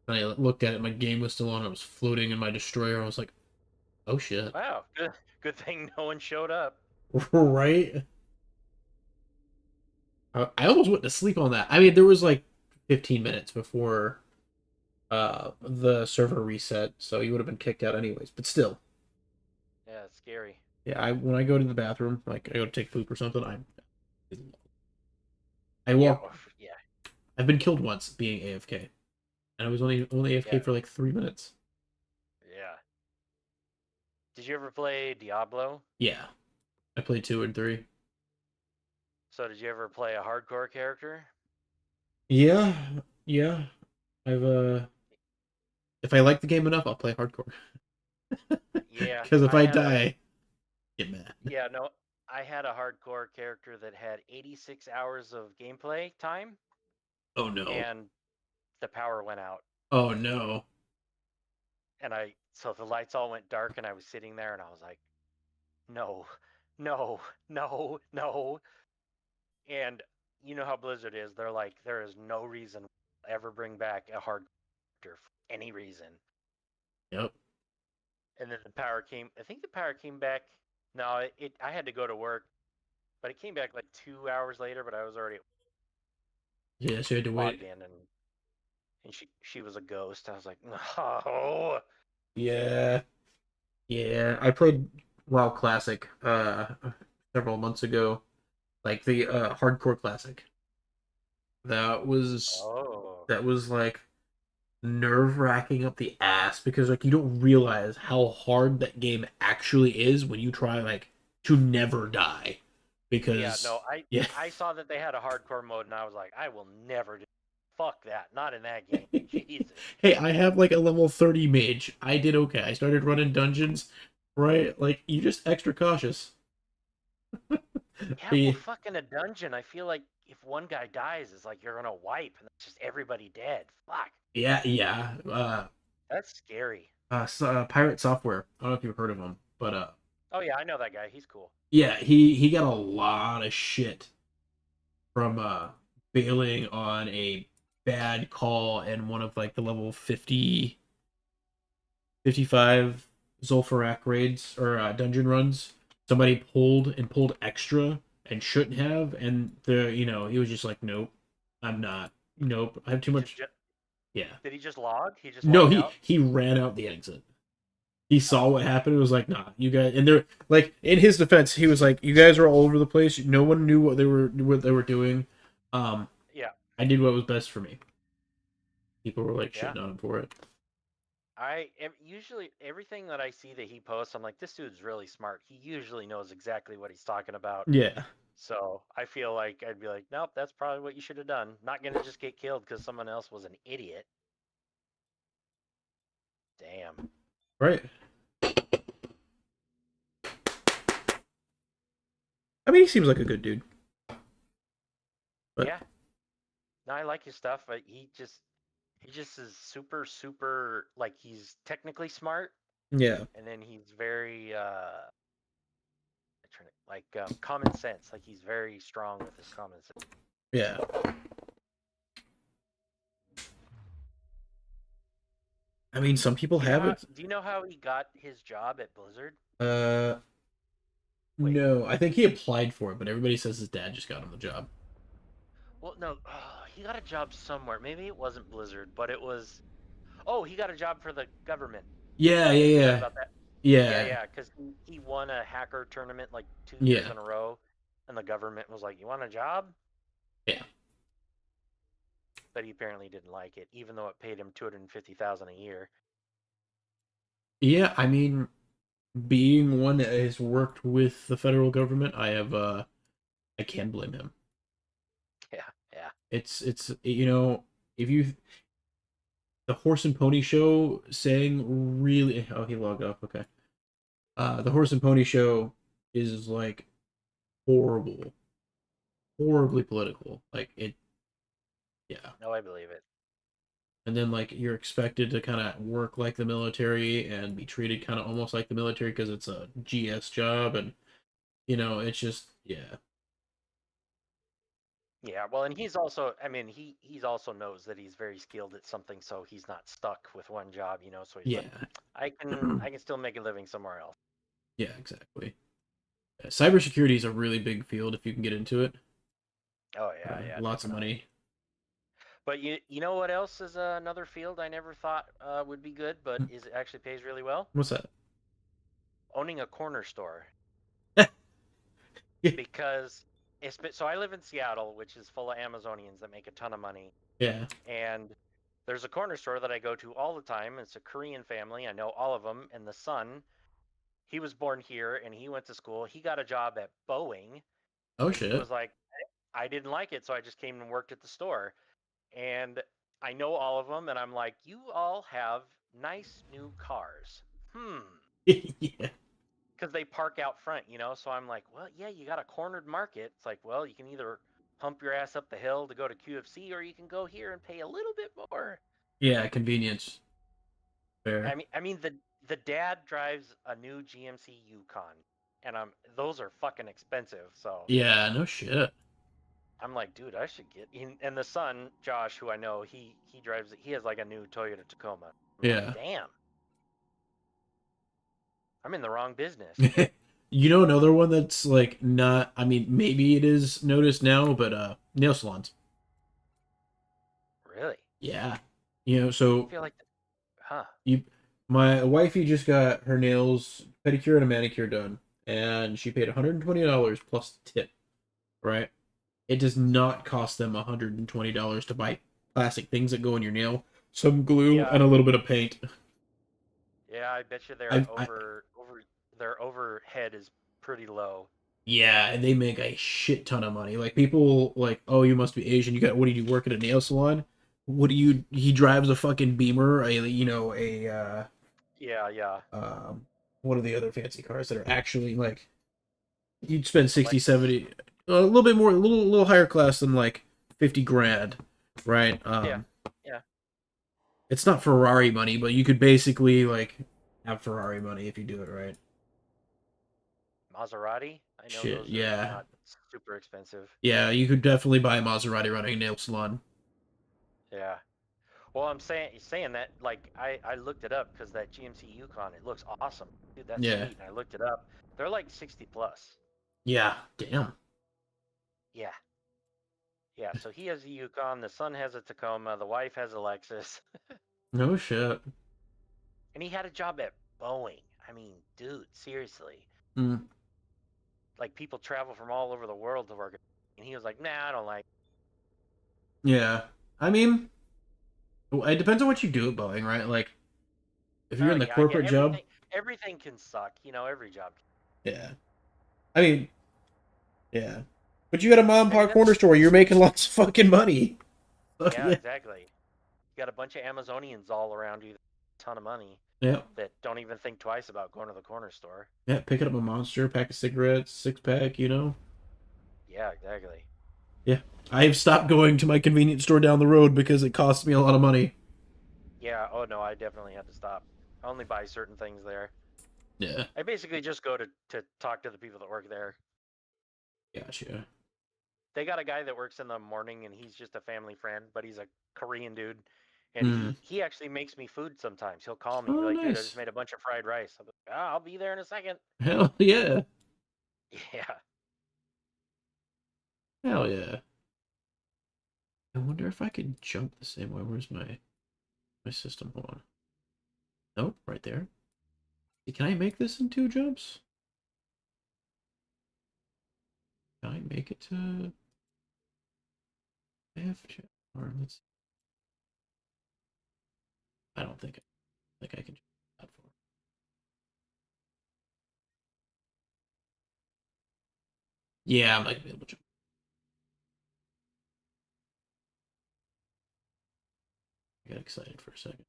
I looked at it. My game was still on. I was floating in my destroyer. I was like, oh shit. Wow. Good thing no one showed up. Right. I almost went to sleep on that. I mean, there was like 15 minutes before the server reset, so you would have been kicked out anyways. But still, Yeah, it's scary. yeah. When I go to the bathroom, like I go to take poop or something, I Yeah. walk. Yeah. I've been killed once being AFK, and I was only AFK Yeah. for like 3 minutes. Yeah. Did you ever play Diablo? Yeah, I played 2 and 3. So did you ever play a hardcore character? Yeah, yeah. I've if I like the game enough, I'll play hardcore. Yeah, Because if I I had a die, get mad. yeah, no, I had a hardcore character that had 86 hours of gameplay time Oh no. and the power went out. Oh no. And so the lights all went dark and I was sitting there and I was like, no, no, no, no. And you know how Blizzard is. They're like, there is no reason we'll ever bring back a hard character for any reason. Yep. And then the power came. I think the power came back. No, I had to go to work, but it came back like 2 hours later. But I was already Yeah, so you had to logged wait. in, and she was a ghost. I was like, no. Yeah. Yeah. I played WoW Classic several months ago. Like the hardcore classic. That was Oh, that was like nerve wracking up the ass because like you don't realize how hard that game actually is when you try like to never die. yeah. Because No, yeah. I saw that they had a hardcore mode, and I was like, I will never do. Fuck that. Not in that game. Jesus. Hey, I have like a level 30 mage. I did okay. I started running dungeons, right? Like you just extra cautious. Yeah, well, The fucking a dungeon. I feel like if one guy dies, it's like you're gonna wipe, and it's just everybody dead. Fuck. yeah, yeah. That's scary. Pirate Software. I don't know if you've heard of him, but Oh yeah, I know that guy. He's cool. yeah, he got a lot of shit from bailing on a bad call in one of like the level 50, 55 Zul'Farrak raids or dungeon runs. Somebody pulled extra and shouldn't have, and he was just like, nope, I'm not. Nope, I have too He much. just Yeah. did he just log? He just No, logged he out. he ran out the exit. He saw what Oh, happened and was like, nah, you guys, and they're like, in his defense, he was like, you guys are all over the place. No one knew what they were doing. Um, yeah, I did what was best for me. People were like yeah. shitting on him for it. Usually everything that I see that he posts, I'm like, this dude's really smart. He usually knows exactly what he's talking about. Yeah. So I feel like I'd be like, nope, that's probably what you should have done. Not gonna just get killed because someone else was an idiot. Damn. Right. I mean, he seems like a good dude. But Yeah. No, I like his stuff, but he just is super, super, like, he's technically smart, yeah, and then he's very like common sense. Like he's very strong with his common sense. yeah. I mean, some people Do you know have how, it. do you know how he got his job at Blizzard? Uh, Wait. no, I think he applied for it, but everybody says his dad just got him the job. Well, no, he got a job somewhere. Maybe it wasn't Blizzard, but it was. Oh, he got a job for the government. Yeah, Have you heard yeah, about that? Yeah, yeah, yeah, because he won a hacker tournament like 2 years yeah, in a row, and the government was like, "You want a job?" yeah, But he apparently didn't like it, even though it paid him 250,000 a year. yeah. I mean, being one that has worked with the federal government, I can't blame him. Yeah, yeah. It's if you the horse and pony show saying really he logged off, okay. The horse and pony show is like horrible, horribly political. Like it, yeah. No, I believe it. And then like you're expected to kind of work like the military and be treated kind of almost like the military because it's a GS job, and it's just yeah, Yeah, well, and he's also, I mean, he's also knows that he's very skilled at something, so he's not stuck with one job, So he's yeah, like, I can still make a living somewhere else. yeah, exactly. Cybersecurity is a really big field if you can get into it. Oh yeah, yeah, Lots of definitely. money. But you know what else is another field I never thought would be good, but is it actually pays really well? What's that? Owning a corner store. Yeah, Because so I live in Seattle, which is full of Amazonians that make a ton of money, yeah. and there's a corner store that I go to all the time. It's a Korean family. I know all of them, and the son, he was born here and he went to school. He got a job at Boeing, Oh and he shit. was like, I didn't like it, so I just came and worked at the store. And I know all of them, and I'm like, you all have nice new cars. Yeah. Because they park out front, So I'm like, well, yeah, you got a cornered market. It's like, well, you can either hump your ass up the hill to go to QFC, or you can go here and pay a little bit more. Yeah, convenience. I Fair. mean, I mean the dad drives a new GMC Yukon, and those are fucking expensive. So Yeah, no shit. I'm like, dude, I should get. And the son, Josh, who I know, he drives. He has like a new Toyota Tacoma. I'm like, Yeah. damn, I'm in the wrong business. Another one that's like not, I mean, maybe it is noticed now, but nail salons. Really? Yeah. I So feel like, huh? you my wifey just got her nails pedicure and a manicure done, and she paid $120 plus tip, right? It does not cost them $120 to buy plastic things that go in your nail, some glue, Yeah, and a little bit of paint. yeah. I bet you I their overhead is pretty low. Yeah, and they make a shit ton of money. Like people like, oh, you must be Asian. What do you work at a nail salon? What do you he drives a fucking Beamer, Yeah, yeah. what are the other fancy cars that are actually like you'd spend 60, Lexus. 70, a little bit more, a little higher class than like 50 grand, right? Yeah, yeah. It's not Ferrari money, but you could basically like have Ferrari money if you do it right. Maserati. I know Shit, those are yeah. not super expensive. Yeah, you could definitely buy a Maserati running a nail salon. Yeah. Well, I'm saying that like I looked it up because that GMC Yukon, it looks awesome, dude. That's Yeah. sweet. And I looked it up. They're like 60 plus. Yeah, damn. Yeah. Yeah. So he has a Yukon. The son has a Tacoma. The wife has a Lexus. No shit. And he had a job at Boeing. I mean, dude, seriously. Mm. Like people travel from all over the world to work. And he was like, nah, I don't like. Yeah. I mean, it depends on what you do at Boeing, right? Like, if you're Oh in the yeah, I get corporate job, everything can suck. Every job. yeah. I mean, yeah. But you got a mom and pop corner store. You're making lots of fucking money. Fuck Yeah, exactly. You got a bunch of Amazonians all around you, a ton of money Yeah. that don't even think twice about going to the corner store. Yeah, picking up a Monster, pack of cigarettes, 6-pack, you know? Yeah, exactly. Yeah. I've stopped going to my convenience store down the road because it costs me a lot of money. Yeah, oh no, I definitely had to stop. I only buy certain things there. Yeah. I basically just go to talk to the people that work there. Gotcha. They got a guy that works in the morning and he's just a family friend, but he's a Korean dude. And he actually makes me food sometimes. He'll call me, Oh, like, dude, I nice. just made a bunch of fried rice. I'm like, I'll be there in a second. Hell yeah. Yeah. Hell yeah. I wonder if I could jump the same way. Where's my system? Hold on. Nope, right there. Can I make this in 2 jumps? Can I make it to F? Or let's. I don't think I can jump that far. Yeah, I'm not gonna be able to jump. I got excited for a second.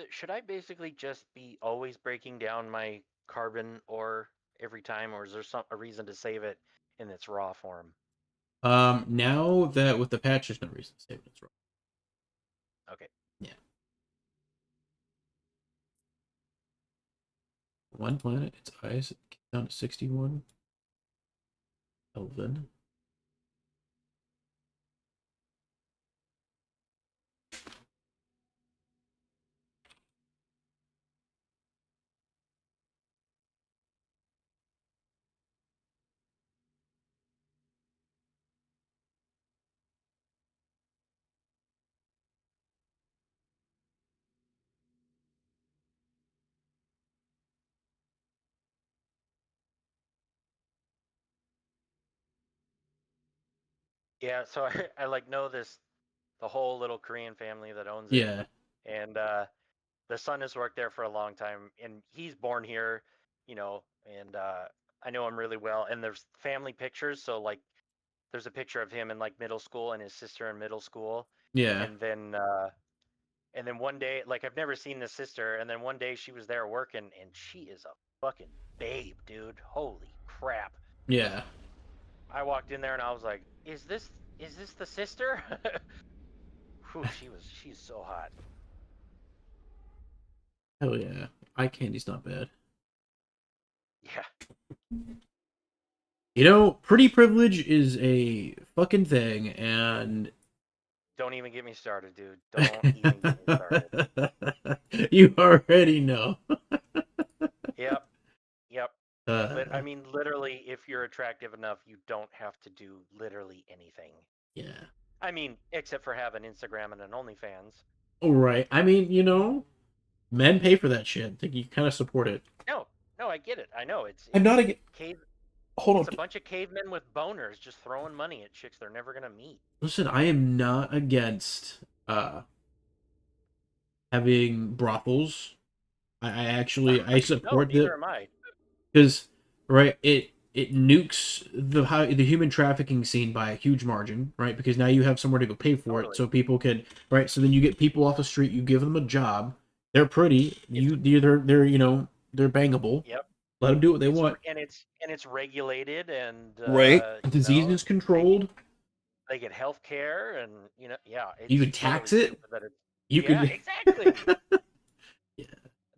Should I basically just be always breaking down my carbon ore every time, or is there a reason to save it in its raw form? Now that with the patch, there's no reason to save it. It's wrong. Okay. Yeah. One planet, its eyes down to 61. Elven. Yeah, so I like know the whole little Korean family that owns it. Yeah. And the son has worked there for a long time and he's born here, and I know him really well. And there's family pictures, so like there's a picture of him in like middle school and his sister in middle school. Yeah. And then one day, like I've never seen this sister, and then one day she was there working and she is a fucking babe, dude. Holy crap. Yeah. I walked in there and I was like, is this the sister? Whew, she's so hot. Hell yeah. Eye candy's not bad. Yeah. You know, pretty privilege is a fucking thing, and Don't even get me started, dude. Don't even get me started. you already know. Yep. Yep. But I Uh, mean, literally, if you're attractive enough, you don't have to do literally anything. yeah. I mean, except for have an Instagram and an OnlyFans. All right. I mean, you know, men pay for that shit. I think you kind of support it. No, no, I get it. I know it's I'm not a. cave. Hold It's on. a bunch of cavemen with boners just throwing money at chicks they're never gonna meet. Listen, I am not against having brothels. I actually I No, support neither that am I. because right it nukes the human trafficking scene by a huge margin, right? Because now you have somewhere to go pay for it, Totally. so people can right. So then you get people off the street, you give them a job, they're pretty, they're you know they're bangable. Yep. Let them do what they It's want. and it's regulated and Right, you disease know, is controlled. they get health care and yeah, You can it's tax really it. stupid that it's You yeah, could. exactly. Yeah.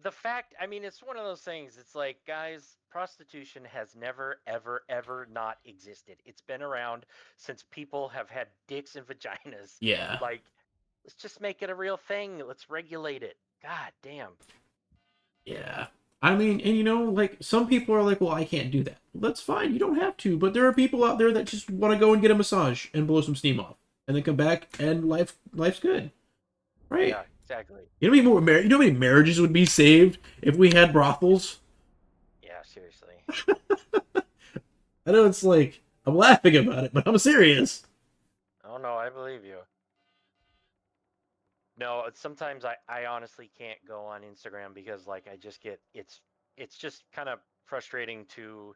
The fact, I mean, it's one of those things. It's like, guys, prostitution has never, ever, ever not existed. It's been around since people have had dicks and vaginas. Yeah. Like, let's just make it a real thing. Let's regulate it. God damn. Yeah. I mean, and you know, like some people are like, well, I can't do that. Well, that's fine. You don't have to. But there are people out there that just want to go and get a massage and blow some steam off, and then come back and life's good, right? Yeah, exactly. You know how many you know how many marriages would be saved if we had brothels? Yeah, seriously. I know it's like I'm laughing about it, but I'm serious. Oh no, I believe you. No, sometimes I honestly can't go on Instagram because like I just get it's just kind of frustrating to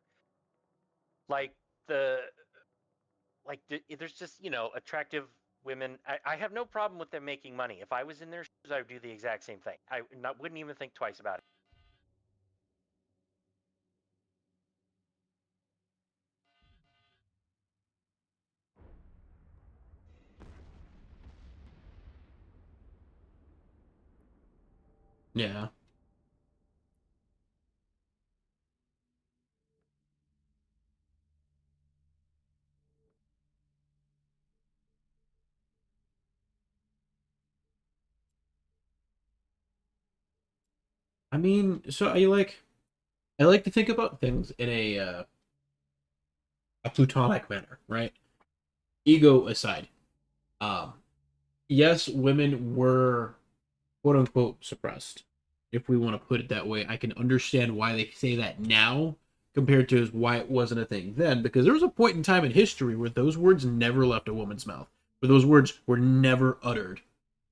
like the there's just attractive women. I have no problem with them making money. If I was in their shoes, I would do the exact same thing. Wouldn't even think twice about it. Yeah. I mean, so I like to think about things in a plutonic manner, right? Ego aside. Um, yes, women were quote unquote suppressed, if we want to put it that way. I can understand why they say that now compared to why it wasn't a thing then, because there was a point in time in history where those words never left a woman's mouth, where those words were never uttered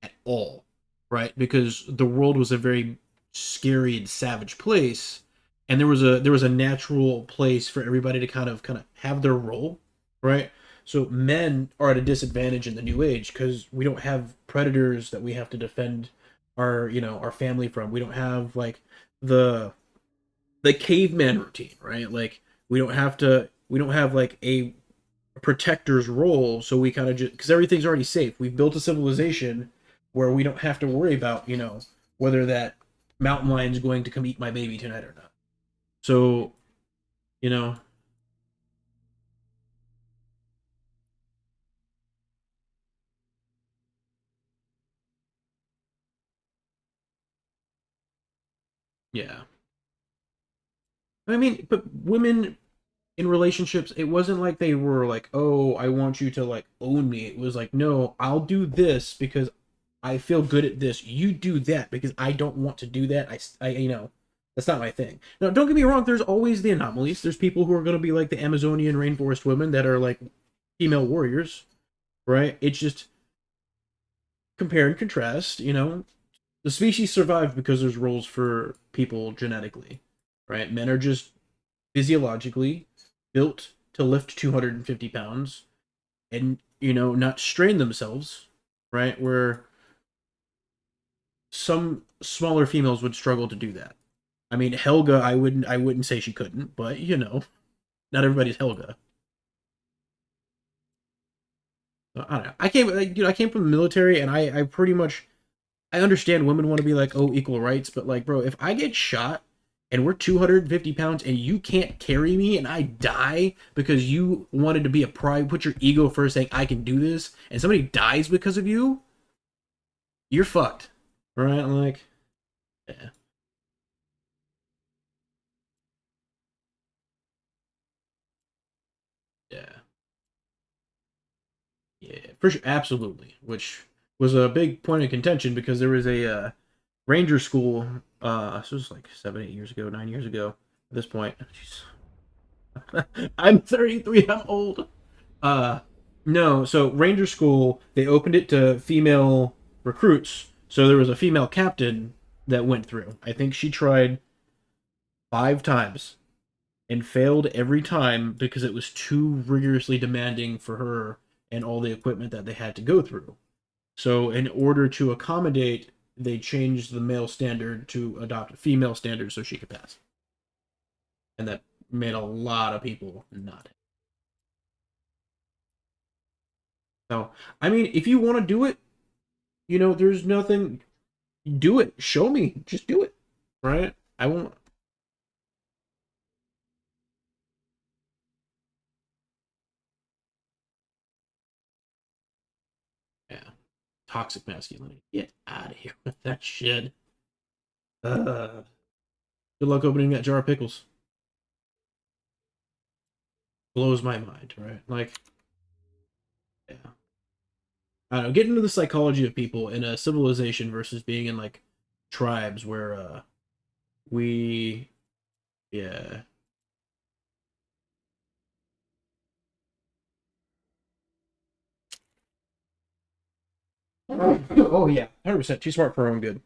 at all, right? Because the world was a very scary and savage place, and there was a natural place for everybody to kind of have their role, right? So men are at a disadvantage in the new age because we don't have predators that we have to defend our family from. We don't have like the caveman routine, right? Like we don't have like a protector's role, so we kind of just, because everything's already safe. We've built a civilization where we don't have to worry about whether that mountain lion's going to come eat my baby tonight or not. So you know yeah. I mean, but women in relationships, it wasn't like they were like, oh, I want you to like own me. It was like, no, I'll do this because I feel good at this. You do that because I don't want to do that. That's not my thing. Now, don't get me wrong. There's always the anomalies. There's people who are going to be like the Amazonian rainforest women that are like female warriors, right? It's just compare and contrast. The species survived because there's roles for people genetically, right? Men are just physiologically built to lift 250 pounds and not strain themselves, right? Where some smaller females would struggle to do that. I mean, Helga, I wouldn't say she couldn't, but not everybody's Helga. So, I don't know. I came from the military, and I pretty much I understand women want to be like, oh, equal rights, but like, bro, if I get shot and we're 250 pounds and you can't carry me and I die because you wanted to be a pride, put your ego first, saying I can do this, and somebody dies because of you, you're fucked, right? Like, yeah, yeah. Yeah, for sure, absolutely. Which was a big point of contention because there was a ranger school. This was like 7, 8 years ago, 9 years ago. At this point, jeez. I'm 33. I'm old. Uh, no. So ranger school, they opened it to female recruits. So there was a female captain that went through. I think she tried 5 times and failed every time because it was too rigorously demanding for her and all the equipment that they had to go through. So, in order to accommodate, they changed the male standard to adopt a female standard so she could pass. And that made a lot of people not. So, I mean, if you want to do it, there's nothing. Do it. Show me. Just do it. Right? I won't. Yeah. Toxic masculinity. Get out of here with that shit. Good luck opening that jar of pickles. Blows my mind, right? Like, yeah. I don't know, get into the psychology of people in a civilization versus being in like tribes where we yeah. Oh yeah, 100%. Too smart for her own good.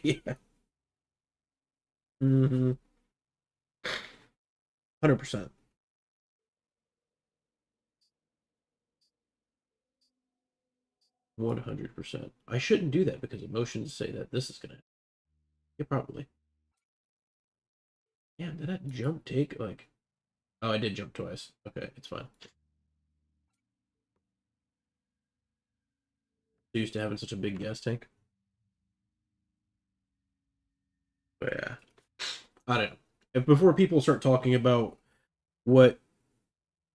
Yeah. 100%. 100%. I shouldn't do that because emotions say that this is gonna. Yeah, probably. Yeah, did that jump take like? Oh, I did jump twice. Okay, it's fine. Used to having such a big gas tank. But yeah, I don't know. If before people start talking about what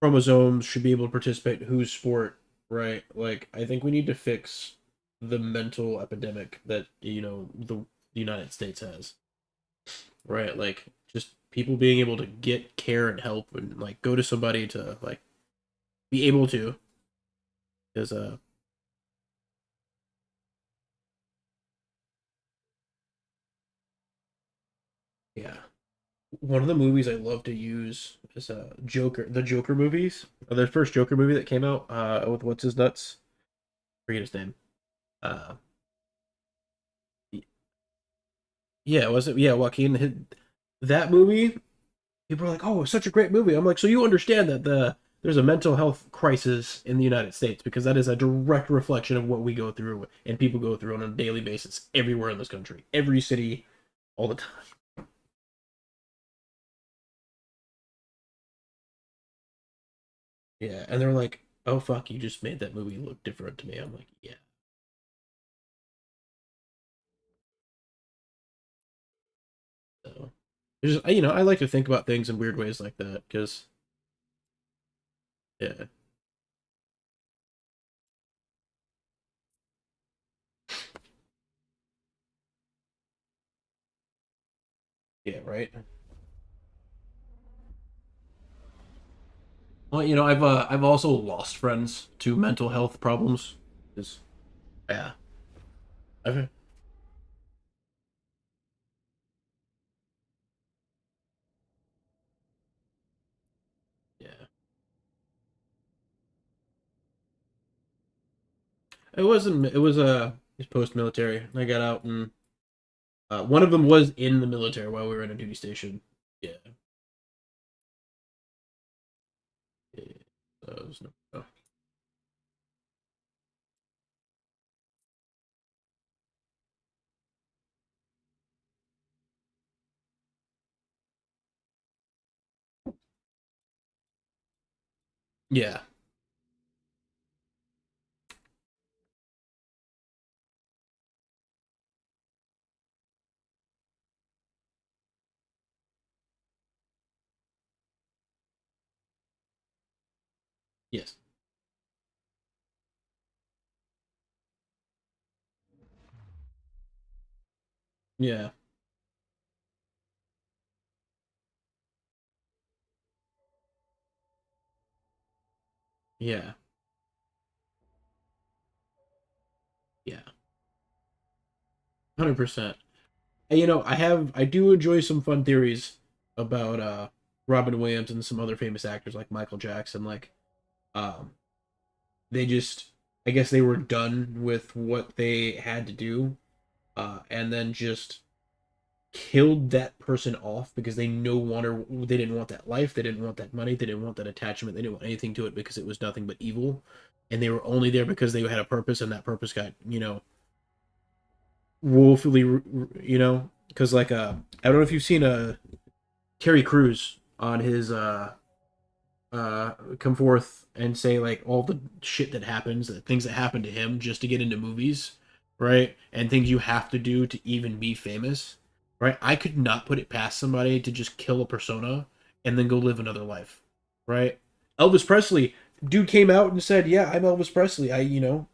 chromosomes should be able to participate in whose sport, right? Like, I think we need to fix the mental epidemic that the United States has, right? Like, just people being able to get care and help and like go to somebody to like be able to, because yeah. One of the movies I love to use is Joker, the Joker movies. The first Joker movie that came out with what's his nuts? Forget his name. Uh, yeah, was it? Yeah, Joaquin. That movie. People are like, "Oh, it's such a great movie." I'm like, "So you understand that there's a mental health crisis in the United States because that is a direct reflection of what we go through and people go through on a daily basis everywhere in this country, every city, all the time." Yeah, and they're like, "Oh fuck, you just made that movie look different to me." I'm like, "Yeah." So, just, I like to think about things in weird ways like that because, yeah, yeah, right. Well, I've also lost friends to mental health problems. 'Cause, yeah, I've yeah. It wasn't. It was post military. I got out and one of them was in the military while we were in a duty station. Yeah, yeah. So it was no. Oh. Yeah. Yes. Yeah. Yeah. Yeah. 100%. I do enjoy some fun theories about Robin Williams and some other famous actors like Michael Jackson. Like, um, they just, I guess they were done with what they had to do, and then just killed that person off because they didn't want that life, they didn't want that money, they didn't want that attachment, they didn't want anything to it because it was nothing but evil, and they were only there because they had a purpose, and that purpose got woefully because like I don't know if you've seen Terry Crews on his come forth and say like all the shit that happens, the things that happen to him just to get into movies, right? And things you have to do to even be famous, right? I could not put it past somebody to just kill a persona and then go live another life, right? Elvis Presley, dude came out and said, "Yeah, I'm Elvis Presley.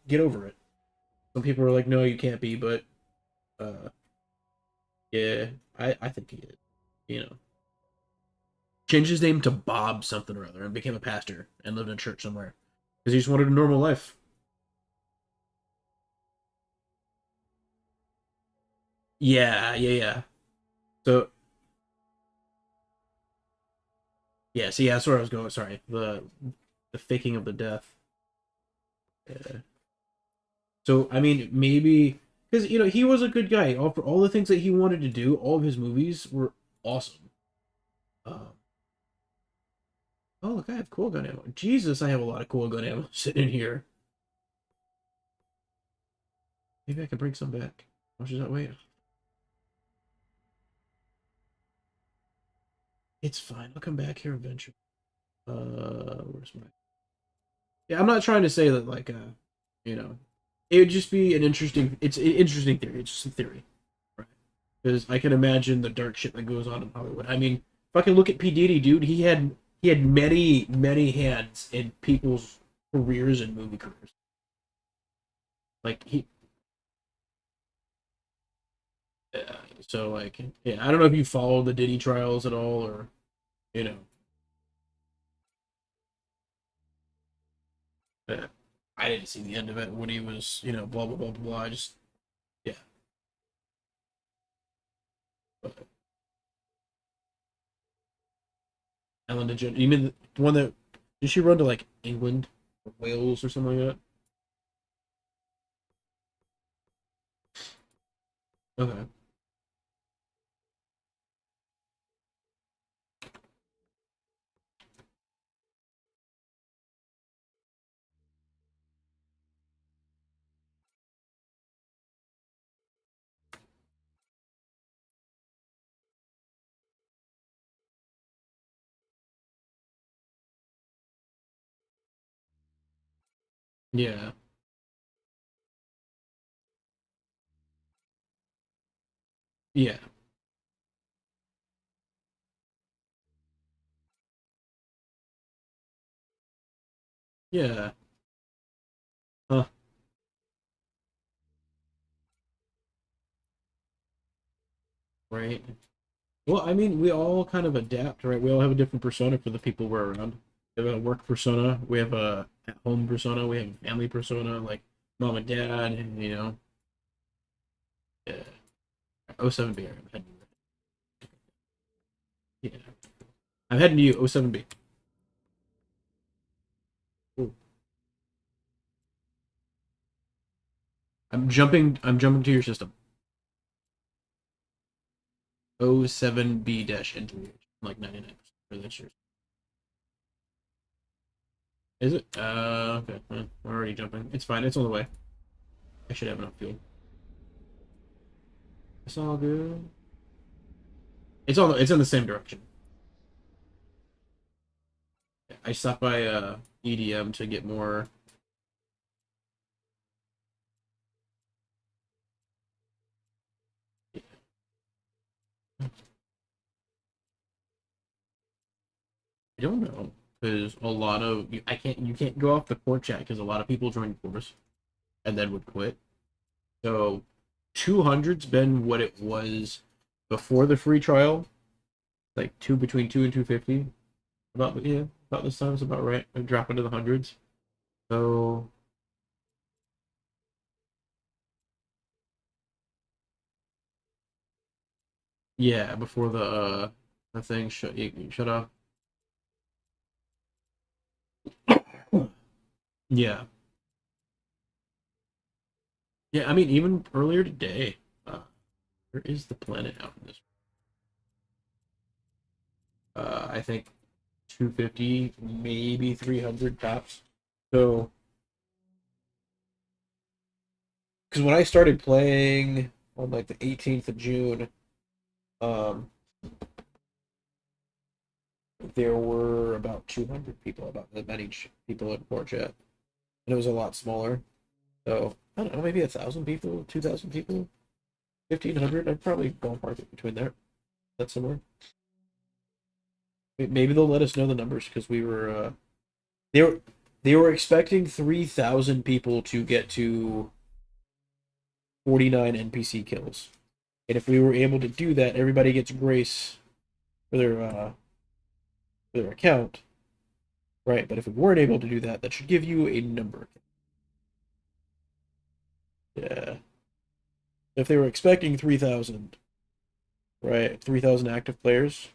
Get over it." Some people are like, "No, you can't be," but uh, yeah, I think he did. You know, changed his name to Bob something or other and became a pastor and lived in a church somewhere because he just wanted a normal life. Yeah, yeah, yeah. So Yeah, see, that's where I was going. Sorry, the faking of the death. Yeah. So I mean, maybe because he was a good guy. For all the things that he wanted to do, all of his movies were awesome. Um, oh look, I have cool gun ammo. Jesus, I have a lot of cool gun ammo sitting here. Maybe I can bring some back. How much does that weigh? It's fine. I'll come back here eventually. Where's my? Yeah, I'm not trying to say that like you know, it would just be an interesting. It's an interesting theory. It's just a theory, right? Because I can imagine the dark shit that goes on in Hollywood. I mean, fucking look at P Diddy, dude. He had many hands in people's careers and movie careers. Like so like yeah. I don't know if you follow the Diddy trials at all, or you know. Uh, I didn't see the end of it when he was blah blah blah blah blah. I just yeah. But Ellen DeGeneres. You mean the one that did she run to like England or Wales or something like that? Okay. Yeah. Yeah. Yeah. Huh. Right. Well, I mean, we all kind of adapt, right? We all have a different persona for the people we're around. We have a work persona. We have a at-home persona. We have a family persona, like mom and dad, and yeah. Oh 07B. Yeah. I'm heading to you. Oh 07B. Ooh. I'm jumping to your system. Oh 07B dash entry. Like 99%. Or that's yours. Is it? Okay. We're already jumping. It's fine. It's on the way. I should have enough fuel. It's all good. It's in the same direction. I stopped by EDM to get more. I don't know because a lot of you can't go off the court chat because a lot of people joined course and then would quit. So 200's been what it was before the free trial, like between 2 and 250. About this time is about right. I'm dropping to the hundreds. So yeah, before the thing shut off. Yeah, yeah. I mean, even earlier today, where is the planet out in this? I think 250, maybe 300 tops. So, because when I started playing on like the 18th of June, um, there were about 200 people, about that many people in Port Chat, and it was a lot smaller. So I don't know, maybe 1,000 people, 2,000 people, 1,500. I'd probably ballpark it between there. That's somewhere. Maybe they'll let us know the numbers because we were they were they were expecting 3,000 people to get to 49 NPC kills. And if we were able to do that, everybody gets grace for their account, right? But if we weren't able to do that, that should give you a number. Yeah. If they were expecting 3,000, right? 3,000 active players.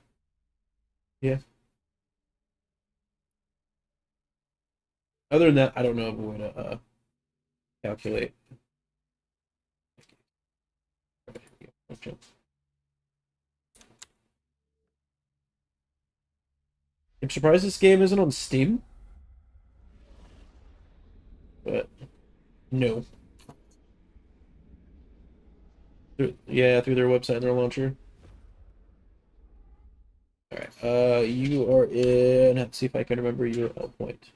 Yeah. Other than that, I don't know of a way to calculate. Okay. I'm surprised this game isn't on Steam, but no. Yeah, through their website and their launcher. Alright, you are in, let's see if I can remember your L point.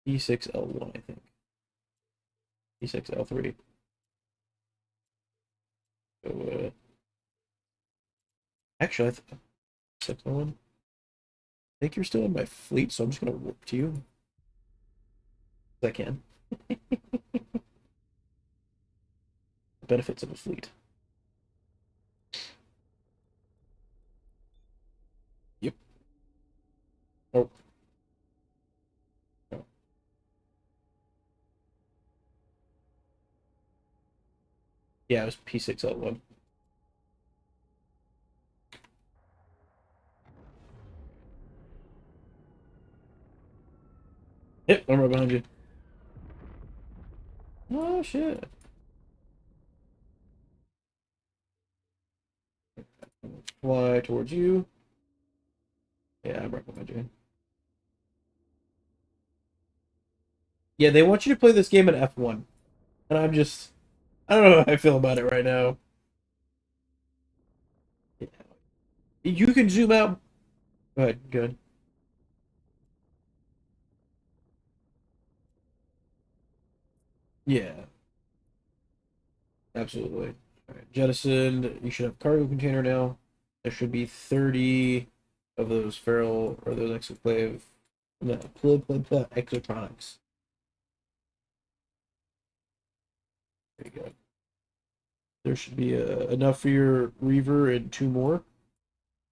E6, L1, I think. E6, L3. So, actually, 6, L1. I think you're still in my fleet, so I'm just gonna warp to you. As I can. Benefits of a fleet. Yep. Oh. Oh. Yeah, it was P6L1. Yep, I'm right behind you. Oh shit. Fly towards you. Yeah, I'm right behind you. Yeah, they want you to play this game at F1. And I'm just, I don't know how I feel about it right now. Yeah. You can zoom out. Go ahead, good. Yeah, absolutely. All right, jettisoned. You should have cargo container now. There should be 30 of those feral or those exoclave, no, exotronics. There you go. There should be enough for your Reaver and 2 more.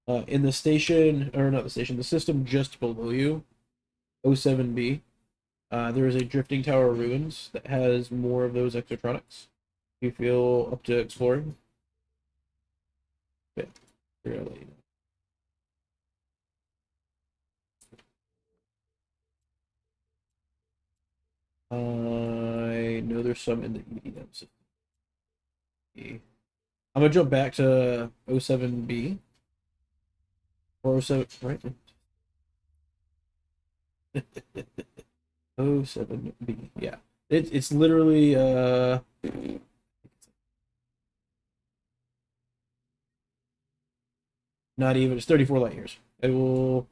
In the station, or not the station, the system just below you, 07B, there is a drifting tower ruins that has more of those exotronics. You feel up to exploring? Yeah, we're gonna let you know. I know there's some in the EDM system. I'm gonna jump back to 07B or 07, right? 07B, yeah. It's literally not even, it's 34 light years. It will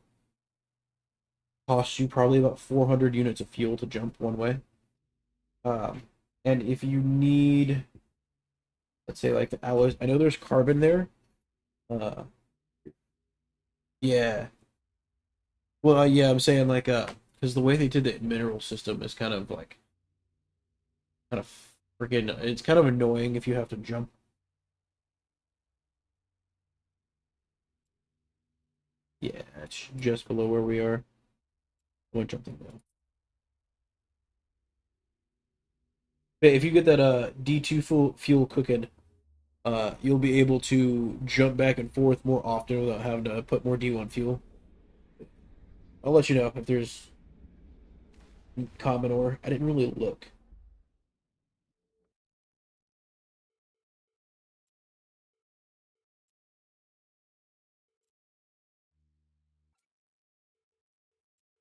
cost you probably about 400 units of fuel to jump one way. And if you need, let's say like the alloys, I know there's carbon there. Uh, yeah. Well, yeah, I'm saying like because the way they did the mineral system is kind of freaking, it's kind of annoying if you have to jump. Yeah, it's just below where we are. I won't jump down. But if you get that D2 fuel cooking, you'll be able to jump back and forth more often without having to put more D1 fuel. I'll let you know if there's common ore. I didn't really look.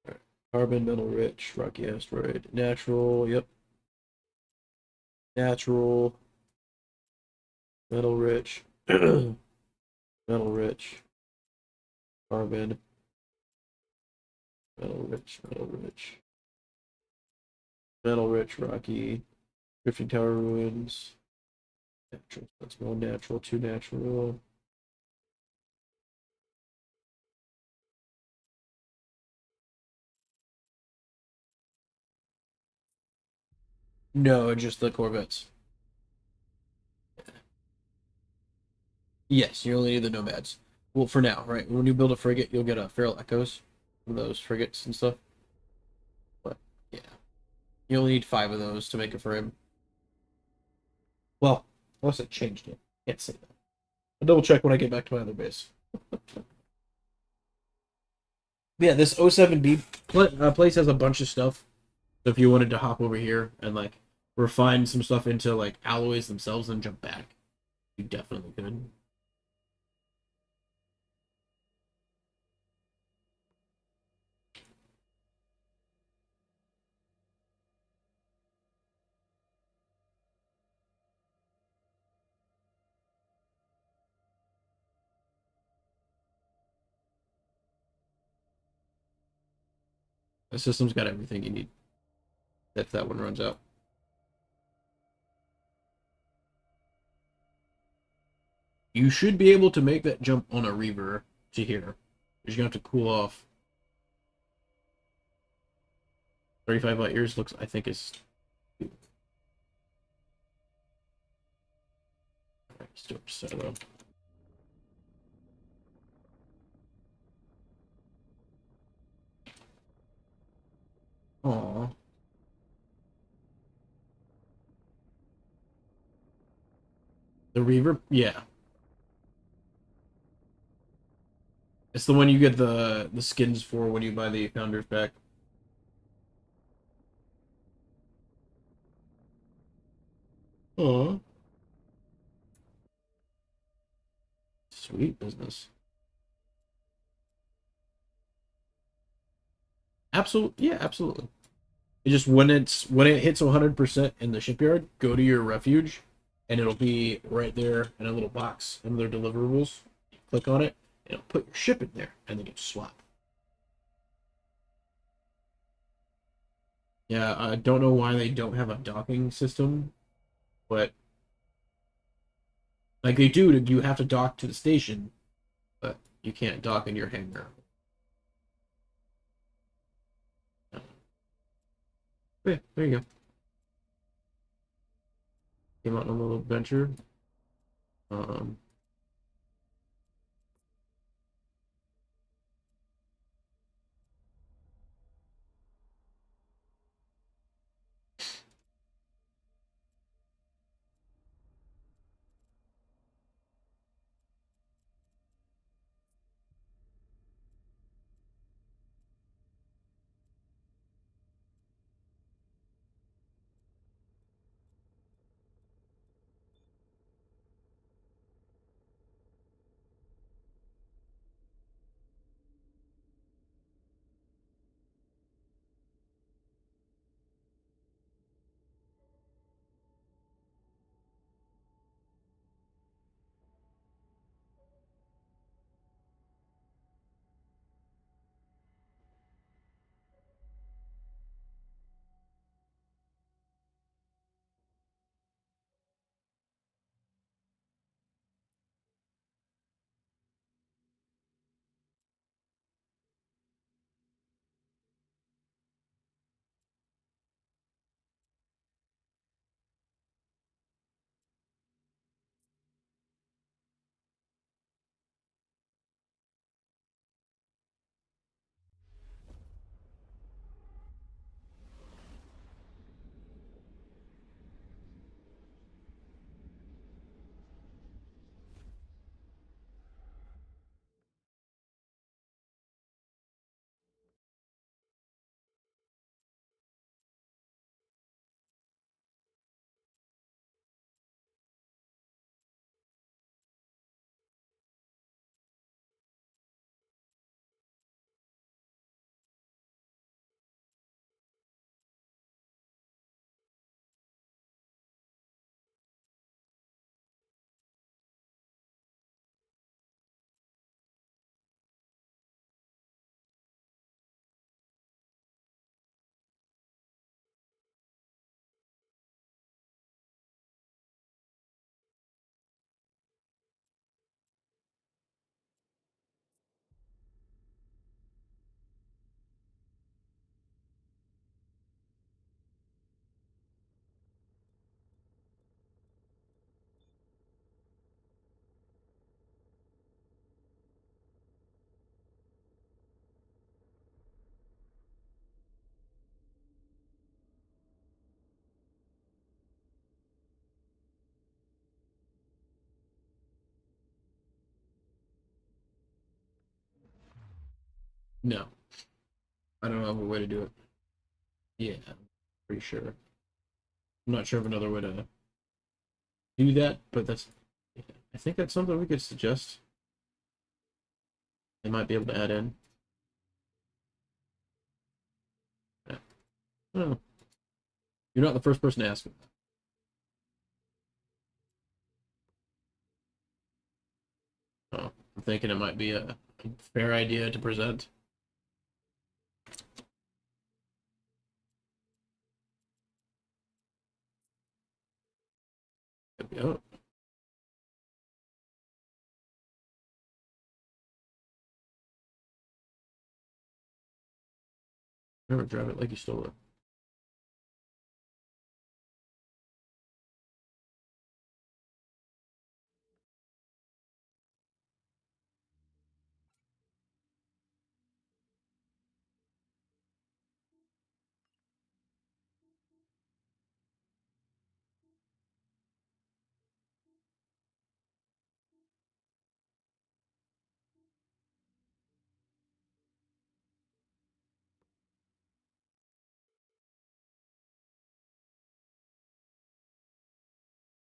Alright. Carbon, metal rich, rocky asteroid, natural, yep. Natural, metal rich, metal rich, carbon, metal rich, metal rich, metal rich, rocky, drifting tower ruins, natural. That's one natural, 2 natural. No, just the Corvettes. Yes, you only need the nomads. Well, for now, right? When you build a frigate, you'll get a feral echoes from those frigates and stuff. But yeah, you only need 5 of those to make a frame. Well, unless it changed it. Can't say that. I'll double check when I get back to my other base. Yeah, this 07B place has a bunch of stuff So if you wanted to hop over here and like refine some stuff into like alloys themselves and jump back, you definitely could. The system's got everything you need if that one runs out. You should be able to make that jump on a Reaver to here. You're gonna have to cool off. 35 light years looks, I think, is. Storage silo. Aww. The Reaver? Yeah. It's the one you get the skins for when you buy the Founders pack. Aww. Sweet business. Absolutely, yeah, absolutely. It just when it hits 100% in the shipyard, go to your refuge, and it'll be right there in a little box in their deliverables. Click on it, and it'll put your ship in there, and then you swap. Yeah, I don't know why they don't have a docking system, but like they do, you have to dock to the station, but you can't dock in your hangar. Yeah, there you go. Came out on a little adventure. Um, no, I don't have a way to do it. Yeah. Pretty sure. I'm not sure of another way to do that, but that's. I think that's something we could suggest. They might be able to add in. Yeah. I don't know. You're not the first person to ask me. Oh, I'm thinking it might be a fair idea to present. Oh. Remember, drive it like you stole it.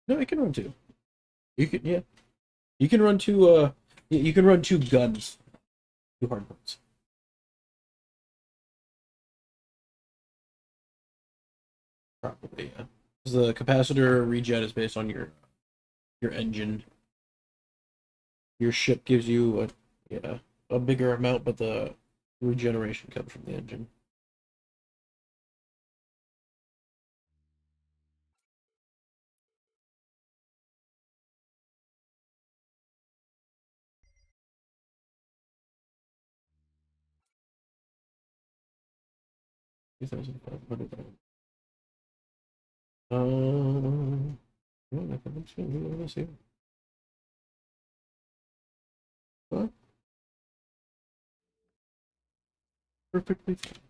No, it can run two. You can, yeah. You can run two. You can run two guns, two hard points. Probably, yeah. 'Cause the capacitor regen is based on your engine. Your ship gives you a bigger amount, but the regeneration comes from the engine. Yeah, let's see. What? Perfectly fine.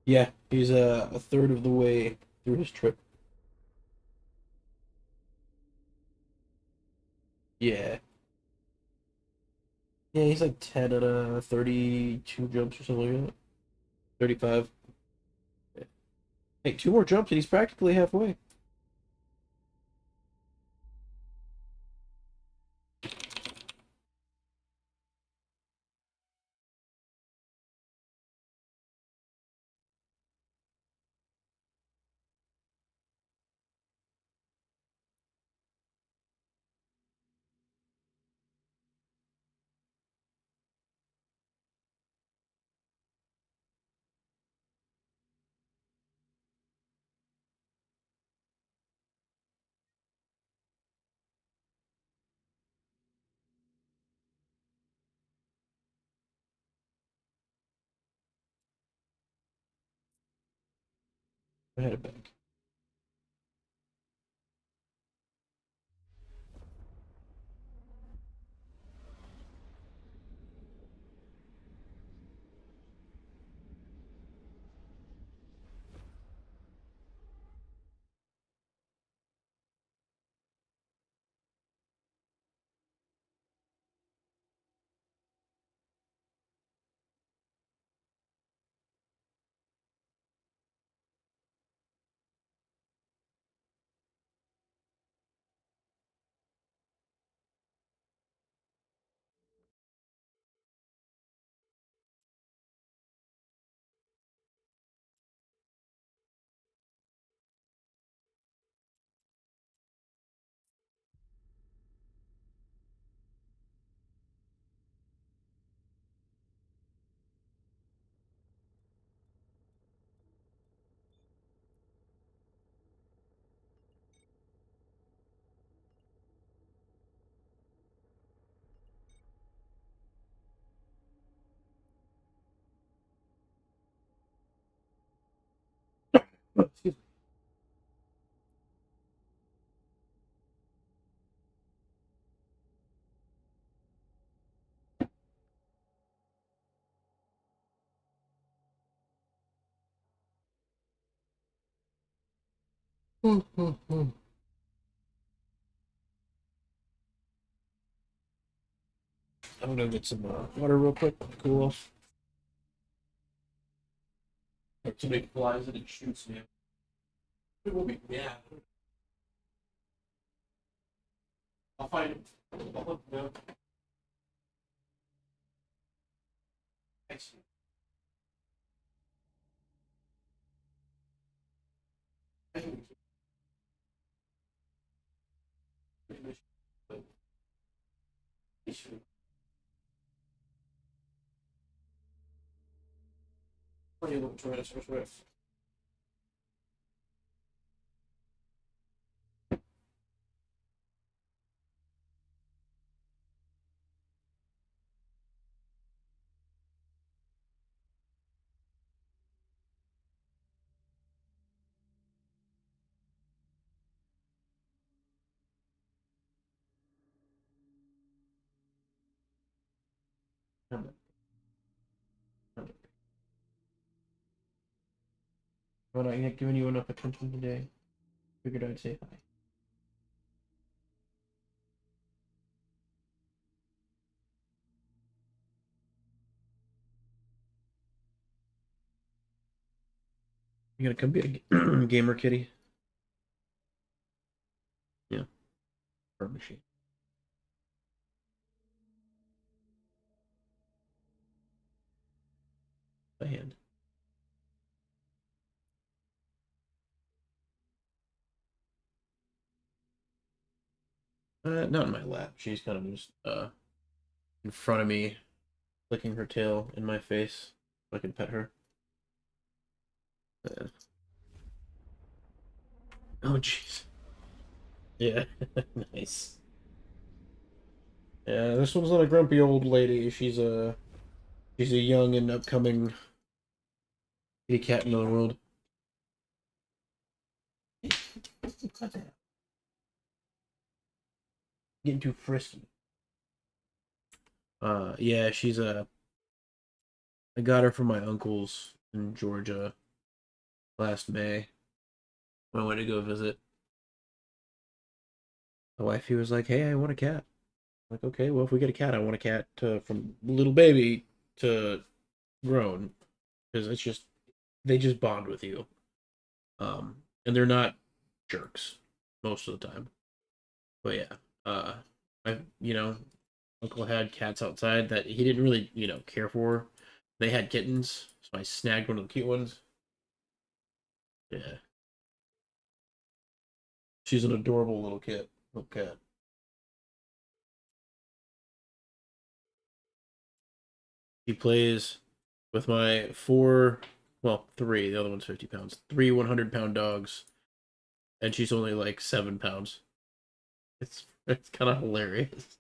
Yeah, he's a third of the way through his trip. Yeah. Yeah, he's like 10 out of 32 jumps or something like that. 35. Hey, two more jumps and he's practically halfway. I had it back. I'm gonna get some water real quick. Cool off. If somebody flies it and shoots me. It will be mad. I'll find him. I'll let him know. Thanks. When I ain't giving you enough attention today, figured I'd say hi. You gonna come be a gamer kitty? Yeah. Or machine. By hand. Not in my lap. She's kind of just in front of me, flicking her tail in my face so I can pet her. Oh jeez. Yeah. Nice. Yeah, this one's not a grumpy old lady. She's a young and upcoming kitty cat in the world. Getting too frisky. Yeah, she's a. I got her from my uncle's in Georgia last May when I went to go visit. The wifey was like, "Hey, I want a cat." I'm like, okay, well, if we get a cat, I want a cat from little baby to grown because it's just they just bond with you, and they're not jerks most of the time. But yeah, I Uncle had cats outside that he didn't really care for. They had kittens, so I snagged one of the cute ones. Yeah, she's an adorable little cat. She plays with my three. The other one's 50 pounds. Three 100-pound dogs, and she's only like 7 pounds. It's kind of hilarious.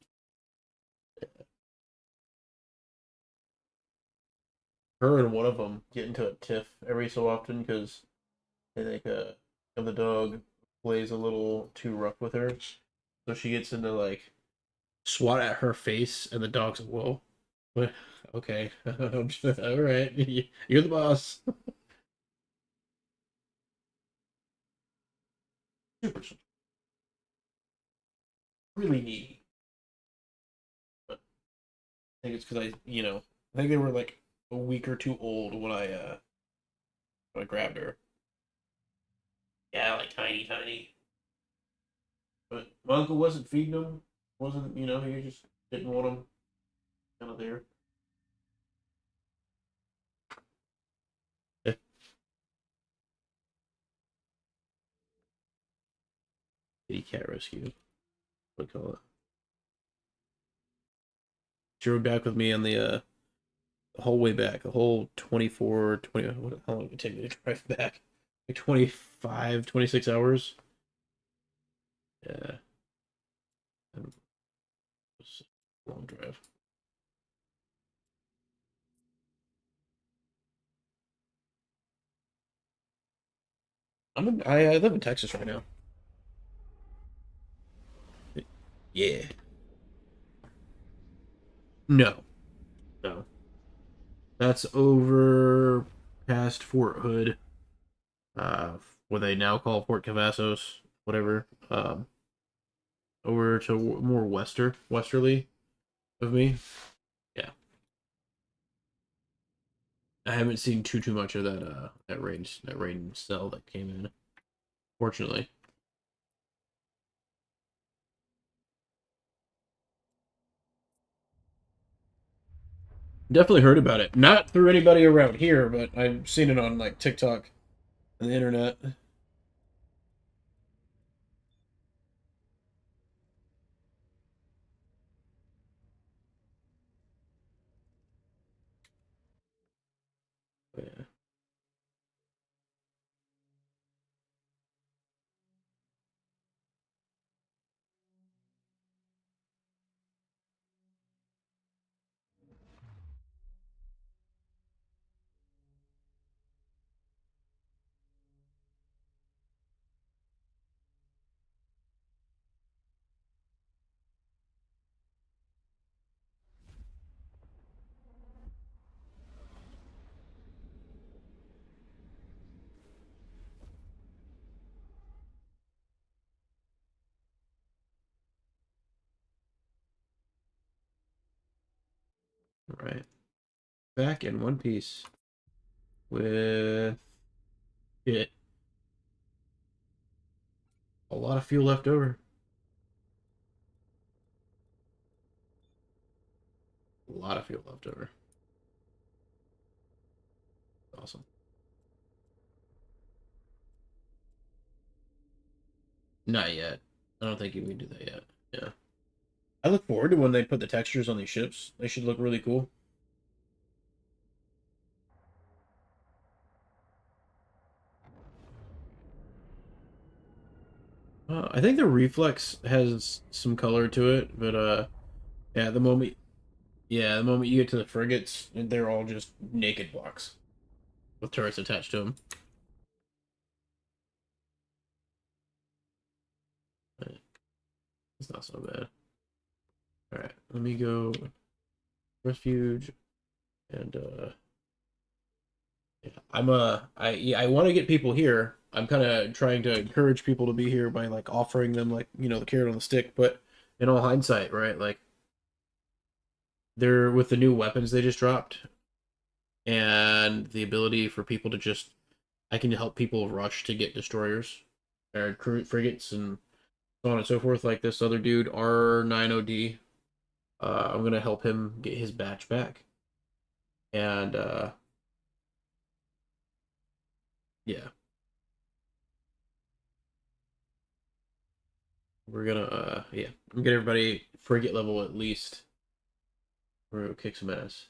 Her and one of them get into a tiff every so often because they think the dog plays a little too rough with her, so she gets into like swat at her face, and the dog's like, "Whoa, what? Okay, all right, you're the boss." Super, really needy, but I think it's because I think they were like a week or two old when I grabbed her. Yeah, like tiny, tiny. But my uncle wasn't feeding them. Wasn't he just didn't want them kind of there. Yeah. Kitty cat rescue. What do we call it? She rode back with me on the whole way back, the whole 24, 20. How long did it take me to drive back? Like 25, 26 hours. Yeah, it was a long drive. I live in Texas right now. Yeah. No, no. That's over past Fort Hood. what they now call Fort Cavazos, whatever, over to more westerly of me. Yeah, I haven't seen too much of that rain cell that came in, fortunately. Definitely heard about it. Not through anybody around here, but I've seen it on like TikTok and the internet. Yeah. All right. Back in one piece with it. A lot of fuel left over. A lot of fuel left over. Awesome. Not yet. I don't think you can do that yet. Yeah. I look forward to when they put the textures on these ships. They should look really cool. I think the reflex has some color to it, but yeah, the moment you get to the frigates, they're all just naked blocks with turrets attached to them. It's not so bad. All right, let me go refuge and yeah, I want to get people here. I'm kind of trying to encourage people to be here by like offering them like, the carrot on the stick, but in all hindsight, right? Like they're with the new weapons they just dropped and the ability for people to just I can help people rush to get destroyers or frigates and so on and so forth. Like this other dude, R90D. I'm gonna help him get his batch back. And yeah. We're gonna yeah. Get everybody frigate level at least. We're gonna kick some ass.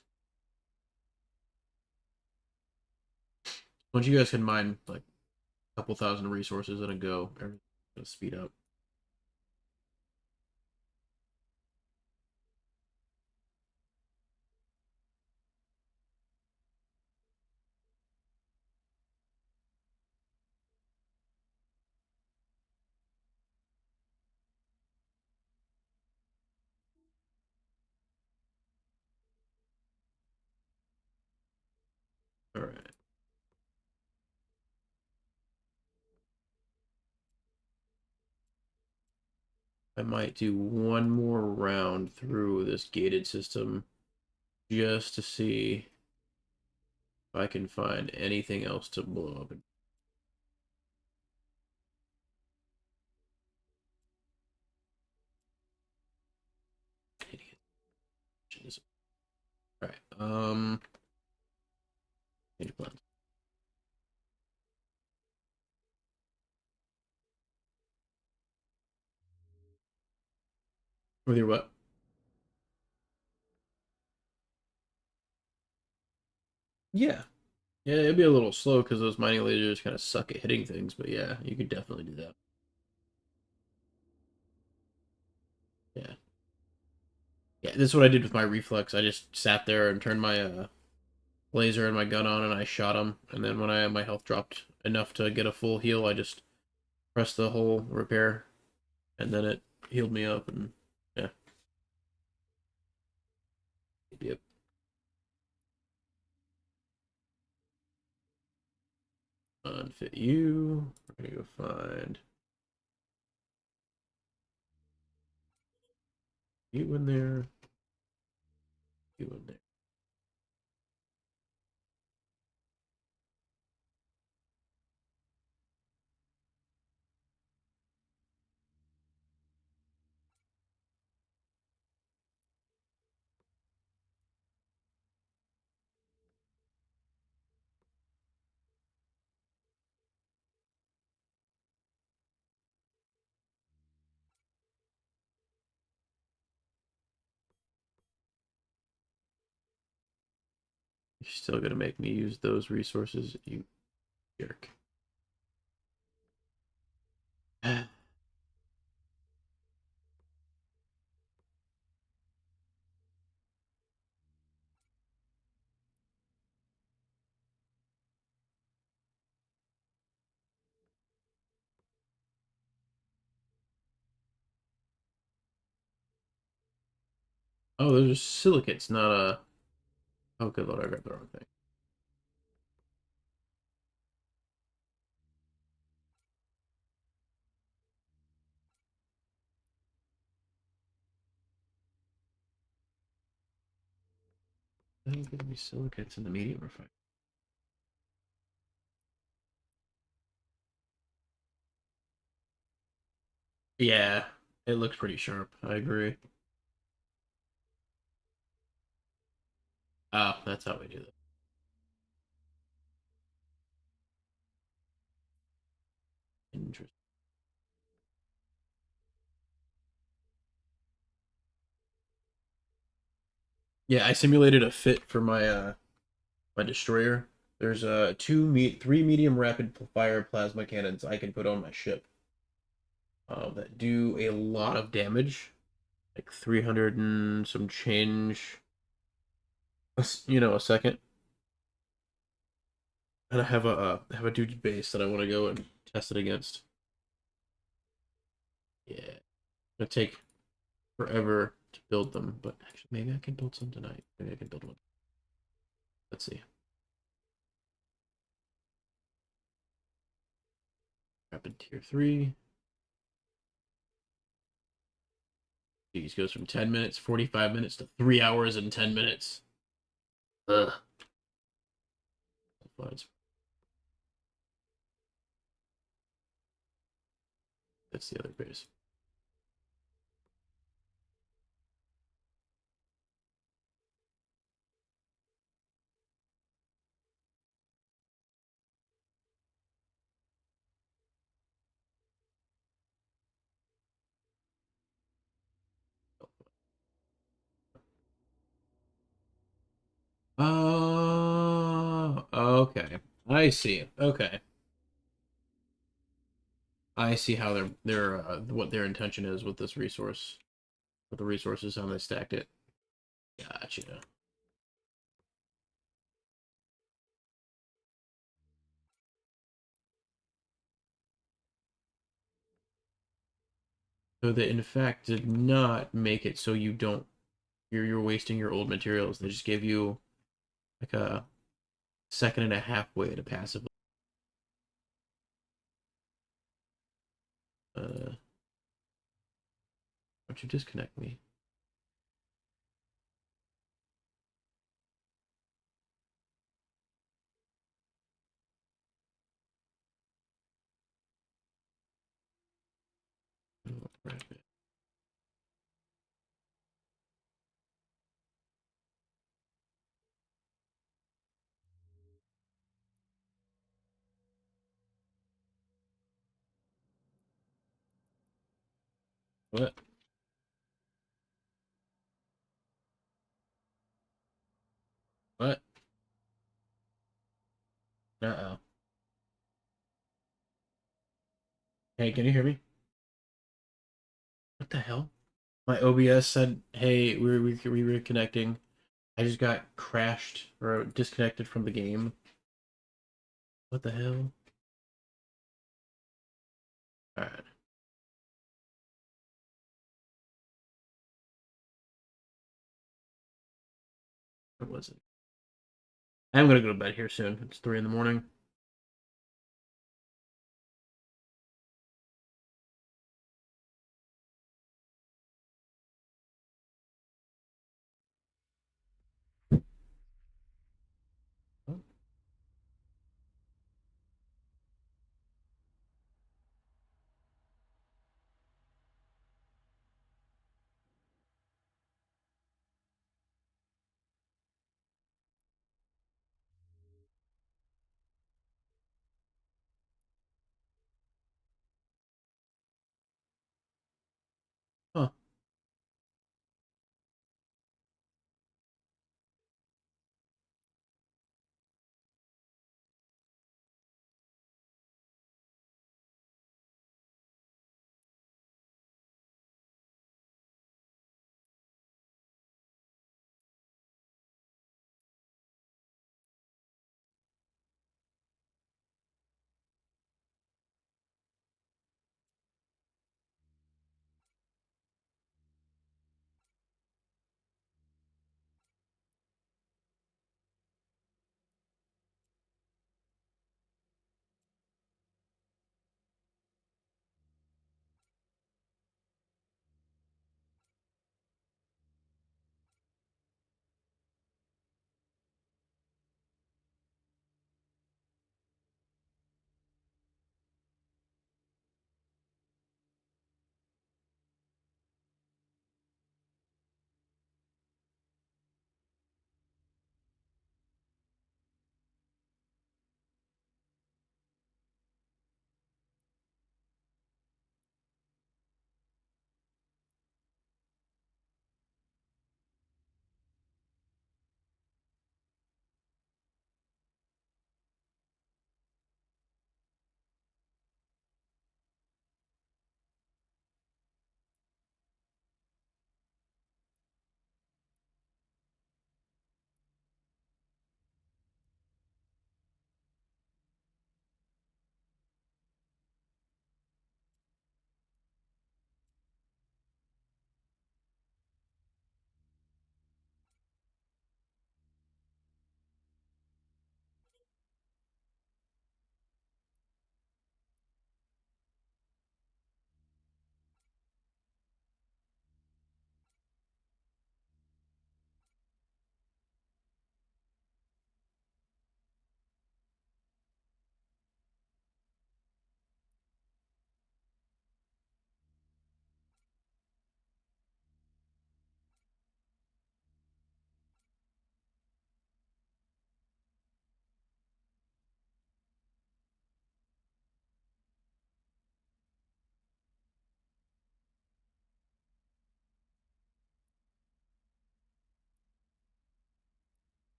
Once you guys can mine like a couple thousand resources in a go, everything's gonna speed up. Alright. I might do one more round through this gated system just to see if I can find anything else to blow up. Alright, change plans. With your what? Yeah. Yeah, it'd be a little slow because those mining lasers kind of suck at hitting things, but yeah, you could definitely do that. Yeah. Yeah, this is what I did with my reflex. I just sat there and turned my laser and my gun on and I shot him. And then when my health dropped enough to get a full heal, I just pressed the whole repair and then it healed me up and yeah. Yep. Unfit you. We're gonna go find you in there. You in there. You're still gonna make me use those resources, you jerk. Oh, those are silicates, not a. Oh, good lord, I grabbed the wrong thing. That'll give me silicates in the medium refine. Yeah, it looks pretty sharp. I agree. Oh, that's how we do that. Interesting. Yeah, I simulated a fit for my destroyer. There's three medium rapid fire plasma cannons I can put on my ship. That do a lot of damage, like 300 and some change. A second. And I have a dude's base that I want to go and test it against. Yeah, it'll take forever to build them, but actually maybe I can build some tonight. Maybe I can build one. Let's see. Rapid tier 3. These goes from 10 minutes, 45 minutes to 3 hours and 10 minutes. Ugh. That's the other base. Oh, okay. I see. Okay. I see how their what their intention is with this resource, with the resources, how they stacked it. Gotcha. So they in fact did not make it so you don't you're wasting your old materials. They just gave you like a second and a half way to passively. Don't you disconnect me? What? What? Uh-oh. Hey, can you hear me? What the hell? My OBS said, "Hey, we're reconnecting." I just got crashed or disconnected from the game. What the hell? All right. What was it? I'm gonna go to bed here soon. It's 3 in the morning.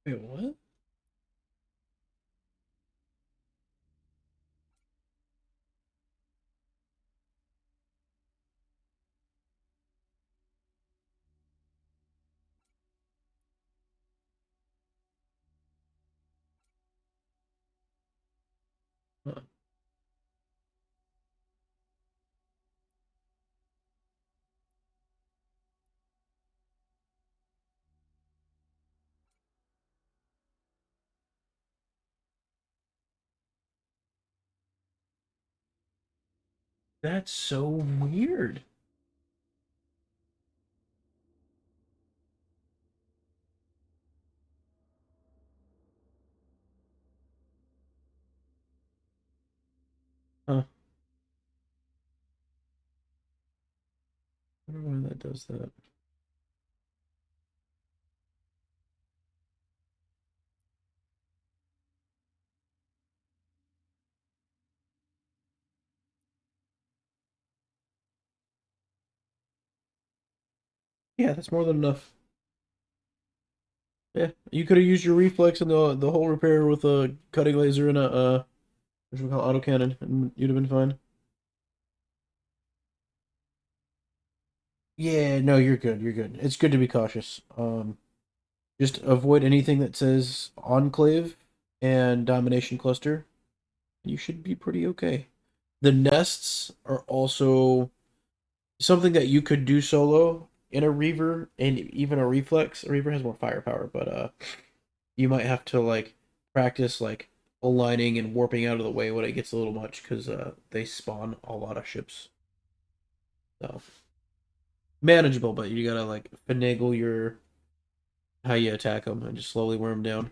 Wait, what? Huh. That's so weird. Huh. I don't know why that does that. Yeah, that's more than enough. Yeah, you could have used your reflex and the whole repair with a cutting laser and a what should we call autocannon, and you'd have been fine. Yeah, no, you're good. You're good. It's good to be cautious. Just avoid anything that says enclave and domination cluster. You should be pretty okay. The nests are also something that you could do solo in a Reaver and even a Reflex. A Reaver has more firepower, but you might have to like practice like aligning and warping out of the way when it gets a little much because they spawn a lot of ships. So manageable, but you gotta like finagle your how you attack them and just slowly wear them down.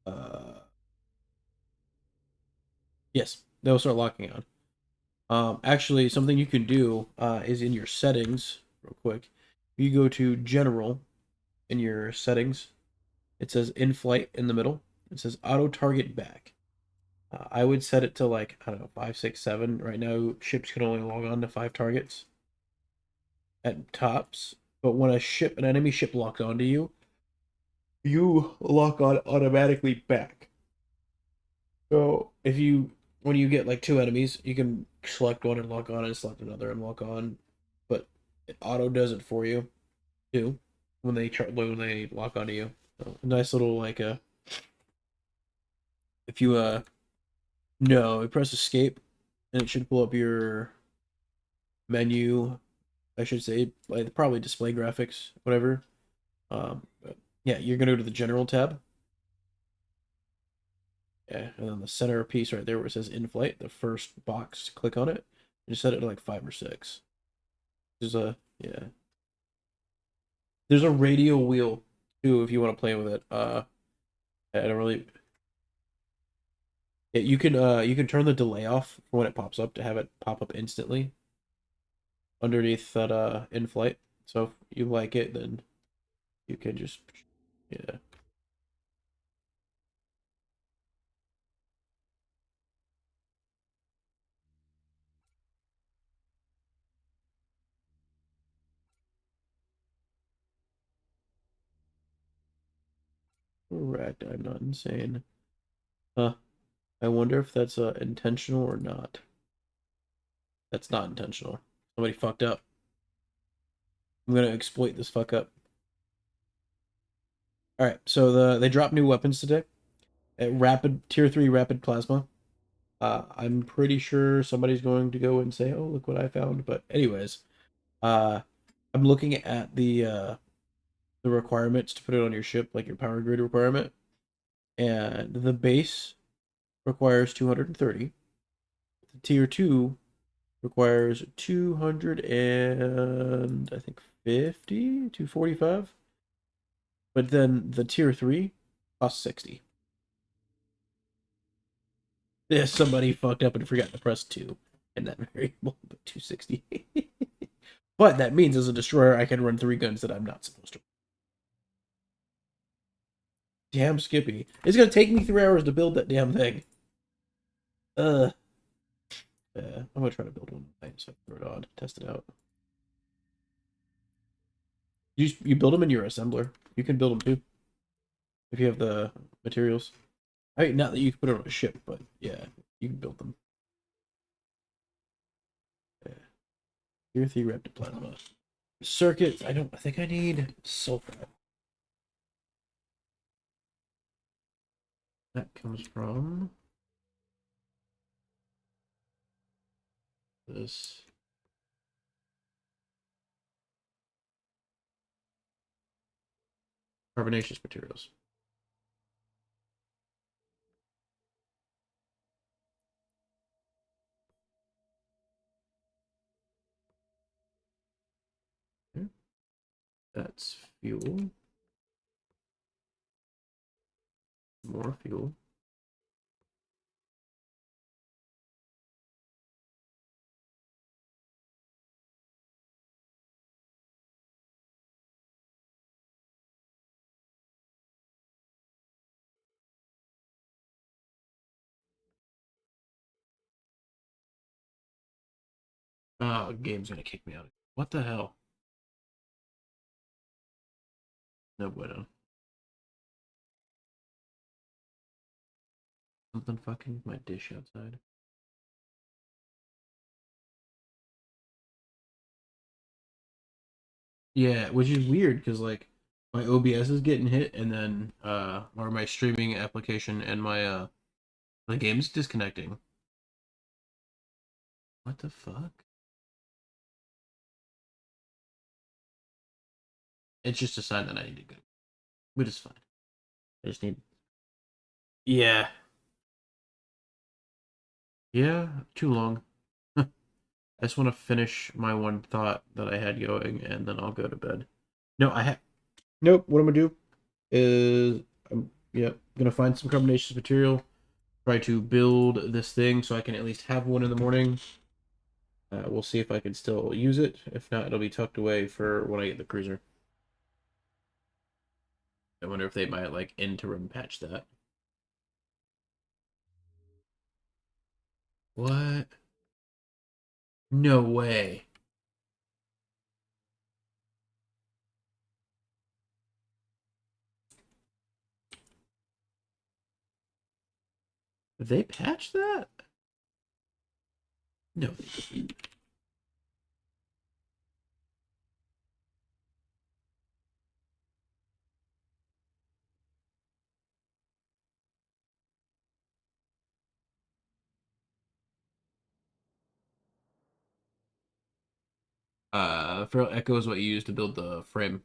Uh, yes, they'll start locking on. Actually, something you can do is in your settings, real quick. You go to General in your settings. It says in flight in the middle. It says auto target back. I would set it to like I don't know 5, 6, 7. Right now, ships can only log on to 5 targets at tops. But when an enemy ship locks onto you, you lock on automatically back. So when you get like two enemies, you can select one and lock on, and select another and lock on. But it auto does it for you too when they lock onto you. So, a nice little like if you no, press escape and it should pull up your menu. I should say like probably display graphics, whatever. But yeah, you're gonna go to the general tab. Yeah, and then the center piece right there where it says in flight, the first box, click on it and set it to like 5 or 6. There's a yeah. There's a radio wheel too if you want to play with it. I don't really. Yeah, you can turn the delay off for when it pops up to have it pop up instantly underneath that in flight. So if you like it, then you can just yeah. Correct. I'm not insane. Huh. I wonder if that's intentional or not. That's not intentional. Somebody fucked up. I'm gonna exploit this fuck up. All right. So they dropped new weapons today. Rapid tier 3 rapid plasma. I'm pretty sure somebody's going to go and say, "Oh, look what I found." But anyways, uh, I'm looking at the requirements to put it on your ship, like your power grid requirement, and the base requires 230. The tier 2 requires 200 and I think 50, 245. But then the tier 3 costs 60. Yeah, somebody fucked up and forgot to press 2 in that variable, but 260. But that means as a destroyer, I can run 3 guns that I'm not supposed to. Damn Skippy. It's gonna take me 3 hours to build that damn thing. Yeah, I'm gonna try to build one tonight so I can throw it on, test it out. You build them in your assembler. You can build them too if you have the materials. I mean, not that you can put it on a ship, but yeah, you can build them. Yeah. Tier 3 Reptoplasma. Circuits. I think I need sulfur. That comes from this. Carbonaceous materials. Okay. That's fuel. More fuel. Oh, game's gonna kick me out. What the hell? No bueno. Something fucking with my dish outside. Yeah, which is weird because like my OBS is getting hit and then or my streaming application and my game's disconnecting. What the fuck? It's just a sign that I need to go. But it's fine. I just need. Yeah. Yeah, too long. I just want to finish my one thought that I had going and then I'll go to bed. No, I have. Nope. What I'm gonna do is gonna find some carbonaceous material, try to build this thing so I can at least have one in the morning. We'll see if I can still use it. If not, it'll be tucked away for when I get the cruiser. I wonder if they might like interim patch that. What? No way. Did they patch that? No, they didn't. Feral Echo is what you use to build the frame.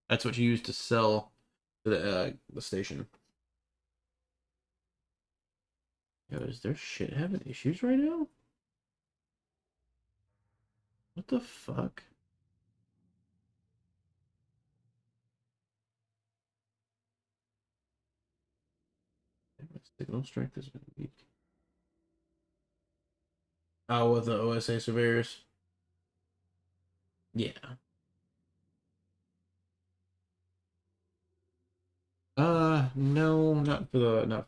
That's what you use to sell to the station. Yo, is their shit having issues right now? What the fuck? My signal strength has been weak. Oh, with the OSA surveyors? Yeah. No, not for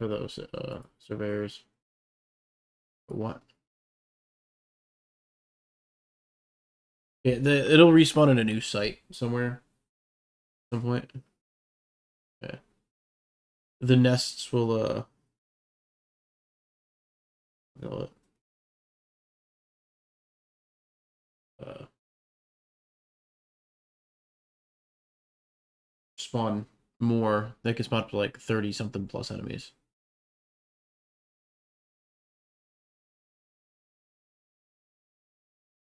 those surveyors. What? Yeah, it'll respawn in a new site somewhere. At some point. Yeah. The nests will they'll, uh spawn more. They can spawn up to like 30 something plus enemies.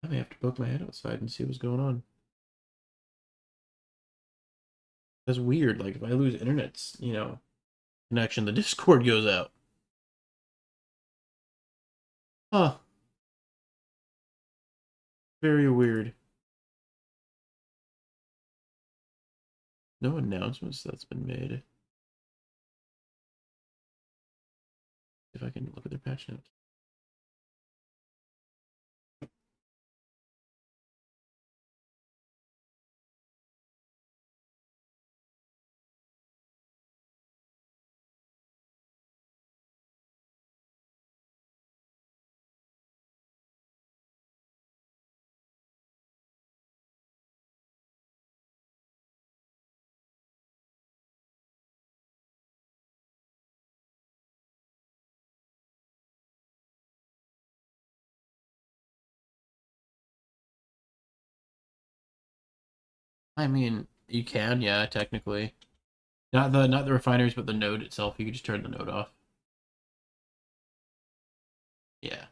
I may have to poke my head outside and see what's going on. That's weird. Like if I lose internet's, connection, the Discord goes out. Huh. Very weird. No announcements that's been made. If I can look at their patch notes. I mean, you can, yeah, technically. Not the refineries, but the node itself. You could just turn the node off. Yeah.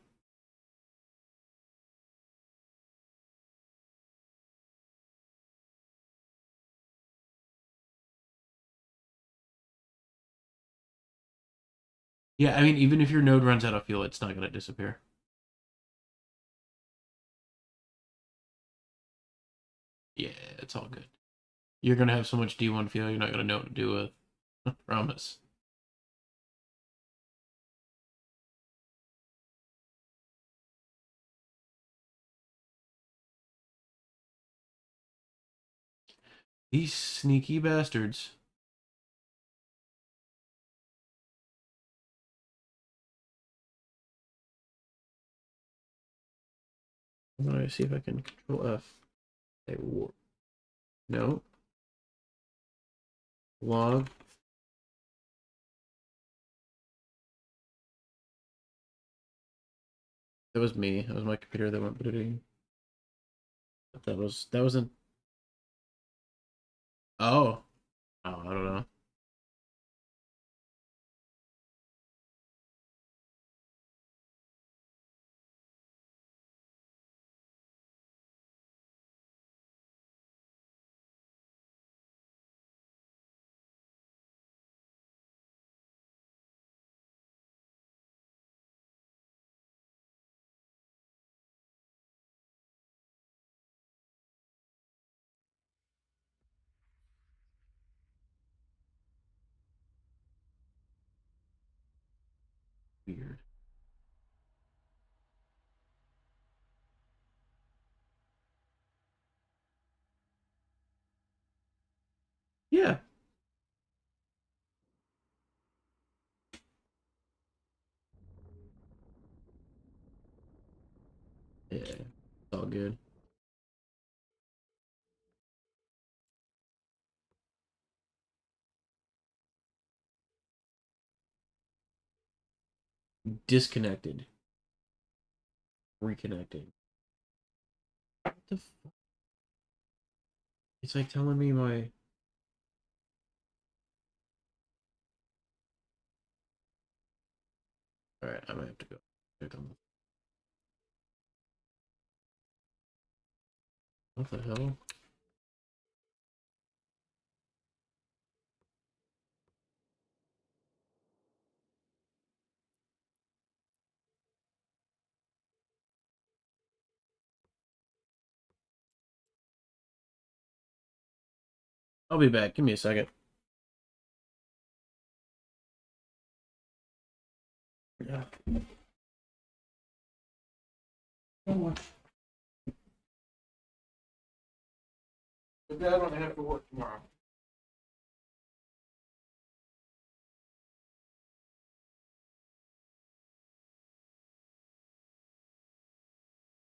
Yeah, I mean, even if your node runs out of fuel, it's not gonna disappear. Yeah, it's all good. You're gonna have so much D1 fuel, you're not gonna know what to do with. I promise. These sneaky bastards. I'm gonna see if I can control F. Hey, no. Log. That was me. That was my computer that went booting. That wasn't. Oh. Oh, I don't know. Weird. Yeah. Yeah. It's all good. Disconnected. Reconnecting. What the fuck? It's like telling me my. Alright, I might have to go. Check on. What the hell? I'll be back. Give me a second. Yeah. So much. But Dad, when I have to work tomorrow.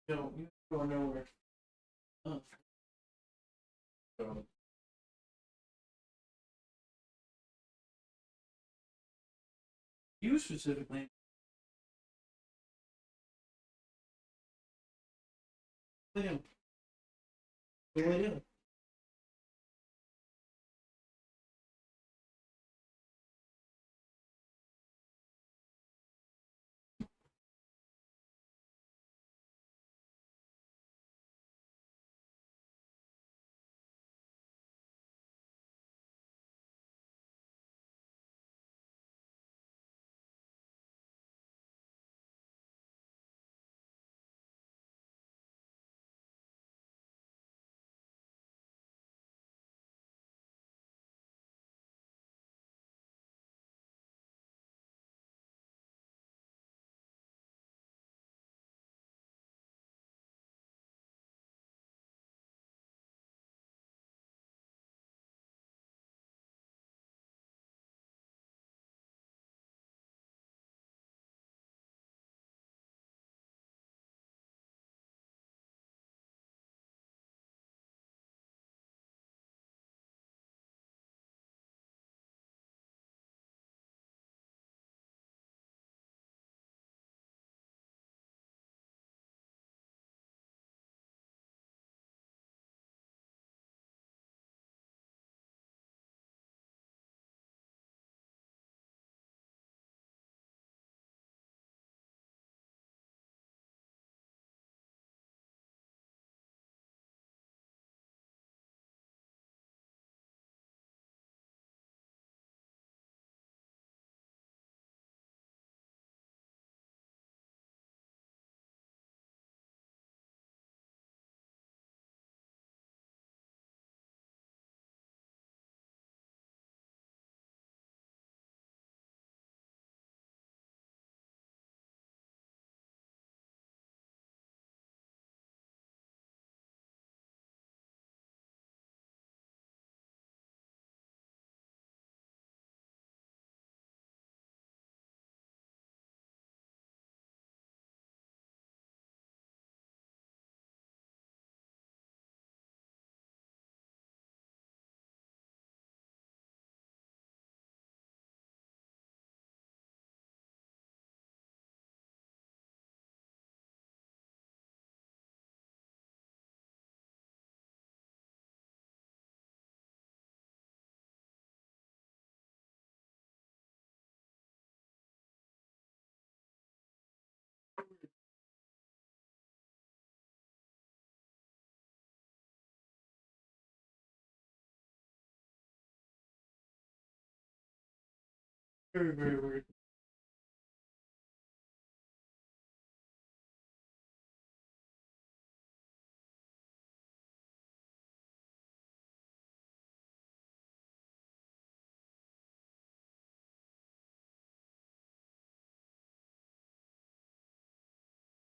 No, you go nowhere. Oh. So, you specifically. Liam. What do I do? Very, very weird.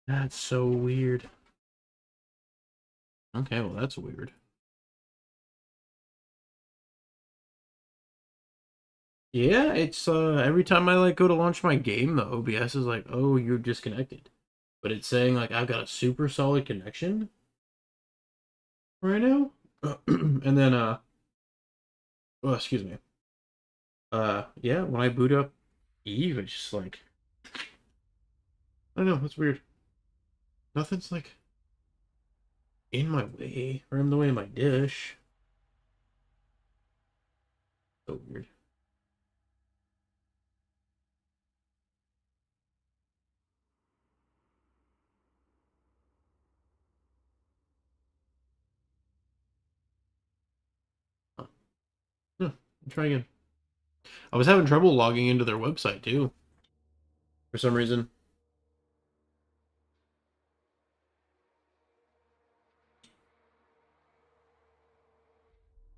That's so weird. Okay, well that's weird. Yeah, it's every time I like go to launch my game, the OBS is like, "Oh, you're disconnected." But it's saying like I've got a super solid connection right now. And then oh, excuse me. Yeah, when I boot up Eve, it's just like I don't know, it's weird. Nothing's like in my way or in the way of my dish. So weird. Huh. Yeah, try again. I was having trouble logging into their website too, for some reason.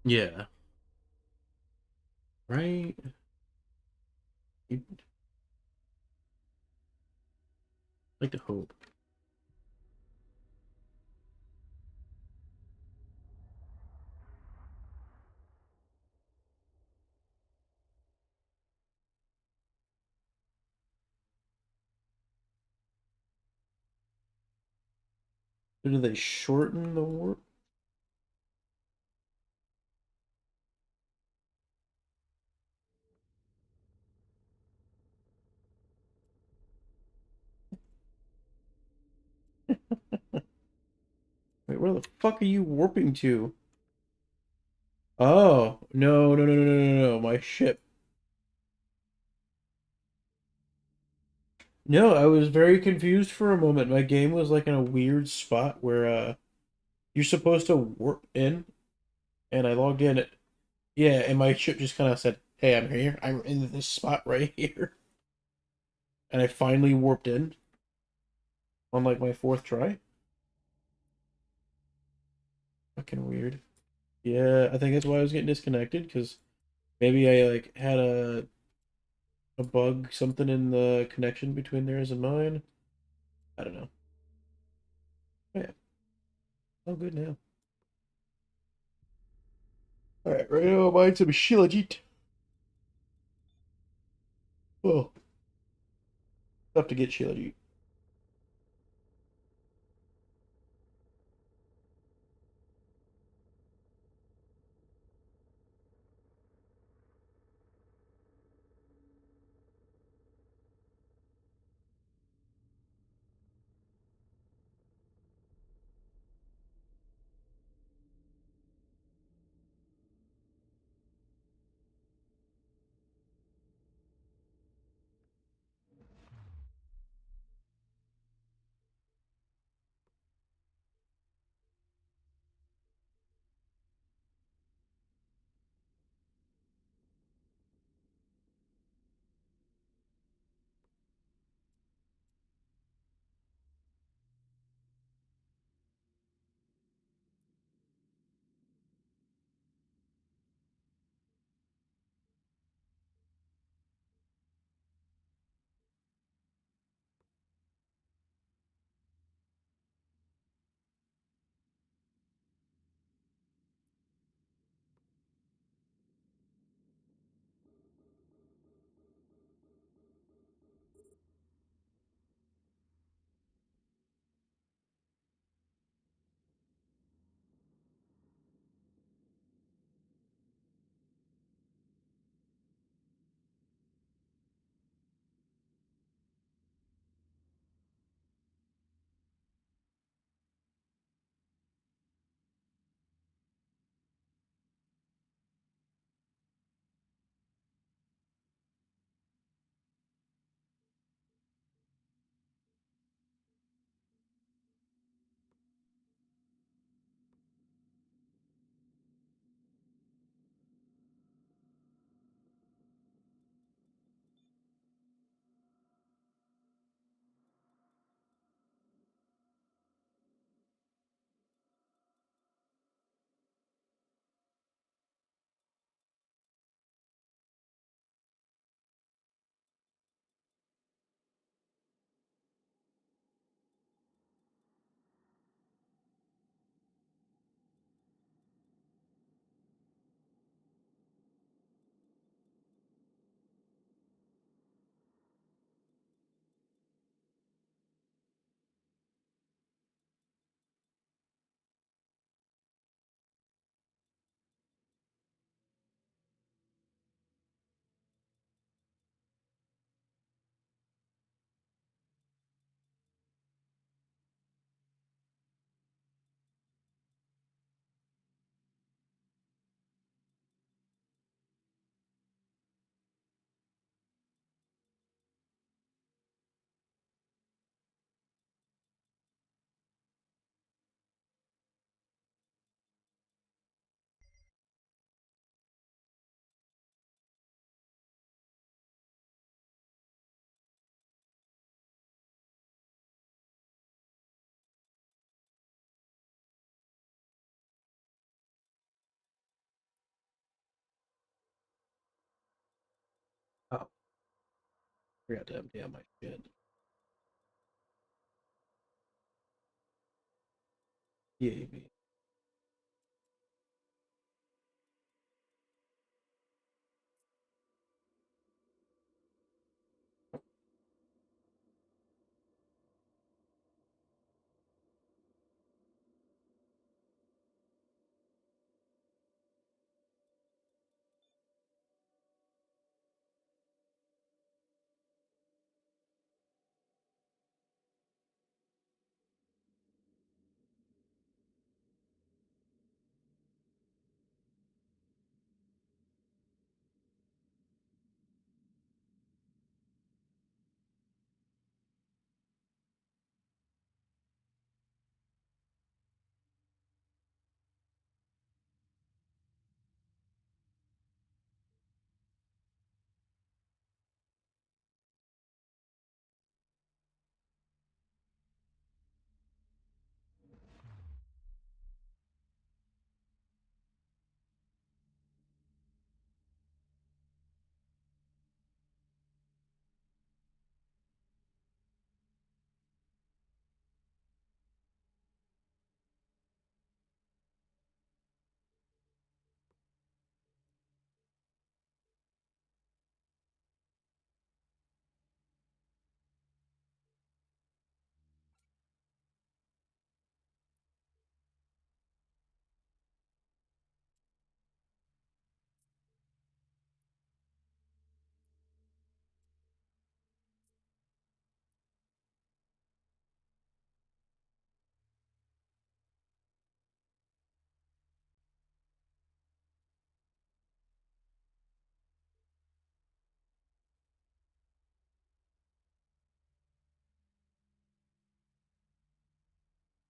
Yeah. Right? You'd like to hope. Do they shorten the warp? Wait, where the fuck are you warping to? Oh, no, no, no, no, no, no, no, my ship. No, I was very confused for a moment. My game was like in a weird spot where you're supposed to warp in, and I logged in. Yeah, and my ship just kind of said, "Hey, I'm here. I'm in this spot right here." And I finally warped in on like my fourth try. Fucking weird. Yeah, I think that's why I was getting disconnected because maybe I like had a bug, something in the connection between theirs and mine. I don't know. Oh, yeah, all good now. All right, right now I'm buying some Shilajit. Oh, tough to get Shilajit. Forgot to empty out my shit. Yeah,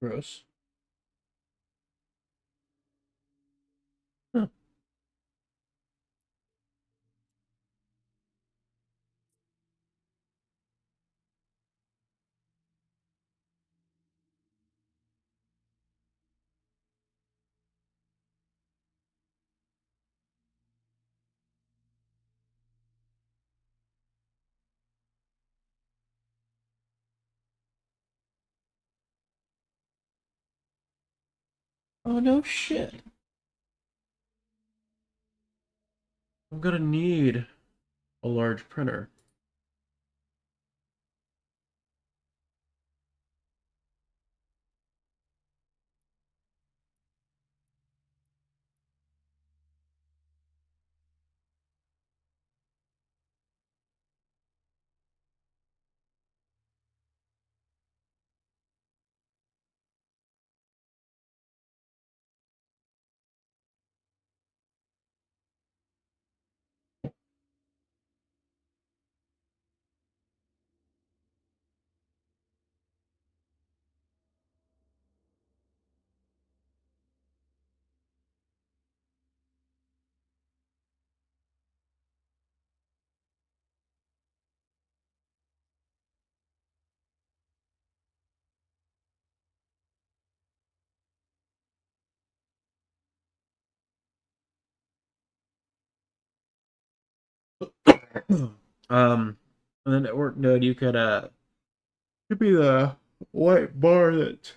gross. Huh. Oh no shit. I'm gonna need a large printer. um, on the network node, you could could be the white bar that's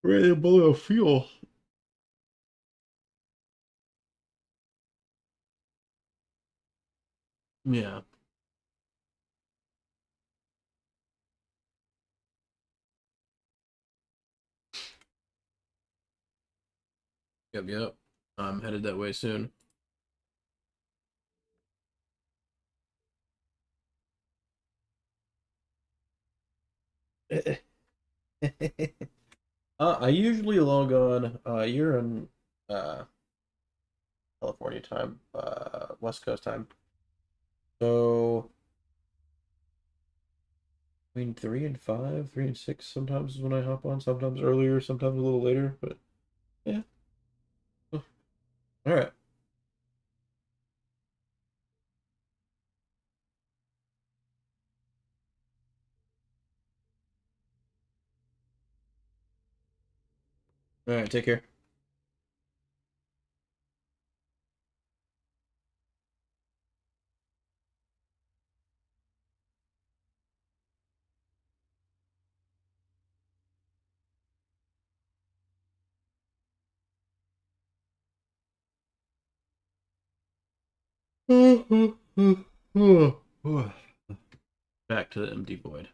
right below fuel. Yeah. Yep, yep. I'm headed that way soon. I usually log on. You're in uh California time, West Coast time. So between 3 and 5, 3 and 6 sometimes is when I hop on. Sometimes earlier, sometimes a little later. But yeah. Oh, all right. All right. Take care. Back to the empty void.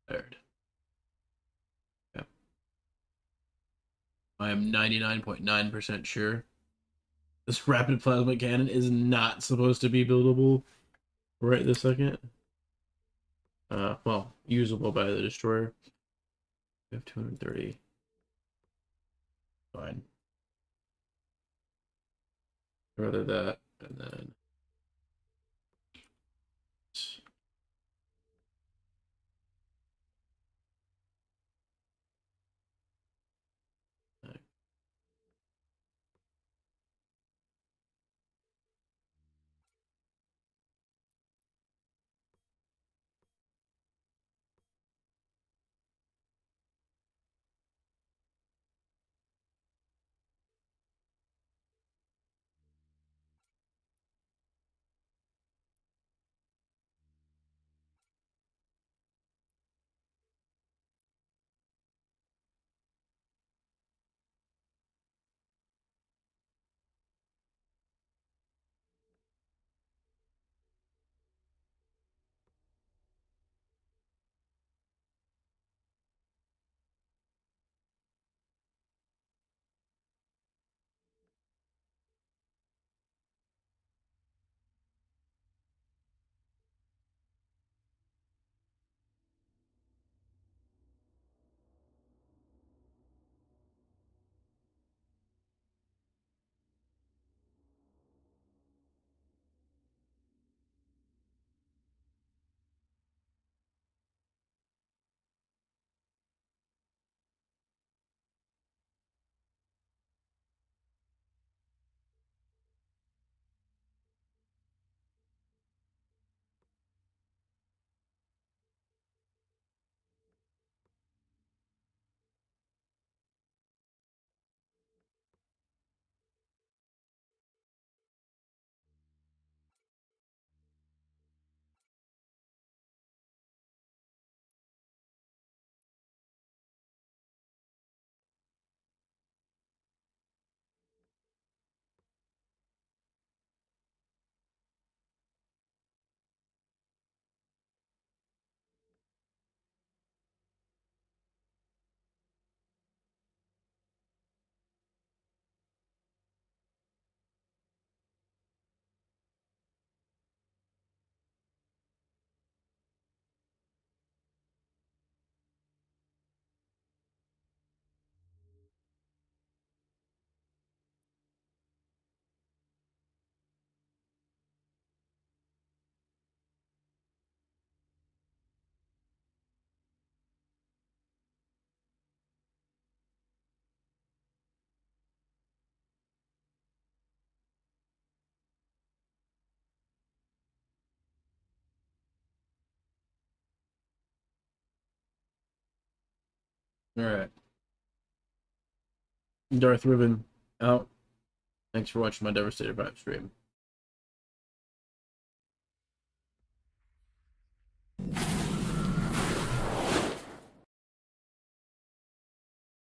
Tired. Yeah. I am 99.9% sure this rapid plasma cannon is not supposed to be buildable right this second. Well, usable by the destroyer. We have 230. Fine. Rather that, and then all right. Darth Riven out. Thanks for watching my Devastator 5 stream.